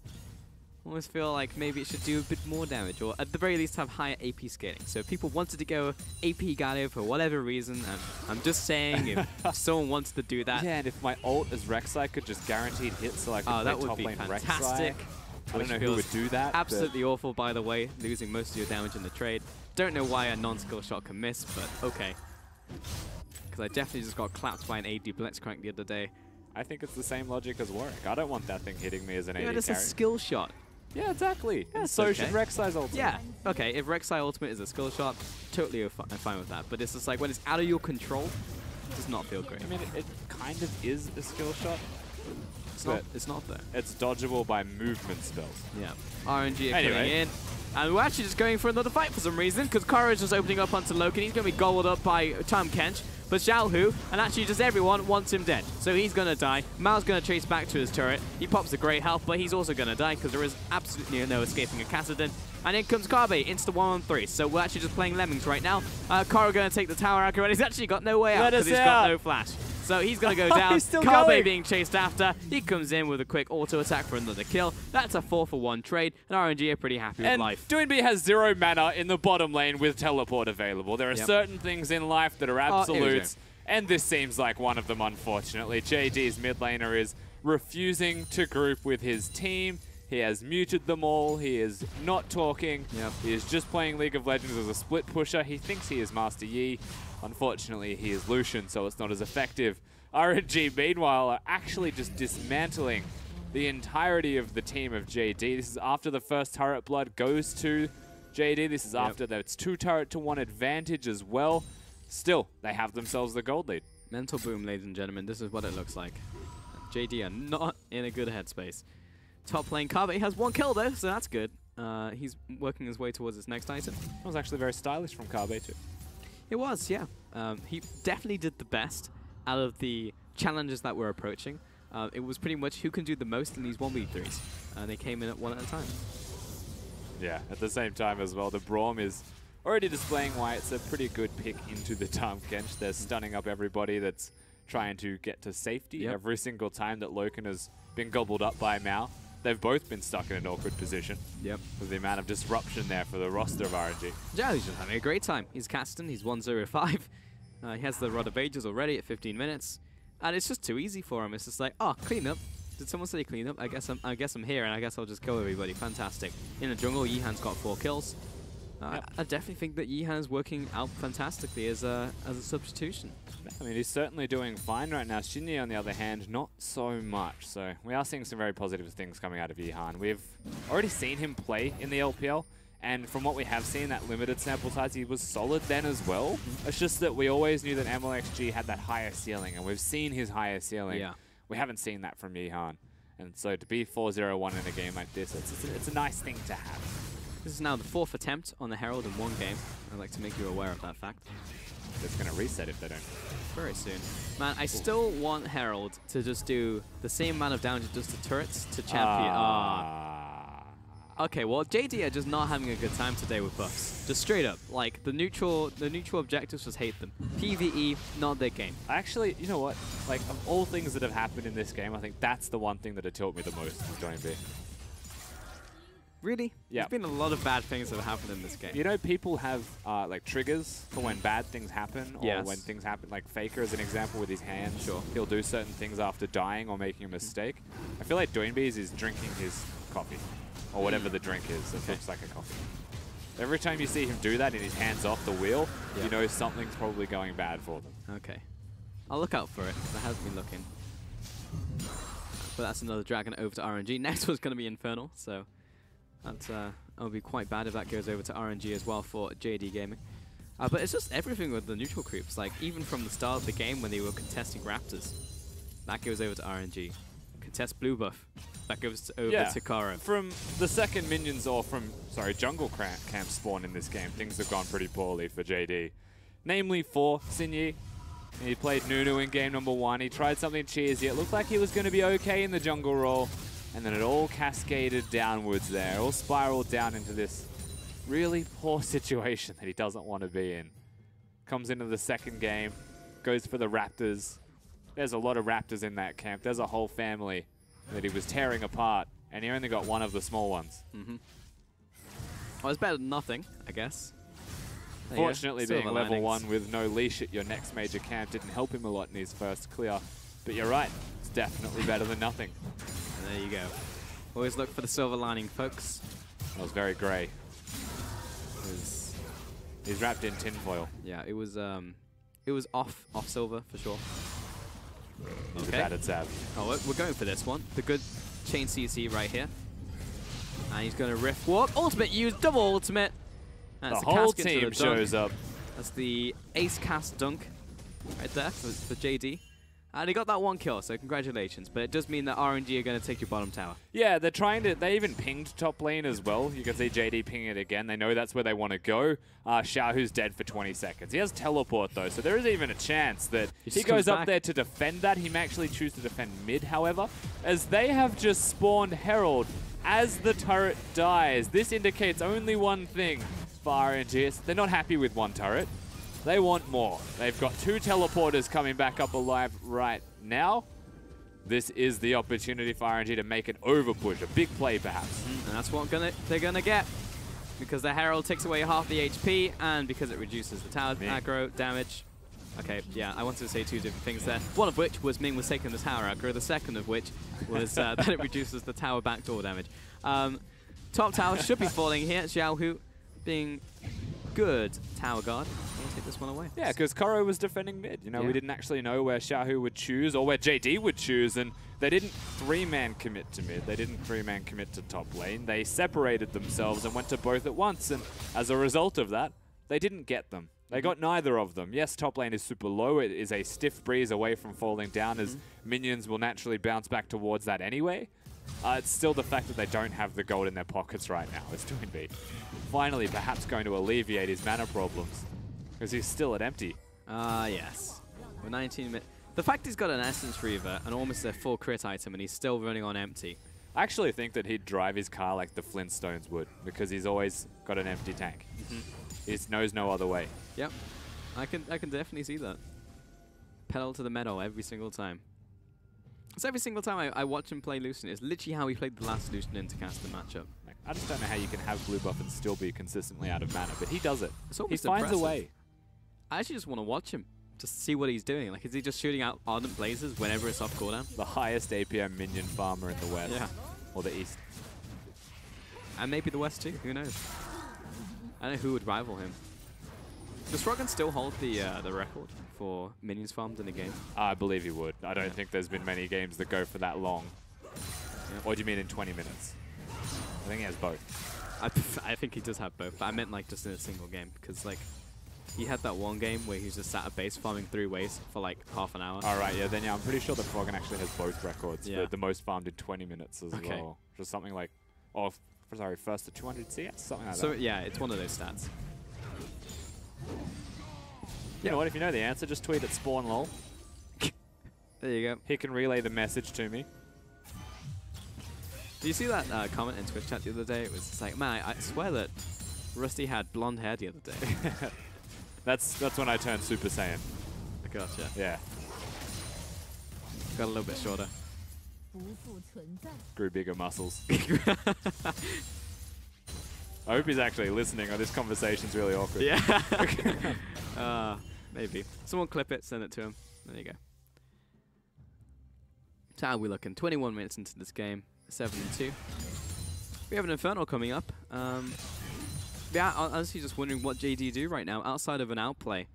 Almost feel like maybe it should do a bit more damage, or at the very least have higher AP scaling. So if people wanted to go AP Galio for whatever reason, I'm just saying if someone wants to do that. Yeah, and if my ult as Rek'Sai could just guaranteed hit so I could play that would top be lane fantastic. I don't know who would do that. Absolutely awful, by the way, losing most of your damage in the trade. Don't know why a non-skill shot can miss, but okay. Because I definitely just got clapped by an AD Blitzcrank the other day. I think it's the same logic as Warwick. I don't want that thing hitting me as an AD carry. It's a skill shot. Yeah, exactly. And so should Rek'Sai's ultimate. Yeah, okay, if Rek'Sai ultimate is a skill shot, totally fine with that. But it's just like when it's out of your control, it does not feel great. I mean, it kind of is a skill shot. It's not though. It's dodgeable by movement spells. Yeah. RNG are coming in. And we're actually just going for another fight for some reason, because Kara is just opening up onto Loken. He's going to be gobbled up by Tam Kench. But Xiaohu, and actually just everyone, wants him dead. So he's going to die. Mao's going to chase back to his turret. He pops a great health, but he's also going to die because there is absolutely no escaping a Kassadin. And in comes Carbe into the 1-on-3. So we're actually just playing Lemmings right now. Kara going to take the tower aggro, and he's actually got no way out because he's got no flash. So he's going to go down. Carbe being chased after. He comes in with a quick auto attack for another kill. That's a 4-for-1 trade, and RNG are pretty happy with life. Doinby has 0 mana in the bottom lane with teleport available. There are certain things in life that are absolutes, and this seems like one of them, unfortunately. JD's mid laner is refusing to group with his team. He has muted them all. He is not talking. He is just playing League of Legends as a split pusher. He thinks he is Master Yi. Unfortunately, he is Lucian, so it's not as effective. RNG, meanwhile, are actually just dismantling the entirety of the team of JD. This is after the first turret blood goes to JD. This is after that's 2 turret to 1 advantage as well. Still, they have themselves the gold lead. Mental boom, ladies and gentlemen. This is what it looks like. JD are not in a good headspace. Top lane Carbe has 1 kill though, so that's good. He's working his way towards his next item. That was actually very stylish from Carbe too. It was, yeah. He definitely did the best out of the challenges that we're approaching. It was pretty much who can do the most in these 1v3s. And they came in at 1 at a time. Yeah, at the same time as well, the Braum is already displaying why it's a pretty good pick into the Tam Kench. They're stunning up everybody that's trying to get to safety every single time that Loken has been gobbled up by Mao. they've both been stuck in an awkward position. Yep. With the amount of disruption there for the roster of RNG. Yeah, he's just having a great time. He's Caston, he's 1-0-5. He has the Rod of Ages already at 15 minutes. And it's just too easy for him. It's just like, oh, clean up. Did someone say clean up? I guess I'm here, and I guess I'll just kill everybody. Fantastic. In the jungle, Yihan's got 4 kills. I definitely think that Yihan's working out fantastically as a substitution. I mean, he's certainly doing fine right now. Shinji, on the other hand, not so much. So we are seeing some very positive things coming out of Yihan. We've already seen him play in the LPL, and from what we have seen, that limited sample size, he was solid then as well. It's just that we always knew that MLXG had that higher ceiling, and we've seen his higher ceiling. Yeah. We haven't seen that from Yihan. And so to be 4-0-1 in a game like this, it's a nice thing to have. This is now the 4th attempt on the Herald in 1 game. I'd like to make you aware of that fact. It's going to reset if they don't. Very soon. Man, I still want Herald to just do the same amount of damage it does to turrets to champion. Okay, well, JD are just not having a good time today with buffs. Just straight up. Like, the neutral objectives just hate them. PvE, not their game. Actually, you know what? Like, of all things that have happened in this game, I think that's the one thing that had taught me the most with JD. Really? Yeah. There's been a lot of bad things that have happened in this game. You know, people have like triggers for when bad things happen, or Yes. when things happen. Like Faker, as an example, with his hands. Sure. He'll do certain things after dying or making a mistake. I feel like Doinbees is drinking his coffee, or whatever the drink is that looks like a coffee. Every time you see him do that and his hands off the wheel, you know something's probably going bad for them. Okay. I'll look out for it, because I have been looking. But that's another dragon over to RNG. Next one's going to be Infernal, so that'll be quite bad if that goes over to RNG as well for JD Gaming. But it's just everything with the neutral creeps. Like, even from the start of the game when they were contesting Raptors, that goes over to RNG. Contest blue buff, that goes over to Karo. From the second minions, or from, jungle camp spawn in this game, things have gone pretty poorly for JD. Namely for Sinyi. He played Nunu in game number 1. He tried something cheesy. It looked like he was going to be okay in the jungle role. And then it all cascaded downwards there. All spiraled down into this really poor situation that he doesn't want to be in. Comes into the second game. Goes for the Raptors. There's a lot of Raptors in that camp. There's a whole family that he was tearing apart. And he only got one of the small ones. Well, it's better than nothing, I guess. Fortunately, being level 1 with no leash at your next major camp didn't help him a lot in his first clear. But you're right. It's definitely better than nothing. There you go. Always look for the silver lining, folks. That was very grey. He's wrapped in tinfoil. Yeah, it was off silver for sure. He's a battered Sav. Oh, we're going for this one. The good chain CC right here. And he's going to rift walk. Ultimate use, double ultimate. And the whole team shows up. That's the ace cast dunk right there for JD. And he got that 1 kill, so congratulations. But it does mean that RNG are going to take your bottom tower. Yeah, they're trying to... They even pinged top lane as well. You can see JD pinging it again. They know that's where they want to go. Xiaohu's dead for 20 seconds. He has teleport, though, so there is even a chance that he goes up there to defend that. He may actually choose to defend mid, however, as they have just spawned Herald as the turret dies. This indicates only one thing for RNG. They're not happy with 1 turret. They want more. They've got 2 teleporters coming back up alive right now. This is the opportunity for RNG to make an overpush, a big play perhaps. And that's what they're gonna get. Because the Herald takes away half the HP, and because it reduces the tower aggro damage. Okay, yeah, I wanted to say 2 different things there. One of which was Ming was taking the tower aggro, the second of which was that it reduces the tower backdoor damage. Top tower should be falling here. Xiaohu being good tower guard. Take this one away. Yeah, because Koro was defending mid. You know, we didn't actually know where Xiaohu would choose or where JD would choose, and they didn't 3-man commit to mid. They didn't 3-man commit to top lane. They separated themselves and went to both at once, and as a result of that, they didn't get them. They got neither of them. Yes, top lane is super low. It is a stiff breeze away from falling down, as minions will naturally bounce back towards that anyway. It's still the fact that they don't have the gold in their pockets right now. It's Newbie. Finally, perhaps going to alleviate his mana problems. Because he's still at empty. Yes. We're 19 minutes. The fact he's got an Essence Reaver and almost a full crit item and he's still running on empty. I actually think that he'd drive his car like the Flintstones would, because he's always got an empty tank. He knows no other way. Yep. I can definitely see that. Pedal to the metal every single time. So every single time I watch him play Lucian, it's literally how he played the last Lucian Intercaster matchup. Like, I just don't know how you can have blue buff and still be consistently out of mana, but he does it. It's He almost finds a impressive. way. I actually just want to watch him, just see what he's doing. Like, is he just shooting out Ardent Blazes whenever it's off cooldown? The highest APM minion farmer in the West. Yeah. Or the East. And maybe the West too, who knows? I don't know who would rival him. Does Froggen still hold the record for minions farmed in a game? I believe he would. I don't think there's been many games that go for that long. Yeah. What do you mean in 20 minutes? I think he has both. I think he does have both, but I meant like just in a single game, because like he had that one game where he was just sat at base farming 3 waves for like half an hour. All right, yeah, then yeah, I'm pretty sure that Froggen actually has both records Yeah. for the most farmed in 20 minutes as well. Just something like, oh, sorry, first to 200 CS, something like So that. yeah, it's one of those stats. You know what, if you know the answer, just tweet at SpawnLol. There you go. He can relay the message to me. Do you see that comment in Twitch chat the other day? It was just like, man, I swear that Rusty had blonde hair the other day. That's when I turned Super Saiyan. Gotcha. Yeah. Got a little bit shorter. Grew bigger muscles. I hope he's actually listening, or this conversation's really awkward. Yeah. Maybe. Someone clip it, send it to him. There you go. So how are we looking? 21 minutes into this game, 7-2. We have an Infernal coming up. Yeah, I'm honestly just wondering what JD do right now outside of an outplay.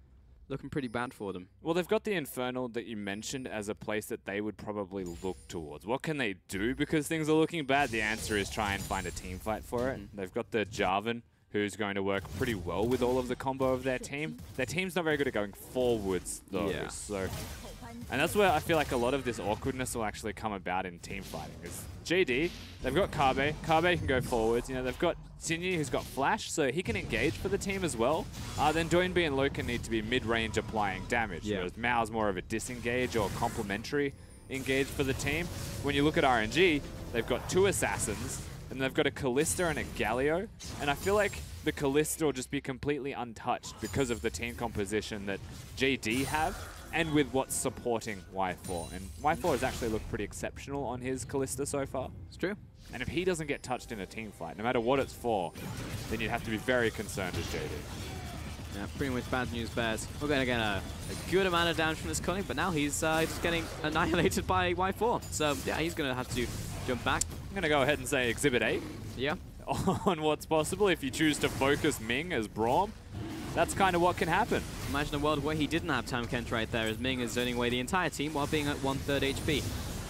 Looking pretty bad for them. Well, they've got the Infernal that you mentioned as a place that they would probably look towards. What can they do because things are looking bad? The answer is try and find a team fight for it. They've got the Jarvan, who's going to work pretty well with all of the combo of their team. Their team's not very good at going forwards, though. Yeah. So, and that's where I feel like a lot of this awkwardness will actually come about in team fighting. Is JD, they've got Kabe. Kabe can go forwards. You know, they've got Sinyi, who's got Flash, so he can engage for the team as well. Then Doinby and Loken need to be mid-range applying damage. Yeah. Whereas Mao's more of a disengage or complementary engage for the team. When you look at RNG, they've got 2 assassins, and they've got a Kalista and a Galio. And I feel like the Kalista will just be completely untouched because of the team composition that JD have, and with what's supporting Y4. And Y4 has actually looked pretty exceptional on his Kalista so far. It's true. And if he doesn't get touched in a team fight, no matter what it's for, then you'd have to be very concerned as JD. Yeah, pretty much bad news bears. We're going to get a good amount of damage from this Cunning, but now he's just getting annihilated by Y4. So yeah, he's going to have to jump back. I'm going to go ahead and say Exhibit A. Yeah. On what's possible if you choose to focus Ming as Braum. That's kind of what can happen. Imagine a world where he didn't have Tam Kent right there, as Ming is zoning away the entire team while being at 1/3 HP.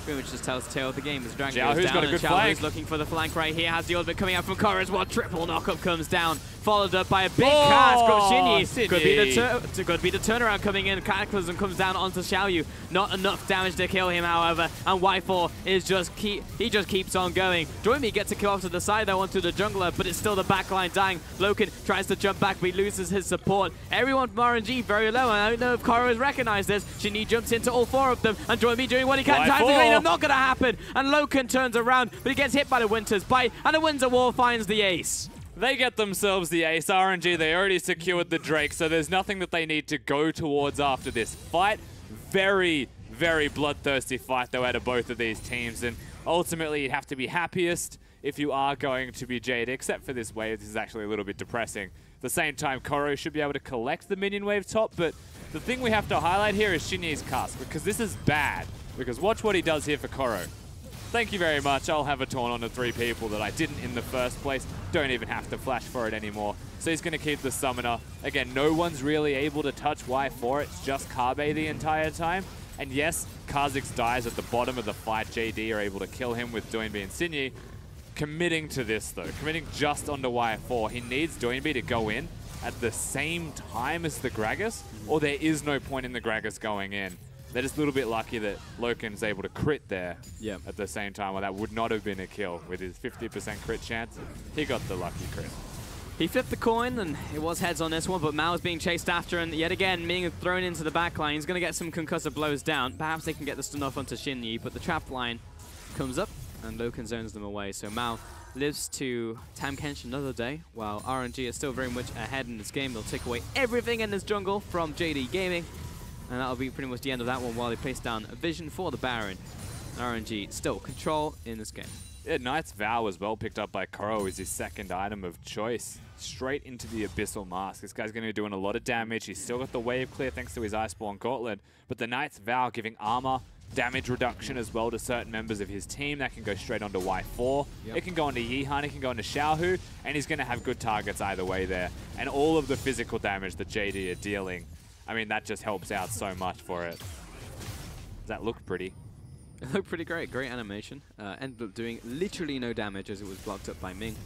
Pretty much just tells the tale of the game as Dragon goes down, got a good flank. Xiaohu's looking for the flank right here, has the ultimate coming out from Korra as well. Triple knockup comes down, followed up by a big cast. Got Shinyi. Could be the turnaround coming in. Cataclysm comes down onto Xiaohu. Not enough damage to kill him, however, and Y4 is just keeps on going. Doinby gets a kill off to the side though onto the jungler, but it's still the backline dying. Loken tries to jump back, but he loses his support. Everyone from RNG very low, and I don't know if Korra has recognized this. Shinyi jumps into all 4 of them, and Doinby doing what he can. Time to clean, not gonna happen, and Loken turns around, but he gets hit by the Winter's Bite, and the Winds of War finds the ace. They get themselves the ace. RNG, they already secured the Drake, so there's nothing that they need to go towards after this fight. Very, very bloodthirsty fight, though, out of both of these teams, and ultimately you'd have to be happiest if you are going to be JD, except for this wave. This is actually a little bit depressing. At the same time, Koro should be able to collect the minion wave top, but the thing we have to highlight here is Shinyi's cast, because this is bad. Because watch what he does here for Koro. Thank you very much. I'll have a taunt on the 3 people that I didn't in the first place. Don't even have to flash for it anymore. So he's going to keep the summoner. Again, no one's really able to touch Y4. It's just Kabe the entire time. And yes, Kha'Zix dies at the bottom of the fight. JD are able to kill him with Doinby and Sinyi. Committing to this, though. Committing just onto Y4. He needs Doinby to go in at the same time as the Gragas, or there is no point in the Gragas going in. They're just a little bit lucky that Loken's able to crit there at the same time, or that would not have been a kill with his 50% crit chance. He got the lucky crit. He flipped the coin, and it was heads on this one, but Mao is being chased after, and yet again, being thrown into the back line. He's going to get some concussive blows down. Perhaps they can get the stun off onto Shinyi, but the trap line comes up, and Loken zones them away. So Mao lives to Tam Kench another day, while RNG is still very much ahead in this game. They'll take away everything in this jungle from JD Gaming. And that'll be pretty much the end of that one while they place down a vision for the Baron. RNG still control in this game. Yeah, Knight's Vow as well picked up by Koro is his second item of choice. Straight into the Abyssal Mask. This guy's going to be doing a lot of damage. He's still got the wave clear thanks to his Iceborne Gauntlet. But the Knight's Vow giving armor, damage reduction as well to certain members of his team. That can go straight onto Y4. Yep. It can go onto Yihan. It can go into Xiaohu. And he's going to have good targets either way there. And all of the physical damage that JD are dealing, I mean, that just helps out so much for it. Does that look pretty? It looked pretty great. Great animation. Ended up doing literally no damage as it was blocked up by Ming.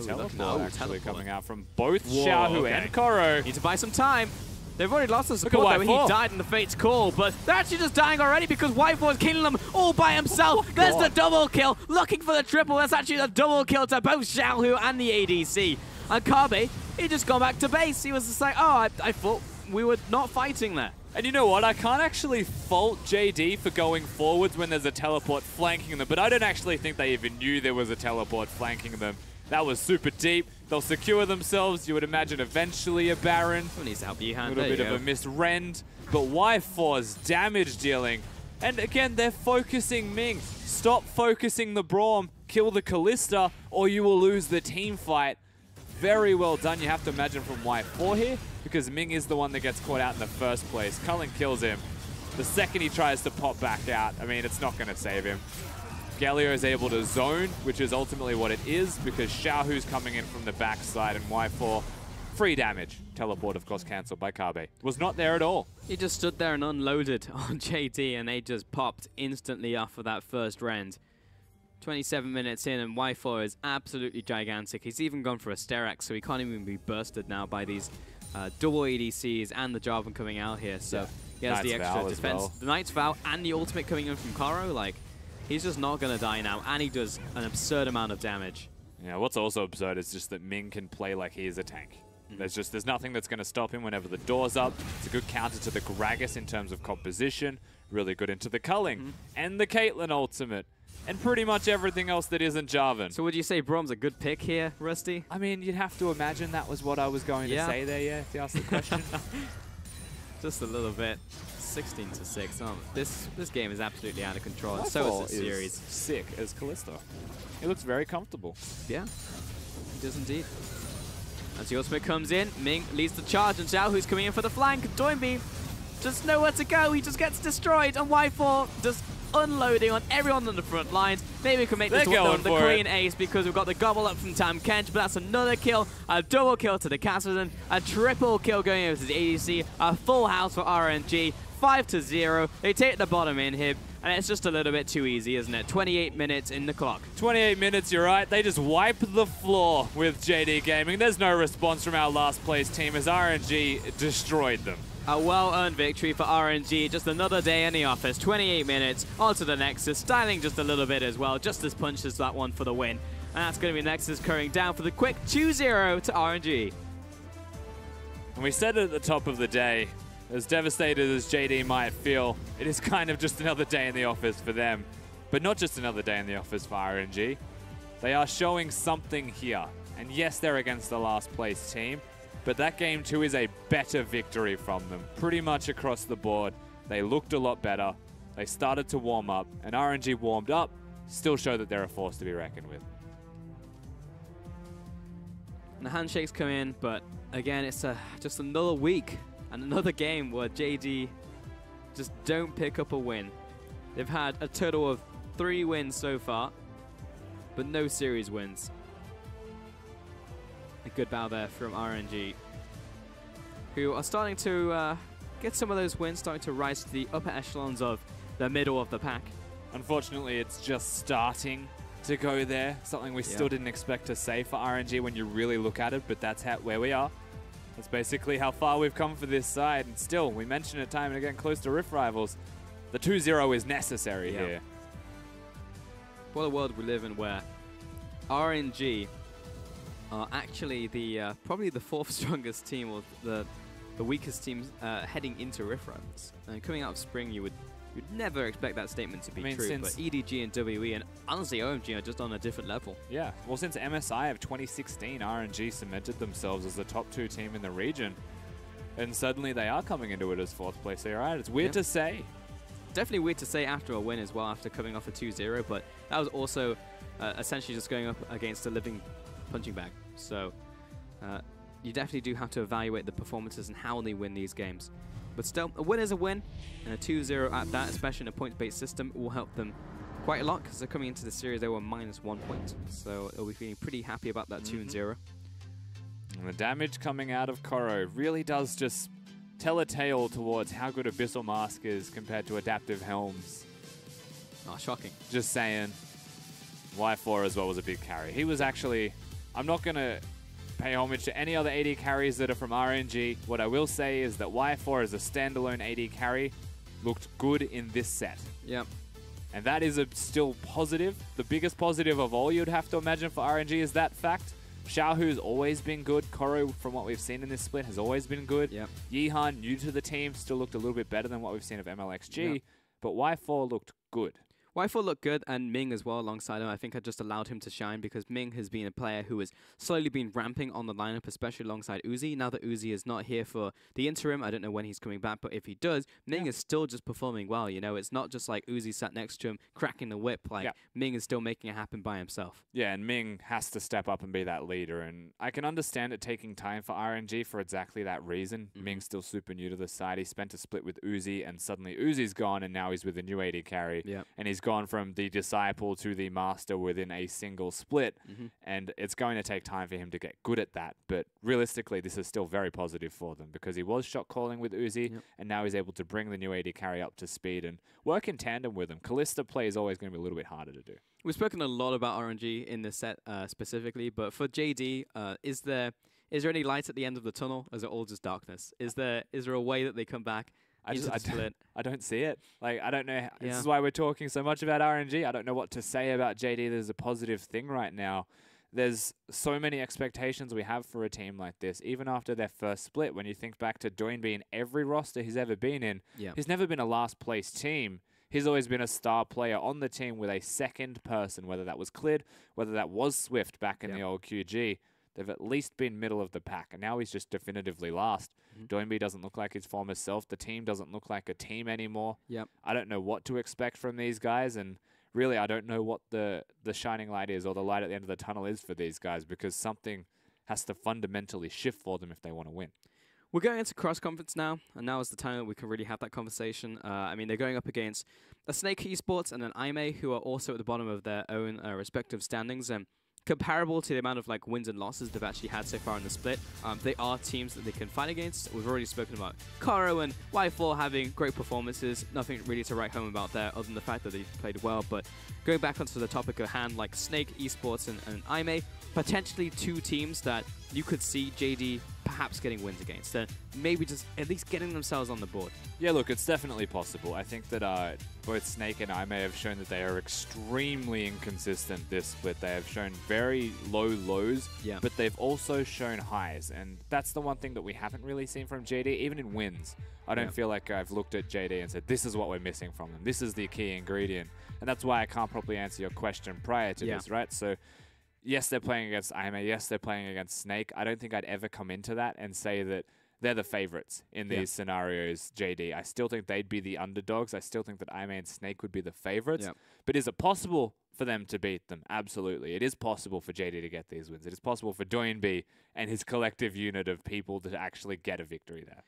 Teleport actually coming out from both Whoa, Xiaohu and Koro. Need to buy some time. They've already lost the Look at support though. He Y4. died in the Fate's Call, but they're actually just dying already because Y4 is killing them all by himself. There's the double kill, looking for the triple. That's actually the double kill to both Xiaohu and the ADC. And Kabe, he just gone back to base. He was just like, oh, I thought we were not fighting there. And you know what? I can't actually fault JD for going forwards when there's a teleport flanking them, but I don't actually think they even knew there was a teleport flanking them. That was super deep. They'll secure themselves. You would imagine eventually a Baron. Who needs to help you, A little bit of a misrend. But Y4's damage dealing. And again, they're focusing Ming. Stop focusing the Braum. Kill the Kalista, or you will lose the team fight. Very well done. You have to imagine from Y4 here, because Ming is the one that gets caught out in the first place. Cullen kills him. The second he tries to pop back out, I mean, it's not going to save him. Galio is able to zone, which is ultimately what it is, because Xiaohu's coming in from the backside, and Y4, free damage. Teleport, of course, cancelled by Kabe. Was not there at all. He just stood there and unloaded on JD, and they just popped instantly off of that first round. 27 minutes in, and Y4 is absolutely gigantic. He's even gone for a Sterak, so he can't even be bursted now by these double ADCs and the Jarvan coming out here. So he has the extra defense. The Knight's Vow and the ultimate coming in from Karo, like, he's just not going to die now, and he does an absurd amount of damage. Yeah, what's also absurd is just that Ming can play like he is a tank. There's nothing that's going to stop him whenever the door's up. It's a good counter to the Gragas in terms of composition. Really good into the culling. And the Caitlyn ultimate. And pretty much everything else that isn't Jarvan. So would you say Braum's a good pick here, Rusty? I mean, you'd have to imagine that was what I was going to say there, yeah, if you asked the question. Just a little bit. 16-6. Oh, this game is absolutely out of control, and so is the series. Sick as Kalista. He looks very comfortable. Yeah, he does indeed. As the ultimate comes in, Ming leads the charge, and Xiao, who's coming in for the flank. Doinby just nowhere to go. He just gets destroyed, and Y4 just unloading on everyone on the front lines. Maybe we can make this one the clean ace because we've got the gobble up from Tam Kench, but that's another kill, a double kill to the Cassidy, a triple kill going over to the ADC, a full house for RNG. 5-0. They take the bottom inhib, and it's just a little bit too easy, isn't it? 28 minutes in the clock. 28 minutes, you're right. They just wipe the floor with JD Gaming. There's no response from our last place team as RNG destroyed them. A well-earned victory for RNG. Just another day in the office. 28 minutes. On to the Nexus. Styling just a little bit as well. Just as punches that one for the win. And that's going to be Nexus currying down for the quick 2-0 to RNG. And we said it at the top of the day, as devastated as JD might feel, it is kind of just another day in the office for them. But not just another day in the office for RNG. They are showing something here. And yes, they're against the last place team, but that game too is a better victory from them. Pretty much across the board. They looked a lot better. They started to warm up, and RNG warmed up, still show that they're a force to be reckoned with. And the handshakes come in, but again, it's just another week and another game where JD just don't pick up a win. They've had a total of 3 wins so far, but no series wins. A good bow there from RNG, who are starting to get some of those wins, starting to rise to the upper echelons of the middle of the pack. Unfortunately, it's just starting to go there. Something we still didn't expect to say for RNG when you really look at it, but that's where we are. That's basically how far we've come for this side. And still, we mention it time and again, close to Rift Rivals. The 2-0 is necessary here. What a world we live in where RNG are actually the probably the 4th strongest team, or the weakest team heading into Rift Rivals. And coming out of spring, you'd never expect that statement to be true, but EDG and WE and honestly OMG are just on a different level. Yeah, well, since MSI of 2016, RNG cemented themselves as the top 2 team in the region. And suddenly they are coming into it as 4th place. So you're right. It's weird to say. Definitely weird to say after a win as well, after coming off a 2-0, but that was also essentially just going up against a living punching bag. So you definitely do have to evaluate the performances and how they win these games. But still, a win is a win, and a 2-0 at that, especially in a points-based system, will help them quite a lot, because they're coming into the series, they were -1 point. So they'll be feeling pretty happy about that 2-0. And the damage coming out of Koro really does just tell a tale towards how good Abyssal Mask is compared to Adaptive Helms. Oh, shocking. Just saying. Y4 as well was a big carry. He was actually... I'm not going to pay homage to any other AD carries that are from RNG. What I will say is that Y4 as a standalone AD carry looked good in this set. Yep. And that is a still positive. The biggest positive of all you'd have to imagine for RNG is that fact. Xiaohu's always been good. Koro, from what we've seen in this split, has always been good. Yep. Yihan, new to the team, still looked a little bit better than what we've seen of MLXG. Yep. But Y4 looked good. Y4 looked good, and Ming as well alongside him. I think I just allowed him to shine because Ming has been a player who has slowly been ramping on the lineup, especially alongside Uzi. Now that Uzi is not here for the interim, I don't know when he's coming back, but if he does, Ming is still just performing well. You know, it's not just like Uzi sat next to him cracking the whip. Like Ming is still making it happen by himself. Yeah, and Ming has to step up and be that leader. And I can understand it taking time for RNG for exactly that reason. Ming's still super new to the side. He spent a split with Uzi, and suddenly Uzi's gone, and now he's with a new AD carry. And he's gone from the disciple to the master within a single split. And it's going to take time for him to get good at that. But realistically, this is still very positive for them because he was shot calling with Uzi, and now he's able to bring the new AD carry up to speed and work in tandem with him. Kalista play is always going to be a little bit harder to do. We've spoken a lot about RNG in this set specifically, but for JD, is there any light at the end of the tunnel? Or is it all just darkness? Is there a way that they come back? I don't see it. Like, I don't know. This is why we're talking so much about RNG. I don't know what to say about JD. There's a positive thing right now. There's so many expectations we have for a team like this, even after their first split. When you think back to Doinby in every roster he's ever been in, he's never been a last place team. He's always been a star player on the team with a second person, whether that was Clid, whether that was Swift back in the old QG. They've at least been middle of the pack, and now he's just definitively last. Doinby doesn't look like his former self. The team doesn't look like a team anymore. I don't know what to expect from these guys, and really I don't know what the shining light is or the light at the end of the tunnel is for these guys, because something has to fundamentally shift for them if they want to win. We're going into cross-conference now, and now is the time that we can really have that conversation. I mean, they're going up against a Snake Esports and an IME, who are also at the bottom of their own respective standings. And comparable to the amount of like wins and losses they've actually had so far in the split, they are teams that they can fight against. We've already spoken about Karo and Y4 having great performances. Nothing really to write home about there, other than the fact that they played well. But going back onto the topic at hand, like Snake Esports and IME, potentially two teams that you could see JD perhaps getting wins against, and maybe just at least getting themselves on the board. Yeah, look, it's definitely possible. I think that both Snake and IME have shown that they are extremely inconsistent this split. They have shown very low lows, but they've also shown highs, and that's the one thing that we haven't really seen from JD, even in wins. I don't feel like I've looked at JD and said, this is what we're missing from them. This is the key ingredient, and that's why I can't properly answer your question prior to this, right? So yes, they're playing against IME. Yes, they're playing against Snake. I don't think I'd ever come into that and say that they're the favorites in these scenarios, JD. I still think they'd be the underdogs. I still think that IME and Snake would be the favorites. But is it possible for them to beat them? Absolutely. It is possible for JD to get these wins. It is possible for Doinby and his collective unit of people to actually get a victory there.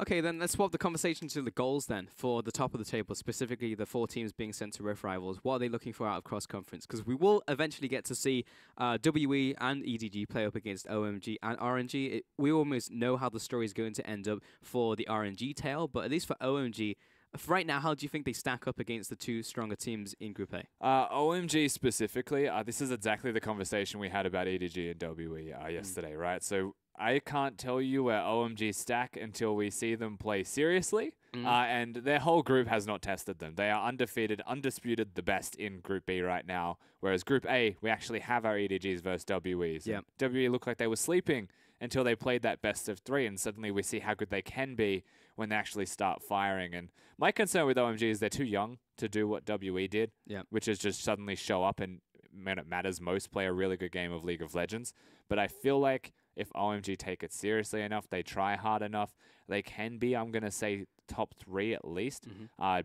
Okay, then let's swap the conversation to the goals then for the top of the table, specifically the 4 teams being sent to Rift Rivals. What are they looking for out of cross-conference? Because we will eventually get to see WE and EDG play up against OMG and RNG. We almost know how the story is going to end up for the RNG tail, but at least for OMG, right now, how do you think they stack up against the 2 stronger teams in Group A? OMG specifically, this is exactly the conversation we had about EDG and WE yesterday, right? So I can't tell you where OMG stack until we see them play seriously, and their whole group has not tested them. They are undefeated, undisputed, the best in Group B right now, whereas Group A, we actually have our EDGs versus WEs. WE looked like they were sleeping until they played that best of 3, and suddenly we see how good they can be when they actually start firing. And my concern with OMG is they're too young to do what WE did, which is just suddenly show up and, when it matters most, play a really good game of League of Legends. But I feel like if OMG take it seriously enough, they try hard enough, they can be, I'm going to say, top 3 at least.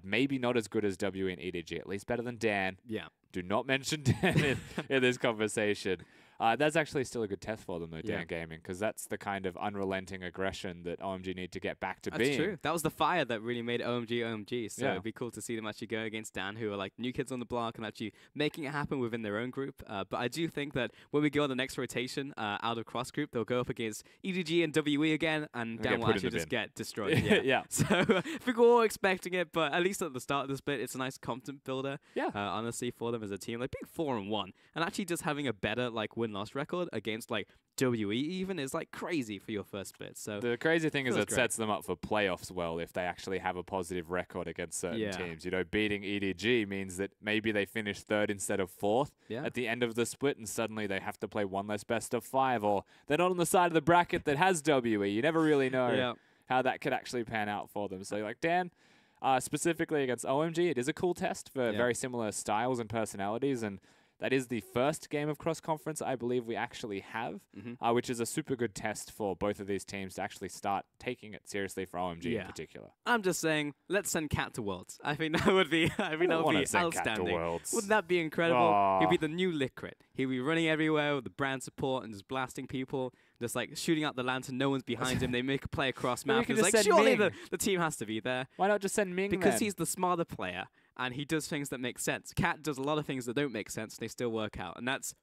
Maybe not as good as W and EDG, at least better than Dan. Yeah. Do not mention Dan in this conversation. That's actually still a good test for them, though, Dan Gaming, because that's the kind of unrelenting aggression that OMG need to get back to being. That's true. That was the fire that really made OMG OMG. So it'd be cool to see them actually go against Dan, who are like new kids on the block and actually making it happen within their own group. But I do think that when we go on the next rotation out of cross group, they'll go up against EDG and WE again, and Dan will actually just get destroyed. Yeah. So I think we're all expecting it, but at least at the start of the split, it's a nice confidence builder. Yeah. Honestly, for them as a team, like being 4-1 and actually just having a better like win-loss record against like WE even is like crazy for your first split. So the crazy thing is it great. sets them up for playoffs well if they actually have a positive record against certain teams. You know, beating EDG means that maybe they finish 3rd instead of 4th at the end of the split, and suddenly they have to play one less best of 5, or they're not on the side of the bracket that has WE. You never really know how that could actually pan out for them. So like Dan, specifically against OMG, it is a cool test for very similar styles and personalities, and that is the first game of cross-conference I believe we actually have, which is a super good test for both of these teams to actually start taking it seriously for OMG in particular. I'm just saying, let's send Cat to Worlds. I think that would be, that would be outstanding. Wouldn't that be incredible? He'd be the new Liquid. He'd be running everywhere with the brand support and just blasting people, just like shooting out the lantern. No one's behind him. They make a play across map. It's like, surely the team has to be there. Why not just send Ming Because he's the smarter player, and he does things that make sense. Cat does a lot of things that don't make sense, and they still work out, and that's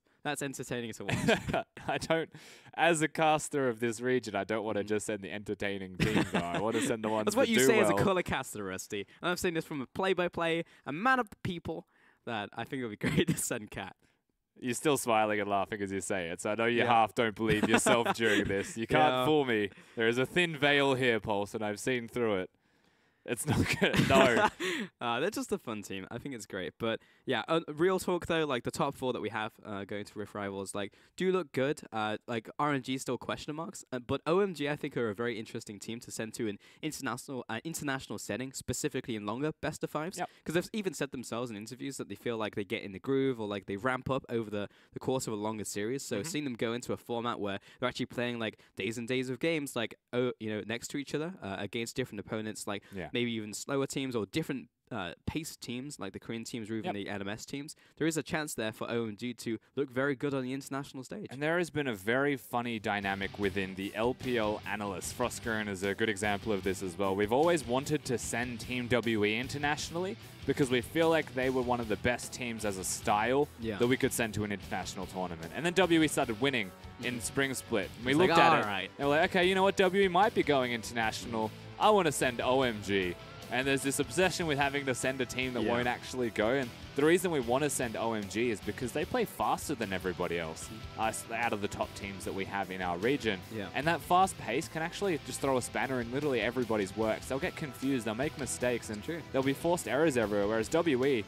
entertaining to watch. As a caster of this region, I don't want to just send the entertaining team, though. I want to send the ones That's what you do say well. as a color caster, Rusty. And I'm saying this from a play-by-play, a man of the people, that I think it would be great to send Cat. You're still smiling and laughing as you say it, so I know you half don't believe yourself during this. You can't fool me. There is a thin veil here, Pulse, and I've seen through it. It's not good. No. They're just a fun team. I think it's great. But yeah, real talk though, like the top 4 that we have going to Rift Rivals, like do look good. Like RNG still question marks, but OMG I think are a very interesting team to send to an international setting, specifically in longer best of 5s. Because they've even said themselves in interviews that they feel like they get in the groove or like they ramp up over the course of a longer series. So seeing them go into a format where they're actually playing like days and days of games, like next to each other against different opponents, like maybe even slower teams or different paced teams like the Korean teams or even the NMS teams, there is a chance there for OMG to look very good on the international stage. And there has been a very funny dynamic within the LPL analysts. Frostgurn is a good example of this as well. We've always wanted to send Team WE internationally because we feel like they were one of the best teams as a style that we could send to an international tournament. And then WE started winning in Spring Split. And we looked at it and we're like, okay, you know what, WE might be going international. I want to send OMG. And there's this obsession with having to send a team that won't actually go. And the reason we want to send OMG is because they play faster than everybody else out of the top teams that we have in our region. And that fast pace can actually just throw a spanner in literally everybody's works. They'll get confused, they'll make mistakes, and there'll be forced errors everywhere. Whereas WE,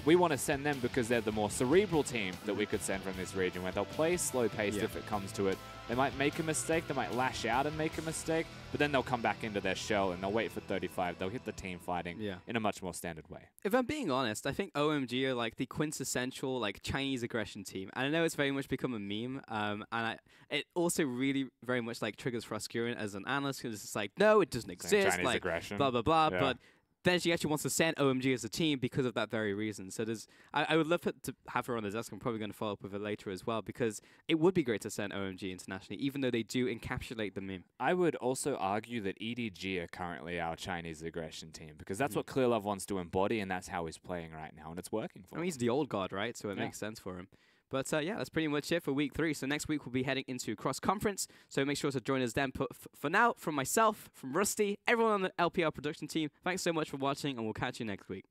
we want to send them because they're the more cerebral team that we could send from this region, where they'll play slow-paced if it comes to it. They might make a mistake, they might lash out and make a mistake, but then they'll come back into their shell and they'll wait for 35. They'll hit the team fighting in a much more standard way. If I'm being honest, I think OMG are like the quintessential like Chinese aggression team. And I know it's very much become a meme, and it also really very much like triggers Frostgurn as an analyst, because it's like, no, it doesn't exist, Chinese like aggression. blah, blah, blah. But then she actually wants to send OMG as a team because of that very reason. So I would love to have her on the desk. I'm probably going to follow up with her later as well, because it would be great to send OMG internationally, even though they do encapsulate the meme. I would also argue that EDG are currently our Chinese aggression team, because that's what Clearlove wants to embody, and that's how he's playing right now, and it's working for him. I mean, he's the old god, right? So it makes sense for him. But yeah, that's pretty much it for week 3. So next week we'll be heading into cross-conference. So make sure to join us then. For now, from myself, from Rusty, everyone on the LPL production team, thanks so much for watching, and we'll catch you next week.